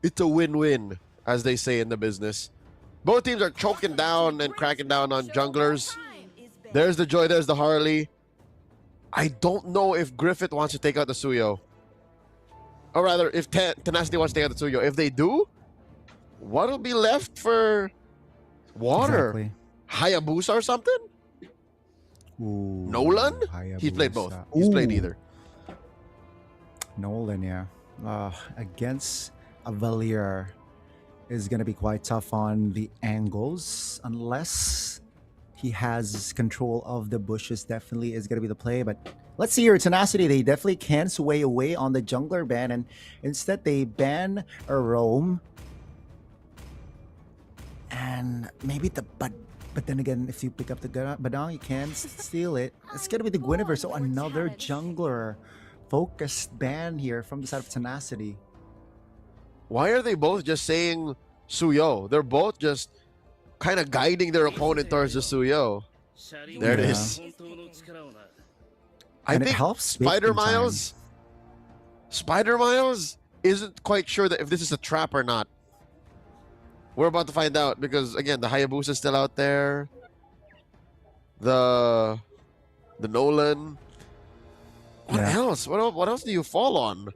It's a win-win, as they say in the business. Both teams are choking down and cracking down on junglers. There's the Joy, there's the Harley. I don't know if Griffith wants to take out the Suyo. Or rather, if Tenacity wants to take out the Suyo. If they do, what'll be left for water? Exactly. Hayabusa or something? Ooh, Nolan? He's played both. He's played either. Nolan, yeah. Against a Valir is going to be quite tough on the angles, unless he has control of the bushes. Definitely is going to be the play, but let's see here. Tenacity, they definitely can sway away on the jungler ban, and instead they ban a roam. And maybe but then again, if you pick up the Badang, you can steal it. It's going to be the Guinevere, so another jungler focused ban here from the side of Tenacity. Why are they both just saying Suyo? They're both just kind of guiding their opponent towards the Suyo. There it is. I think Spider Miles isn't quite sure that if this is a trap or not. We're about to find out, because again, the Hayabusa is still out there. The Nolan. What else? What else do you fall on?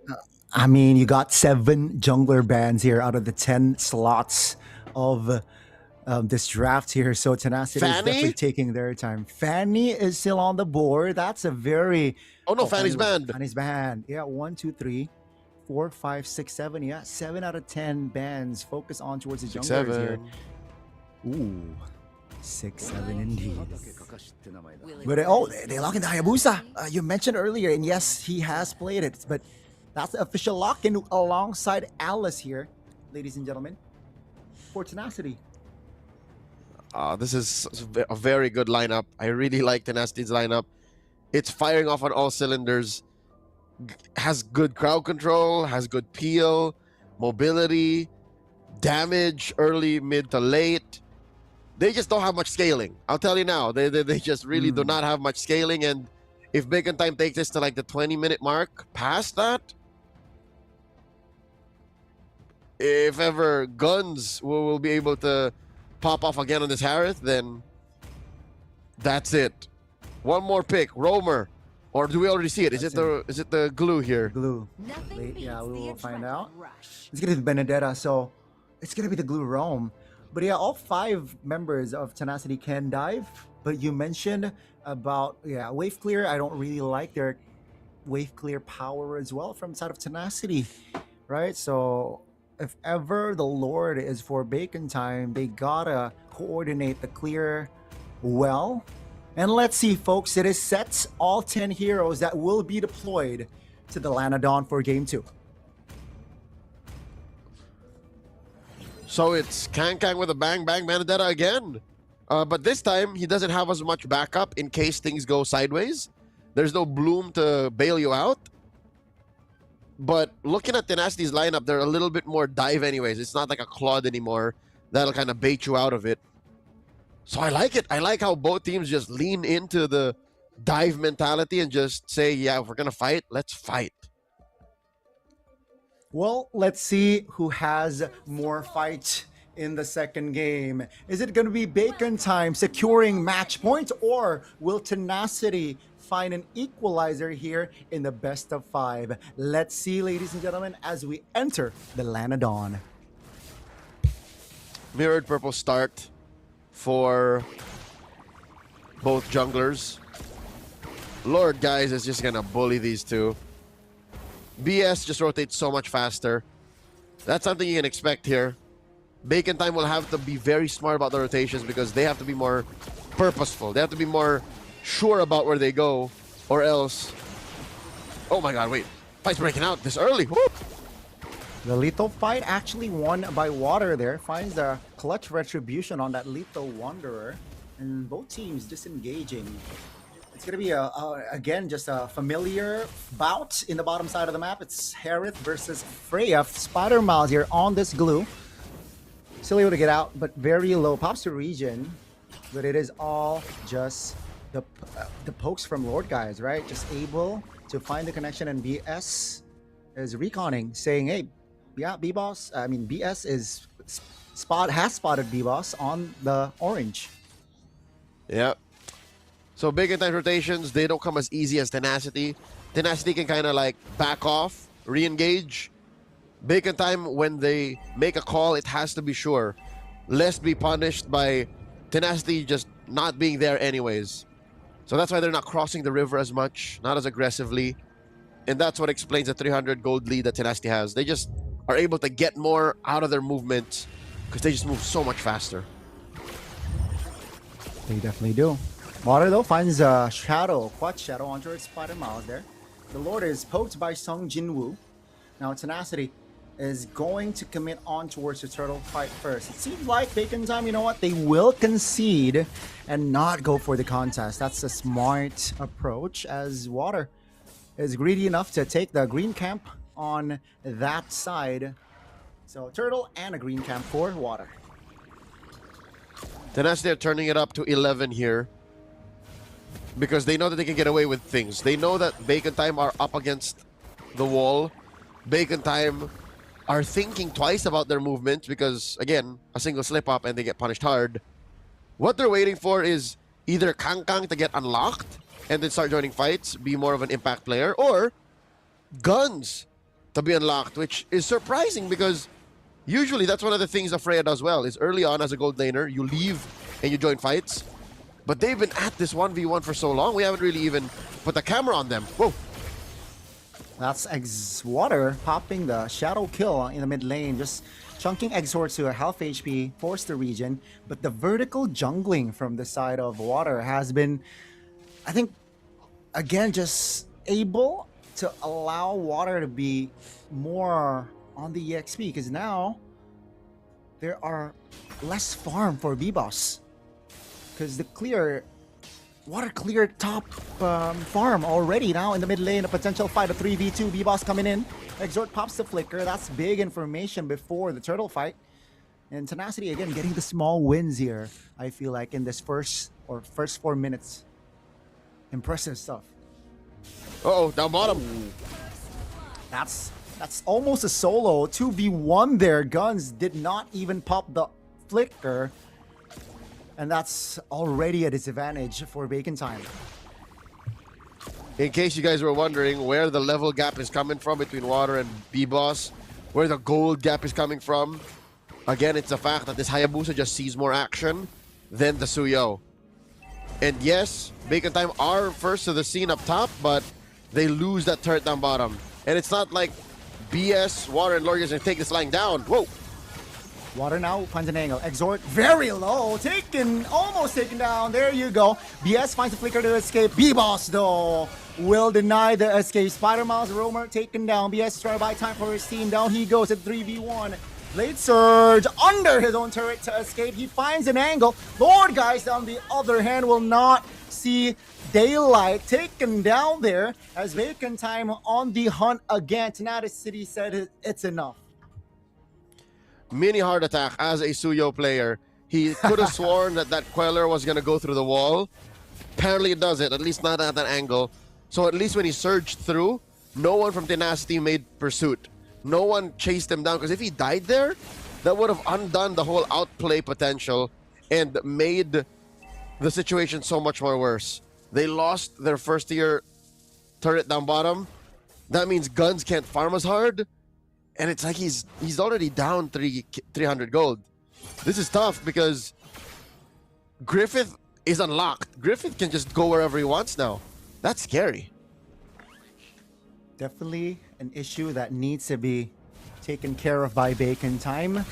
I mean, you got 7 jungler bans here out of the 10 slots of this draft here. So Tenacity is definitely taking their time. Fanny is still on the board. That's a very... Oh no, Fanny's banned. Fanny's banned. Yeah, 1, 2, 3, 4, 5, 6, 7. Yeah, 7 out of 10 bans. Focus on towards the junglers here. Ooh. 6-7 indeed. But they lock in the Hayabusa. You mentioned earlier, and yes, he has played it, but that's the official lock-in alongside Alice here, ladies and gentlemen, for Tenacity. This is a very good lineup. I really like Tenacity's lineup. It's firing off on all cylinders. Has good crowd control, has good peel, mobility, damage early, mid to late. They just don't have much scaling. I'll tell you now. They just really do not have much scaling. And if Bacon Time takes this to like the 20-minute mark, past that, if ever Guns will be able to pop off again on this Harith, then that's it. One more pick, Roamer. Or do we already see it? Is it the glue here? Glue. Yeah, we will find out. It's gonna be Benedetta, so it's gonna be the glue Rome. But yeah, all 5 members of Tenacity can dive. But you mentioned about wave clear. I don't really like their wave clear power as well from side of Tenacity, right? So if ever the Lord is for Bacon Time, they gotta coordinate the clear well. And let's see, folks, it is set all 10 heroes that will be deployed to the Lanadon for Game 2. So it's Kang with a bang bang Benedetta again. But this time, he doesn't have as much backup in case things go sideways. There's no Bloom to bail you out. But looking at Tenacity's lineup, they're a little bit more dive anyways. It's not like a Claude anymore. That'll kind of bait you out of it. So I like it. I like how both teams just lean into the dive mentality and just say, yeah, if we're going to fight, let's fight. Well, let's see who has more fight in the second game. Is it going to be Bacon Time securing match points, or will Tenacity find an equalizer here in the best of 5? Let's see, ladies and gentlemen, as we enter the Lanadon. Mirrored purple start for both junglers. Lord, guys, is just gonna bully these two. BS just rotates so much faster. That's something you can expect here. Bacon Time will have to be very smart about the rotations because they have to be more purposeful. They have to be more sure about where they go, or else... Oh my god, wait. Fight's breaking out this early. Woo! The lethal fight actually won by Water there. Finds the clutch retribution on that lethal Wanderer. And both teams disengaging. It's going to be, again, just a familiar bout in the bottom side of the map. It's Harith versus Freya. Spider Miles here on this glue. Still able to get out, but very low. Pops to region. But it is all just the pokes from Lord, guys, right? Just able to find the connection, and BS is reconning, saying, hey, yeah, BS is has spotted B-Boss on the orange. Yeah. So Bacon Time rotations, they don't come as easy as Tenacity. Tenacity can kind of like back off, re-engage. Bacon Time, when they make a call, it has to be sure. Lest be punished by Tenacity just not being there anyways. So that's why they're not crossing the river as much, not as aggressively. And that's what explains the 300 gold lead that Tenacity has. They just are able to get more out of their movement because they just move so much faster. They definitely do. Water, though, finds a shadow, quad shadow onto its Spider Miles there. The Lord is poked by Sung Jinwoo. Now Tenacity is going to commit on towards the turtle fight first. It seems like Bacon Time, you know what, they will concede and not go for the contest. That's a smart approach, as Water is greedy enough to take the green camp on that side. So turtle and a green camp for Water. Tenacity are turning it up to 11 here because they know that they can get away with things. They know that Bacon Time are up against the wall. Bacon Time are thinking twice about their movements because, again, a single slip-up and they get punished hard. What they're waiting for is either Kang to get unlocked and then start joining fights, be more of an impact player, or Guns to be unlocked, which is surprising because usually that's one of the things that Freya does well, is early on as a gold laner, you leave and you join fights. But they've been at this 1v1 for so long, we haven't really even put the camera on them. Whoa. That's Water popping the shadow kill in the mid lane. Just chunking Exhort to a half HP, force the region, but the vertical jungling from the side of Water has been, I think, again, just able to allow Water to be more on the EXP, because now there are less farm for B-Boss, because the Water cleared top farm already. Now in the mid lane, a potential fight, a 3v2, B-Boss coming in. Exhort pops the flicker. That's big information before the turtle fight. And Tenacity again getting the small wins here, I feel like, in this first 4 minutes. Impressive stuff. Uh-oh, down bottom. That's almost a solo. 2v1 there. Guns did not even pop the flicker. And that's already a disadvantage for Bacon Time. In case you guys were wondering where the level gap is coming from between Water and B-Boss, where the gold gap is coming from, again, it's the fact that this Hayabusa just sees more action than the Suyo. And yes, Bacon Time are first to the scene up top, but they lose that turret down bottom. And it's not like BS, Water, and Lorgas are going to take this line down. Whoa! Water now finds an angle. Exhort very low. Almost taken down. There you go. BS finds a flicker to escape. B-Boss though will deny the escape. Spider-Miles, Roamer taken down. BS trying to buy time for his team. Down he goes at 3v1. Blade Surge under his own turret to escape. He finds an angle. Lord Guys, on the other hand, will not see daylight. Taken down there as Bacon Time on the hunt again. Tenacity said it's enough. Mini heart attack as a Suyo player. He could have sworn that Queller was going to go through the wall. Apparently it doesn't, at least not at that angle. So at least when he surged through, no one from Tenacity made pursuit. No one chased him down, because if he died there, that would have undone the whole outplay potential and made the situation so much more worse. They lost their first tier turret down bottom. That means Guns can't farm as hard. And it's like he's already down 300 gold. This is tough because Griffith is unlocked. Griffith can just go wherever he wants now. That's scary. Definitely an issue that needs to be taken care of by Bacon Time.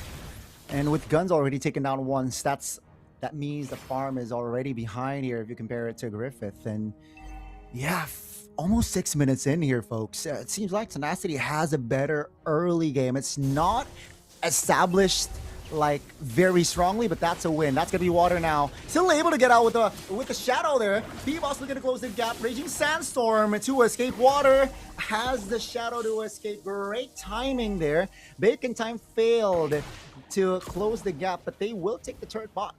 And with Guns already taken down once, that means the farm is already behind here if you compare it to Griffith. And yeah, almost 6 minutes in here, folks. It seems like Tenacity has a better early game. It's not established like very strongly, but that's a win. That's gonna be Water now. Still able to get out with the shadow there. B-Boss looking to close the gap. Raging Sandstorm to escape. Water has the shadow to escape. Great timing there. Bacon Time failed to close the gap, but they will take the turret bot.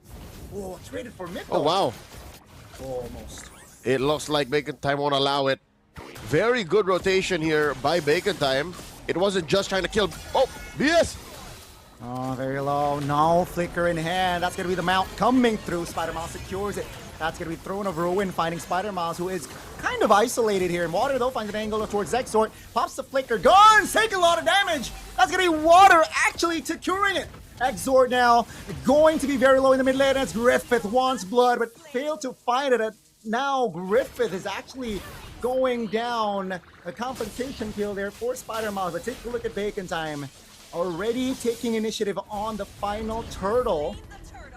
Oh, traded for mid though. Oh wow. Almost. It looks like Bacon Time won't allow it. Very good rotation here by Bacon Time. It wasn't just trying to kill. Oh, BS! Oh, very low. No flicker in hand. That's going to be the mount coming through. Spider-Mouse secures it. That's going to be Throne of Ruin, finding Spider-Mouse, who is kind of isolated here. Water, though, finds an angle towards Exhort. Pops the flicker. Guns taking a lot of damage. That's going to be Water actually securing it. Exhort now going to be very low in the mid lane. That's Griffith wants blood, but failed to find it. Now Griffith is actually going down. A compensation kill there for Spider-Mouse. But take a look at Bacon Time. Already taking initiative on the final turtle.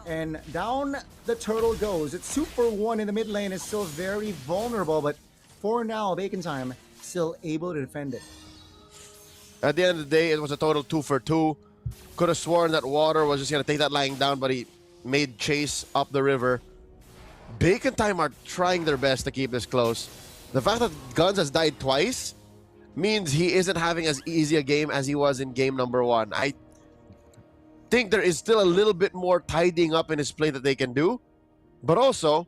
And down the turtle goes. It's 2 for 1 in the mid lane. Is still very vulnerable. But for now, Bacon Time still able to defend it. At the end of the day, it was a total 2 for 2. Could have sworn that Water was just going to take that lying down, but he made chase up the river. Bacon Time are trying their best to keep this close. The fact that Guns has died twice means he isn't having as easy a game as he was in game number 1. I think there is still a little bit more tidying up in his play that they can do. But also,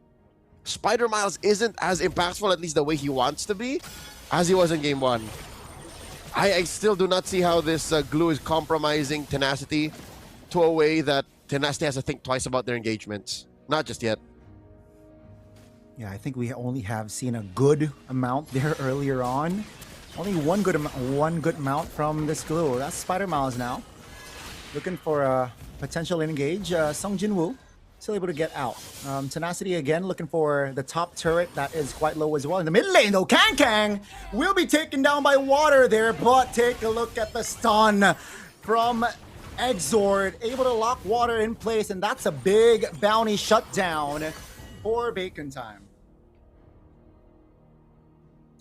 Spider-Miles isn't as impactful, at least the way he wants to be, as he was in game 1. I still do not see how this glue is compromising Tenacity to a way that Tenacity has to think twice about their engagements. Not just yet. Yeah, I think we only have seen a good amount there earlier on. Only one good amount from this glue. That's Spider-Miles now. Looking for a potential engage. Sung Jin-woo still able to get out. Tenacity again looking for the top turret that is quite low as well. In the mid lane though, Kang will be taken down by Water there, but take a look at the stun from Exort able to lock water in place, and that's a big bounty shutdown for Bacon Time.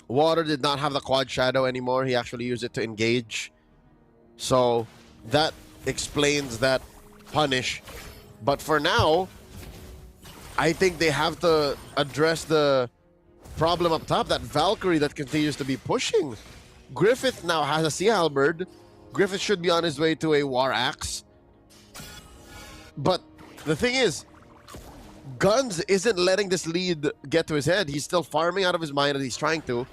Water did not have the quad shadow anymore. He actually used it to engage. So that explains that punish. But for now, I think they have to address the problem up top. That Valkyrie that continues to be pushing. Griffith now has a Sea Halberd. Griffith should be on his way to a War Axe. But the thing is, Guns isn't letting this lead get to his head. He's still farming out of his mind, and he's trying to.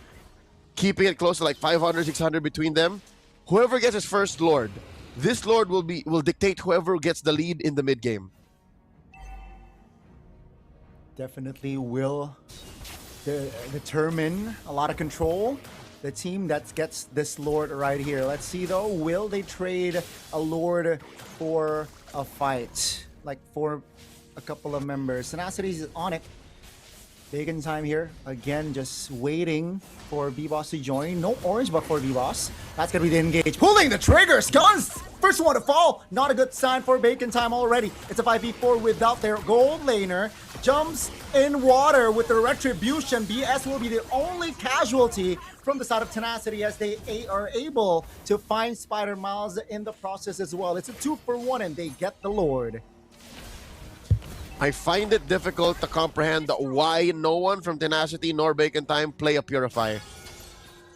Keeping it close to like 500, 600 between them. Whoever gets his first Lord, this Lord will dictate whoever gets the lead in the mid game. Definitely will determine a lot of control. The team that gets this Lord right here. Let's see though, will they trade a Lord for a fight? Like for a couple of members. Tenacity's on it. Bacon Time here. Again, just waiting for B-Boss to join. No orange buff for B-Boss. That's gonna be the engage. Pulling the triggers! Guns! First one to fall. Not a good sign for Bacon Time already. It's a 5v4 without their gold laner. Jumps in water with the retribution. BS will be the only casualty from the side of Tenacity as they are able to find Spider Miles in the process as well. It's a 2-for-1 and they get the Lord. I find it difficult to comprehend why no one from Tenacity nor Bacon Time play a Purify.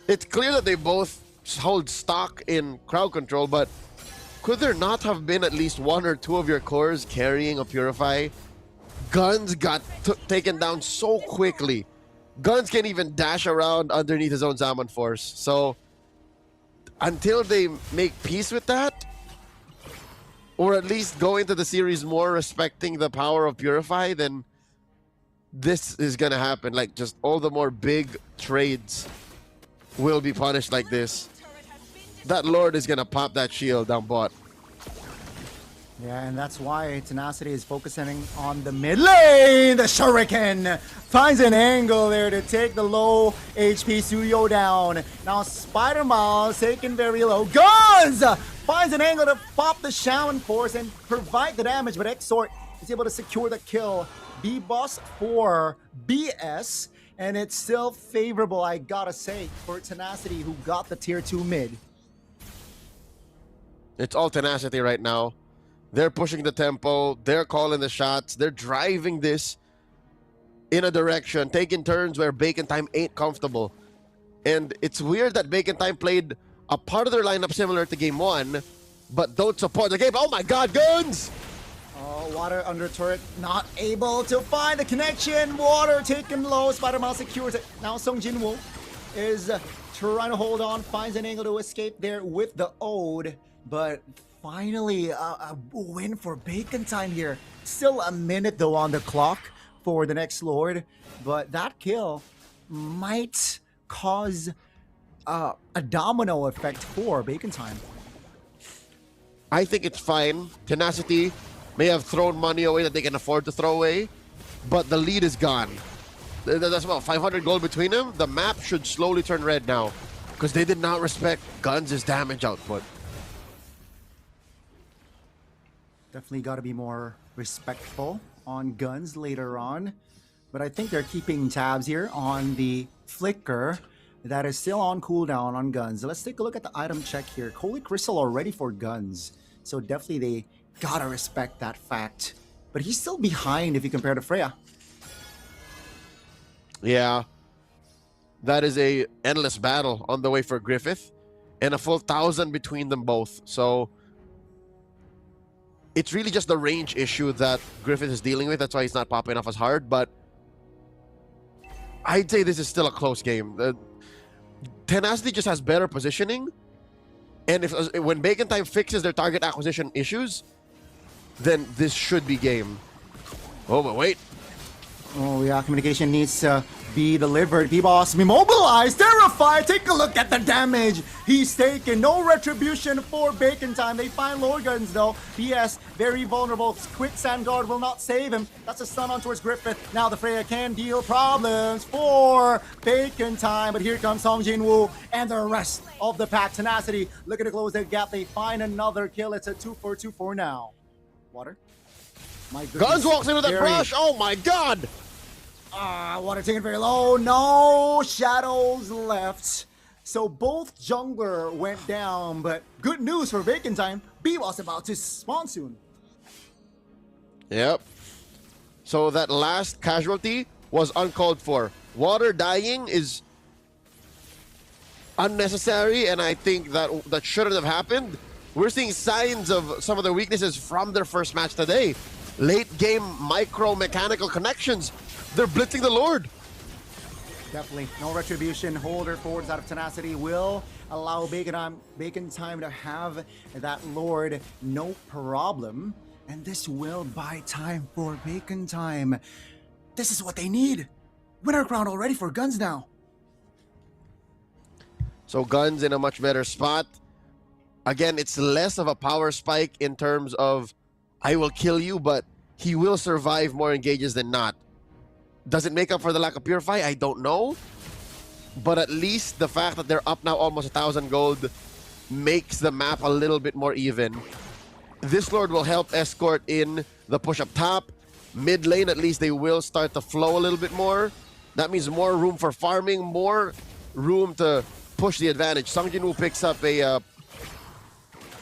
It's clear that they both hold stock in crowd control, but could there not have been at least one or two of your cores carrying a Purify? Guns got taken down so quickly. Guns can't even dash around underneath his own Zaman Force. So until they make peace with that, or at least go into the series more respecting the power of Purify, then this is gonna happen. Like, just all the more big trades will be punished like this. That Lord is gonna pop that shield down bot. Yeah, and that's why Tenacity is focusing on the mid lane. The Shuriken finds an angle there to take the low HP Studio down. Now Spider Miles taken very low. Guns finds an angle to pop the Shaman Force and provide the damage, but Exort is able to secure the kill. B-Boss for BS, and it's still favorable, I gotta say, for Tenacity, who got the tier 2 mid. It's all Tenacity right now. They're pushing the tempo, they're calling the shots, they're driving this in a direction, taking turns where Bacon Time ain't comfortable. And it's weird that Bacon Time played a part of their lineup similar to game 1, but don't support the game. Oh my god, Guns! Oh, water under turret, not able to find the connection. Water taken low, Spider-Man secures it. Now Sung Jinwoo is trying to hold on, finds an angle to escape there with the Ode, but finally a win for Bacon Time here. Still a minute though on the clock for the next Lord, but that kill might cause a domino effect for Bacon Time. I think it's fine. Tenacity may have thrown money away that they can afford to throw away, but the lead is gone. That's about 500 gold between them. The map should slowly turn red now because they did not respect Guns' damage output. Definitely got to be more respectful on Guns later on. But I think they're keeping tabs here on the Flicker that is still on cooldown on Guns. Let's take a look at the item check here. Holy Crystal already for Guns. So definitely they got to respect that fact. But he's still behind if you compare to Freya. Yeah. That is a endless battle on the way for Griffith. And a full 1,000 between them both. So it's really just the range issue that Griffith is dealing with. That's why he's not popping off as hard. But I'd say this is still a close game. Tenacity just has better positioning. And when Bacon Time fixes their target acquisition issues, then this should be game. Oh, but wait. Oh yeah, communication needs to be delivered. B-Boss immobilized, terrified. Take a look at the damage he's taken. No retribution for Bacon Time. They find Lord Guns though. BS very vulnerable. Quicksand Guard will not save him. That's a stun on towards Griffith. Now the Freya can deal problems for Bacon Time, but here comes Song Jin-woo and the rest of the pack. Tenacity looking to close that gap. They find another kill. It's a 2-4 now. Water. My goodness. Guns walks into that Very- brush. Oh my god. Water taken very low. No shadows left. So both jungler went down, but good news for Bacon Time. B-Boss about to spawn soon. Yep. So that last casualty was uncalled for. Water dying is unnecessary, and I think that shouldn't have happened. We're seeing signs of some of their weaknesses from their first match today. Late game micro mechanical connections. They're blitzing the Lord. Definitely. No retribution. Holder forwards out of Tenacity will allow Bacon Time to have that Lord. No problem. And this will buy time for Bacon Time. This is what they need. Winner crown already for Guns now. So Guns in a much better spot. Again, it's less of a power spike in terms of I will kill you, but he will survive more engages than not. Does it make up for the lack of Purify? I don't know. But at least the fact that they're up now almost 1,000 gold makes the map a little bit more even. This Lord will help escort in the push up top. Mid lane, at least they will start to flow a little bit more. That means more room for farming, more room to push the advantage. Song Jin-woo picks up a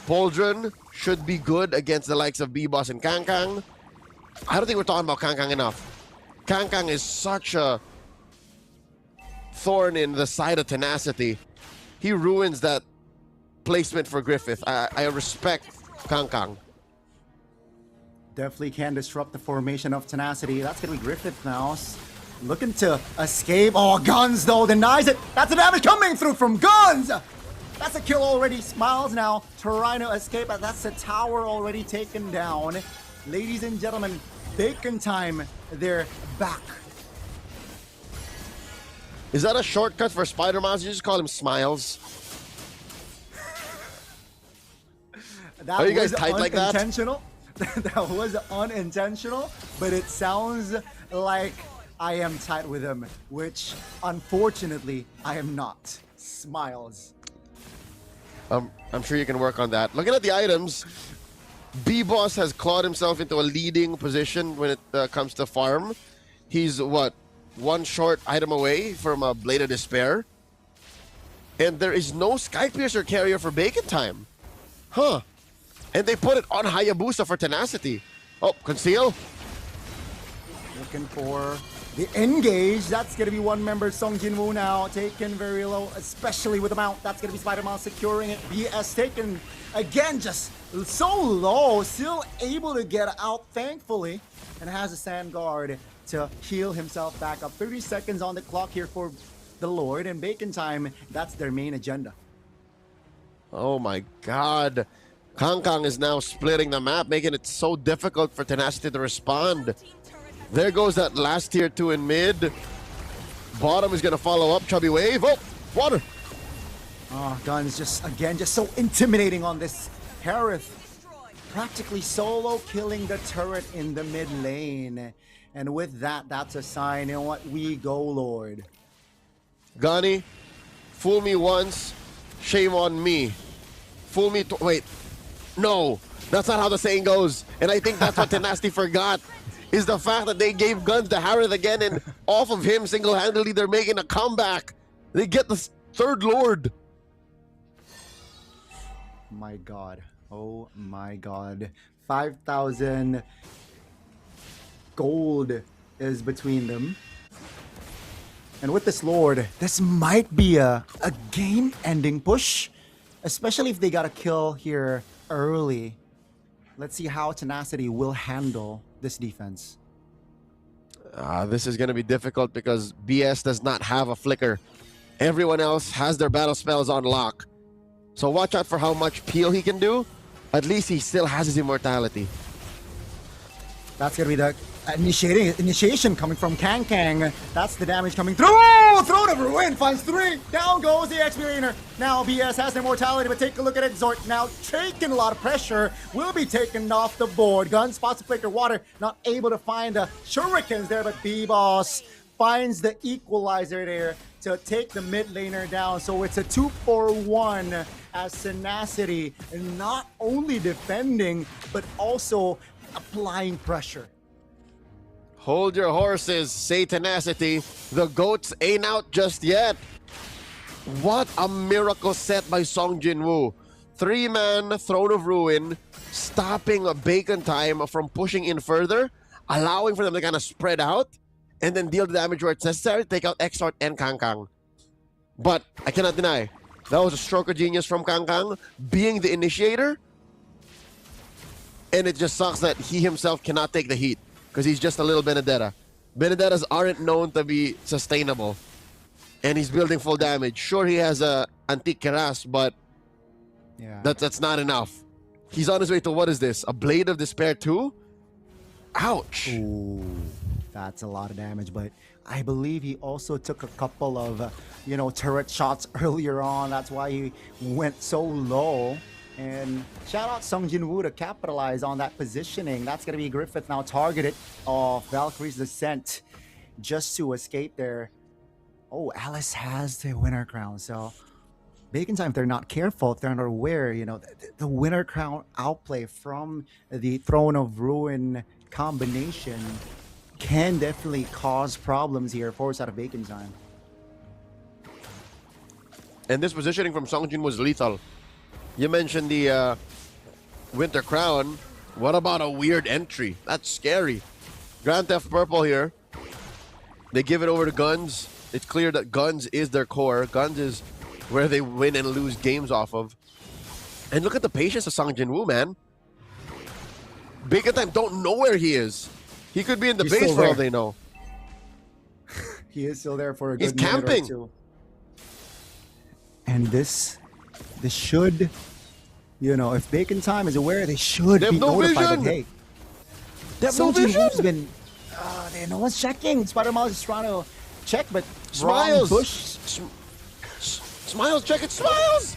Pauldron. Should be good against the likes of B-Boss and Kangkang. I don't think we're talking about Kangkang enough. Kangkang is such a thorn in the side of Tenacity. He ruins that placement for Griffith. I respect Kangkang. Definitely can disrupt the formation of Tenacity. That's going to be Griffith now. Looking to escape. Oh, Guns though denies it. That's the damage coming through from Guns. That's a kill already. Smiles now trying to escape. That's the tower already taken down. Ladies and gentlemen, Bacon Time, they're back. Is that a shortcut for Spider-Man? You just call him Smiles. That Are you guys was tight like that? unintentional. That was unintentional, but it sounds like I am tight with him, which unfortunately I am not. Smiles. I'm sure you can work on that. Looking at the items, B-Boss has clawed himself into a leading position when it comes to farm. He's, what, one short item away from a Blade of Despair. And there is no Skypiercer carrier for Bacon Time. Huh. And they put it on Hayabusa for Tenacity. Oh, Conceal. Looking for the engage. That's going to be one member, Song Jin-woo now, taken very low, especially with the mount. That's going to be Spider-Man securing it. BS taken again, just so low, still able to get out, thankfully, and has a Sand Guard to heal himself back up. 30 seconds on the clock here for the Lord, and Bacon Time, that's their main agenda. Oh my god. Kangkang is now splitting the map, making it so difficult for Tenacity to respond. There goes that last tier 2 in mid. Bottom is going to follow up. Chubby Wave. Oh, water. Oh, Guns just, again, just so intimidating on this Harith. Practically solo killing the turret in the mid lane. And with that, that's a sign. You know what? We go, Lord. Gani, fool me once, shame on me. Fool me wait. No, that's not how the saying goes. And I think that's what Tenacity forgot. Is the fact that they gave Guns to Harith again, and off of him single-handedly they're making a comeback. They get the third Lord. My god. Oh my god. 5,000 gold is between them. And with this Lord, this might be a game-ending push. Especially if they got a kill here early. Let's see how Tenacity will handle this defense. This is going to be difficult because BS does not have a flicker. Everyone else has their battle spells on lock. So watch out for how much peel he can do. At least he still has his immortality. That's going to be the Initiation coming from Kang Kang. That's the damage coming through. Throne of Ruin finds 3. Down goes the XP laner. Now BS has immortality, but take a look at it. Zort now taking a lot of pressure. Will be taken off the board. Gun spots the flicker water. Not able to find the shurikens there, but B-Boss finds the equalizer there to take the mid laner down. So it's a 2-for-1 as Tenacity not only defending, but also applying pressure. Hold your horses, say Tenacity. The goats ain't out just yet. What a miracle set by Song Jinwoo. 3-man Throne of Ruin, stopping a Bacon Time from pushing in further, allowing for them to kind of spread out, and then deal the damage where it's necessary, take out Exort and Kang Kang. But I cannot deny, that was a stroke of genius from Kang Kang, being the initiator, and it just sucks that he himself cannot take the heat, because he's just a little Benedetta. Benedettas aren't known to be sustainable, and he's building full damage. Sure, he has a Antique Keras, but yeah, that's not enough. He's on his way to, what is this, a Blade of Despair 2? Ouch. Ooh, that's a lot of damage, but I believe he also took a couple of, turret shots earlier on. That's why he went so low. And shout out Sung Jin-woo to capitalize on that positioning. That's going to be Griffith now targeted off Valkyrie's Descent just to escape there. Oh, Alice has the winner crown. So Bacon Time, if they're not careful, if they're not aware, the winner crown outplay from the Throne of Ruin combination can definitely cause problems here for us out of Bacon Time. And this positioning from Songjin was lethal. You mentioned the Winter Crown. What about a weird entry? That's scary. Grand Theft Purple here. They give it over to Guns. It's clear that Guns is their core. Guns is where they win and lose games off of. And look at the patience of Song Jin-woo, man. Bacon Time don't know where he is. He could be in the He's base still for all there. they know. He is still there for a He's good minute or camping. two. And this should, if Bacon Time is aware, they should They have be no notified vision. that, hey, They have no Song Jin-woo's vision. been, no one's checking. Spider-Man is trying to check, but Smiles. wrong push. Smiles, check it, Smiles!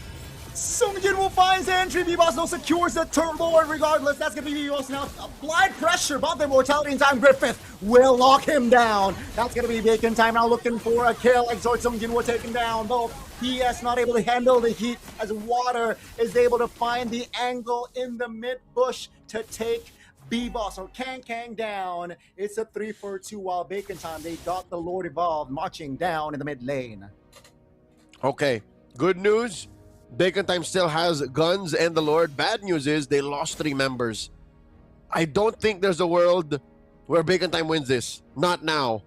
Sung Jin-woo finds the entry. B-Boss no secures the turbo, and regardless, that's going to be B-Boss now. Applied pressure, but the mortality in time. Griffith will lock him down. That's going to be Bacon Time now looking for a kill. Exhort Sung Jin-woo taken down. Though PS not able to handle the heat as Water is able to find the angle in the mid bush to take B-Boss or Kang Kang down. It's a 3-for-2 while Bacon Time, they got the Lord Evolved marching down in the mid lane. Okay, good news. Bacon Time still has Guns and the Lord. Bad news is they lost 3 members. I don't think there's a world where Bacon Time wins this. Not now.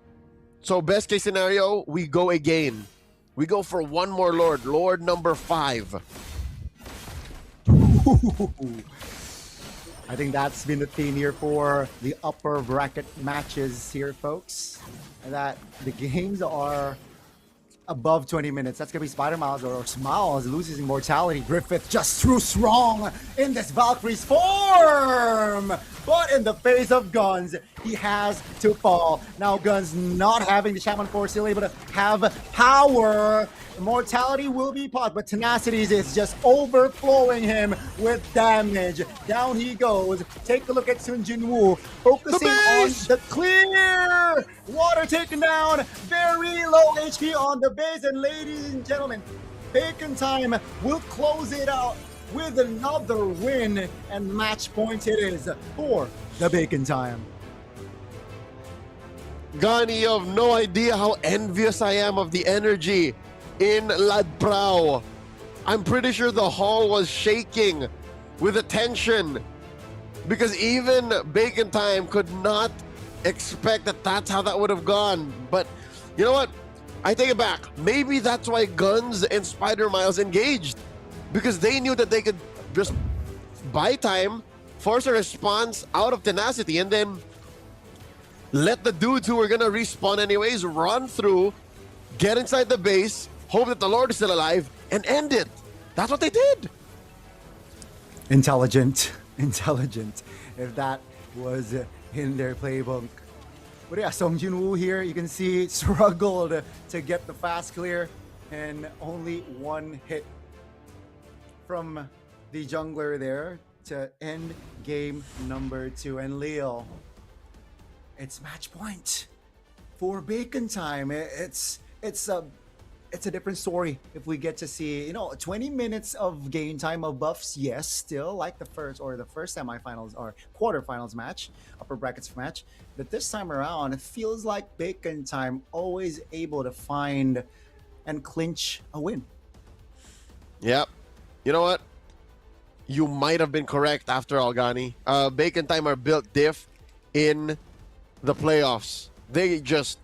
So best case scenario, we go again. We go for one more Lord. Lord number 5. I think that's been the theme here for the upper bracket matches here, folks. That the games are above 20 minutes. That's going to be Spider-Miles or Smiles loses immortality. Griffith just too strong in this Valkyrie's form. But in the face of Guns, he has to fall. Now Guns not having the Shaman Force, still able to have power. Immortality will be paused, but Tenacities is just overflowing him with damage. Down he goes. Take a look at Sun Jin-woo, focusing on the clear. Water taken down, very low HP on the base, and ladies and gentlemen, Bacon Time will close it out with another win, and match point it is for the Bacon Time. Gani, you have no idea how envious I am of the energy in Ladprao. I'm pretty sure the hall was shaking with attention because even Bacon Time could not expect that that's how that would have gone. But you know what? I take it back. Maybe that's why Guns and Spider-Miles engaged, because they knew that they could just buy time, force a response out of Tenacity, and then let the dudes who were gonna respawn anyways run through, get inside the base, hope that the Lord is still alive, and end it. That's what they did. Intelligent. If that was in their playbook, But yeah, Song Jin-woo here, you can see struggled to get the fast clear and only one hit from the jungler there to end game number 2. And Leo, it's match point for Bacon Time. It's a different story if we get to see 20 minutes of game time of buffs. Yes, still like the first semifinals or quarterfinals match, upper brackets match. But this time around, it feels like Bacon Time always able to find and clinch a win. Yep. You know what? You might have been correct after all, Gani. Bacon Time are built diff in the playoffs. They just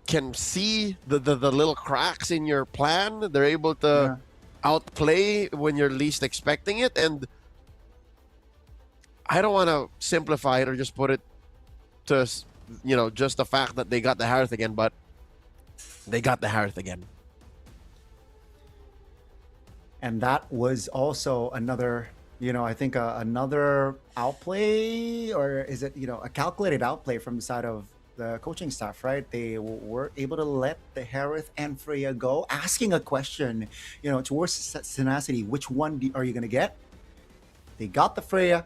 can see the little cracks in your plan. They're able to outplay when you're least expecting it. And I don't want to simplify it or just put it to, just the fact that they got the Harith again, but they got the Harith again. And that was also another, I think another outplay, or is it, a calculated outplay from the side of the coaching staff, right? They were able to let the Harith and Freya go, asking a question, towards Tenacity, which one are you going to get? They got the Freya,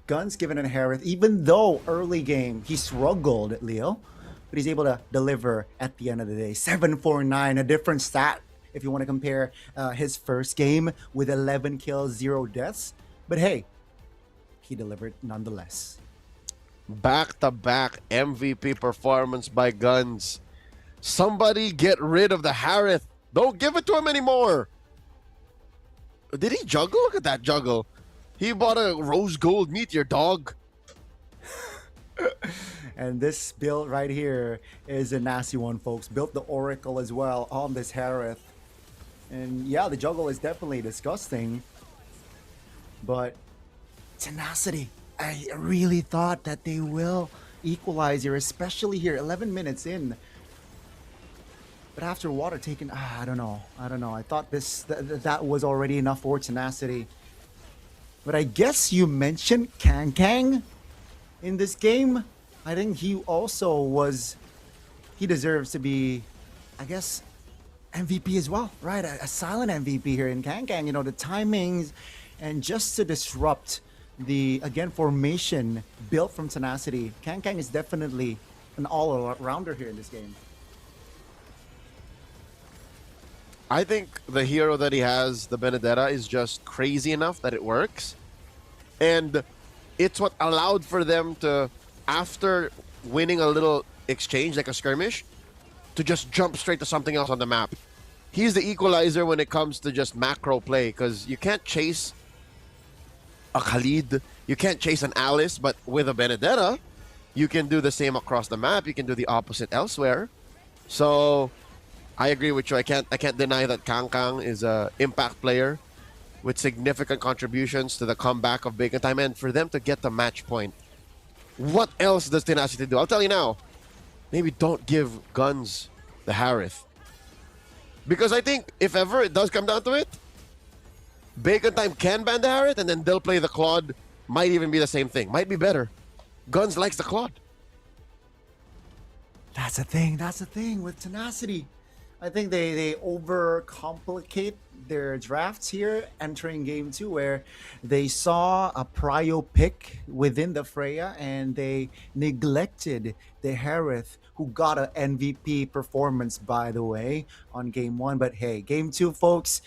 Guns given to Harith, even though early game he struggled, Leo, but he's able to deliver at the end of the day. 749, a different stat if you want to compare his first game with 11 kills, 0 deaths. But hey, he delivered nonetheless. Back-to-back MVP performance by Guns. Somebody get rid of the Harith. Don't give it to him anymore. Did he juggle? Look at that juggle. He bought a rose gold meteor, dog. And this build right here is a nasty one, folks. Built the Oracle as well on this Harith. And yeah, the juggle is definitely disgusting. But Tenacity, I really thought that they will equalize here, especially here, 11 minutes in. But after water taken, I don't know. I thought that was already enough for Tenacity. But I guess you mentioned Kang in this game. I think he deserves to be, I guess, MVP as well, right? A silent MVP here in Kang. The timings and just to disrupt the, again, formation built from Tenacity. Kang is definitely an all-rounder here in this game. I think the hero that he has, the Benedetta, is just crazy enough that it works. And it's what allowed for them to, after winning a little exchange, like a skirmish, to just jump straight to something else on the map. He's the equalizer when it comes to just macro play, because you can't chase a Khalid, you can't chase an Alice, but with a Benedetta, you can do the same across the map. You can do the opposite elsewhere. So I agree with you. I can't deny that Kang is an impact player with significant contributions to the comeback of Bacon Time, and for them to get the match point. What else does Tenacity do? I'll tell you now. Maybe don't give Guns the Harith. Because I think if ever it does come down to it, Bacon Time can ban the Harith, and then they'll play the Claude. Might even be the same thing. Might be better. Guns likes the Claude. That's the thing with Tenacity. I think they overcomplicate their drafts here entering game 2, where they saw a prio pick within the Freya and they neglected the Harith, who got an MVP performance, by the way, on game 1. But hey, game 2, folks,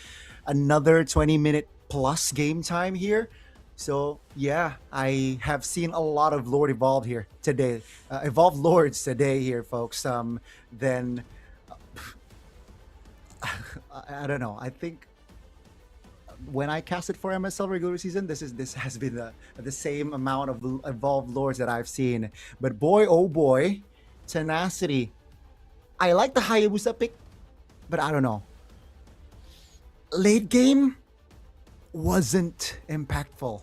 another 20-minute plus game time here. So yeah, I have seen a lot of Lord evolved here today, evolved Lords today here, folks. Then I don't know. I think when I casted for MSL regular season, this has been the same amount of evolved Lords that I've seen. But boy, oh boy, Tenacity. I like the Hayabusa pick, but I don't know. Late game wasn't impactful,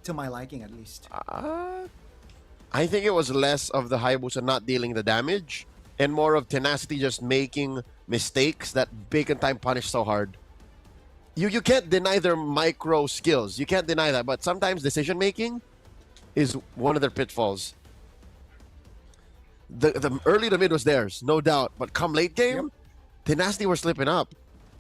to my liking at least. I think it was less of the Hayabusa not dealing the damage and more of Tenacity just making mistakes that Bacon Time punished so hard. You can't deny their micro skills. You can't deny that. But sometimes decision making is one of their pitfalls. the early to mid was theirs, no doubt. But come late game, Tenacity were slipping up.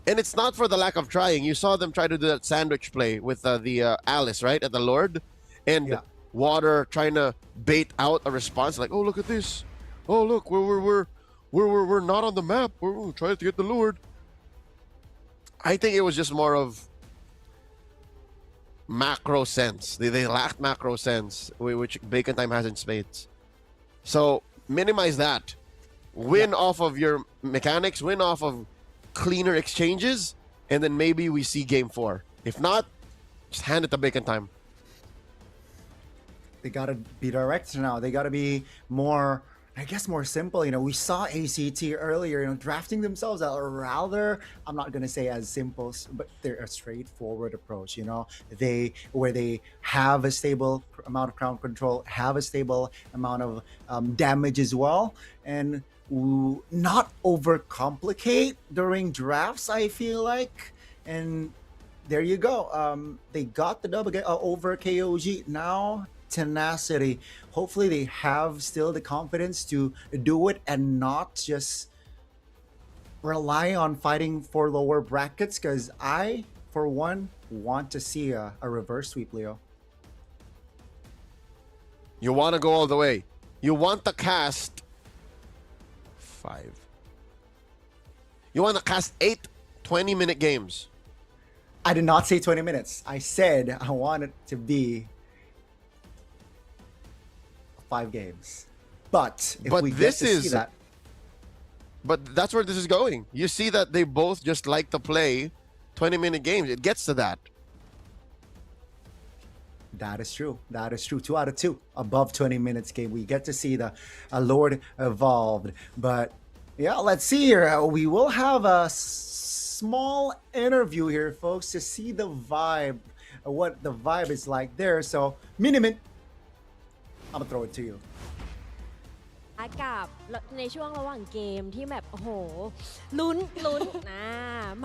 And it's not for the lack of trying. You saw them try to do that sandwich play with the Alice, right, at the Lord. And Water trying to bait out a response like, oh, look at this. Oh, look, we're not on the map. We're trying to get the Lord. I think it was just more of macro sense. They lacked macro sense, which Bacon Time has in spades. So minimize that. Win off of your mechanics, win off of cleaner exchanges, and then maybe we see game 4. If not, just hand it to Bacon Time. They got to be direct now. They got to be more, I guess, more simple. You know, we saw ACT earlier, you know, drafting themselves out rather, I'm not going to say as simple, but they're a straightforward approach, you know, where they have a stable amount of crown control, have a stable amount of damage as well, and not overcomplicate during drafts, I feel like. And there you go. They got the dub over KOG. Now Tenacity, hopefully they have still the confidence to do it and not just rely on fighting for lower brackets, because I, for one, want to see a reverse sweep, Leo. You want to go all the way. You want the cast 5. You want to cast 8 20-minute games. I did not say 20 minutes. I said I want it to be 5 games. But if we get to see that, but that's where this is going. You see that they both just like to play 20-minute games. It gets to that. That is true. That is true. 2 out of 2 above 20 minutes game. We get to see the Lord evolved. But yeah, let's see here. We will have a small interview here, folks, to see the vibe, what the vibe is like there. So, Minimin, I'm gonna throw it to you. กับในช่วงระหว่างเกมที่แบบโอ้โหลุ้น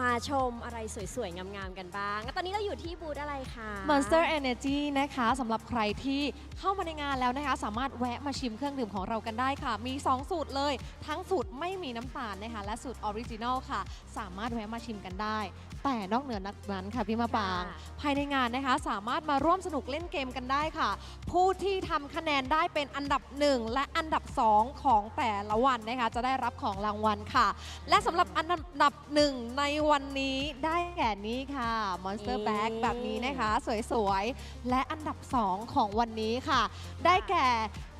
มาชมอะไรสวยๆงามๆกันบ้างตอนนี้เราอยู่ที่บูธอะไรคะ Monster Energy นะคะสำหรับใครที่เข้ามาในงานแล้วนะคะสามารถแวะมาชิมเครื่องดื่มของเรากันได้ค่ะมี2สูตรเลยทั้งสูตรไม่มีน้ำตาลนะคะและสูตรออริจินัลค่ะสามารถแวะมาชิมกันได้แต่นอกเหนือนั้นค่ะพี่มะปางภายในงานนะคะสามารถมาร่วมสนุกเล่นเกมกันได้ค่ะผู้ที่ทำคะแนนได้เป็นอันดับ1และอันดับ2ของแต่ละวันนะคะจะได้รับของรางวัลค่ะและสำหรับอันดับ1ในวันนี้ได้แก่นี้ค่ะ Monster Bag แบบนี้นะคะสวยๆและอันดับ2ของวันนี้ค่ะได้แก่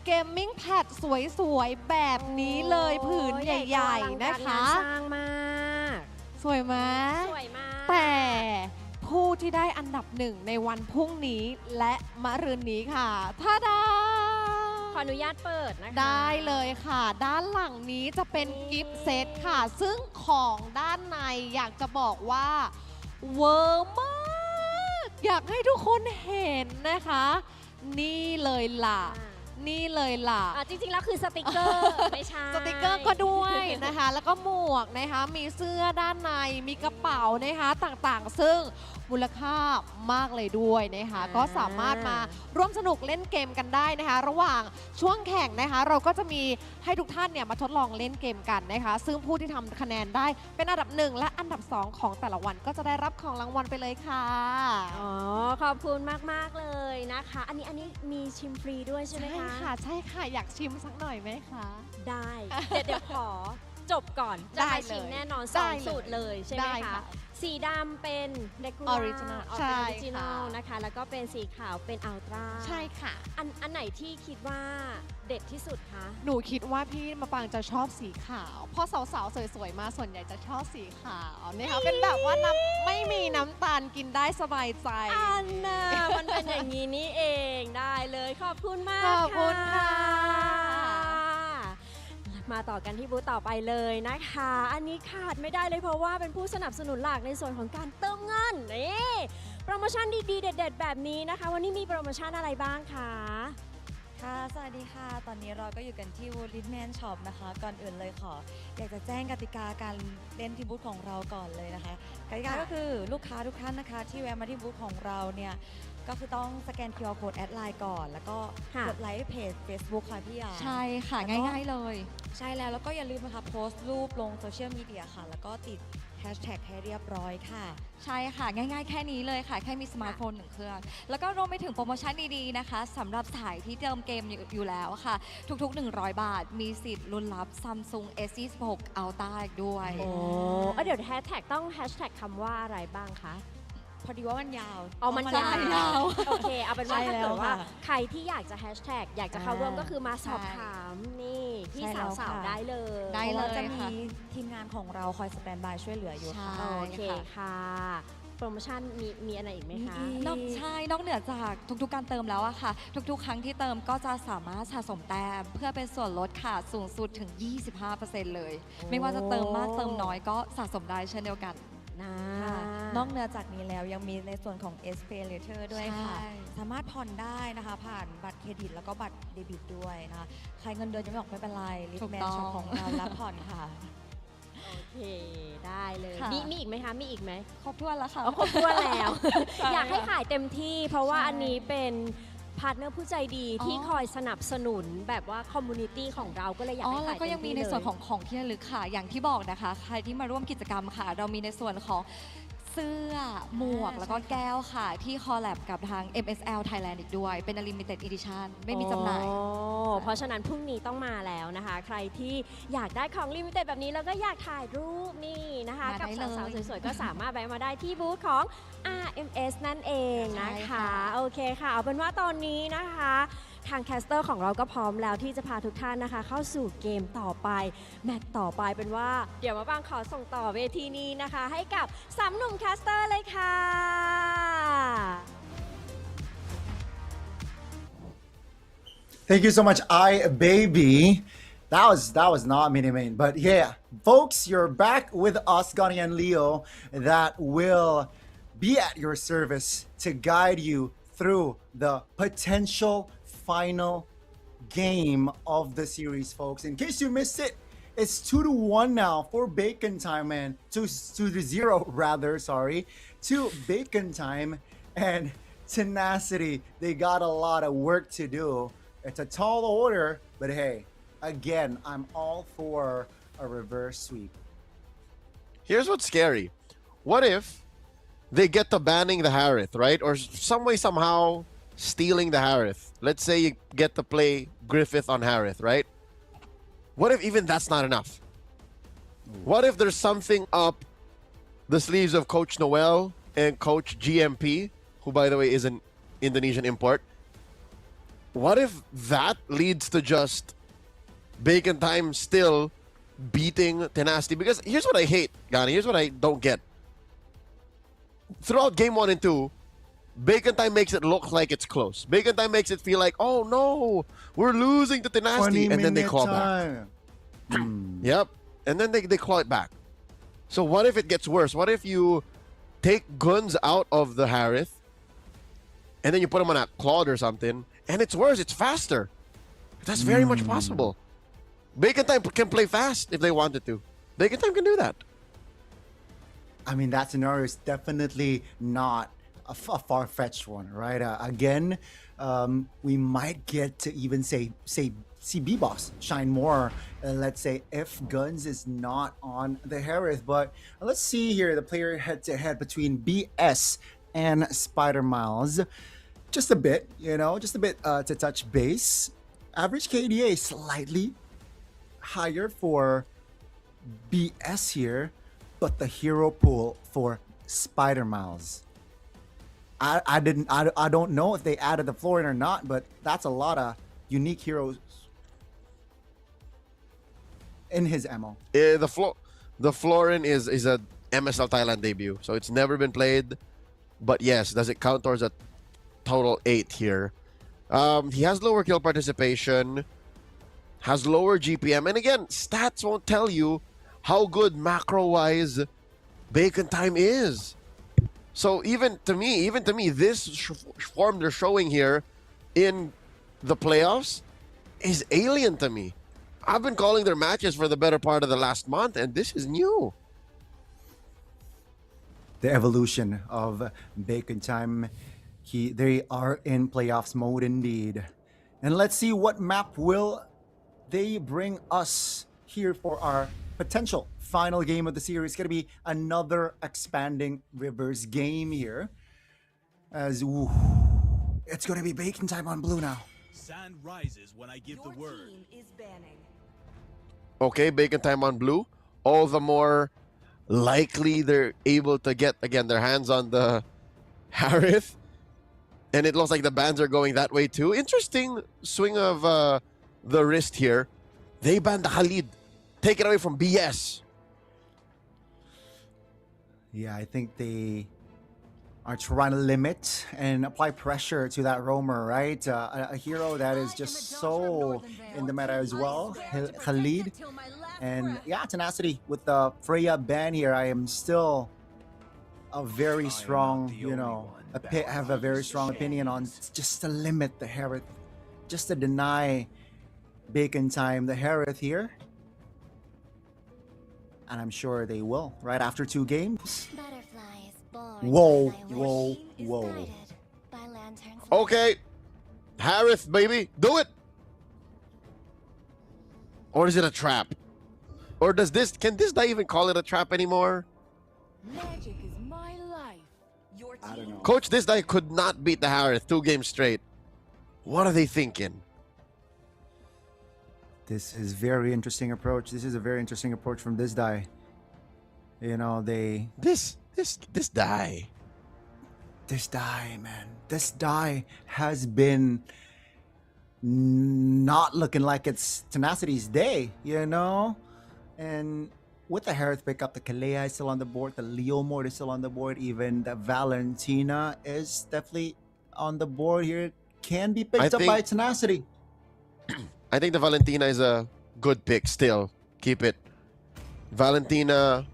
เกมมิ่งแพดสวยๆแบบนี้เลยผืนใหญ่ๆนะคะสร้างมากสวยไหมสวยมากแต่ผู้ที่ได้อันดับ1ในวันพรุ่งนี้และมะรืนนี้ค่ะท่าดาขออนุญาตเปิดนะคะได้เลยค่ะด้านหลังนี้จะเป็นกิฟต์เซตค่ะซึ่งของด้านในอยากจะบอกว่าเวอร์มากอยากให้ทุกคนเห็นนะคะนี่เลยล่ะนี่เลยล่ะจริงๆแล้วคือสติกเกอร์ไม่ใช่สติกเกอร์ก็ด้วยนะคะแล้วก็หมวกนะคะมีเสื้อด้านในมีกระเป๋านะคะต่างๆซึ่งมูลค่ามากเลยด้วยนะคะก็สามารถมาร่วมสนุกเล่นเกมกันได้นะคะระหว่างช่วงแข่งนะคะเราก็จะมีให้ทุกท่านเนี่ยมาทดลองเล่นเกมกันนะคะซึ่งผู้ที่ทำคะแนนได้เป็นอันดับ1และอันดับ2ของแต่ละวันก็จะได้รับของรางวัลไปเลยค่ะขอบคุณมากๆเลยนะคะอันนี้มีชิมฟรีด้วยใช่ไหมคะใช่ค่ะอยากชิมสักหน่อยไหมคะได้เดี๋ยวขอจบก่อนจะมาชิมแน่นอน2สูตรเลยใช่ไหมคะสีดำเป็น regular original นะคะแล้วก็เป็นสีขาวเป็น ultra ใช่ค่ะอันไหนที่คิดว่าเด็ดที่สุดคะหนูคิดว่าพี่มะปางจะชอบสีขาวเพราะสาวๆสวยๆมาส่วนใหญ่จะชอบสีขาวนะคะเป็นแบบว่าไม่มีน้ำตาลกินได้สบายใจมันเป็นอย่างนี้นี่เองได้เลยขอบคุณมากขอบคุณค่ะมาต่อกันที่บูธต่อไปเลยนะคะอันนี้ขาดไม่ได้เลยเพราะว่าเป็นผู้สนับสนุนหลักในส่วนของการเติมเงินนี่โปรโมชั่นดีๆเด็ดๆแบบนี้นะคะวันนี้มีโปรโมชั่นอะไรบ้างคะ ค่ะสวัสดีค่ะ ตอนนี้เราก็อยู่กันที่ Woodman Shop นะคะ ก่อนอื่นเลยอยากจะแจ้งกติกาการเล่นที่บูธของเราก่อนเลยนะคะกติกาก็คือลูกค้าทุกท่านนะคะที่แวะมาที่บูธของเราเนี่ยก็คือต้องสแกน QR Code แอดไลน์ก่อน แล้วก็กดไลค์เพจ Facebook ค่ะพี่ยา ใช่ค่ะ แล้วก็ ง่ายๆเลย ใช่แล้วก็อย่าลืมนะคะโพสต์รูปลงโซเชียลมีเดียค่ะ แล้วก็ติดแฮชแท็กให้เรียบร้อยค่ะ ใช่ค่ะ ง่ายๆ แค่นี้เลยค่ะ แค่มีสมาร์ทโฟน1 เครื่อง แล้วก็รวมไปถึงโปรโมชั่นดีๆนะคะสำหรับสายที่เติมเกมอยู่แล้วค่ะ ทุกๆ 100 บาท มีสิทธิ์ลุ้นรับ Samsung S26 Ultra อีกด้วย โอ้เดี๋ยวแฮชแท็กต้องแฮชแท็กคำว่าอะไรบ้างคะ พอดีว่ามันยาว เอามันยาว โอเค เอาเป็นว่า ใช่ ถ้า แล้ว เกิดว่า ค่ะ ใครที่อยากจะแฮชแท็กอยากจะเข้าร่วมก็คือมาสอบถามนี่พี่ ใช่แล้ว สาว ค่ะ ๆได้เลย เพราะว่าจะมีทีมงานของเราคอยสแตนบายช่วยเหลืออยู่ค่ะ โอเคค่ะ โปรโมชั่นมีอะไรอีกไหมคะ นอกเหนือจากทุกๆการเติมแล้วอะค่ะ ทุกๆ ครั้งที่เติมก็จะสามารถสะสมแต้มเพื่อเป็นส่วนลดค่ะสูงสุดถึง 25% เลย ไม่ว่าจะเติมมากเติมน้อยก็สะสมได้เช่นเดียวกัน ค่ะนอกเหนือจากนี้แล้วยังมีในส่วนของ S Pay Later ด้วยค่ะ ใช่ สามารถผ่อนได้นะคะผ่านบัตรเครดิตแล้วก็บัตรเดบิตด้วยนะคะใครเงินเดือนยังไม่ออกไม่เป็นไรรีบแมนช็อปของเรารับผ่อนค่ะ โอเค ได้เลย ค่ะ มีอีกไหมคะ มีอีกไหม ครบถ้วนแล้วค่ะ ครบถ้วนแล้ว ใช่ อยากให้ขายเต็มที่ เพราะว่า ใช่ อันนี้เป็นพาร์ทเนอร์ผู้ใจดีที่คอยสนับสนุนแบบว่าคอมมูนิตี้ของเราก็เลยอยาก อ๋อ ให้ แล้ว ขาย ก็ เต็ ยัง ม มี ที่ ใน เลย ส่วนของที่ระลึกค่ะ อย่างที่บอกนะคะ ใครที่มาร่วมกิจกรรมค่ะ เรามีในส่วนของเสื้อ หมวก แล้วก็แก้วค่ะ ที่คอลแลบกับทาง MSL Thailand อีกด้วย เป็น Limited Edition ไม่มีจำหน่าย โอ้เพราะฉะนั้นพรุ่งนี้ต้องมาแล้วนะคะ ใครที่อยากได้ของลิมิเต็ดแบบนี้แล้วก็อยากถ่ายรูปนี่นะคะ มา กับ ได้เลย สาวๆสวยๆ ก็สามารถแวะมาได้ที่บูธของ RMS นั่นเองนะ ใช่ คะ ค่ะ โอเคค่ะ เอาเป็นว่าตอนนี้นะคะ ทางแคสเตอร์ของเราก็พร้อมแล้วที่จะพาทุกท่านนะคะ เข้าสู่เกมต่อไป แมตช์ต่อไปเป็นว่า เดี๋ยวมาบางขอส่งต่อเวทีนี้นะคะ ให้กับ3หนุ่มแคสเตอร์เลยค่ะ Thank you so much, iBaby. That was not mini main, but yeah, folks, you're back with us, Gunny and Leo, that will be at your service to guide you through the potential final game of the series, folks. In case you missed it, it's 2-1 now for Bacon Time, man. 2-0 rather, sorry, to Bacon Time and Tenacity. They got a lot of work to do. It's a tall order, but hey, again, I'm all for a reverse sweep. Here's what's scary. What if they get to banning the Harith, right? Or some way, somehow stealing the Harith. Let's say you get to play Griffith on Harith, right? What if even that's not enough? What if there's something up the sleeves of Coach Noel and Coach GMP, who, by the way, is an Indonesian import? What if that leads to just Bacon Time still beating Tenacity? Because here's what I hate, Gani. Here's what I don't get. Throughout game 1 and 2, Bacon Time makes it look like it's close. Bacon Time makes it feel like, oh no, we're losing to Tenacity. And then they claw back. Yep. And then they claw it back. So what if it gets worse? What if you take guns out of the Harith and then you put them on a Claude or something, and it's worse, it's faster. That's very much possible. Bacon Time can play fast if they wanted to. Bacon Time can do that. I mean, that scenario is definitely not a far-fetched one, right? Again, we might get to even see B-Boss shine more, let's say, if Guns is not on the Harith. But let's see here, the player head-to-head between BS and Spider Miles. Just a bit, to touch base. Average KDA slightly higher for BS here, but the hero pool for Spider Miles. I don't know if they added the Florin or not, but that's a lot of unique heroes in his MO. The Florin is a MSL Thailand debut, so it's never been played. But yes, does it count towards a total 8 here? He has lower kill participation, has lower GPM, and again, stats won't tell you how good macro-wise Bacon Time is. So even to me, this form they're showing here in the playoffs is alien to me. I've been calling their matches for the better part of the last month, and this is new. The evolution of Bacon Time. They are in playoffs mode indeed. And let's see what map will they bring us here for our potential final game of the series. It's going to be another expanding rivers game here. As it's going to be Bacon Time on blue now. Sand rises when I give the word. Okay, Bacon Time on blue. All the more likely they're able to get, again, their hands on the Harith. And it looks like the bans are going that way too. Interesting swing of the wrist here. They banned the Khalid. Take it away from BS. Yeah, I think they are trying to limit and apply pressure to that roamer, right? A hero that is just so in the meta as well, Khalid. And yeah, Tenacity with the Freya ban here. I am still a very strong, have a very strong opinion on just to limit the Harith, just to deny Bacon Time the Harith here. And I'm sure they will, right after 2 games. Whoa, whoa, whoa. Okay, Harith, baby, do it. Or is it a trap? Or can this guy even call it a trap anymore? Magic is my life. Your I don't know. Coach, this guy could not beat the Harith 2 games straight. What are they thinking? This is very interesting approach. This is a very interesting approach from this guy. This die. This die, man. This die has been not looking like it's Tenacity's day, And with the Harith pickup, the Kalea is still on the board, the Leomord is still on the board, even the Valentina is definitely on the board here. Can be picked up by Tenacity. I think the Valentina is a good pick still. Keep it. Valentina,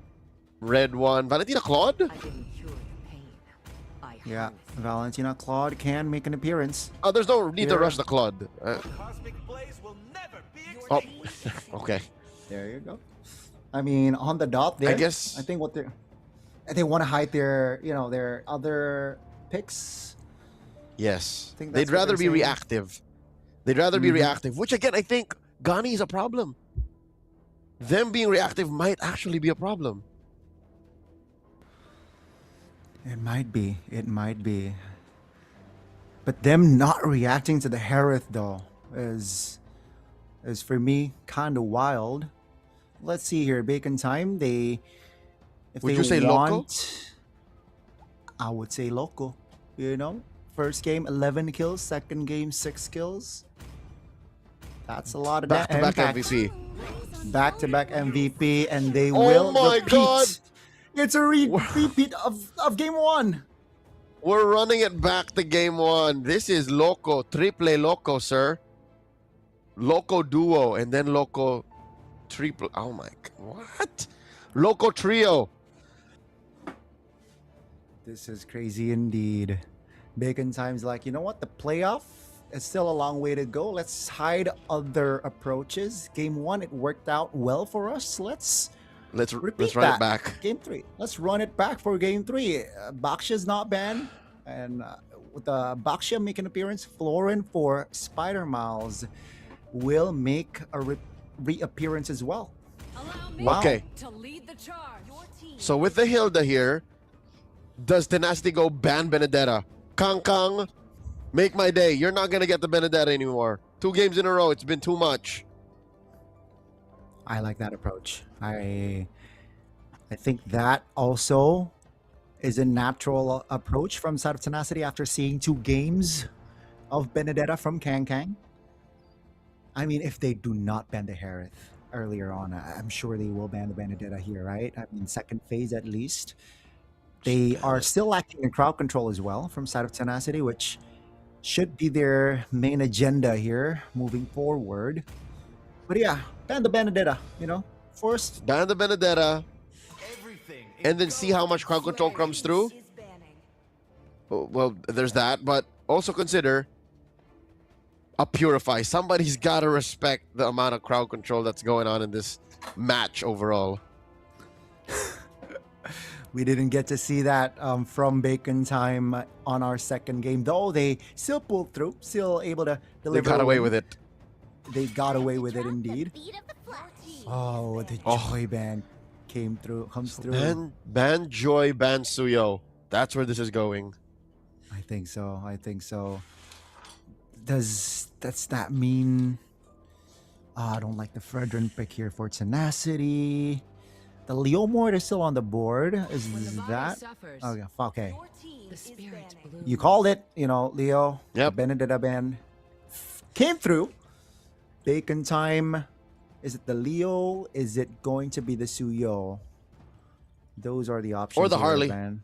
red one. Valentina Claude? Yeah, Valentina Claude can make an appearance. Oh, there's no need to rush the Claude. Oh, okay. There you go. I mean, on the dot there. I guess. I think they want to hide their, their other picks. Yes. I think They'd that's what rather they're be saying. reactive. They'd rather be reactive, which again, I think Ghani is a problem. Them being reactive might actually be a problem. It might be. It might be. But them not reacting to the Harith though is for me kind of wild. Let's see here. Bacon Time. If Would they you say want, loco? I would say loco. First game 11 kills. Second game 6 kills. That's a lot of Back-to-back impact. MVP. Back-to-back MVP, and they Oh will my repeat. God. It's a repeat of game 1. We're running it back to game 1. This is Loco. Triple Loco, sir. Loco Duo, and then Loco Triple. Oh my God. What? Loco Trio. This is crazy indeed. Bacon Time's like, you know what? The playoff is still a long way to go. Let's hide other approaches. Game 1, it worked out well for us. Let's run it back. Game 3. Let's run it back for game 3. Baksha's not banned. And with Baksha making an appearance, Florin for Spider Miles will make a reappearance as well. Wow. Okay. To lead the charge. Your team. So with the Hilda here, does Tenacity go ban Benedetta? Kang, make my day. You're not going to get the Benedetta anymore. 2 games in a row. It's been too much. I like that approach. I think that also is a natural approach from side of Tenacity after seeing 2 games of Benedetta from Kang. I mean, if they do not ban the Harith earlier on, I'm sure they will ban the Benedetta here, right? I mean, second phase at least. They are still lacking in crowd control as well from side of Tenacity, which should be their main agenda here moving forward. But yeah, ban the Benedetta, first. Ban the Benedetta. And then see how much crowd control comes through. Well, there's that. But also consider, a Purify. Somebody's got to respect the amount of crowd control that's going on in this match overall. We didn't get to see that from Bacon Time on our second game, though they still pulled through, still able to deliver. They got a away win. with it. They got away with it indeed. Oh, the Joy Band comes through. Ban Joy, Ban Suyo. That's where this is going. I think so. Does that mean... I don't like the Fredrin pick here for Tenacity. The Leo Mort is still on the board. Is that... Oh, yeah. Okay. You called it, Leo. Yep. Benedetta Band came through. Bacon Time. Is it the Leo? Is it going to be the Suyo? Those are the options. Or the here, Harley. man.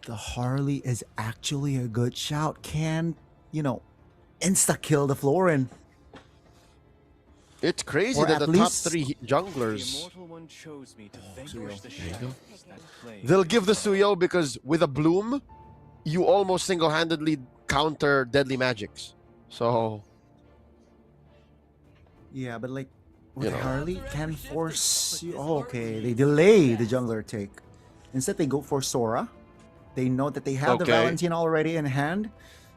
The Harley is actually a good shout. Can, insta-kill the Florin. It's crazy Or that at the top least- 3 junglers, Immortal One chose me to vanquish the shadows that plague. they'll give the Suyo because with a Bloom, you almost single-handedly counter deadly magics. So, Yeah, but with You know. Harley can force you. Oh, okay, they delay the jungler take. Instead, they go for Sora. They know that they have the Okay. Valentine already in hand.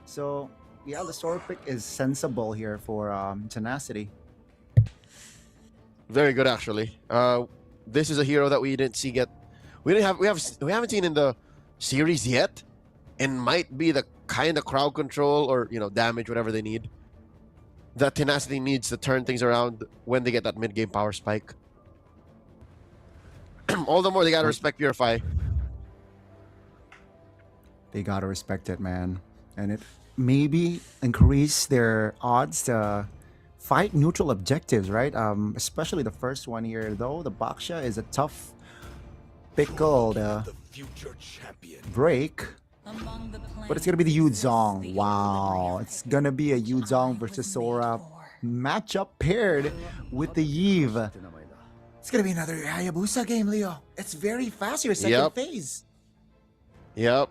So, yeah, the Sora pick is sensible here for Tenacity. very good actually. This is a hero that we didn't see get. We haven't seen in the series yet, and might be the kind of crowd control or damage, whatever they need, that Tenacity needs to turn things around when they get that mid-game power spike. All the more they gotta respect Purify. They gotta respect it, man. And it maybe increase their odds to fight neutral objectives, right? Especially the first one here, though. The Baksha is a tough pickle to break. But it's gonna be the Yuzong. Wow. It's gonna be a Yuzong versus Sora matchup paired with the Eve. It's gonna be another Hayabusa game, Leo. It's very fast here, second Yep. phase. Yep.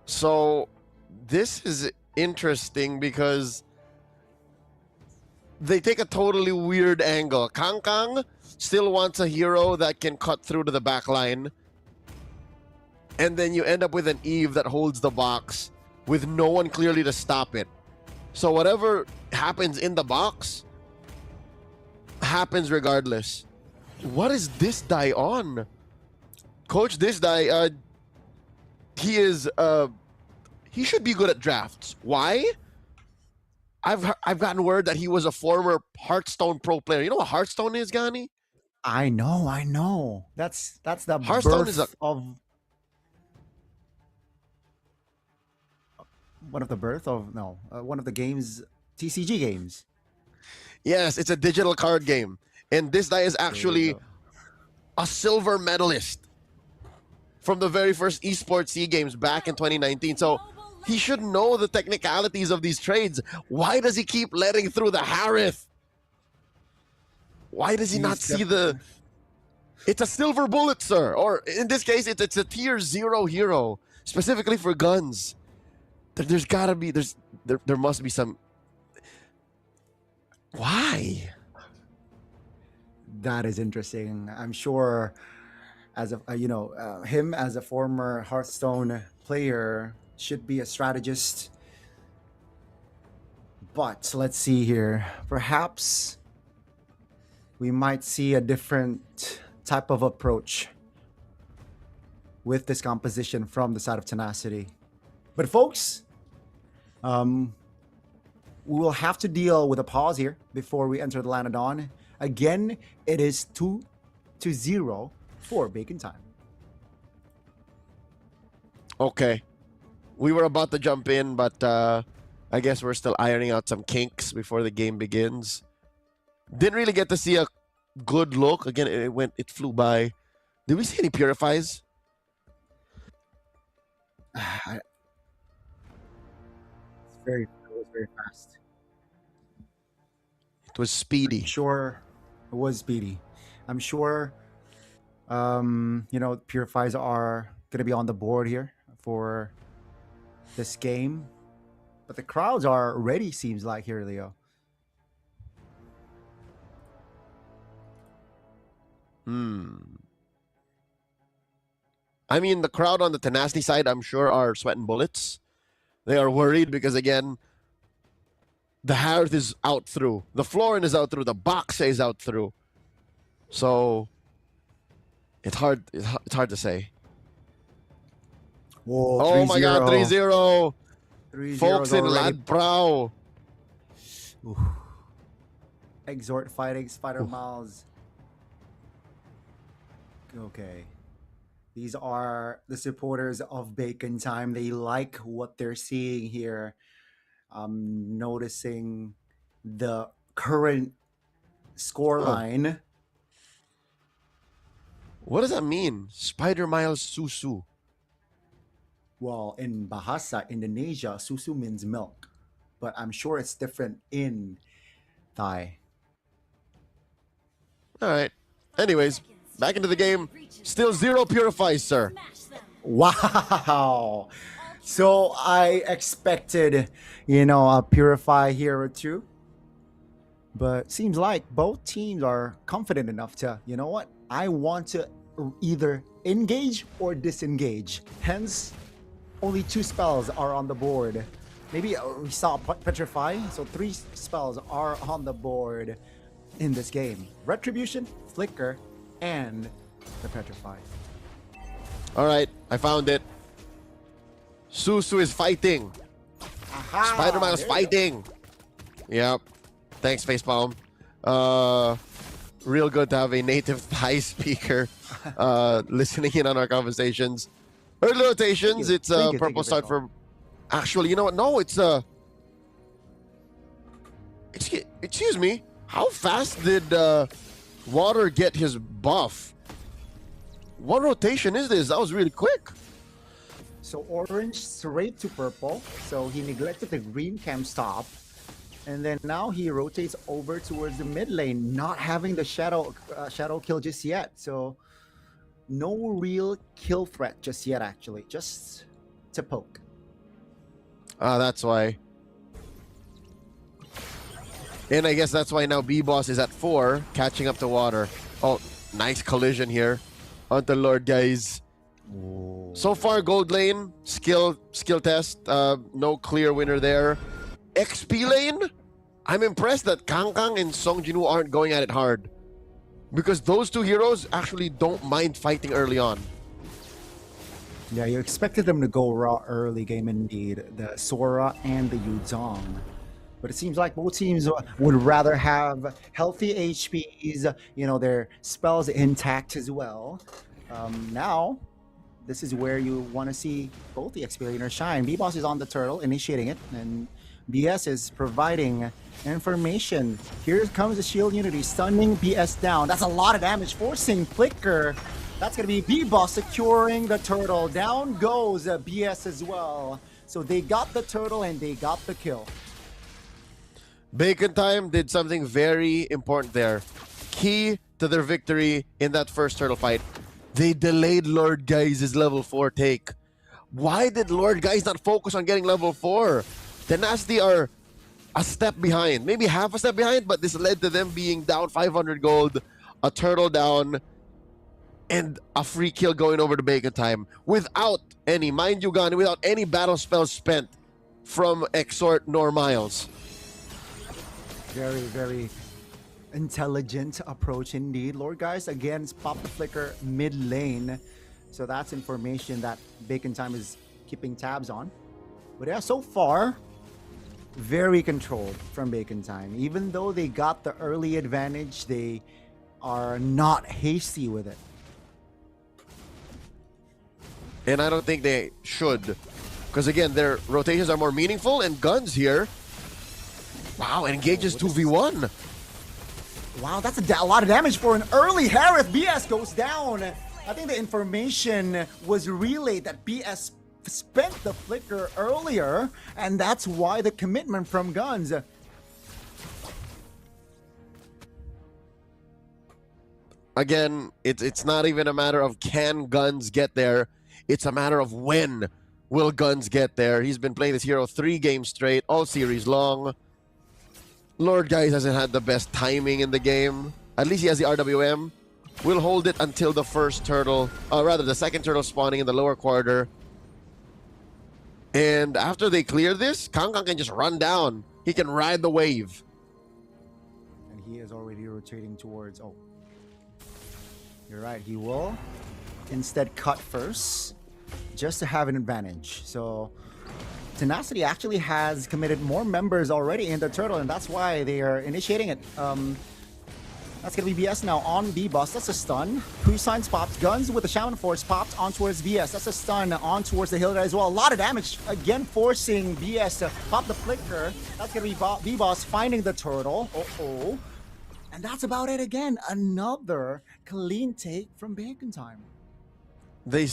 So this is interesting because they take a totally weird angle. Kang still wants a hero that can cut through to the back line. And then you end up with an Eve that holds the box with no one clearly to stop it. So whatever happens in the box happens regardless. What is this die on? Coach, this die, he should be good at drafts. Why? I've gotten word that he was a former Hearthstone pro player. You know what Hearthstone is, Gani? I know. That's the Hearthstone birth is a- of one of the games, TCG games. Yes, it's a digital card game. And this guy is actually a silver medalist from the very first esports SEA Games back in 2019. So he should know the technicalities of these trades. Why does he keep letting through the Harith? Why does he not see the... It's a silver bullet, sir. Or in this case, it's a tier 0 hero, specifically for guns. There's gotta be... There must be some... Why? That is interesting. I'm sure, as a him as a former Hearthstone player should be a strategist. But let's see here. Perhaps we might see a different type of approach with this composition from the side of Tenacity. But folks, we will have to deal with a pause here before we enter the Land of Dawn. Again, it is 2-0 for Bacon Time. Okay. We were about to jump in, but I guess we're still ironing out some kinks before the game begins. Didn't really get to see a good look. Again, it flew by. Did we see any purifies? It was very fast. It was speedy. Sure, it was speedy. I'm sure, purifies are going to be on the board here for this game. But the crowds are ready, seems like here, Leo. I mean, the crowd on the Tenacity side, I'm sure, are sweating bullets. They are worried because, again, the Harith is out through. The Florin is out through. The Boxe is out through. So, it's hard to say. Whoa, oh my God, 3-0. 3-0 Folks in already. Ladbrau. Exhort fighting Spider Miles. Okay. These are the supporters of Bacon Time. They like what they're seeing here. Noticing the current scoreline. What does that mean? Spider Miles Susu. Well, in Bahasa, Indonesia, susu means milk. But I'm sure it's different in Thai. All right. Anyways, back into the game. Still 0 purifies, sir. Wow. So I expected, a purify here or two. But seems like both teams are confident enough to, you know what? I want to either engage or disengage. Hence, only 2 spells are on the board. Maybe we saw Petrify, so 3 spells are on the board in this game. Retribution, Flicker, and the Petrify. All right, I found it. Susu is fighting. Aha, Spider-Man is there you fighting. Yep. Thanks, Facepalm. Real good to have a native Thai speaker listening in on our conversations. Early rotations, it's purple start for... Actually, you know what? No, it's... Excuse me. How fast did Water get his buff? What rotation is this? That was really quick. So orange straight to purple. So he neglected the green cam stop. And then now he rotates over towards the mid lane, not having the shadow kill just yet. So no real kill threat just yet, actually. Just to poke. That's why. And I guess that's why now B-Boss is at 4, catching up to Water. Oh, nice collision here onto Lord, guys. Whoa. So far, gold lane, skill test, no clear winner there. XP lane, I'm impressed that Kangkang and Song Jinwoo aren't going at it hard. Because those 2 heroes actually don't mind fighting early on. Yeah, you expected them to go raw early game indeed. The Sora and the Yuzong. But it seems like both teams would rather have healthy HPs, their spells intact as well. Now, this is where you want to see both the XP laners shine. B-Boss is on the turtle, initiating it, and BS is providing information. Here comes the Shield Unity, stunning BS down. That's a lot of damage, forcing Flicker. That's going to be B-Boss securing the turtle. Down goes BS as well. So they got the turtle and they got the kill. Bacon Time did something very important there. Key to their victory in that first turtle fight. They delayed Lord Guys' level 4 take. Why did Lord Guys not focus on getting level 4? Tenacity are a step behind. Maybe half a step behind, but this led to them being down 500 gold, a turtle down, and a free kill going over to Bacon Time. Without any, mind you, Gani, without any battle spells spent from Exhort nor Miles. Very, very intelligent approach indeed. Lord Guys again pop the Flicker mid lane. So that's information that Bacon Time is keeping tabs on. But yeah, so far, very controlled from Bacon Time. Even though they got the early advantage, they are not hasty with it. And I don't think they should. Because again, their rotations are more meaningful, and Guns here. Wow, engages 2v1. Wow, that's a lot of damage for an early Harith. BS goes down. I think the information was relayed that BS spent the Flicker earlier, and that's why the commitment from Guns. Again, it's not even a matter of can Guns get there. It's a matter of when Will Guns get there? He's been playing this hero 3 games straight, all series long. Lord Guys hasn't had the best timing in the game. At least he has the RWM. We'll hold it until the first turtle, rather the second turtle spawning in the lower quarter. And after they clear this, Kangkang can just run down. He can ride the wave. And he is already rotating towards... Oh. You're right. He will instead cut first just to have an advantage. So Tenacity actually has committed more members already in the turtle, and that's why they are initiating it. That's going to be BS now on B-Boss. That's a stun. Signs popped. Guns with the Shaman Force popped on towards BS. That's a stun on towards the Hilda as well. A lot of damage. Again, forcing BS to pop the flicker. That's going to be B-Boss finding the turtle. Uh-oh. And that's about it again. Another clean take from Bacon Time. They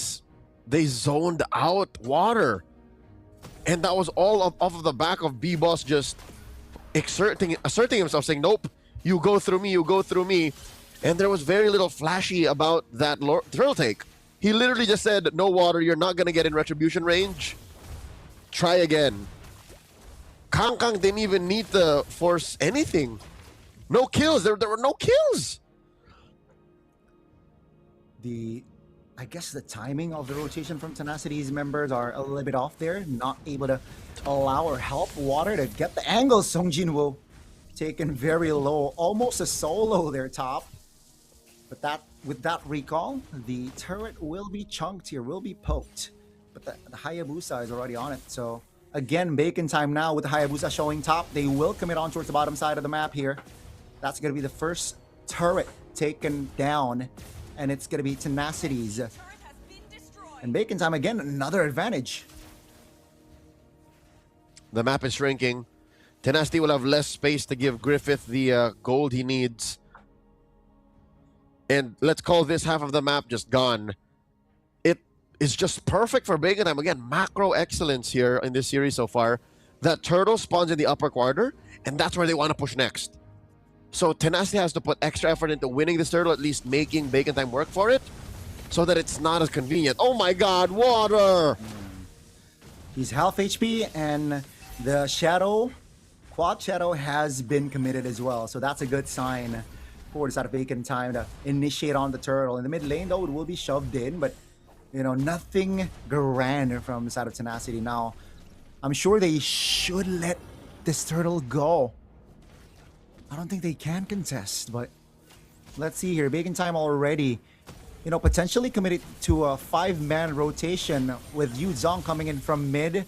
zoned out water. And that was all off of the back of B-Boss just asserting himself, saying, nope, you go through me, you go through me. And there was very little flashy about that turtle take. He literally just said, no water, you're not going to get in retribution range. Try again. Kangkang didn't even need to force anything. No kills. There were no kills. I guess the timing of the rotation from Tenacity's members are a little bit off there. Not able to allow or help Water to get the angle. Song Jinwoo taken very low. Almost a solo there top. But with that recall, the turret will be chunked here, will be poked. But the Hayabusa is already on it. So again, Bacon Time now with the Hayabusa showing top. They will commit on towards the bottom side of the map here. That's going to be the first turret taken down. And it's going to be Tenacity's. And Bacon Time, again, another advantage. The map is shrinking. Tenacity will have less space to give Griffith the gold he needs. And let's call this half of the map just gone. It is just perfect for Bacon Time. Again, macro excellence here in this series so far. That turtle spawns in the upper quarter, and that's where they want to push next. So Tenacity has to put extra effort into winning this turtle, at least making Bacon Time work for it, so that it's not as convenient. Oh my god, Water! He's half HP, and the Shadow, Quad Shadow has been committed as well. So that's a good sign for the side of Bacon Time to initiate on the turtle. In the mid lane, though, it will be shoved in, but, you know, nothing grand from the side of Tenacity. Now, I'm sure they should let this turtle go. I don't think they can contest, but let's see here. Bacon Time already, you know, potentially committed to a 5-man rotation with Yu Zong coming in from mid.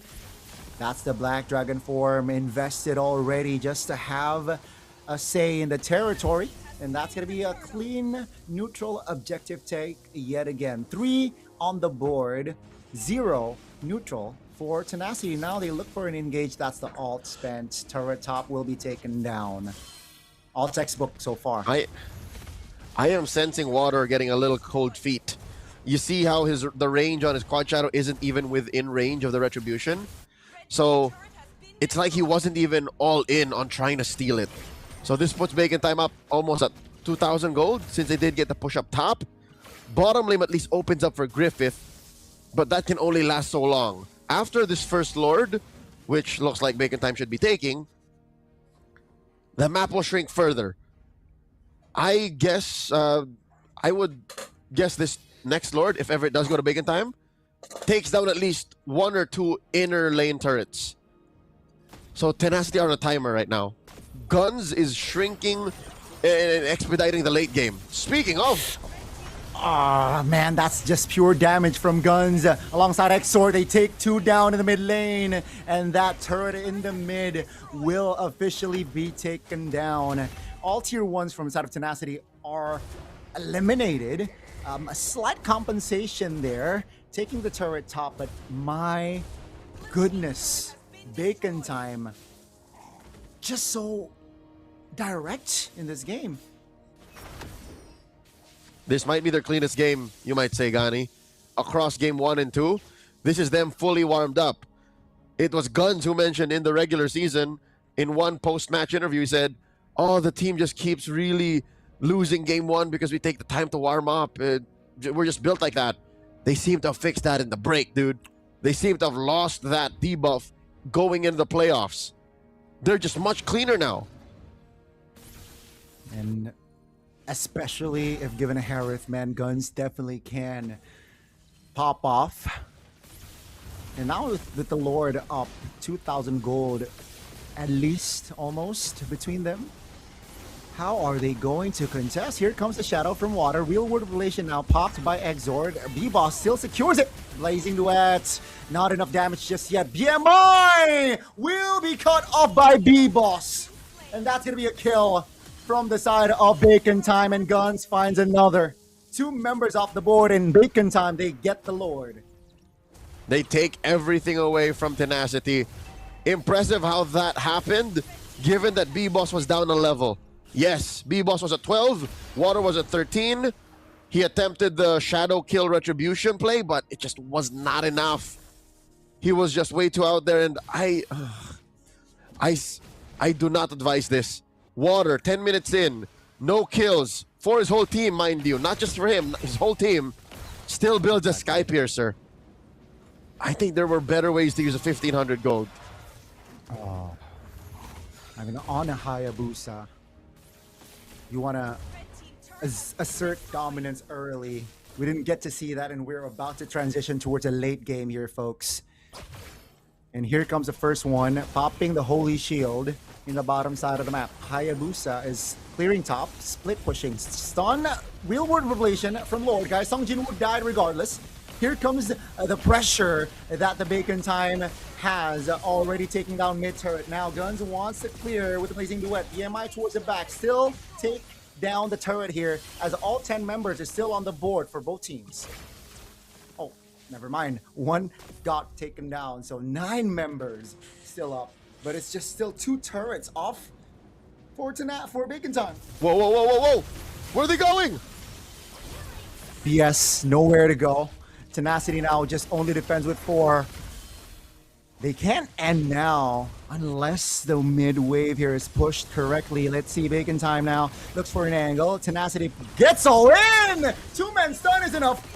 That's the Black Dragon form invested already just to have a say in the territory. And that's going to be a clean, neutral objective take yet again. 3 on the board, 0 neutral for Tenacity. Now they look for an engage. That's the alt spent. Turret top will be taken down. All textbook so far. I am sensing Water getting a little cold feet. You see how the range on his Quad Shadow isn't even within range of the Retribution. So it's like he wasn't even all in on trying to steal it. So this puts Bacon Time up almost at 2,000 gold since they did get the push up top. Bottom lane at least opens up for Griffith, but that can only last so long. After this first Lord, which looks like Bacon Time should be taking, the map will shrink further. I guess, I would guess this next Lord, if ever it does go to Bacon Time, takes down at least 1 or 2 inner lane turrets. So Tenacity are on a timer right now. Guns is shrinking and expediting the late game. Speaking of... Ah, man, that's just pure damage from Guns. Alongside Exor, they take 2 down in the mid lane. And that turret in the mid will officially be taken down. All tier 1s from the side of Tenacity are eliminated. A slight compensation there, taking the turret top. But my goodness, Bacon Time just so direct in this game. This might be their cleanest game, you might say, Gani. Across game 1 and 2, this is them fully warmed up. It was Guns who mentioned in the regular season, in one post-match interview, he said, oh, the team just keeps really losing game 1 because we take the time to warm up. We're just built like that. They seem to have fixed that in the break, dude. They seem to have lost that debuff going into the playoffs. They're just much cleaner now. And especially if given a Harith, man, guns definitely can pop off. And now with the Lord up 2,000 gold, at least almost between them. How are they going to contest? Here comes the shadow from water. Real world relation now popped by Exord. B-Boss still secures it. Blazing Duet. Not enough damage just yet. BMI will be cut off by B-Boss. And that's going to be a kill from the side of Bacon Time, and Guns finds another. 2 members off the board in Bacon Time. They get the Lord. They take everything away from Tenacity. Impressive how that happened, given that B-Boss was down a level. Yes, B-Boss was at 12, Water was at 13. He attempted the Shadow Kill Retribution play, but it just was not enough. He was just way too out there, and I do not advise this. Water, 10 minutes in, no kills for his whole team, mind you. Not just for him, his whole team still builds a Sky Piercer. I think there were better ways to use a 1,500 gold. Oh. I mean, on a Hayabusa, you want to assert dominance early. We didn't get to see that, and we're about to transition towards a late game here, folks. And here comes the first one, popping the Holy Shield in the bottom side of the map. Hayabusa is clearing top, split pushing, stun, real world revelation from Lord, guys. Sung Jin Wook died regardless. Here comes the pressure that the Bacon Time has, already taking down mid turret. Now Guns wants to clear with the Blazing Duet. EMI towards the back, still take down the turret here as all 10 members are still on the board for both teams. Oh, never mind. One got taken down, so 9 members still up. But it's just still 2 turrets off for Bacon Time. Whoa, whoa, whoa, whoa, whoa! Where are they going? BS, nowhere to go. Tenacity now just only defends with 4. They can't end now unless the mid wave here is pushed correctly. Let's see, Bacon Time now looks for an angle. Tenacity gets all in! 2-man stun is enough.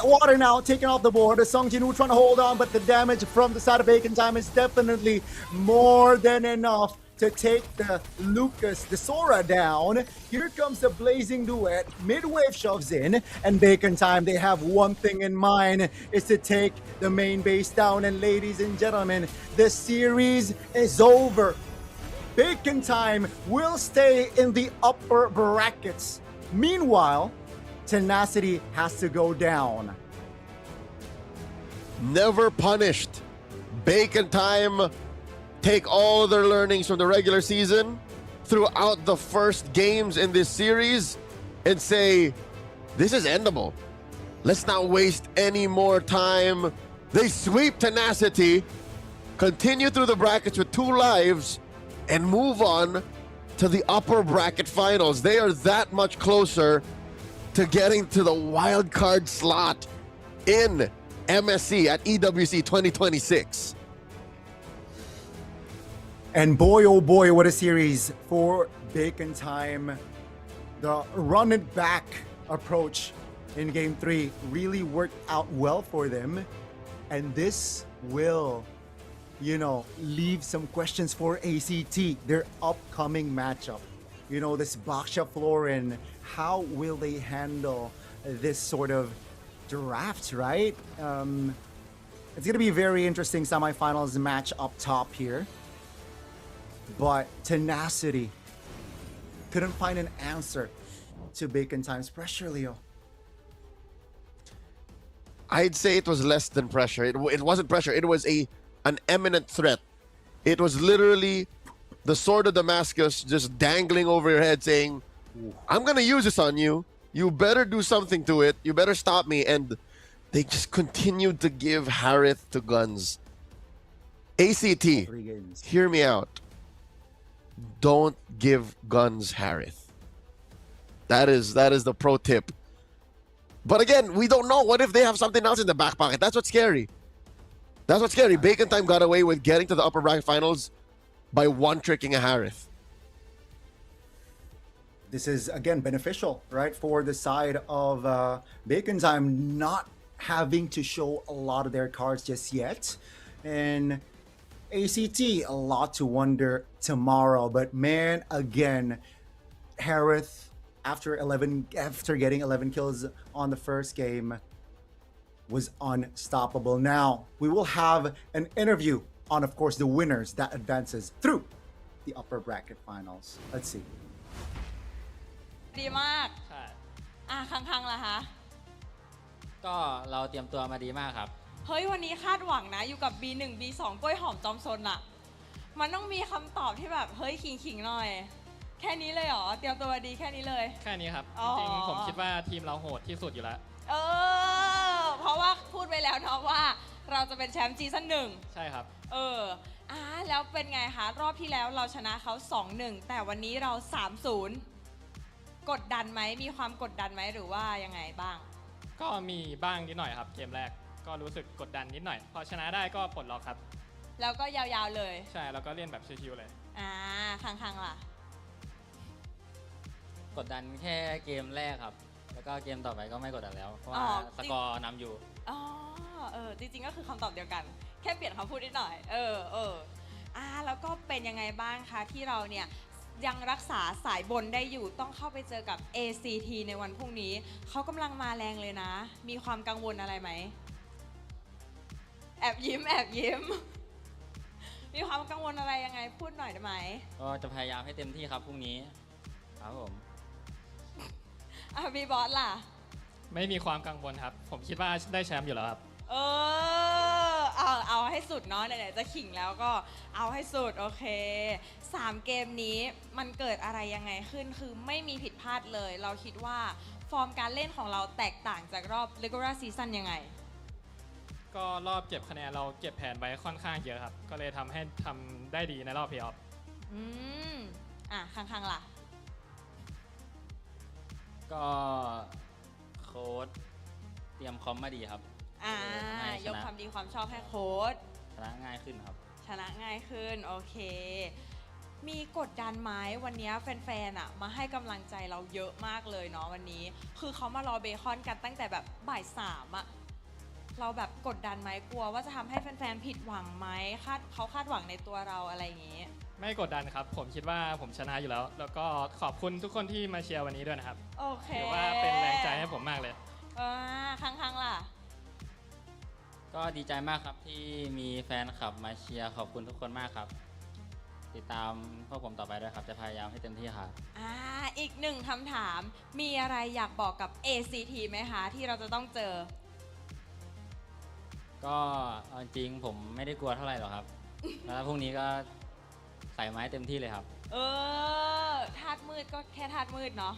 Water now taken off the board. Sung Jin Woo trying to hold on, but the damage from the side of Bacon Time is definitely more than enough to take the Lucas, the Sora down. Here comes the Blazing Duet. Midwave shoves in, and Bacon Time, they have one thing in mind, is to take the main base down. And ladies and gentlemen, the series is over. Bacon Time will stay in the upper brackets. Meanwhile, Tenacity has to go down. Never punished. Bacon Time take all their learnings from the regular season throughout the first games in this series and say, this is endable. Let's not waste any more time. They sweep Tenacity, continue through the brackets with 2 lives, and move on to the upper bracket finals. They are that much closer to getting to the wild card slot in MSC at EWC 2026. And boy, oh boy, what a series for Bacon Time. The run it back approach in Game 3 really worked out well for them. And this will, leave some questions for ACT, their upcoming matchup. This Baksha Florin, how will they handle this sort of draft, right? It's going to be a very interesting semifinals match up top here. But Tenacity couldn't find an answer to Bacon Time's pressure, Leo. I'd say it was less than pressure. It wasn't pressure. It was an imminent threat. It was literally the Sword of Damascus just dangling over your head saying, I'm going to use this on you. You better do something to it. You better stop me. And they just continued to give Harith to Guns. ACT, hear me out. Don't give Guns Harith. That is the pro tip. But again, we don't know. What if they have something else in the back pocket? That's what's scary. That's what's scary. Bacon Time got away with getting to the upper bracket finals by one-tricking a Harith. This is, again, beneficial, right? For the side of Bacon Time not having to show a lot of their cards just yet. And ACT, a lot to wonder tomorrow. But man, again, Harith, after getting 11 kills on the first game, was unstoppable. Now, we will have an interview on, of course, the winners that advances through the upper bracket finals. Let's see. ดีมาก ใช่ คังๆล่ะคะ ก็เราเตรียมตัวมาดีมากครับ เฮ้ยวันนี้คาดหวังนะอยู่กับ B1 B2 กล้วยหอมจอมซนอะมันต้องมีคำตอบที่แบบเฮ้ยขิงๆหน่อย แค่นี้เลยเหรอเตรียมตัวมาดีแค่นี้เลย แค่นี้ครับ อ๋อ จริงๆผมคิดว่าทีมเราโหดที่สุดอยู่แล้ว เพราะว่าพูดไปแล้วเนาะว่าเราจะเป็นแชมป์ซีซั่นหนึ่ง ใช่ครับ แล้วเป็นไงคะรอบที่แล้วเราชนะเขา 2-1 แต่วันนี้เรา 3-0 กดดันไหมมีความกดดันไหมหรือว่ายังไงบ้าง ก็มีบ้างนิดหน่อยครับเกมแรกก็รู้สึกกดดันนิดหน่อยพอชนะได้ก็ปลดล็อกครับ แล้วก็ยาวๆเลย ใช่แล้วก็เล่นแบบชิวๆเลย คังๆล่ะ กดดันแค่เกมแรกครับ แล้วก็เกมต่อไปก็ไม่กดดันแล้วเพราะ อ๋ ว่า อ สกอร์นำอยู่ จริงๆก็คือคำตอบเดียวกัน แค่เปลี่ยนคำพูดนิดหน่อยแล้วก็เป็นยังไงบ้างคะที่เราเนี่ยยังรักษาสายบนได้อยู่ต้องเข้าไปเจอกับ ACT ในวันพรุ่งนี้เขากำลังมาแรงเลยนะ มีความกังวลอะไรไหมแอบยิ้มมีความกังวลอะไรยังไงพูดหน่อยได้ไหม ก็จะพยายามให้เต็มที่ครับพรุ่งนี้ครับผม บีบอสล่ะ ไม่มีความกังวลครับ ผมคิดว่าได้แชมป์อยู่แล้วครับ เอาให้สุดเนาะไหนๆจะขิงแล้วก็เอาให้สุดโอเค3เกมนี้มันเกิดอะไรยังไงขึ้นคือไม่มีผิดพลาดเลย เราคิดว่าฟอร์มการเล่นของเราแตกต่างจากรอบ regular season ยังไง ก็รอบเก็บคะแนนเราเก็บแผนไว้ค่อนข้างเยอะครับ ก็เลยทำให้ทำได้ดีในรอบเพลย์ออฟ คังๆล่ะ ก็โค้ดเตรียมคอมมาดีครับ ยกความดีความชอบให้โค้ช ชนะง่ายขึ้นครับ ชนะง่ายขึ้นโอเค มีกดดันไหมวันนี้แฟนๆมาให้กำลังใจเราเยอะมากเลยเนาะวันนี้คือเขามารอเบคอนกันตั้งแต่แบบบ่าย 3เราแบบกดดันไหมกลัวว่าจะทำให้แฟนๆผิดหวังไหมเขาคาดหวังในตัวเราอะไรอย่างงี้ ไม่กดดันครับ ผมคิดว่าผมชนะอยู่แล้ว แล้วก็ขอบคุณทุกคนที่มาเชียร์วันนี้ด้วยนะครับ โอเค ถือว่าเป็นแรงใจให้ผมมากเลย คังๆล่ะ ก็ดีใจมากครับที่มีแฟนคลับมาเชียร์ขอบคุณทุกคนมากครับ ติดตามพวกผมต่อไปด้วยครับจะพยายามให้เต็มที่ครับ อีกหนึ่งคำถามมีอะไรอยากบอกกับ ACT ไหมคะที่เราจะต้องเจอ ก็เอาจริงผมไม่ได้กลัวเท่าไหร่หรอกครับ แล้วพรุ่งนี้ก็ใส่ไม้เต็มที่เลยครับ ธาตุมืดก็แค่ธาตุมืดเนาะ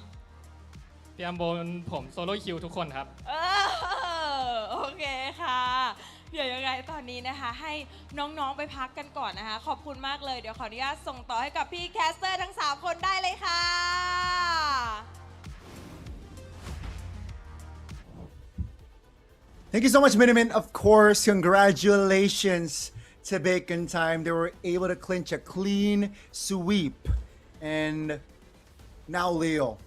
เตรียมโบนผมโซโล่คิวทุกคนครับ โอเคค่ะเดี๋ยวยังไงตอนนี้นะคะให้น้องๆไปพักกันก่อนนะคะขอบคุณมากเลยเดี๋ยวขออนุญาตส่งต่อให้กับพี่แคสเตอร์ทั้ง3คนได้เลยค่ะ Thank you so much, Minimin. Of course, congratulations to Bacon Time. They were able to clinch a clean sweep. And now, Leo,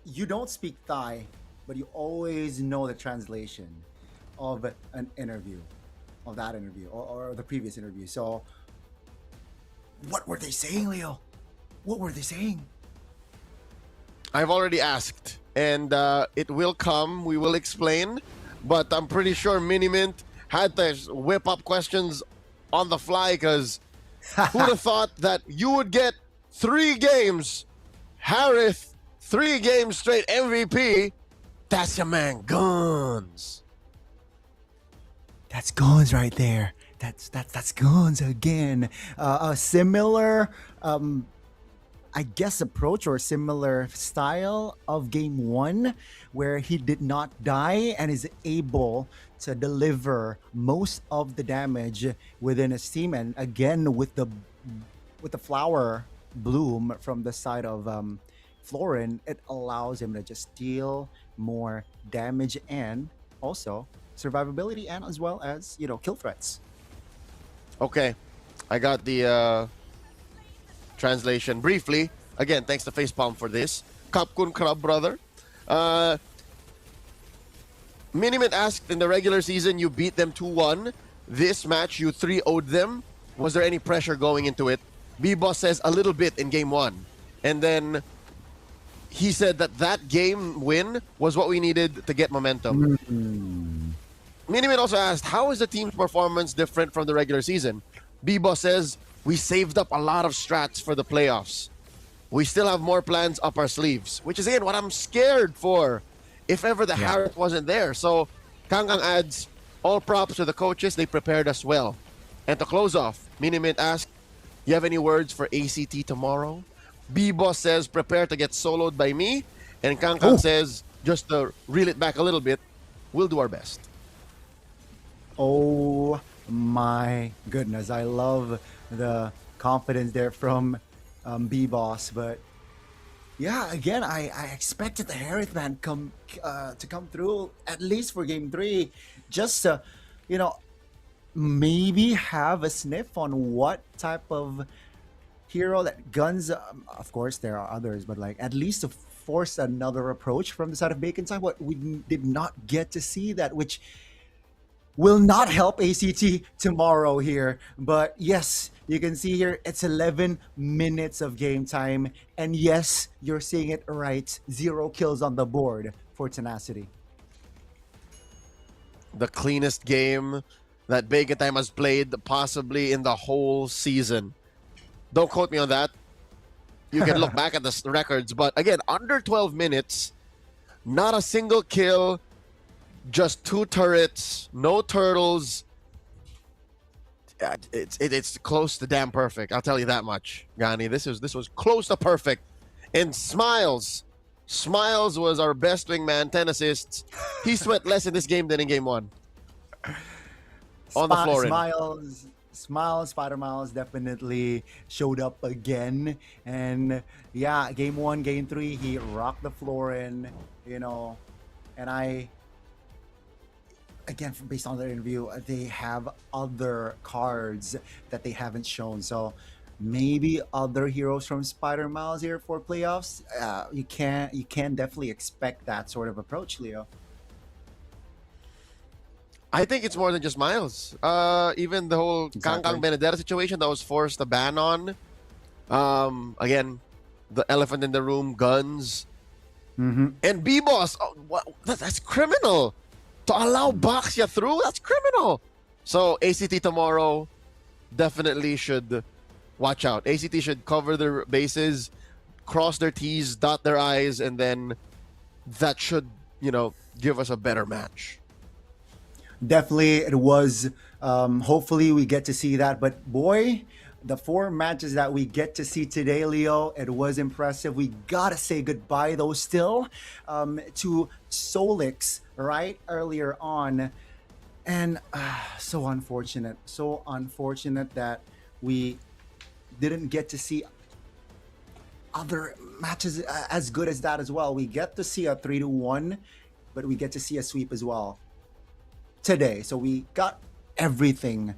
you don't speak Thai, but you always know the translation of an interview, of that interview, or the previous interview. So, what were they saying, Leo? What were they saying? I've already asked, and it will come. We will explain, but I'm pretty sure Minimint had to whip up questions on the fly because who'd have thought that you would get 3 games, Harith, 3 games straight MVP. That's your man, Guns. That's Guns right there. That's Guns again. A similar. I guess approach or similar style of game 1 where he did not die and is able to deliver most of the damage within his team, and again with the flower bloom from the side of Florin, it allows him to just deal more damage and also survivability and as well as kill threats. Okay, I got the translation briefly. Again, thanks to Facepalm for this. Kapkun Krab, brother. Minimit asked, in the regular season, you beat them 2-1. This match, you 3-0'd them. Was there any pressure going into it? B-Boss says a little bit in game 1. And then he said that game win was what we needed to get momentum. Minimit also asked, how is the team's performance different from the regular season? B-Boss says, we saved up a lot of strats for the playoffs. We still have more plans up our sleeves, which is, again, what I'm scared for if ever the Harris wasn't there. So Kangkang adds, all props to the coaches. They prepared us well. And to close off, Minimit asked, you have any words for ACT tomorrow? B-Boss says, prepare to get soloed by me. And Kangkang says, just to reel it back a little bit, we'll do our best. Oh my goodness. I love the confidence there from B-Boss. But yeah, again, I expected the Harith man to come through at least for game 3. Just to, maybe have a sniff on what type of hero that Guns, of course there are others, but like at least to force another approach from the side of Bacon side. What we did not get to see that, which will not help ACT tomorrow here. But yes, you can see here it's 11 minutes of game time, and yes, you're seeing it right, 0 kills on the board for Tenacity. The cleanest game that Bacon Time has played possibly in the whole season. Don't quote me on that. You can look back at the records, but again, under 12 minutes, not a single kill, just 2 turrets, no turtles. It's close to damn perfect. I'll tell you that much, Gani. This was close to perfect. And Smiles was our best wingman, 10 assists. He sweat less in this game than in game 1. On the floor. Smiles, Spider Miles definitely showed up again. And yeah, game 1, game 3, he rocked the floor in, and again, based on their interview, they have other cards that they haven't shown. So maybe other heroes from Spider Miles here for playoffs. You can definitely expect that sort of approach, Leo. I think it's more than just Miles. Even the whole Kangkang Benedetta situation that was forced to ban on. Again, the elephant in the room, Guns. And B-Boss, that's criminal. To allow Baxia through, that's criminal. So ACT tomorrow definitely should watch out. ACT should cover their bases, cross their T's, dot their I's, and then that should, give us a better match. Definitely, it was. Hopefully, we get to see that. But boy, the 4 matches that we get to see today, Leo, it was impressive. We gotta say goodbye, though, still to Solix, right, earlier on. And so unfortunate that we didn't get to see other matches as good as that as well. We get to see a 3-1, but we get to see a sweep as well today. So we got everything,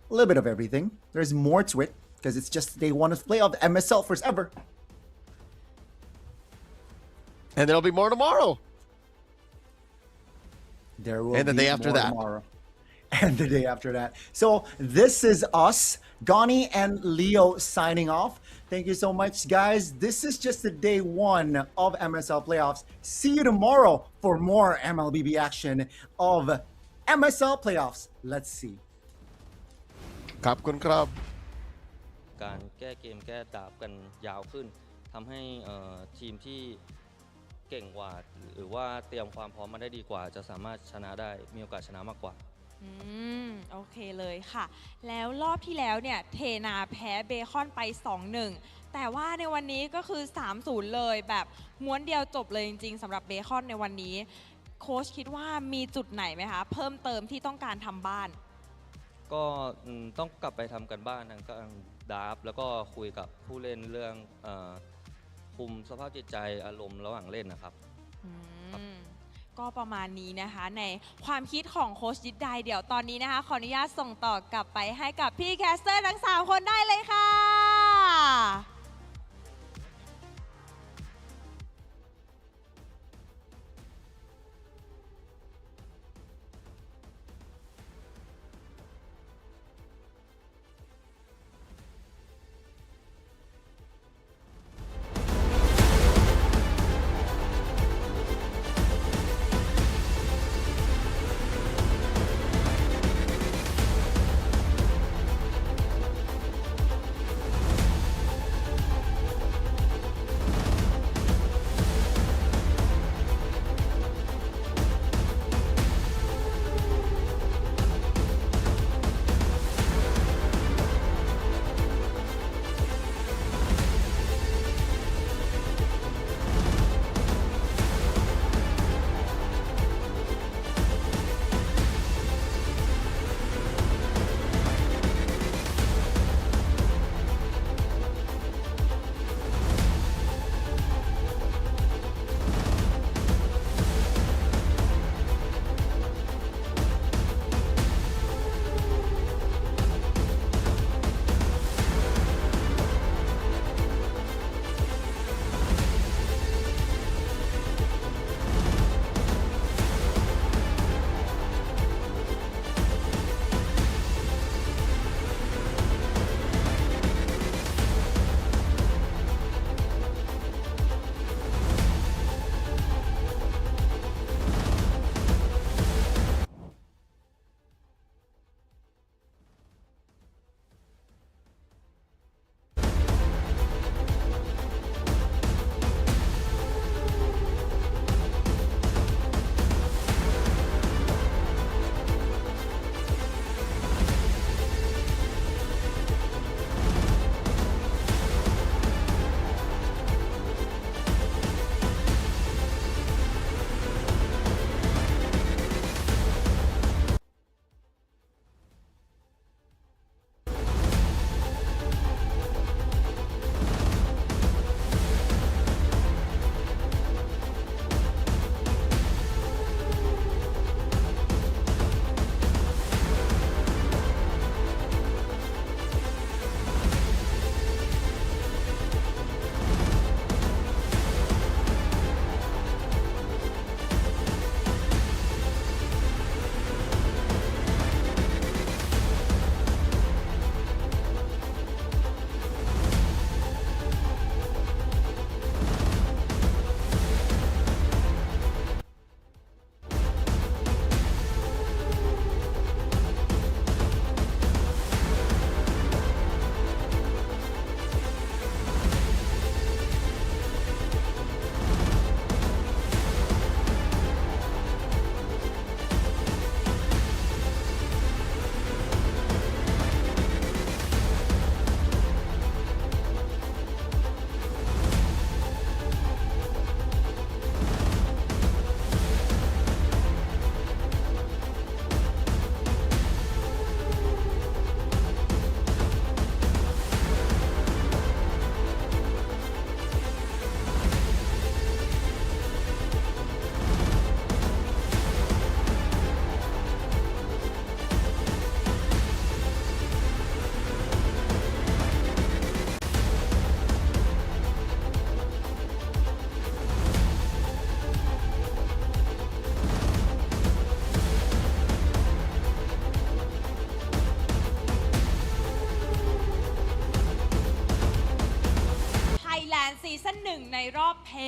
a little bit of everything. There's more to it because it's just day 1 of playoff MSL first ever. And there'll be more tomorrow. There will and the be day after more that. Tomorrow. And the day after that. So this is us, Gani and Leo, signing off. Thank you so much, guys. This is just the day 1 of MSL playoffs. See you tomorrow for more MLBB action of MSL playoffs. Let's see. ขอบคุณครับ การแก้เกมแก้ดาบกันยาวขึ้นทำให้ทีมที่เก่งกว่าหรือว่าเตรียมความพร้อมมาได้ดีกว่าจะสามารถชนะได้มีโอกาสชนะมากกว่า โอเคเลยค่ะแล้วรอบที่แล้วเนี่ยเทนาแพ้เบคอนไป 2-1 แต่ว่าในวันนี้ก็คือ 3-0 เลยแบบม้วนเดียวจบเลยจริงๆสำหรับเบคอนในวันนี้โค้ชคิดว่ามีจุดไหนไหมคะเพิ่มเติมที่ต้องการทำบ้านก็ต้องกลับไปทำกันบ้านทางดาฟแล้วก็คุยกับผู้เล่นเรื่องคุมสภาพจิตใจอารมณ์ระหว่างเล่นนะครับก็ประมาณนี้นะคะในความคิดของโค้ชยิดไดเดี๋ยวตอนนี้นะคะขออนุญาตส่งต่อกลับไปให้กับพี่แคสเตอร์ทั้ง3คนได้เลยค่ะ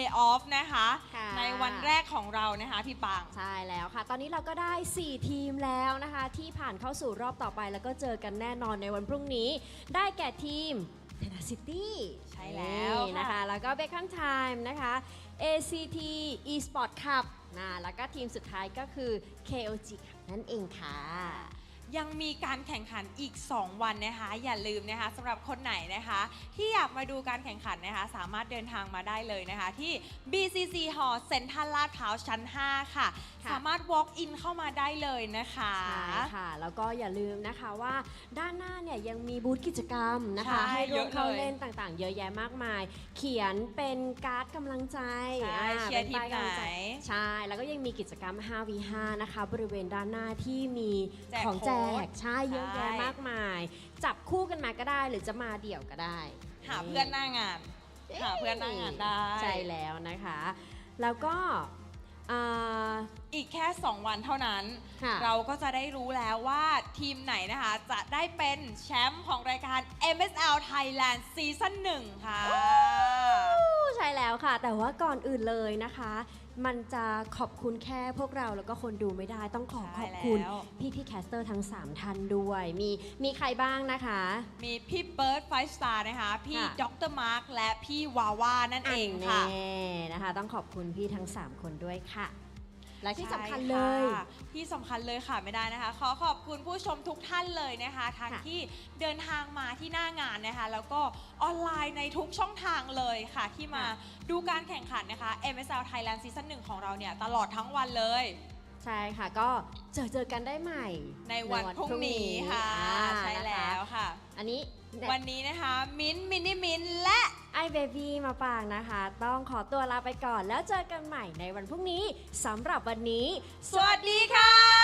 Playoff นะคะ ค่ะ ในวันแรกของเรานะคะพี่ปาง ใช่แล้วค่ะ ตอนนี้เราก็ได้ 4 ทีมแล้วนะคะ ที่ผ่านเข้าสู่รอบต่อไปแล้วก็เจอกันแน่นอนในวันพรุ่งนี้ ได้แก่ทีม Tenacity ใช่แล้ว นี่นะคะ แล้วก็ Bacon Time นะคะ ACT Esport Cup แล้วก็ทีมสุดท้ายก็คือ KOG นั่นเองค่ะ ยังมีการแข่งขันอีก 2 วันนะคะอย่าลืมนะคะสำหรับคนไหนนะคะที่อยากมาดูการแข่งขันนะคะสามารถเดินทางมาได้เลยนะคะที่ BCC Hall เซ็นทรัลลาดพร้าวชั้น 5 ค่ะ สามารถ walk in เข้ามาได้เลยนะคะ ใช่ค่ะ แล้วก็อย่าลืมนะคะว่าด้านหน้าเนี่ยยังมีบูธกิจกรรมนะคะ ใช่ ให้ร่วมเข้า เยอะเลย เล่นต่างๆ เยอะแยะมากมาย เขียนเป็นการ์ดกำลังใจ ใช่เชียร์ ป็นป้ากำลังใจ ทีมไหน ใช่ แล้วก็ยังมีกิจกรรม 5v5 นะคะบริเวณด้านหน้าที่มี แจก ของแจ โค้ ก ด ใช่เยอะแยะ ใช่ มากมาย จับคู่กันมาก็ได้หรือจะมาเดี่ยวก็ได้ หาเพื่อนหน้างาน หาเพื่อนหน้างานได้ ใช่แล้วนะคะ แล้วก็อีกแค่ 2 วันเท่านั้น ค่ะ เราก็จะได้รู้แล้วว่าทีมไหนนะคะ จะได้เป็นแชมป์ของรายการ MSL Thailand Season 1 ค่ะ ใช่แล้วค่ะ แต่ว่าก่อนอื่นเลยนะคะ มันจะขอบคุณแค่พวกเราแล้วก็คนดูไม่ได้ต้องขอบคุณ แล้ว พี่แคสเตอร์ทั้ง 3 ท่านด้วย มีใครบ้างนะคะ มีพี่เบิร์ดไฟสตาร์นะคะ พี่ ค่ะ ดรมาร์คและพี่วาว่านั่นเองค่ะ แน่นะคะ ต้องขอบคุณพี่ทั้ง 3 คนด้วยค่ะ และที่สำคัญ ใช่ เลย ค่ะที่สำคัญเลยค่ะไม่ได้นะคะ ขอขอบคุณผู้ชมทุกท่านเลยนะคะทั้ง ค่ะ ที่เดินทางมาที่หน้างานนะคะ แล้วก็ออนไลน์ในทุกช่องทางเลยค่ะ ที่มาดูการแข่งขันนะคะ MSL Thailand Season 1 ของเราเนี่ยตลอดทั้งวันเลย ใช่ค่ะ ก็เจอกันได้ใหม่ ในวันพรุ่งนี้ค่ะ ใช่แล้วค่ะ อันนี้ วันนี้นะคะมินมินิมินและ ไอเบบี้มาปางนะคะ ต้องขอตัวลาไปก่อนแล้วเจอกันใหม่ในวันพรุ่งนี้สำหรับวันนี้ สวัสดีค่ะ